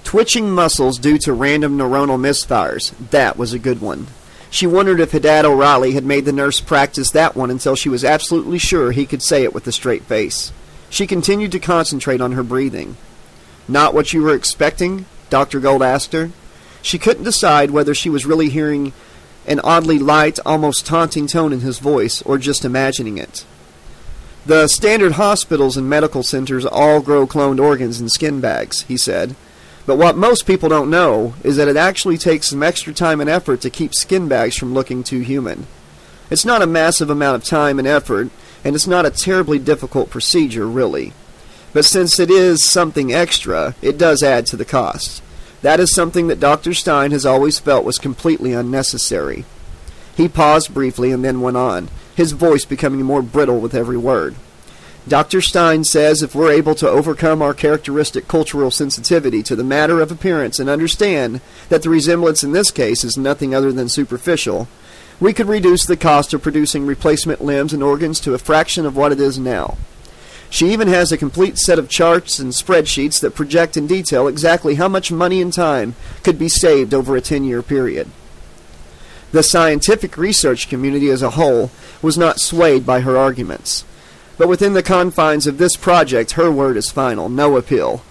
Twitching muscles due to random neuronal misfires. That was a good one. She wondered if Haddad O'Reilly had made the nurse practice that one until she was absolutely sure he could say it with a straight face. She continued to concentrate on her breathing. "Not what you were expecting?" Dr. Gold asked her. She couldn't decide whether she was really hearing an oddly light, almost taunting tone in his voice, or just imagining it. "The standard hospitals and medical centers all grow cloned organs in skin bags," he said. "But what most people don't know is that it actually takes some extra time and effort to keep skin bags from looking too human. It's not a massive amount of time and effort, and it's not a terribly difficult procedure, really. But since it is something extra, it does add to the cost. That is something that Dr. Stein has always felt was completely unnecessary." He paused briefly and then went on, his voice becoming more brittle with every word. "Dr. Stein says if we're able to overcome our characteristic cultural sensitivity to the matter of appearance and understand that the resemblance in this case is nothing other than superficial, we could reduce the cost of producing replacement limbs and organs to a fraction of what it is now. She even has a complete set of charts and spreadsheets that project in detail exactly how much money and time could be saved over a 10-year period." The scientific research community as a whole was not swayed by her arguments. But within the confines of this project, her word is final, no appeal.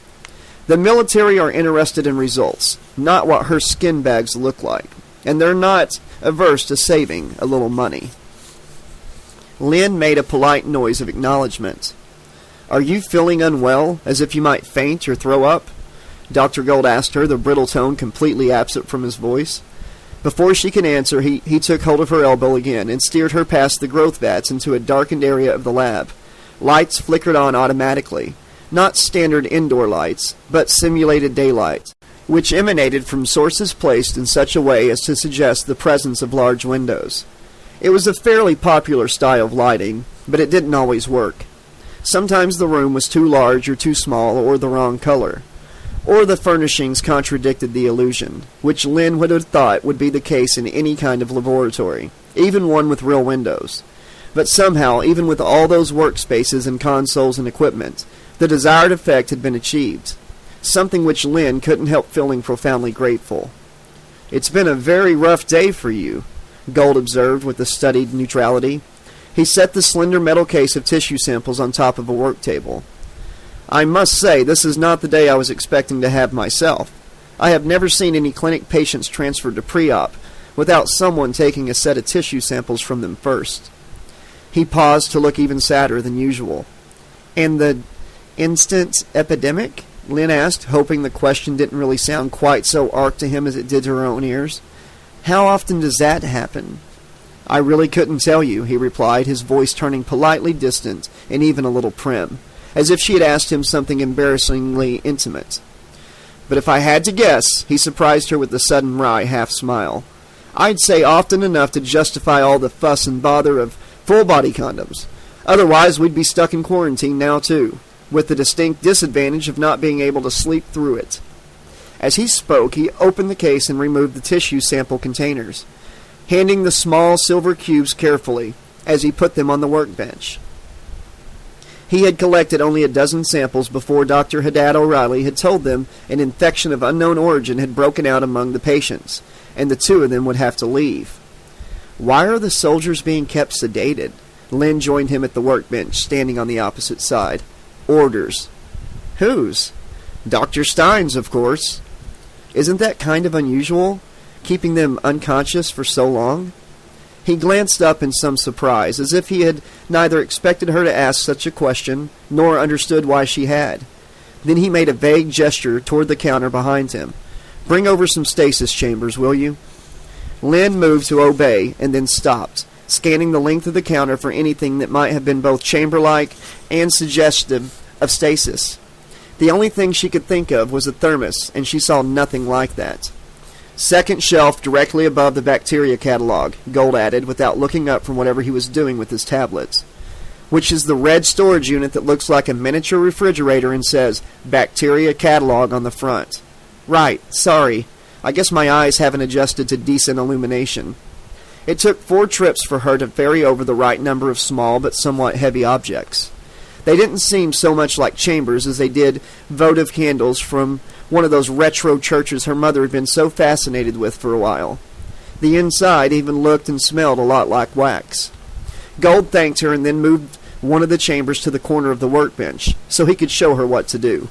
The military are interested in results, not what her skin bags look like, and they're not averse to saving a little money. Lynn made a polite noise of acknowledgement. "Are you feeling unwell, as if you might faint or throw up?" Dr. Gold asked her, the brittle tone completely absent from his voice. Before she could answer, he took hold of her elbow again and steered her past the growth vats into a darkened area of the lab. Lights flickered on automatically. Not standard indoor lights, but simulated daylight. which emanated from sources placed in such a way as to suggest the presence of large windows. It was a fairly popular style of lighting, but it didn't always work. Sometimes the room was too large or too small or the wrong color, or the furnishings contradicted the illusion, which Lynn would have thought would be the case in any kind of laboratory, even one with real windows. But somehow, even with all those workspaces and consoles and equipment, the desired effect had been achieved, something which Lynn couldn't help feeling profoundly grateful. "It's been a very rough day for you," Gold observed with a studied neutrality. He set the slender metal case of tissue samples on top of a work table. "I must say, this is not the day I was expecting to have myself. I have never seen any clinic patients transferred to pre-op without someone taking a set of tissue samples from them first." He paused to look even sadder than usual. "And the instant epidemic?" Lynn asked, hoping the question didn't really sound quite so arch to him as it did to her own ears. "How often does that happen?" "I really couldn't tell you," he replied, his voice turning politely distant and even a little prim, as if she had asked him something embarrassingly intimate. "But if I had to guess," he surprised her with a sudden wry half-smile, "I'd say often enough to justify all the fuss and bother of full-body condoms. Otherwise, we'd be stuck in quarantine now, too, with the distinct disadvantage of not being able to sleep through it." As he spoke, he opened the case and removed the tissue sample containers, handing the small silver cubes carefully as he put them on the workbench. He had collected only a dozen samples before Dr. Haddad O'Reilly had told them an infection of unknown origin had broken out among the patients, and the two of them would have to leave. "Why are the soldiers being kept sedated?" Lynn joined him at the workbench, standing on the opposite side. "Orders." "Whose?" "Dr. Stein's, of course." "Isn't that kind of unusual, keeping them unconscious for so long?" He glanced up in some surprise, as if he had neither expected her to ask such a question, nor understood why she had. Then he made a vague gesture toward the counter behind him. "Bring over some stasis chambers, will you?" Lynn moved to obey, and then stopped, scanning the length of the counter for anything that might have been both chamber-like and suggestive of stasis. The only thing she could think of was a thermos, and she saw nothing like that. "Second shelf directly above the bacteria catalog," Gold added, without looking up from whatever he was doing with his tablets. "Which is the red storage unit that looks like a miniature refrigerator and says, 'Bacteria Catalog' on the front." "Right, sorry. I guess my eyes haven't adjusted to decent illumination." It took 4 trips for her to ferry over the right number of small but somewhat heavy objects. They didn't seem so much like chambers as they did votive candles from one of those retro churches her mother had been so fascinated with for a while. The inside even looked and smelled a lot like wax. Gold thanked her and then moved one of the chambers to the corner of the workbench so he could show her what to do.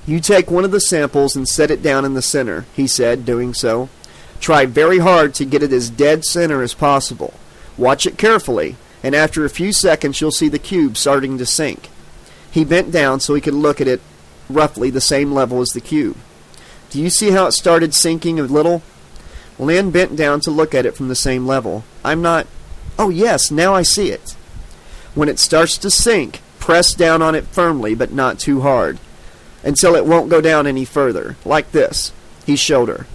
"You take one of the samples and set it down in the center," he said, doing so. "Try very hard to get it as dead center as possible. Watch it carefully, and after a few seconds you'll see the cube starting to sink." He bent down so he could look at it roughly the same level as the cube. "Do you see how it started sinking a little?" Lynn bent down to look at it from the same level. "I'm not... Oh, yes, now I see it." "When it starts to sink, press down on it firmly, but not too hard, until it won't go down any further, like this." He showed her.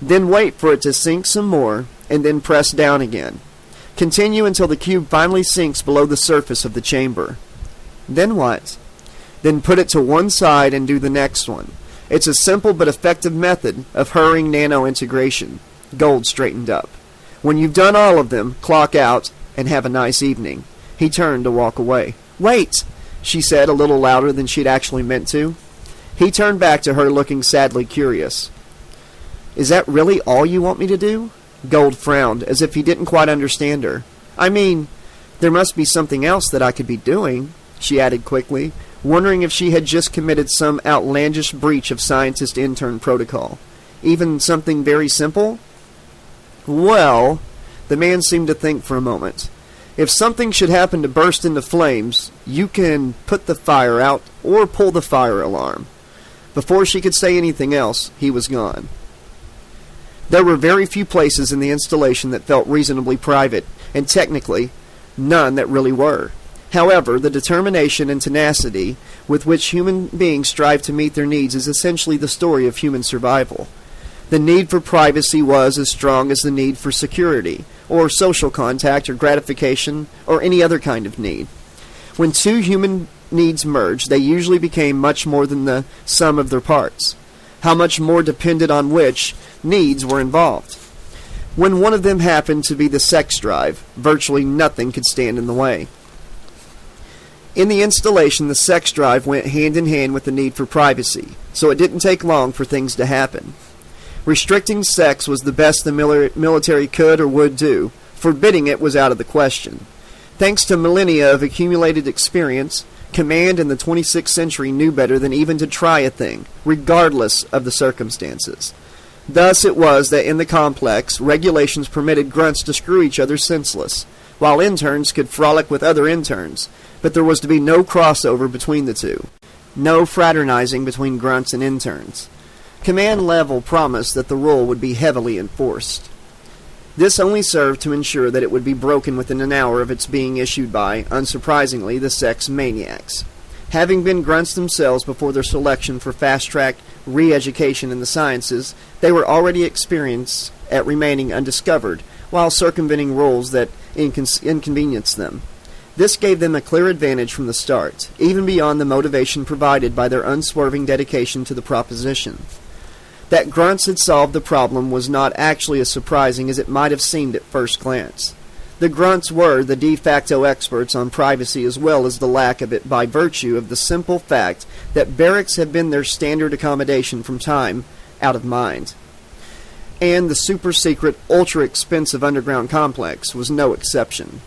"Then wait for it to sink some more, and then press down again. Continue until the cube finally sinks below the surface of the chamber." "Then what?" "Then put it to one side and do the next one. It's a simple but effective method of hurrying nano-integration." Gold straightened up. "When you've done all of them, clock out, and have a nice evening." He turned to walk away. "Wait!" she said, a little louder than she'd actually meant to. He turned back to her, looking sadly curious. "Is that really all you want me to do?" Gold frowned, as if he didn't quite understand her. "I mean, there must be something else that I could be doing," she added quickly, wondering if she had just committed some outlandish breach of scientist-intern protocol. "Even something very simple?" "Well," the man seemed to think for a moment, "if something should happen to burst into flames, you can put the fire out or pull the fire alarm." Before she could say anything else, he was gone. There were very few places in the installation that felt reasonably private, and technically, none that really were. However, the determination and tenacity with which human beings strive to meet their needs is essentially the story of human survival. The need for privacy was as strong as the need for security, or social contact, or gratification, or any other kind of need. When two human needs merged, they usually became much more than the sum of their parts. How much more depended on which needs were involved. When one of them happened to be the sex drive, virtually nothing could stand in the way. In the installation, the sex drive went hand in hand with the need for privacy, so it didn't take long for things to happen. Restricting sex was the best the military could or would do. Forbidding it was out of the question. Thanks to millennia of accumulated experience, command in the 26th century knew better than even to try a thing, regardless of the circumstances. Thus it was that in the complex, regulations permitted grunts to screw each other senseless, while interns could frolic with other interns, but there was to be no crossover between the two. No fraternizing between grunts and interns. Command level promised that the rule would be heavily enforced. This only served to ensure that it would be broken within an hour of its being issued by, unsurprisingly, the sex maniacs. Having been grunts themselves before their selection for fast-track re-education in the sciences, they were already experienced at remaining undiscovered, while circumventing rules that inconvenienced them. This gave them a clear advantage from the start, even beyond the motivation provided by their unswerving dedication to the proposition. That grunts had solved the problem was not actually as surprising as it might have seemed at first glance. The grunts were the de facto experts on privacy as well as the lack of it by virtue of the simple fact that barracks had been their standard accommodation from time out of mind. And the super-secret, ultra-expensive underground complex was no exception.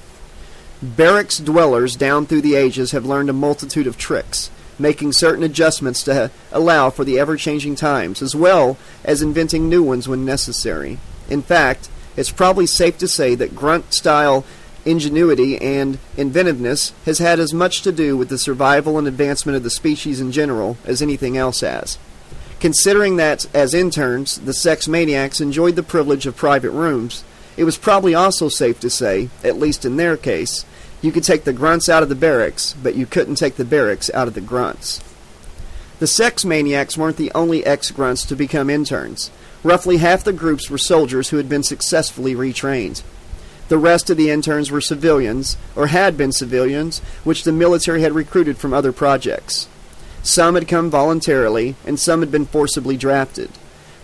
Barracks dwellers down through the ages have learned a multitude of tricks, making certain adjustments to allow for the ever-changing times, as well as inventing new ones when necessary. In fact, it's probably safe to say that grunt-style ingenuity and inventiveness has had as much to do with the survival and advancement of the species in general as anything else has. Considering that, as interns, the sex maniacs enjoyed the privilege of private rooms, it was probably also safe to say, at least in their case, you could take the grunts out of the barracks, but you couldn't take the barracks out of the grunts. The sex maniacs weren't the only ex-grunts to become interns. Roughly half the groups were soldiers who had been successfully retrained. The rest of the interns were civilians, or had been civilians, which the military had recruited from other projects. Some had come voluntarily, and some had been forcibly drafted.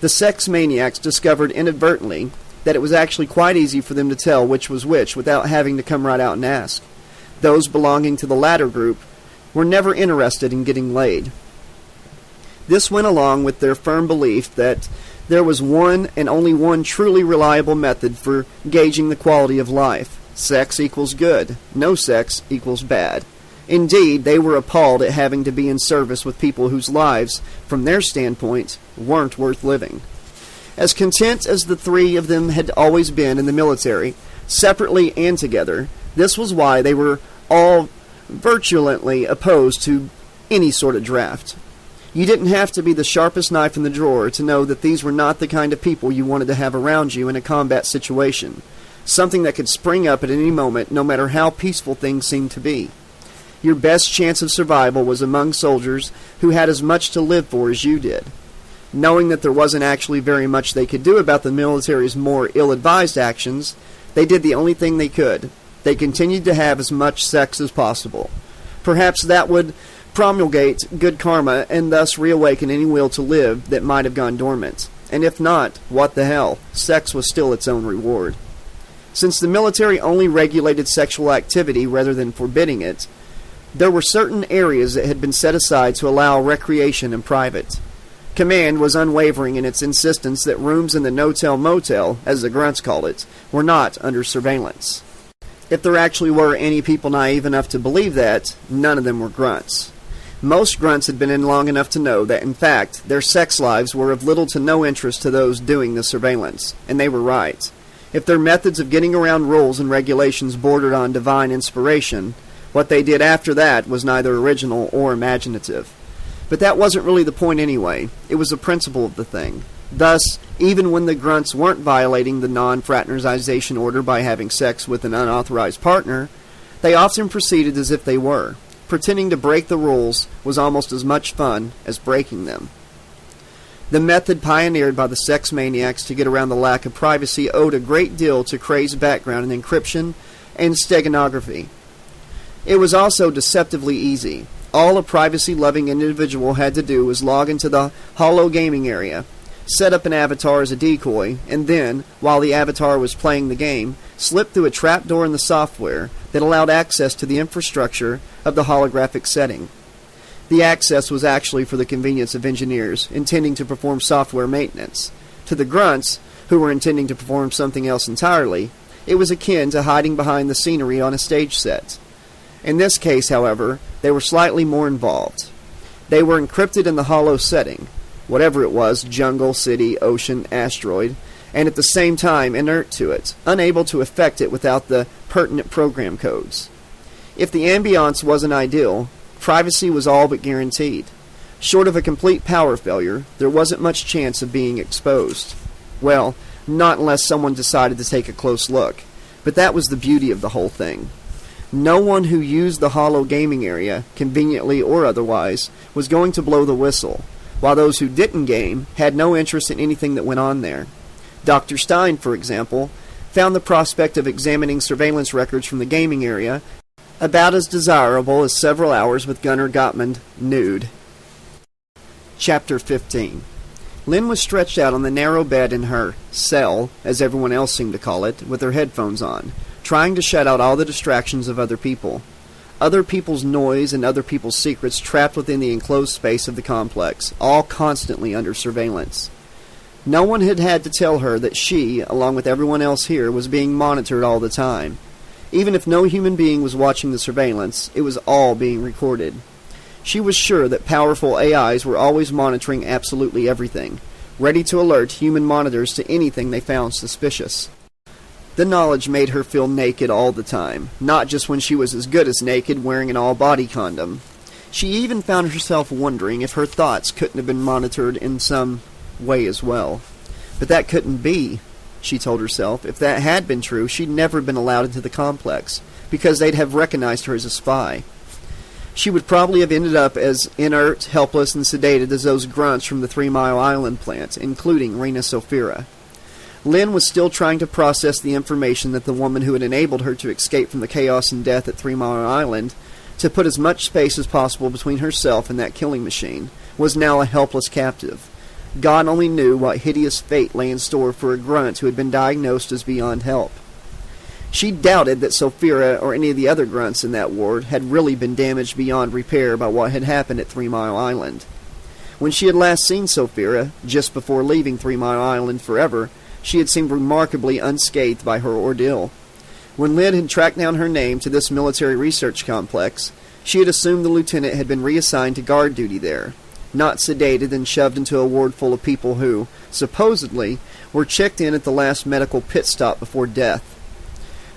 The sex maniacs discovered inadvertently that it was actually quite easy for them to tell which was which without having to come right out and ask. Those belonging to the latter group were never interested in getting laid. This went along with their firm belief that there was one and only one truly reliable method for gauging the quality of life. Sex equals good. No sex equals bad. Indeed, they were appalled at having to be in service with people whose lives, from their standpoint, weren't worth living. As content as the three of them had always been in the military, separately and together, this was why they were all virulently opposed to any sort of draft. You didn't have to be the sharpest knife in the drawer to know that these were not the kind of people you wanted to have around you in a combat situation, something that could spring up at any moment, no matter how peaceful things seemed to be. Your best chance of survival was among soldiers who had as much to live for as you did. Knowing that there wasn't actually very much they could do about the military's more ill-advised actions, they did the only thing they could. They continued to have as much sex as possible. Perhaps that would promulgate good karma and thus reawaken any will to live that might have gone dormant. And if not, what the hell? Sex was still its own reward. Since the military only regulated sexual activity rather than forbidding it, there were certain areas that had been set aside to allow recreation in private. Command was unwavering in its insistence that rooms in the no-tell-motel, as the grunts called it, were not under surveillance. If there actually were any people naive enough to believe that, none of them were grunts. Most grunts had been in long enough to know that, in fact, their sex lives were of little to no interest to those doing the surveillance, and they were right. If their methods of getting around rules and regulations bordered on divine inspiration, what they did after that was neither original or imaginative. But that wasn't really the point anyway. It was the principle of the thing. Thus, even when the grunts weren't violating the non-fraternization order by having sex with an unauthorized partner, They often proceeded as if they were. Pretending to break the rules was almost as much fun as breaking them. The method pioneered by the sex maniacs to get around the lack of privacy owed a great deal to Cray's background in encryption and steganography. It was also deceptively easy. All a privacy-loving individual had to do was log into the holo gaming area, set up an avatar as a decoy, and then, while the avatar was playing the game, slip through a trapdoor in the software that allowed access to the infrastructure of the holographic setting. The access was actually for the convenience of engineers intending to perform software maintenance. To the grunts, who were intending to perform something else entirely, it was akin to hiding behind the scenery on a stage set. In this case, however, they were slightly more involved. They were encrypted in the holo setting, whatever it was, jungle, city, ocean, asteroid, and at the same time inert to it, unable to affect it without the pertinent program codes. If the ambiance wasn't ideal, privacy was all but guaranteed. Short of a complete power failure, there wasn't much chance of being exposed. Well, not unless someone decided to take a close look. But that was the beauty of the whole thing. No one who used the holo gaming area, conveniently or otherwise, was going to blow the whistle, while those who didn't game had no interest in anything that went on there. Dr. Stein, for example, found the prospect of examining surveillance records from the gaming area about as desirable as several hours with Gunnar Gottman nude. Chapter 15. Lynn was stretched out on the narrow bed in her cell, as everyone else seemed to call it, with her headphones on, trying to shut out all the distractions of other people. Other people's noise and other people's secrets trapped within the enclosed space of the complex, all constantly under surveillance. No one had had to tell her that she, along with everyone else here, was being monitored all the time. Even if no human being was watching the surveillance, it was all being recorded. She was sure that powerful AIs were always monitoring absolutely everything, ready to alert human monitors to anything they found suspicious. The knowledge made her feel naked all the time, not just when she was as good as naked wearing an all-body condom. She even found herself wondering if her thoughts couldn't have been monitored in some way as well. But that couldn't be, she told herself. If that had been true, she'd never been allowed into the complex, because they'd have recognized her as a spy. She would probably have ended up as inert, helpless, and sedated as those grunts from the 3 Mile Island plant, including Rena Sophira. Lynn was still trying to process the information that the woman who had enabled her to escape from the chaos and death at 3 Mile Island, to put as much space as possible between herself and that killing machine, was now a helpless captive. God only knew what hideous fate lay in store for a grunt who had been diagnosed as beyond help. She doubted that Sophira or any of the other grunts in that ward had really been damaged beyond repair by what had happened at 3 Mile Island. When she had last seen Sophira, just before leaving 3 Mile Island forever, she had seemed remarkably unscathed by her ordeal. When Lynn had tracked down her name to this military research complex, she had assumed the lieutenant had been reassigned to guard duty there, not sedated and shoved into a ward full of people who, supposedly, were checked in at the last medical pit stop before death.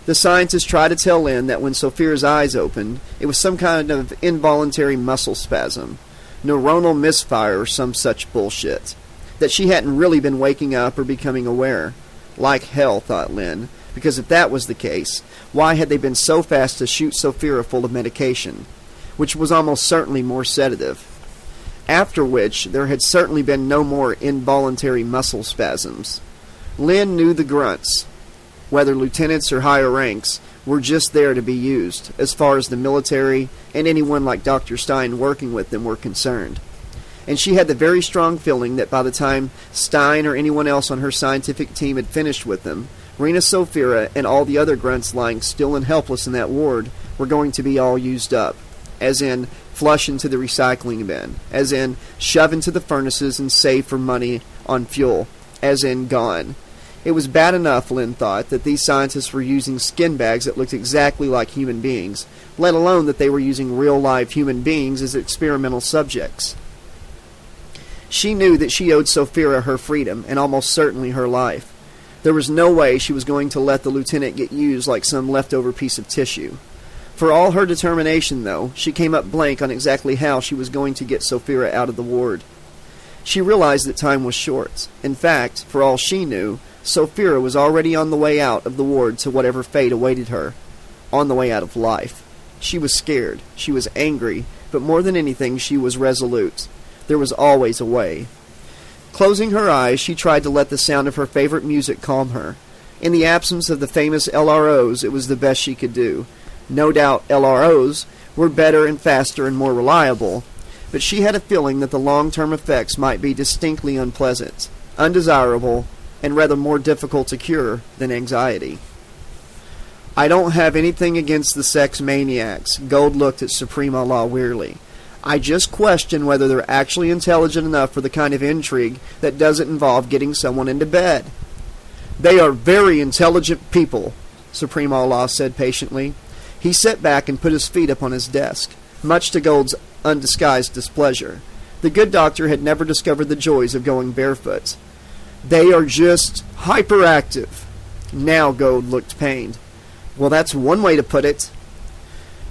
The scientists tried to tell Lynn that when Sophira's eyes opened, it was some kind of involuntary muscle spasm, neuronal misfire or some such bullshit, that she hadn't really been waking up or becoming aware. Like hell, thought Lynn, because if that was the case, why had they been so fast to shoot Sophira full of medication, which was almost certainly more sedative? After which, there had certainly been no more involuntary muscle spasms. Lynn knew the grunts, whether lieutenants or higher ranks, were just there to be used, as far as the military and anyone like Dr. Stein working with them were concerned. And she had the very strong feeling that by the time Stein or anyone else on her scientific team had finished with them, Rena Sophira and all the other grunts lying still and helpless in that ward were going to be all used up, as in flush into the recycling bin, as in shove into the furnaces and save for money on fuel, as in gone. It was bad enough, Lynn thought, that these scientists were using skin bags that looked exactly like human beings, let alone that they were using real live human beings as experimental subjects. She knew that she owed Sophira her freedom, and almost certainly her life. There was no way she was going to let the lieutenant get used like some leftover piece of tissue. For all her determination, though, she came up blank on exactly how she was going to get Sophira out of the ward. She realized that time was short. In fact, for all she knew, Sophira was already on the way out of the ward to whatever fate awaited her. on the way out of life. She was scared. She was angry. But more than anything, she was resolute. There was always a way. Closing her eyes, she tried to let the sound of her favorite music calm her. In the absence of the famous LROs, it was the best she could do. No doubt LROs were better and faster and more reliable, but she had a feeling that the long-term effects might be distinctly unpleasant, undesirable, and rather more difficult to cure than anxiety. I don't have anything against the sex maniacs. Gold looked at Supreme Allah wearily. I just question whether they're actually intelligent enough for the kind of intrigue that doesn't involve getting someone into bed. They are very intelligent people, Supreme Allah said patiently. He sat back and put his feet up on his desk, much to Gold's undisguised displeasure. The good doctor had never discovered the joys of going barefoot. They are just hyperactive. Now Gold looked pained. Well, that's one way to put it.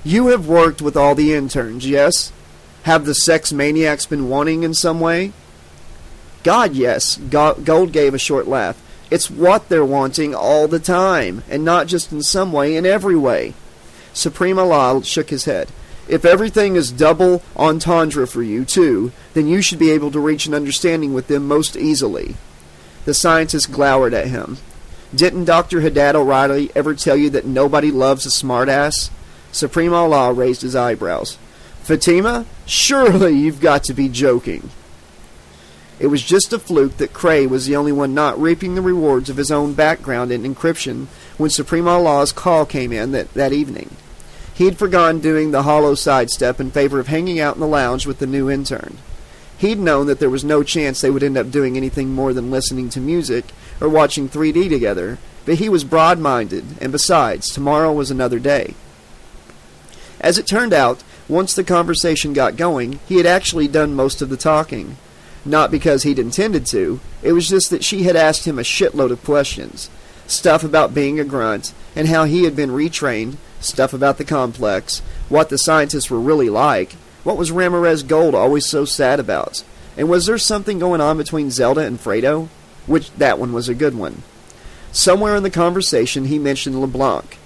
You have worked with all the interns, yes? Have the sex maniacs been wanting in some way? God, yes. Gold gave a short laugh. It's what they're wanting all the time, and not just in some way, in every way. Supreme Allah shook his head. If everything is double entendre for you, too, then you should be able to reach an understanding with them most easily. The scientist glowered at him. Didn't Dr. Haddad O'Reilly ever tell you that nobody loves a smartass? Supreme Allah raised his eyebrows. Fatima, surely you've got to be joking. It was just a fluke that Cray was the only one not reaping the rewards of his own background in encryption when Supreme Allah's call came in that evening. He had forgone doing the hollow sidestep in favor of hanging out in the lounge with the new intern. He'd known that there was no chance they would end up doing anything more than listening to music or watching 3D together, but he was broad-minded, and besides, tomorrow was another day. As it turned out, once the conversation got going, he had actually done most of the talking. Not because he'd intended to, it was just that she had asked him a shitload of questions. Stuff about being a grunt, and how he had been retrained, stuff about the complex, what the scientists were really like, what was Ramirez Gold always so sad about, and was there something going on between Zelda and Fredo? Which, that one was a good one. Somewhere in the conversation he mentioned LeBlanc,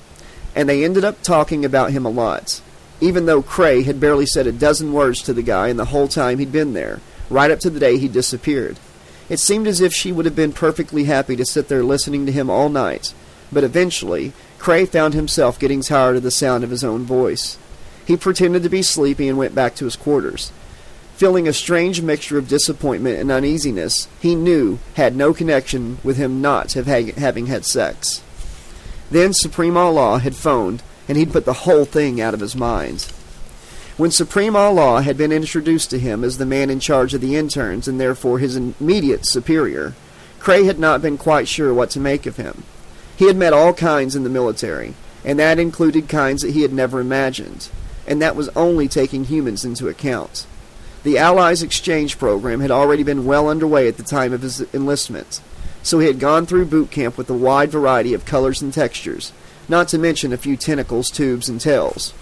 and they ended up talking about him a lot, even though Cray had barely said a dozen words to the guy in the whole time he'd been there, right up to the day he disappeared. It seemed as if she would have been perfectly happy to sit there listening to him all night, but eventually Cray found himself getting tired of the sound of his own voice. He pretended to be sleepy and went back to his quarters, feeling a strange mixture of disappointment and uneasiness he knew had no connection with him not having had sex. Then Supreme Allah had phoned, and he'd put the whole thing out of his mind. When Supreme Allah had been introduced to him as the man in charge of the interns and therefore his immediate superior, Cray had not been quite sure what to make of him. He had met all kinds in the military, and that included kinds that he had never imagined, and that was only taking humans into account. The Allies exchange program had already been well underway at the time of his enlistment, so he had gone through boot camp with a wide variety of colors and textures, not to mention a few tentacles, tubes, and tails.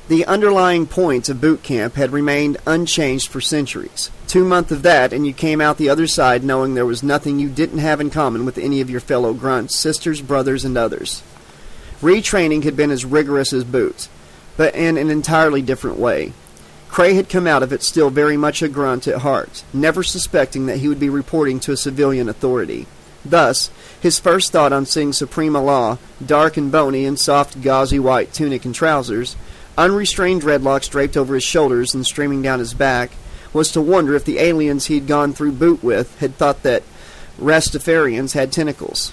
The underlying point of boot camp had remained unchanged for centuries. 2 months of that, and you came out the other side knowing there was nothing you didn't have in common with any of your fellow grunts, sisters, brothers, and others. Retraining had been as rigorous as boot, but in an entirely different way. Cray had come out of it still very much a grunt at heart, never suspecting that he would be reporting to a civilian authority. Thus, his first thought on seeing Supreme Allah, dark and bony in soft gauzy white tunic and trousers, unrestrained dreadlocks draped over his shoulders and streaming down his back, was to wonder if the aliens he'd gone through boot with had thought that Rastafarians had tentacles.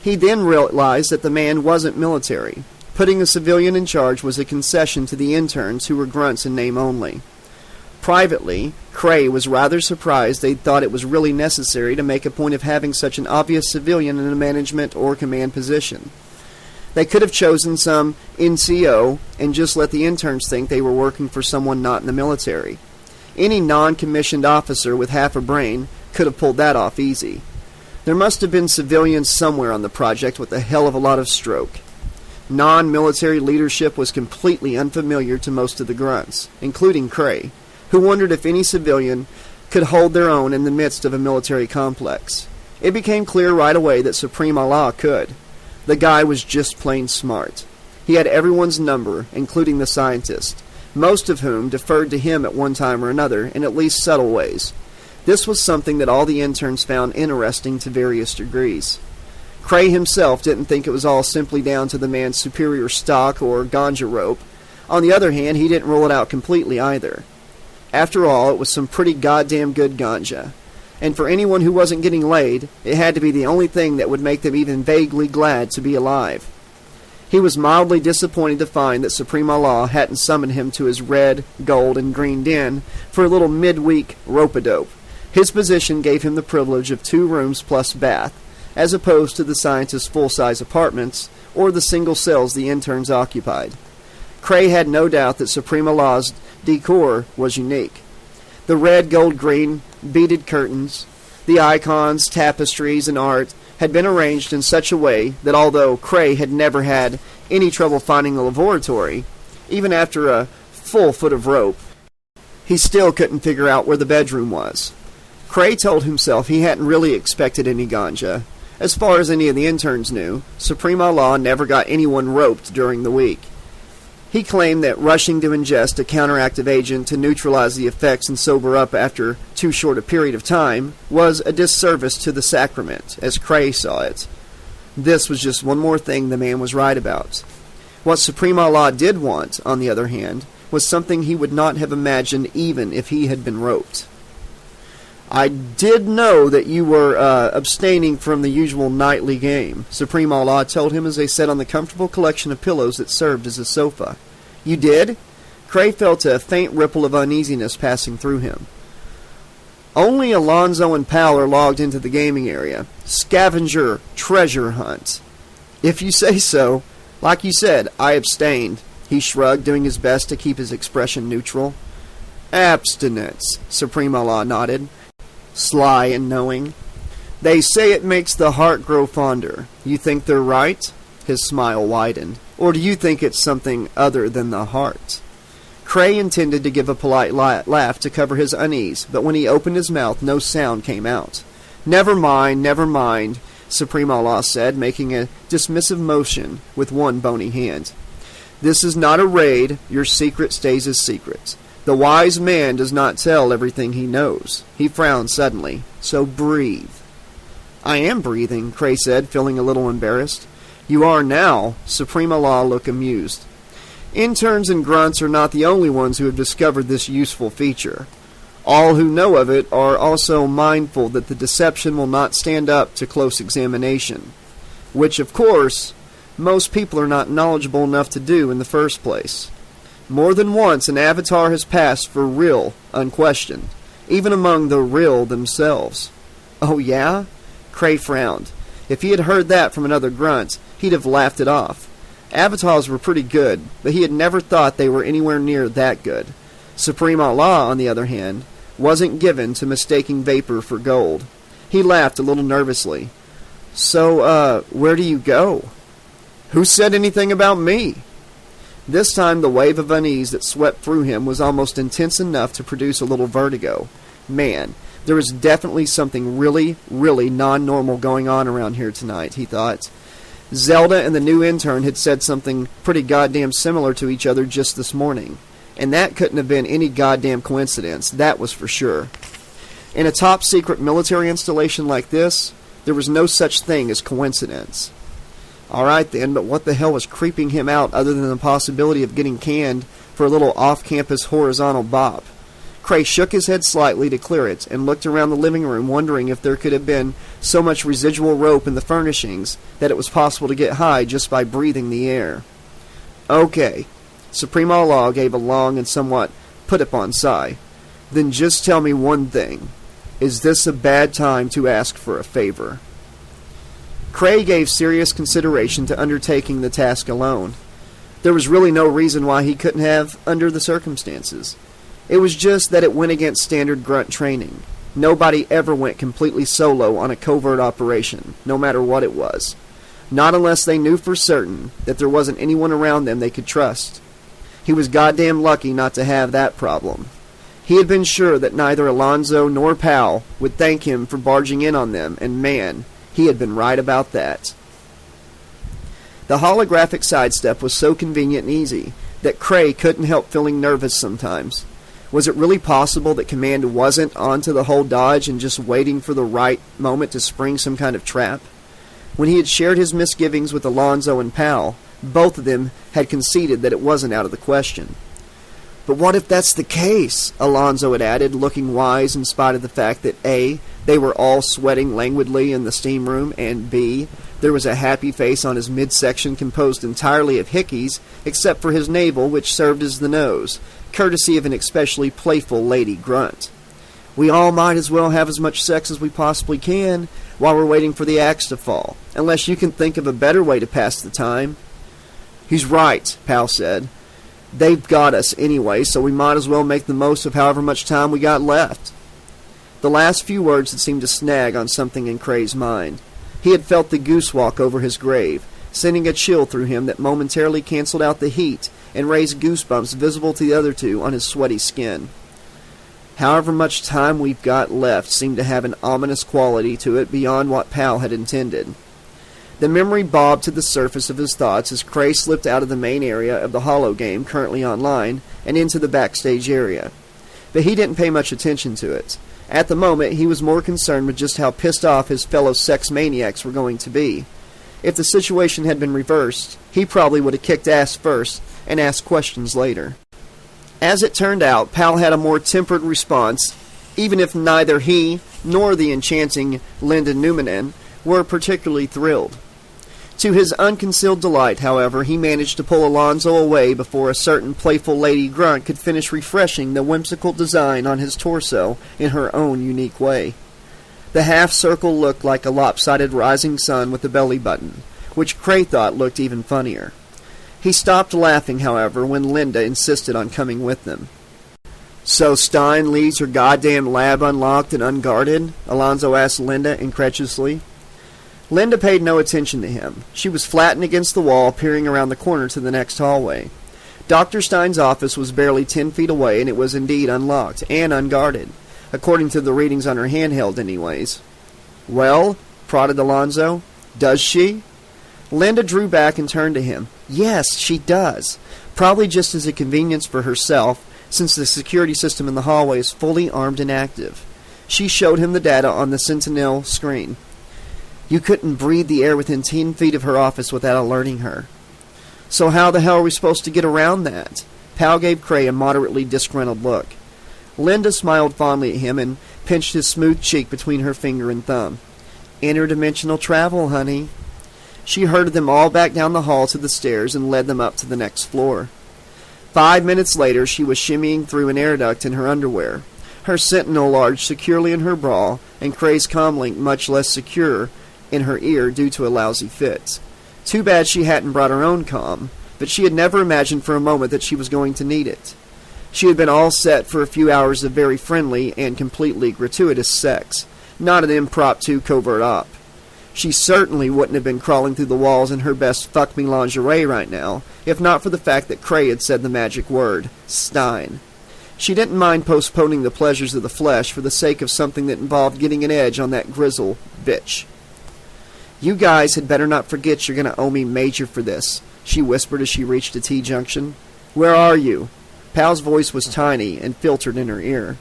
He then realized that the man wasn't military. Putting a civilian in charge was a concession to the interns who were grunts in name only. Privately, Cray was rather surprised they'd thought it was really necessary to make a point of having such an obvious civilian in a management or command position. They could have chosen some NCO and just let the interns think they were working for someone not in the military. Any non-commissioned officer with half a brain could have pulled that off easy. There must have been civilians somewhere on the project with a hell of a lot of stroke. Non-military leadership was completely unfamiliar to most of the grunts, including Cray, who wondered if any civilian could hold their own in the midst of a military complex. It became clear right away that Supreme Allah could. The guy was just plain smart. He had everyone's number, including the scientists, most of whom deferred to him at one time or another in at least subtle ways. This was something that all the interns found interesting to various degrees. Cray himself didn't think it was all simply down to the man's superior stock or ganja rope. On the other hand, he didn't rule it out completely either. After all, it was some pretty goddamn good ganja. And for anyone who wasn't getting laid, it had to be the only thing that would make them even vaguely glad to be alive. He was mildly disappointed to find that Supreme Allah hadn't summoned him to his red, gold, and green den for a little midweek rope-a-dope. His position gave him the privilege of 2 rooms plus bath, as opposed to the scientist's full-size apartments or the single cells the interns occupied. Cray had no doubt that Supreme Allah's decor was unique. The red, gold, green, beaded curtains, the icons, tapestries, and art had been arranged in such a way that although Cray had never had any trouble finding a lavatory, even after a full foot of rope, he still couldn't figure out where the bedroom was. Cray told himself he hadn't really expected any ganja. As far as any of the interns knew, Supreme Allah never got anyone roped during the week. He claimed that rushing to ingest a counteractive agent to neutralize the effects and sober up after too short a period of time was a disservice to the sacrament, as Cray saw it. This was just one more thing the man was right about. What Supreme Allah did want, on the other hand, was something he would not have imagined even if he had been roped. "I did know that you were abstaining from the usual nightly game," Supreme Allah told him as they sat on the comfortable collection of pillows that served as a sofa. "You did?" Cray felt a faint ripple of uneasiness passing through him. "Only Alonzo and Powell are logged into the gaming area. Scavenger treasure hunt." "If you say so. Like you said, I abstained." He shrugged, doing his best to keep his expression neutral. "Abstinence," Supreme Allah nodded, sly and knowing. "They say it makes the heart grow fonder. You think they're right?" His smile widened. "Or do you think it's something other than the heart?" Cray intended to give a polite laugh to cover his unease, but when he opened his mouth, no sound came out. Never mind, Supreme Allah said, making a dismissive motion with one bony hand. "This is not a raid. Your secret stays a secret. The wise man does not tell everything he knows." He frowned suddenly. "So breathe." "I am breathing," Cray said, feeling a little embarrassed. "You are now." Supreme Allah looked amused. "Interns and grunts are not the only ones who have discovered this useful feature. All who know of it are also mindful that the deception will not stand up to close examination, which, of course, most people are not knowledgeable enough to do in the first place. More than once an avatar has passed for real, unquestioned, even among the real themselves." "Oh, yeah?" Cray frowned. If he had heard that from another grunt, he'd have laughed it off. Avatars were pretty good, but he had never thought they were anywhere near that good. Supreme Allah, on the other hand, wasn't given to mistaking vapor for gold. He laughed a little nervously. "So, where do you go?" "Who said anything about me?" This time the wave of unease that swept through him was almost intense enough to produce a little vertigo. Man, there was definitely something really, really non-normal going on around here tonight, he thought. Zelda and the new intern had said something pretty goddamn similar to each other just this morning. And that couldn't have been any goddamn coincidence, that was for sure. In a top-secret military installation like this, there was no such thing as coincidence. Alright then, but what the hell was creeping him out other than the possibility of getting canned for a little off-campus horizontal bop? Cray shook his head slightly to clear it and looked around the living room, wondering if there could have been so much residual rope in the furnishings that it was possible to get high just by breathing the air. "Okay." Supreme Allah gave a long and somewhat put-upon sigh. "Then just tell me one thing. Is this a bad time to ask for a favor?" Cray gave serious consideration to undertaking the task alone. There was really no reason why he couldn't have under the circumstances. It was just that it went against standard grunt training. Nobody ever went completely solo on a covert operation, no matter what it was. Not unless they knew for certain that there wasn't anyone around them they could trust. He was goddamn lucky not to have that problem. He had been sure that neither Alonzo nor Powell would thank him for barging in on them, and man, he had been right about that. The holographic sidestep was so convenient and easy that Cray couldn't help feeling nervous sometimes. Was it really possible that Command wasn't onto the whole dodge and just waiting for the right moment to spring some kind of trap? When he had shared his misgivings with Alonzo and Pal, both of them had conceded that it wasn't out of the question. But what if that's the case? Alonzo had added, looking wise in spite of the fact that A, they were all sweating languidly in the steam room, and B, there was a happy face on his midsection composed entirely of hickeys, except for his navel, which served as the nose, courtesy of an especially playful lady grunt. We all might as well have as much sex as we possibly can while we're waiting for the axe to fall, unless you can think of a better way to pass the time. He's right, Pal said. They've got us anyway, so we might as well make the most of however much time we got left. The last few words had seemed to snag on something in Cray's mind. He had felt the goose walk over his grave, sending a chill through him that momentarily canceled out the heat and raised goosebumps visible to the other two on his sweaty skin. However much time we've got left seemed to have an ominous quality to it beyond what Pal had intended. The memory bobbed to the surface of his thoughts as Cray slipped out of the main area of the Hollow game currently online and into the backstage area. But he didn't pay much attention to it. At the moment, he was more concerned with just how pissed off his fellow sex maniacs were going to be. If the situation had been reversed, he probably would have kicked ass first and asked questions later. As it turned out, Pal had a more tempered response, even if neither he nor the enchanting Linda Numanen were particularly thrilled. To his unconcealed delight, however, he managed to pull Alonzo away before a certain playful lady grunt could finish refreshing the whimsical design on his torso in her own unique way. The half-circle looked like a lopsided rising sun with a belly button, which Cray thought looked even funnier. He stopped laughing, however, when Linda insisted on coming with them. So Stein leaves her goddamn lab unlocked and unguarded? Alonzo asked Linda incredulously. Linda paid no attention to him. She was flattened against the wall, peering around the corner to the next hallway. Dr. Stein's office was barely 10 feet away, and it was indeed unlocked and unguarded, according to the readings on her handheld anyways. Well, prodded Alonzo. Does she? Linda drew back and turned to him. Yes, she does. Probably just as a convenience for herself, since the security system in the hallway is fully armed and active. She showed him the data on the Sentinel screen. You couldn't breathe the air within 10 feet of her office without alerting her. So how the hell are we supposed to get around that? Pal gave Cray a moderately disgruntled look. Linda smiled fondly at him and pinched his smooth cheek between her finger and thumb. Interdimensional travel, honey. She herded them all back down the hall to the stairs and led them up to the next floor. 5 minutes later, she was shimmying through an air duct in her underwear, her Sentinel large securely in her bra, and Cray's comlink much less secure in her ear due to a lousy fit. Too bad she hadn't brought her own comm, but she had never imagined for a moment that she was going to need it. She had been all set for a few hours of very friendly and completely gratuitous sex, not an impromptu covert op. She certainly wouldn't have been crawling through the walls in her best fuck-me lingerie right now, if not for the fact that Cray had said the magic word, Stein. She didn't mind postponing the pleasures of the flesh for the sake of something that involved getting an edge on that grizzle bitch. You guys had better not forget you're going to owe me major for this, she whispered as she reached a T-junction. Where are you? Pal's voice was tiny and filtered in her ear.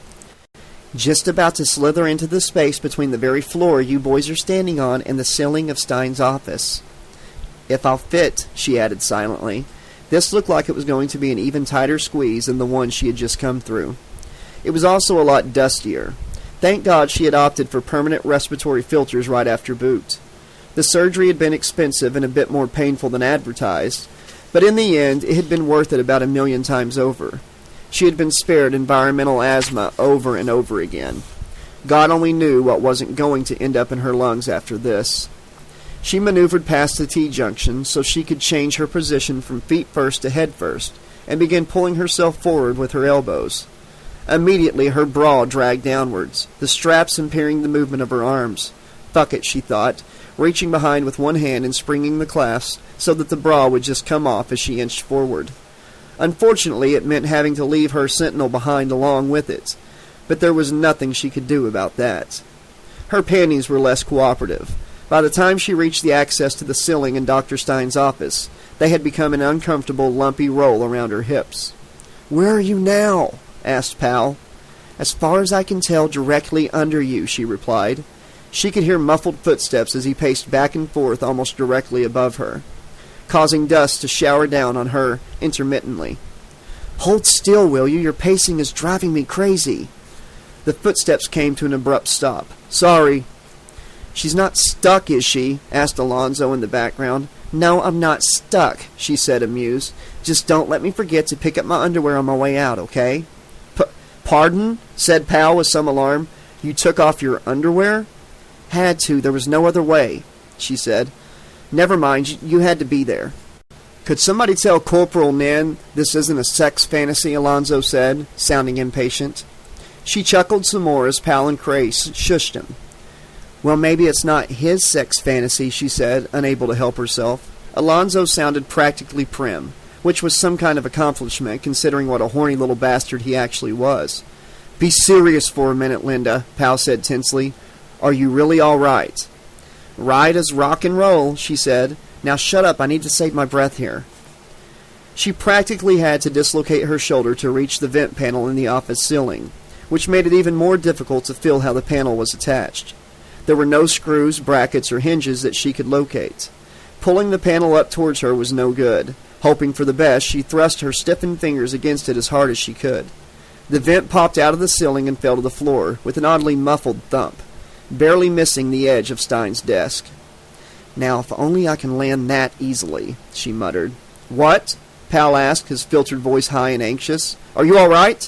Just about to slither into the space between the very floor you boys are standing on and the ceiling of Stein's office. If I'll fit, she added silently. This looked like it was going to be an even tighter squeeze than the one she had just come through. It was also a lot dustier. Thank God she had opted for permanent respiratory filters right after boot. The surgery had been expensive and a bit more painful than advertised, but in the end it had been worth it about 1,000,000 times over. She had been spared environmental asthma over and over again. God only knew what wasn't going to end up in her lungs after this. She maneuvered past the T-junction so she could change her position from feet first to head first, and began pulling herself forward with her elbows. Immediately her bra dragged downwards, the straps impairing the movement of her arms. Fuck it, she thought, reaching behind with one hand and springing the clasps so that the bra would just come off as she inched forward. Unfortunately, it meant having to leave her Sentinel behind along with it, but there was nothing she could do about that. Her panties were less cooperative. By the time she reached the access to the ceiling in Dr. Stein's office, they had become an uncomfortable, lumpy roll around her hips. "Where are you now?" asked Pal. "As far as I can tell, directly under you," she replied. She could hear muffled footsteps as he paced back and forth almost directly above her, causing dust to shower down on her intermittently. "Hold still, will you? Your pacing is driving me crazy." The footsteps came to an abrupt stop. "Sorry." "She's not stuck, is she?" asked Alonzo in the background. "No, I'm not stuck," she said, amused. "Just don't let me forget to pick up my underwear on my way out, okay?" "Pardon?" said Pal with some alarm. "You took off your underwear?" "Had to. There was no other way," she said. "Never mind. You had to be there." "Could somebody tell Corporal Nin this isn't a sex fantasy?" Alonzo said, sounding impatient. She chuckled some more as Pal and Cray shushed him. "Well, maybe it's not his sex fantasy," she said, unable to help herself. Alonzo sounded practically prim, which was some kind of accomplishment considering what a horny little bastard he actually was. "Be serious for a minute, Linda," Pal said tensely. "Are you really all right?" "Right as rock and roll," she said. "Now shut up, I need to save my breath here." She practically had to dislocate her shoulder to reach the vent panel in the office ceiling, which made it even more difficult to feel how the panel was attached. There were no screws, brackets, or hinges that she could locate. Pulling the panel up towards her was no good. Hoping for the best, she thrust her stiffened fingers against it as hard as she could. The vent popped out of the ceiling and fell to the floor, with an oddly muffled thump, barely missing the edge of Stein's desk. "Now, if only I can land that easily," she muttered. "What?" Pal asked, his filtered voice high and anxious. "Are you all right?"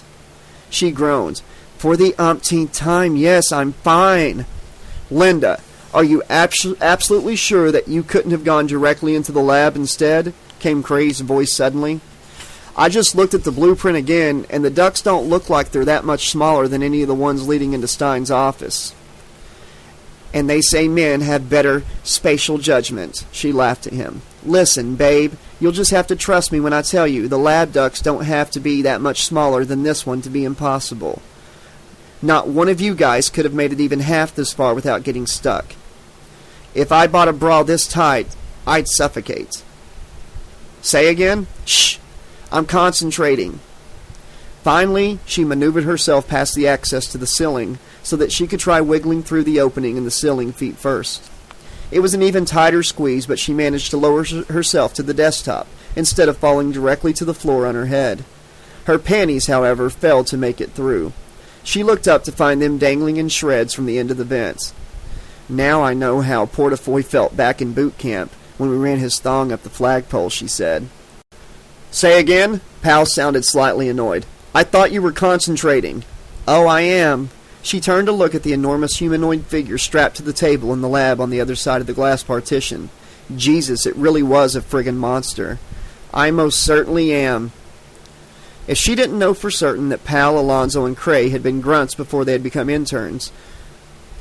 She groaned. "For the umpteenth time, yes, I'm fine." "Linda, are you absolutely sure that you couldn't have gone directly into the lab instead?" came Cray's voice suddenly. "I just looked at the blueprint again, and the ducts don't look like they're that much smaller than any of the ones leading into Stein's office. And they say men have better spatial judgment," she laughed at him. "Listen, babe, you'll just have to trust me when I tell you the lab ducts don't have to be that much smaller than this one to be impossible. Not one of you guys could have made it even half this far without getting stuck. If I bought a bra this tight, I'd suffocate." "Say again?" "Shh! I'm concentrating." Finally, she maneuvered herself past the access to the ceiling so that she could try wiggling through the opening in the ceiling feet first. It was an even tighter squeeze, but she managed to lower herself to the desktop instead of falling directly to the floor on her head. Her panties, however, failed to make it through. She looked up to find them dangling in shreds from the end of the vents. "Now I know how Portafoy felt back in boot camp when we ran his thong up the flagpole," she said. "Say again?" Pal sounded slightly annoyed. "I thought you were concentrating." "Oh, I am." She turned to look at the enormous humanoid figure strapped to the table in the lab on the other side of the glass partition. Jesus, it really was a friggin' monster. "I most certainly am." If she didn't know for certain that Pal, Alonzo, and Cray had been grunts before they had become interns,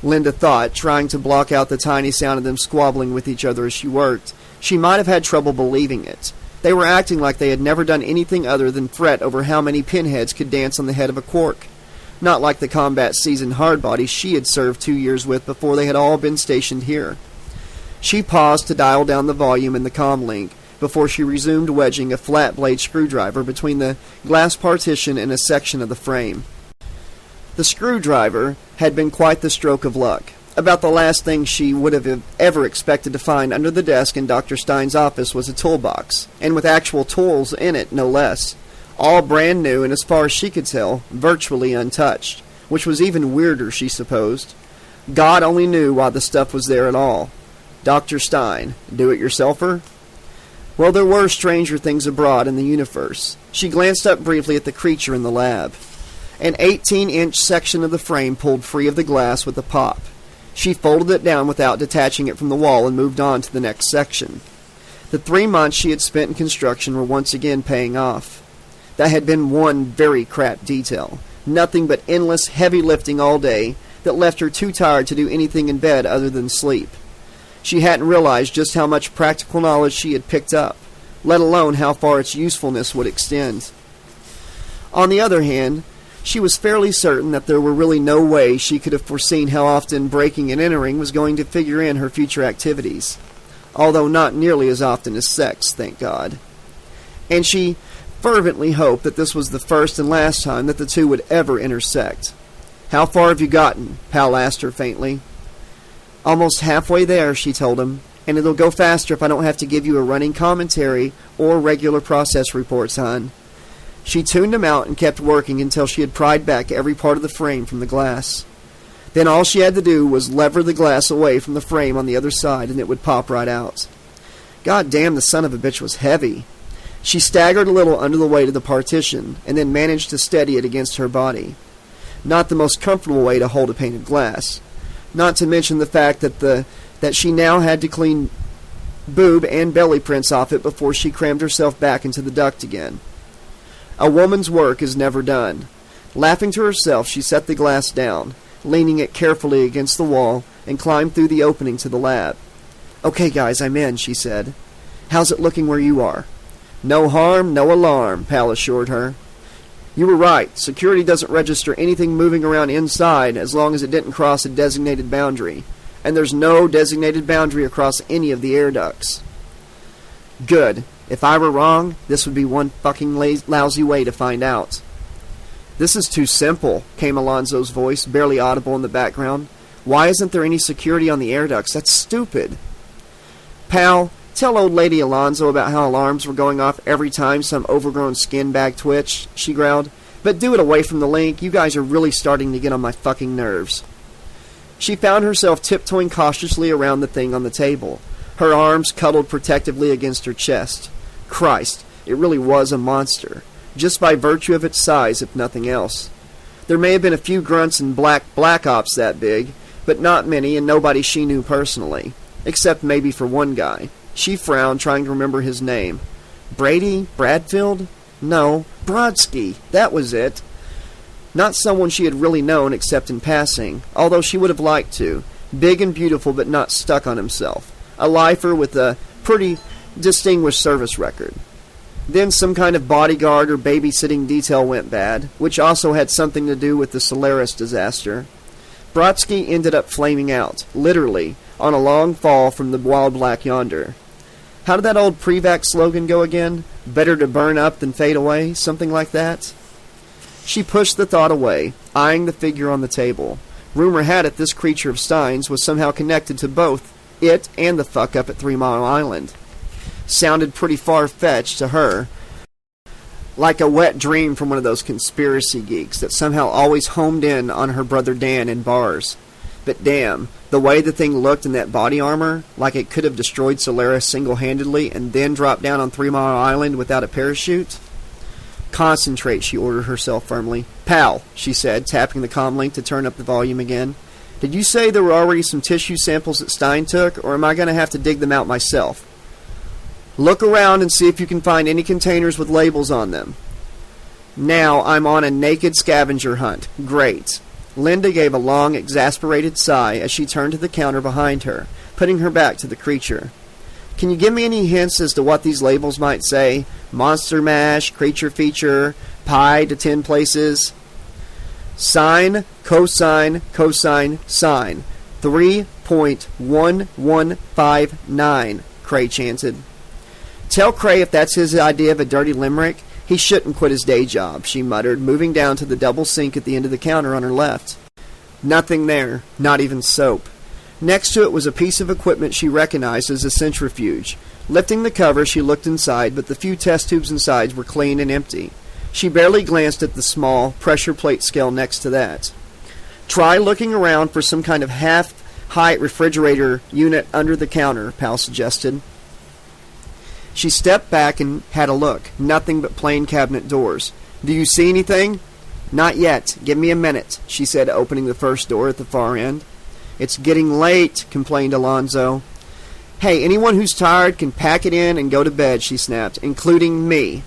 Linda thought, trying to block out the tiny sound of them squabbling with each other as she worked, she might have had trouble believing it. They were acting like they had never done anything other than fret over how many pinheads could dance on the head of a quark. Not like the combat-seasoned hardbodies she had served 2 years with before they had all been stationed here. She paused to dial down the volume in the comm link before she resumed wedging a flat-blade screwdriver between the glass partition and a section of the frame. The screwdriver had been quite the stroke of luck. About the last thing she would have ever expected to find under the desk in Dr. Stein's office was a toolbox, and with actual tools in it, no less. All brand new, and as far as she could tell, virtually untouched, which was even weirder, she supposed. God only knew why the stuff was there at all. Dr. Stein, do-it-yourselfer? Well, there were stranger things abroad in the universe. She glanced up briefly at the creature in the lab. An 18-inch section of the frame pulled free of the glass with a pop. She folded it down without detaching it from the wall and moved on to the next section. The 3 months she had spent in construction were once again paying off. That had been one very crap detail. Nothing but endless heavy lifting all day that left her too tired to do anything in bed other than sleep. She hadn't realized just how much practical knowledge she had picked up, let alone how far its usefulness would extend. On the other hand, She was fairly certain that there were really no way she could have foreseen how often breaking and entering was going to figure in her future activities, although not nearly as often as sex, thank God. And she fervently hoped that this was the first and last time that the two would ever intersect. "How far have you gotten?" Pal asked her faintly. "Almost halfway there," she told him, "and it'll go faster if I don't have to give you a running commentary or regular process reports, hon." She tuned him out and kept working until she had pried back every part of the frame from the glass. Then all she had to do was lever the glass away from the frame on the other side, and it would pop right out. God damn, the son of a bitch was heavy. She staggered a little under the weight of the partition, and then managed to steady it against her body. Not the most comfortable way to hold a pane of glass. Not to mention the fact that she now had to clean boob and belly prints off it before she crammed herself back into the duct again. A woman's work is never done. Laughing to herself, she set the glass down, leaning it carefully against the wall, and climbed through the opening to the lab. "Okay, guys, I'm in," she said. "How's it looking where you are?" "No harm, no alarm," Pal assured her. "You were right. Security doesn't register anything moving around inside as long as it didn't cross a designated boundary. And there's no designated boundary across any of the air ducts." "Good. If I were wrong, this would be one fucking lousy way to find out." "This is too simple," came Alonzo's voice, barely audible in the background. "Why isn't there any security on the air ducts? That's stupid." "Pal, tell old lady Alonzo about how alarms were going off every time some overgrown skin bag twitched," she growled. "But do it away from the link. You guys are really starting to get on my fucking nerves." She found herself tiptoeing cautiously around the thing on the table, her arms cuddled protectively against her chest. Christ, it really was a monster, just by virtue of its size, if nothing else. There may have been a few grunts and black ops that big, but not many, and nobody she knew personally, except maybe for one guy. She frowned, trying to remember his name. Brady? Bradfield? No, Brodsky. That was it. Not someone she had really known except in passing, although she would have liked to. Big and beautiful, but not stuck on himself. A lifer with a pretty distinguished service record. Then some kind of bodyguard or babysitting detail went bad, which also had something to do with the Solaris disaster. Brodsky ended up flaming out, literally, on a long fall from the wild black yonder. How did that old Prevac slogan go again? Better to burn up than fade away? Something like that? She pushed the thought away, eyeing the figure on the table. Rumor had it this creature of Stein's was somehow connected to both it and the fuck up at 3 Mile Island. Sounded pretty far-fetched to her, like a wet dream from one of those conspiracy geeks that somehow always homed in on her brother Dan in bars. But damn, the way the thing looked in that body armor, like it could have destroyed Solaris single-handedly and then dropped down on 3 Mile Island without a parachute. "Concentrate," she ordered herself firmly. "Pal," she said, tapping the comm link to turn up the volume again. "Did you say there were already some tissue samples that Stein took, or am I going to have to dig them out myself?" "Look around and see if you can find any containers with labels on them." "Now I'm on a naked scavenger hunt. Great." Linda gave a long, exasperated sigh as she turned to the counter behind her, putting her back to the creature. "Can you give me any hints as to what these labels might say? Monster mash, creature feature, pie to 10 places?" "Sine, cosine, cosine, sine. 3.1159, Cray chanted. "Tell Cray if that's his idea of a dirty limerick, he shouldn't quit his day job," she muttered, moving down to the double sink at the end of the counter on her left. Nothing there, not even soap. Next to it was a piece of equipment she recognized as a centrifuge. Lifting the cover, she looked inside, but the few test tubes inside were clean and empty. She barely glanced at the small pressure plate scale next to that. "Try looking around for some kind of half-height refrigerator unit under the counter," Pal suggested. She stepped back and had a look. Nothing but plain cabinet doors. "Do you see anything?" "Not yet. Give me a minute," she said, opening the first door at the far end. "It's getting late," complained Alonzo. "Hey, anyone who's tired can pack it in and go to bed," she snapped, "including me."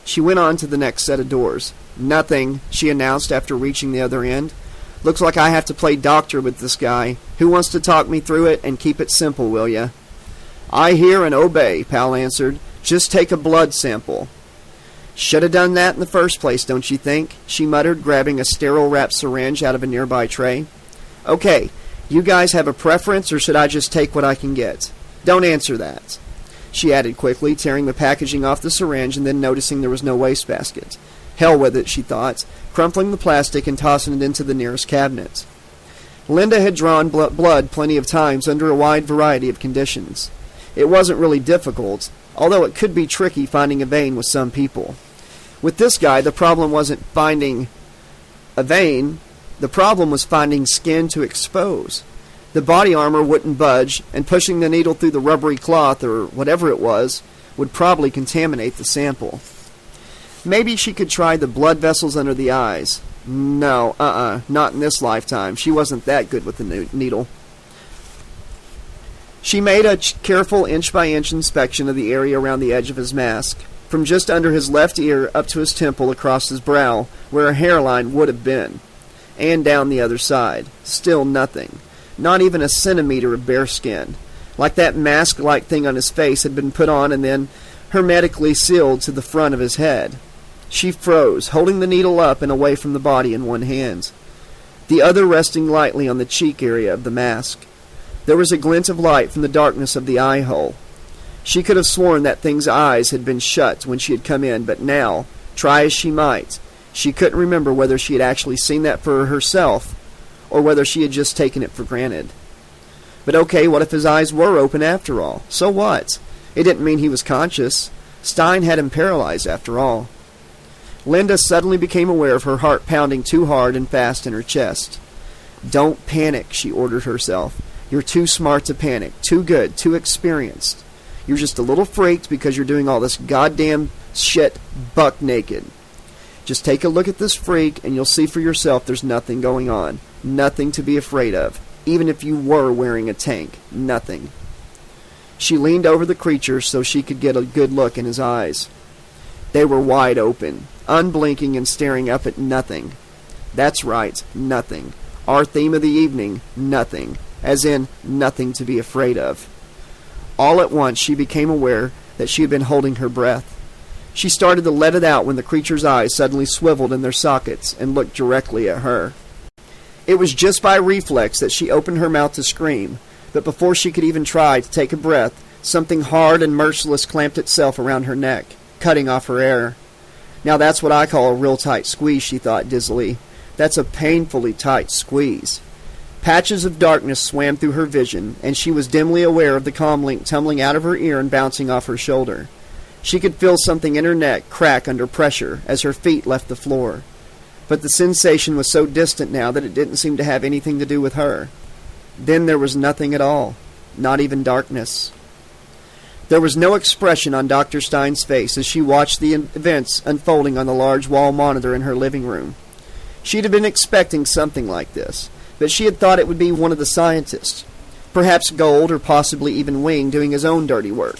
She went on to the next set of doors. "Nothing," she announced after reaching the other end. "Looks like I have to play doctor with this guy. Who wants to talk me through it, and keep it simple, will ya?" "I hear and obey," Pal answered. "Just take a blood sample." "Should have done that in the first place, don't you think?" she muttered, grabbing a sterile-wrapped syringe out of a nearby tray. "Okay, you guys have a preference, or should I just take what I can get? Don't answer that," she added quickly, tearing the packaging off the syringe and then noticing there was no wastebasket. Hell with it, she thought, crumpling the plastic and tossing it into the nearest cabinet. Linda had drawn blood plenty of times under a wide variety of conditions. It wasn't really difficult, although it could be tricky finding a vein with some people. With this guy, the problem wasn't finding a vein. The problem was finding skin to expose. The body armor wouldn't budge, and pushing the needle through the rubbery cloth, or whatever it was, would probably contaminate the sample. Maybe she could try the blood vessels under the eyes. No, not in this lifetime. She wasn't that good with the needle. She made a careful inch-by-inch inspection of the area around the edge of his mask, from just under his left ear up to his temple across his brow, where a hairline would have been, and down the other side. Still nothing. Not even a centimeter of bare skin. Like that mask-like thing on his face had been put on and then hermetically sealed to the front of his head. She froze, holding the needle up and away from the body in one hand, the other resting lightly on the cheek area of the mask. There was a glint of light from the darkness of the eye hole. She could have sworn that thing's eyes had been shut when she had come in, but now, try as she might, she couldn't remember whether she had actually seen that for herself, or whether she had just taken it for granted. But okay, what if his eyes were open after all? So what? It didn't mean he was conscious. Stein had him paralyzed after all. Linda suddenly became aware of her heart pounding too hard and fast in her chest. "Don't panic," she ordered herself. "You're too smart to panic, too good, too experienced. You're just a little freaked because you're doing all this goddamn shit buck naked. Just take a look at this freak and you'll see for yourself there's nothing going on. Nothing to be afraid of. Even if you were wearing a tank. Nothing." She leaned over the creature so she could get a good look in his eyes. They were wide open, unblinking and staring up at nothing. That's right, nothing. Our theme of the evening, nothing. As in, nothing to be afraid of. All at once she became aware that she had been holding her breath. She started to let it out when the creature's eyes suddenly swiveled in their sockets and looked directly at her. It was just by reflex that she opened her mouth to scream, but before she could even try to take a breath, something hard and merciless clamped itself around her neck, cutting off her air. Now that's what I call a real tight squeeze, she thought dizzily. That's a painfully tight squeeze. Patches of darkness swam through her vision, and she was dimly aware of the comm link tumbling out of her ear and bouncing off her shoulder. She could feel something in her neck crack under pressure as her feet left the floor. But the sensation was so distant now that it didn't seem to have anything to do with her. Then there was nothing at all, not even darkness. There was no expression on Dr. Stein's face as she watched the events unfolding on the large wall monitor in her living room. She'd have been expecting something like this, but she had thought it would be one of the scientists. Perhaps Gold, or possibly even Wing, doing his own dirty work.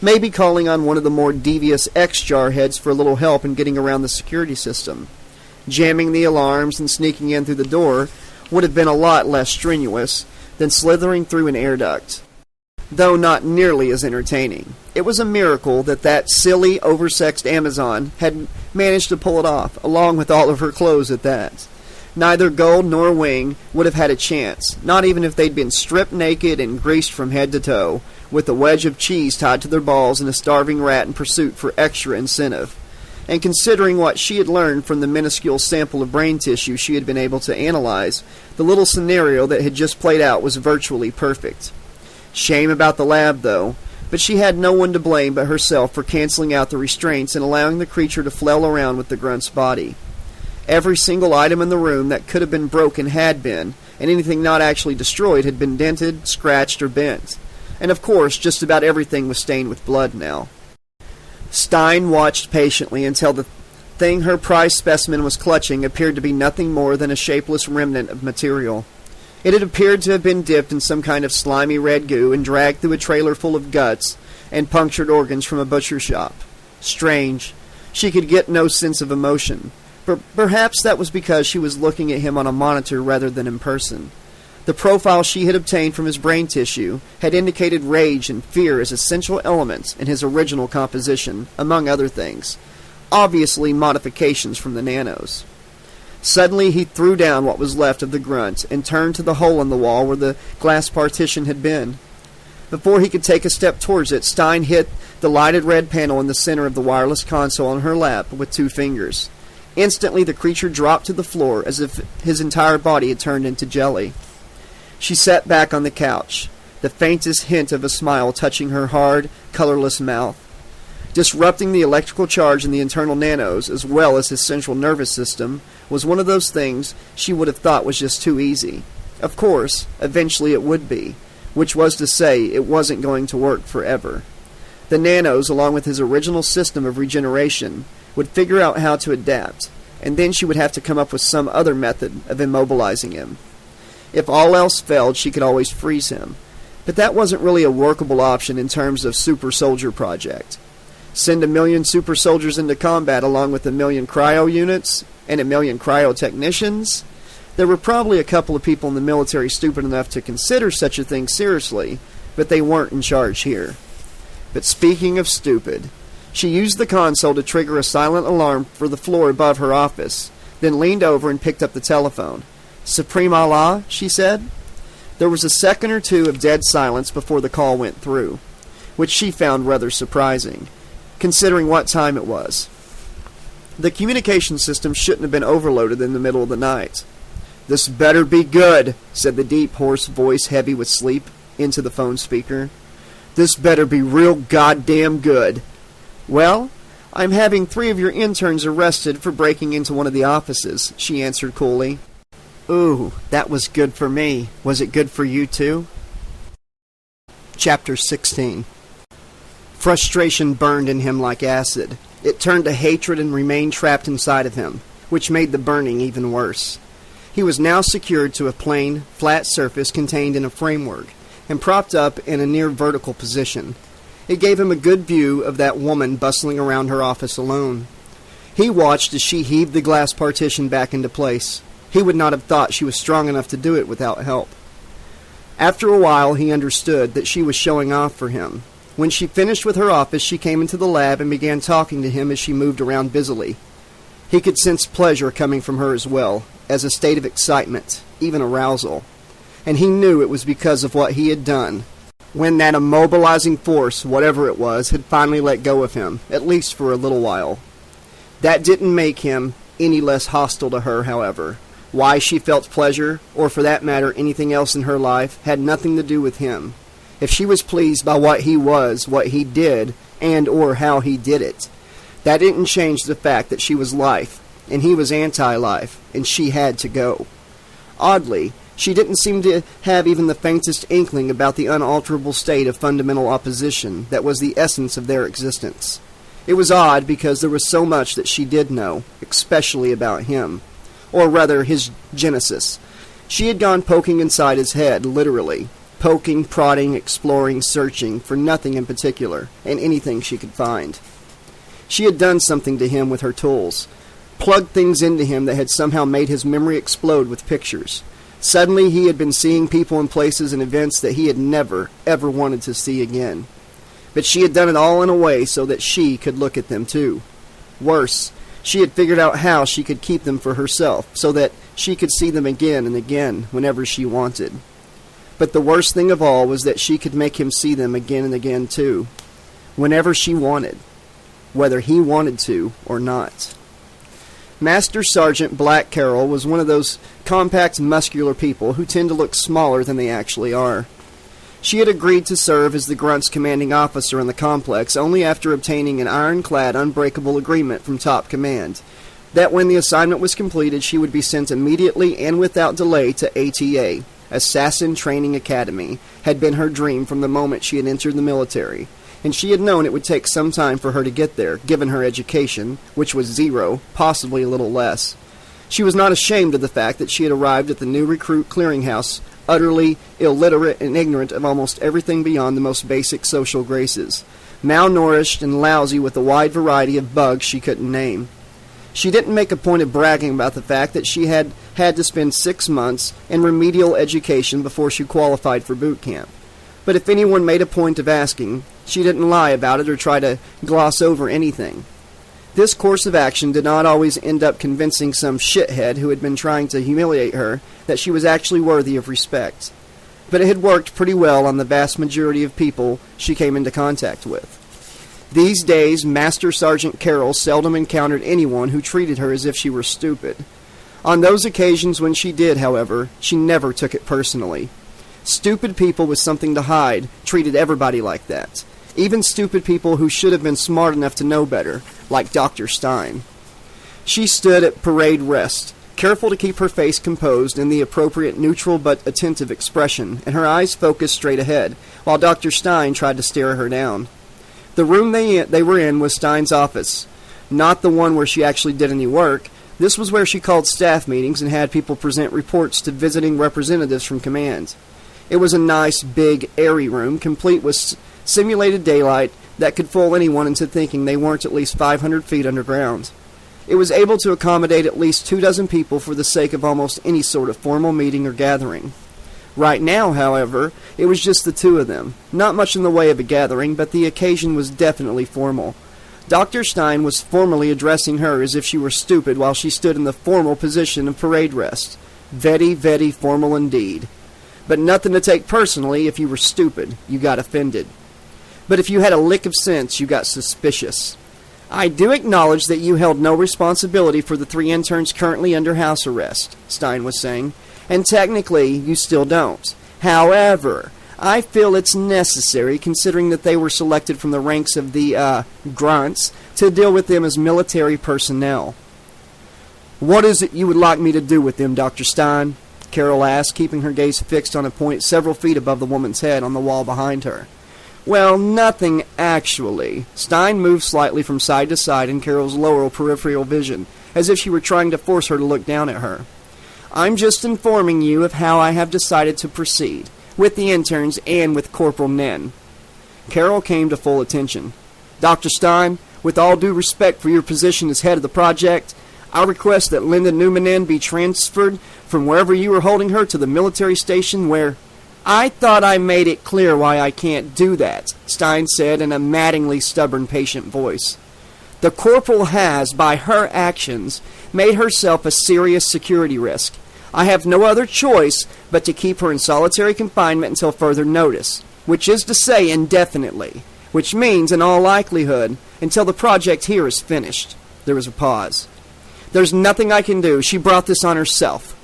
Maybe calling on one of the more devious X-Jar-heads for a little help in getting around the security system. Jamming the alarms and sneaking in through the door would have been a lot less strenuous than slithering through an air duct, though not nearly as entertaining. It was a miracle that silly, oversexed Amazon had managed to pull it off, along with all of her clothes at that. Neither Gold nor Wing would have had a chance, not even if they'd been stripped naked and greased from head to toe, with a wedge of cheese tied to their balls and a starving rat in pursuit for extra incentive. And considering what she had learned from the minuscule sample of brain tissue she had been able to analyze, the little scenario that had just played out was virtually perfect. Shame about the lab, though, but she had no one to blame but herself for canceling out the restraints and allowing the creature to flail around with the grunt's body. Every single item in the room that could have been broken had been, and anything not actually destroyed had been dented, scratched, or bent. And of course, just about everything was stained with blood now. Stein watched patiently until the thing her prized specimen was clutching appeared to be nothing more than a shapeless remnant of material. It had appeared to have been dipped in some kind of slimy red goo and dragged through a trailer full of guts and punctured organs from a butcher shop. Strange. She could get no sense of emotion. Perhaps that was because she was looking at him on a monitor rather than in person. The profile she had obtained from his brain tissue had indicated rage and fear as essential elements in his original composition, among other things. obviously modifications from the nanos. Suddenly he threw down what was left of the grunt and turned to the hole in the wall where the glass partition had been. Before he could take a step towards it, Stein hit the lighted red panel in the center of the wireless console on her lap with 2 fingers. Instantly the creature dropped to the floor as if his entire body had turned into jelly. She sat back on the couch, the faintest hint of a smile touching her hard, colorless mouth. Disrupting the electrical charge in the internal nanos, as well as his central nervous system, was one of those things she would have thought was just too easy. Of course, eventually it would be, which was to say it wasn't going to work forever. The nanos, along with his original system of regeneration, would figure out how to adapt, and then she would have to come up with some other method of immobilizing him. If all else failed, she could always freeze him, but that wasn't really a workable option in terms of super soldier project. Send 1 million super soldiers into combat along with 1 million cryo units and 1 million cryo technicians? There were probably a couple of people in the military stupid enough to consider such a thing seriously, but they weren't in charge here. But speaking of stupid, she used the console to trigger a silent alarm for the floor above her office, then leaned over and picked up the telephone. "Supreme Allah," she said. There was a second or two of dead silence before the call went through, which she found rather surprising, considering what time it was. The communication system shouldn't have been overloaded in the middle of the night. "This better be good," said the deep, hoarse voice, heavy with sleep, into the phone speaker. "This better be real goddamn good." "Well, I'm having 3 of your interns arrested for breaking into one of the offices," she answered coolly. "Ooh, that was good for me. Was it good for you too?" Chapter 16. Frustration burned in him like acid. It turned to hatred and remained trapped inside of him, which made the burning even worse. He was now secured to a plain, flat surface contained in a framework, and propped up in a near vertical position. It gave him a good view of that woman bustling around her office alone. He watched as she heaved the glass partition back into place. He would not have thought she was strong enough to do it without help. After a while, he understood that she was showing off for him. When she finished with her office, she came into the lab and began talking to him as she moved around busily. He could sense pleasure coming from her as well, as a state of excitement, even arousal. And he knew it was because of what he had done, when that immobilizing force, whatever it was, had finally let go of him, at least for a little while. That didn't make him any less hostile to her, however. Why she felt pleasure, or for that matter anything else in her life, had nothing to do with him. If she was pleased by what he was, what he did, and or how he did it, that didn't change the fact that she was life, and he was anti-life, and she had to go. Oddly, she didn't seem to have even the faintest inkling about the unalterable state of fundamental opposition that was the essence of their existence. It was odd because there was so much that she did know, especially about him. Or rather, his genesis. She had gone poking inside his head, literally. Poking, prodding, exploring, searching, for nothing in particular, and anything she could find. She had done something to him with her tools. Plugged things into him that had somehow made his memory explode with pictures. Suddenly he had been seeing people and places and events that he had never, ever wanted to see again. But she had done it all in a way so that she could look at them too. Worse, she had figured out how she could keep them for herself, so that she could see them again and again whenever she wanted. But the worst thing of all was that she could make him see them again and again too, whenever she wanted, whether he wanted to or not. Master Sergeant Black Carroll was one of those compact, muscular people who tend to look smaller than they actually are. She had agreed to serve as the Grunt's commanding officer in the complex only after obtaining an ironclad, unbreakable agreement from top command, that when the assignment was completed she would be sent immediately and without delay to ATA, Assassin Training Academy, had been her dream from the moment she had entered the military, and she had known it would take some time for her to get there, given her education, which was 0, possibly a little less. She was not ashamed of the fact that she had arrived at the new recruit clearinghouse utterly illiterate and ignorant of almost everything beyond the most basic social graces, malnourished and lousy with a wide variety of bugs she couldn't name. She didn't make a point of bragging about the fact that she had had to spend 6 months in remedial education before she qualified for boot camp. But if anyone made a point of asking, she didn't lie about it or try to gloss over anything. This course of action did not always end up convincing some shithead who had been trying to humiliate her that she was actually worthy of respect. But it had worked pretty well on the vast majority of people she came into contact with. These days, Master Sergeant Carroll seldom encountered anyone who treated her as if she were stupid. On those occasions when she did, however, she never took it personally. Stupid people with something to hide treated everybody like that. Even stupid people who should have been smart enough to know better, like Dr. Stein. She stood at parade rest, careful to keep her face composed in the appropriate neutral but attentive expression, and her eyes focused straight ahead, while Dr. Stein tried to stare her down. The room they were in was Stein's office, not the one where she actually did any work. This was where she called staff meetings and had people present reports to visiting representatives from command. It was a nice, big, airy room, complete with simulated daylight that could fool anyone into thinking they weren't at least 500 feet underground. It was able to accommodate at least 24 people for the sake of almost any sort of formal meeting or gathering. Right now, however, it was just the two of them. Not much in the way of a gathering, but the occasion was definitely formal. Dr. Stein was formally addressing her as if she were stupid while she stood in the formal position of parade rest. Very, very formal indeed. But nothing to take personally if you were stupid. You got offended. But if you had a lick of sense, you got suspicious. I do acknowledge that you held no responsibility for the 3 interns currently under house arrest, Stein was saying, and technically you still don't. However, I feel it's necessary, considering that they were selected from the ranks of the, grunts, to deal with them as military personnel. What is it you would like me to do with them, Dr. Stein? Carol asked, keeping her gaze fixed on a point several feet above the woman's head on the wall behind her. Well, nothing actually. Stein moved slightly from side to side in Carol's lower peripheral vision, as if she were trying to force her to look down at her. I'm just informing you of how I have decided to proceed, with the interns and with Corporal Nen. Carol came to full attention. Dr. Stein, with all due respect for your position as head of the project, I request that Linda Newmanen be transferred from wherever you are holding her to the military station where... I thought I made it clear why I can't do that, Stein said in a maddeningly stubborn, patient voice. The corporal has, by her actions, made herself a serious security risk. I have no other choice but to keep her in solitary confinement until further notice, which is to say indefinitely, which means, in all likelihood, until the project here is finished. There was a pause. There's nothing I can do. She brought this on herself.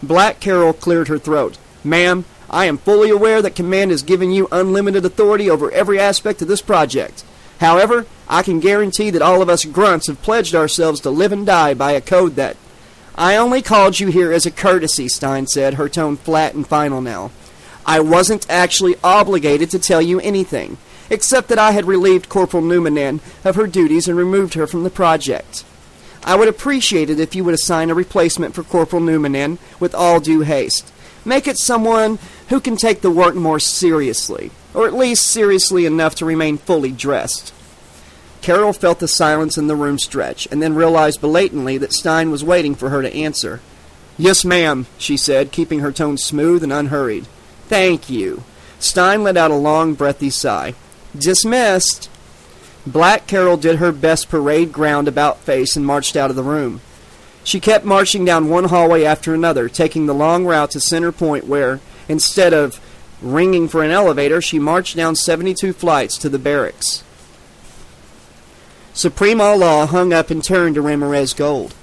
Black Carol cleared her throat. Ma'am, I am fully aware that Command has given you unlimited authority over every aspect of this project. However, I can guarantee that all of us grunts have pledged ourselves to live and die by a code that... I only called you here as a courtesy, Stein said, her tone flat and final now. I wasn't actually obligated to tell you anything, except that I had relieved Corporal Newmanen of her duties and removed her from the project. I would appreciate it if you would assign a replacement for Corporal Newmanen with all due haste. Make it someone who can take the work more seriously, or at least seriously enough to remain fully dressed. Carol felt the silence in the room stretch, and then realized belatedly that Stein was waiting for her to answer. Yes, ma'am, she said, keeping her tone smooth and unhurried. Thank you. Stein let out a long, breathy sigh. Dismissed. Black Carol did her best parade ground about face and marched out of the room. She kept marching down one hallway after another, taking the long route to Center Point where, instead of ringing for an elevator, she marched down 72 flights to the barracks. Supreme Allah hung up and turned to Ramirez Gold.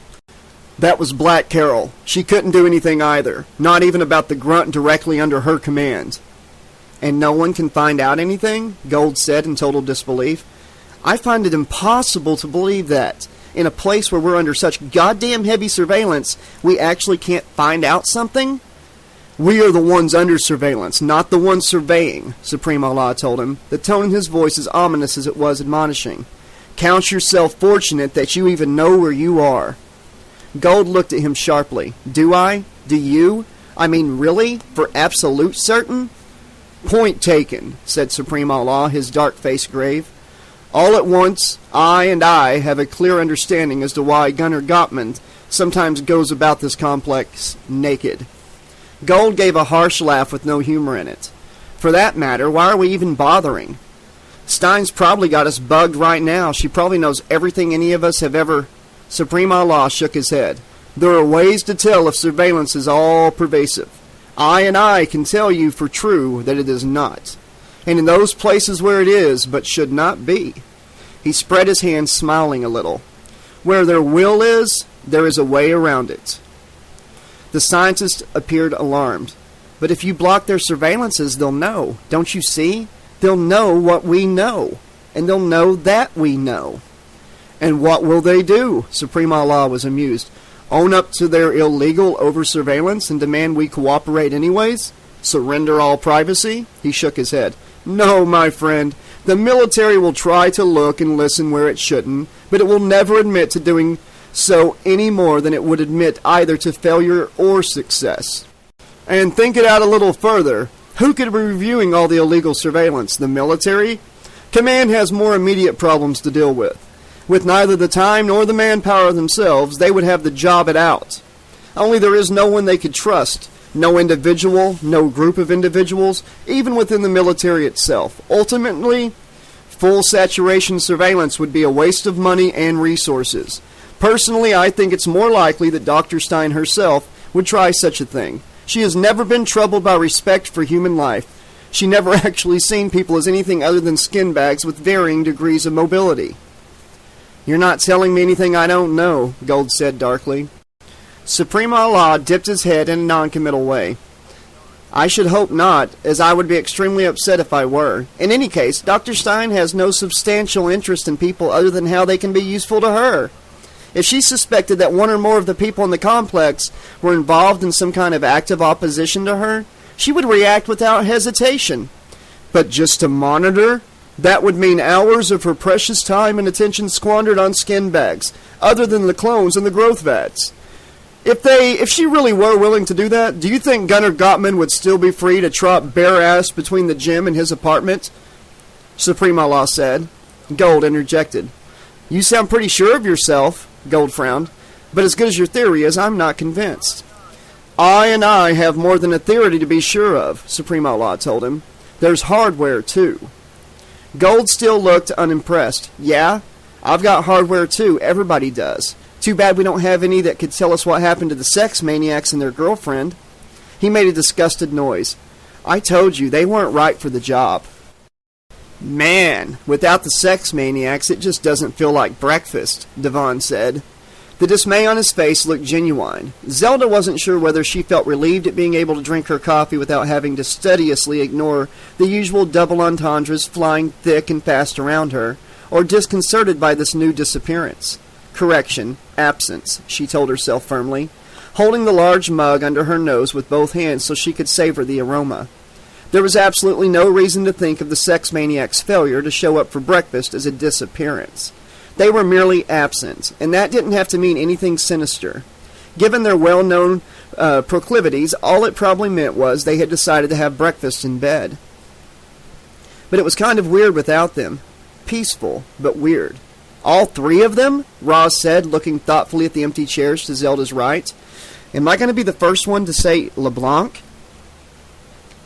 That was Black Carol. She couldn't do anything either, not even about the grunt directly under her command. And no one can find out anything? Gold said in total disbelief. I find it impossible to believe that. In a place where we're under such goddamn heavy surveillance, we actually can't find out something? We are the ones under surveillance, not the ones surveying, Supreme Allah told him, the tone in his voice as ominous as it was admonishing. Count yourself fortunate that you even know where you are. Gold looked at him sharply. Do I? Do you? I mean, really? For absolute certain? Point taken, said Supreme Allah, his dark face grave. All at once, I have a clear understanding as to why Gunner Gottman sometimes goes about this complex naked. Gold gave a harsh laugh with no humor in it. For that matter, why are we even bothering? Stein's probably got us bugged right now. She probably knows everything any of us have ever... Supreme Allah shook his head. There are ways to tell if surveillance is all pervasive. I can tell you for true that it is not. And in those places where it is, but should not be. He spread his hands, smiling a little. Where their will is, there is a way around it. The scientist appeared alarmed. But if you block their surveillances, they'll know. Don't you see? They'll know what we know. And they'll know that we know. And what will they do? Supreme Allah was amused. Own up to their illegal over-surveillance and demand we cooperate anyways? Surrender all privacy? He shook his head. No, my friend. The military will try to look and listen where it shouldn't, but it will never admit to doing so any more than it would admit either to failure or success. And think it out a little further. Who could be reviewing all the illegal surveillance? The military? Command has more immediate problems to deal with. With neither the time nor the manpower themselves, they would have the job it out. Only there is no one they could trust. No individual, no group of individuals, even within the military itself. Ultimately, full saturation surveillance would be a waste of money and resources. Personally, I think it's more likely that Dr. Stein herself would try such a thing. She has never been troubled by respect for human life. She never actually seen people as anything other than skin bags with varying degrees of mobility. You're not telling me anything I don't know, Gold said darkly. Supreme Allah dipped his head in a non-committal way. I should hope not, as I would be extremely upset if I were. In any case, Dr. Stein has no substantial interest in people other than how they can be useful to her. If she suspected that one or more of the people in the complex were involved in some kind of active opposition to her, she would react without hesitation. But just to monitor? That would mean hours of her precious time and attention squandered on skin bags, other than the clones and the growth vats. If she really were willing to do that, do you think Gunnar Gottman would still be free to trot bare ass between the gym and his apartment? Supreme Allah said. Gold interjected. You sound pretty sure of yourself, Gold frowned, but as good as your theory is, I'm not convinced. I have more than a theory to be sure of, Supreme Allah told him. There's hardware, too. Gold still looked unimpressed. Yeah, I've got hardware, too. Everybody does. Too bad we don't have any that could tell us what happened to the sex maniacs and their girlfriend. He made a disgusted noise. I told you, they weren't right for the job. Man, without the sex maniacs, it just doesn't feel like breakfast, Devon said. The dismay on his face looked genuine. Zelda wasn't sure whether she felt relieved at being able to drink her coffee without having to studiously ignore the usual double entendres flying thick and fast around her, or disconcerted by this new disappearance. Correction, absence, she told herself firmly, holding the large mug under her nose with both hands so she could savor the aroma. There was absolutely no reason to think of the sex maniac's failure to show up for breakfast as a disappearance. They were merely absent, and that didn't have to mean anything sinister. Given their well-known proclivities, all it probably meant was they had decided to have breakfast in bed. But it was kind of weird without them. Peaceful, but weird. All three of them? Roz said, looking thoughtfully at the empty chairs to Zelda's right. Am I going to be the first one to say LeBlanc?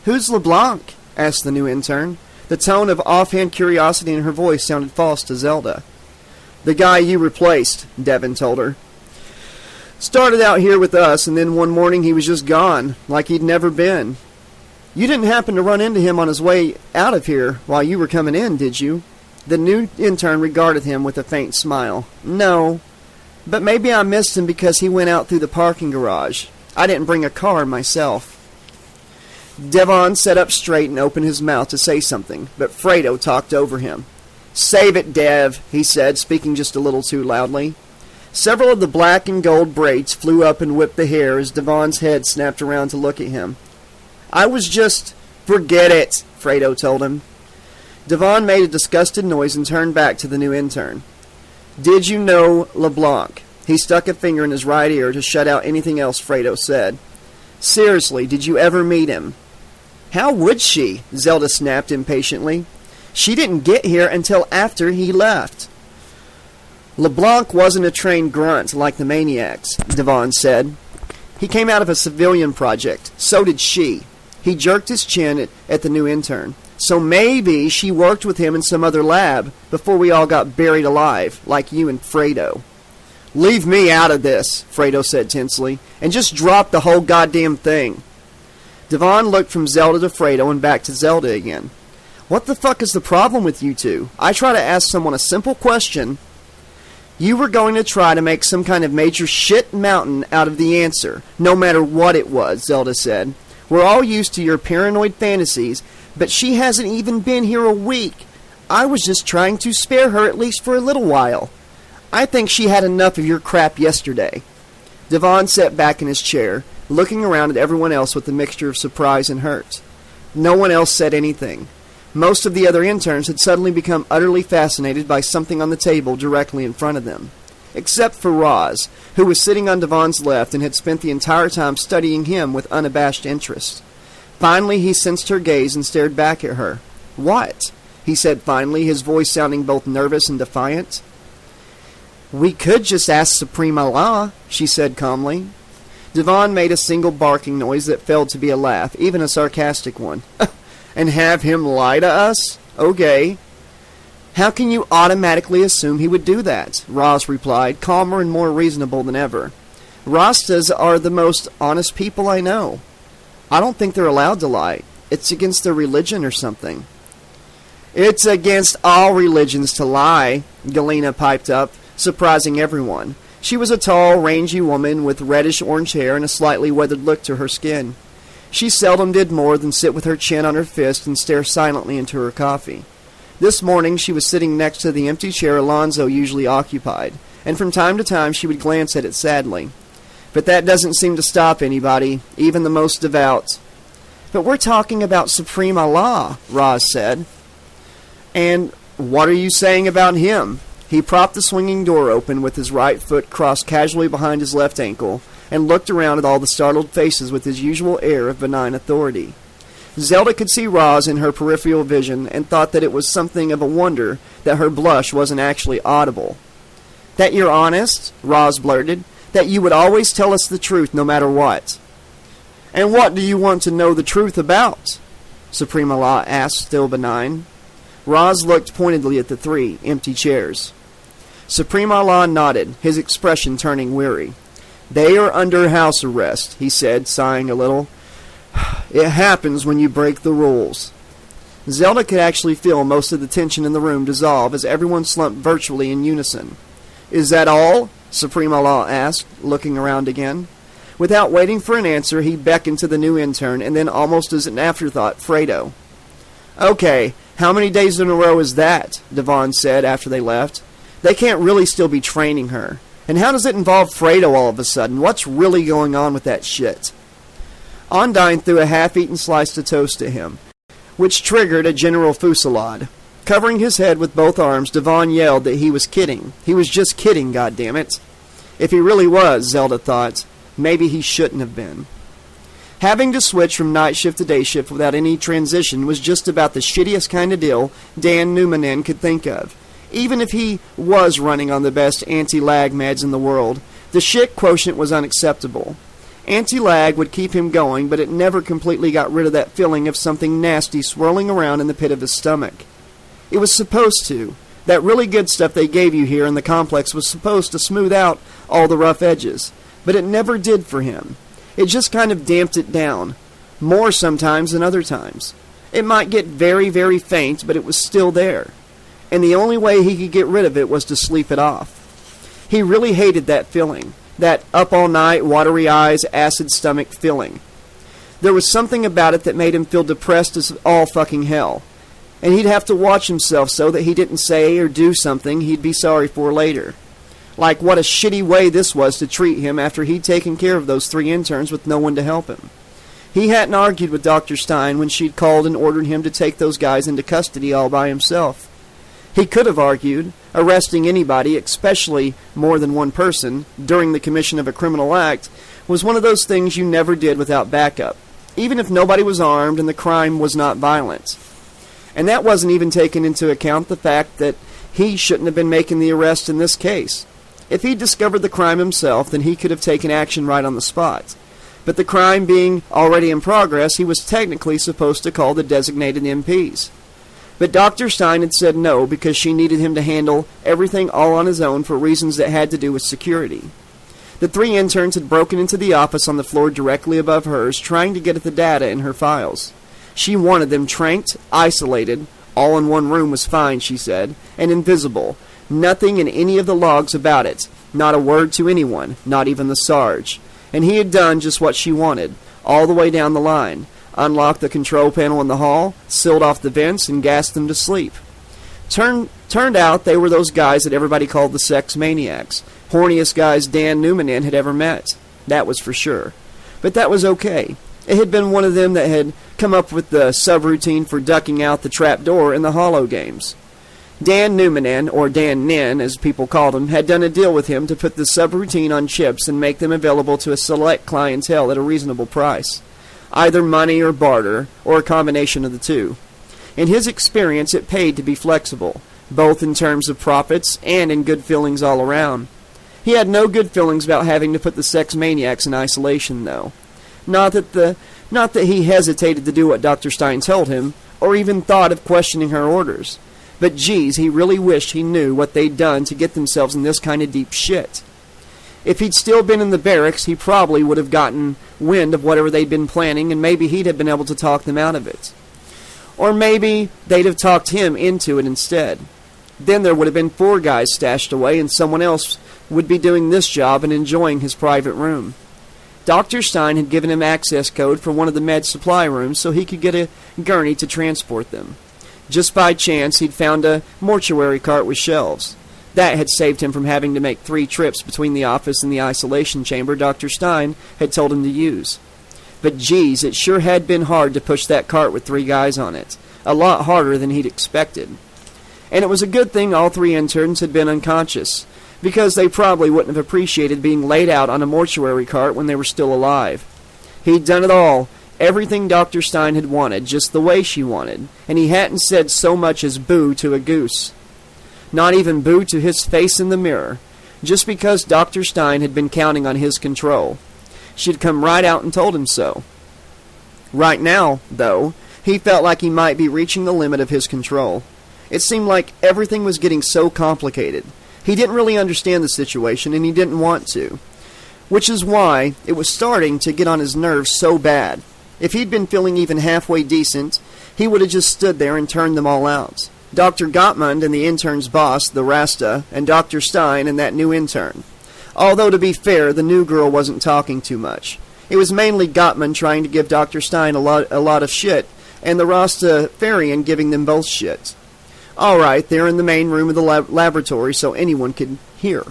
Who's LeBlanc? Asked the new intern. The tone of offhand curiosity in her voice sounded false to Zelda. The guy you replaced, Devon told her. Started out here with us, and then one morning he was just gone, like he'd never been. You didn't happen to run into him on his way out of here while you were coming in, did you? The new intern regarded him with a faint smile. No, but maybe I missed him because he went out through the parking garage. I didn't bring a car myself. Devon sat up straight and opened his mouth to say something, but Fredo talked over him. Save it, Dev, he said, speaking just a little too loudly. Several of the black and gold braids flew up and whipped the hair as Devon's head snapped around to look at him. I was just... Forget it, Fredo told him. Devon made a disgusted noise and turned back to the new intern. Did you know LeBlanc? He stuck a finger in his right ear to shut out anything else Fredo said. Seriously, did you ever meet him? How would she? Zelda snapped impatiently. She didn't get here until after he left. LeBlanc wasn't a trained grunt like the maniacs, Devon said. He came out of a civilian project. So did she. He jerked his chin at the new intern. So maybe she worked with him in some other lab before we all got buried alive, like you and Fredo. Leave me out of this, Fredo said tensely, and just drop the whole goddamn thing. Devon looked from Zelda to Fredo and back to Zelda again. What the fuck is the problem with you two? I try to ask someone a simple question. You were going to try to make some kind of major shit mountain out of the answer, no matter what it was, Zelda said. We're all used to your paranoid fantasies, but she hasn't even been here a week. I was just trying to spare her at least for a little while. I think she had enough of your crap yesterday. Devon sat back in his chair, looking around at everyone else with a mixture of surprise and hurt. No one else said anything. Most of the other interns had suddenly become utterly fascinated by something on the table directly in front of them, except for Roz, who was sitting on Devon's left and had spent the entire time studying him with unabashed interest. Finally, he sensed her gaze and stared back at her. What? He said finally, his voice sounding both nervous and defiant. We could just ask Supreme Allah, she said calmly. Devon made a single barking noise that failed to be a laugh, even a sarcastic one. And have him lie to us? Okay. How can you automatically assume he would do that? Roz replied, calmer and more reasonable than ever. Rastas are the most honest people I know. I don't think they're allowed to lie. It's against their religion or something. It's against all religions to lie, Galena piped up, surprising everyone. She was a tall, rangy woman with reddish-orange hair and a slightly weathered look to her skin. She seldom did more than sit with her chin on her fist and stare silently into her coffee. This morning she was sitting next to the empty chair Alonzo usually occupied, and from time to time she would glance at it sadly. But that doesn't seem to stop anybody, even the most devout. But we're talking about Supreme Allah, Roz said. And what are you saying about him? He propped the swinging door open with his right foot crossed casually behind his left ankle and looked around at all the startled faces with his usual air of benign authority. Zelda could see Roz in her peripheral vision and thought that it was something of a wonder that her blush wasn't actually audible. That you're honest, Roz blurted, that you would always tell us the truth no matter what. And what do you want to know the truth about? Supreme Allah asked, still benign. Roz looked pointedly at the three empty chairs. Supreme Allah nodded, his expression turning weary. They are under house arrest, he said, sighing a little. It happens when you break the rules. Zelda could actually feel most of the tension in the room dissolve as everyone slumped virtually in unison. Is that all? Supreme Allah asked, looking around again. Without waiting for an answer, he beckoned to the new intern, and then almost as an afterthought, Fredo. Okay, how many days in a row is that? Devon said after they left. They can't really still be training her. And how does it involve Fredo all of a sudden? What's really going on with that shit? Ondine threw a half-eaten slice of toast at him, which triggered a general fusillade. Covering his head with both arms, Devon yelled that he was kidding. He was just kidding, goddammit. If he really was, Zelda thought, maybe he shouldn't have been. Having to switch from night shift to day shift without any transition was just about the shittiest kind of deal Dan Newmanen could think of. Even if he was running on the best anti-lag meds in the world, the shit quotient was unacceptable. Anti-lag would keep him going, but it never completely got rid of that feeling of something nasty swirling around in the pit of his stomach. It was supposed to. That really good stuff they gave you here in the complex was supposed to smooth out all the rough edges, but it never did for him. It just kind of damped it down, more sometimes than other times. It might get very, very faint, but it was still there. And the only way he could get rid of it was to sleep it off. He really hated that feeling, that up-all-night, watery eyes, acid stomach feeling. There was something about it that made him feel depressed as all fucking hell. And he'd have to watch himself so that he didn't say or do something he'd be sorry for later. Like what a shitty way this was to treat him after he'd taken care of those 3 interns with no one to help him. He hadn't argued with Dr. Stein when she'd called and ordered him to take those guys into custody all by himself. He could have argued, arresting anybody, especially more than one person, during the commission of a criminal act, was one of those things you never did without backup, even if nobody was armed and the crime was not violent. And that wasn't even taking into account the fact that he shouldn't have been making the arrest in this case. If he'd discovered the crime himself, then he could have taken action right on the spot. But the crime being already in progress, he was technically supposed to call the designated MPs. But Dr. Stein had said no because she needed him to handle everything all on his own for reasons that had to do with security. The 3 interns had broken into the office on the floor directly above hers, trying to get at the data in her files. She wanted them tranked, isolated, all in one room was fine, she said, and invisible. Nothing in any of the logs about it. Not a word to anyone, not even the Sarge. And he had done just what she wanted, all the way down the line. Unlocked the control panel in the hall, sealed off the vents, and gassed them to sleep. Turned out they were those guys that everybody called the sex maniacs. Horniest guys Dan Newman had ever met. That was for sure. But that was okay. It had been one of them that had come up with the subroutine for ducking out the trapdoor in the Hollow games. Dan Newman, or Dan Nin, as people called him, had done a deal with him to put the subroutine on chips and make them available to a select clientele at a reasonable price. Either money or barter, or a combination of the two. In his experience, it paid to be flexible, both in terms of profits and in good feelings all around. He had no good feelings about having to put the sex maniacs in isolation, though. Not that he hesitated to do what Dr. Stein told him, or even thought of questioning her orders. But geez, he really wished he knew what they'd done to get themselves in this kind of deep shit. If he'd still been in the barracks, he probably would have gotten wind of whatever they'd been planning, and maybe he'd have been able to talk them out of it. Or maybe they'd have talked him into it instead. Then there would have been 4 guys stashed away, and someone else would be doing this job and enjoying his private room. Dr. Stein had given him access code for one of the med supply rooms so he could get a gurney to transport them. Just by chance, he'd found a mortuary cart with shelves. That had saved him from having to make 3 trips between the office and the isolation chamber Dr. Stein had told him to use. But geez, it sure had been hard to push that cart with 3 guys on it. A lot harder than he'd expected. And it was a good thing all 3 interns had been unconscious, because they probably wouldn't have appreciated being laid out on a mortuary cart when they were still alive. He'd done it all, everything Dr. Stein had wanted, just the way she wanted, and he hadn't said so much as boo to a goose. Not even boo to his face in the mirror, just because Dr. Stein had been counting on his control. She'd come right out and told him so. Right now, though, he felt like he might be reaching the limit of his control. It seemed like everything was getting so complicated. He didn't really understand the situation, and he didn't want to. Which is why it was starting to get on his nerves so bad. If he'd been feeling even halfway decent, he would have just stood there and turned them all out. Dr. Gottmund and the intern's boss, the Rasta, and Dr. Stein and that new intern. Although, to be fair, the new girl wasn't talking too much. It was mainly Gottmund trying to give Dr. Stein a lot of shit, and the Rastafarian giving them both shit. All right, they're in the main room of the laboratory so anyone could hear.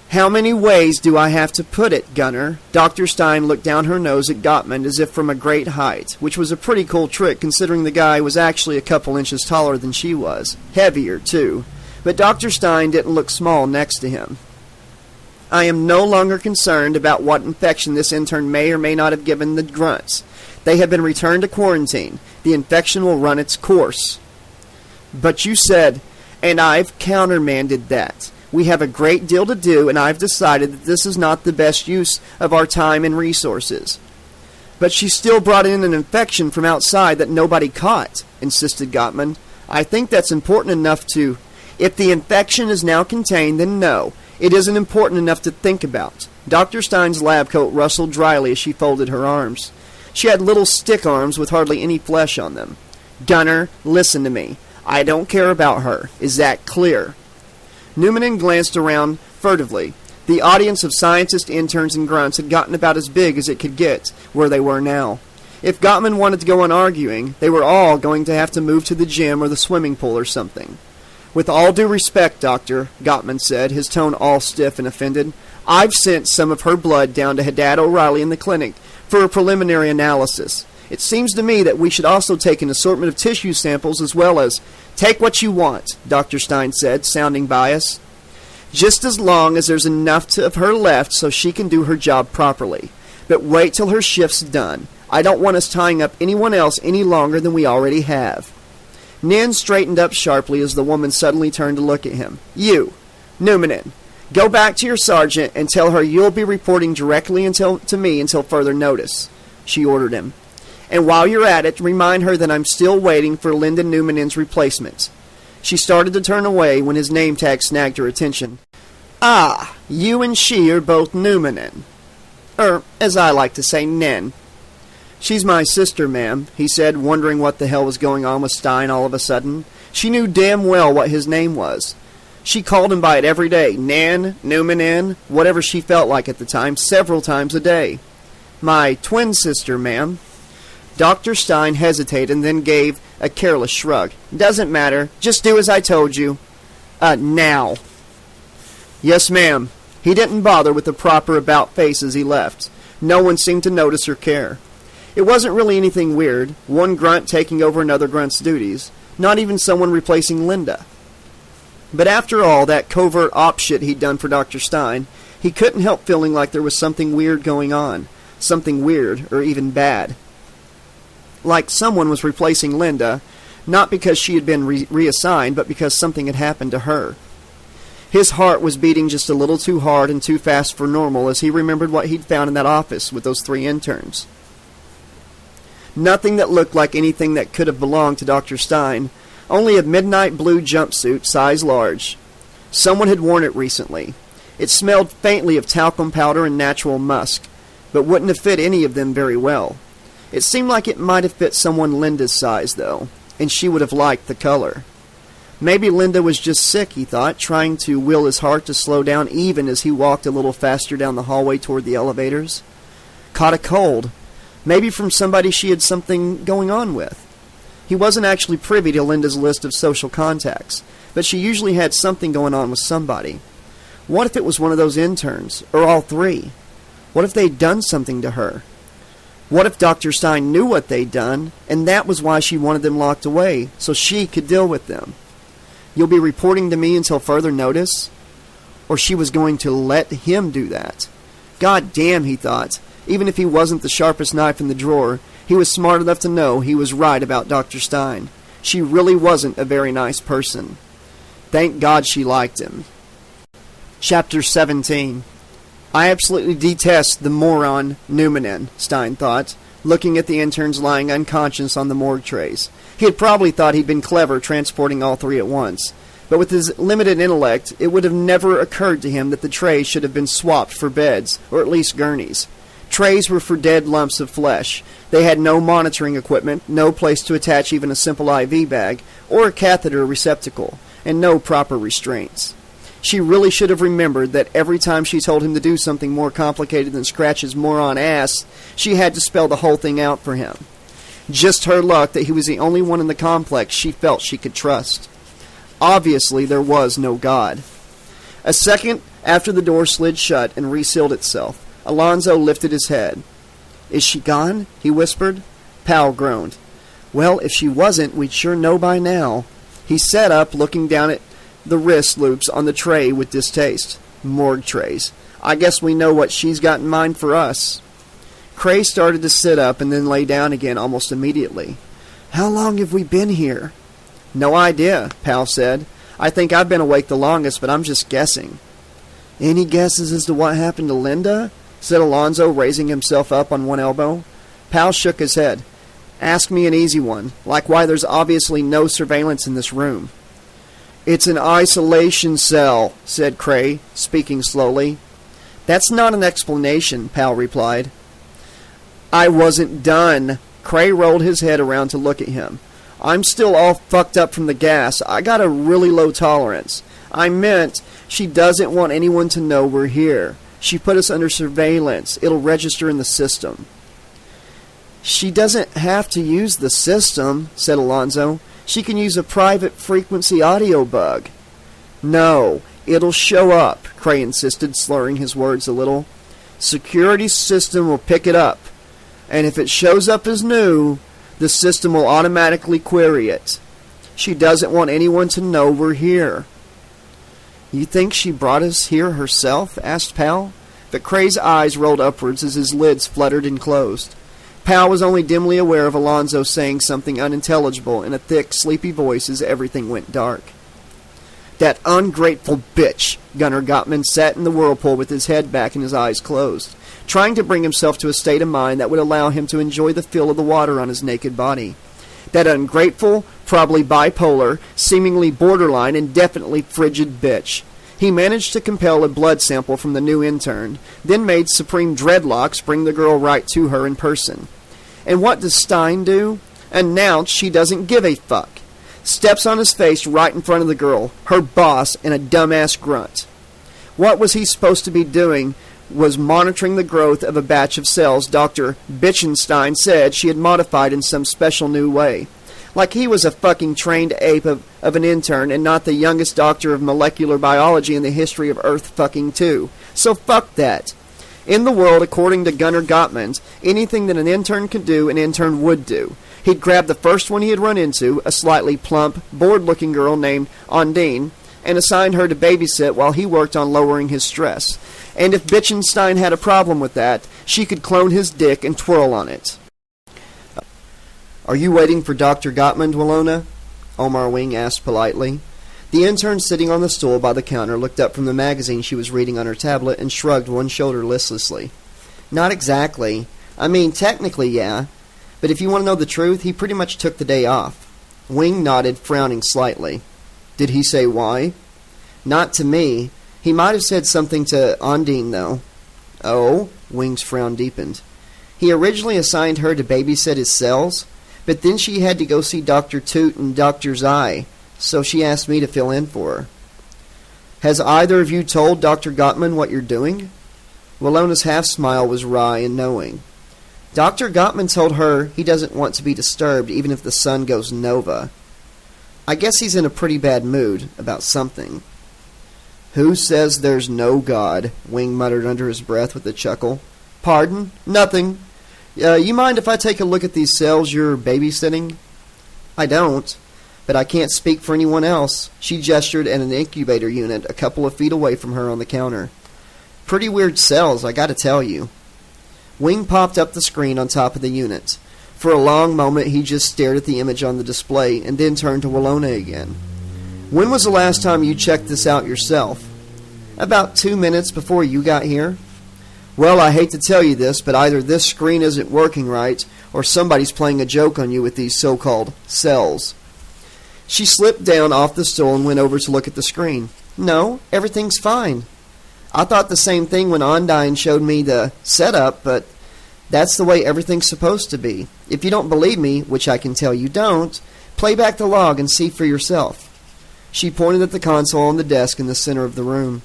How many ways do I have to put it, Gunner? Dr. Stein looked down her nose at Gottmund as if from a great height, which was a pretty cool trick considering the guy was actually a couple inches taller than she was. Heavier, too. But Dr. Stein didn't look small next to him. I am no longer concerned about what infection this intern may or may not have given the grunts. They have been returned to quarantine. The infection will run its course. But you said, and I've countermanded that. We have a great deal to do, and I've decided that this is not the best use of our time and resources. But she still brought in an infection from outside that nobody caught, insisted Gottmund. I think that's important enough to... If the infection is now contained, then no, it isn't important enough to think about. Dr. Stein's lab coat rustled dryly as she folded her arms. She had little stick arms with hardly any flesh on them. Gunner, listen to me. I don't care about her. Is that clear? Newman glanced around furtively. The audience of scientists, interns, and grunts had gotten about as big as it could get, where they were now. If Gottman wanted to go on arguing, they were all going to have to move to the gym or the swimming pool or something. With all due respect, Doctor, Gottman said, his tone all stiff and offended, I've sent some of her blood down to Haddad O'Reilly in the clinic for a preliminary analysis. It seems to me that we should also take an assortment of tissue samples as well as... Take what you want, Dr. Stein said, sounding biased. Just as long as there's enough of her left so she can do her job properly. But wait till her shift's done. I don't want us tying up anyone else any longer than we already have. Nin straightened up sharply as the woman suddenly turned to look at him. You, Newmanin, Go back to your sergeant and tell her you'll be reporting directly to me until further notice, she ordered him. And while you're at it, remind her that I'm still waiting for Linda Newmanen's replacement. She started to turn away when his name tag snagged her attention. Ah, you and she are both Newmanen. As I like to say, Nen. She's my sister, ma'am, he said, wondering what the hell was going on with Stein all of a sudden. She knew damn well what his name was. She called him by it every day, Nan, Newmanen, whatever she felt like at the time, several times a day. My twin sister, ma'am. Dr. Stein hesitated and then gave a careless shrug. Doesn't matter. Just do as I told you. Now. Yes, ma'am. He didn't bother with the proper about-face as he left. No one seemed to notice or care. It wasn't really anything weird, one grunt taking over another grunt's duties, not even someone replacing Linda. But after all that covert op shit he'd done for Dr. Stein, he couldn't help feeling like there was something weird going on. Something weird, or even bad. Like someone was replacing Linda, not because she had been reassigned, but because something had happened to her. His heart was beating just a little too hard and too fast for normal as he remembered what he'd found in that office with those 3 interns. Nothing that looked like anything that could have belonged to Dr. Stein, only a midnight blue jumpsuit, size large. Someone had worn it recently. It smelled faintly of talcum powder and natural musk, but wouldn't have fit any of them very well. It seemed like it might have fit someone Linda's size, though, and she would have liked the color. Maybe Linda was just sick, he thought, trying to will his heart to slow down even as he walked a little faster down the hallway toward the elevators. Caught a cold. Maybe from somebody she had something going on with. He wasn't actually privy to Linda's list of social contacts, but she usually had something going on with somebody. What if it was one of those interns, or all 3? What if they'd done something to her? What if Dr. Stein knew what they'd done, and that was why she wanted them locked away, so she could deal with them? You'll be reporting to me until further notice? Or she was going to let him do that? God damn, he thought. Even if he wasn't the sharpest knife in the drawer, he was smart enough to know he was right about Dr. Stein. She really wasn't a very nice person. Thank God she liked him. Chapter 17. I absolutely detest the moron Newmanen, Stein thought, looking at the interns lying unconscious on the morgue trays. He had probably thought he'd been clever transporting all 3 at once, but with his limited intellect, it would have never occurred to him that the trays should have been swapped for beds, or at least gurneys. Trays were for dead lumps of flesh. They had no monitoring equipment, no place to attach even a simple IV bag, or a catheter receptacle, and no proper restraints. She really should have remembered that every time she told him to do something more complicated than scratch his moron ass, she had to spell the whole thing out for him. Just her luck that he was the only one in the complex she felt she could trust. Obviously, there was no God. A second after the door slid shut and resealed itself, Alonzo lifted his head. Is she gone? He whispered. Powell groaned. Well, if she wasn't, we'd sure know by now. He sat up, looking down at the wrist loops on the tray with distaste. Morgue trays. I guess we know what she's got in mind for us. Cray started to sit up and then lay down again almost immediately. How long have we been here? No idea, Powell said. I think I've been awake the longest, but I'm just guessing. Any guesses as to what happened to Linda? Said Alonzo, raising himself up on one elbow. Powell shook his head. Ask me an easy one, like why there's obviously no surveillance in this room. It's an isolation cell, said Cray, speaking slowly. That's not an explanation, Powell replied. I wasn't done. Cray rolled his head around to look at him. I'm still all fucked up from the gas. I got a really low tolerance. I meant she doesn't want anyone to know we're here. She put us under surveillance. It'll register in the system. She doesn't have to use the system, said Alonzo. She can use a private frequency audio bug. No, it'll show up, Cray insisted, slurring his words a little. Security system will pick it up. And if it shows up as new, the system will automatically query it. She doesn't want anyone to know we're here. You think she brought us here herself? Asked Powell. But Cray's eyes rolled upwards as his lids fluttered and closed. Powell was only dimly aware of Alonzo saying something unintelligible in a thick, sleepy voice as everything went dark. That ungrateful bitch! Gunnar Gottman sat in the whirlpool with his head back and his eyes closed, trying to bring himself to a state of mind that would allow him to enjoy the feel of the water on his naked body. That ungrateful, probably bipolar, seemingly borderline, and definitely frigid bitch. He managed to compel a blood sample from the new intern, then made Supreme Dreadlocks bring the girl right to her in person. And what does Stein do? Announce she doesn't give a fuck. Steps on his face right in front of the girl, her boss, and a dumbass grunt. What was he supposed to be doing was monitoring the growth of a batch of cells Dr. Bitchenstein said she had modified in some special new way. Like he was a fucking trained ape of an intern and not the youngest doctor of molecular biology in the history of Earth fucking 2. So fuck that. In the world, according to Gunnar Gottman, anything that an intern could do, an intern would do. He'd grab the first one he had run into, a slightly plump, bored-looking girl named Ondine, and assign her to babysit while he worked on lowering his stress. And if Bitchenstein had a problem with that, she could clone his dick and twirl on it. "Are you waiting for Dr. Gottman, Walona?" Omar Wing asked politely. The intern sitting on the stool by the counter looked up from the magazine she was reading on her tablet and shrugged one shoulder listlessly. "Not exactly. I mean, technically, yeah. But if you want to know the truth, he pretty much took the day off." Wing nodded, frowning slightly. "Did he say why?" "Not to me. He might have said something to Ondine, though." "Oh?" Wing's frown deepened. "He originally assigned her to babysit his cells, but then she had to go see Dr. Toot and Dr. Zai, so she asked me to fill in for her." "Has either of you told Dr. Gottman what you're doing?" Walona's half-smile was wry and knowing. "Dr. Gottman told her he doesn't want to be disturbed even if the sun goes nova. I guess he's in a pretty bad mood about something." "Who says there's no God?" Wing muttered under his breath with a chuckle. "Pardon? Nothing. You mind if I take a look at these cells you're babysitting?" "I don't, but I can't speak for anyone else." She gestured at an incubator unit a couple of feet away from her on the counter. "Pretty weird cells, I gotta tell you." Wing popped up the screen on top of the unit. For a long moment he just stared at the image on the display and then turned to Walona again. "When was the last time you checked this out yourself?" "About 2 minutes before you got here." "Well, I hate to tell you this, but either this screen isn't working right, or somebody's playing a joke on you with these so-called cells." She slipped down off the stool and went over to look at the screen. "No, everything's fine. I thought the same thing when Ondine showed me the setup, but that's the way everything's supposed to be. If you don't believe me, which I can tell you don't, play back the log and see for yourself." She pointed at the console on the desk in the center of the room.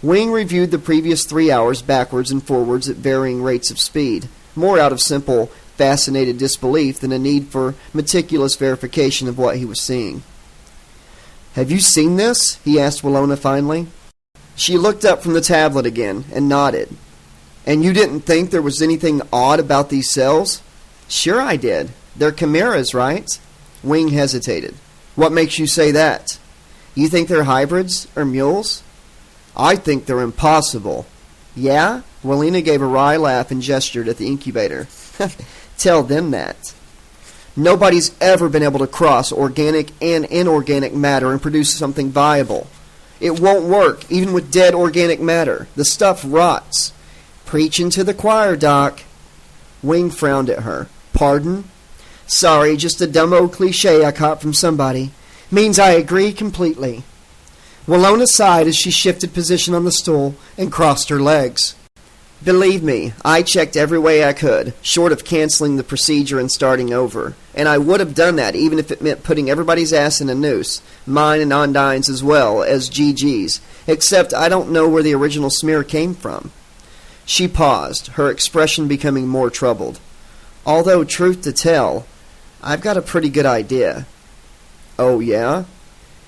Wing reviewed the previous 3 hours backwards and forwards at varying rates of speed, more out of simple, fascinated disbelief than a need for meticulous verification of what he was seeing. "Have you seen this?" he asked Walona finally. She looked up from the tablet again and nodded. "And you didn't think there was anything odd about these cells?" "Sure I did. They're chimeras, right?" Wing hesitated. "What makes you say that?" "You think they're hybrids or mules?" "I think they're impossible." "Yeah?" Walina gave a wry laugh and gestured at the incubator. "Tell them that." "Nobody's ever been able to cross organic and inorganic matter and produce something viable. It won't work, even with dead organic matter. The stuff rots." "Preaching to the choir, Doc." Wing frowned at her. "Pardon?" "Sorry, just a dumb old cliche I caught from somebody. Means I agree completely." Walona sighed as she shifted position on the stool and crossed her legs. "Believe me, I checked every way I could, short of canceling the procedure and starting over. And I would have done that even if it meant putting everybody's ass in a noose, mine and Ondine's as well as GG's, except I don't know where the original smear came from." She paused, her expression becoming more troubled. "Although, truth to tell, I've got a pretty good idea." "Oh, yeah?"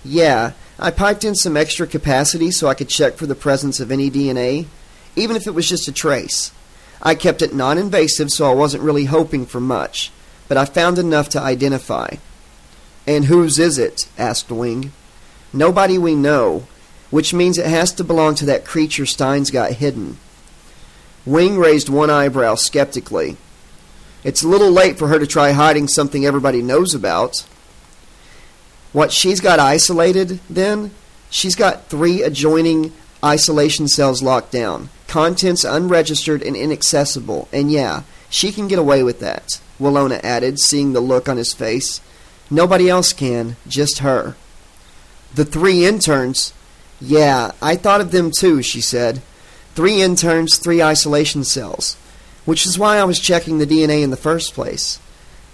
"Yeah, I piped in some extra capacity so I could check for the presence of any DNA, even if it was just a trace. I kept it non-invasive so I wasn't really hoping for much, but I found enough to identify." "And whose is it?" asked Wing. "Nobody we know, which means it has to belong to that creature Stein's got hidden." Wing raised one eyebrow skeptically. "It's a little late for her to try hiding something everybody knows about." "What she's got isolated, then? She's got 3 adjoining isolation cells locked down, contents unregistered and inaccessible, and yeah, she can get away with that, Willona added, seeing the look on his face. Nobody else can, just her. The 3 interns? Yeah, I thought of them too, she said. 3 interns, 3 isolation cells, which is why I was checking the DNA in the first place.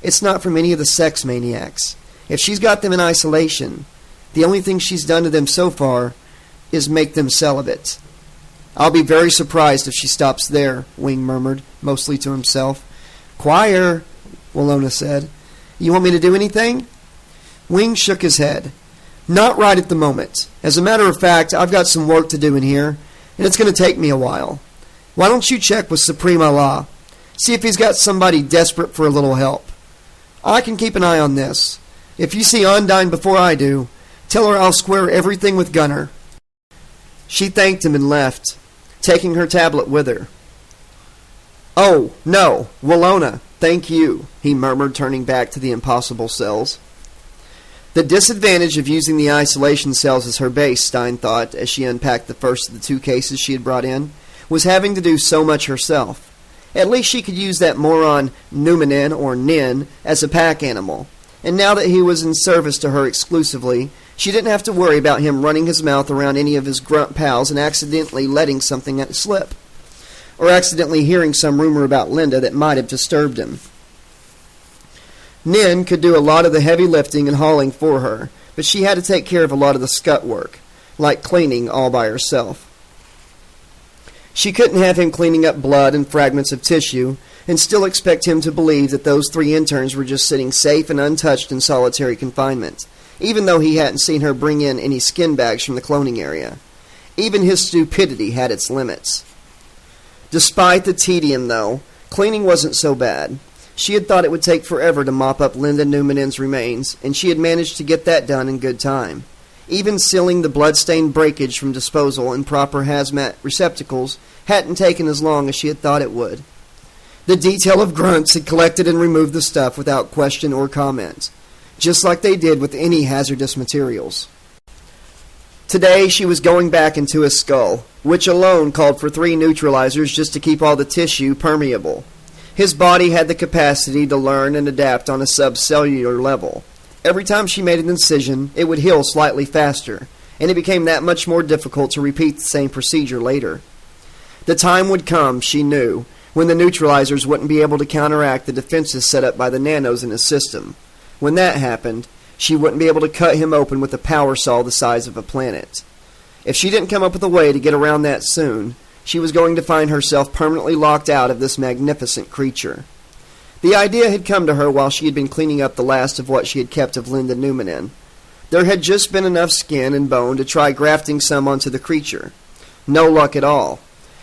It's not from any of the sex maniacs. If she's got them in isolation, the only thing she's done to them so far is make them celibate. I'll be very surprised if she stops there, Wing murmured, mostly to himself. Choir, Willona said. You want me to do anything? Wing shook his head. Not right at the moment. As a matter of fact, I've got some work to do in here, and it's going to take me a while. Why don't you check with Supreme Allah? See if he's got somebody desperate for a little help. I can keep an eye on this. If you see Ondine before I do, tell her I'll square everything with Gunner. She thanked him and left, taking her tablet with her. Oh, no, Willona, thank you, he murmured, turning back to the impossible cells. The disadvantage of using the isolation cells as her base, Stein thought, as she unpacked the first of the 2 cases she had brought in, was having to do so much herself. At least she could use that moron Numenin, or Nin, as a pack animal. And now that he was in service to her exclusively, she didn't have to worry about him running his mouth around any of his grunt pals and accidentally letting something slip. Or accidentally hearing some rumor about Linda that might have disturbed him. Nin could do a lot of the heavy lifting and hauling for her, but she had to take care of a lot of the scut work, like cleaning all by herself. She couldn't have him cleaning up blood and fragments of tissue and still expect him to believe that those 3 interns were just sitting safe and untouched in solitary confinement, even though he hadn't seen her bring in any skin bags from the cloning area. Even his stupidity had its limits. Despite the tedium, though, cleaning wasn't so bad. She had thought it would take forever to mop up Linda Numenin's remains, and she had managed to get that done in good time. Even sealing the blood-stained breakage from disposal in proper hazmat receptacles hadn't taken as long as she had thought it would. The detail of grunts had collected and removed the stuff without question or comment, just like they did with any hazardous materials. Today she was going back into his skull, which alone called for 3 neutralizers just to keep all the tissue permeable. His body had the capacity to learn and adapt on a subcellular level. Every time she made an incision, it would heal slightly faster, and it became that much more difficult to repeat the same procedure later. The time would come, she knew, when the neutralizers wouldn't be able to counteract the defenses set up by the nanos in his system. When that happened, she wouldn't be able to cut him open with a power saw the size of a planet. If she didn't come up with a way to get around that soon, she was going to find herself permanently locked out of this magnificent creature. The idea had come to her while she had been cleaning up the last of what she had kept of Linda Numenin. There had just been enough skin and bone to try grafting some onto the creature. No luck at all.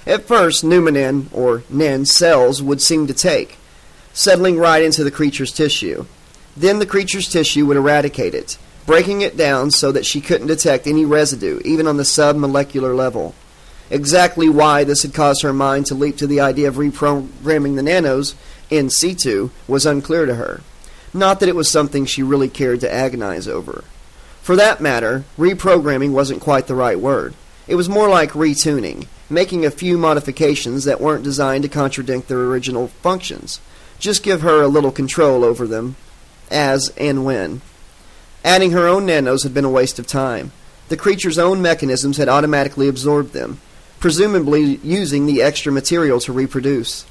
At first, Numenin, or Nin, cells would seem to take, settling right into the creature's tissue. Then the creature's tissue would eradicate it, breaking it down so that she couldn't detect any residue, even on the sub-molecular level. Exactly why this had caused her mind to leap to the idea of reprogramming the nanos in situ was unclear to her. Not that it was something she really cared to agonize over. For that matter, reprogramming wasn't quite the right word. It was more like retuning, making a few modifications that weren't designed to contradict their original functions. Just give her a little control over them, as and when. Adding her own nanos had been a waste of time. The creature's own mechanisms had automatically absorbed them, presumably using the extra material to reproduce.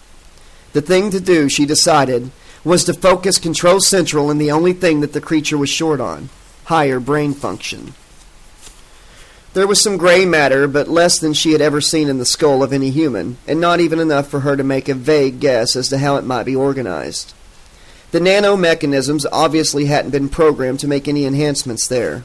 The thing to do, she decided, was to focus Control Central in the only thing that the creature was short on, higher brain function. There was some gray matter, but less than she had ever seen in the skull of any human, and not even enough for her to make a vague guess as to how it might be organized. The nano-mechanisms obviously hadn't been programmed to make any enhancements there.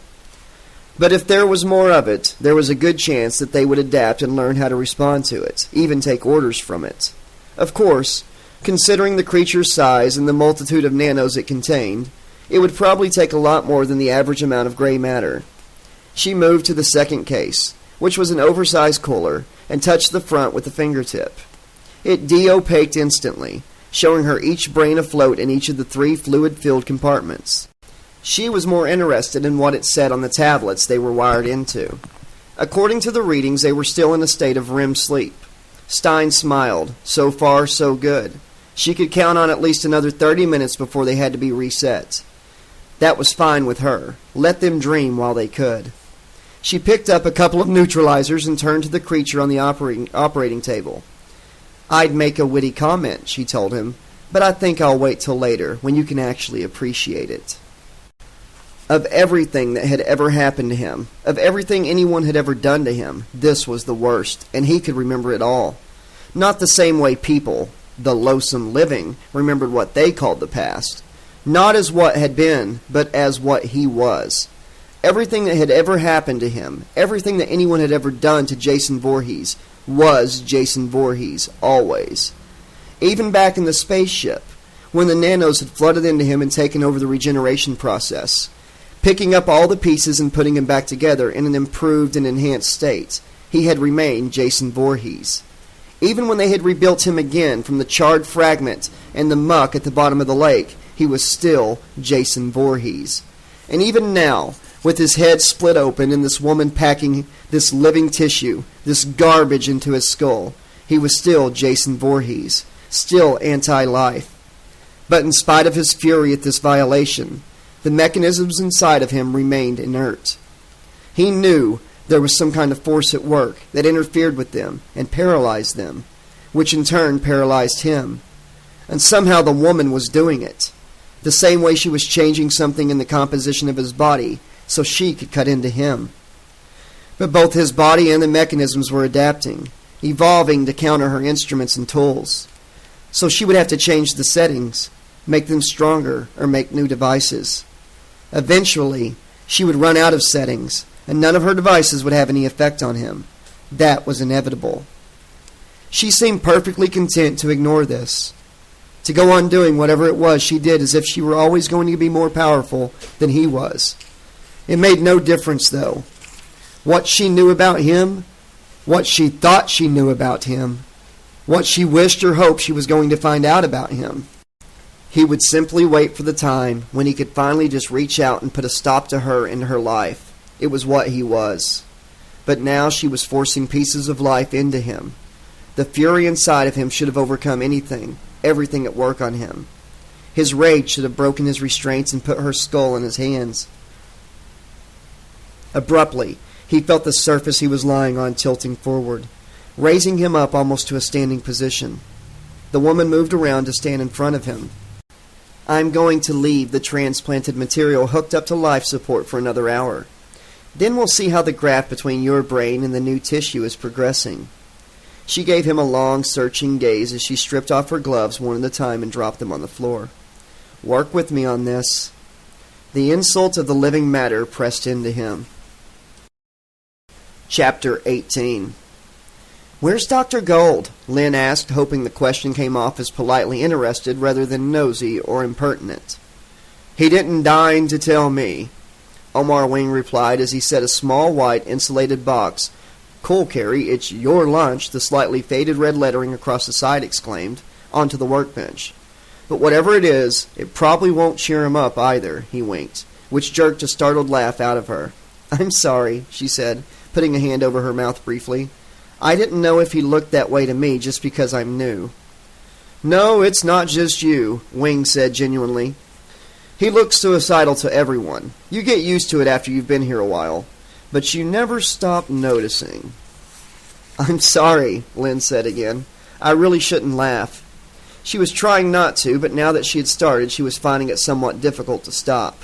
But if there was more of it, there was a good chance that they would adapt and learn how to respond to it, even take orders from it. Of course, considering the creature's size and the multitude of nanos it contained, it would probably take a lot more than the average amount of gray matter. She moved to the second case, which was an oversized cooler, and touched the front with a fingertip. It de-opaqued instantly, showing her each brain afloat in each of the 3 fluid-filled compartments. She was more interested in what it said on the tablets they were wired into. According to the readings, they were still in a state of REM sleep. Stein smiled. So far, so good. She could count on at least another 30 minutes before they had to be reset. That was fine with her. Let them dream while they could. She picked up a couple of neutralizers and turned to the creature on the operating table. "I'd make a witty comment," she told him, "but I think I'll wait till later, when you can actually appreciate it." Of everything that had ever happened to him, of everything anyone had ever done to him, this was the worst, and he could remember it all. Not the same way people, the loathsome living, remembered what they called the past. Not as what had been, but as what he was. Everything that had ever happened to him, everything that anyone had ever done to Jason Voorhees, was Jason Voorhees, always. Even back in the spaceship, when the nanos had flooded into him and taken over the regeneration process, picking up all the pieces and putting him back together in an improved and enhanced state, he had remained Jason Voorhees. Even when they had rebuilt him again from the charred fragment and the muck at the bottom of the lake, he was still Jason Voorhees. And even now, with his head split open and this woman packing this living tissue, this garbage into his skull, he was still Jason Voorhees, still anti-life. But in spite of his fury at this violation, the mechanisms inside of him remained inert. He knew there was some kind of force at work that interfered with them and paralyzed them, which in turn paralyzed him. And somehow the woman was doing it, the same way she was changing something in the composition of his body so she could cut into him. But both his body and the mechanisms were adapting, evolving to counter her instruments and tools. So she would have to change the settings, make them stronger, or make new devices. Eventually, she would run out of settings, and none of her devices would have any effect on him. That was inevitable. She seemed perfectly content to ignore this, to go on doing whatever it was she did as if she were always going to be more powerful than he was. It made no difference, though. What she knew about him, what she thought she knew about him, what she wished or hoped she was going to find out about him. He would simply wait for the time when he could finally just reach out and put a stop to her and her life. It was what he was. But now she was forcing pieces of life into him. The fury inside of him should have overcome anything, everything at work on him. His rage should have broken his restraints and put her skull in his hands. Abruptly, he felt the surface he was lying on tilting forward, raising him up almost to a standing position. The woman moved around to stand in front of him. "I'm going to leave the transplanted material hooked up to life support for another hour. Then we'll see how the graft between your brain and the new tissue is progressing." She gave him a long, searching gaze as she stripped off her gloves one at a time and dropped them on the floor. "Work with me on this." The insult of the living matter pressed into him. Chapter 18. "Where's Dr. Gold?" Lynn asked, hoping the question came off as politely interested rather than nosy or impertinent. "He didn't deign to tell me," Omar Wing replied as he set a small white insulated box. "Cool, Carrie, it's your lunch," the slightly faded red lettering across the side exclaimed, onto the workbench. "But whatever it is, it probably won't cheer him up either," he winked, which jerked a startled laugh out of her. "I'm sorry," she said, putting a hand over her mouth briefly. "I didn't know if he looked that way to me just because I'm new." "No, it's not just you," Wing said genuinely. "He looks suicidal to everyone. You get used to it after you've been here a while. But you never stop noticing." "I'm sorry," Lynn said again. "I really shouldn't laugh." She was trying not to, but now that she had started, she was finding it somewhat difficult to stop.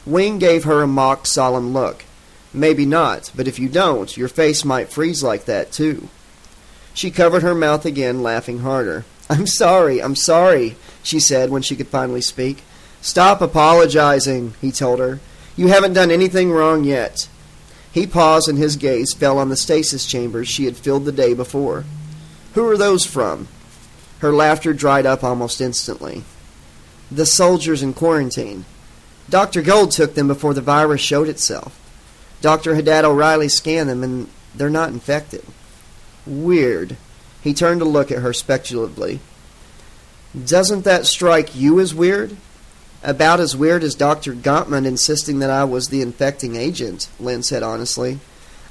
Wing gave her a mock solemn look. "Maybe not, but if you don't, your face might freeze like that, too." She covered her mouth again, laughing harder. I'm sorry, she said when she could finally speak. "Stop apologizing," he told her. "You haven't done anything wrong yet." He paused and his gaze fell on the stasis chambers she had filled the day before. "Who are those from?" Her laughter dried up almost instantly. "The soldiers in quarantine. Dr. Gold took them before the virus showed itself. Dr. Haddad O'Reilly scanned them, and they're not infected." "Weird." He turned to look at her speculatively. "Doesn't that strike you as weird?" About as weird as Dr. Gottman insisting that I was the infecting agent, Lynn said honestly.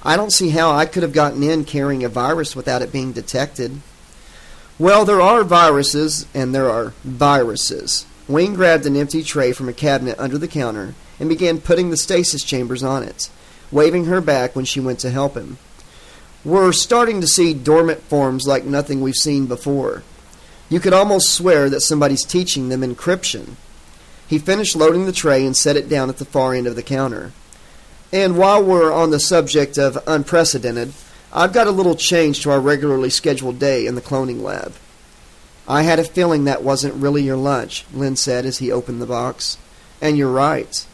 I don't see how I could have gotten in carrying a virus without it being detected. Well, there are viruses, and there are viruses. Wing grabbed an empty tray from a cabinet under the counter and began putting the stasis chambers on it, waving her back when she went to help him. We're starting to see dormant forms like nothing we've seen before. You could almost swear that somebody's teaching them encryption. He finished loading the tray and set it down at the far end of the counter. And while we're on the subject of unprecedented, I've got a little change to our regularly scheduled day in the cloning lab. I had a feeling that wasn't really your lunch, Lynn said as he opened the box. And you're right.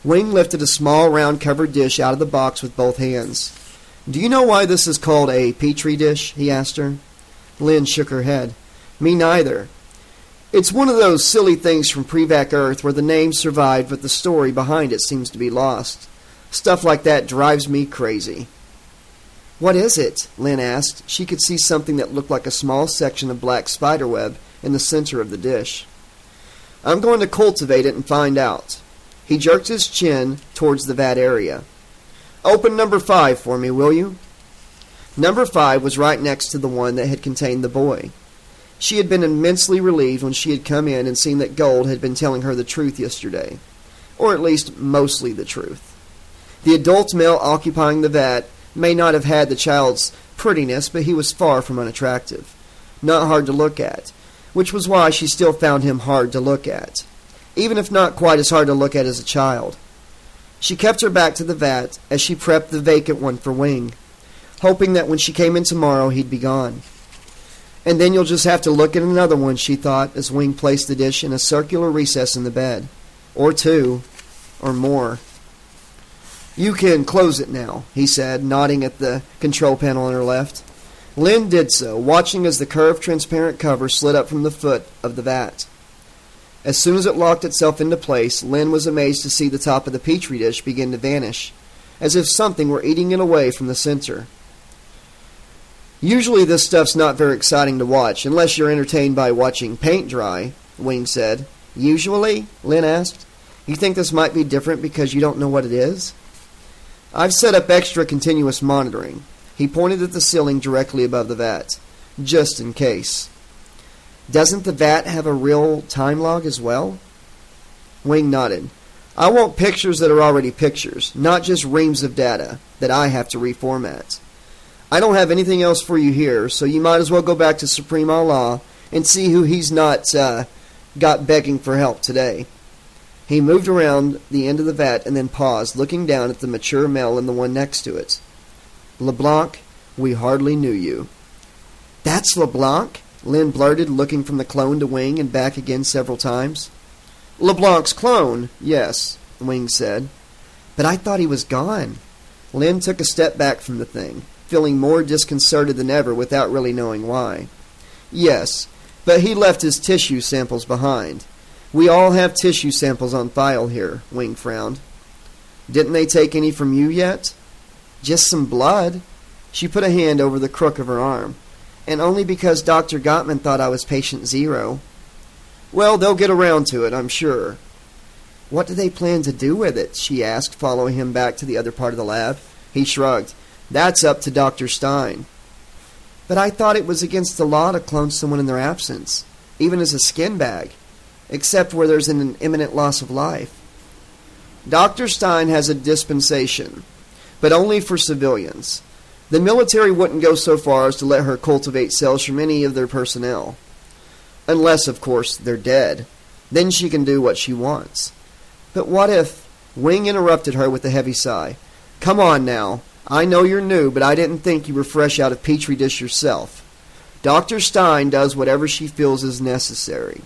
Wing lifted a small round-covered dish out of the box with both hands. Do you know why this is called a petri dish? He asked her. Lynn shook her head. Me neither. It's one of those silly things from pre-vac Earth where the name survived but the story behind it seems to be lost. Stuff like that drives me crazy. What is it? Lynn asked. She could see something that looked like a small section of black spiderweb in the center of the dish. I'm going to cultivate it and find out. He jerked his chin towards the vat area. Open number 5 for me, will you? Number 5 was right next to the one that had contained the boy. She had been immensely relieved when she had come in and seen that Gold had been telling her the truth yesterday. Or at least mostly the truth. The adult male occupying the vat may not have had the child's prettiness, but he was far from unattractive. Not hard to look at, which was why she still found him hard to look at, even if not quite as hard to look at as a child. She kept her back to the vat as she prepped the vacant one for Wing, hoping that when she came in tomorrow he'd be gone. And then you'll just have to look at another one, she thought, as Wing placed the dish in a circular recess in the bed. Or 2, or more. You can close it now, he said, nodding at the control panel on her left. Lynn did so, watching as the curved transparent cover slid up from the foot of the vat. As soon as it locked itself into place, Lynn was amazed to see the top of the petri dish begin to vanish, as if something were eating it away from the center. Usually this stuff's not very exciting to watch, unless you're entertained by watching paint dry, Wing said. Usually? Lynn asked. You think this might be different because you don't know what it is? I've set up extra continuous monitoring. He pointed at the ceiling directly above the vat. Just in case. Doesn't the vat have a real time log as well? Wing nodded. I want pictures that are already pictures, not just reams of data that I have to reformat. I don't have anything else for you here, so you might as well go back to Supreme Allah and see who he's not got begging for help today. He moved around the end of the vat and then paused, looking down at the mature male and the one next to it. LeBlanc, we hardly knew you. That's LeBlanc? Lynn blurted, looking from the clone to Wing and back again several times. LeBlanc's clone, yes, Wing said. But I thought he was gone. Lynn took a step back from the thing, feeling more disconcerted than ever without really knowing why. Yes, but he left his tissue samples behind. We all have tissue samples on file here, Wing frowned. Didn't they take any from you yet? Just some blood. She put a hand over the crook of her arm. And only because Dr. Gottman thought I was patient 0. Well, they'll get around to it, I'm sure. What do they plan to do with it? She asked, following him back to the other part of the lab. He shrugged. That's up to Dr. Stein. But I thought it was against the law to clone someone in their absence, even as a skin bag, except where there's an imminent loss of life. Dr. Stein has a dispensation, but only for civilians. The military wouldn't go so far as to let her cultivate cells from any of their personnel. Unless, of course, they're dead. Then she can do what she wants. But what if... Wing interrupted her with a heavy sigh. Come on now. I know you're new, but I didn't think you were fresh out of Petri dish yourself. Dr. Stein does whatever she feels is necessary.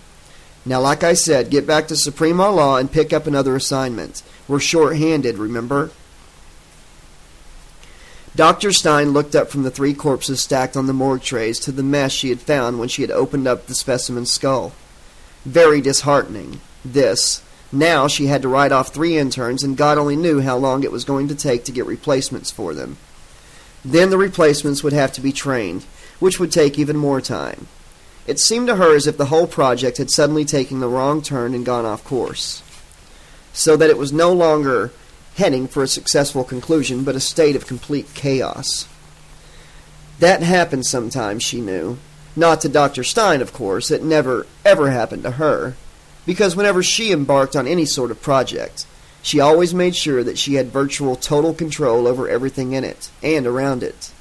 Now, like I said, get back to Supreme Allah and pick up another assignment. We're short-handed, remember? Dr. Stein looked up from the 3 corpses stacked on the morgue trays to the mess she had found when she had opened up the specimen's skull. Very disheartening, this. Now she had to write off 3 interns, and God only knew how long it was going to take to get replacements for them. Then the replacements would have to be trained, which would take even more time. It seemed to her as if the whole project had suddenly taken the wrong turn and gone off course, so that it was no longer heading for a successful conclusion, but a state of complete chaos. That happened sometimes, she knew. Not to Dr. Stein, of course. It never, ever happened to her, because whenever she embarked on any sort of project, she always made sure that she had virtual total control over everything in it and around it.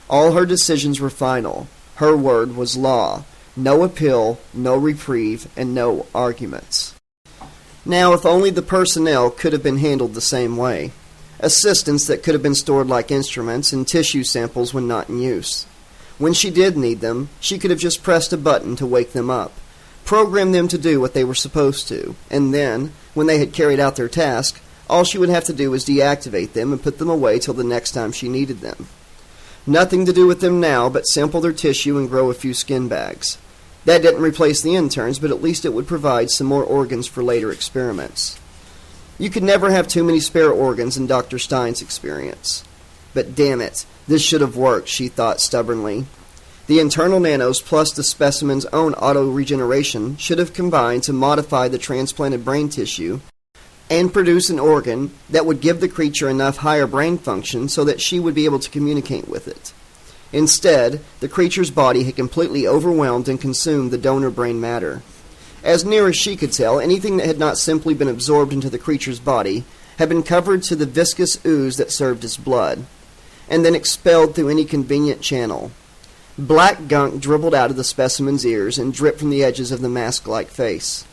All her decisions were final. Her word was law. No appeal, no reprieve, and no arguments. Now, if only the personnel could have been handled the same way. Assistants that could have been stored like instruments and tissue samples when not in use. When she did need them, she could have just pressed a button to wake them up, programmed them to do what they were supposed to, and then, when they had carried out their task, all she would have to do was deactivate them and put them away till the next time she needed them. Nothing to do with them now but sample their tissue and grow a few skin bags. That didn't replace the interns, but at least it would provide some more organs for later experiments. You could never have too many spare organs in Dr. Stein's experience. But damn it, this should have worked, she thought stubbornly. The internal nanos plus the specimen's own auto-regeneration should have combined to modify the transplanted brain tissue and produce an organ that would give the creature enough higher brain function so that she would be able to communicate with it. Instead, the creature's body had completely overwhelmed and consumed the donor brain matter. As near as she could tell, anything that had not simply been absorbed into the creature's body had been covered to the viscous ooze that served as blood, and then expelled through any convenient channel. Black gunk dribbled out of the specimen's ears and dripped from the edges of the mask-like face.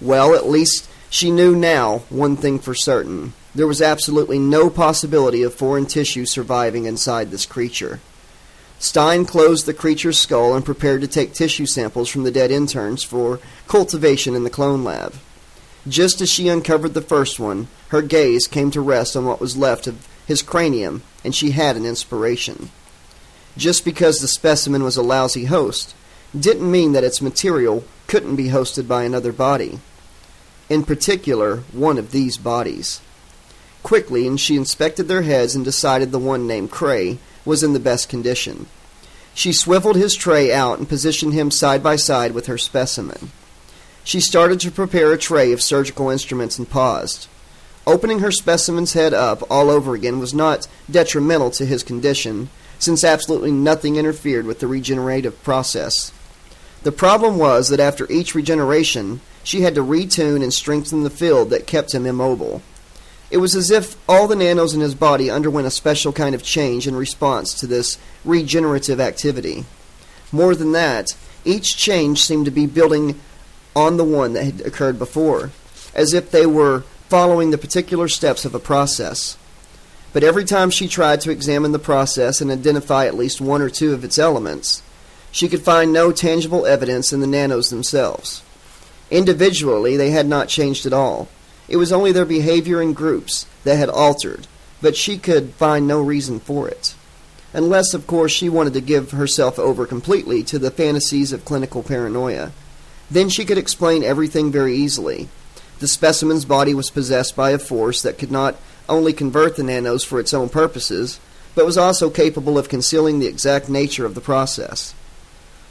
Well, at least she knew now one thing for certain. There was absolutely no possibility of foreign tissue surviving inside this creature. Stein closed the creature's skull and prepared to take tissue samples from the dead interns for cultivation in the clone lab. Just as she uncovered the first one, her gaze came to rest on what was left of his cranium, and she had an inspiration. Just because the specimen was a lousy host didn't mean that its material couldn't be hosted by another body. In particular, one of these bodies. Quickly, and she inspected their heads and decided the one named Cray was in the best condition. She swiveled his tray out and positioned him side by side with her specimen. She started to prepare a tray of surgical instruments and paused. Opening her specimen's head up all over again was not detrimental to his condition, since absolutely nothing interfered with the regenerative process. The problem was that after each regeneration, she had to retune and strengthen the field that kept him immobile. It was as if all the nanos in his body underwent a special kind of change in response to this regenerative activity. More than that, each change seemed to be building on the one that had occurred before, as if they were following the particular steps of a process. But every time she tried to examine the process and identify at least one or two of its elements, she could find no tangible evidence in the nanos themselves. Individually, they had not changed at all. It was only their behavior in groups that had altered, but she could find no reason for it. Unless, of course, she wanted to give herself over completely to the fantasies of clinical paranoia. Then she could explain everything very easily. The specimen's body was possessed by a force that could not only convert the nanos for its own purposes, but was also capable of concealing the exact nature of the process.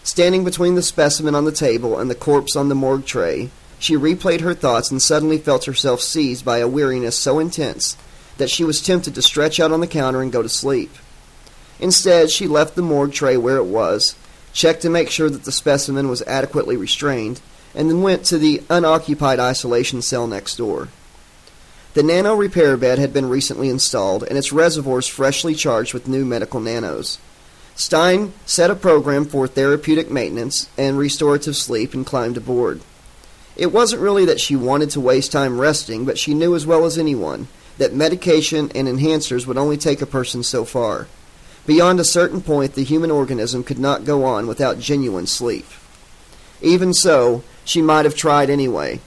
Standing between the specimen on the table and the corpse on the morgue tray, she replayed her thoughts and suddenly felt herself seized by a weariness so intense that she was tempted to stretch out on the counter and go to sleep. Instead, she left the morgue tray where it was, checked to make sure that the specimen was adequately restrained, and then went to the unoccupied isolation cell next door. The nano repair bed had been recently installed, and its reservoirs freshly charged with new medical nanos. Stein set a program for therapeutic maintenance and restorative sleep and climbed aboard. It wasn't really that she wanted to waste time resting, but she knew as well as anyone that medication and enhancers would only take a person so far. Beyond a certain point, the human organism could not go on without genuine sleep. Even so, she might have tried anyway,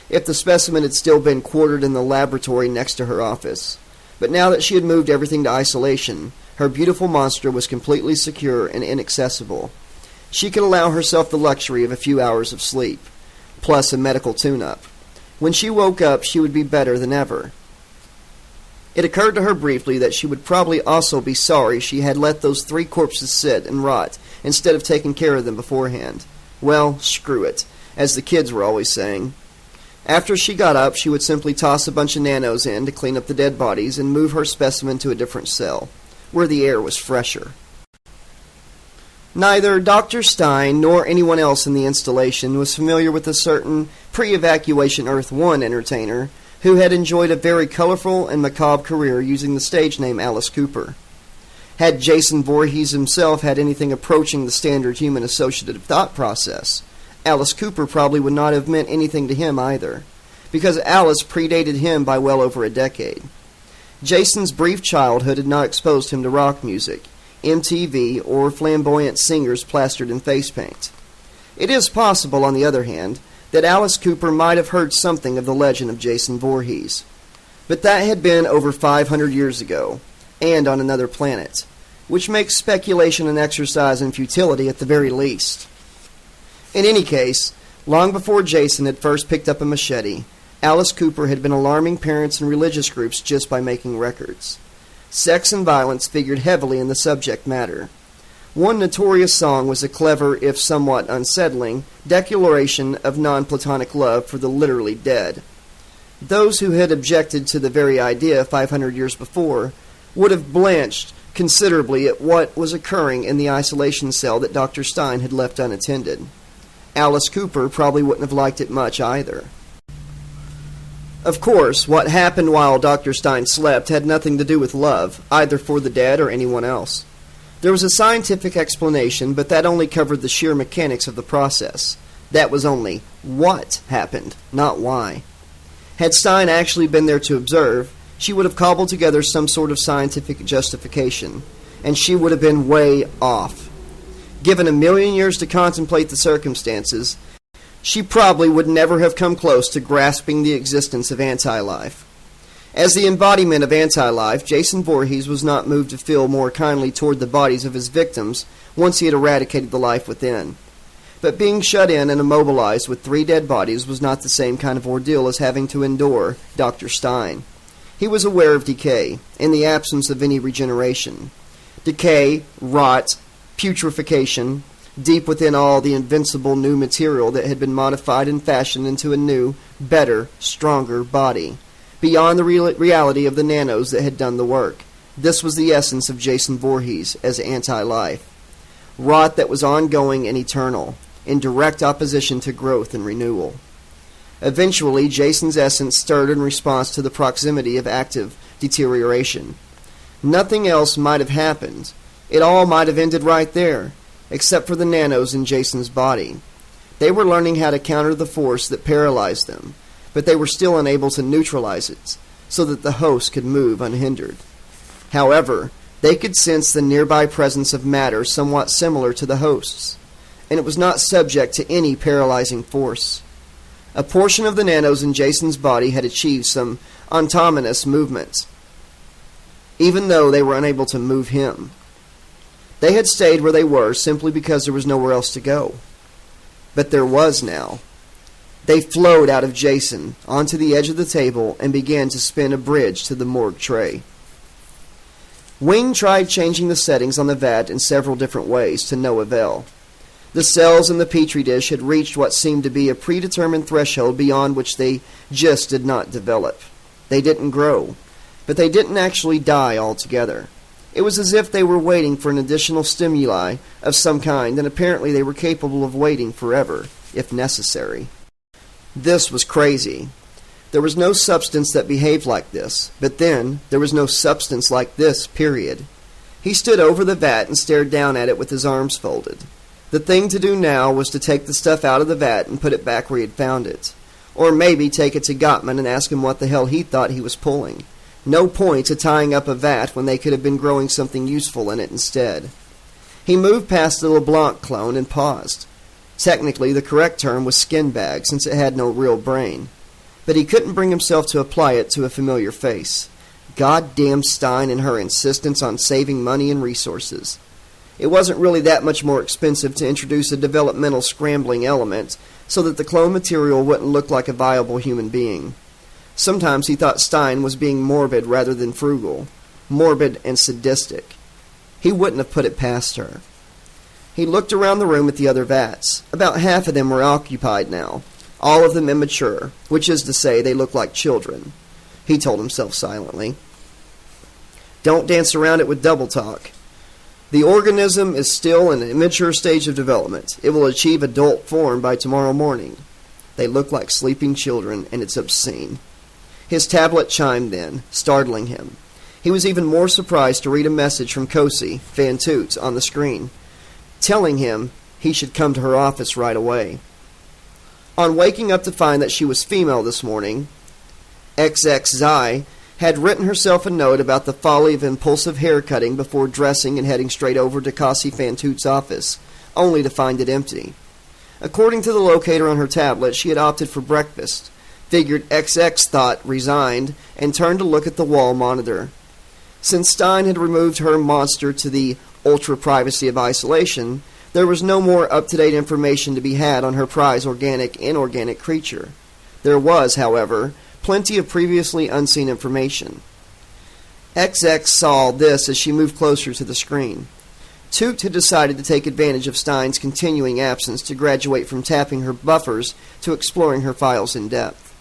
if the specimen had still been quartered in the laboratory next to her office. But now that she had moved everything to isolation, her beautiful monster was completely secure and inaccessible. She could allow herself the luxury of a few hours of sleep, plus a medical tune-up. When she woke up, she would be better than ever. It occurred to her briefly that she would probably also be sorry she had let those 3 corpses sit and rot instead of taking care of them beforehand. Well, screw it, as the kids were always saying. After she got up, she would simply toss a bunch of nanos in to clean up the dead bodies and move her specimen to a different cell, where the air was fresher. Neither Dr. Stein nor anyone else in the installation was familiar with a certain pre-evacuation Earth-1 entertainer who had enjoyed a very colorful and macabre career using the stage name Alice Cooper. Had Jason Voorhees himself had anything approaching the standard human associative thought process, Alice Cooper probably would not have meant anything to him either, because Alice predated him by well over a decade. Jason's brief childhood had not exposed him to rock music, MTV, or flamboyant singers plastered in face paint. It is possible, on the other hand, that Alice Cooper might have heard something of the legend of Jason Voorhees. But that had been over 500 years ago, and on another planet, which makes speculation an exercise in futility at the very least. In any case, long before Jason had first picked up a machete, Alice Cooper had been alarming parents and religious groups just by making records. Sex and violence figured heavily in the subject matter. One notorious song was a clever, if somewhat unsettling, declaration of non-platonic love for the literally dead. Those who had objected to the very idea 500 years before would have blanched considerably at what was occurring in the isolation cell that Dr. Stein had left unattended. Alice Cooper probably wouldn't have liked it much either. Of course, what happened while Dr. Stein slept had nothing to do with love, either for the dead or anyone else. There was a scientific explanation, but that only covered the sheer mechanics of the process. That was only what happened, not why. Had Stein actually been there to observe, she would have cobbled together some sort of scientific justification, and she would have been way off. Given 1,000,000 years to contemplate the circumstances, she probably would never have come close to grasping the existence of anti-life. As the embodiment of anti-life, Jason Voorhees was not moved to feel more kindly toward the bodies of his victims once he had eradicated the life within. But being shut in and immobilized with 3 dead bodies was not the same kind of ordeal as having to endure Dr. Stein. He was aware of decay, in the absence of any regeneration. Decay, rot, putrefaction, deep within all the invincible new material that had been modified and fashioned into a new, better, stronger body, beyond the reality of the nanos that had done the work. This was the essence of Jason Voorhees as anti-life. Rot that was ongoing and eternal, in direct opposition to growth and renewal. Eventually, Jason's essence stirred in response to the proximity of active deterioration. Nothing else might have happened. It all might have ended right there, except for the nanos in Jason's body. They were learning how to counter the force that paralyzed them, but they were still unable to neutralize it, so that the host could move unhindered. However, they could sense the nearby presence of matter somewhat similar to the host's, and it was not subject to any paralyzing force. A portion of the nanos in Jason's body had achieved some autonomous movement, even though they were unable to move him. They had stayed where they were simply because there was nowhere else to go. But there was now. They flowed out of Jason onto the edge of the table and began to spin a bridge to the morgue tray. Wing tried changing the settings on the vat in several different ways to no avail. The cells in the petri dish had reached what seemed to be a predetermined threshold beyond which they just did not develop. They didn't grow, but they didn't actually die altogether. It was as if they were waiting for an additional stimuli of some kind, and apparently they were capable of waiting forever, if necessary. This was crazy. There was no substance that behaved like this, but then there was no substance like this, period. He stood over the vat and stared down at it with his arms folded. The thing to do now was to take the stuff out of the vat and put it back where he had found it. Or maybe take it to Gottman and ask him what the hell he thought he was pulling. No point to tying up a vat when they could have been growing something useful in it instead. He moved past the LeBlanc clone and paused. Technically, the correct term was skin bag, since it had no real brain. But he couldn't bring himself to apply it to a familiar face. Goddamn Stein and her insistence on saving money and resources. It wasn't really that much more expensive to introduce a developmental scrambling element so that the clone material wouldn't look like a viable human being. Sometimes he thought Stein was being morbid rather than frugal. Morbid and sadistic. He wouldn't have put it past her. He looked around the room at the other vats. About half of them were occupied now, all of them immature, which is to say they looked like children. He told himself silently. Don't dance around it with double talk. The organism is still in an immature stage of development. It will achieve adult form by tomorrow morning. They look like sleeping children, and it's obscene. His tablet chimed then, startling him. He was even more surprised to read a message from Cosi, Van Toots, on the screen, telling him he should come to her office right away. On waking up to find that she was female this morning, XX Zai had written herself a note about the folly of impulsive haircutting before dressing and heading straight over to Cosi Van Toots' office, only to find it empty. According to the locator on her tablet, she had opted for breakfast, figured XX thought resigned, and turned to look at the wall monitor. Since Stein had removed her monster to the ultra-privacy of isolation, there was no more up-to-date information to be had on her prize inorganic creature. There was, however, plenty of previously unseen information. XX saw this as she moved closer to the screen. Toot had decided to take advantage of Stein's continuing absence to graduate from tapping her buffers to exploring her files in depth.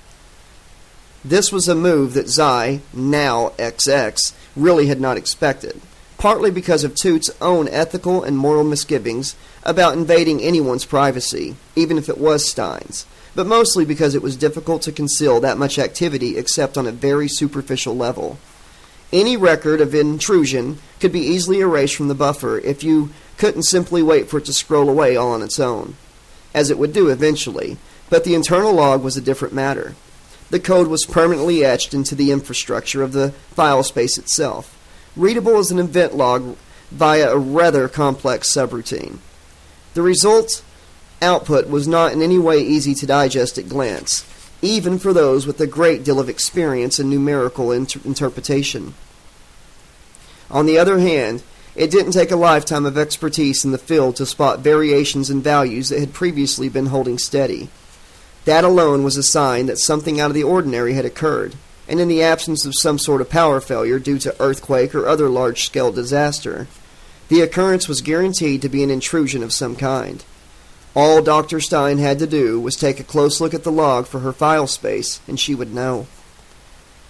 This was a move that Zai, now XX, really had not expected, partly because of Toot's own ethical and moral misgivings about invading anyone's privacy, even if it was Stein's, but mostly because it was difficult to conceal that much activity except on a very superficial level. Any record of intrusion could be easily erased from the buffer if you couldn't simply wait for it to scroll away all on its own, as it would do eventually, but the internal log was a different matter. The code was permanently etched into the infrastructure of the file space itself, readable as an event log via a rather complex subroutine. The result output was not in any way easy to digest at glance, even for those with a great deal of experience in numerical interpretation. On the other hand, it didn't take a lifetime of expertise in the field to spot variations in values that had previously been holding steady. That alone was a sign that something out of the ordinary had occurred, and in the absence of some sort of power failure due to earthquake or other large-scale disaster, the occurrence was guaranteed to be an intrusion of some kind. All Dr. Stein had to do was take a close look at the log for her file space, and she would know.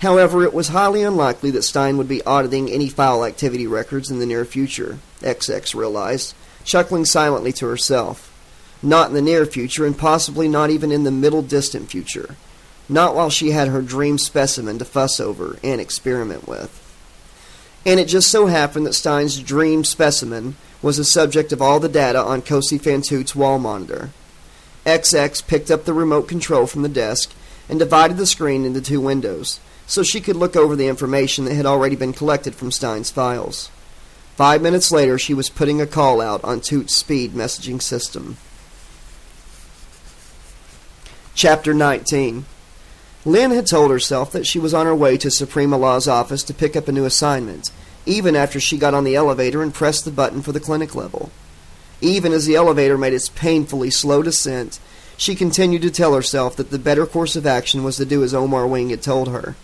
However, it was highly unlikely that Stein would be auditing any file activity records in the near future, XX realized, chuckling silently to herself. Not in the near future, and possibly not even in the middle-distant future. Not while she had her dream specimen to fuss over and experiment with. And it just so happened that Stein's dream specimen was the subject of all the data on Cosi Van Toots' wall monitor. XX picked up the remote control from the desk and divided the screen into two windows, so she could look over the information that had already been collected from Stein's files. 5 minutes later, she was putting a call out on Toots' speed messaging system. Chapter 19. Lynn had told herself that she was on her way to Suprema Law's office to pick up a new assignment, even after she got on the elevator and pressed the button for the clinic level. Even as the elevator made its painfully slow descent, she continued to tell herself that the better course of action was to do as Omar Wing had told her.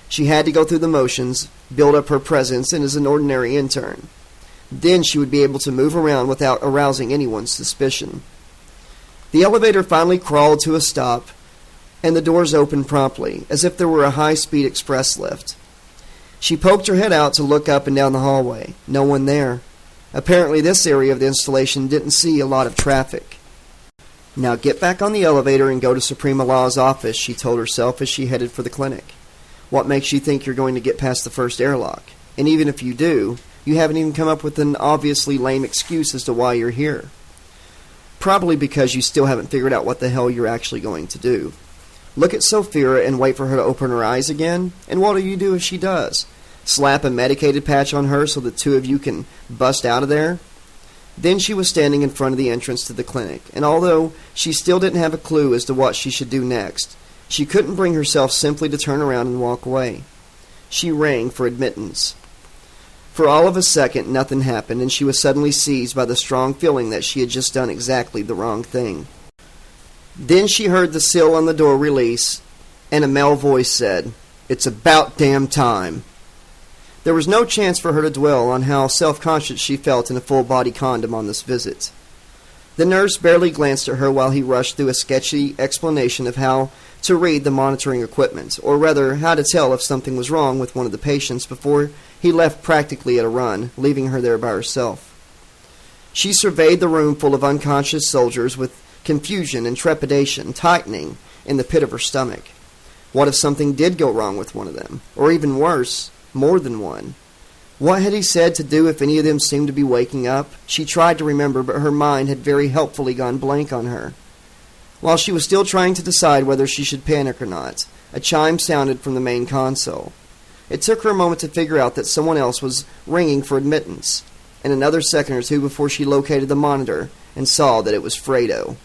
She had to go through the motions, build up her presence, and as an ordinary intern. Then she would be able to move around without arousing anyone's suspicion. The elevator finally crawled to a stop, and the doors opened promptly, as if there were a high-speed express lift. She poked her head out to look up and down the hallway. No one there. Apparently this area of the installation didn't see a lot of traffic. Now get back on the elevator and go to Suprema Law's office, she told herself as she headed for the clinic. What makes you think you're going to get past the first airlock? And even if you do, you haven't even come up with an obviously lame excuse as to why you're here. Probably because you still haven't figured out what the hell you're actually going to do. Look at Sophia and wait for her to open her eyes again? And what do you do if she does? Slap a medicated patch on her so the two of you can bust out of there? Then she was standing in front of the entrance to the clinic, and although she still didn't have a clue as to what she should do next, she couldn't bring herself simply to turn around and walk away. She rang for admittance. For all of a second, nothing happened, and she was suddenly seized by the strong feeling that she had just done exactly the wrong thing. Then she heard the sill on the door release, and a male voice said, "It's about damn time." There was no chance for her to dwell on how self-conscious she felt in a full-body condom on this visit. The nurse barely glanced at her while he rushed through a sketchy explanation of how to read the monitoring equipment, or rather, how to tell if something was wrong with one of the patients before he left practically at a run, leaving her there by herself. She surveyed the room full of unconscious soldiers with confusion and trepidation tightening in the pit of her stomach. What if something did go wrong with one of them? Or even worse, more than one? What had he said to do if any of them seemed to be waking up? She tried to remember, but her mind had very helpfully gone blank on her. While she was still trying to decide whether she should panic or not, a chime sounded from the main console. It took her a moment to figure out that someone else was ringing for admittance, and another second or two before she located the monitor and saw that it was Fredo.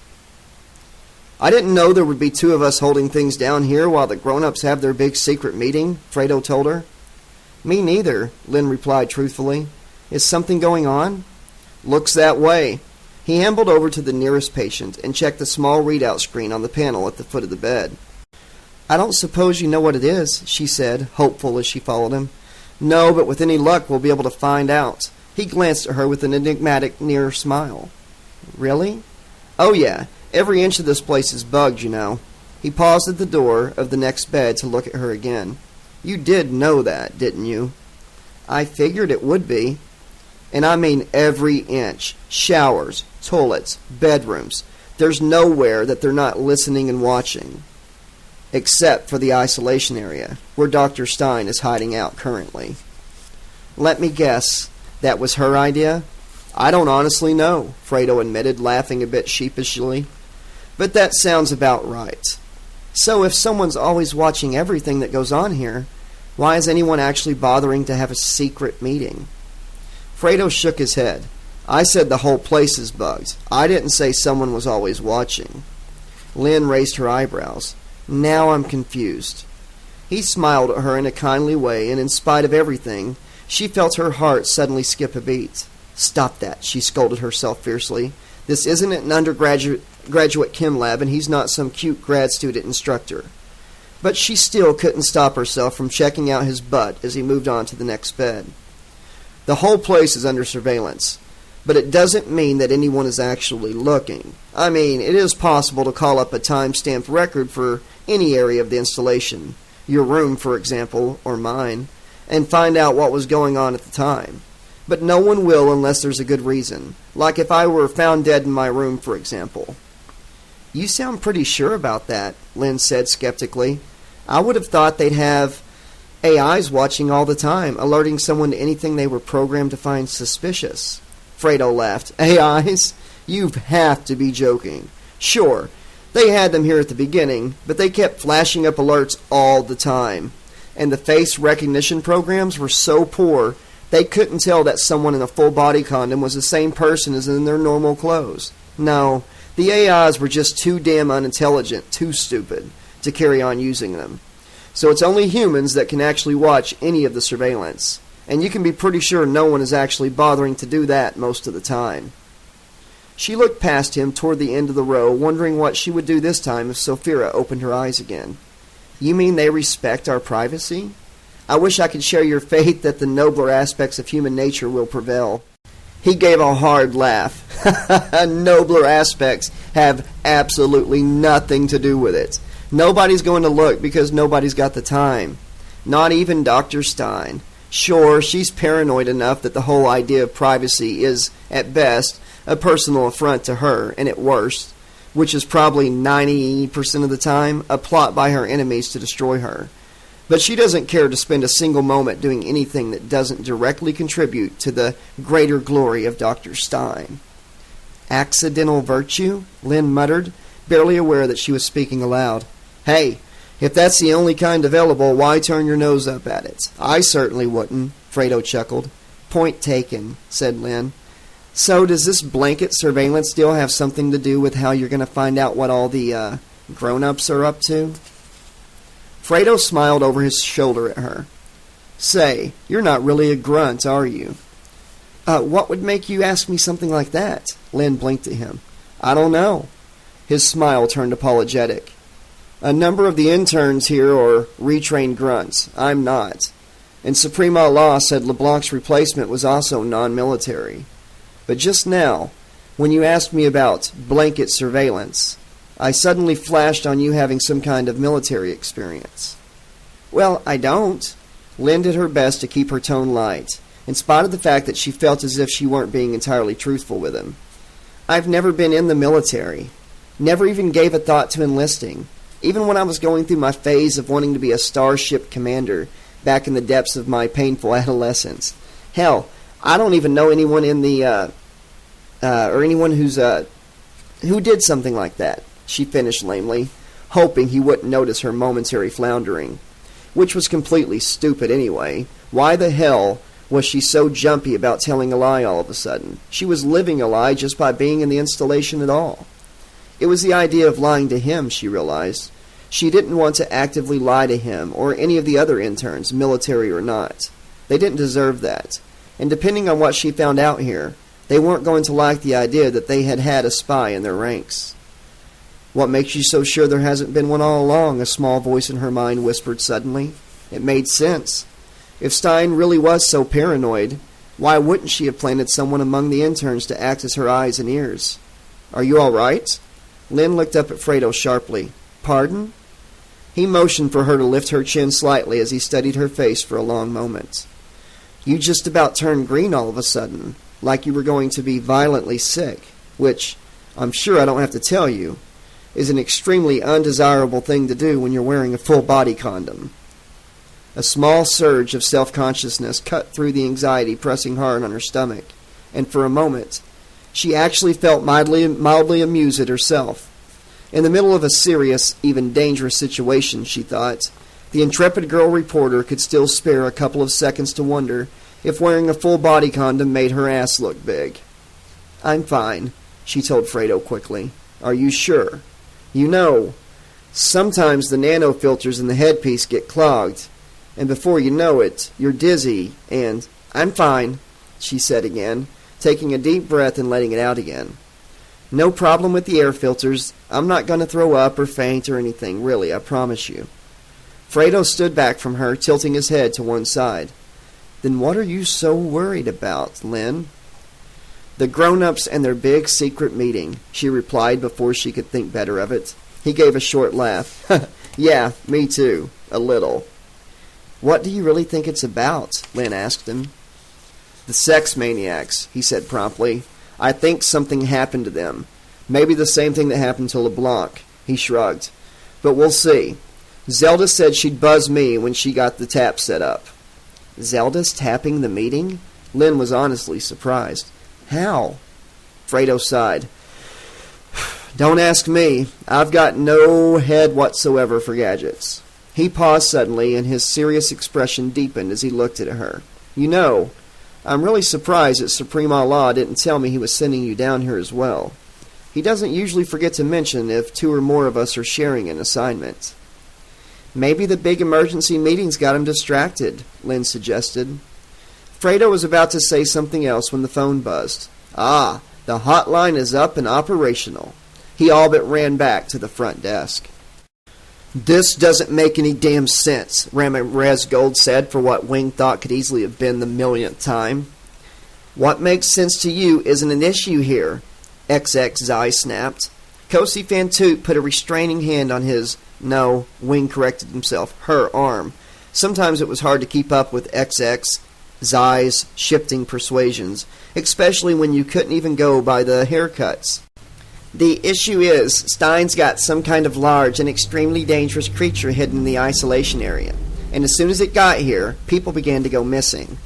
"I didn't know there would be two of us holding things down here while the grown-ups have their big secret meeting," Fredo told her. "Me neither," Lynn replied truthfully. "Is something going on?" "Looks that way." He ambled over to the nearest patient and checked the small readout screen on the panel at the foot of the bed. "I don't suppose you know what it is," she said, hopeful as she followed him. "No, but with any luck we'll be able to find out." He glanced at her with an enigmatic, near smile. "Really?" "Oh, yeah. Every inch of this place is bugged, you know." He paused at the door of the next bed to look at her again. "You did know that, didn't you?" "I figured it would be." "And I mean every inch. Showers, toilets, bedrooms. There's nowhere that they're not listening and watching. Except for the isolation area, where Dr. Stein is hiding out currently." "Let me guess. That was her idea?" "I don't honestly know," Fredo admitted, laughing a bit sheepishly. "But that sounds about right. So if someone's always watching everything that goes on here, why is anyone actually bothering to have a secret meeting?" Fredo shook his head. "I said the whole place is bugged. I didn't say someone was always watching." Lynn raised her eyebrows. "Now I'm confused." He smiled at her in a kindly way, and in spite of everything, she felt her heart suddenly skip a beat. "Stop that," she scolded herself fiercely. "This isn't an undergraduate chem lab, and he's not some cute grad student instructor." But she still couldn't stop herself from checking out his butt as he moved on to the next bed. "The whole place is under surveillance, but it doesn't mean that anyone is actually looking. I mean, it is possible to call up a time-stamped record for any area of the installation, your room, for example, or mine, and find out what was going on at the time. But no one will unless there's a good reason, like if I were found dead in my room, for example." "You sound pretty sure about that," Lynn said skeptically. "I would have thought they'd have AIs watching all the time, alerting someone to anything they were programmed to find suspicious." Fredo laughed. "AIs? You have to be joking. Sure, they had them here at the beginning, but they kept flashing up alerts all the time. And the face recognition programs were so poor, they couldn't tell that someone in a full-body condom was the same person as in their normal clothes. No, the AIs were just too damn unintelligent, too stupid, to carry on using them. So it's only humans that can actually watch any of the surveillance. And you can be pretty sure no one is actually bothering to do that most of the time." She looked past him toward the end of the row, wondering what she would do this time if Sophia opened her eyes again. "You mean they respect our privacy? I wish I could share your faith that the nobler aspects of human nature will prevail." He gave a hard laugh. "Nobler aspects have absolutely nothing to do with it. Nobody's going to look because nobody's got the time. Not even Dr. Stein. Sure, she's paranoid enough that the whole idea of privacy is, at best, a personal affront to her, and at worst, which is probably 90% of the time, a plot by her enemies to destroy her. But she doesn't care to spend a single moment doing anything that doesn't directly contribute to the greater glory of Dr. Stein." "Accidental virtue?" Lynn muttered, barely aware that she was speaking aloud. "Hey, if that's the only kind available, why turn your nose up at it? I certainly wouldn't," Fredo chuckled. "Point taken," said Lynn. "So does this blanket surveillance deal have something to do with how you're going to find out what all the, grown-ups are up to?" Fredo smiled over his shoulder at her. "Say, you're not really a grunt, are you?" What would make you ask me something like that?" Lynn blinked at him. "I don't know." His smile turned apologetic. "A number of the interns here are retrained grunts. I'm not. and Supreme Allah said LeBlanc's replacement was also non-military. But just now, when you asked me about blanket surveillance, I suddenly flashed on you having some kind of military experience. Well, I don't. Lynn did her best to keep her tone light, in spite of the fact that she felt as if she weren't being entirely truthful with him. I've never been in the military. Never even gave a thought to enlisting. Even when I was going through my phase of wanting to be a starship commander back in the depths of my painful adolescence. Hell, I don't even know anyone in the, or anyone who did something like that, she finished lamely, hoping he wouldn't notice her momentary floundering. Which was completely stupid anyway. Why the hell was she so jumpy about telling a lie all of a sudden? She was living a lie just by being in the installation at all. It was the idea of lying to him, she realized. She didn't want to actively lie to him or any of the other interns, military or not. They didn't deserve that. And depending on what she found out here, they weren't going to like the idea that they had had a spy in their ranks. What makes you so sure there hasn't been one all along? A small voice in her mind whispered suddenly. It made sense. If Stein really was so paranoid, why wouldn't she have planted someone among the interns to act as her eyes and ears? Are you all right? Lynn looked up at Fredo sharply. Pardon? He motioned for her to lift her chin slightly as he studied her face for a long moment. You just about turned green all of a sudden, like you were going to be violently sick, which, I'm sure I don't have to tell you, is an extremely undesirable thing to do when you're wearing a full-body condom. A small surge of self-consciousness cut through the anxiety pressing hard on her stomach, and for a moment, she actually felt mildly amused at herself. In the middle of a serious, even dangerous situation, she thought, the intrepid girl reporter could still spare a couple of seconds to wonder if wearing a full-body condom made her ass look big. I'm fine, she told Fredo quickly. Are you sure? You know, sometimes the nanofilters in the headpiece get clogged, and before you know it, you're dizzy, and I'm fine, she said again, taking a deep breath and letting it out again. No problem with the air filters. I'm not going to throw up or faint or anything, really, I promise you. Fredo stood back from her, tilting his head to one side. Then what are you so worried about, Lynn? The grown-ups and their big secret meeting, she replied before she could think better of it. He gave a short laugh. Yeah, me too. A little. What do you really think it's about? Lynn asked him. The sex maniacs, he said promptly. I think something happened to them. Maybe the same thing that happened to LeBlanc. He shrugged. But we'll see. Zelda said she'd buzz me when she got the tap set up. Zelda's tapping the meeting? Lynn was honestly surprised. How? Fredo sighed. Don't ask me. I've got no head whatsoever for gadgets. He paused suddenly, and his serious expression deepened as he looked at her. You know, I'm really surprised that Supreme Allah didn't tell me he was sending you down here as well. He doesn't usually forget to mention if 2 or more of us are sharing an assignment. Maybe the big emergency meetings got him distracted, Lynn suggested. Fredo was about to say something else when the phone buzzed. Ah, the hotline is up and operational. He all but ran back to the front desk. This doesn't make any damn sense, Ramirez Gold said for what Wing thought could easily have been the millionth time. What makes sense to you isn't an issue here, XX Zai snapped. Kosi Fantoot put a restraining hand on his, no, Wing corrected himself, her arm. Sometimes it was hard to keep up with XX Zai's shifting persuasions, especially when you couldn't even go by the haircuts. The issue is, Stein's got some kind of large and extremely dangerous creature hidden in the isolation area, and as soon as it got here, people began to go missing.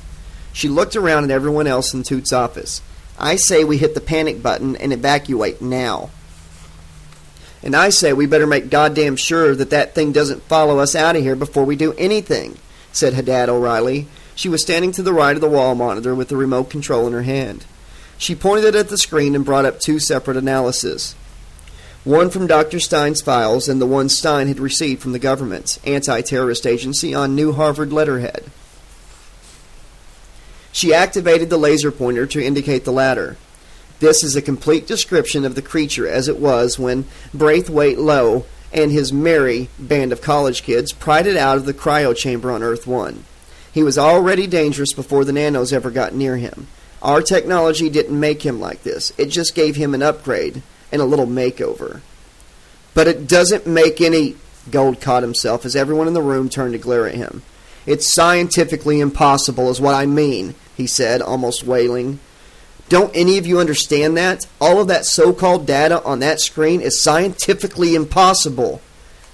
She looked around at everyone else in Toot's office. I say we hit the panic button and evacuate now. And I say we better make goddamn sure that thing doesn't follow us out of here before we do anything, said Haddad O'Reilly. She was standing to the right of the wall monitor with the remote control in her hand. She pointed it at the screen and brought up 2 separate analyses. One from Dr. Stein's files and the one Stein had received from the government anti-terrorist agency on New Harvard letterhead. She activated the laser pointer to indicate the latter. This is a complete description of the creature as it was when Braithwaite Lowe and his merry band of college kids pried it out of the cryo chamber on Earth 1. He was already dangerous before the nanos ever got near him. Our technology didn't make him like this. It just gave him an upgrade and a little makeover. But it doesn't make any... Gold caught himself as everyone in the room turned to glare at him. It's scientifically impossible is what I mean, he said, almost wailing. Don't any of you understand that? All of that so-called data on that screen is scientifically impossible.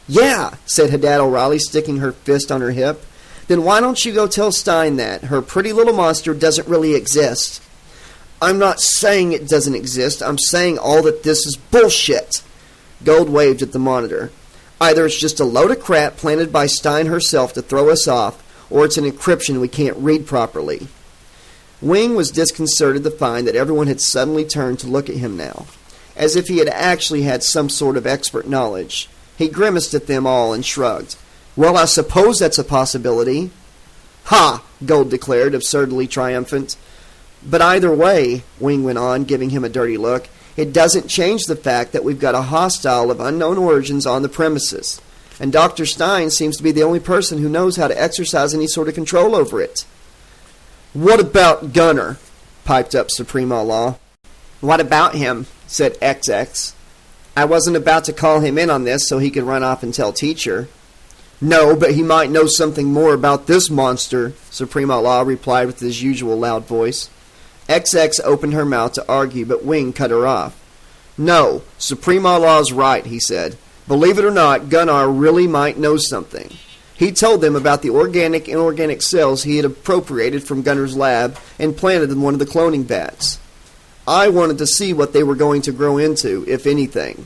Yeah, said Hadad O'Reilly, sticking her fist on her hip. Then why don't you go tell Stein that? Her pretty little monster doesn't really exist. I'm not saying it doesn't exist. I'm saying all that this is bullshit. Gold waved at the monitor. Either it's just a load of crap planted by Stein herself to throw us off, or it's an encryption we can't read properly. Wing was disconcerted to find that everyone had suddenly turned to look at him now, as if he had actually had some sort of expert knowledge. He grimaced at them all and shrugged. Well, I suppose that's a possibility. Ha! Gold declared, absurdly triumphant. But either way, Wing went on, giving him a dirty look, it doesn't change the fact that we've got a hostile of unknown origins on the premises, and Dr. Stein seems to be the only person who knows how to exercise any sort of control over it. What about Gunner? Piped up Suprema Law. What about him? Said XX. I wasn't about to call him in on this so he could run off and tell teacher. No, but he might know something more about this monster, Suprema Law replied with his usual loud voice. XX opened her mouth to argue, but Wing cut her off. No, Suprema Law's right, he said. Believe it or not, Gunnar really might know something. He told them about the organic and inorganic cells he had appropriated from Gunnar's lab and planted in one of the cloning vats. I wanted to see what they were going to grow into, if anything.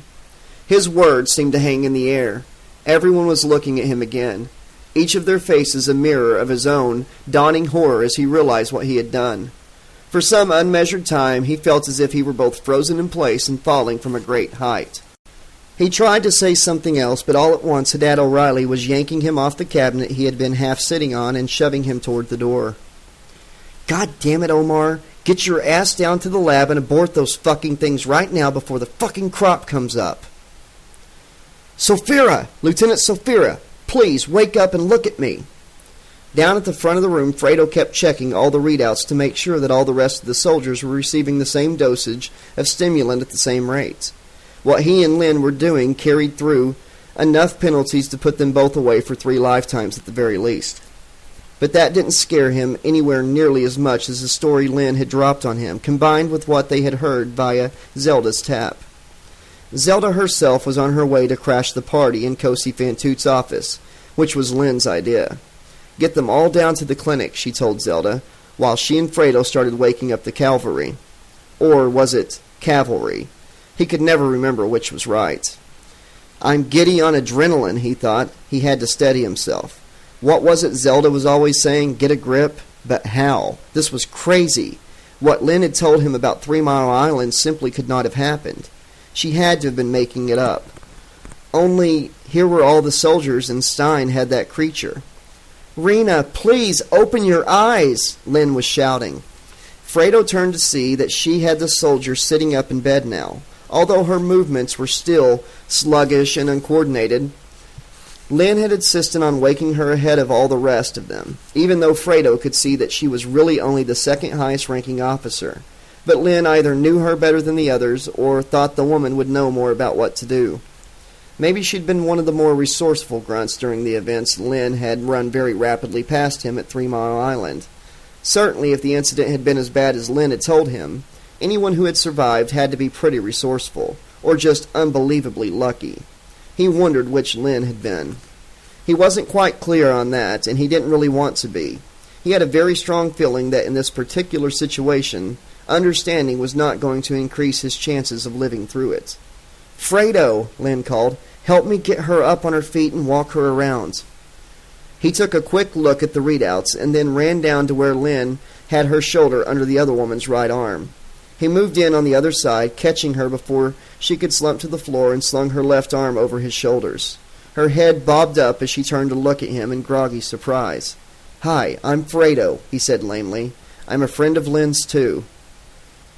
His words seemed to hang in the air. Everyone was looking at him again, each of their faces a mirror of his own dawning horror as he realized what he had done. For some unmeasured time, he felt as if he were both frozen in place and falling from a great height. He tried to say something else, but all at once Hadad O'Reilly was yanking him off the cabinet he had been half sitting on and shoving him toward the door. God damn it, Omar. Get your ass down to the lab and abort those fucking things right now before the fucking crop comes up. Sophira! Lieutenant Sophira! Please, wake up and look at me. Down at the front of the room, Fredo kept checking all the readouts to make sure that all the rest of the soldiers were receiving the same dosage of stimulant at the same rates. What he and Lynn were doing carried through enough penalties to put them both away for 3 lifetimes at the very least. But that didn't scare him anywhere nearly as much as the story Lynn had dropped on him, combined with what they had heard via Zelda's tap. Zelda herself was on her way to crash the party in Kosi Fantoot's office, which was Lynn's idea. Get them all down to the clinic, she told Zelda, while she and Fredo started waking up the cavalry. Or was it cavalry? He could never remember which was right. I'm giddy on adrenaline, he thought. He had to steady himself. What was it Zelda was always saying? Get a grip? But how? This was crazy. What Lynn had told him about 3 Mile Island simply could not have happened. She had to have been making it up. Only, here were all the soldiers, and Stein had that creature. Rena, please, open your eyes, Lynn was shouting. Fredo turned to see that she had the soldier sitting up in bed now, although her movements were still sluggish and uncoordinated. Lynn had insisted on waking her ahead of all the rest of them, even though Fredo could see that she was really only the second highest ranking officer. But Lynn either knew her better than the others, or thought the woman would know more about what to do. Maybe she'd been one of the more resourceful grunts during the events Lynn had run very rapidly past him at 3 Mile Island. Certainly, if the incident had been as bad as Lynn had told him, anyone who had survived had to be pretty resourceful, or just unbelievably lucky. He wondered which Lynn had been. He wasn't quite clear on that, and he didn't really want to be. He had a very strong feeling that in this particular situation, understanding was not going to increase his chances of living through it. Fredo, Lynn called, help me get her up on her feet and walk her around. He took a quick look at the readouts and then ran down to where Lynn had her shoulder under the other woman's right arm. He moved in on the other side, catching her before she could slump to the floor, and slung her left arm over his shoulders. Her head bobbed up as she turned to look at him in groggy surprise. Hi, I'm Fredo, he said lamely. I'm a friend of Lynn's, too.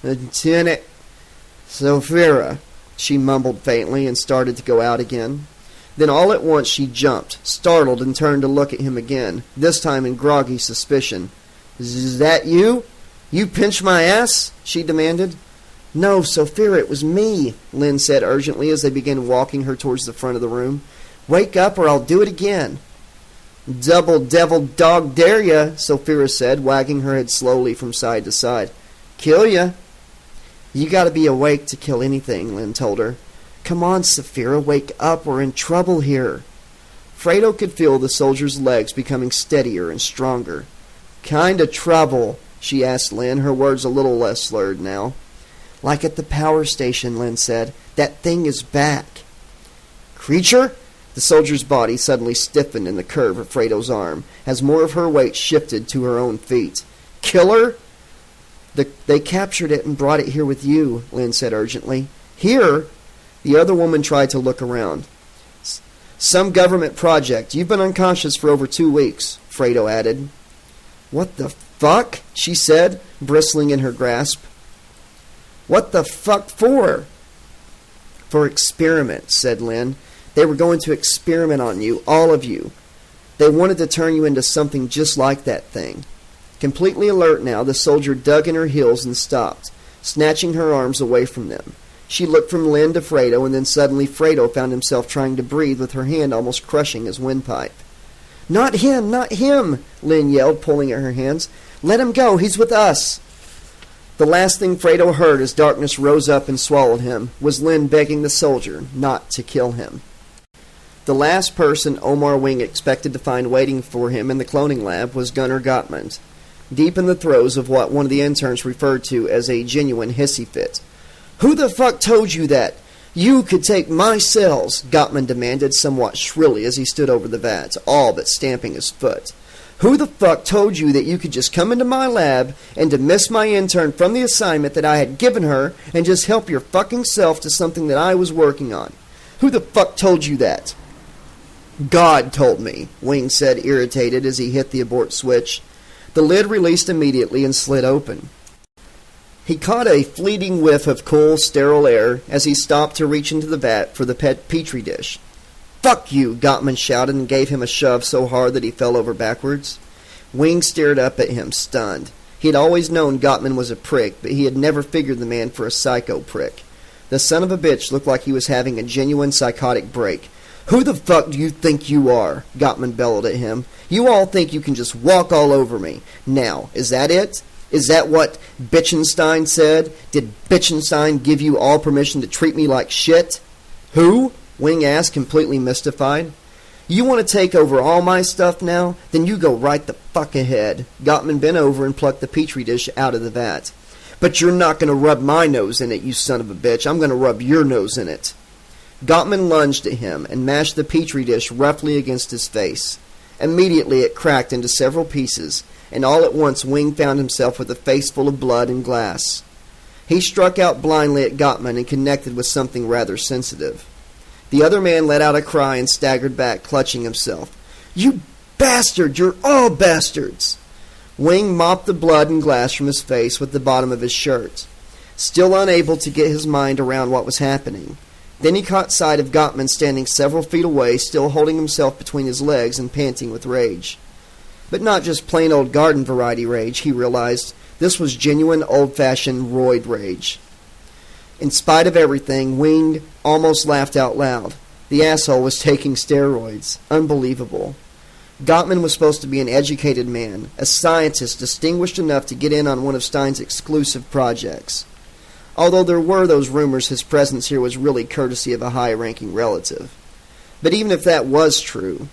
Lieutenant Sophira, she mumbled faintly and started to go out again. Then all at once she jumped, startled, and turned to look at him again, this time in groggy suspicion. "Is that you? You pinched my ass?" she demanded. "No, Sophia, it was me," Lynn said urgently as they began walking her towards the front of the room. "Wake up or I'll do it again." "Double devil dog dare ya," Sophia said, wagging her head slowly from side to side. "Kill ya." "You gotta be awake to kill anything," Lynn told her. "Come on, Sophia, wake up. We're in trouble here." Fredo could feel the soldier's legs becoming steadier and stronger. "Kinda trouble?" she asked Lynn, her words a little less slurred now. "Like at the power station," Lynn said. "That thing is back." "Creature?" The soldier's body suddenly stiffened in the curve of Fredo's arm as more of her weight shifted to her own feet. "Killer?" They captured it and brought it here with you," Lynn said urgently. "Here?" The other woman tried to look around. "Some government project. You've been unconscious for over 2 weeks," Fredo added. "What the fuck?" she said, bristling in her grasp. "What the fuck for?" "For experiments," said Lynn. "They were going to experiment on you, all of you. They wanted to turn you into something just like that thing." Completely alert now, the soldier dug in her heels and stopped, snatching her arms away from them. She looked from Lynn to Fredo, and then suddenly Fredo found himself trying to breathe with her hand almost crushing his windpipe. "Not him! Not him!" Lynn yelled, pulling at her hands. "Let him go! He's with us!" The last thing Fredo heard as darkness rose up and swallowed him was Lynn begging the soldier not to kill him. The last person Omar Wing expected to find waiting for him in the cloning lab was Gunnar Gottman, deep in the throes of what one of the interns referred to as a genuine hissy fit. "Who the fuck told you that? You could take my cells," Gottman demanded somewhat shrilly as he stood over the vat, all but stamping his foot. "Who the fuck told you that you could just come into my lab and dismiss my intern from the assignment that I had given her and just help your fucking self to something that I was working on? Who the fuck told you that?" "God told me," Wing said, irritated as he hit the abort switch. The lid released immediately and slid open. He caught a fleeting whiff of cool, sterile air as he stopped to reach into the vat for the pet petri dish. "Fuck you!" Gottman shouted and gave him a shove so hard that he fell over backwards. Wing stared up at him, stunned. He had always known Gottman was a prick, but he had never figured the man for a psycho prick. The son of a bitch looked like he was having a genuine psychotic break. "Who the fuck do you think you are?" Gottman bellowed at him. "You all think you can just walk all over me. Now, is that it? Is that what Bitchenstein said? Did Bitchenstein give you all permission to treat me like shit?" "Who?" Wing asked, completely mystified. "You want to take over all my stuff now? Then you go right the fuck ahead." Gottman bent over and plucked the petri dish out of the vat. "But you're not going to rub my nose in it, you son of a bitch. I'm going to rub your nose in it." Gottman lunged at him and mashed the petri dish roughly against his face. Immediately it cracked into several pieces, and all at once Wing found himself with a face full of blood and glass. He struck out blindly at Gottman and connected with something rather sensitive. The other man let out a cry and staggered back, clutching himself. "You bastard! You're all bastards!" Wing mopped the blood and glass from his face with the bottom of his shirt, still unable to get his mind around what was happening. Then he caught sight of Gottman standing several feet away, still holding himself between his legs and panting with rage. But not just plain old garden variety rage, he realized. This was genuine old-fashioned roid rage. In spite of everything, Wing almost laughed out loud. The asshole was taking steroids. Unbelievable. Gottman was supposed to be an educated man, a scientist distinguished enough to get in on one of Stein's exclusive projects. Although there were those rumors his presence here was really courtesy of a high-ranking relative. But even if that was true,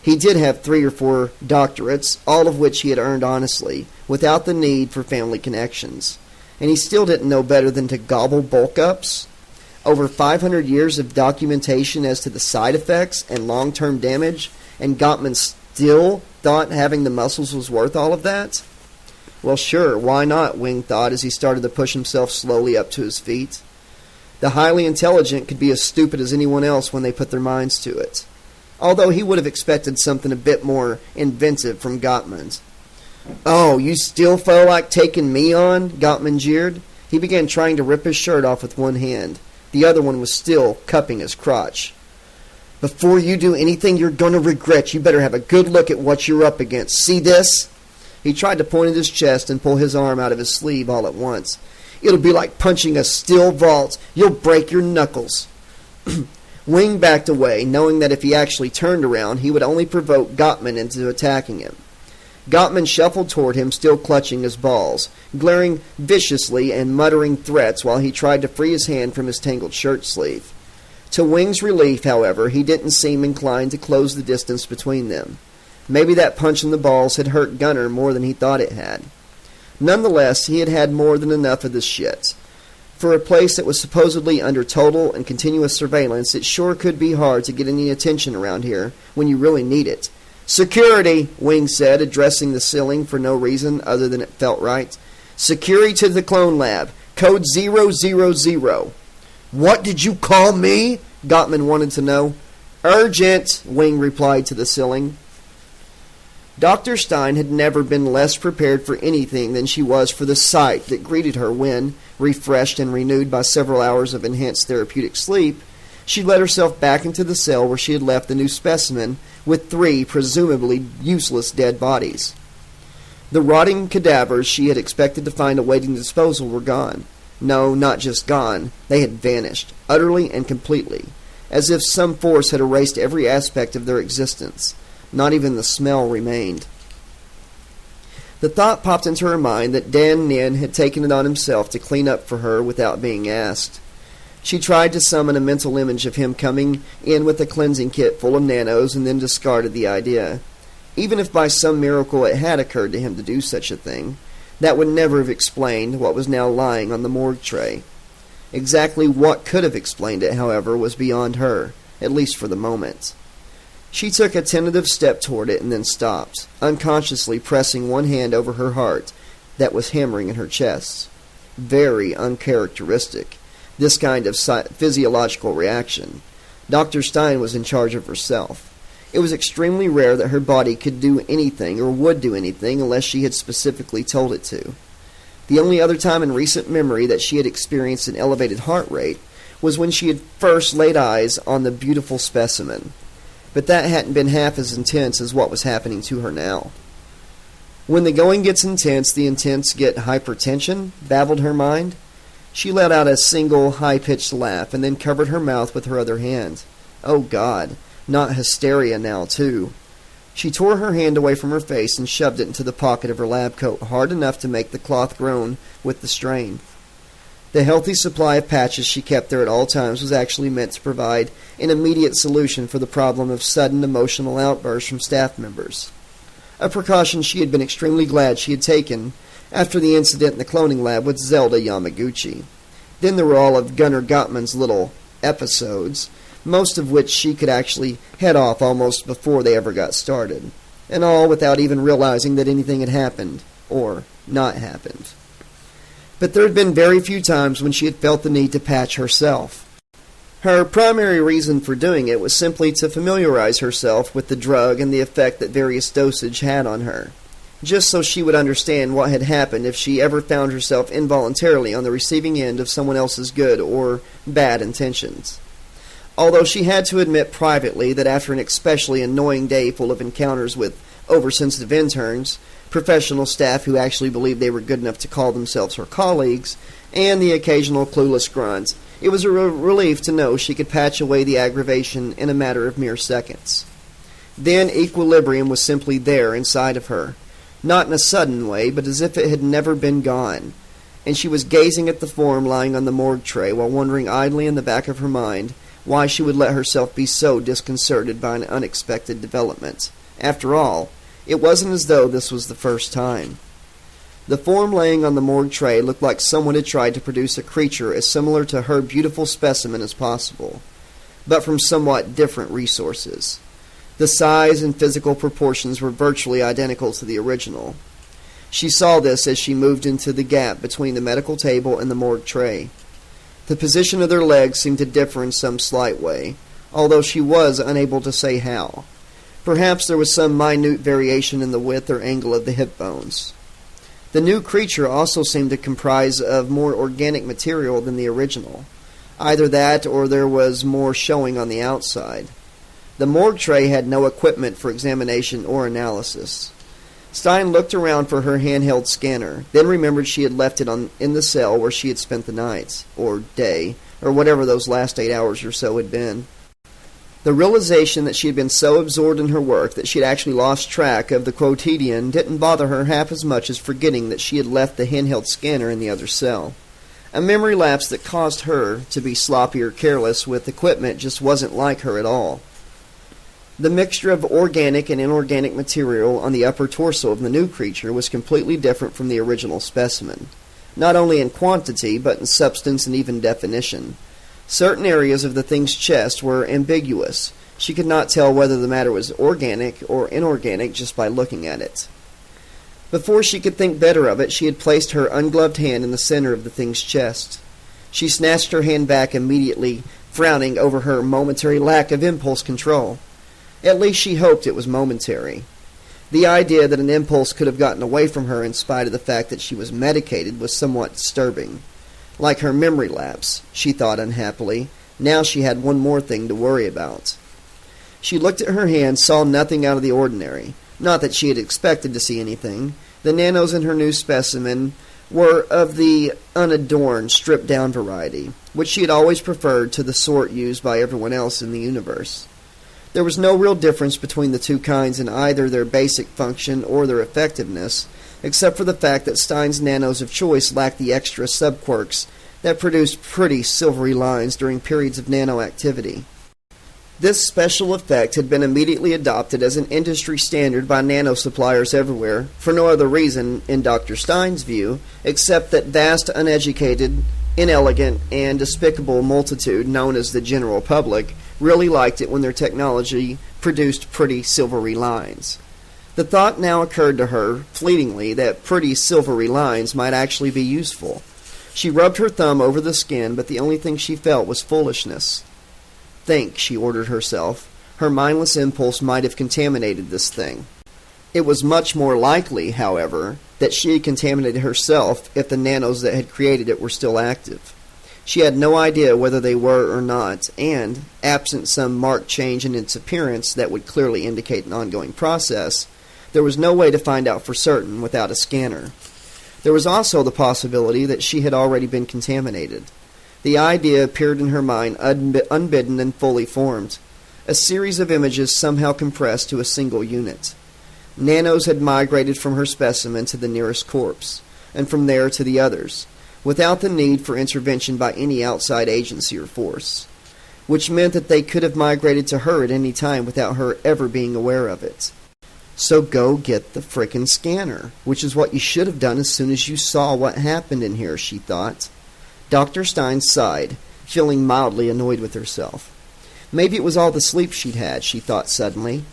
he did have 3 or 4 doctorates, all of which he had earned honestly, without the need for family connections. And he still didn't know better than to gobble bulk-ups. Over 500 years of documentation as to the side effects and long-term damage, and Gottman still thought having the muscles was worth all of that? Well, sure, why not, Wing thought as he started to push himself slowly up to his feet. The highly intelligent could be as stupid as anyone else when they put their minds to it. Although he would have expected something a bit more inventive from Gottman. "Oh, you still feel like taking me on?" Gottman jeered. He began trying to rip his shirt off with one hand. The other one was still cupping his crotch. Before you do anything you're going to regret, you better have a good look at what you're up against. See this?" He tried to point at his chest and pull his arm out of his sleeve all at once. "It'll be like punching a steel vault. You'll break your knuckles." Wing backed away, knowing that if he actually turned around, he would only provoke Gottman into attacking him. Gottman shuffled toward him, still clutching his balls, glaring viciously and muttering threats while he tried to free his hand from his tangled shirt sleeve. To Wing's relief, however, he didn't seem inclined to close the distance between them. Maybe that punch in the balls had hurt Gunner more than he thought it had. Nonetheless, he had had more than enough of this shit. For a place that was supposedly under total and continuous surveillance, it sure could be hard to get any attention around here when you really need it. "Security," Wing said, addressing the ceiling for no reason other than it felt right. "Security to the clone lab. Code 000. "What did you call me?" Gottman wanted to know. "Urgent," Wing replied to the ceiling. Dr. Stein had never been less prepared for anything than she was for the sight that greeted her when, refreshed and renewed by several hours of enhanced therapeutic sleep, she let herself back into the cell where she had left the new specimen with 3 presumably useless dead bodies. The rotting cadavers she had expected to find awaiting disposal were gone. No, not just gone. They had vanished, utterly and completely, as if some force had erased every aspect of their existence. Not even the smell remained. The thought popped into her mind that Dan Nin had taken it on himself to clean up for her without being asked. She tried to summon a mental image of him coming in with a cleansing kit full of nanos and then discarded the idea. Even if by some miracle it had occurred to him to do such a thing, that would never have explained what was now lying on the morgue tray. Exactly what could have explained it, however, was beyond her, at least for the moment. She took a tentative step toward it and then stopped, unconsciously pressing one hand over her heart that was hammering in her chest. Very uncharacteristic, this kind of physiological reaction. Dr. Stein was in charge of herself. It was extremely rare that her body could do anything or would do anything unless she had specifically told it to. The only other time in recent memory that she had experienced an elevated heart rate was when she had first laid eyes on the beautiful specimen. But that hadn't been half as intense as what was happening to her now. "When the going gets intense, the intense get hypertension," babbled her mind. She let out a single high-pitched laugh and then covered her mouth with her other hand. Oh, God, not hysteria now, too. She tore her hand away from her face and shoved it into the pocket of her lab coat hard enough to make the cloth groan with the strain. The healthy supply of patches she kept there at all times was actually meant to provide an immediate solution for the problem of sudden emotional outbursts from staff members. A precaution she had been extremely glad she had taken after the incident in the cloning lab with Zelda Yamaguchi. Then there were all of Gunnar Gottman's little episodes, most of which she could actually head off almost before they ever got started, and all without even realizing that anything had happened, or not happened. But there had been very few times when she had felt the need to patch herself. Her primary reason for doing it was simply to familiarize herself with the drug and the effect that various dosage had on her, just so she would understand what had happened if she ever found herself involuntarily on the receiving end of someone else's good or bad intentions. Although she had to admit privately that after an especially annoying day full of encounters with oversensitive interns, professional staff who actually believed they were good enough to call themselves her colleagues, and the occasional clueless grunt, it was a relief to know she could patch away the aggravation in a matter of mere seconds. Then equilibrium was simply there inside of her, not in a sudden way, but as if it had never been gone, and she was gazing at the form lying on the morgue tray while wondering idly in the back of her mind why she would let herself be so disconcerted by an unexpected development. After all, it wasn't as though this was the first time. The form laying on the morgue tray looked like someone had tried to produce a creature as similar to her beautiful specimen as possible, but from somewhat different resources. The size and physical proportions were virtually identical to the original. She saw this as she moved into the gap between the medical table and the morgue tray. The position of their legs seemed to differ in some slight way, although she was unable to say how. Perhaps there was some minute variation in the width or angle of the hip bones. The new creature also seemed to comprise of more organic material than the original. Either that or there was more showing on the outside. The morgue tray had no equipment for examination or analysis. Stein looked around for her handheld scanner, then remembered she had left it in the cell where she had spent the night, or day, or whatever those last 8 hours or so had been. The realization that she had been so absorbed in her work that she had actually lost track of the quotidian didn't bother her half as much as forgetting that she had left the handheld scanner in the other cell. A memory lapse that caused her to be sloppy or careless with equipment just wasn't like her at all. The mixture of organic and inorganic material on the upper torso of the new creature was completely different from the original specimen, not only in quantity but in substance and even definition. Certain areas of the thing's chest were ambiguous. She could not tell whether the matter was organic or inorganic just by looking at it. Before she could think better of it, she had placed her ungloved hand in the center of the thing's chest. She snatched her hand back immediately, frowning over her momentary lack of impulse control. At least she hoped it was momentary. The idea that an impulse could have gotten away from her in spite of the fact that she was medicated was somewhat disturbing. Like her memory lapse, she thought unhappily. Now she had one more thing to worry about. She looked at her hand, saw nothing out of the ordinary. Not that she had expected to see anything. The nanos in her new specimen were of the unadorned, stripped-down variety, which she had always preferred to the sort used by everyone else in the universe. There was no real difference between the two kinds in either their basic function or their effectiveness, except for the fact that Stein's nanos of choice lacked the extra subquirks that produced pretty silvery lines during periods of nano-activity. This special effect had been immediately adopted as an industry standard by nano-suppliers everywhere, for no other reason, in Dr. Stein's view, except that vast, uneducated, inelegant, and despicable multitude known as the general public really liked it when their technology produced pretty silvery lines. The thought now occurred to her, fleetingly, that pretty silvery lines might actually be useful. She rubbed her thumb over the skin, but the only thing she felt was foolishness. Think, she ordered herself. Her mindless impulse might have contaminated this thing. It was much more likely, however, that she had contaminated herself if the nanos that had created it were still active. She had no idea whether they were or not, and, absent some marked change in its appearance that would clearly indicate an ongoing process, there was no way to find out for certain without a scanner. There was also the possibility that she had already been contaminated. The idea appeared in her mind unbidden and fully formed, a series of images somehow compressed to a single unit. Nanos had migrated from her specimen to the nearest corpse, and from there to the others, without the need for intervention by any outside agency or force, which meant that they could have migrated to her at any time without her ever being aware of it. So go get the frickin' scanner, which is what you should have done as soon as you saw what happened in here, she thought. Dr. Stein sighed, feeling mildly annoyed with herself. Maybe it was all the sleep she'd had, she thought suddenly.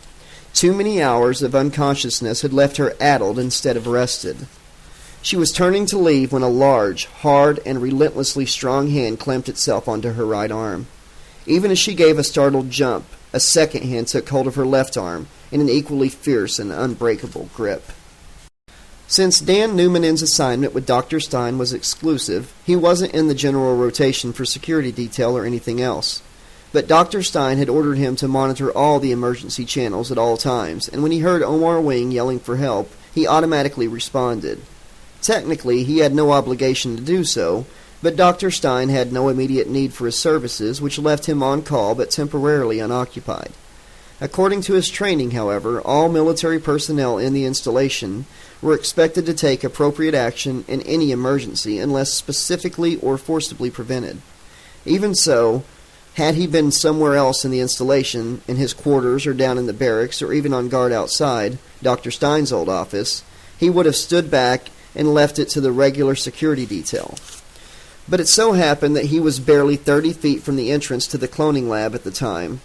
Too many hours of unconsciousness had left her addled instead of rested. She was turning to leave when a large, hard, and relentlessly strong hand clamped itself onto her right arm. Even as she gave a startled jump, a second hand took hold of her left arm in an equally fierce and unbreakable grip. Since Dan Newman's assignment with Dr. Stein was exclusive, he wasn't in the general rotation for security detail or anything else. But Dr. Stein had ordered him to monitor all the emergency channels at all times, and when he heard Omar Wing yelling for help, he automatically responded. Technically, he had no obligation to do so, but Dr. Stein had no immediate need for his services, which left him on call but temporarily unoccupied. According to his training, however, all military personnel in the installation were expected to take appropriate action in any emergency unless specifically or forcibly prevented. Even so, had he been somewhere else in the installation, in his quarters or down in the barracks or even on guard outside, Dr. Stein's old office, he would have stood back and left it to the regular security detail. But it so happened that he was barely 30 feet from the entrance to the cloning lab at the time.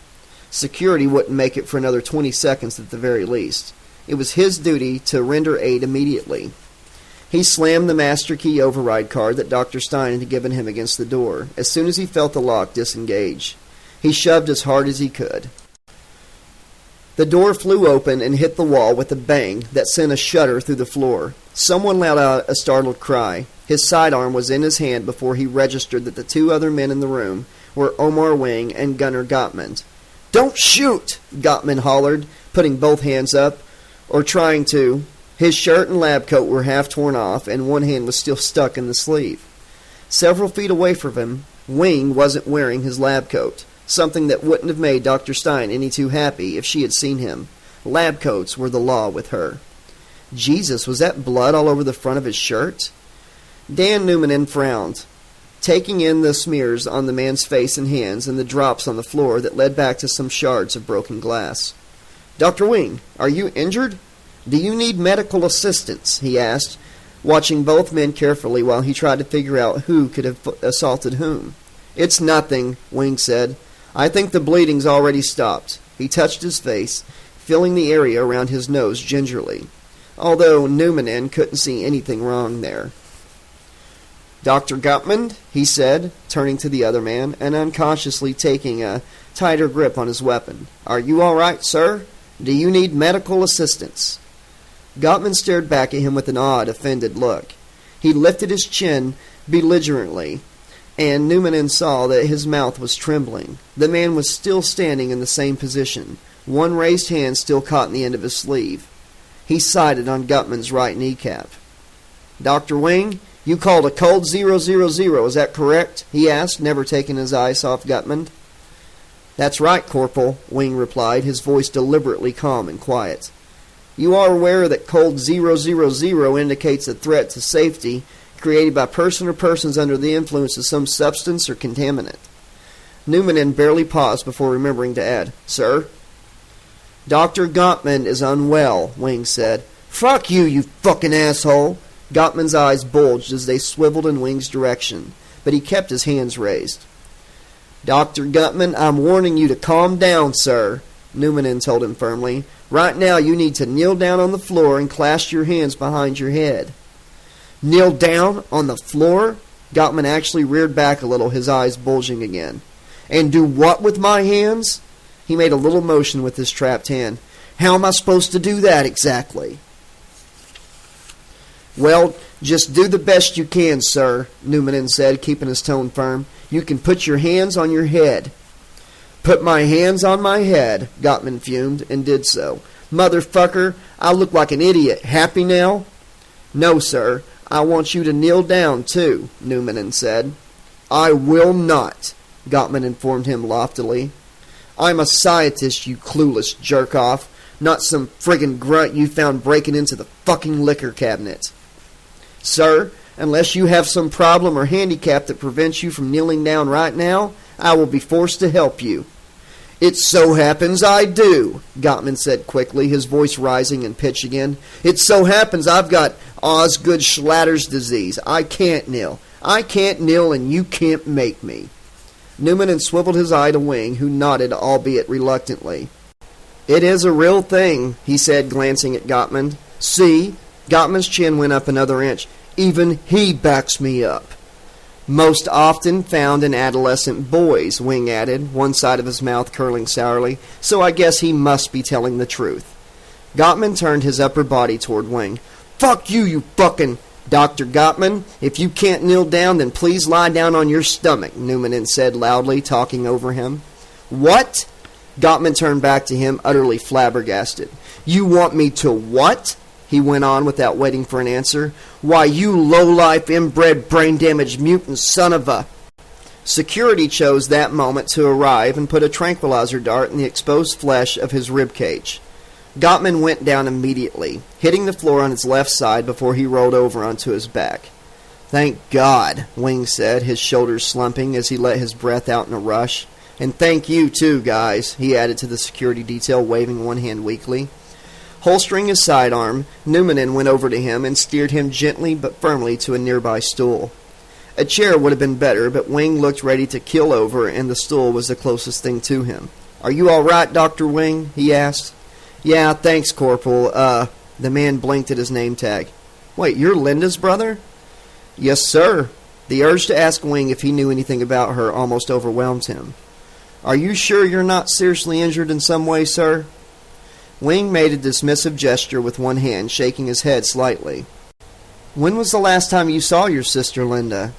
Security wouldn't make it for another 20 seconds at the very least. It was his duty to render aid immediately. He slammed the master key override card that Dr. Stein had given him against the door as soon as he felt the lock disengage. He shoved as hard as he could. The door flew open and hit the wall with a bang that sent a shudder through the floor. Someone let out a startled cry. His sidearm was in his hand before he registered that the two other men in the room were Omar Wing and Gunnar Gottman. "Don't shoot!" Gottman hollered, putting both hands up, or trying to. His shirt and lab coat were half torn off, and one hand was still stuck in the sleeve. Several feet away from him, Wing wasn't wearing his lab coat, something that wouldn't have made Dr. Stein any too happy if she had seen him. Lab coats were the law with her. Jesus, was that blood all over the front of his shirt? Dan Newman frowned, taking in the smears on the man's face and hands and the drops on the floor that led back to some shards of broken glass. "Dr. Wing, are you injured? Do you need medical assistance?" he asked, watching both men carefully while he tried to figure out who could have assaulted whom. "It's nothing," Wing said. "I think the bleeding's already stopped." He touched his face, filling the area around his nose gingerly, although Newman couldn't see anything wrong there. "Dr. Gutman," he said, turning to the other man and unconsciously taking a tighter grip on his weapon. "Are you all right, sir? Do you need medical assistance?" Gottman stared back at him with an odd, offended look. He lifted his chin belligerently, and Newman saw that his mouth was trembling. The man was still standing in the same position, one raised hand still caught in the end of his sleeve. He sighted on Gutman's right kneecap. "Dr. Wing, you called a code 000, is that correct?" he asked, never taking his eyes off Gutman. "That's right, Corporal," Wing replied, his voice deliberately calm and quiet. "You are aware that code 000 indicates a threat to safety created by person or persons under the influence of some substance or contaminant." Newman barely paused before remembering to add, "Sir?" "Dr. Gottman is unwell," Wing said. "Fuck you, you fucking asshole!" Gottman's eyes bulged as they swiveled in Wing's direction, but he kept his hands raised. "Dr. Gutman, I'm warning you to calm down, sir," Newman told him firmly. "Right now you need to kneel down on the floor and clasp your hands behind your head." "Kneel down on the floor?" Gottman actually reared back a little, his eyes bulging again. "And do what with my hands?" He made a little motion with his trapped hand. "How am I supposed to do that exactly?" "Well, just do the best you can, sir," Newman said, keeping his tone firm. "You can put your hands on your head." "Put my hands on my head," Gottman fumed, and did so. "Motherfucker, I look like an idiot. Happy now?" "No, sir. I want you to kneel down, too," Newman said. "I will not," Gottman informed him loftily. "I'm a scientist, you clueless jerk-off, not some friggin' grunt you found breaking into the fucking liquor cabinet." "Sir, unless you have some problem or handicap that prevents you from kneeling down right now, I will be forced to help you." "It so happens I do," Gottman said quickly, his voice rising in pitch again. "It so happens I've got Osgood Schlatter's disease. I can't kneel. I can't kneel, and you can't make me." Newman swiveled his eye to Wing, who nodded, albeit reluctantly. "It is a real thing," he said, glancing at Gottman. "See?" Gottman's chin went up another inch. "Even he backs me up." "Most often found in adolescent boys," Wing added, one side of his mouth curling sourly, "so I guess he must be telling the truth." Gottman turned his upper body toward Wing. "Fuck you, you fucking—" "Dr. Gottman, if you can't kneel down, then please lie down on your stomach," Newman said loudly, talking over him. "What?" Gottman turned back to him, utterly flabbergasted. "You want me to what?" he went on without waiting for an answer. "Why, you low-life, inbred, brain-damaged mutant son of a—" Security chose that moment to arrive and put a tranquilizer dart in the exposed flesh of his rib cage. Gottman went down immediately, hitting the floor on his left side before he rolled over onto his back. "Thank God," Wing said, his shoulders slumping as he let his breath out in a rush. "And thank you, too, guys," he added to the security detail, waving one hand weakly. Holstering his sidearm, Newman went over to him and steered him gently but firmly to a nearby stool. A chair would have been better, but Wing looked ready to keel over, and the stool was the closest thing to him. "Are you all right, Dr. Wing?" he asked. "Yeah, thanks, Corporal. The man blinked at his name tag. "Wait, you're Linda's brother?" "Yes, sir." The urge to ask Wing if he knew anything about her almost overwhelmed him. "Are you sure you're not seriously injured in some way, sir?" Wing made a dismissive gesture with one hand, shaking his head slightly. "When was the last time you saw your sister Linda?"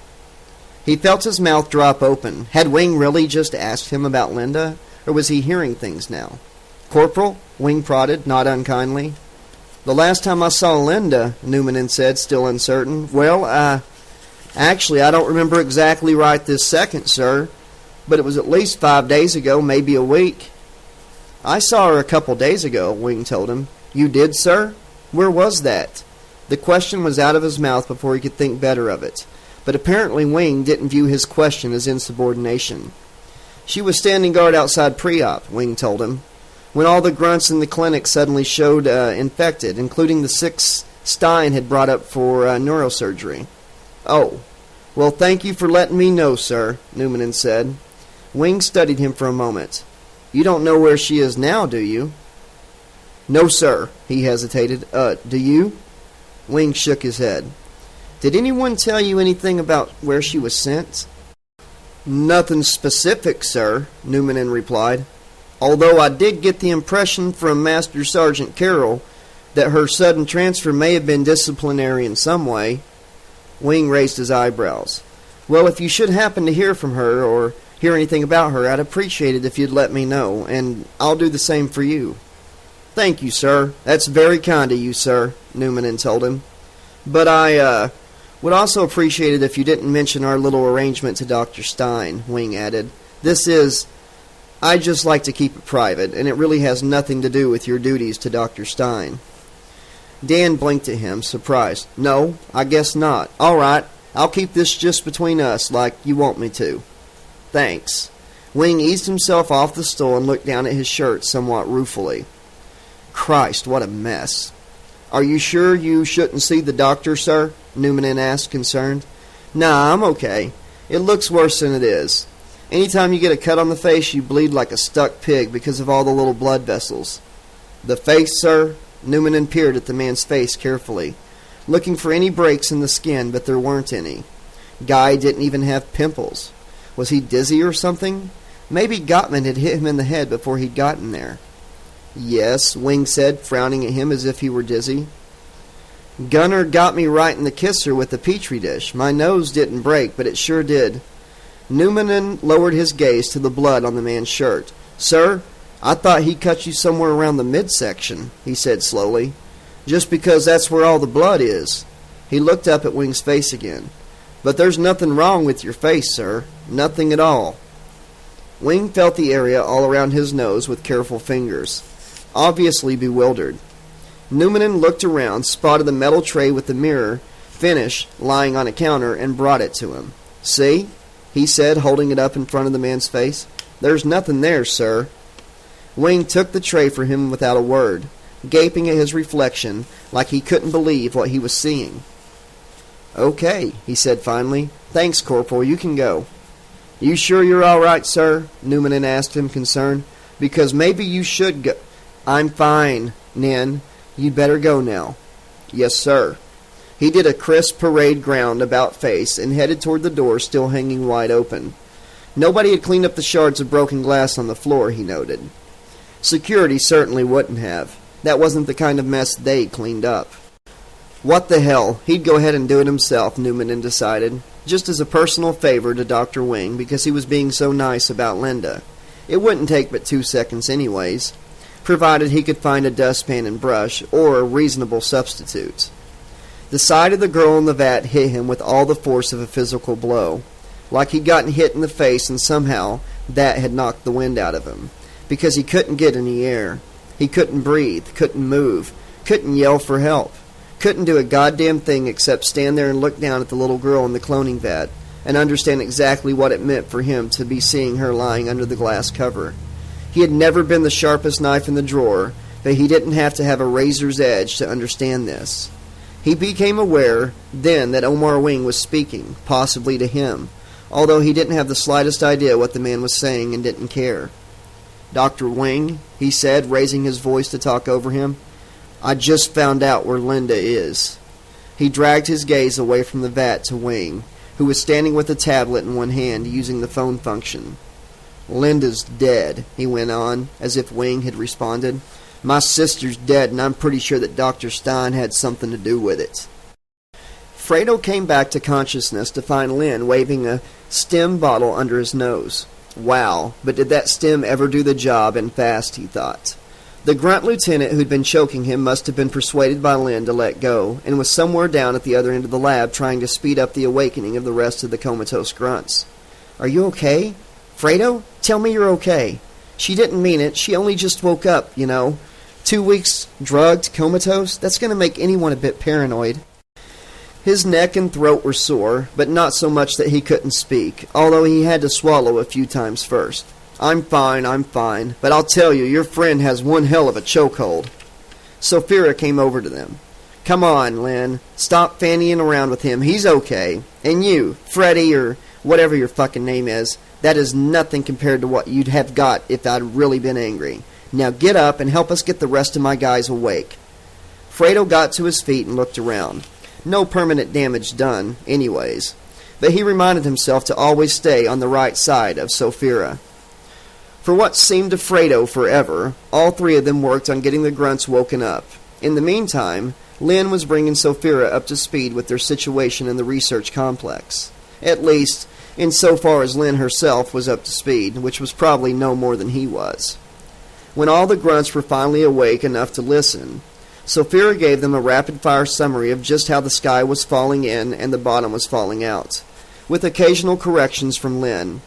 He felt his mouth drop open. Had Wing really just asked him about Linda? or was he hearing things now? "Corporal," Wing prodded, not unkindly. "The last time I saw Linda," Newman said, still uncertain, Actually, I don't remember exactly right this second, sir, but it was at least 5 days ago, maybe a week." "I saw her a couple days ago," Wing told him. "You did, sir? Where was that?" The question was out of his mouth before he could think better of it, but apparently Wing didn't view his question as insubordination. "She was standing guard outside pre-op," Wing told him, "when all the grunts in the clinic suddenly showed infected, including the 6 Stein had brought up for neurosurgery." "Oh, well, thank you for letting me know, sir," Newman said. Wing studied him for a moment. "You don't know where she is now, do you?" "No, sir," he hesitated. Do you?" Wing shook his head. "Did anyone tell you anything about where she was sent?" "Nothing specific, sir," Newman replied, "although I did get the impression from Master Sergeant Carroll that her sudden transfer may have been disciplinary in some way." Wing raised his eyebrows. "Well, if you should happen to hear from her or hear anything about her, I'd appreciate it if you'd let me know, and I'll do the same for you." "Thank you, sir. That's very kind of you, sir," Newman told him. "But I would also appreciate it if you didn't mention our little arrangement to Dr. Stein," Wing added. I'd just like to keep it private, and it really has nothing to do with your duties to Dr. Stein." Dan blinked at him, surprised. "No, I guess not. All right, I'll keep this just between us, like you want me to." "Thanks." Wing eased himself off the stool and looked down at his shirt somewhat ruefully. "Christ, what a mess." "Are you sure you shouldn't see the doctor, sir?" Newman asked, concerned. "Nah, I'm okay. It looks worse than it is. Anytime you get a cut on the face, you bleed like a stuck pig because of all the little blood vessels." "The face, sir?" Newman peered at the man's face carefully, looking for any breaks in the skin, but there weren't any. Guy didn't even have pimples. Was he dizzy or something? Maybe Gottman had hit him in the head before he'd gotten there. "Yes," Wing said, frowning at him as if he were dizzy. "Gunner got me right in the kisser with the petri dish. My nose didn't break, but it sure did." Newman lowered his gaze to the blood on the man's shirt. "Sir, I thought he cut you somewhere around the midsection," he said slowly. "Just because that's where all the blood is." He looked up at Wing's face again. "But there's nothing wrong with your face, sir. Nothing at all." Wing felt the area all around his nose with careful fingers, obviously bewildered. Newman looked around, spotted the metal tray with the mirror finish lying on a counter, and brought it to him. "See?" he said, holding it up in front of the man's face. "There's nothing there, sir." Wing took the tray for him without a word, gaping at his reflection like he couldn't believe what he was seeing. "Okay," he said finally. "Thanks, Corporal. You can go." "You sure you're all right, sir?" Newman asked him, concerned. "Because maybe you should go." "I'm fine, Nin. You'd better go now." "Yes, sir." He did a crisp parade ground about face and headed toward the door still hanging wide open. Nobody had cleaned up the shards of broken glass on the floor, he noted. Security certainly wouldn't have. That wasn't the kind of mess they cleaned up. What the hell, he'd go ahead and do it himself, Newman decided, just as a personal favor to Dr. Wing because he was being so nice about Linda. It wouldn't take but 2 seconds anyways, provided he could find a dustpan and brush or a reasonable substitute. The sight of the girl in the vat hit him with all the force of a physical blow, like he'd gotten hit in the face and somehow that had knocked the wind out of him, because he couldn't get any air. He couldn't breathe, couldn't move, couldn't yell for help, couldn't do a goddamn thing except stand there and look down at the little girl in the cloning vat and understand exactly what it meant for him to be seeing her lying under the glass cover. He had never been the sharpest knife in the drawer, but he didn't have to have a razor's edge to understand this. He became aware then that Omar Wing was speaking, possibly to him, although he didn't have the slightest idea what the man was saying and didn't care. "Dr. Wing," he said, raising his voice to talk over him, "I just found out where Linda is." He dragged his gaze away from the vat to Wing, who was standing with a tablet in one hand, using the phone function. "Linda's dead," he went on, as if Wing had responded. "My sister's dead, and I'm pretty sure that Dr. Stein had something to do with it." Fredo came back to consciousness to find Lynn waving a stem bottle under his nose. Wow, but did that stim ever do the job, and fast, he thought. The grunt lieutenant who'd been choking him must have been persuaded by Lynn to let go, and was somewhere down at the other end of the lab trying to speed up the awakening of the rest of the comatose grunts. "Are you okay? Fredo? Tell me you're okay. She didn't mean it. She only just woke up, you know. 2 weeks drugged, comatose? That's going to make anyone a bit paranoid." His neck and throat were sore, but not so much that he couldn't speak, although he had to swallow a few times first. I'm fine, but I'll tell you, your friend has one hell of a chokehold." Sophia came over to them. "Come on, Lynn. Stop fannying around with him. He's okay. And you, Freddie, or whatever your fucking name is, that is nothing compared to what you'd have got if I'd really been angry. Now get up and help us get the rest of my guys awake." Fredo got to his feet and looked around. No permanent damage done, anyways. But he reminded himself to always stay on the right side of Sophia. For what seemed to Fredo forever, all three of them worked on getting the grunts woken up. In the meantime, Lynn was bringing Sophia up to speed with their situation in the research complex. At least, insofar as Lynn herself was up to speed, which was probably no more than he was. When all the grunts were finally awake enough to listen, Sophia gave them a rapid-fire summary of just how the sky was falling in and the bottom was falling out, with occasional corrections from Lynn.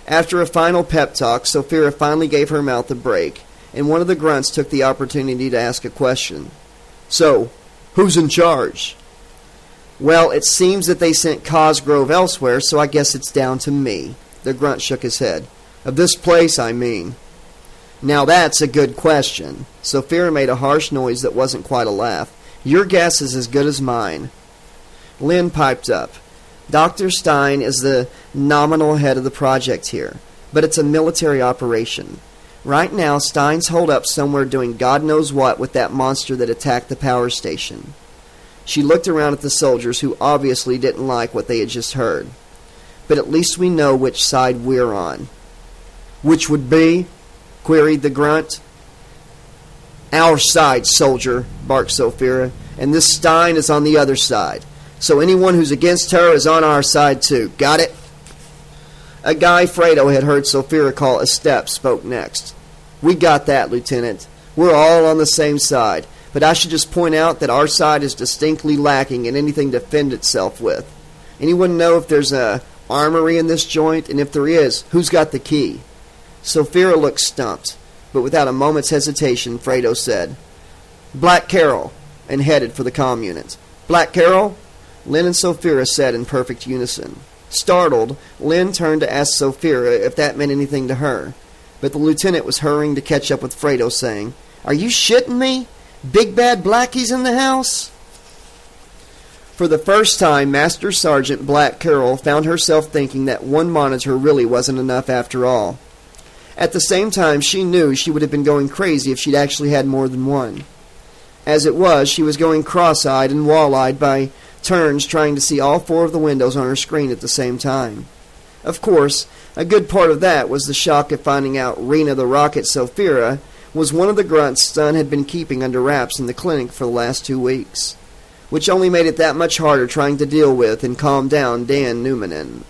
After a final pep talk, Sophia finally gave her mouth a break, and one of the grunts took the opportunity to ask a question. "So, who's in charge?" "Well, it seems that they sent Cosgrove elsewhere, so I guess it's down to me." The grunt shook his head. "Of this place, I mean." "Now that's a good question." Sophia made a harsh noise that wasn't quite a laugh. "Your guess is as good as mine." Lynn piped up. "Dr. Stein is the nominal head of the project here, but it's a military operation. Right now, Stein's holed up somewhere doing God knows what with that monster that attacked the power station." She looked around at the soldiers who obviously didn't like what they had just heard. "But at least we know which side we're on." "Which would be?" queried the grunt. "Our side, soldier," barked Sophia, "and this Stein is on the other side. So anyone who's against her is on our side too. Got it?" A guy Fredo had heard Sophia call a step spoke next. "We got that, Lieutenant. We're all on the same side, but I should just point out that our side is distinctly lacking in anything to defend itself with. Anyone know if there's a armory in this joint, and if there is, who's got the key?" Sophia looked stumped, but without a moment's hesitation, Fredo said, "Black Carroll," and headed for the comm unit. "Black Carroll?" Lynn and Sophia said in perfect unison. Startled, Lynn turned to ask Sophia if that meant anything to her, but the lieutenant was hurrying to catch up with Fredo, saying, "Are you shitting me? Big Bad Blackie's in the house?" For the first time, Master Sergeant Black Carroll found herself thinking that one monitor really wasn't enough after all. At the same time, she knew she would have been going crazy if she'd actually had more than one. As it was, she was going cross-eyed and wall-eyed by turns trying to see all four of the windows on her screen at the same time. Of course, a good part of that was the shock of finding out Rena the Rocket Sophia was one of the grunts Stun had been keeping under wraps in the clinic for the last 2 weeks, which only made it that much harder trying to deal with and calm down Dan Newmanen.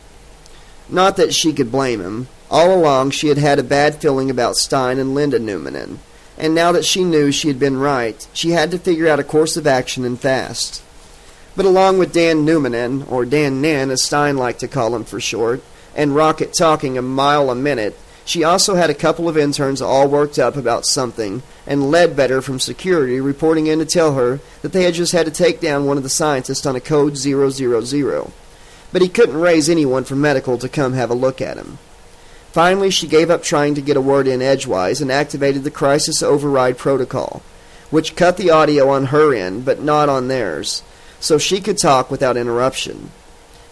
Not that she could blame him. All along she had had a bad feeling about Stein and Linda Newmanen, and now that she knew she had been right, she had to figure out a course of action and fast. But along with Dan Newmanen, or Dan Nan as Stein liked to call him for short, and Rocket talking a mile a minute, she also had a couple of interns all worked up about something, and Ledbetter from security reporting in to tell her that they had just had to take down one of the scientists on a code 000. But he couldn't raise anyone from medical to come have a look at him. Finally, she gave up trying to get a word in edgewise and activated the crisis override protocol, which cut the audio on her end but not on theirs, so she could talk without interruption.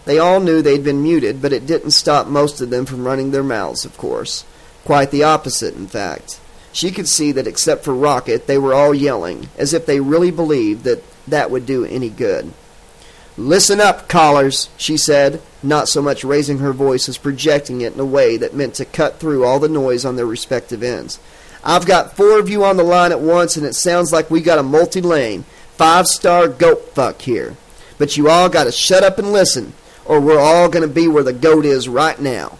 They all knew they'd been muted, but it didn't stop most of them from running their mouths, of course. Quite the opposite, in fact. She could see that except for Rocket, they were all yelling, as if they really believed that that would do any good. "Listen up, callers," she said, not so much raising her voice as projecting it in a way that meant to cut through all the noise on their respective ends. "I've got 4 of you on the line at once, and it sounds like we got a multi-lane, 5-star goat fuck here. But you all got to shut up and listen, or we're all going to be where the goat is right now.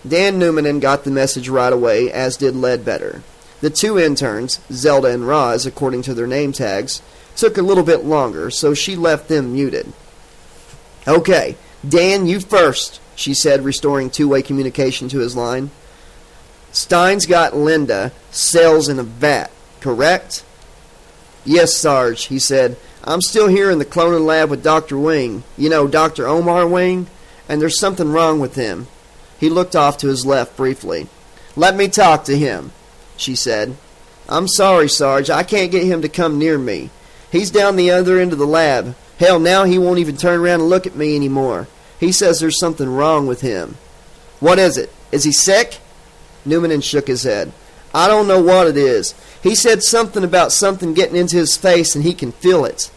Dan Newman got the message right away, as did Ledbetter. The two interns, Zelda and Roz, according to their name tags, took a little bit longer, so she left them muted. "Okay, Dan, you first," she said, restoring two-way communication to his line. "Stein's got Linda, cells in a vat, correct?" "Yes, Sarge," he said. "I'm still here in the cloning lab with Dr. Wing. You know, Dr. Omar Wing? And there's something wrong with him." He looked off to his left briefly. "Let me talk to him," she said. "I'm sorry, Sarge. I can't get him to come near me. He's down the other end of the lab. Hell, now he won't even turn around and look at me anymore. He says there's something wrong with him." "What is it? Is he sick?" Newman shook his head. "I don't know what it is. He said something about something getting into his face and he can feel it.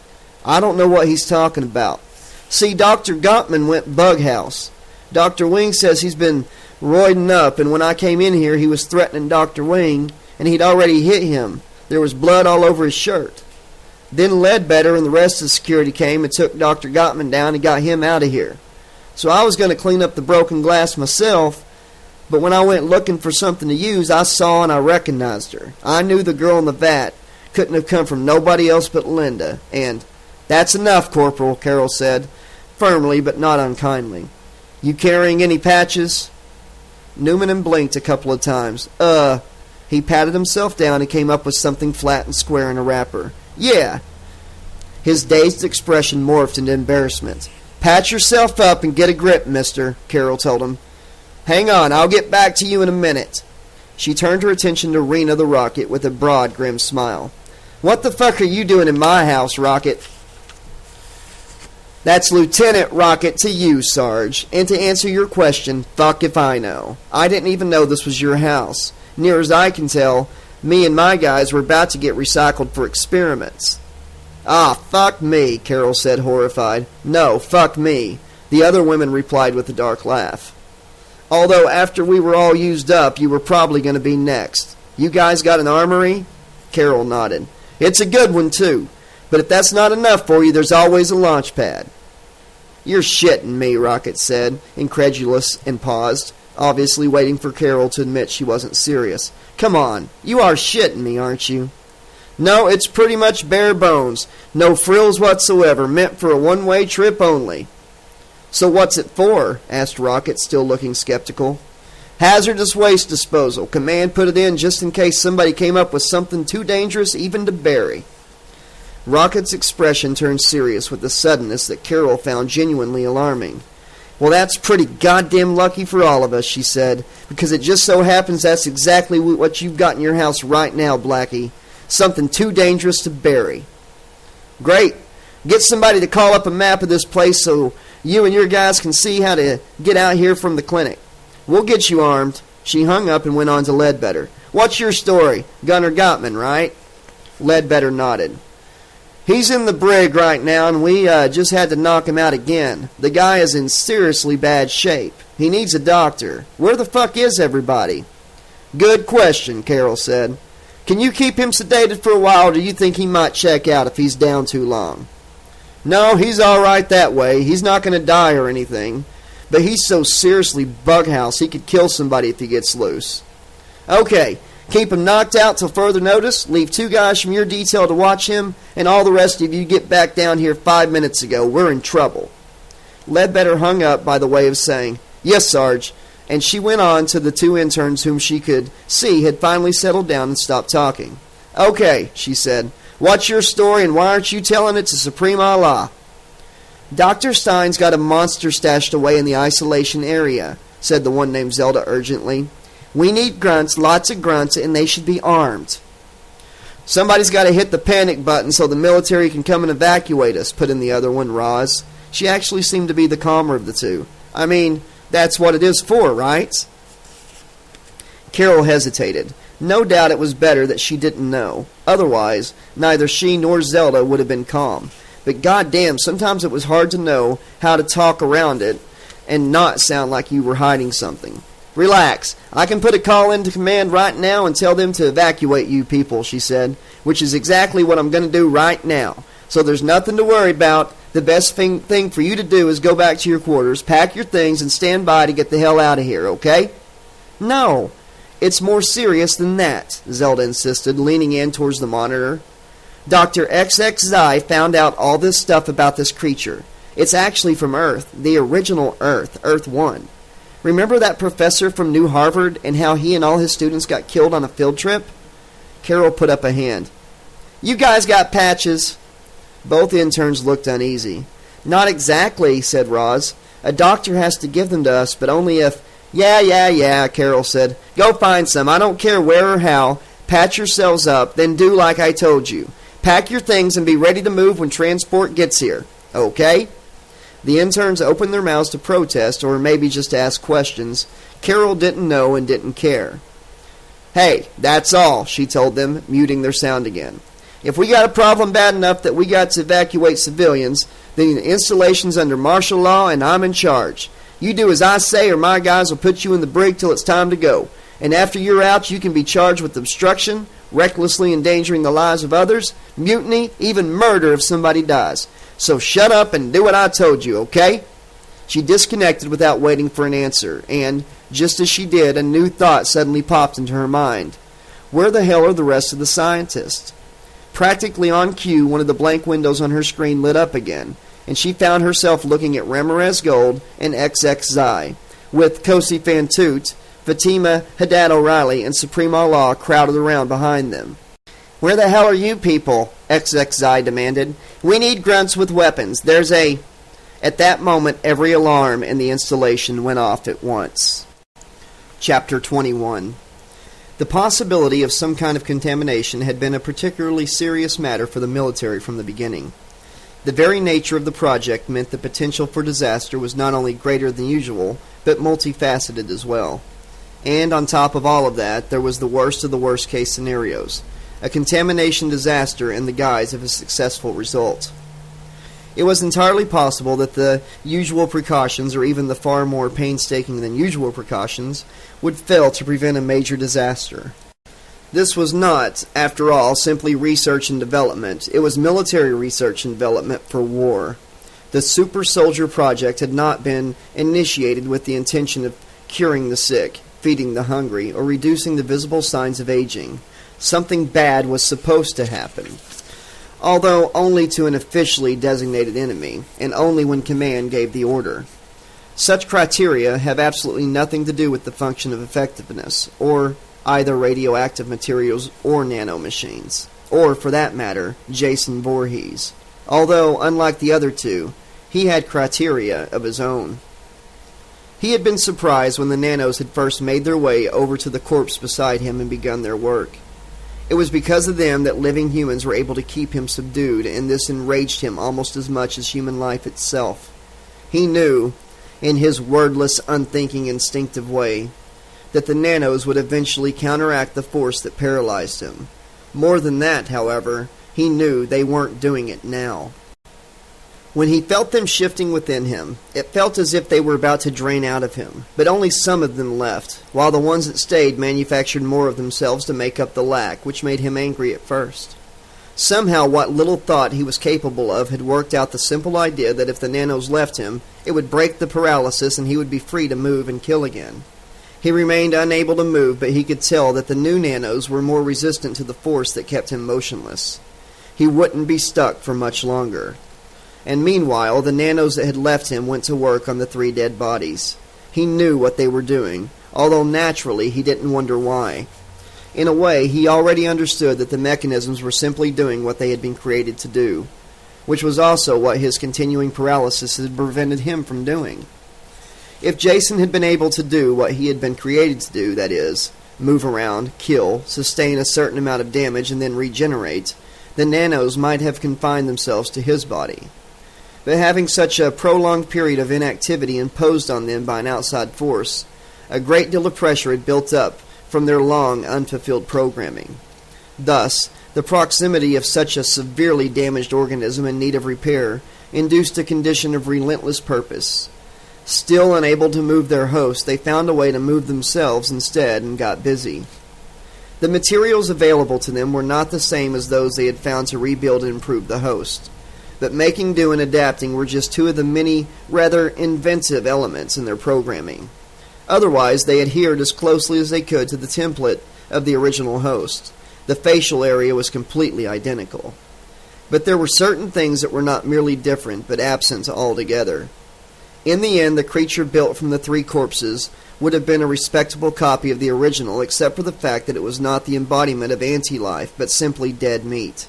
I don't know what he's talking about. See, Dr. Gottman went bug house. Dr. Wing says he's been roiding up, and when I came in here he was threatening Dr. Wing, and he'd already hit him. There was blood all over his shirt. Then Ledbetter and the rest of the security came and took Dr. Gottman down and got him out of here. So I was going to clean up the broken glass myself, but when I went looking for something to use, I saw and I recognized her. I knew the girl in the vat couldn't have come from nobody else but Linda, and—" "That's enough, Corporal," Carol said, firmly but not unkindly. "You carrying any patches?" Newman blinked a couple of times. He patted himself down and came up with something flat and square in a wrapper. "Yeah." His dazed expression morphed into embarrassment. "Patch yourself up and get a grip, mister," Carol told him. "Hang on, I'll get back to you in a minute." She turned her attention to Rena the Rocket with a broad, grim smile. "What the fuck are you doing in my house, Rocket?" "That's Lieutenant Rocket to you, Sarge. And to answer your question, fuck if I know. I didn't even know this was your house. Near as I can tell, me and my guys were about to get recycled for experiments." "Ah, fuck me," Carol said, horrified. "No, fuck me," the other women replied with a dark laugh. "Although after we were all used up, you were probably going to be next. You guys got an armory?" Carol nodded. "It's a good one, too. But if that's not enough for you, there's always a launch pad." "You're shitting me," Rocket said, incredulous, and paused, obviously waiting for Carol to admit she wasn't serious. "Come on, you are shitting me, aren't you?" "No, it's pretty much bare bones. No frills whatsoever, meant for a one-way trip only." "So what's it for?" asked Rocket, still looking skeptical. "Hazardous waste disposal. Command put it in just in case somebody came up with something too dangerous even to bury." Rocket's expression turned serious with a suddenness that Carol found genuinely alarming. "Well, that's pretty goddamn lucky for all of us," she said, "because it just so happens that's exactly what you've got in your house right now, Blackie. Something too dangerous to bury." "Great. Get somebody to call up a map of this place so you and your guys can see how to get out here from the clinic. We'll get you armed." She hung up and went on to Ledbetter. "What's your story? Gunner Gottman, right?" Ledbetter nodded. "He's in the brig right now, and we just had to knock him out again. The guy is in seriously bad shape. He needs a doctor. Where the fuck is everybody?" "Good question," Carol said. "Can you keep him sedated for a while, or do you think he might check out if he's down too long?" "No, he's all right that way. He's not going to die or anything. But he's so seriously bughouse he could kill somebody if he gets loose." "Okay. Keep him knocked out till further notice. Leave 2 guys from your detail to watch him, and all the rest of you get back down here 5 minutes ago. We're in trouble." Ledbetter hung up by the way of saying, "Yes, Sarge," and she went on to the 2 interns whom she could see had finally settled down and stopped talking. "Okay," she said. "What's your story, and why aren't you telling it to Supreme Allah?" "Dr. Stein's got a monster stashed away in the isolation area," said the one named Zelda urgently. "We need grunts, lots of grunts, and they should be armed." "Somebody's got to hit the panic button so the military can come and evacuate us," put in the other one, Roz. She actually seemed to be the calmer of the two. "I mean, that's what it is for, right?" Carol hesitated. No doubt it was better that she didn't know. Otherwise, neither she nor Zelda would have been calm. But goddamn, sometimes it was hard to know how to talk around it and not sound like you were hiding something. "Relax. I can put a call into command right now and tell them to evacuate you people," she said, "which is exactly what I'm going to do right now. So there's nothing to worry about. The best thing for you to do is go back to your quarters, pack your things, and stand by to get the hell out of here, okay?" No, it's more serious than that, Zelda insisted, leaning in towards the monitor. Dr. XXI found out all this stuff about this creature. It's actually from Earth, the original Earth, Earth 1. Remember that professor from New Harvard and how he and all his students got killed on a field trip? Carol put up a hand. You guys got patches. Both interns looked uneasy. Not exactly, said Roz. A doctor has to give them to us, but only if... Yeah, Carol said. Go find some. I don't care where or how. Patch yourselves up, then do like I told you. Pack your things and be ready to move when transport gets here. Okay? The interns opened their mouths to protest, or maybe just to ask questions. Carol didn't know and didn't care. Hey, that's all, she told them, muting their sound again. If we got a problem bad enough that we got to evacuate civilians, then the installation's under martial law and I'm in charge. You do as I say or my guys will put you in the brig till it's time to go. And after you're out, you can be charged with obstruction, recklessly endangering the lives of others, mutiny, even murder if somebody dies. So shut up and do what I told you, okay? She disconnected without waiting for an answer, and, just as she did, a new thought suddenly popped into her mind. Where the hell are the rest of the scientists? Practically on cue, one of the blank windows on her screen lit up again, and she found herself looking at Ramirez Gold and XXI, with Kosi Fantut, Fatima Haddad O'Reilly, and Supreme Allah crowded around behind them. Where the hell are you people? XXI demanded. We need grunts with weapons. There's a... At that moment, every alarm in the installation went off at once. Chapter 21. The possibility of some kind of contamination had been a particularly serious matter for the military from the beginning. The very nature of the project meant the potential for disaster was not only greater than usual, but multifaceted as well. And on top of all of that, there was the worst of the worst-case scenarios, a contamination disaster in the guise of a successful result. It was entirely possible that the usual precautions, or even the far more painstaking than usual precautions, would fail to prevent a major disaster. This was not, after all, simply research and development. It was military research and development for war. The Super Soldier Project had not been initiated with the intention of curing the sick, feeding the hungry, or reducing the visible signs of aging. Something bad was supposed to happen, although only to an officially designated enemy, and only when command gave the order. Such criteria have absolutely nothing to do with the function of effectiveness, or either radioactive materials or nanomachines, or, for that matter, Jason Voorhees, although, unlike the other two, he had criteria of his own. He had been surprised when the nanos had first made their way over to the corpse beside him and begun their work. It was because of them that living humans were able to keep him subdued, and this enraged him almost as much as human life itself. He knew, in his wordless, unthinking, instinctive way, that the nanos would eventually counteract the force that paralyzed him. More than that, however, he knew they weren't doing it now. When he felt them shifting within him, it felt as if they were about to drain out of him, but only some of them left, while the ones that stayed manufactured more of themselves to make up the lack, which made him angry at first. Somehow what little thought he was capable of had worked out the simple idea that if the nanos left him, it would break the paralysis and he would be free to move and kill again. He remained unable to move, but he could tell that the new nanos were more resistant to the force that kept him motionless. He wouldn't be stuck for much longer. And meanwhile, the nanos that had left him went to work on the 3 dead bodies. He knew what they were doing, although naturally he didn't wonder why. In a way, he already understood that the mechanisms were simply doing what they had been created to do, which was also what his continuing paralysis had prevented him from doing. If Jason had been able to do what he had been created to do, that is, move around, kill, sustain a certain amount of damage, and then regenerate, the nanos might have confined themselves to his body. But having such a prolonged period of inactivity imposed on them by an outside force, a great deal of pressure had built up from their long, unfulfilled programming. Thus, the proximity of such a severely damaged organism in need of repair induced a condition of relentless purpose. Still unable to move their host, they found a way to move themselves instead and got busy. The materials available to them were not the same as those they had found to rebuild and improve the host, but making do and adapting were just 2 of the many rather inventive elements in their programming. Otherwise, they adhered as closely as they could to the template of the original host. The facial area was completely identical. But there were certain things that were not merely different, but absent altogether. In the end, the creature built from the 3 corpses would have been a respectable copy of the original, except for the fact that it was not the embodiment of anti-life, but simply dead meat.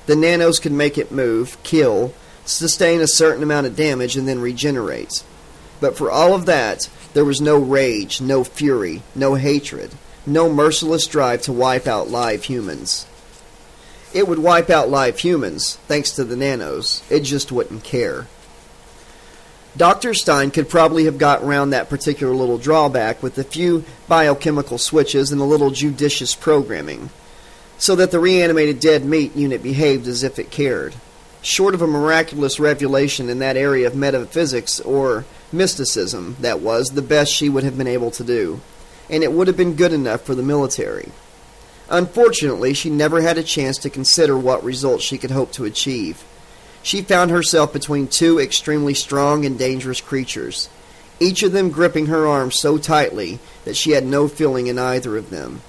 The nanos could make it move, kill, sustain a certain amount of damage, and then regenerate. But for all of that, there was no rage, no fury, no hatred, no merciless drive to wipe out live humans. It would wipe out live humans, thanks to the nanos. It just wouldn't care. Dr. Stein could probably have got around that particular little drawback with a few biochemical switches and a little judicious programming, so that the reanimated dead meat unit behaved as if it cared. Short of a miraculous revelation in that area of metaphysics or mysticism, that was the best she would have been able to do, and it would have been good enough for the military. Unfortunately, she never had a chance to consider what results she could hope to achieve. She found herself between 2 extremely strong and dangerous creatures, each of them gripping her arms so tightly that she had no feeling in either of them.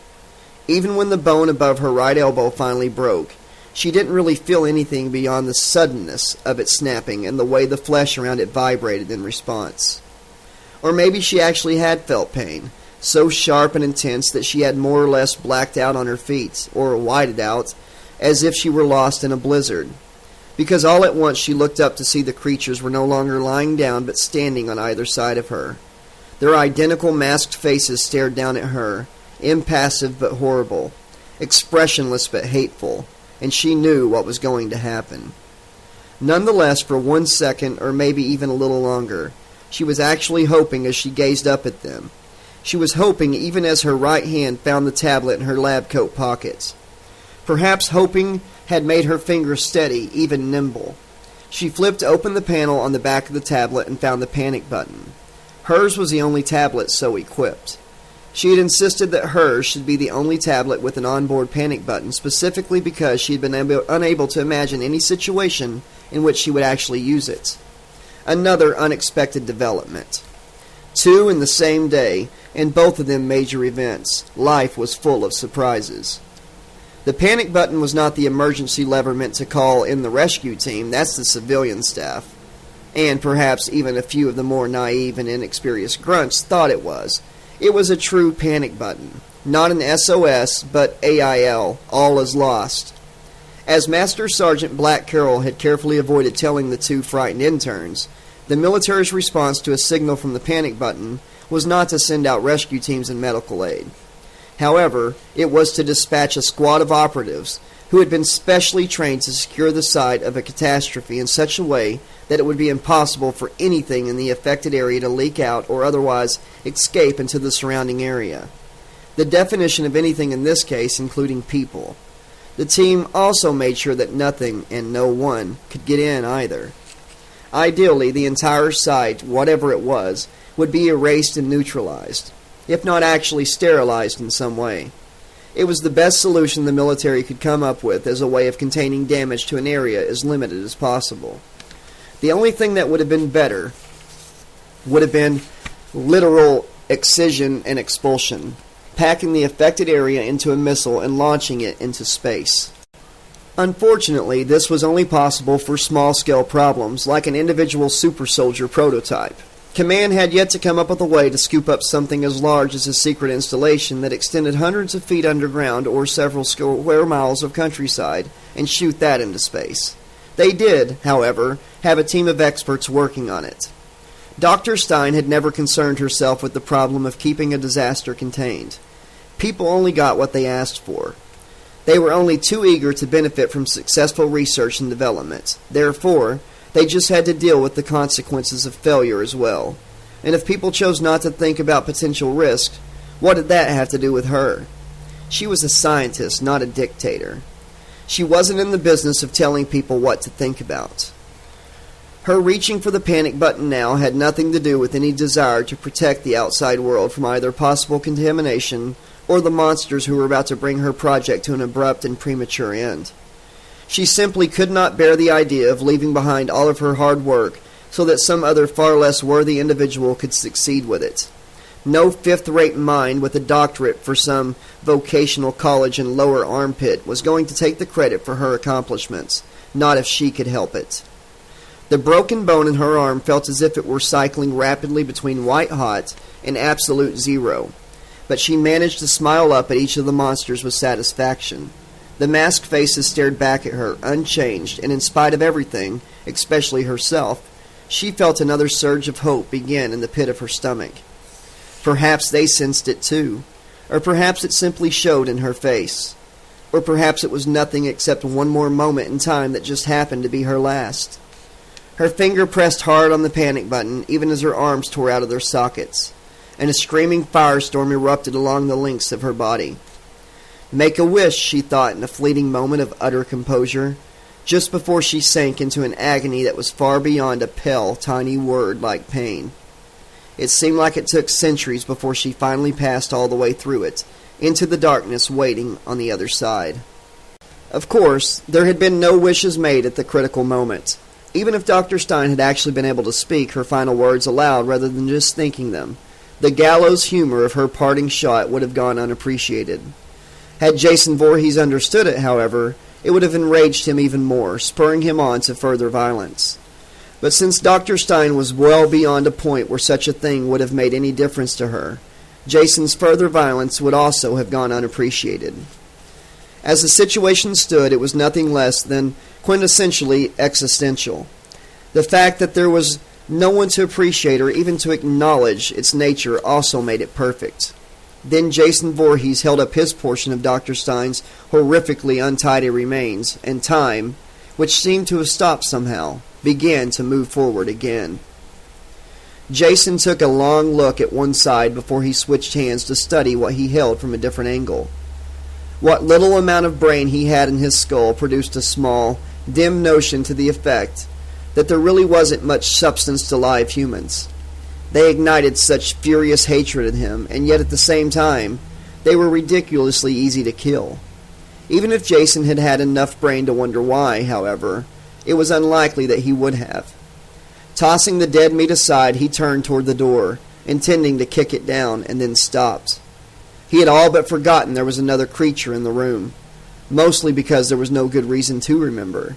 Even when the bone above her right elbow finally broke, she didn't really feel anything beyond the suddenness of its snapping and the way the flesh around it vibrated in response. Or maybe she actually had felt pain, so sharp and intense that she had more or less blacked out on her feet, or whited out, as if she were lost in a blizzard. Because all at once she looked up to see the creatures were no longer lying down but standing on either side of her. Their identical masked faces stared down at her, impassive but horrible, expressionless but hateful, and she knew what was going to happen. Nonetheless, for 1 second, or maybe even a little longer, she was actually hoping as she gazed up at them. She was hoping even as her right hand found the tablet in her lab coat pockets. Perhaps hoping had made her fingers steady, even nimble. She flipped open the panel on the back of the tablet and found the panic button. Hers was the only tablet so equipped. She had insisted that hers should be the only tablet with an onboard panic button, specifically because she had been unable to imagine any situation in which she would actually use it. Another unexpected development. 2 in the same day, and both of them major events. Life was full of surprises. The panic button was not the emergency lever meant to call in the rescue team. That's the civilian staff. And perhaps even a few of the more naive and inexperienced grunts thought it was. It was a true panic button. Not an SOS, but AIL, all is lost. As Master Sergeant Black Carroll had carefully avoided telling the 2 frightened interns, the military's response to a signal from the panic button was not to send out rescue teams and medical aid. However, it was to dispatch a squad of operatives who had been specially trained to secure the site of a catastrophe in such a way that it would be impossible for anything in the affected area to leak out or otherwise escape into the surrounding area. The definition of anything in this case including people. The team also made sure that nothing and no one could get in either. Ideally, the entire site, whatever it was, would be erased and neutralized, if not actually sterilized in some way. It was the best solution the military could come up with as a way of containing damage to an area as limited as possible. The only thing that would have been better would have been literal excision and expulsion, packing the affected area into a missile and launching it into space. Unfortunately, this was only possible for small-scale problems like an individual super soldier prototype. Command had yet to come up with a way to scoop up something as large as a secret installation that extended hundreds of feet underground or several square miles of countryside and shoot that into space. They did, however, have a team of experts working on it. Dr. Stein had never concerned herself with the problem of keeping a disaster contained. People only got what they asked for. They were only too eager to benefit from successful research and development. Therefore, they just had to deal with the consequences of failure as well. And if people chose not to think about potential risk, what did that have to do with her? She was a scientist, not a dictator. She wasn't in the business of telling people what to think about. Her reaching for the panic button now had nothing to do with any desire to protect the outside world from either possible contamination or the monsters who were about to bring her project to an abrupt and premature end. She simply could not bear the idea of leaving behind all of her hard work so that some other far less worthy individual could succeed with it. No fifth-rate mind with a doctorate for some vocational college in Lower Armpit was going to take the credit for her accomplishments, not if she could help it. The broken bone in her arm felt as if it were cycling rapidly between white-hot and absolute zero, but she managed to smile up at each of the monsters with satisfaction. The masked faces stared back at her, unchanged, and in spite of everything, especially herself, she felt another surge of hope begin in the pit of her stomach. Perhaps they sensed it too, or perhaps it simply showed in her face, or perhaps it was nothing except one more moment in time that just happened to be her last. Her finger pressed hard on the panic button, even as her arms tore out of their sockets, and a screaming firestorm erupted along the lengths of her body. Make a wish, she thought in a fleeting moment of utter composure, just before she sank into an agony that was far beyond a pale, tiny word like pain. It seemed like it took centuries before she finally passed all the way through it, into the darkness waiting on the other side. Of course, there had been no wishes made at the critical moment. Even if Dr. Stein had actually been able to speak her final words aloud rather than just thinking them, the gallows humor of her parting shot would have gone unappreciated. Had Jason Voorhees understood it, however, it would have enraged him even more, spurring him on to further violence. But since Dr. Stein was well beyond a point where such a thing would have made any difference to her, Jason's further violence would also have gone unappreciated. As the situation stood, it was nothing less than quintessentially existential. The fact that there was no one to appreciate or even to acknowledge its nature also made it perfect. Then Jason Voorhees held up his portion of Dr. Stein's horrifically untidy remains, and time, which seemed to have stopped somehow, began to move forward again. Jason took a long look at one side before he switched hands to study what he held from a different angle. What little amount of brain he had in his skull produced a small, dim notion to the effect that there really wasn't much substance to live humans. They ignited such furious hatred in him, and yet at the same time, they were ridiculously easy to kill. Even if Jason had had enough brain to wonder why, however, it was unlikely that he would have. Tossing the dead meat aside, he turned toward the door, intending to kick it down, and then stopped. He had all but forgotten there was another creature in the room, mostly because there was no good reason to remember.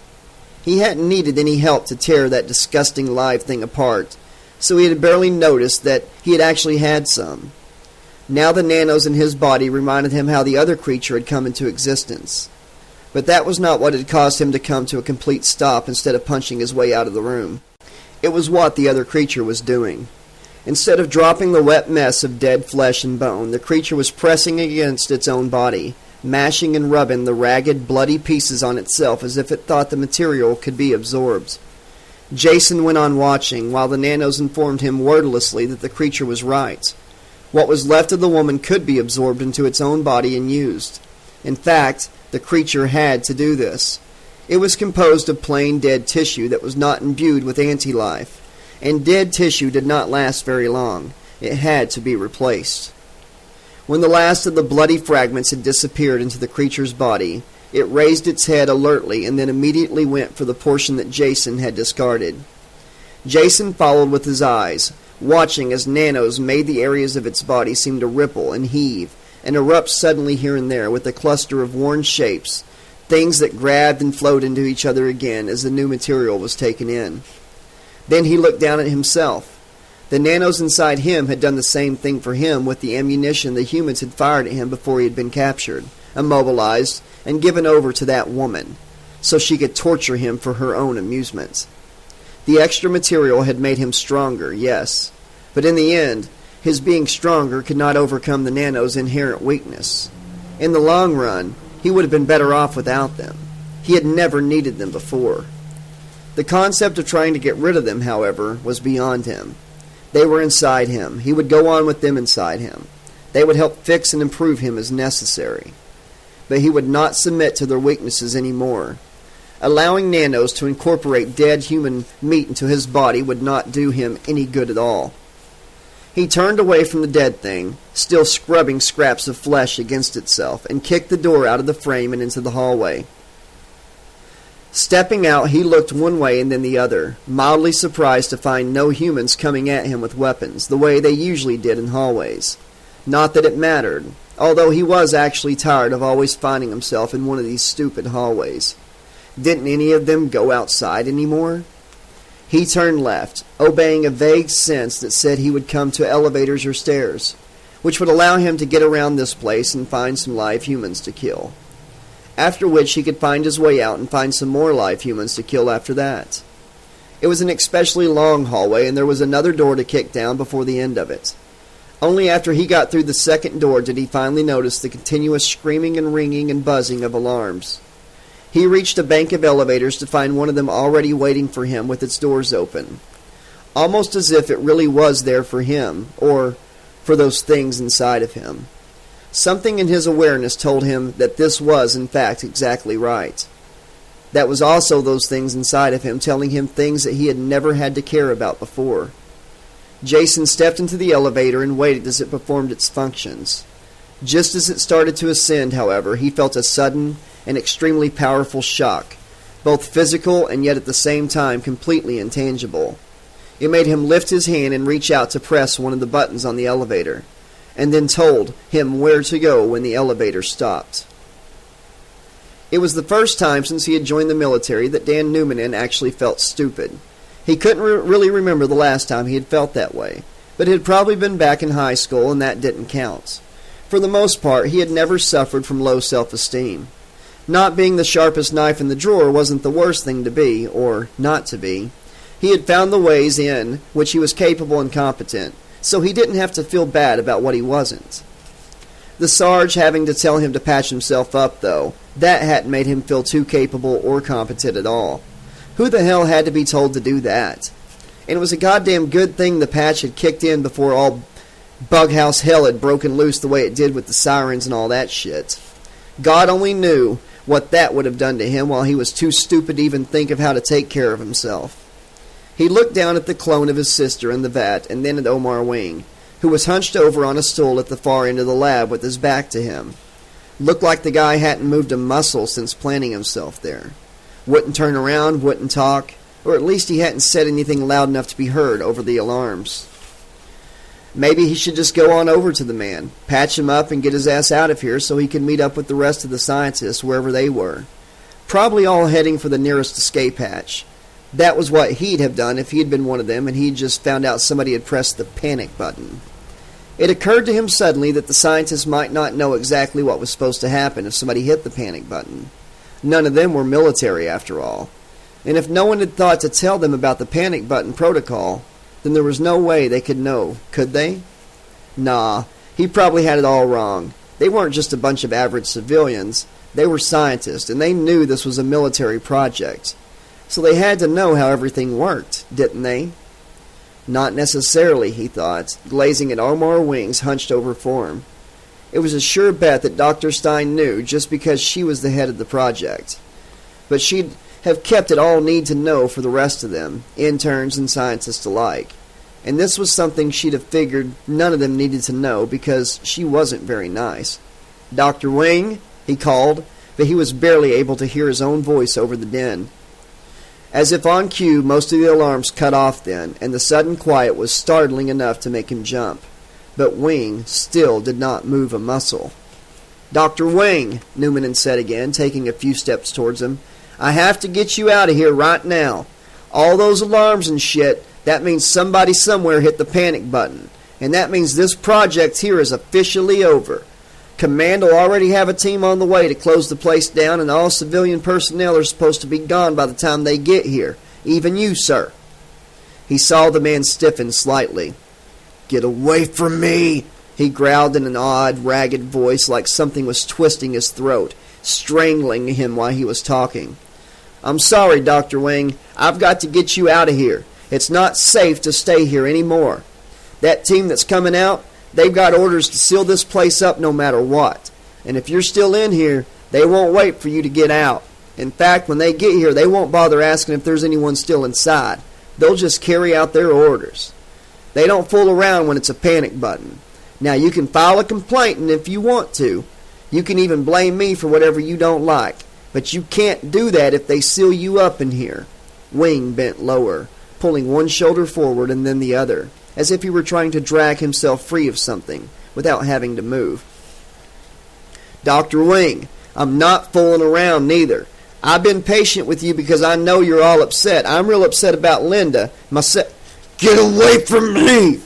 He hadn't needed any help to tear that disgusting live thing apart, so he had barely noticed that he had actually had some. Now the nanos in his body reminded him how the other creature had come into existence. But that was not what had caused him to come to a complete stop instead of punching his way out of the room. It was what the other creature was doing. Instead of dropping the wet mess of dead flesh and bone, the creature was pressing against its own body, mashing and rubbing the ragged, bloody pieces on itself as if it thought the material could be absorbed. Jason went on watching, while the nanos informed him wordlessly that the creature was right. What was left of the woman could be absorbed into its own body and used. In fact, the creature had to do this. It was composed of plain dead tissue that was not imbued with anti-life, and dead tissue did not last very long. It had to be replaced. When the last of the bloody fragments had disappeared into the creature's body, it raised its head alertly and then immediately went for the portion that Jason had discarded. Jason followed with his eyes, watching as nanos made the areas of its body seem to ripple and heave and erupt suddenly here and there with a cluster of worn shapes, things that grabbed and flowed into each other again as the new material was taken in. Then he looked down at himself. The nanos inside him had done the same thing for him with the ammunition the humans had fired at him before he had been captured, immobilized, and given over to that woman, so she could torture him for her own amusement. The extra material had made him stronger, yes, but in the end, his being stronger could not overcome the nanos' inherent weakness. In the long run, he would have been better off without them. He had never needed them before. The concept of trying to get rid of them, however, was beyond him. They were inside him. He would go on with them inside him. They would help fix and improve him as necessary. But he would not submit to their weaknesses anymore. Allowing nanos to incorporate dead human meat into his body would not do him any good at all. He turned away from the dead thing, still scrubbing scraps of flesh against itself, and kicked the door out of the frame and into the hallway. Stepping out, he looked one way and then the other, mildly surprised to find no humans coming at him with weapons, the way they usually did in hallways. Not that it mattered, although he was actually tired of always finding himself in one of these stupid hallways. Didn't any of them go outside anymore? He turned left, obeying a vague sense that said he would come to elevators or stairs, which would allow him to get around this place and find some live humans to kill. After which he could find his way out and find some more live humans to kill after that. It was an especially long hallway, and there was another door to kick down before the end of it. Only after he got through the second door did he finally notice the continuous screaming and ringing and buzzing of alarms. He reached a bank of elevators to find one of them already waiting for him with its doors open, almost as if it really was there for him, or for those things inside of him. Something in his awareness told him that this was, in fact, exactly right. That was also those things inside of him telling him things that he had never had to care about before. Jason stepped into the elevator and waited as it performed its functions. Just as it started to ascend, however, he felt a sudden and extremely powerful shock, both physical and yet at the same time completely intangible. It made him lift his hand and reach out to press one of the buttons on the elevator, and then told him where to go when the elevator stopped. It was the first time since he had joined the military that Dan Newman actually felt stupid. He couldn't really remember the last time he had felt that way, but it had probably been back in high school, and that didn't count. For the most part, he had never suffered from low self-esteem. Not being the sharpest knife in the drawer wasn't the worst thing to be, or not to be. He had found the ways in which he was capable and competent, so he didn't have to feel bad about what he wasn't. The Sarge having to tell him to patch himself up, though, that hadn't made him feel too capable or competent at all. Who the hell had to be told to do that? And it was a goddamn good thing the patch had kicked in before all bughouse hell had broken loose the way it did with the sirens and all that shit. God only knew what that would have done to him while he was too stupid to even think of how to take care of himself. He looked down at the clone of his sister in the vat, and then at Omar Wing, who was hunched over on a stool at the far end of the lab with his back to him. Looked like the guy hadn't moved a muscle since planting himself there. Wouldn't turn around, wouldn't talk, or at least he hadn't said anything loud enough to be heard over the alarms. Maybe he should just go on over to the man, patch him up, and get his ass out of here so he could meet up with the rest of the scientists wherever they were. Probably all heading for the nearest escape hatch. That was what he'd have done if he'd been one of them and he'd just found out somebody had pressed the panic button. It occurred to him suddenly that the scientists might not know exactly what was supposed to happen if somebody hit the panic button. None of them were military, after all. And if no one had thought to tell them about the panic button protocol, then there was no way they could know, could they? Nah, he probably had it all wrong. They weren't just a bunch of average civilians. They were scientists, and they knew this was a military project. So they had to know how everything worked, didn't they? Not necessarily, he thought, glazing at Omar Wing's hunched-over form. It was a sure bet that Dr. Stein knew just because she was the head of the project. But she'd have kept it all need to know for the rest of them, interns and scientists alike. And this was something she'd have figured none of them needed to know because she wasn't very nice. "Dr. Wing," he called, but he was barely able to hear his own voice over the din. As if on cue, most of the alarms cut off then, and the sudden quiet was startling enough to make him jump. But Wing still did not move a muscle. "Dr. Wing," Newman said again, taking a few steps towards him, "I have to get you out of here right now. All those alarms and shit, that means somebody somewhere hit the panic button. And that means this project here is officially over. Command will already have a team on the way to close the place down, and all civilian personnel are supposed to be gone by the time they get here. Even you, sir." He saw the man stiffen slightly. "Get away from me," he growled in an odd, ragged voice like something was twisting his throat, strangling him while he was talking. "I'm sorry, Dr. Wing. I've got to get you out of here. It's not safe to stay here anymore. That team that's coming out, they've got orders to seal this place up no matter what. And if you're still in here, they won't wait for you to get out. In fact, when they get here, they won't bother asking if there's anyone still inside. They'll just carry out their orders. They don't fool around when it's a panic button. Now, you can file a complaint, and if you want to, you can even blame me for whatever you don't like. But you can't do that if they seal you up in here. Wing bent lower, pulling one shoulder forward and then the other, as if he were trying to drag himself free of something without having to move. Dr. Wing, I'm not fooling around neither. I've been patient with you because I know you're all upset. I'm real upset about Linda. Get away from me!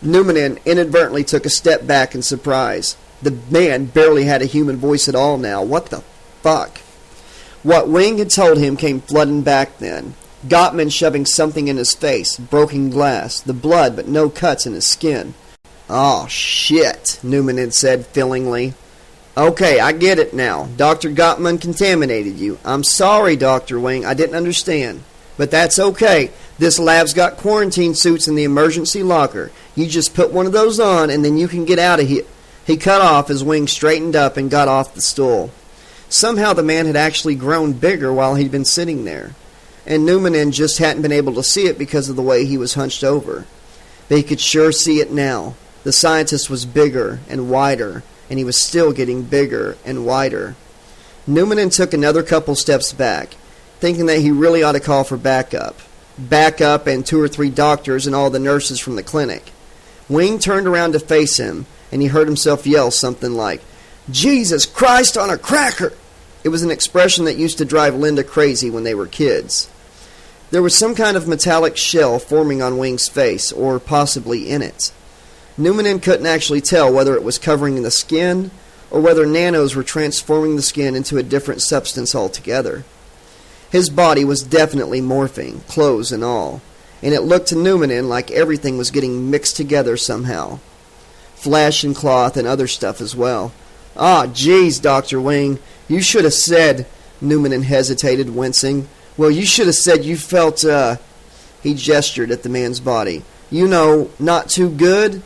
Newman inadvertently took a step back in surprise. The man barely had a human voice at all now. What the fuck? What Wing had told him came flooding back then. Gottman shoving something in his face, broken glass, the blood but no cuts in his skin. "Oh, shit," Newman had said fillingly. "Okay, I get it now. Dr. Gottman contaminated you. I'm sorry, Dr. Wing. I didn't understand. But that's okay. This lab's got quarantine suits in the emergency locker. You just put one of those on and then you can get out of here." He cut off as Wing straightened up and got off the stool. Somehow the man had actually grown bigger while he'd been sitting there, and Newman just hadn't been able to see it because of the way he was hunched over. But he could sure see it now. The scientist was bigger and wider, and he was still getting bigger and wider. Newman took another couple steps back, thinking that he really ought to call for backup. Backup and 2 or 3 doctors and all the nurses from the clinic. Wing turned around to face him, and he heard himself yell something like, "Jesus Christ on a cracker!" It was an expression that used to drive Linda crazy when they were kids. There was some kind of metallic shell forming on Wing's face, or possibly in it. Newman couldn't actually tell whether it was covering the skin, or whether nanos were transforming the skin into a different substance altogether. His body was definitely morphing, clothes and all, and it looked to Newman like everything was getting mixed together somehow. Flesh and cloth and other stuff as well. "Ah, geez, Dr. Wing, you should have said," Newman hesitated, wincing. "Well, you should have said you felt, He gestured at the man's body. "You know, not too good?"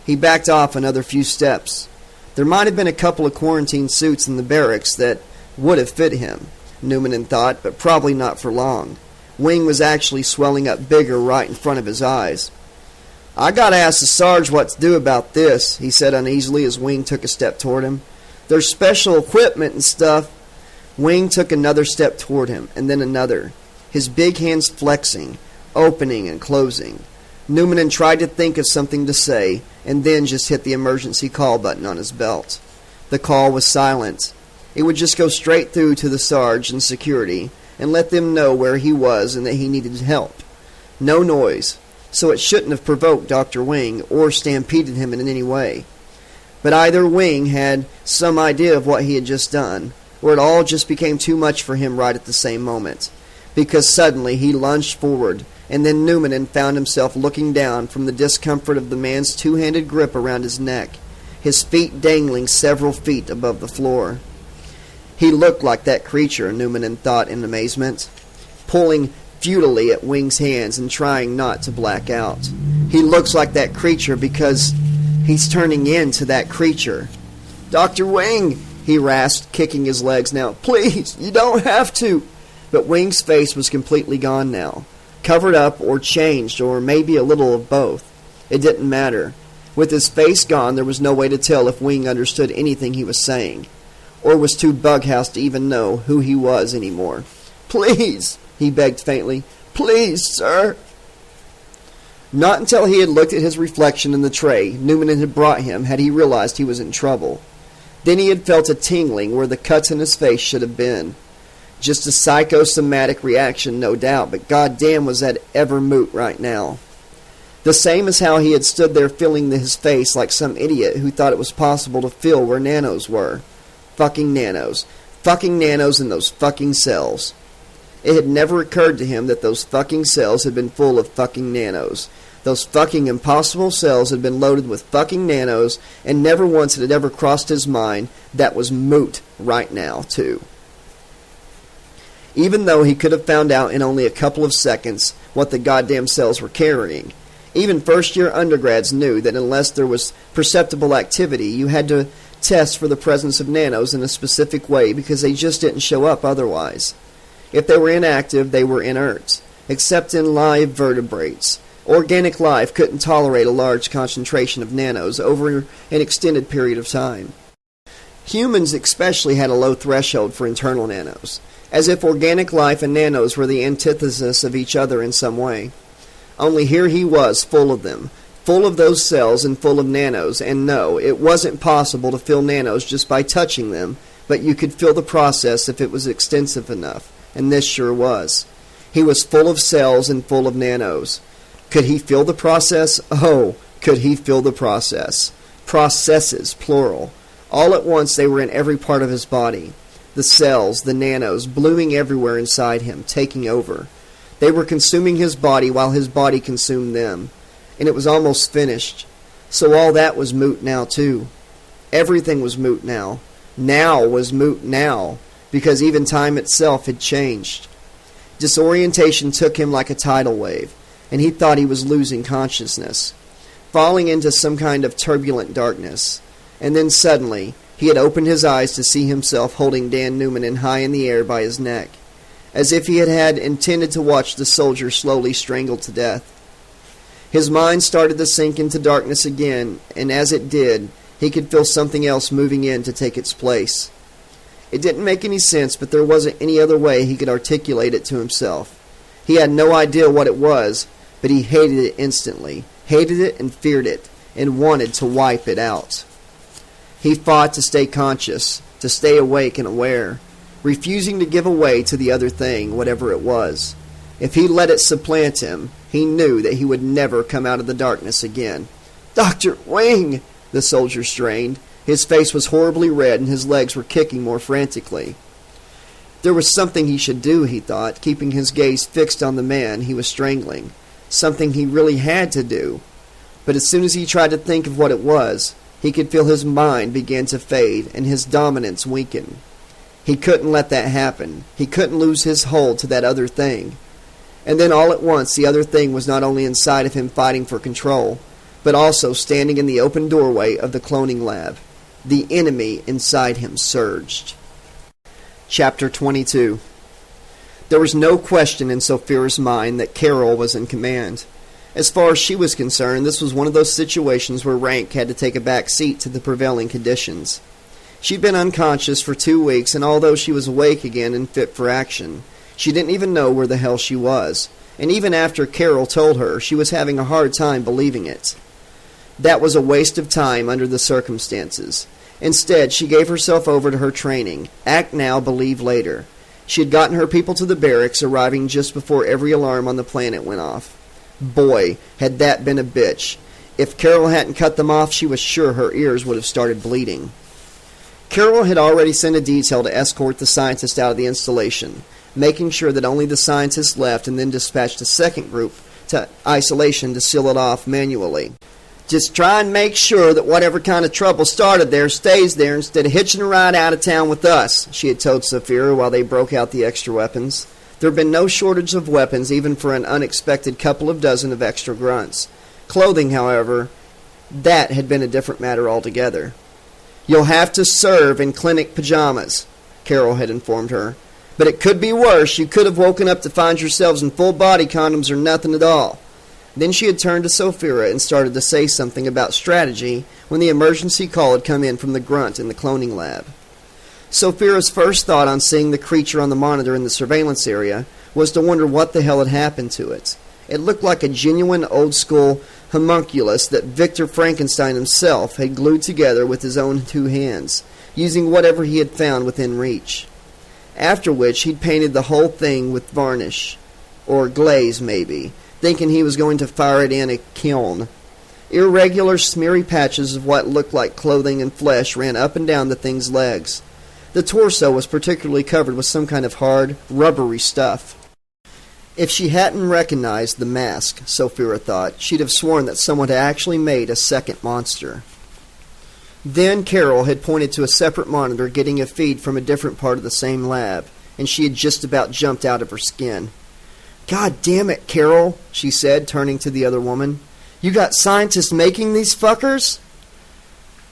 He backed off another few steps. There might have been a couple of quarantine suits in the barracks that would have fit him, Newman thought, but probably not for long. Wing was actually swelling up bigger right in front of his eyes. "I gotta ask the Sarge what to do about this," he said uneasily as Wing took a step toward him. "There's special equipment and stuff." Wing took another step toward him, and then another, his big hands flexing, opening and closing. Newman tried to think of something to say, and then just hit the emergency call button on his belt. The call was silent. It would just go straight through to the Sarge and security, and let them know where he was and that he needed help. No noise, so it shouldn't have provoked Dr. Wing or stampeded him in any way. But either Wing had some idea of what he had just done, or it all just became too much for him right at the same moment, because suddenly he lunged forward, and then Newman found himself looking down from the discomfort of the man's two-handed grip around his neck, his feet dangling several feet above the floor. He looked like that creature, Newman thought in amazement, pulling futilely at Wing's hands and trying not to black out. He looks like that creature because he's turning into that creature. "Dr. Wing," he rasped, kicking his legs now. "Please, you don't have to." But Wing's face was completely gone now, covered up or changed, or maybe a little of both. It didn't matter. With his face gone, there was no way to tell if Wing understood anything he was saying, or was too bughouse to even know who he was anymore. "Please," he begged faintly. "Please, sir." Not until he had looked at his reflection in the tray Newman had brought him had he realized he was in trouble. Then he had felt a tingling where the cuts in his face should have been. Just a psychosomatic reaction, no doubt, but goddamn was that ever moot right now. The same as how he had stood there feeling his face like some idiot who thought it was possible to feel where nanos were. Fucking nanos. Fucking nanos in those fucking cells. It had never occurred to him that those fucking cells had been full of fucking nanos. Those fucking impossible cells had been loaded with fucking nanos, and never once had it ever crossed his mind that was moot right now, too. Even though he could have found out in only a couple of seconds what the goddamn cells were carrying. Even first-year undergrads knew that unless there was perceptible activity, you had to test for the presence of nanos in a specific way because they just didn't show up otherwise. If they were inactive, they were inert, except in live vertebrates. Organic life couldn't tolerate a large concentration of nanos over an extended period of time. Humans especially had a low threshold for internal nanos, as if organic life and nanos were the antithesis of each other in some way. Only here he was, full of them, full of those cells and full of nanos, and no, it wasn't possible to feel nanos just by touching them, but you could feel the process if it was extensive enough, and this sure was. He was full of cells and full of nanos. Could he feel the process? Oh, could he feel the process? Processes, plural. All at once they were in every part of his body. The cells, the nanos, blooming everywhere inside him, taking over. They were consuming his body while his body consumed them. And it was almost finished. So all that was moot now, too. Everything was moot now. Now was moot now, because even time itself had changed. Disorientation took him like a tidal wave, and he thought he was losing consciousness, falling into some kind of turbulent darkness. And then suddenly, he had opened his eyes to see himself holding Dan Newman high in the air by his neck, as if he had intended to watch the soldier slowly strangled to death. His mind started to sink into darkness again, and as it did, he could feel something else moving in to take its place. It didn't make any sense, but there wasn't any other way he could articulate it to himself. He had no idea what it was, but he hated it instantly, hated it and feared it, and wanted to wipe it out. He fought to stay conscious, to stay awake and aware, refusing to give away to the other thing, whatever it was. If he let it supplant him, he knew that he would never come out of the darkness again. "Dr. Wing!" the soldier strained. His face was horribly red and his legs were kicking more frantically. There was something he should do, he thought, keeping his gaze fixed on the man he was strangling. Something he really had to do. But as soon as he tried to think of what it was, he could feel his mind begin to fade and his dominance weaken. He couldn't let that happen. He couldn't lose his hold to that other thing. And then all at once the other thing was not only inside of him fighting for control, but also standing in the open doorway of the cloning lab. The enemy inside him surged. Chapter 22. There was no question in Sophira's mind that Carol was in command. As far as she was concerned, this was one of those situations where rank had to take a back seat to the prevailing conditions. She'd been unconscious for 2 weeks, and although she was awake again and fit for action, she didn't even know where the hell she was. And even after Carol told her, she was having a hard time believing it. That was a waste of time under the circumstances. Instead, she gave herself over to her training. Act now, believe later. She had gotten her people to the barracks, arriving just before every alarm on the planet went off. Boy, had that been a bitch. If Carol hadn't cut them off, she was sure her ears would have started bleeding. Carol had already sent a detail to escort the scientist out of the installation, making sure that only the scientists left, and then dispatched a second group to isolation to seal it off manually. Just try and make sure that whatever kind of trouble started there stays there instead of hitching a ride out of town with us, she had told Saphira while they broke out the extra weapons. There had been no shortage of weapons, even for an unexpected couple of dozen of extra grunts. Clothing, however, that had been a different matter altogether. "You'll have to serve in clinic pajamas," Carol had informed her. "But it could be worse. You could have woken up to find yourselves in full body condoms or nothing at all." Then she had turned to Sophira and started to say something about strategy when the emergency call had come in from the grunt in the cloning lab. Sophira's first thought on seeing the creature on the monitor in the surveillance area was to wonder what the hell had happened to it. It looked like a genuine old-school homunculus that Victor Frankenstein himself had glued together with his own 2 hands, using whatever he had found within reach. After which he'd painted the whole thing with varnish, or glaze maybe, thinking he was going to fire it in a kiln. Irregular, smeary patches of what looked like clothing and flesh ran up and down the thing's legs. The torso was particularly covered with some kind of hard, rubbery stuff. If she hadn't recognized the mask, Sophira thought, she'd have sworn that someone had actually made a second monster. Then Carol had pointed to a separate monitor getting a feed from a different part of the same lab, and she had just about jumped out of her skin. "God damn it, Carol," she said, turning to the other woman. "You got scientists making these fuckers?"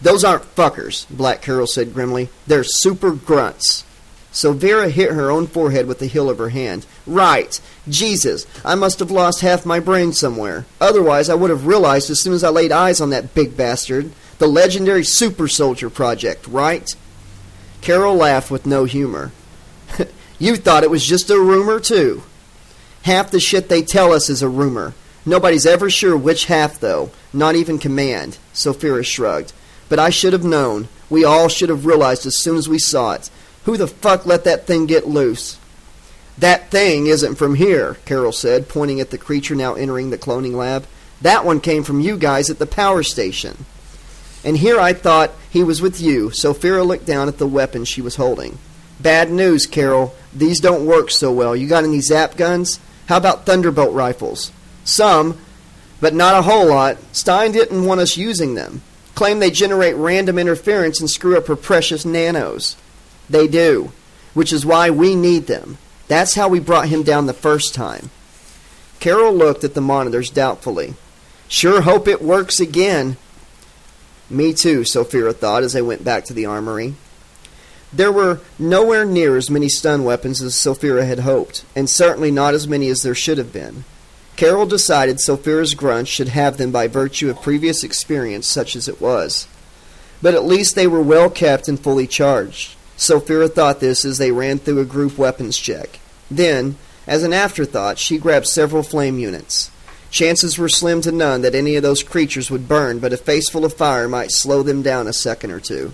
"Those aren't fuckers," Black Carol said grimly. "They're super grunts." So Vera hit her own forehead with the heel of her hand. "Right. Jesus, I must have lost half my brain somewhere. Otherwise, I would have realized as soon as I laid eyes on that big bastard. The legendary super soldier project, right?" Carol laughed with no humor. You thought it was just a rumor, too. Half the shit they tell us is a rumor. Nobody's ever sure which half, though. Not even command. Sophia shrugged. But I should have known. We all should have realized as soon as we saw it. Who the fuck let that thing get loose? That thing isn't from here, Carol said, pointing at the creature now entering the cloning lab. That one came from you guys at the power station. And here I thought he was with you. Sophia looked down at the weapon she was holding. Bad news, Carol. These don't work so well. You got any zap guns? How about thunderbolt rifles? Some, but not a whole lot. Stein didn't want us using them. Claim they generate random interference and screw up her precious nanos. They do, which is why we need them. That's how we brought him down the first time. Carol looked at the monitors doubtfully. Sure hope it works again. Me too, Sophia thought as they went back to the armory. There were nowhere near as many stun weapons as Sophia had hoped, and certainly not as many as there should have been. Carol decided Sophia's grunts should have them by virtue of previous experience, such as it was. But at least they were well kept and fully charged. Sophia thought this as they ran through a group weapons check. Then, as an afterthought, she grabbed several flame units. Chances were slim to none that any of those creatures would burn, but a face full of fire might slow them down a second or two.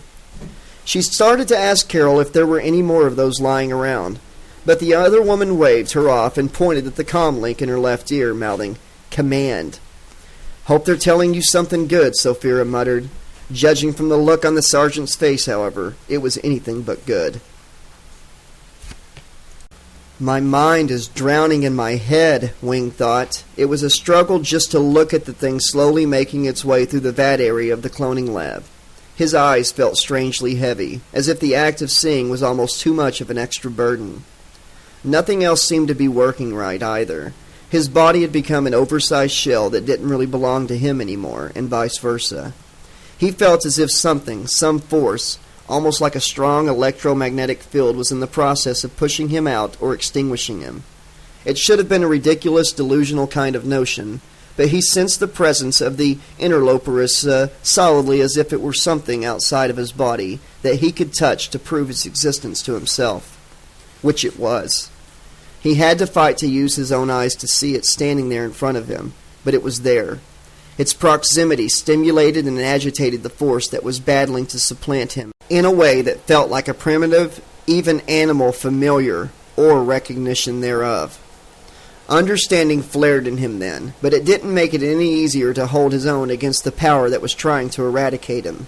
She started to ask Carol if there were any more of those lying around, but the other woman waved her off and pointed at the comm link in her left ear, mouthing, "Command." "Hope they're telling you something good," Sophia muttered. Judging from the look on the sergeant's face, however, it was anything but good. My mind is drowning in my head, Wing thought. It was a struggle just to look at the thing slowly making its way through the vat area of the cloning lab. His eyes felt strangely heavy, as if the act of seeing was almost too much of an extra burden. Nothing else seemed to be working right, either. His body had become an oversized shell that didn't really belong to him anymore, and vice versa. He felt as if something, some force, almost like a strong electromagnetic field, was in the process of pushing him out or extinguishing him. It should have been a ridiculous, delusional kind of notion, but he sensed the presence of the interloper as solidly as if it were something outside of his body that he could touch to prove its existence to himself. Which it was. He had to fight to use his own eyes to see it standing there in front of him, but it was there. Its proximity stimulated and agitated the force that was battling to supplant him in a way that felt like a primitive, even animal familiar, or recognition thereof. Understanding flared in him then, but it didn't make it any easier to hold his own against the power that was trying to eradicate him.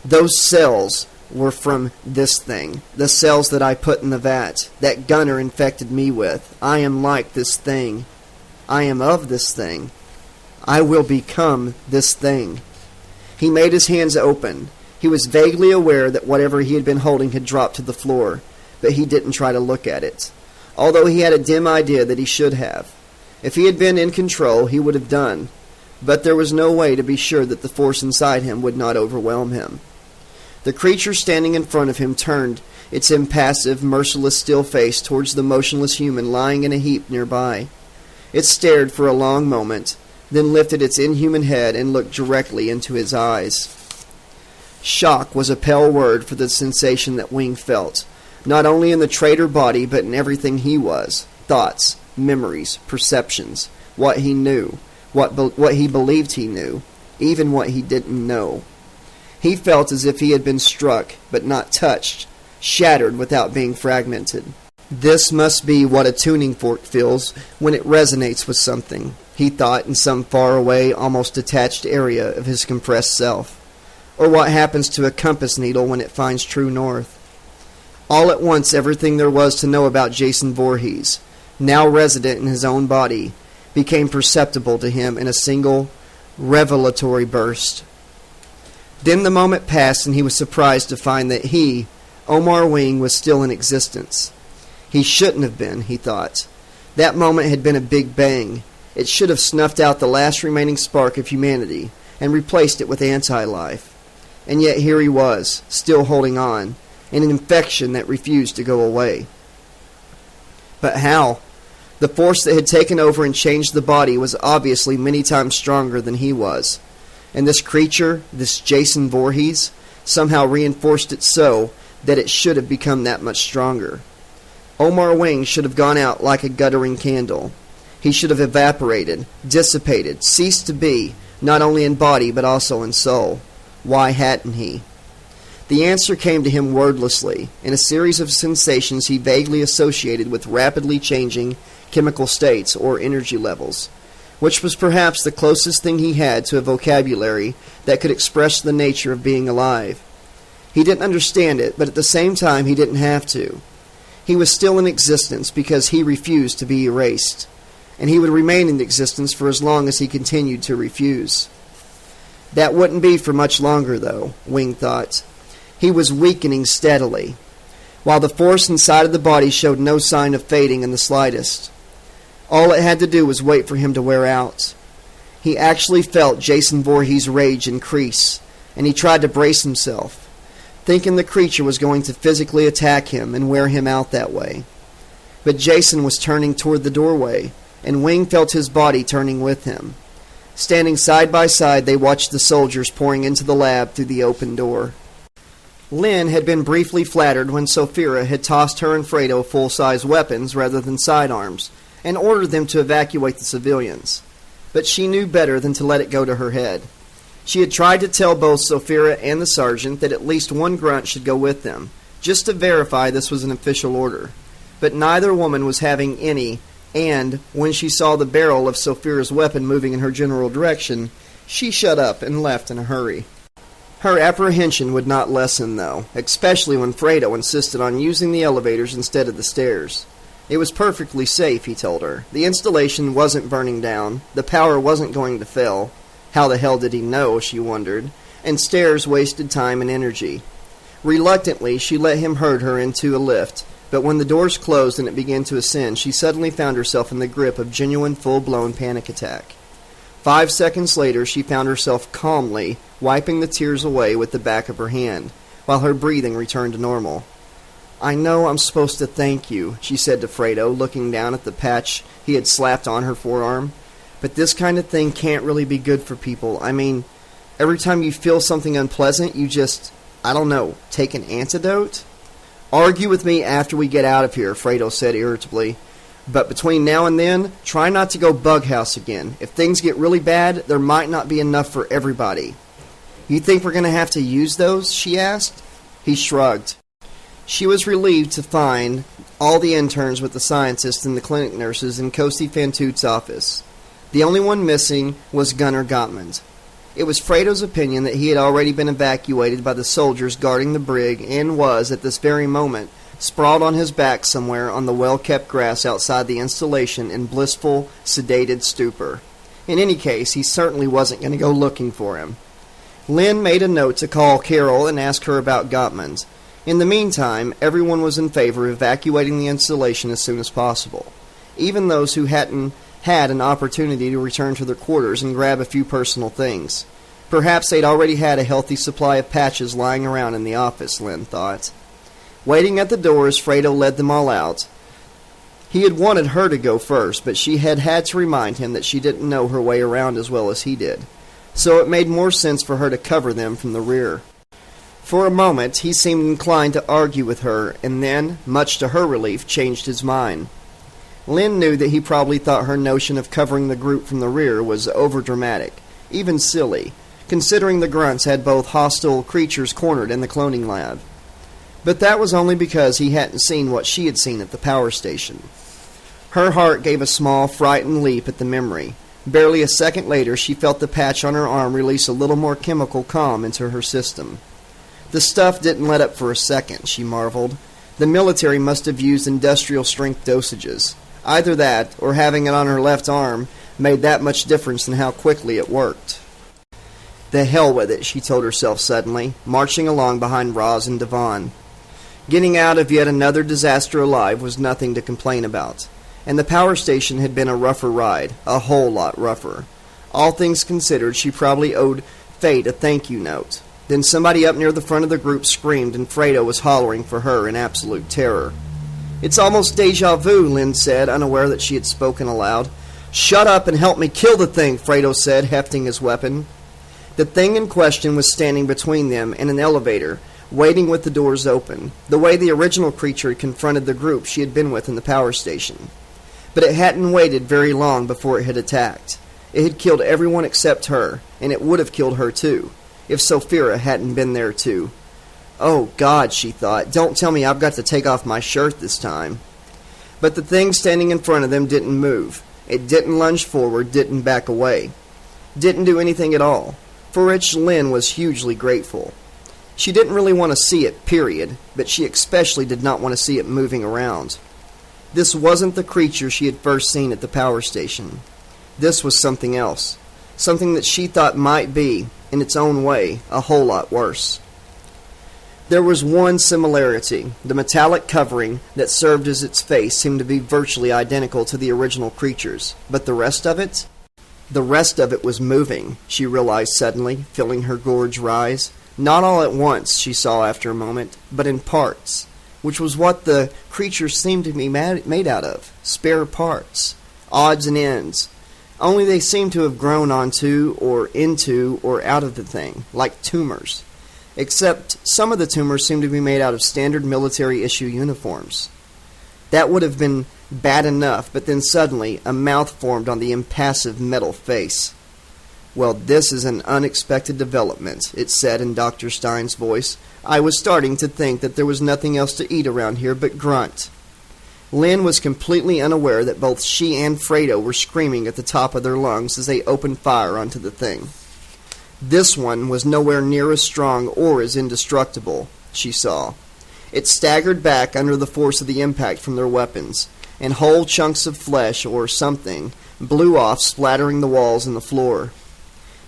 Those cells were from this thing, the cells that I put in the vat, that Gunner infected me with. I am like this thing. I am of this thing. I will become this thing. He made his hands open. He was vaguely aware that whatever he had been holding had dropped to the floor, but he didn't try to look at it, although he had a dim idea that he should have. If he had been in control, he would have done, but there was no way to be sure that the force inside him would not overwhelm him. The creature standing in front of him turned its impassive, merciless, still face towards the motionless human lying in a heap nearby. It stared for a long moment, then lifted its inhuman head and looked directly into his eyes. Shock was a pale word for the sensation that Wing felt, not only in the traitor body, but in everything he was. Thoughts, memories, perceptions, what he knew, what he believed he knew, even what he didn't know. He felt as if he had been struck, but not touched, shattered without being fragmented. This must be what a tuning fork feels when it resonates with something, he thought, in some faraway, almost detached area of his compressed self, or what happens to a compass needle when it finds true north. All at once, everything there was to know about Jason Voorhees, now resident in his own body, became perceptible to him in a single, revelatory burst. Then the moment passed, and he was surprised to find that he, Omar Wing, was still in existence. He shouldn't have been, he thought. That moment had been a big bang. It should have snuffed out the last remaining spark of humanity and replaced it with anti-life. And yet here he was, still holding on, in an infection that refused to go away. But how? The force that had taken over and changed the body was obviously many times stronger than he was. And this creature, this Jason Voorhees, somehow reinforced it so that it should have become that much stronger. Omar Wing should have gone out like a guttering candle. He should have evaporated, dissipated, ceased to be, not only in body but also in soul. Why hadn't he? The answer came to him wordlessly, in a series of sensations he vaguely associated with rapidly changing chemical states or energy levels, which was perhaps the closest thing he had to a vocabulary that could express the nature of being alive. He didn't understand it, but at the same time he didn't have to. He was still in existence because he refused to be erased, and he would remain in existence for as long as he continued to refuse. That wouldn't be for much longer, though, Wing thought. He was weakening steadily, while the force inside of the body showed no sign of fading in the slightest. All it had to do was wait for him to wear out. He actually felt Jason Voorhees' rage increase, and he tried to brace himself, thinking the creature was going to physically attack him and wear him out that way. But Jason was turning toward the doorway, and Wing felt his body turning with him. Standing side by side, they watched the soldiers pouring into the lab through the open door. Lynn had been briefly flattered when Sophia had tossed her and Fredo full-size weapons rather than sidearms, and ordered them to evacuate the civilians. But she knew better than to let it go to her head. She had tried to tell both Sophia and the sergeant that at least one grunt should go with them, just to verify this was an official order. But neither woman was having any, and when she saw the barrel of Sophia's weapon moving in her general direction, she shut up and left in a hurry. Her apprehension would not lessen, though, especially when Fredo insisted on using the elevators instead of the stairs. It was perfectly safe, he told her. The installation wasn't burning down, the power wasn't going to fail. How the hell did he know, she wondered, and stairs wasted time and energy. Reluctantly, she let him herd her into a lift, but when the doors closed and it began to ascend, she suddenly found herself in the grip of genuine full-blown panic attack. 5 seconds later, she found herself calmly wiping the tears away with the back of her hand, while her breathing returned to normal. "I know I'm supposed to thank you," she said to Fredo, looking down at the patch he had slapped on her forearm. "But this kind of thing can't really be good for people. I mean, every time you feel something unpleasant, you just, I don't know, take an antidote?" "Argue with me after we get out of here," Fredo said irritably. "But between now and then, try not to go bughouse again. If things get really bad, there might not be enough for everybody." "You think we're going to have to use those?" she asked. He shrugged. She was relieved to find all the interns with the scientists and the clinic nurses in Kosi Fantoot's office. The only one missing was Gunnar Gottmund. It was Fredo's opinion that he had already been evacuated by the soldiers guarding the brig and was, at this very moment, sprawled on his back somewhere on the well-kept grass outside the installation in blissful, sedated stupor. In any case, he certainly wasn't going to go looking for him. Lynn made a note to call Carol and ask her about Gottmund. In the meantime, everyone was in favor of evacuating the installation as soon as possible, even those who hadn't had an opportunity to return to their quarters and grab a few personal things. Perhaps they'd already had a healthy supply of patches lying around in the office, Lynn thought. Waiting at the door as Fredo led them all out. He had wanted her to go first, but she had had to remind him that she didn't know her way around as well as he did, so it made more sense for her to cover them from the rear. For a moment, he seemed inclined to argue with her, and then, much to her relief, changed his mind. Lynn knew that he probably thought her notion of covering the group from the rear was overdramatic, even silly, considering the grunts had both hostile creatures cornered in the cloning lab. But that was only because he hadn't seen what she had seen at the power station. Her heart gave a small, frightened leap at the memory. Barely a second later, she felt the patch on her arm release a little more chemical calm into her system. The stuff didn't let up for a second, she marveled. The military must have used industrial-strength dosages. Either that, or having it on her left arm, made that much difference in how quickly it worked. The hell with it, she told herself suddenly, marching along behind Roz and Devon. Getting out of yet another disaster alive was nothing to complain about, and the power station had been a rougher ride, a whole lot rougher. All things considered, she probably owed fate a thank-you note. Then somebody up near the front of the group screamed, and Fredo was hollering for her in absolute terror. "It's almost déjà vu," Lynn said, unaware that she had spoken aloud. "Shut up and help me kill the thing," Fredo said, hefting his weapon. The thing in question was standing between them and an elevator, waiting with the doors open, the way the original creature had confronted the group she had been with in the power station. But it hadn't waited very long before it had attacked. It had killed everyone except her, and it would have killed her too, if Sophia hadn't been there too. Oh God, she thought, don't tell me I've got to take off my shirt this time. But the thing standing in front of them didn't move. It didn't lunge forward, didn't back away. Didn't do anything at all, for which Lynn was hugely grateful. She didn't really want to see it, period, but she especially did not want to see it moving around. This wasn't the creature she had first seen at the power station. This was something else, something that she thought might be, in its own way, a whole lot worse. There was one similarity. The metallic covering that served as its face seemed to be virtually identical to the original creature's, but the rest of it? The rest of it was moving, she realized suddenly, feeling her gorge rise. Not all at once, she saw after a moment, but in parts, which was what the creature seemed to be made out of, spare parts, odds and ends. Only they seemed to have grown onto or into or out of the thing, like tumors. Except some of the tumors seemed to be made out of standard military-issue uniforms. That would have been bad enough, but then suddenly a mouth formed on the impassive metal face. Well, this is an unexpected development, it said in Dr. Stein's voice. I was starting to think that there was nothing else to eat around here but grunt. Lynn was completely unaware that both she and Fredo were screaming at the top of their lungs as they opened fire onto the thing. This one was nowhere near as strong or as indestructible, she saw. It staggered back under the force of the impact from their weapons, and whole chunks of flesh or something blew off, splattering the walls and the floor.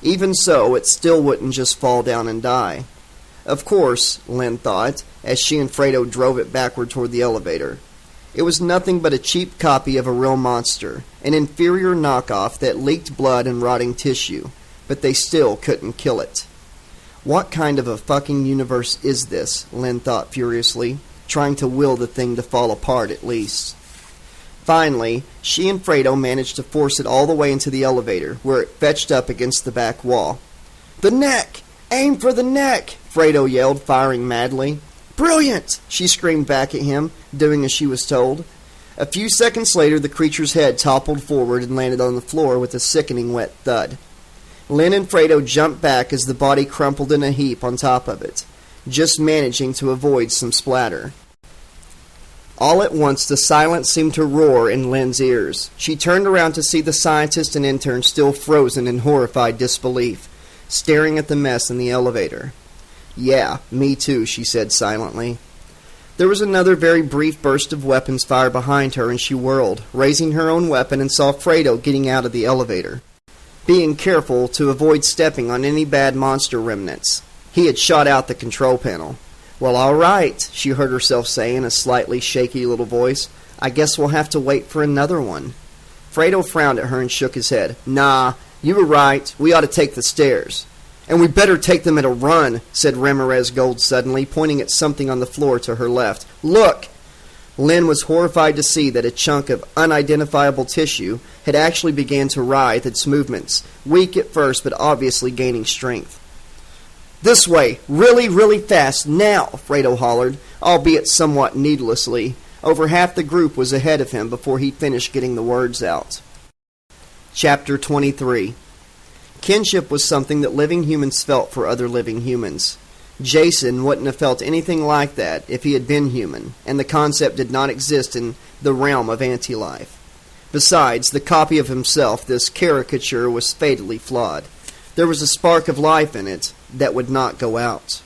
Even so, it still wouldn't just fall down and die. Of course, Lynn thought, as she and Fredo drove it backward toward the elevator. It was nothing but a cheap copy of a real monster, an inferior knockoff that leaked blood and rotting tissue, but they still couldn't kill it. What kind of a fucking universe is this? Lynn thought furiously, trying to will the thing to fall apart at least. Finally, she and Fredo managed to force it all the way into the elevator, where it fetched up against the back wall. The neck! Aim for the neck! Fredo yelled, firing madly. Brilliant! She screamed back at him, doing as she was told. A few seconds later, the creature's head toppled forward and landed on the floor with a sickening wet thud. Lynn and Fredo jumped back as the body crumpled in a heap on top of it, just managing to avoid some splatter. All at once, the silence seemed to roar in Lynn's ears. She turned around to see the scientist and intern still frozen in horrified disbelief, staring at the mess in the elevator. Yeah, me too, she said silently. There was another very brief burst of weapons fire behind her, and she whirled, raising her own weapon, and saw Fredo getting out of the elevator, being careful to avoid stepping on any bad monster remnants. He had shot out the control panel. Well, all right, she heard herself say in a slightly shaky little voice. I guess we'll have to wait for another one. Fredo frowned at her and shook his head. Nah, you were right. We ought to take the stairs. And we better take them at a run, said Ramirez Gold suddenly, pointing at something on the floor to her left. Look! Lynn was horrified to see that a chunk of unidentifiable tissue had actually began to writhe its movements, weak at first but obviously gaining strength. This way! Really, really fast! Now! Fredo hollered, albeit somewhat needlessly. Over half the group was ahead of him before he finished getting the words out. Chapter 23. Kinship was something that living humans felt for other living humans. Jason wouldn't have felt anything like that if he had been human, and the concept did not exist in the realm of anti-life. Besides, the copy of himself, this caricature, was fatally flawed. There was a spark of life in it that would not go out.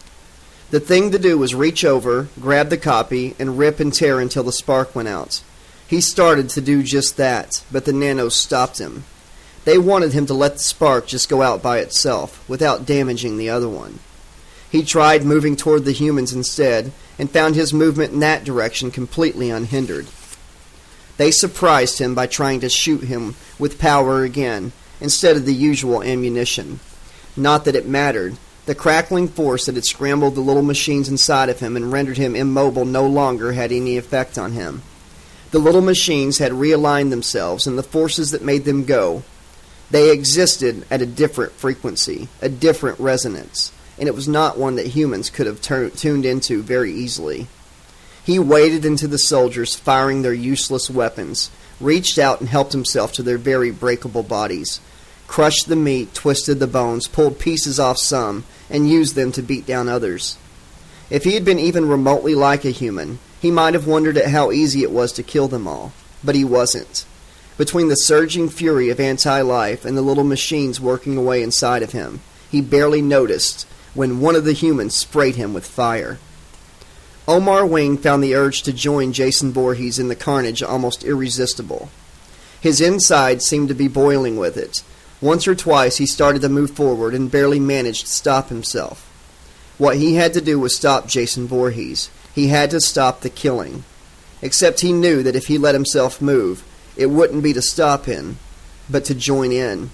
The thing to do was reach over, grab the copy, and rip and tear until the spark went out. He started to do just that, but the nanos stopped him. They wanted him to let the spark just go out by itself, without damaging the other one. He tried moving toward the humans instead, and found his movement in that direction completely unhindered. They surprised him by trying to shoot him with power again, instead of the usual ammunition. Not that it mattered. The crackling force that had scrambled the little machines inside of him and rendered him immobile no longer had any effect on him. The little machines had realigned themselves, and the forces that made them go, they existed at a different frequency, a different resonance. and it was not one that humans could have tuned into very easily. He waded into the soldiers, firing their useless weapons, reached out and helped himself to their very breakable bodies, crushed the meat, twisted the bones, pulled pieces off some, and used them to beat down others. If he had been even remotely like a human, he might have wondered at how easy it was to kill them all. But he wasn't. Between the surging fury of anti-life and the little machines working away inside of him, he barely noticed when one of the humans sprayed him with fire. Omar Wing found the urge to join Jason Voorhees in the carnage almost irresistible. His insides seemed to be boiling with it. Once or twice he started to move forward and barely managed to stop himself. What he had to do was stop Jason Voorhees. He had to stop the killing. Except he knew that if he let himself move, it wouldn't be to stop him, but to join in.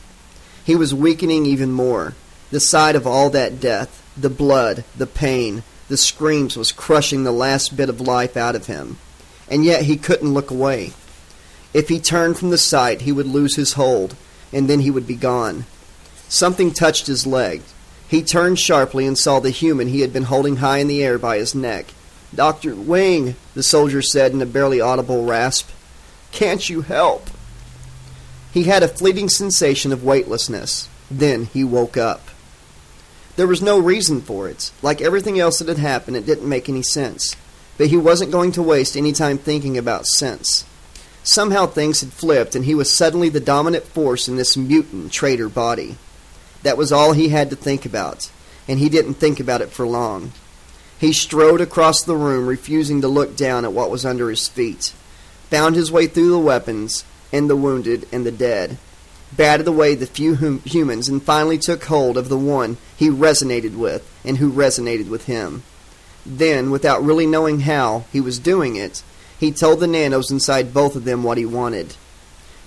He was weakening even more. The sight of all that death, the blood, the pain, the screams was crushing the last bit of life out of him. And yet he couldn't look away. If he turned from the sight, he would lose his hold, and then he would be gone. Something touched his leg. He turned sharply and saw the human he had been holding high in the air by his neck. "Dr. Wing," the soldier said in a barely audible rasp. "Can't you help?" He had a fleeting sensation of weightlessness. Then he woke up. There was no reason for it. Like everything else that had happened, it didn't make any sense. But he wasn't going to waste any time thinking about sense. Somehow things had flipped, and he was suddenly the dominant force in this mutant traitor body. That was all he had to think about, and he didn't think about it for long. He strode across the room, refusing to look down at what was under his feet, found his way through the weapons, and the wounded, and the dead, batted away the few humans, and finally took hold of the one he resonated with, and who resonated with him. Then, without really knowing how he was doing it, he told the nanos inside both of them what he wanted.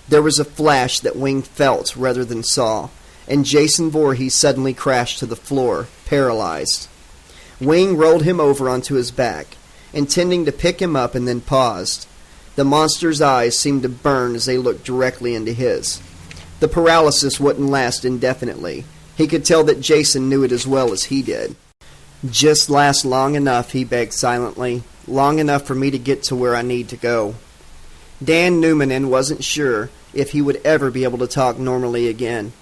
There was a flash that Wing felt rather than saw, and Jason Voorhees suddenly crashed to the floor, paralyzed. Wing rolled him over onto his back, intending to pick him up, and then paused. The monster's eyes seemed to burn as they looked directly into his. The paralysis wouldn't last indefinitely. He could tell that Jason knew it as well as he did. "Just last long enough," he begged silently. "Long enough for me to get to where I need to go." Dan Newmanen wasn't sure if he would ever be able to talk normally again.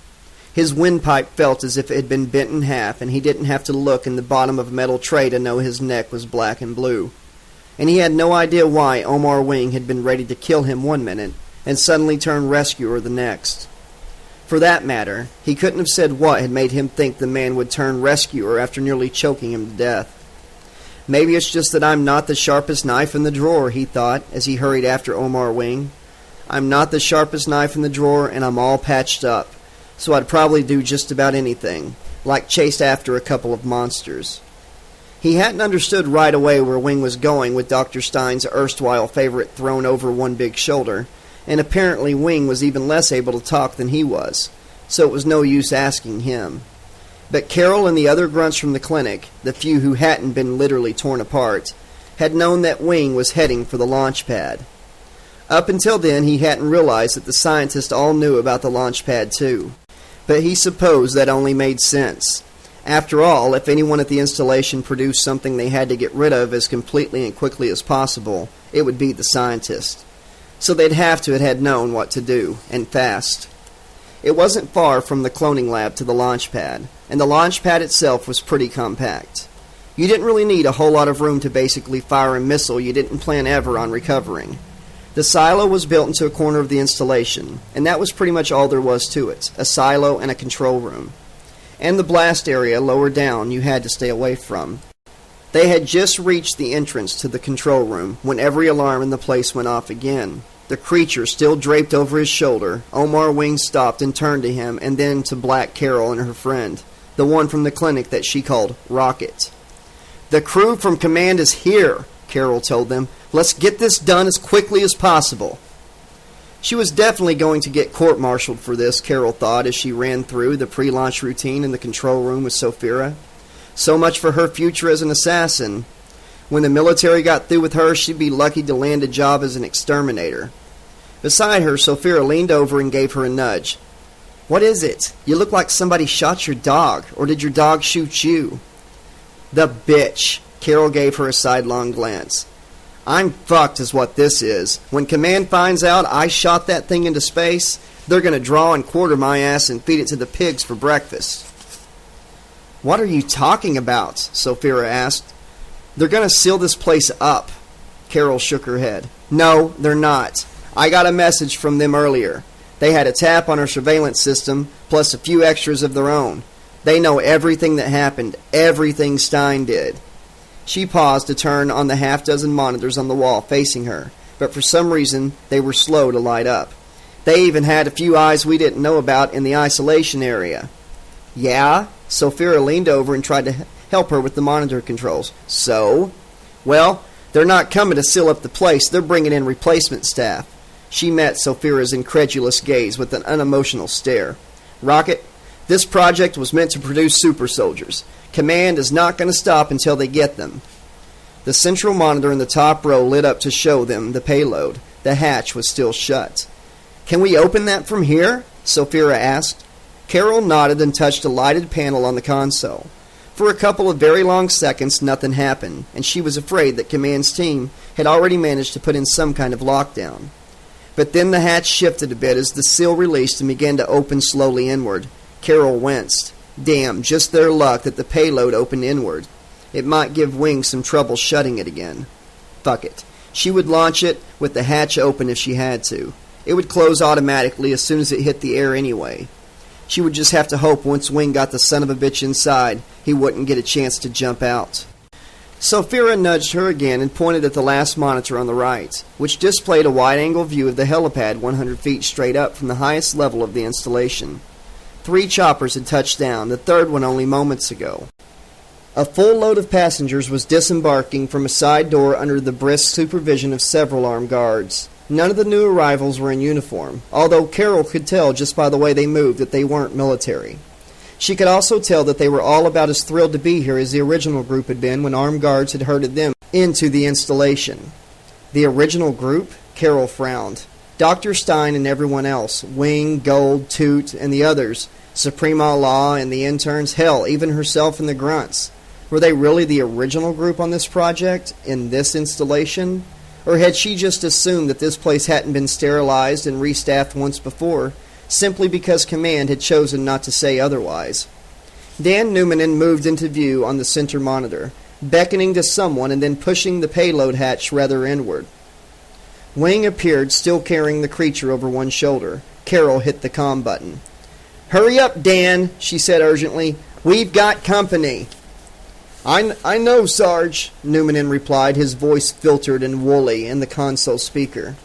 His windpipe felt as if it had been bent in half, and he didn't have to look in the bottom of a metal tray to know his neck was black and blue. And he had no idea why Omar Wing had been ready to kill him one minute and suddenly turn rescuer the next. For that matter, he couldn't have said what had made him think the man would turn rescuer after nearly choking him to death. "Maybe it's just that I'm not the sharpest knife in the drawer," he thought as he hurried after Omar Wing. "I'm not the sharpest knife in the drawer, and I'm all patched up, so I'd probably do just about anything, like chase after a couple of monsters." He hadn't understood right away where Wing was going with Dr. Stein's erstwhile favorite thrown over one big shoulder, and apparently Wing was even less able to talk than he was, so it was no use asking him. But Carol and the other grunts from the clinic, the few who hadn't been literally torn apart, had known that Wing was heading for the launch pad. Up until then, he hadn't realized that the scientists all knew about the launch pad too. But he supposed that only made sense. After all, if anyone at the installation produced something they had to get rid of as completely and quickly as possible, it would be the scientist. So they'd have to have had known what to do, and fast. It wasn't far from the cloning lab to the launch pad, and the launch pad itself was pretty compact. You didn't really need a whole lot of room to basically fire a missile you didn't plan ever on recovering. The silo was built into a corner of the installation, and that was pretty much all there was to it, a silo and a control room. And the blast area lower down you had to stay away from. They had just reached the entrance to the control room when every alarm in the place went off again. The creature still draped over his shoulder, Omar Wing stopped and turned to him, and then to Black Carol and her friend, the one from the clinic that she called Rocket. "The crew from command is here," Carol told them. "Let's get this done as quickly as possible." She was definitely going to get court-martialed for this, Carol thought as she ran through the pre-launch routine in the control room with Sophia. So much for her future as an assassin. When the military got through with her, she'd be lucky to land a job as an exterminator. Beside her, Sophia leaned over and gave her a nudge. What is it? You look like somebody shot your dog, or did your dog shoot you? The bitch. Carol gave her a sidelong glance. I'm fucked is what this is. When Command finds out I shot that thing into space, they're going to draw and quarter my ass and feed it to the pigs for breakfast. What are you talking about? Sophia asked. They're going to seal this place up. Carol shook her head. No, they're not. I got a message from them earlier. They had a tap on our surveillance system, plus a few extras of their own. They know everything that happened, everything Stein did. She paused to turn on the half-dozen monitors on the wall facing her, but for some reason they were slow to light up. They even had a few eyes we didn't know about in the isolation area. Yeah? Sophia leaned over and tried to help her with the monitor controls. So? Well, they're not coming to seal up the place. They're bringing in replacement staff. She met Sophia's incredulous gaze with an unemotional stare. Rocket, this project was meant to produce super soldiers. Command is not going to stop until they get them. The central monitor in the top row lit up to show them the payload. The hatch was still shut. Can we open that from here? Sophia asked. Carol nodded and touched a lighted panel on the console. For a couple of very long seconds, nothing happened, and she was afraid that Command's team had already managed to put in some kind of lockdown. But then the hatch shifted a bit as the seal released and began to open slowly inward. Carol winced. Damn, just their luck that the payload opened inward. It might give Wing some trouble shutting it again. Fuck it. She would launch it with the hatch open if she had to. It would close automatically as soon as it hit the air anyway. She would just have to hope once Wing got the son of a bitch inside, he wouldn't get a chance to jump out. Sophia nudged her again and pointed at the last monitor on the right, which displayed a wide-angle view of the helipad 100 feet straight up from the highest level of the installation. 3 choppers had touched down, the third one only moments ago. A full load of passengers was disembarking from a side door under the brisk supervision of several armed guards. None of the new arrivals were in uniform, although Carol could tell just by the way they moved that they weren't military. She could also tell that they were all about as thrilled to be here as the original group had been when armed guards had herded them into the installation. The original group? Carol frowned. Dr. Stein and everyone else, Wing, Gold, Toot, and the others, Supreme Allah and the interns, hell, even herself and the grunts. Were they really the original group on this project, in this installation? Or had she just assumed that this place hadn't been sterilized and restaffed once before, simply because Command had chosen not to say otherwise? Dan Newmanen moved into view on the center monitor, beckoning to someone and then pushing the payload hatch rather inward. Wing appeared, still carrying the creature over one shoulder. Carol hit the comm button. "Hurry up, Dan," she said urgently. "We've got company." I know, Sarge," Newmanen replied, his voice filtered and woolly in the console speaker.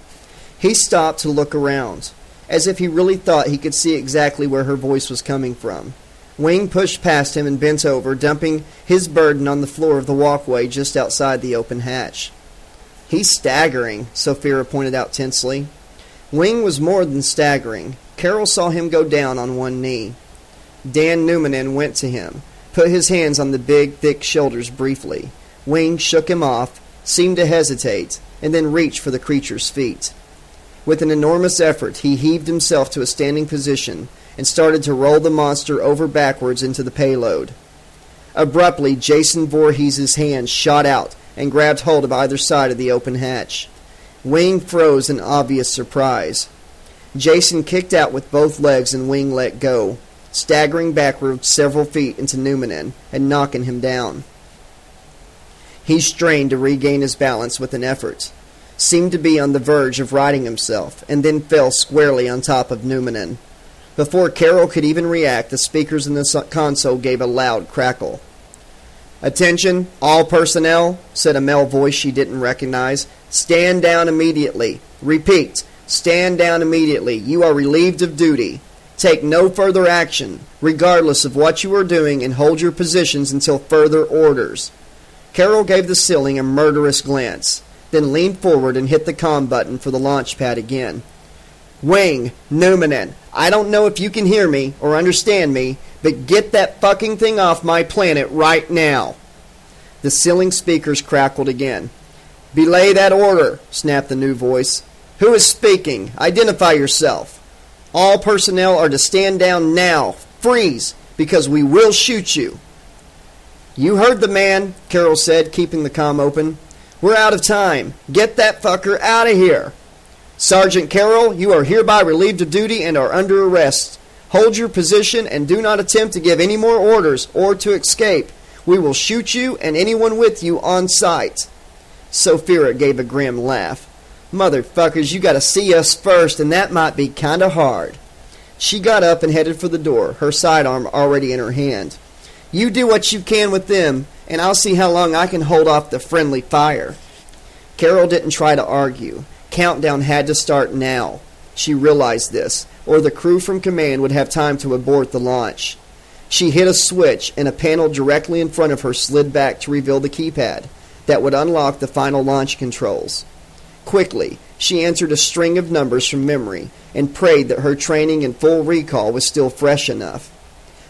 He stopped to look around, as if he really thought he could see exactly where her voice was coming from. Wing pushed past him and bent over, dumping his burden on the floor of the walkway just outside the open hatch. "He's staggering," Sophia pointed out tensely. Wing was more than staggering. Carol saw him go down on one knee. Dan Newmanen went to him, put his hands on the big, thick shoulders briefly. Wing shook him off, seemed to hesitate, and then reached for the creature's feet. With an enormous effort, he heaved himself to a standing position and started to roll the monster over backwards into the payload. Abruptly, Jason Voorhees' hand shot out and grabbed hold of either side of the open hatch. Wing froze in obvious surprise. Jason kicked out with both legs and Wing let go, staggering backward several feet into Newmanen and knocking him down. He strained to regain his balance with an effort, seemed to be on the verge of righting himself, and then fell squarely on top of Newmanen. Before Carol could even react, the speakers in the console gave a loud crackle. "Attention, all personnel," said a male voice she didn't recognize. "Stand down immediately. Repeat, stand down immediately. You are relieved of duty. Take no further action, regardless of what you are doing, and hold your positions until further orders." Carol gave the ceiling a murderous glance, then leaned forward and hit the comm button for the launch pad again. "Wing, Newmanen, I don't know if you can hear me or understand me, but get that fucking thing off my planet right now." The ceiling speakers crackled again. "Belay that order," snapped the new voice. "Who is speaking? Identify yourself." All personnel are to stand down now. Freeze, because we will shoot you. You heard the man, Carol said, keeping the comm open. We're out of time. Get that fucker out of here. Sergeant Carroll, you are hereby relieved of duty and are under arrest. Hold your position and do not attempt to give any more orders or to escape. We will shoot you and anyone with you on sight. Sophia gave a grim laugh. Motherfuckers, you gotta see us first, and that might be kinda hard. She got up and headed for the door, her sidearm already in her hand. You do what you can with them, and I'll see how long I can hold off the friendly fire. Carol didn't try to argue. Countdown had to start now. She realized this, or the crew from command would have time to abort the launch. She hit a switch, and a panel directly in front of her slid back to reveal the keypad that would unlock the final launch controls. Quickly, she answered a string of numbers from memory and prayed that her training and full recall was still fresh enough.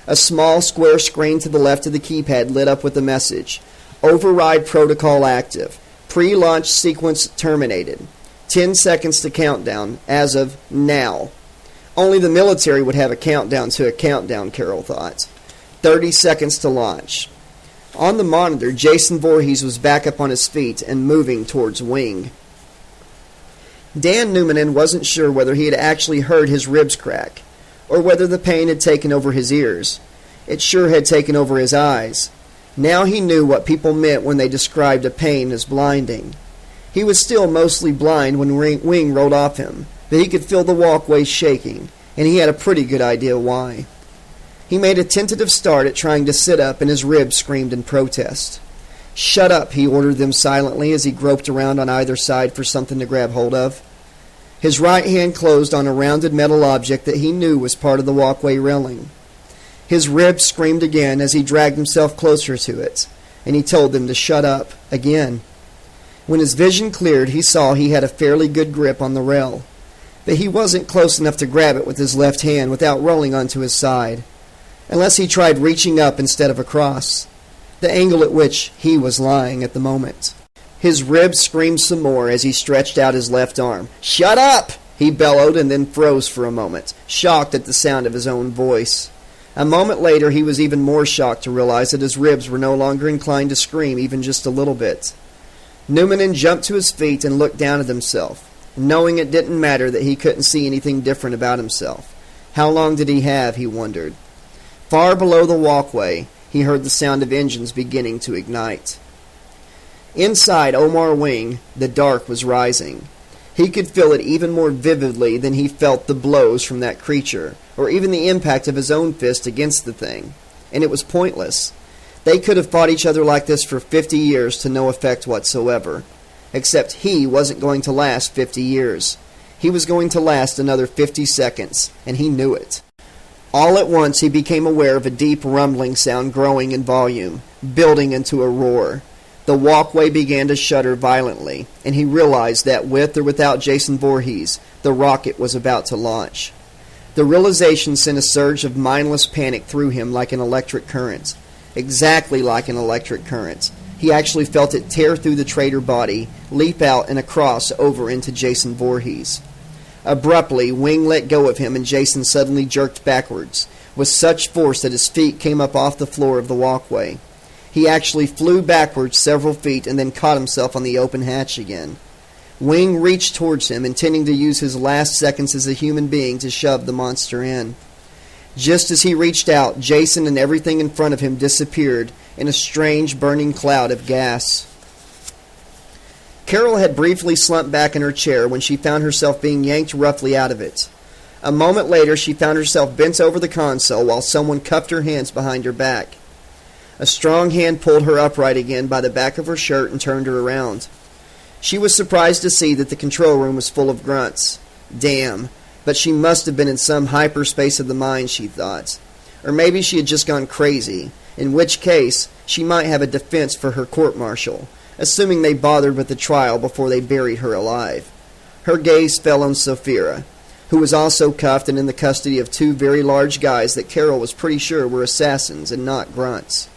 A small square screen to the left of the keypad lit up with a message. Override protocol active. Pre-launch sequence terminated. 10 seconds to countdown as of now. Only the military would have a countdown to a countdown, Carol thought. 30 seconds to launch. On the monitor, Jason Voorhees was back up on his feet and moving towards Wing. Dan Newmanen wasn't sure whether he had actually heard his ribs crack, or whether the pain had taken over his ears. It sure had taken over his eyes. Now he knew what people meant when they described a pain as blinding. He was still mostly blind when Wing rolled off him, but he could feel the walkway shaking, and he had a pretty good idea why. He made a tentative start at trying to sit up, and his ribs screamed in protest. Shut up, he ordered them silently as he groped around on either side for something to grab hold of. His right hand closed on a rounded metal object that he knew was part of the walkway railing. His ribs screamed again as he dragged himself closer to it, and he told them to shut up again. When his vision cleared, he saw he had a fairly good grip on the rail, but he wasn't close enough to grab it with his left hand without rolling onto his side, unless he tried reaching up instead of across, the angle at which he was lying at the moment. His ribs screamed some more as he stretched out his left arm. "Shut up!" he bellowed, and then froze for a moment, shocked at the sound of his own voice. A moment later, he was even more shocked to realize that his ribs were no longer inclined to scream even just a little bit. Newmanen jumped to his feet and looked down at himself, knowing it didn't matter that he couldn't see anything different about himself. How long did he have, he wondered. Far below the walkway, he heard the sound of engines beginning to ignite. Inside Omar Wing, the dark was rising. He could feel it even more vividly than he felt the blows from that creature, or even the impact of his own fist against the thing. And it was pointless. They could have fought each other like this for 50 years to no effect whatsoever. Except he wasn't going to last 50 years. He was going to last another 50 seconds, and he knew it. All at once he became aware of a deep rumbling sound growing in volume, building into a roar. The walkway began to shudder violently, and he realized that with or without Jason Voorhees, the rocket was about to launch. The realization sent a surge of mindless panic through him like an electric current. Exactly like an electric current. He actually felt it tear through the traitor body, leap out and across over into Jason Voorhees. Abruptly, Wing let go of him and Jason suddenly jerked backwards, with such force that his feet came up off the floor of the walkway. He actually flew backwards several feet and then caught himself on the open hatch again. Wing reached towards him, intending to use his last seconds as a human being to shove the monster in. Just as he reached out, Jason and everything in front of him disappeared in a strange burning cloud of gas. Carol had briefly slumped back in her chair when she found herself being yanked roughly out of it. A moment later, she found herself bent over the console while someone cuffed her hands behind her back. A strong hand pulled her upright again by the back of her shirt and turned her around. She was surprised to see that the control room was full of grunts. Damn, but she must have been in some hyperspace of the mind, she thought. Or maybe she had just gone crazy, in which case she might have a defense for her court-martial, assuming they bothered with the trial before they buried her alive. Her gaze fell on Sophia, who was also cuffed and in the custody of two very large guys that Carol was pretty sure were assassins and not grunts.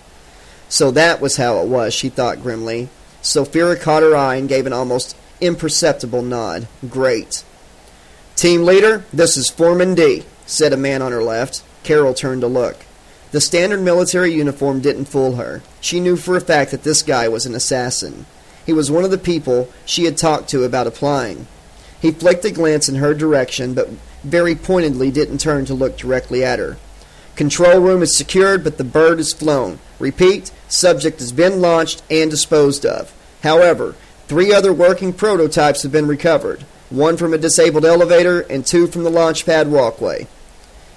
So that was how it was, she thought grimly. Sophia caught her eye and gave an almost imperceptible nod. Great. "Team leader, this is Foreman D," said a man on her left. Carol turned to look. The standard military uniform didn't fool her. She knew for a fact that this guy was an assassin. He was one of the people she had talked to about applying. He flicked a glance in her direction, but very pointedly didn't turn to look directly at her. "Control room is secured, but the bird is flown. Repeat, subject has been launched and disposed of. However, 3 other working prototypes have been recovered. 1 from a disabled elevator and 2 from the launch pad walkway."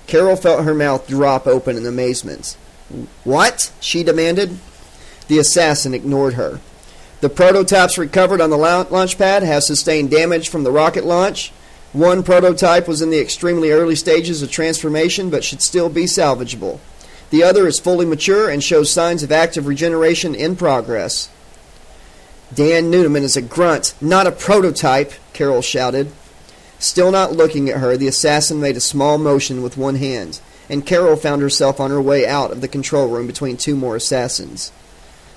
Carol felt her mouth drop open in amazement. "What?" she demanded. The assassin ignored her. "The prototypes recovered on the launch pad have sustained damage from the rocket launch. 1 prototype was in the extremely early stages of transformation but should still be salvageable. The other is fully mature and shows signs of active regeneration in progress." "Dan Nooneman is a grunt, not a prototype," Carol shouted. Still not looking at her, the assassin made a small motion with one hand, and Carol found herself on her way out of the control room between 2 more assassins.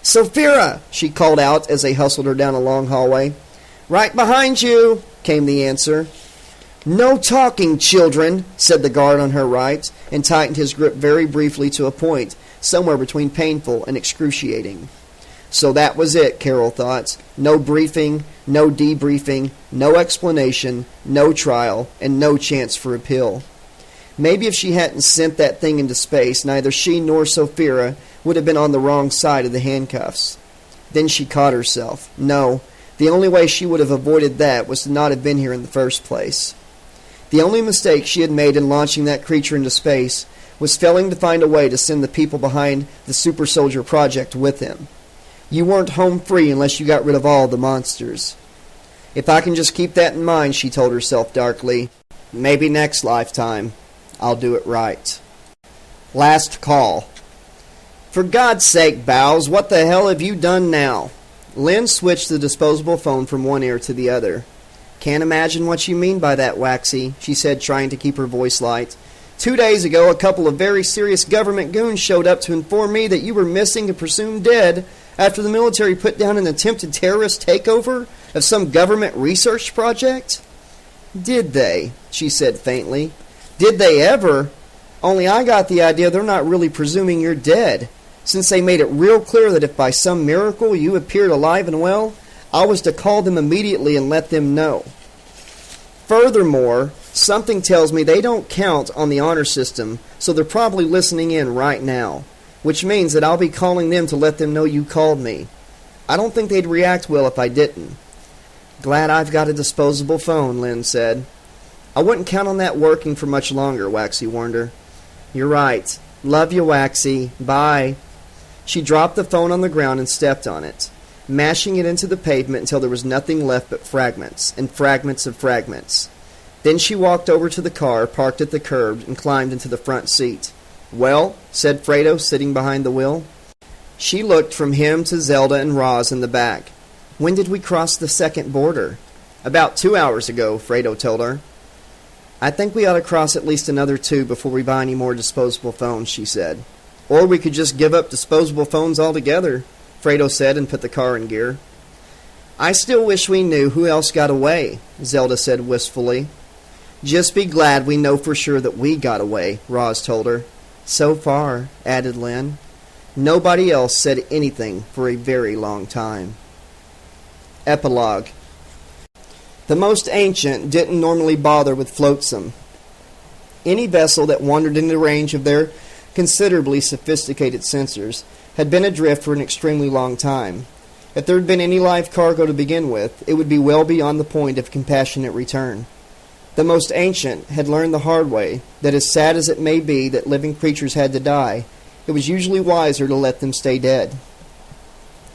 "Sophia!" she called out as they hustled her down a long hallway. "Right behind you," came the answer. "No talking, children," said the guard on her right, and tightened his grip very briefly to a point, somewhere between painful and excruciating. So that was it, Carol thought. No briefing, no debriefing, no explanation, no trial, and no chance for appeal. Maybe if she hadn't sent that thing into space, neither she nor Sophia would have been on the wrong side of the handcuffs. Then she caught herself. No, the only way she would have avoided that was to not have been here in the first place. The only mistake she had made in launching that creature into space was failing to find a way to send the people behind the Super Soldier Project with him. You weren't home free unless you got rid of all the monsters. If I can just keep that in mind, she told herself darkly, maybe next lifetime I'll do it right. Last call. For God's sake, Bowles, what the hell have you done now? Lynn switched the disposable phone from one ear to the other. Can't imagine what you mean by that, Waxy, she said, trying to keep her voice light. 2 days ago, a couple of very serious government goons showed up to inform me that you were missing and presumed dead after the military put down an attempted terrorist takeover of some government research project. Did they? She said faintly. Did they ever? Only I got the idea they're not really presuming you're dead, since they made it real clear that if by some miracle you appeared alive and well, I was to call them immediately and let them know. Furthermore, something tells me they don't count on the honor system, so they're probably listening in right now, which means that I'll be calling them to let them know you called me. I don't think they'd react well if I didn't. Glad I've got a disposable phone, Lynn said. I wouldn't count on that working for much longer, Waxy warned her. You're right. Love you, Waxy. Bye. She dropped the phone on the ground and stepped on it, mashing it into the pavement until there was nothing left but fragments and fragments of fragments. Then she walked over to the car, parked at the curb, and climbed into the front seat. Well, said Fredo, sitting behind the wheel. She looked from him to Zelda and Roz in the back. When did we cross the second border? About 2 hours ago, Fredo told her. I think we ought to cross at least another 2 before we buy any more disposable phones, she said. Or we could just give up disposable phones altogether, Fredo said and put the car in gear. I still wish we knew who else got away, Zelda said wistfully. Just be glad we know for sure that we got away, Roz told her. So far, added Lynn. Nobody else said anything for a very long time. Epilogue. The most ancient didn't normally bother with flotsam. Any vessel that wandered into range of their considerably sophisticated sensors had been adrift for an extremely long time. If there had been any live cargo to begin with, it would be well beyond the point of compassionate return. The most ancient had learned the hard way that as sad as it may be that living creatures had to die, it was usually wiser to let them stay dead.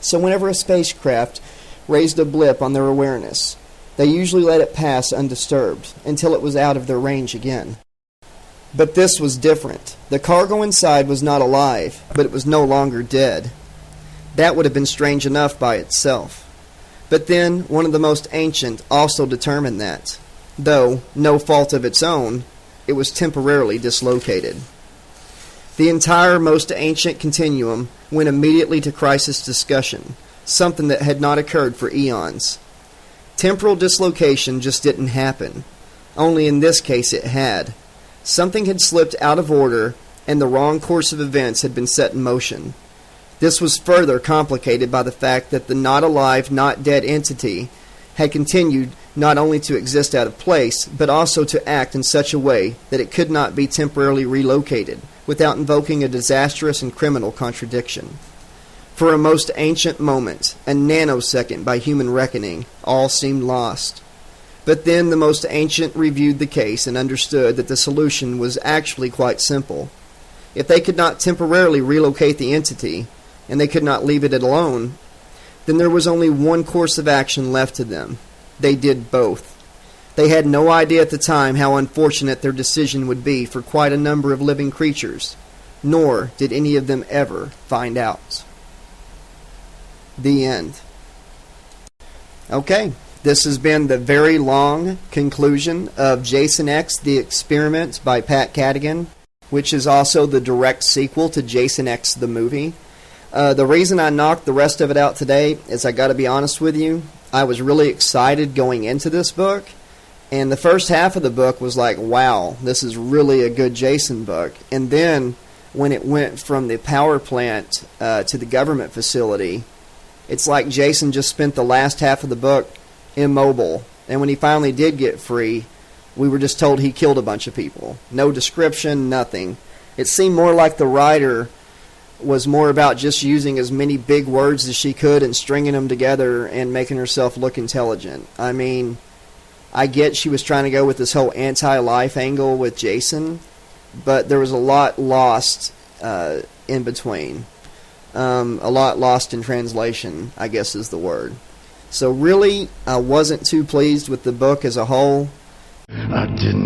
So whenever a spacecraft raised a blip on their awareness, they usually let it pass undisturbed until it was out of their range again. But this was different. The cargo inside was not alive, but it was no longer dead. That would have been strange enough by itself. But then one of the most ancient also determined that, though no fault of its own, it was temporarily dislocated. The entire most ancient continuum went immediately to crisis discussion, something that had not occurred for eons. Temporal dislocation just didn't happen. only in this case it had. Something had slipped out of order, and the wrong course of events had been set in motion. This was further complicated by the fact that the not alive, not dead entity had continued not only to exist out of place, but also to act in such a way that it could not be temporarily relocated without invoking a disastrous and criminal contradiction. For a most ancient moment, a nanosecond by human reckoning, all seemed lost. But then the most ancient reviewed the case and understood that the solution was actually quite simple. If they could not temporarily relocate the entity, and they could not leave it alone, then there was only one course of action left to them. They did both. They had no idea at the time how unfortunate their decision would be for quite a number of living creatures, nor did any of them ever find out. The end. Okay, this has been the very long conclusion of Jason X, The Experiment by Pat Cadigan, which is also the direct sequel to Jason X, the movie. The reason I knocked the rest of it out today is, I got to be honest with you, I was really excited going into this book, and the first half of the book was like, wow, this is really a good Jason book. And then when it went from the power plant to the government facility, it's like Jason just spent the last half of the book immobile, and when he finally did get free, we were just told he killed a bunch of people. No description, nothing. It seemed more like the writer was more about just using as many big words as she could and stringing them together and making herself look intelligent. I mean, I get she was trying to go with this whole anti-life angle with Jason, but there was a lot lost in between. A lot lost in translation, I guess is the word. So really, I wasn't too pleased with the book as a whole. I didn't